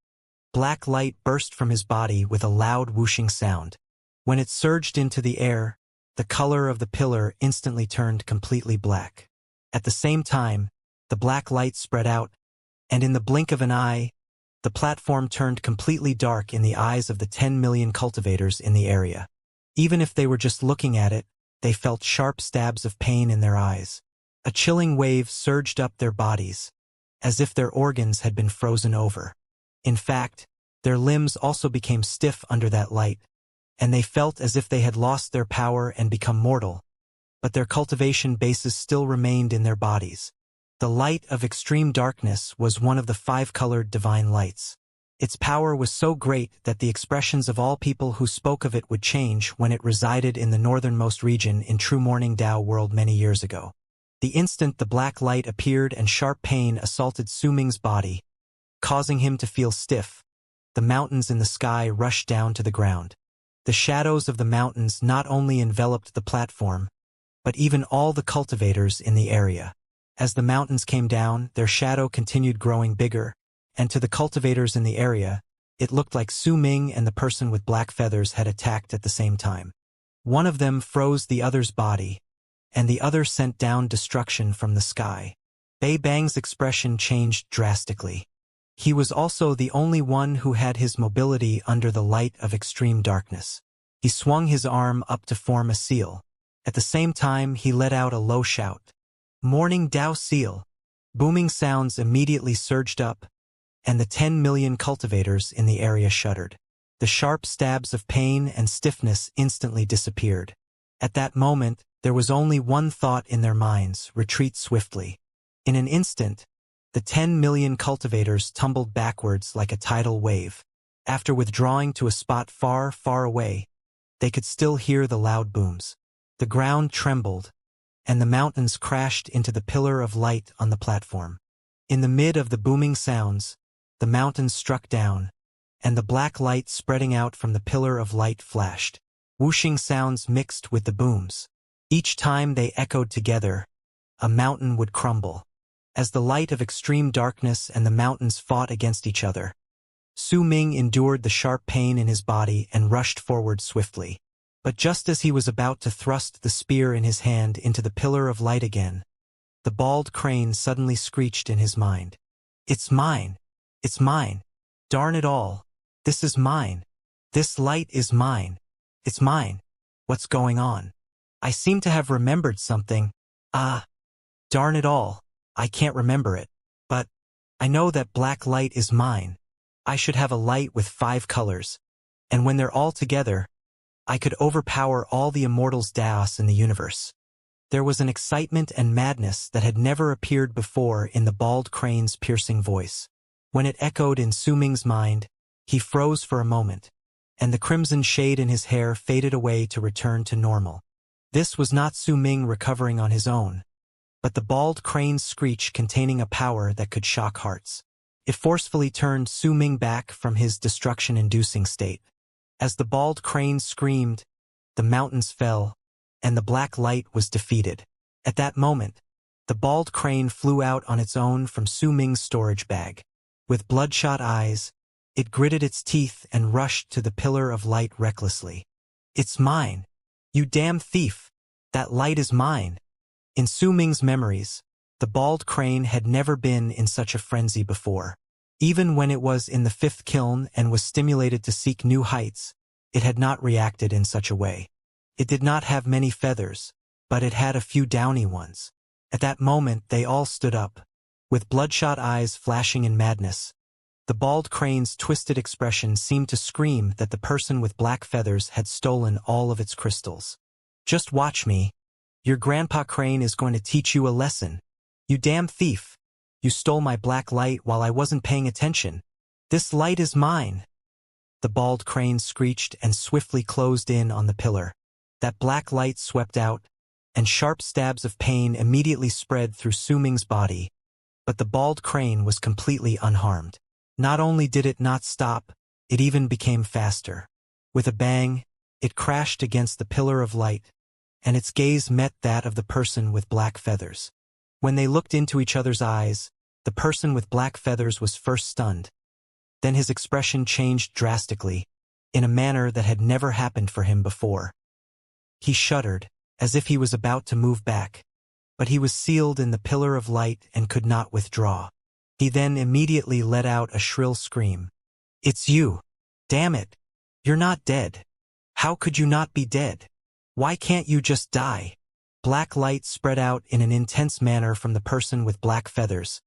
black light burst from his body with a loud whooshing sound. When it surged into the air, the color of the pillar instantly turned completely black. At the same time, the black light spread out, and in the blink of an eye, the platform turned completely dark in the eyes of the 10 million cultivators in the area. Even if they were just looking at it, they felt sharp stabs of pain in their eyes. A chilling wave surged up their bodies, as if their organs had been frozen over. In fact, their limbs also became stiff under that light, and they felt as if they had lost their power and become mortal. but their cultivation bases still remained in their bodies. The light of extreme darkness was one of the 5-colored divine lights. Its power was so great that the expressions of all people who spoke of it would change when it resided in the northernmost region in true Morning Tao world many years ago. The instant the black light appeared and sharp pain assaulted Su Ming's body, causing him to feel stiff, the mountains in the sky rushed down to the ground. The shadows of the mountains not only enveloped the platform, but even all the cultivators in the area. As the mountains came down, their shadow continued growing bigger, and to the cultivators in the area, it looked like Su Ming and the person with black feathers had attacked at the same time. One of them froze the other's body, and the other sent down destruction from the sky. Bei Bang's expression changed drastically. He was also the only one who had his mobility under the light of extreme darkness. He swung his arm up to form a seal. At the same time, he let out a low shout. "Morning Tao seal!" Booming sounds immediately surged up, and the 10 million cultivators in the area shuddered. The sharp stabs of pain and stiffness instantly disappeared. At that moment, there was only one thought in their minds: retreat swiftly. In an instant, the 10 million cultivators tumbled backwards like a tidal wave. After withdrawing to a spot far, far away, they could still hear the loud booms. The ground trembled, and the mountains crashed into the pillar of light on the platform. In the mid of the booming sounds, the mountains struck down, and the black light spreading out from the pillar of light flashed. Whooshing sounds mixed with the booms. Each time they echoed together, a mountain would crumble. As the light of extreme darkness and the mountains fought against each other, Su Ming endured the sharp pain in his body and rushed forward swiftly. But just as he was about to thrust the spear in his hand into the pillar of light again, the bald crane suddenly screeched in his mind. "It's mine! It's mine! Darn it all! This is mine! This light is mine! It's mine! What's going on? I seem to have remembered something. Darn it all! I can't remember it. But I know that black light is mine. I should have a light with 5 colors. And when they're all together, I could overpower all the Immortal's Daos in the universe." There was an excitement and madness that had never appeared before in the bald crane's piercing voice. When it echoed in Su Ming's mind, he froze for a moment, and the crimson shade in his hair faded away to return to normal. This was not Su Ming recovering on his own, but the bald crane's screech containing a power that could shock hearts. It forcefully turned Su Ming back from his destruction-inducing state. As the bald crane screamed, the mountains fell, and the black light was defeated. At that moment, the bald crane flew out on its own from Su Ming's storage bag. With bloodshot eyes, it gritted its teeth and rushed to the pillar of light recklessly. "It's mine! You damn thief! That light is mine!" In Su Ming's memories, the bald crane had never been in such a frenzy before. Even when it was in the 5th kiln and was stimulated to seek new heights, it had not reacted in such a way. It did not have many feathers, but it had a few downy ones. At that moment they all stood up, with bloodshot eyes flashing in madness. The bald crane's twisted expression seemed to scream that the person with black feathers had stolen all of its crystals. "Just watch me. Your grandpa crane is going to teach you a lesson. You damn thief. You stole my black light while I wasn't paying attention. This light is mine." The bald crane screeched and swiftly closed in on the pillar. That black light swept out, and sharp stabs of pain immediately spread through Su Ming's body, but the bald crane was completely unharmed. Not only did it not stop, it even became faster. With a bang, it crashed against the pillar of light, and its gaze met that of the person with black feathers. When they looked into each other's eyes, the person with black feathers was first stunned. Then his expression changed drastically, in a manner that had never happened for him before. He shuddered, as if he was about to move back, but he was sealed in the pillar of light and could not withdraw. He then immediately let out a shrill scream. "It's you! Damn it! You're not dead! How could you not be dead? Why can't you just die?" Black light spread out in an intense manner from the person with black feathers,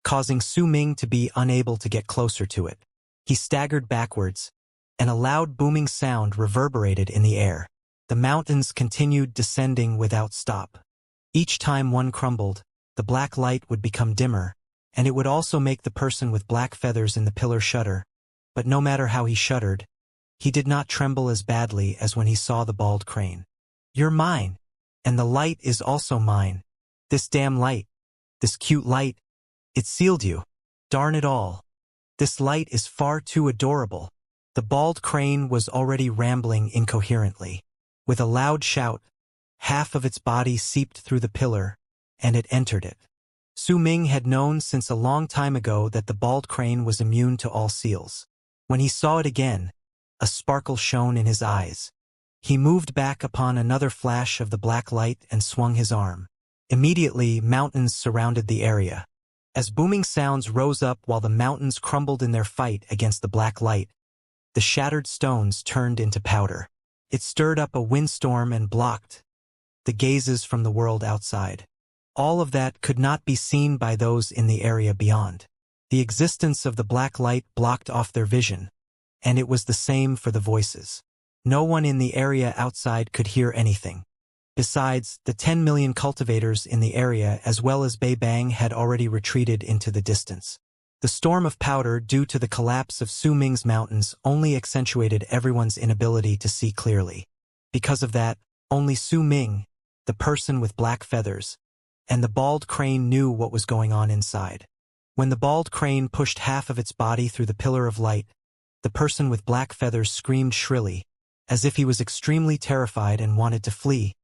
causing Su Ming to be unable to get closer to it. He staggered backwards, and a loud booming sound reverberated in the air. The mountains continued descending without stop. Each time one crumbled, the black light would become dimmer, and it would also make the person with black feathers in the pillar shudder. But no matter how he shuddered, he did not tremble as badly as when he saw the bald crane. "You're mine, and the light is also mine. This damn light, this cute light, it sealed you. Darn it all. This light is far too adorable." The bald crane was already rambling incoherently. With a loud shout, half of its body seeped through the pillar, and it entered it. Su Ming had known since a long time ago that the bald crane was immune to all seals. When he saw it again, a sparkle shone in his eyes. He moved back upon another flash of the black light and swung his arm. Immediately, mountains surrounded the area. As booming sounds rose up while the mountains crumbled in their fight against the black light, the shattered stones turned into powder. It stirred up a windstorm and blocked the gazes from the world outside. All of that could not be seen by those in the area beyond. The existence of the black light blocked off their vision, and it was the same for the voices. No one in the area outside could hear anything. Besides, the 10 million cultivators in the area as well as Bei Bang had already retreated into the distance. The storm of powder due to the collapse of Su Ming's mountains only accentuated everyone's inability to see clearly. Because of that, only Su Ming, the person with black feathers, and the bald crane knew what was going on inside. When the bald crane pushed half of its body through the pillar of light, the person with black feathers screamed shrilly, as if he was extremely terrified and wanted to flee,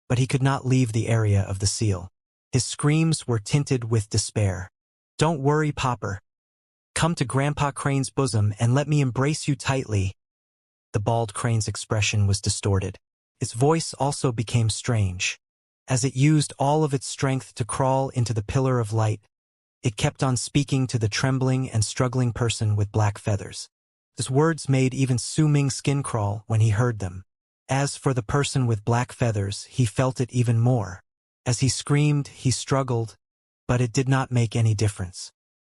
but he could not leave the area of the seal. His screams were tinted with despair. "Don't worry, Popper. Come to Grandpa Crane's bosom and let me embrace you tightly." The bald crane's expression was distorted. Its voice also became strange. As it used all of its strength to crawl into the pillar of light, it kept on speaking to the trembling and struggling person with black feathers. His words made even Su Ming's skin crawl when he heard them. As for the person with black feathers, he felt it even more. As he screamed, he struggled, but it did not make any difference.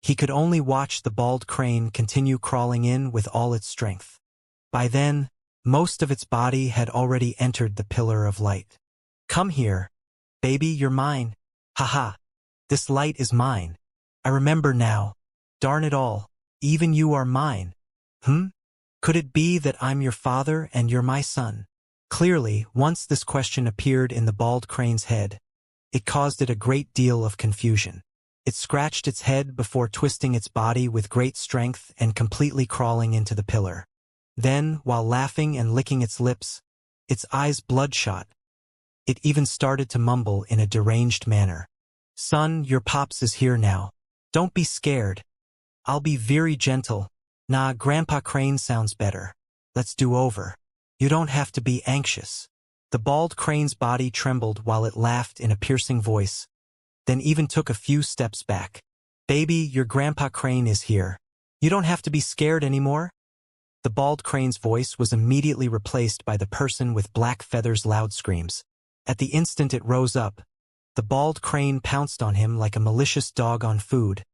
He could only watch the bald crane continue crawling in with all its strength. By then, most of its body had already entered the pillar of light. "Come here. Baby, you're mine. Haha. This light is mine. I remember now. Darn it all. Even you are mine. Could it be that I'm your father and you're my son?" Clearly, once this question appeared in the bald crane's head, it caused it a great deal of confusion. It scratched its head before twisting its body with great strength and completely crawling into the pillar. Then, while laughing and licking its lips, its eyes bloodshot, it even started to mumble in a deranged manner. "Son, your pops is here now. Don't be scared. I'll be very gentle. Nah, Grandpa Crane sounds better. Let's do over. You don't have to be anxious." The bald crane's body trembled while it laughed in a piercing voice, then even took a few steps back. "Baby, your Grandpa Crane is here. You don't have to be scared anymore." The bald crane's voice was immediately replaced by the person with black feathers' loud screams. At the instant it rose up, the bald crane pounced on him like a malicious dog on food,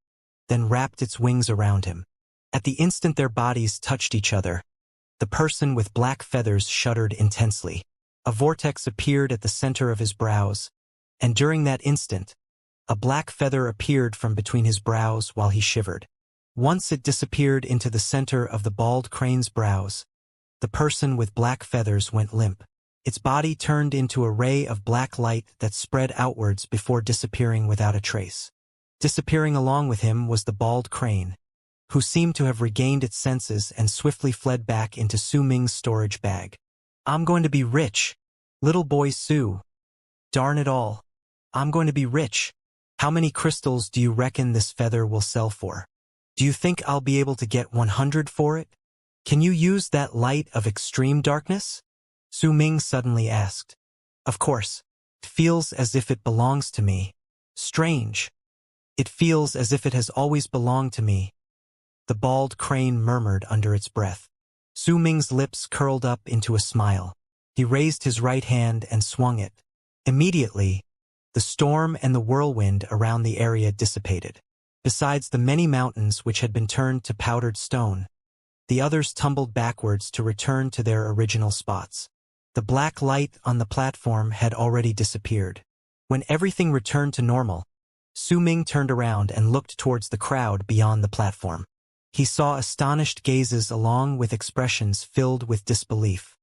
then wrapped its wings around him. At the instant their bodies touched each other, the person with black feathers shuddered intensely. A vortex appeared at the center of his brows, and during that instant, a black feather appeared from between his brows while he shivered. Once it disappeared into the center of the bald crane's brows, the person with black feathers went limp. Its body turned into a ray of black light that spread outwards before disappearing without a trace. Disappearing along with him was the bald crane, who seemed to have regained its senses and swiftly fled back into Su Ming's storage bag. "I'm going to be rich. Little boy Su. Darn it all. I'm going to be rich. How many crystals do you reckon this feather will sell for? Do you think I'll be able to get 100 for it? Can you use that light of extreme darkness?" Su Ming suddenly asked. "Of course. It feels as if it belongs to me. Strange. It feels as if it has always belonged to me," the bald crane murmured under its breath. Su Ming's lips curled up into a smile. He raised his right hand and swung it. Immediately, the storm and the whirlwind around the area dissipated. Besides the many mountains which had been turned to powdered stone, the others tumbled backwards to return to their original spots. The black light on the platform had already disappeared. When everything returned to normal, Su Ming turned around and looked towards the crowd beyond the platform. He saw astonished gazes along with expressions filled with disbelief.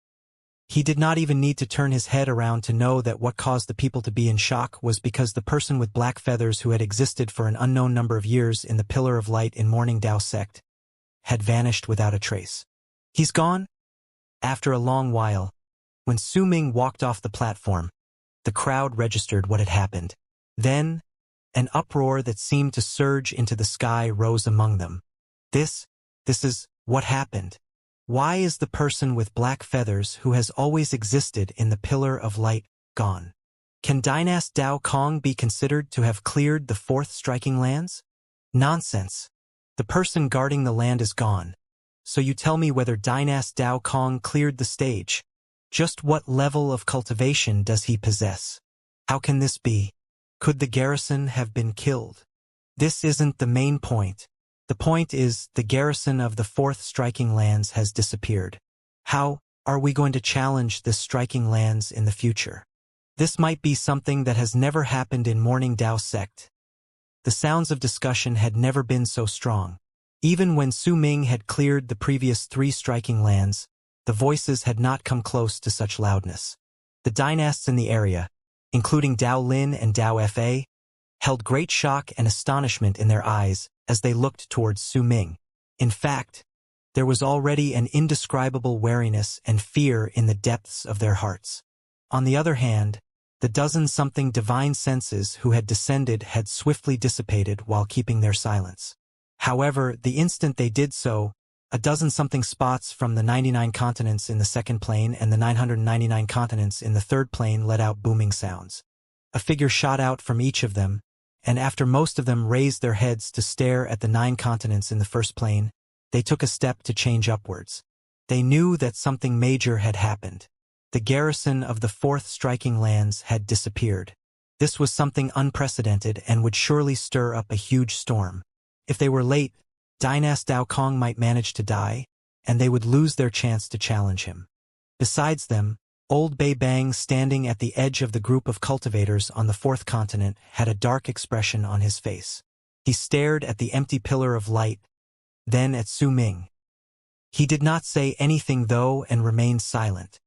He did not even need to turn his head around to know that what caused the people to be in shock was because the person with black feathers who had existed for an unknown number of years in the Pillar of Light in Morning Dao sect had vanished without a trace. He's gone? After a long while, when Su Ming walked off the platform, the crowd registered what had happened. Then, an uproar that seemed to surge into the sky rose among them. This is what happened. Why is the person with black feathers who has always existed in the Pillar of Light gone? Can Dynast Dao Kong be considered to have cleared the fourth striking lands? Nonsense. The person guarding the land is gone. So you tell me whether Dynast Dao Kong cleared the stage. Just what level of cultivation does he possess? How can this be? Could the garrison have been killed? This isn't the main point. The point is, the garrison of the fourth striking lands has disappeared. How are we going to challenge this striking lands in the future? This might be something that has never happened in Morning Dao sect. The sounds of discussion had never been so strong. Even when Su Ming had cleared the previous 3 striking lands, the voices had not come close to such loudness. The dynasts in the area, including Dao Lin and Dao Fa, held great shock and astonishment in their eyes as they looked towards Su Ming. In fact, there was already an indescribable wariness and fear in the depths of their hearts. On the other hand, the dozen-something divine senses who had descended had swiftly dissipated while keeping their silence. However, the instant they did so, a dozen-something spots from the 99 continents in the second plane and the 999 continents in the third plane let out booming sounds. A figure shot out from each of them, and after most of them raised their heads to stare at the 9 continents in the first plane, they took a step to change upwards. They knew that something major had happened. The garrison of the fourth striking lands had disappeared. This was something unprecedented and would surely stir up a huge storm. If they were late, Dynast Dao Kong might manage to die, and they would lose their chance to challenge him. Besides them, Old Bei Bang, standing at the edge of the group of cultivators on the fourth continent, had a dark expression on his face. He stared at the empty Pillar of Light, then at Su Ming. He did not say anything though and remained silent.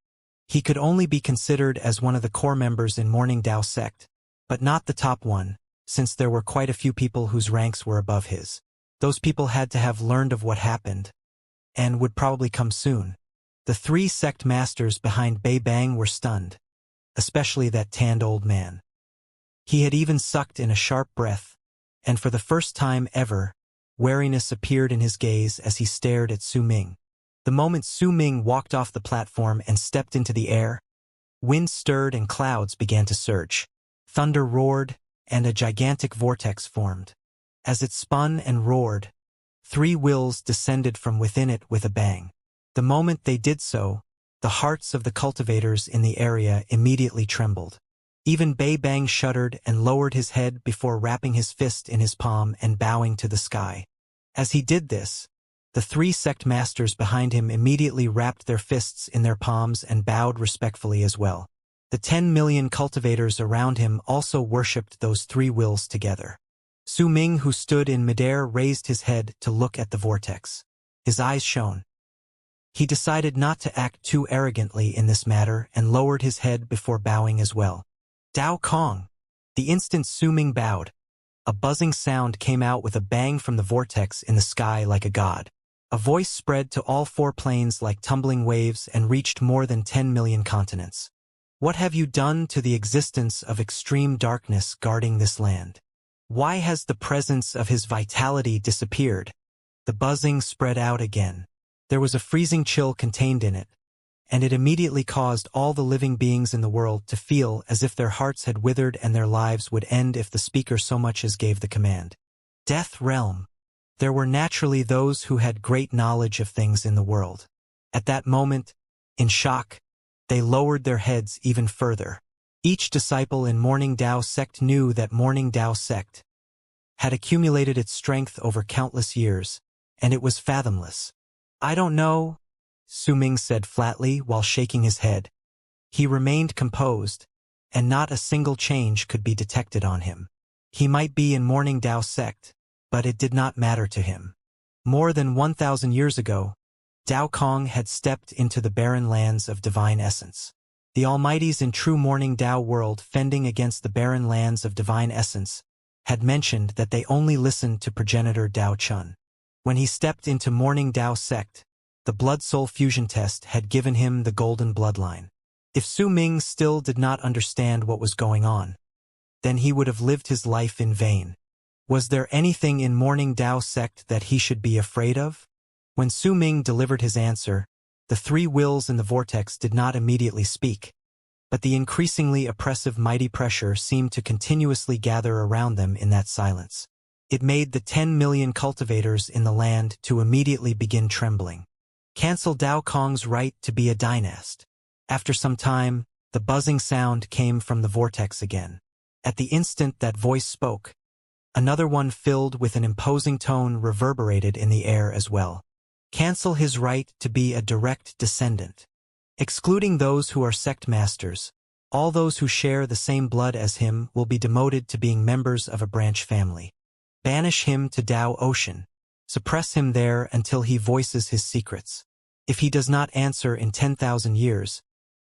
He could only be considered as one of the core members in Morning Dao sect, but not the top one, since there were quite a few people whose ranks were above his. Those people had to have learned of what happened, and would probably come soon. The 3 sect masters behind Bei Bang were stunned, especially that tanned old man. He had even sucked in a sharp breath, and for the first time ever, wariness appeared in his gaze as he stared at Su Ming. The moment Su Ming walked off the platform and stepped into the air, wind stirred and clouds began to surge. Thunder roared, and a gigantic vortex formed. As it spun and roared, 3 wills descended from within it with a bang. The moment they did so, the hearts of the cultivators in the area immediately trembled. Even Bei Bang shuddered and lowered his head before wrapping his fist in his palm and bowing to the sky. As he did this, the 3 sect masters behind him immediately wrapped their fists in their palms and bowed respectfully as well. The 10 million cultivators around him also worshipped those 3 wills together. Su Ming, who stood in midair, raised his head to look at the vortex. His eyes shone. He decided not to act too arrogantly in this matter and lowered his head before bowing as well. Dao Kong! The instant Su Ming bowed, a buzzing sound came out with a bang from the vortex in the sky like a god. A voice spread to all 4 planes like tumbling waves and reached more than 10 million continents. What have you done to the existence of extreme darkness guarding this land? Why has the presence of his vitality disappeared? The buzzing spread out again. There was a freezing chill contained in it, and it immediately caused all the living beings in the world to feel as if their hearts had withered and their lives would end if the speaker so much as gave the command. Death realm. There were naturally those who had great knowledge of things in the world. At that moment, in shock, they lowered their heads even further. Each disciple in Morning Dao sect knew that Morning Dao sect had accumulated its strength over countless years, and it was fathomless. I don't know, Su Ming said flatly while shaking his head. He remained composed, and not a single change could be detected on him. He might be in Morning Dao sect, but it did not matter to him. More than 1,000 years ago, Dao Kong had stepped into the barren lands of divine essence. The Almighties in true Morning Dao world fending against the barren lands of divine essence had mentioned that they only listened to progenitor Dao Chun. When he stepped into Morning Dao sect, the blood-soul fusion test had given him the golden bloodline. If Su Ming still did not understand what was going on, then he would have lived his life in vain. Was there anything in Morning Dao sect that he should be afraid of? When Su Ming delivered his answer, the three wills in the vortex did not immediately speak, but the increasingly oppressive mighty pressure seemed to continuously gather around them in that silence. It made the 10 million cultivators in the land to immediately begin trembling. Cancel Dao Kong's right to be a dynast. After some time, the buzzing sound came from the vortex again. At the instant that voice spoke, another one filled with an imposing tone reverberated in the air as well. Cancel his right to be a direct descendant. Excluding those who are sect masters, all those who share the same blood as him will be demoted to being members of a branch family. Banish him to Dao Ocean. Suppress him there until he voices his secrets. If he does not answer in 10,000 years,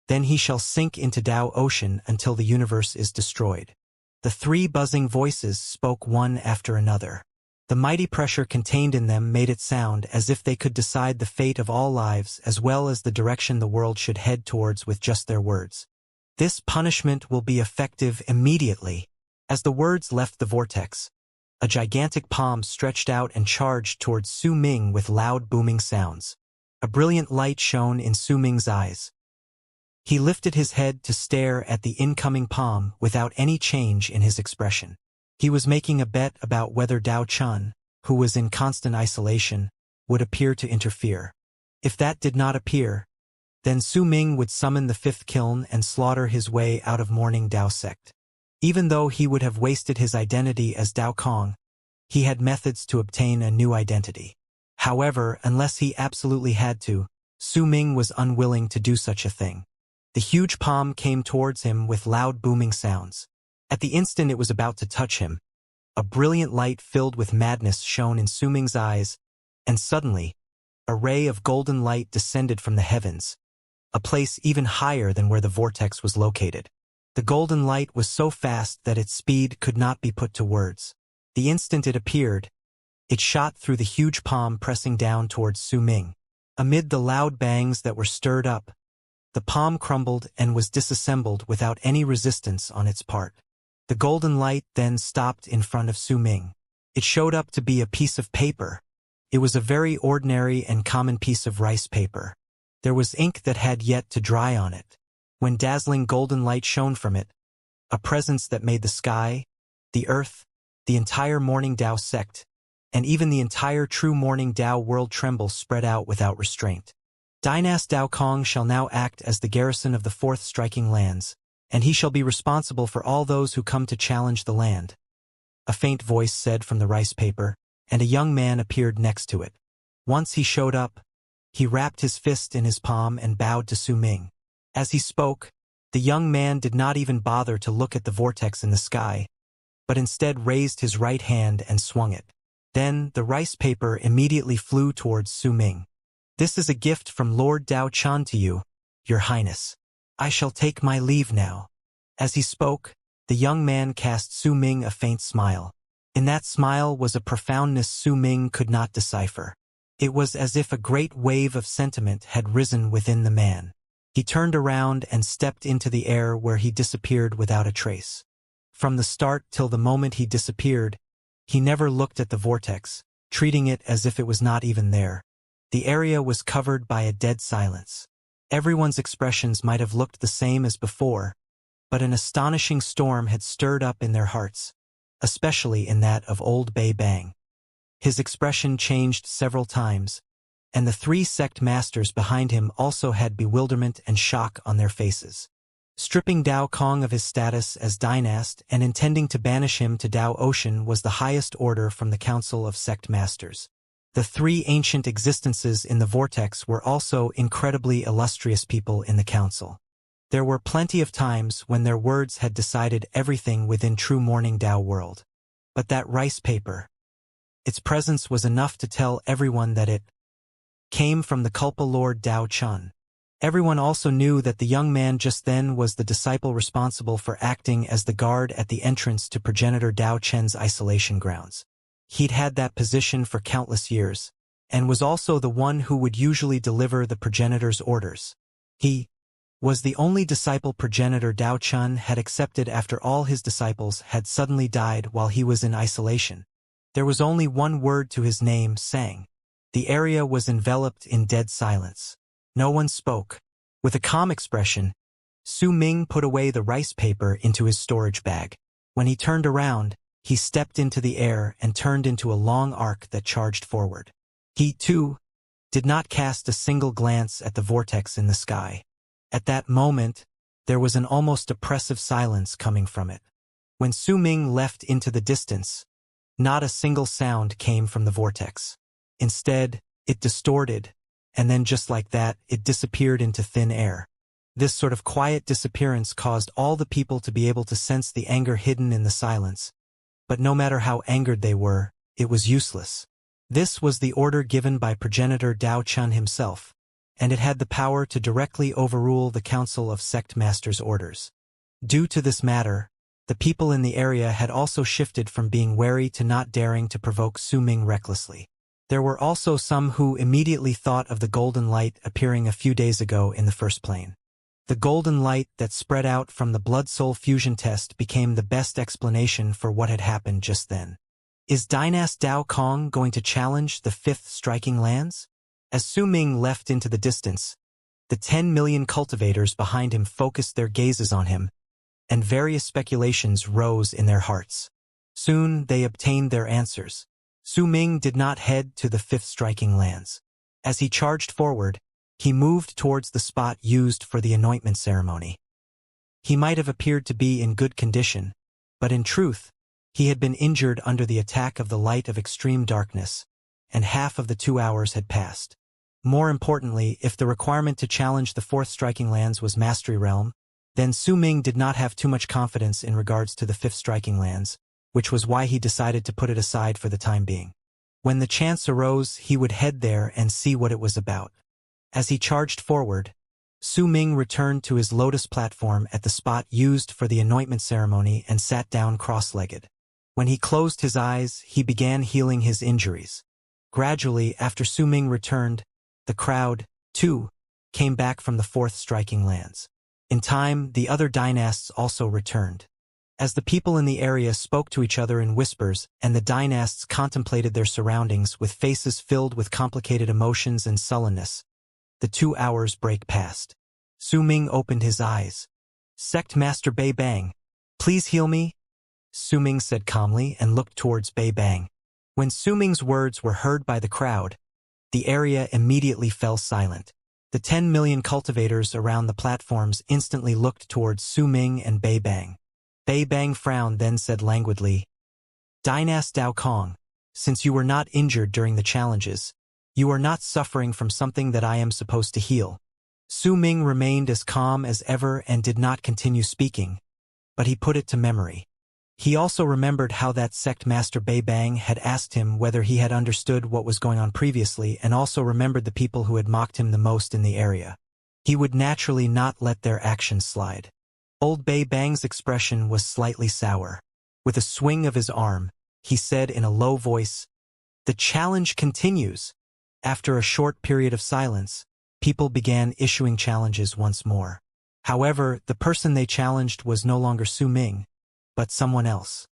then he shall sink into Dao Ocean until the universe is destroyed. The three buzzing voices spoke one after another. The mighty pressure contained in them made it sound as if they could decide the fate of all lives as well as the direction the world should head towards with just their words. This punishment will be effective immediately. As the words left the vortex, a gigantic palm stretched out and charged towards Su Ming with loud booming sounds. A brilliant light shone in Su Ming's eyes. He lifted his head to stare at the incoming palm without any change in his expression. He was making a bet about whether Dao Chun, who was in constant isolation, would appear to interfere. If that did not appear, then Su Ming would summon the fifth kiln and slaughter his way out of Morning Dao sect. Even though he would have wasted his identity as Dao Kong, he had methods to obtain a new identity. However, unless he absolutely had to, Su Ming was unwilling to do such a thing. The huge palm came towards him with loud booming sounds. At the instant it was about to touch him, a brilliant light filled with madness shone in Su Ming's eyes, and suddenly, a ray of golden light descended from the heavens, a place even higher than where the vortex was located. The golden light was so fast that its speed could not be put to words. The instant it appeared, it shot through the huge palm pressing down towards Su Ming. Amid the loud bangs that were stirred up, the palm crumbled and was disassembled without any resistance on its part. The golden light then stopped in front of Su Ming. It showed up to be a piece of paper. It was a very ordinary and common piece of rice paper. There was ink that had yet to dry on it. When dazzling golden light shone from it, a presence that made the sky, the earth, the entire Morning Dao sect, and even the entire true Morning Dao world tremble spread out without restraint. Dynast Dao Kong shall now act as the garrison of the fourth striking lands, and he shall be responsible for all those who come to challenge the land. A faint voice said from the rice paper, and a young man appeared next to it. Once he showed up, he wrapped his fist in his palm and bowed to Su Ming. As he spoke, the young man did not even bother to look at the vortex in the sky, but instead raised his right hand and swung it. Then the rice paper immediately flew towards Su Ming. This is a gift from Lord Dao Chun to you, Your Highness. I shall take my leave now. As he spoke, the young man cast Su Ming a faint smile. In that smile was a profoundness Su Ming could not decipher. It was as if a great wave of sentiment had risen within the man. He turned around and stepped into the air where he disappeared without a trace. From the start till the moment he disappeared, he never looked at the vortex, treating it as if it was not even there. The area was covered by a dead silence. Everyone's expressions might have looked the same as before, but an astonishing storm had stirred up in their hearts, especially in that of old Bei Bang. His expression changed several times, and the three sect masters behind him also had bewilderment and shock on their faces. Stripping Dao Kong of his status as dynast and intending to banish him to Dao Ocean was the highest order from the Council of Sect Masters. The three ancient existences in the vortex were also incredibly illustrious people in the council. There were plenty of times when their words had decided everything within true morning Dao world. But that rice paper, its presence was enough to tell everyone that it came from the culpa Lord Dao Chun. Everyone also knew that the young man just then was the disciple responsible for acting as the guard at the entrance to progenitor Dao Chen's isolation grounds. He'd had that position for countless years, and was also the one who would usually deliver the progenitor's orders. He was the only disciple progenitor Dao Chun had accepted after all his disciples had suddenly died while he was in isolation. There was only one word to his name, Sang. The area was enveloped in dead silence. No one spoke. With a calm expression, Su Ming put away the rice paper into his storage bag. When he turned around, he stepped into the air and turned into a long arc that charged forward. He, too, did not cast a single glance at the vortex in the sky. At that moment, there was an almost oppressive silence coming from it. When Su Ming left into the distance, not a single sound came from the vortex. Instead, it distorted, and then just like that, it disappeared into thin air. This sort of quiet disappearance caused all the people to be able to sense the anger hidden in the silence. But no matter how angered they were, it was useless. This was the order given by progenitor Dao Chun himself, and it had the power to directly overrule the Council of Sect Masters' orders. Due to this matter, the people in the area had also shifted from being wary to not daring to provoke Su Ming recklessly. There were also some who immediately thought of the golden light appearing a few days ago in the first plane. The golden light that spread out from the blood-soul fusion test became the best explanation for what had happened just then. Is Dynast Dao Kong going to challenge the fifth striking lands? As Su Ming left into the distance, the 10 million cultivators behind him focused their gazes on him, and various speculations rose in their hearts. Soon they obtained their answers. Su Ming did not head to the fifth striking lands. As he charged forward, he moved towards the spot used for the anointment ceremony. He might have appeared to be in good condition, but in truth, he had been injured under the attack of the light of extreme darkness, and half of the 2 hours had passed. More importantly, if the requirement to challenge the fourth striking lands was Mastery Realm, then Su Ming did not have too much confidence in regards to the fifth striking lands, which was why he decided to put it aside for the time being. When the chance arose, he would head there and see what it was about. As he charged forward, Su Ming returned to his lotus platform at the spot used for the anointment ceremony and sat down cross-legged. When he closed his eyes, he began healing his injuries. Gradually, after Su Ming returned, the crowd, too, came back from the fourth striking lands. In time, the other dynasts also returned. As the people in the area spoke to each other in whispers and the dynasts contemplated their surroundings with faces filled with complicated emotions and sullenness, the 2 hours break passed. Su Ming opened his eyes. Sect Master Bei Bang, please heal me, Su Ming said calmly and looked towards Bei Bang. When Su Ming's words were heard by the crowd, the area immediately fell silent. The 10 million cultivators around the platforms instantly looked towards Su Ming and Bei Bang. Bei Bang frowned, then said languidly, Dynast Dao Kong, since you were not injured during the challenges, you are not suffering from something that I am supposed to heal. Su Ming remained as calm as ever and did not continue speaking, but he put it to memory. He also remembered how that sect master Bei Bang had asked him whether he had understood what was going on previously, and also remembered the people who had mocked him the most in the area. He would naturally not let their actions slide. Old Bei Bang's expression was slightly sour. With a swing of his arm, he said in a low voice, The challenge continues. After a short period of silence, people began issuing challenges once more. However, the person they challenged was no longer Su Ming, but someone else.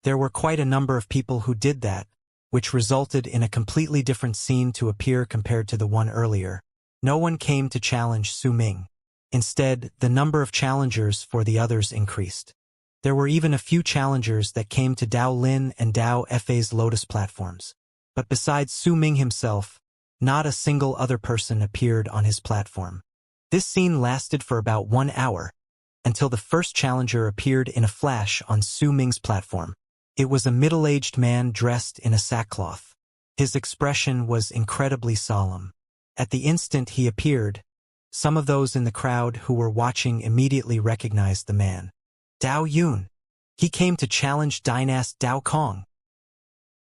There were quite a number of people who did that, which resulted in a completely different scene to appear compared to the one earlier. No one came to challenge Su Ming. Instead, the number of challengers for the others increased. There were even a few challengers that came to Dao Lin and Dao Fa's lotus platforms. But besides Su Ming himself, not a single other person appeared on his platform. This scene lasted for about 1 hour, until the first challenger appeared in a flash on Su Ming's platform. It was a middle-aged man dressed in a sackcloth. His expression was incredibly solemn. At the instant he appeared, Some of those in the crowd who were watching immediately recognized the man. Dao Yun. He came to challenge Dynast Dao Kong.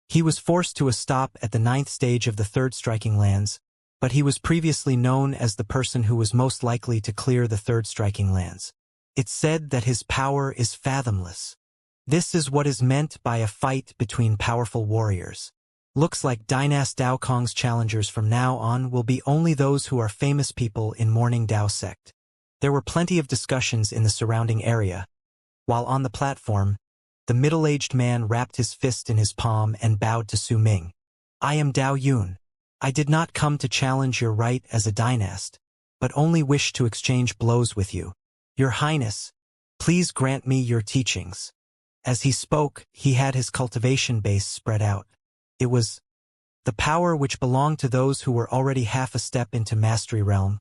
He was forced to a stop at the 9th stage of the 3rd striking lands, but he was previously known as the person who was most likely to clear the 3rd striking lands. It's said that his power is fathomless. This is what is meant by a fight between powerful warriors. Looks like Dynast Dao Kong's challengers from now on will be only those who are famous people in Morning Dao sect. There were plenty of discussions in the surrounding area. While on the platform, the middle-aged man wrapped his fist in his palm and bowed to Su Ming. I am Dao Yun. I did not come to challenge your right as a dynast, but only wish to exchange blows with you. Your Highness, please grant me your teachings. As he spoke, he had his cultivation base spread out. It was the power which belonged to those who were already half a step into Mastery Realm,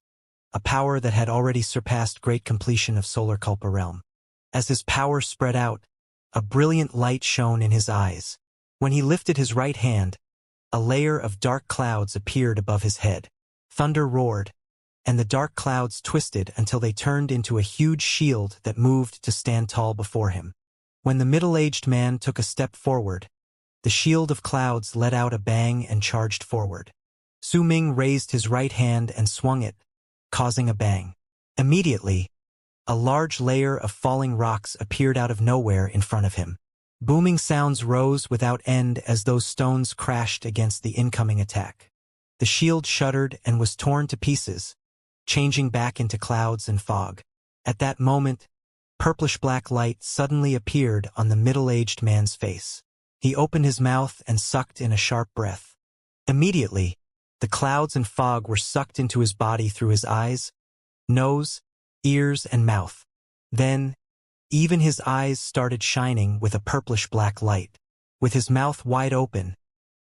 a power that had already surpassed great completion of Solar Culpa Realm. As his power spread out, a brilliant light shone in his eyes. When he lifted his right hand, a layer of dark clouds appeared above his head. Thunder roared, and the dark clouds twisted until they turned into a huge shield that moved to stand tall before him. When the middle-aged man took a step forward, the shield of clouds let out a bang and charged forward. Su Ming raised his right hand and swung it, causing a bang. Immediately, a large layer of falling rocks appeared out of nowhere in front of him. Booming sounds rose without end as those stones crashed against the incoming attack. The shield shuddered and was torn to pieces, changing back into clouds and fog. At that moment, purplish-black light suddenly appeared on the middle-aged man's face. He opened his mouth and sucked in a sharp breath. Immediately, the clouds and fog were sucked into his body through his eyes, nose, ears, and mouth. Then, even his eyes started shining with a purplish-black light. With his mouth wide open,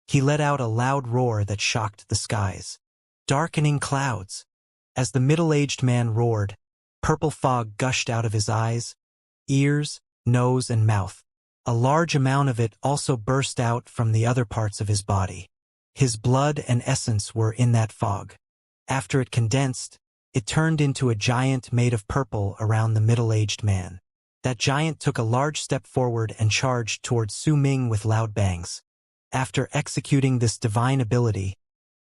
he let out a loud roar that shocked the skies. Darkening clouds. As the middle-aged man roared, purple fog gushed out of his eyes, ears, nose, and mouth. A large amount of it also burst out from the other parts of his body. His blood and essence were in that fog. After it condensed, it turned into a giant made of purple around the middle-aged man. That giant took a large step forward and charged towards Su Ming with loud bangs. After executing this divine ability,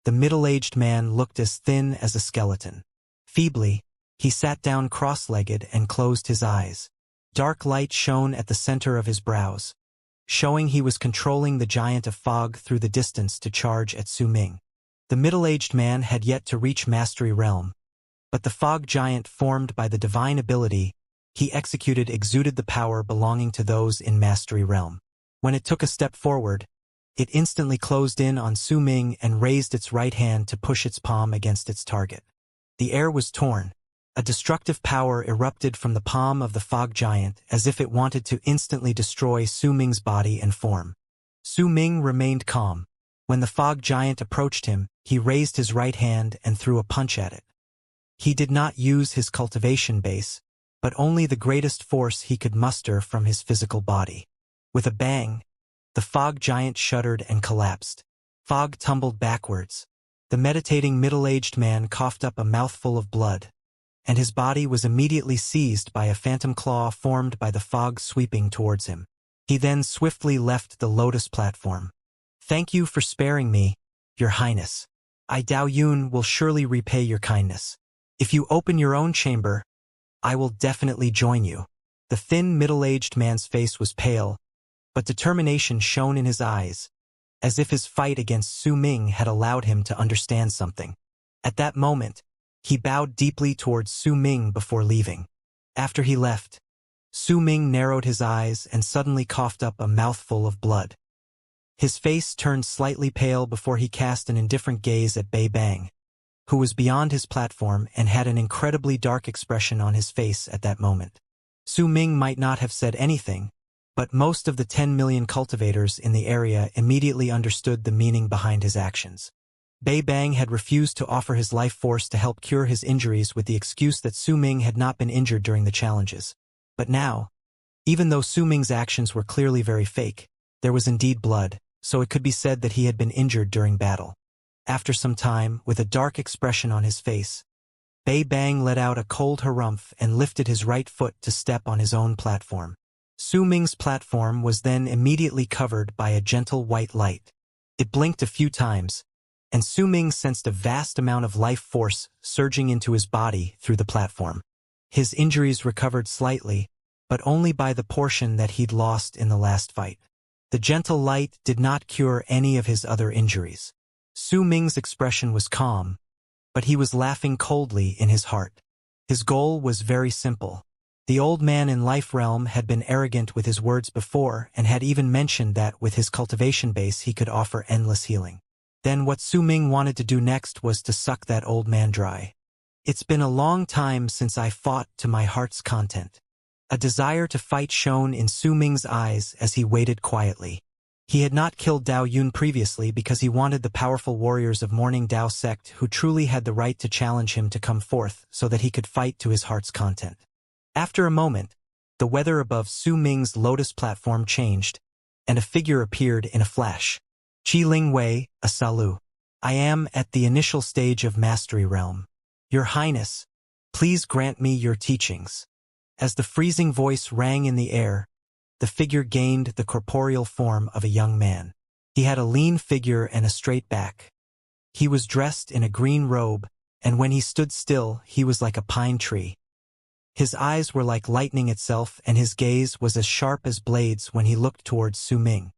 the middle-aged man looked as thin as a skeleton. Feebly, he sat down cross-legged and closed his eyes. Dark light shone at the center of his brows, showing he was controlling the giant of fog through the distance to charge at Su Ming. The middle-aged man had yet to reach Mastery Realm, but the fog giant formed by the divine ability he executed exuded the power belonging to those in Mastery Realm. When it took a step forward, it instantly closed in on Su Ming and raised its right hand to push its palm against its target. The air was torn. A destructive power erupted from the palm of the fog giant as if it wanted to instantly destroy Su Ming's body and form. Su Ming remained calm. When the fog giant approached him, he raised his right hand and threw a punch at it. He did not use his cultivation base, but only the greatest force he could muster from his physical body. With a bang, the fog giant shuddered and collapsed. Fog tumbled backwards. The meditating middle-aged man coughed up a mouthful of blood, and his body was immediately seized by a phantom claw formed by the fog sweeping towards him. He then swiftly left the lotus platform. Thank you for sparing me, Your Highness. I Dao Yun will surely repay your kindness. If you open your own chamber, I will definitely join you. The thin middle-aged man's face was pale, but determination shone in his eyes, as if his fight against Su Ming had allowed him to understand something. At that moment, he bowed deeply towards Su Ming before leaving. After he left, Su Ming narrowed his eyes and suddenly coughed up a mouthful of blood. His face turned slightly pale before he cast an indifferent gaze at Bei Bang, who was beyond his platform and had an incredibly dark expression on his face at that moment. Su Ming might not have said anything, but most of the 10 million cultivators in the area immediately understood the meaning behind his actions. Bei Bang had refused to offer his life force to help cure his injuries with the excuse that Su Ming had not been injured during the challenges. But now, even though Su Ming's actions were clearly very fake, there was indeed blood, so it could be said that he had been injured during battle. After some time, with a dark expression on his face, Bei Bang let out a cold harumph and lifted his right foot to step on his own platform. Su Ming's platform was then immediately covered by a gentle white light. It blinked a few times, and Su Ming sensed a vast amount of life force surging into his body through the platform. His injuries recovered slightly, but only by the portion that he'd lost in the last fight. The gentle light did not cure any of his other injuries. Su Ming's expression was calm, but he was laughing coldly in his heart. His goal was very simple. The old man in Life Realm had been arrogant with his words before and had even mentioned that with his cultivation base he could offer endless healing. Then what Su Ming wanted to do next was to suck that old man dry. It's been a long time since I fought to my heart's content. A desire to fight shone in Su Ming's eyes as he waited quietly. He had not killed Dao Yun previously because he wanted the powerful warriors of Morning Dao sect who truly had the right to challenge him to come forth so that he could fight to his heart's content. After a moment, the weather above Su Ming's lotus platform changed, and a figure appeared in a flash. Qi Ling Wei, a Salu. I am at the initial stage of Mastery Realm. Your Highness, please grant me your teachings. As the freezing voice rang in the air, the figure gained the corporeal form of a young man. He had a lean figure and a straight back. He was dressed in a green robe, and when he stood still, he was like a pine tree. His eyes were like lightning itself, and his gaze was as sharp as blades when he looked towards Su Ming.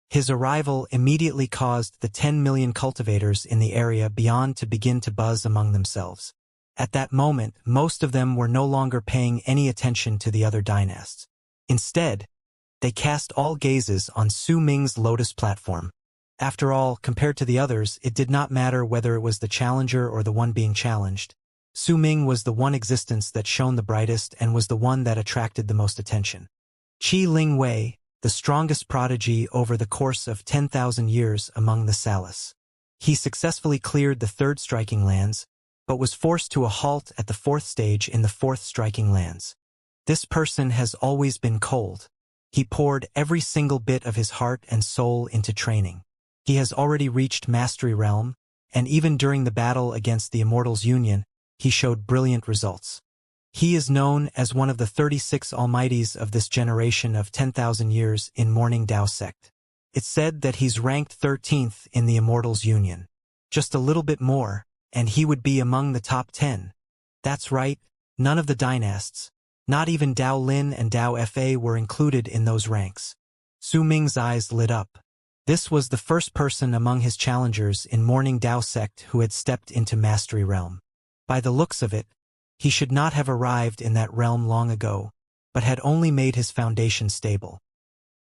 His arrival immediately caused the 10 million cultivators in the area beyond to begin to buzz among themselves. At that moment, most of them were no longer paying any attention to the other dynasts. Instead, they cast all gazes on Su Ming's lotus platform. After all, compared to the others, it did not matter whether it was the challenger or the one being challenged. Su Ming was the one existence that shone the brightest and was the one that attracted the most attention. Qi Ling Wei, the strongest prodigy over the course of 10,000 years among the Salas. He successfully cleared the third striking lands, but was forced to a halt at the fourth stage in the fourth striking lands. This person has always been cold. He poured every single bit of his heart and soul into training. He has already reached Mastery Realm, and even during the battle against the Immortals Union, he showed brilliant results. He is known as one of the 36 almighties of this generation of 10,000 years in Morning Dao sect. It's said that he's ranked 13th in the Immortals Union. Just a little bit more, and he would be among the top 10. That's right, none of the dynasts, not even Dao Lin and Dao Fa were included in those ranks. Su Ming's eyes lit up. This was the first person among his challengers in Morning Dao sect who had stepped into Mastery Realm. By the looks of it, he should not have arrived in that realm long ago, but had only made his foundation stable.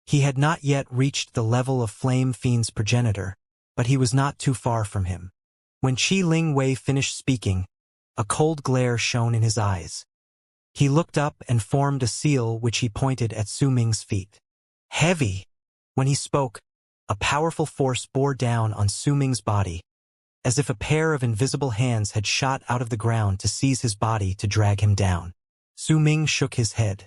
He had not yet reached the level of Flame Fiend's progenitor, but he was not too far from him. When Qi Ling Wei finished speaking, a cold glare shone in his eyes. He looked up and formed a seal which he pointed at Su Ming's feet. Heavy! When he spoke, a powerful force bore down on Su Ming's body, as if a pair of invisible hands had shot out of the ground to seize his body to drag him down. Su Ming shook his head.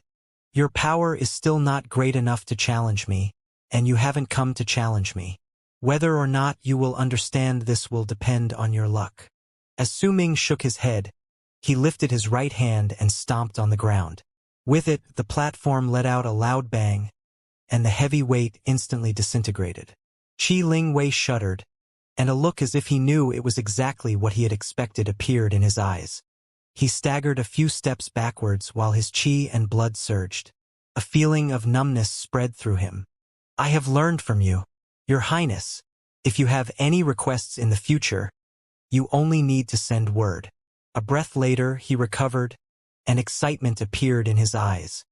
Your power is still not great enough to challenge me, and you haven't come to challenge me. Whether or not you will understand this will depend on your luck. As Su Ming shook his head, he lifted his right hand and stomped on the ground. With it, the platform let out a loud bang, and the heavy weight instantly disintegrated. Qi Ling Wei shuddered, and a look as if he knew it was exactly what he had expected appeared in his eyes. He staggered a few steps backwards while his qi and blood surged. A feeling of numbness spread through him. I have learned from you, Your Highness. If you have any requests in the future, you only need to send word. A breath later, he recovered, and excitement appeared in his eyes.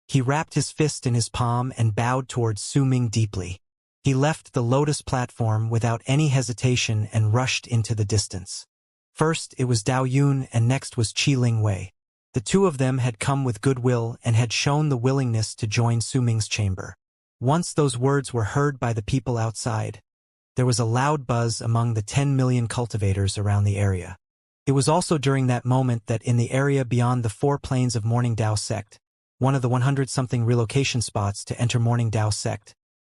He wrapped his fist in his palm and bowed towards Su Ming deeply. He left the lotus platform without any hesitation and rushed into the distance. First it was Dao Yun and next was Qi Ling Wei. The two of them had come with goodwill and had shown the willingness to join Su Ming's chamber. Once those words were heard by the people outside, there was a loud buzz among the 10 million cultivators around the area. It was also during that moment that in the area beyond the 4 planes of Morning Dao sect, one of the 100-something relocation spots to enter Morning Dao sect,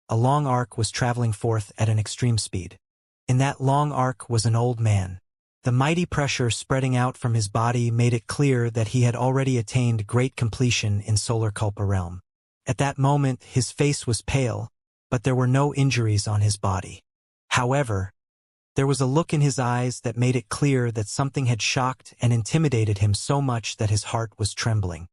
a long arc was traveling forth at an extreme speed. In that long arc was an old man. The mighty pressure spreading out from his body made it clear that he had already attained great completion in Solar Culpa realm. At that moment, his face was pale, but there were no injuries on his body. However, there was a look in his eyes that made it clear that something had shocked and intimidated him so much that his heart was trembling.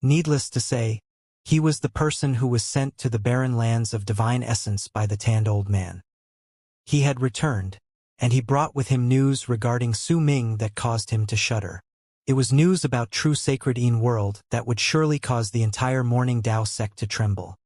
Needless to say, he was the person who was sent to the barren lands of divine essence by the tanned old man. He had returned, and he brought with him news regarding Su Ming that caused him to shudder. It was news about true sacred Yin world that would surely cause the entire Morning Dao sect to tremble.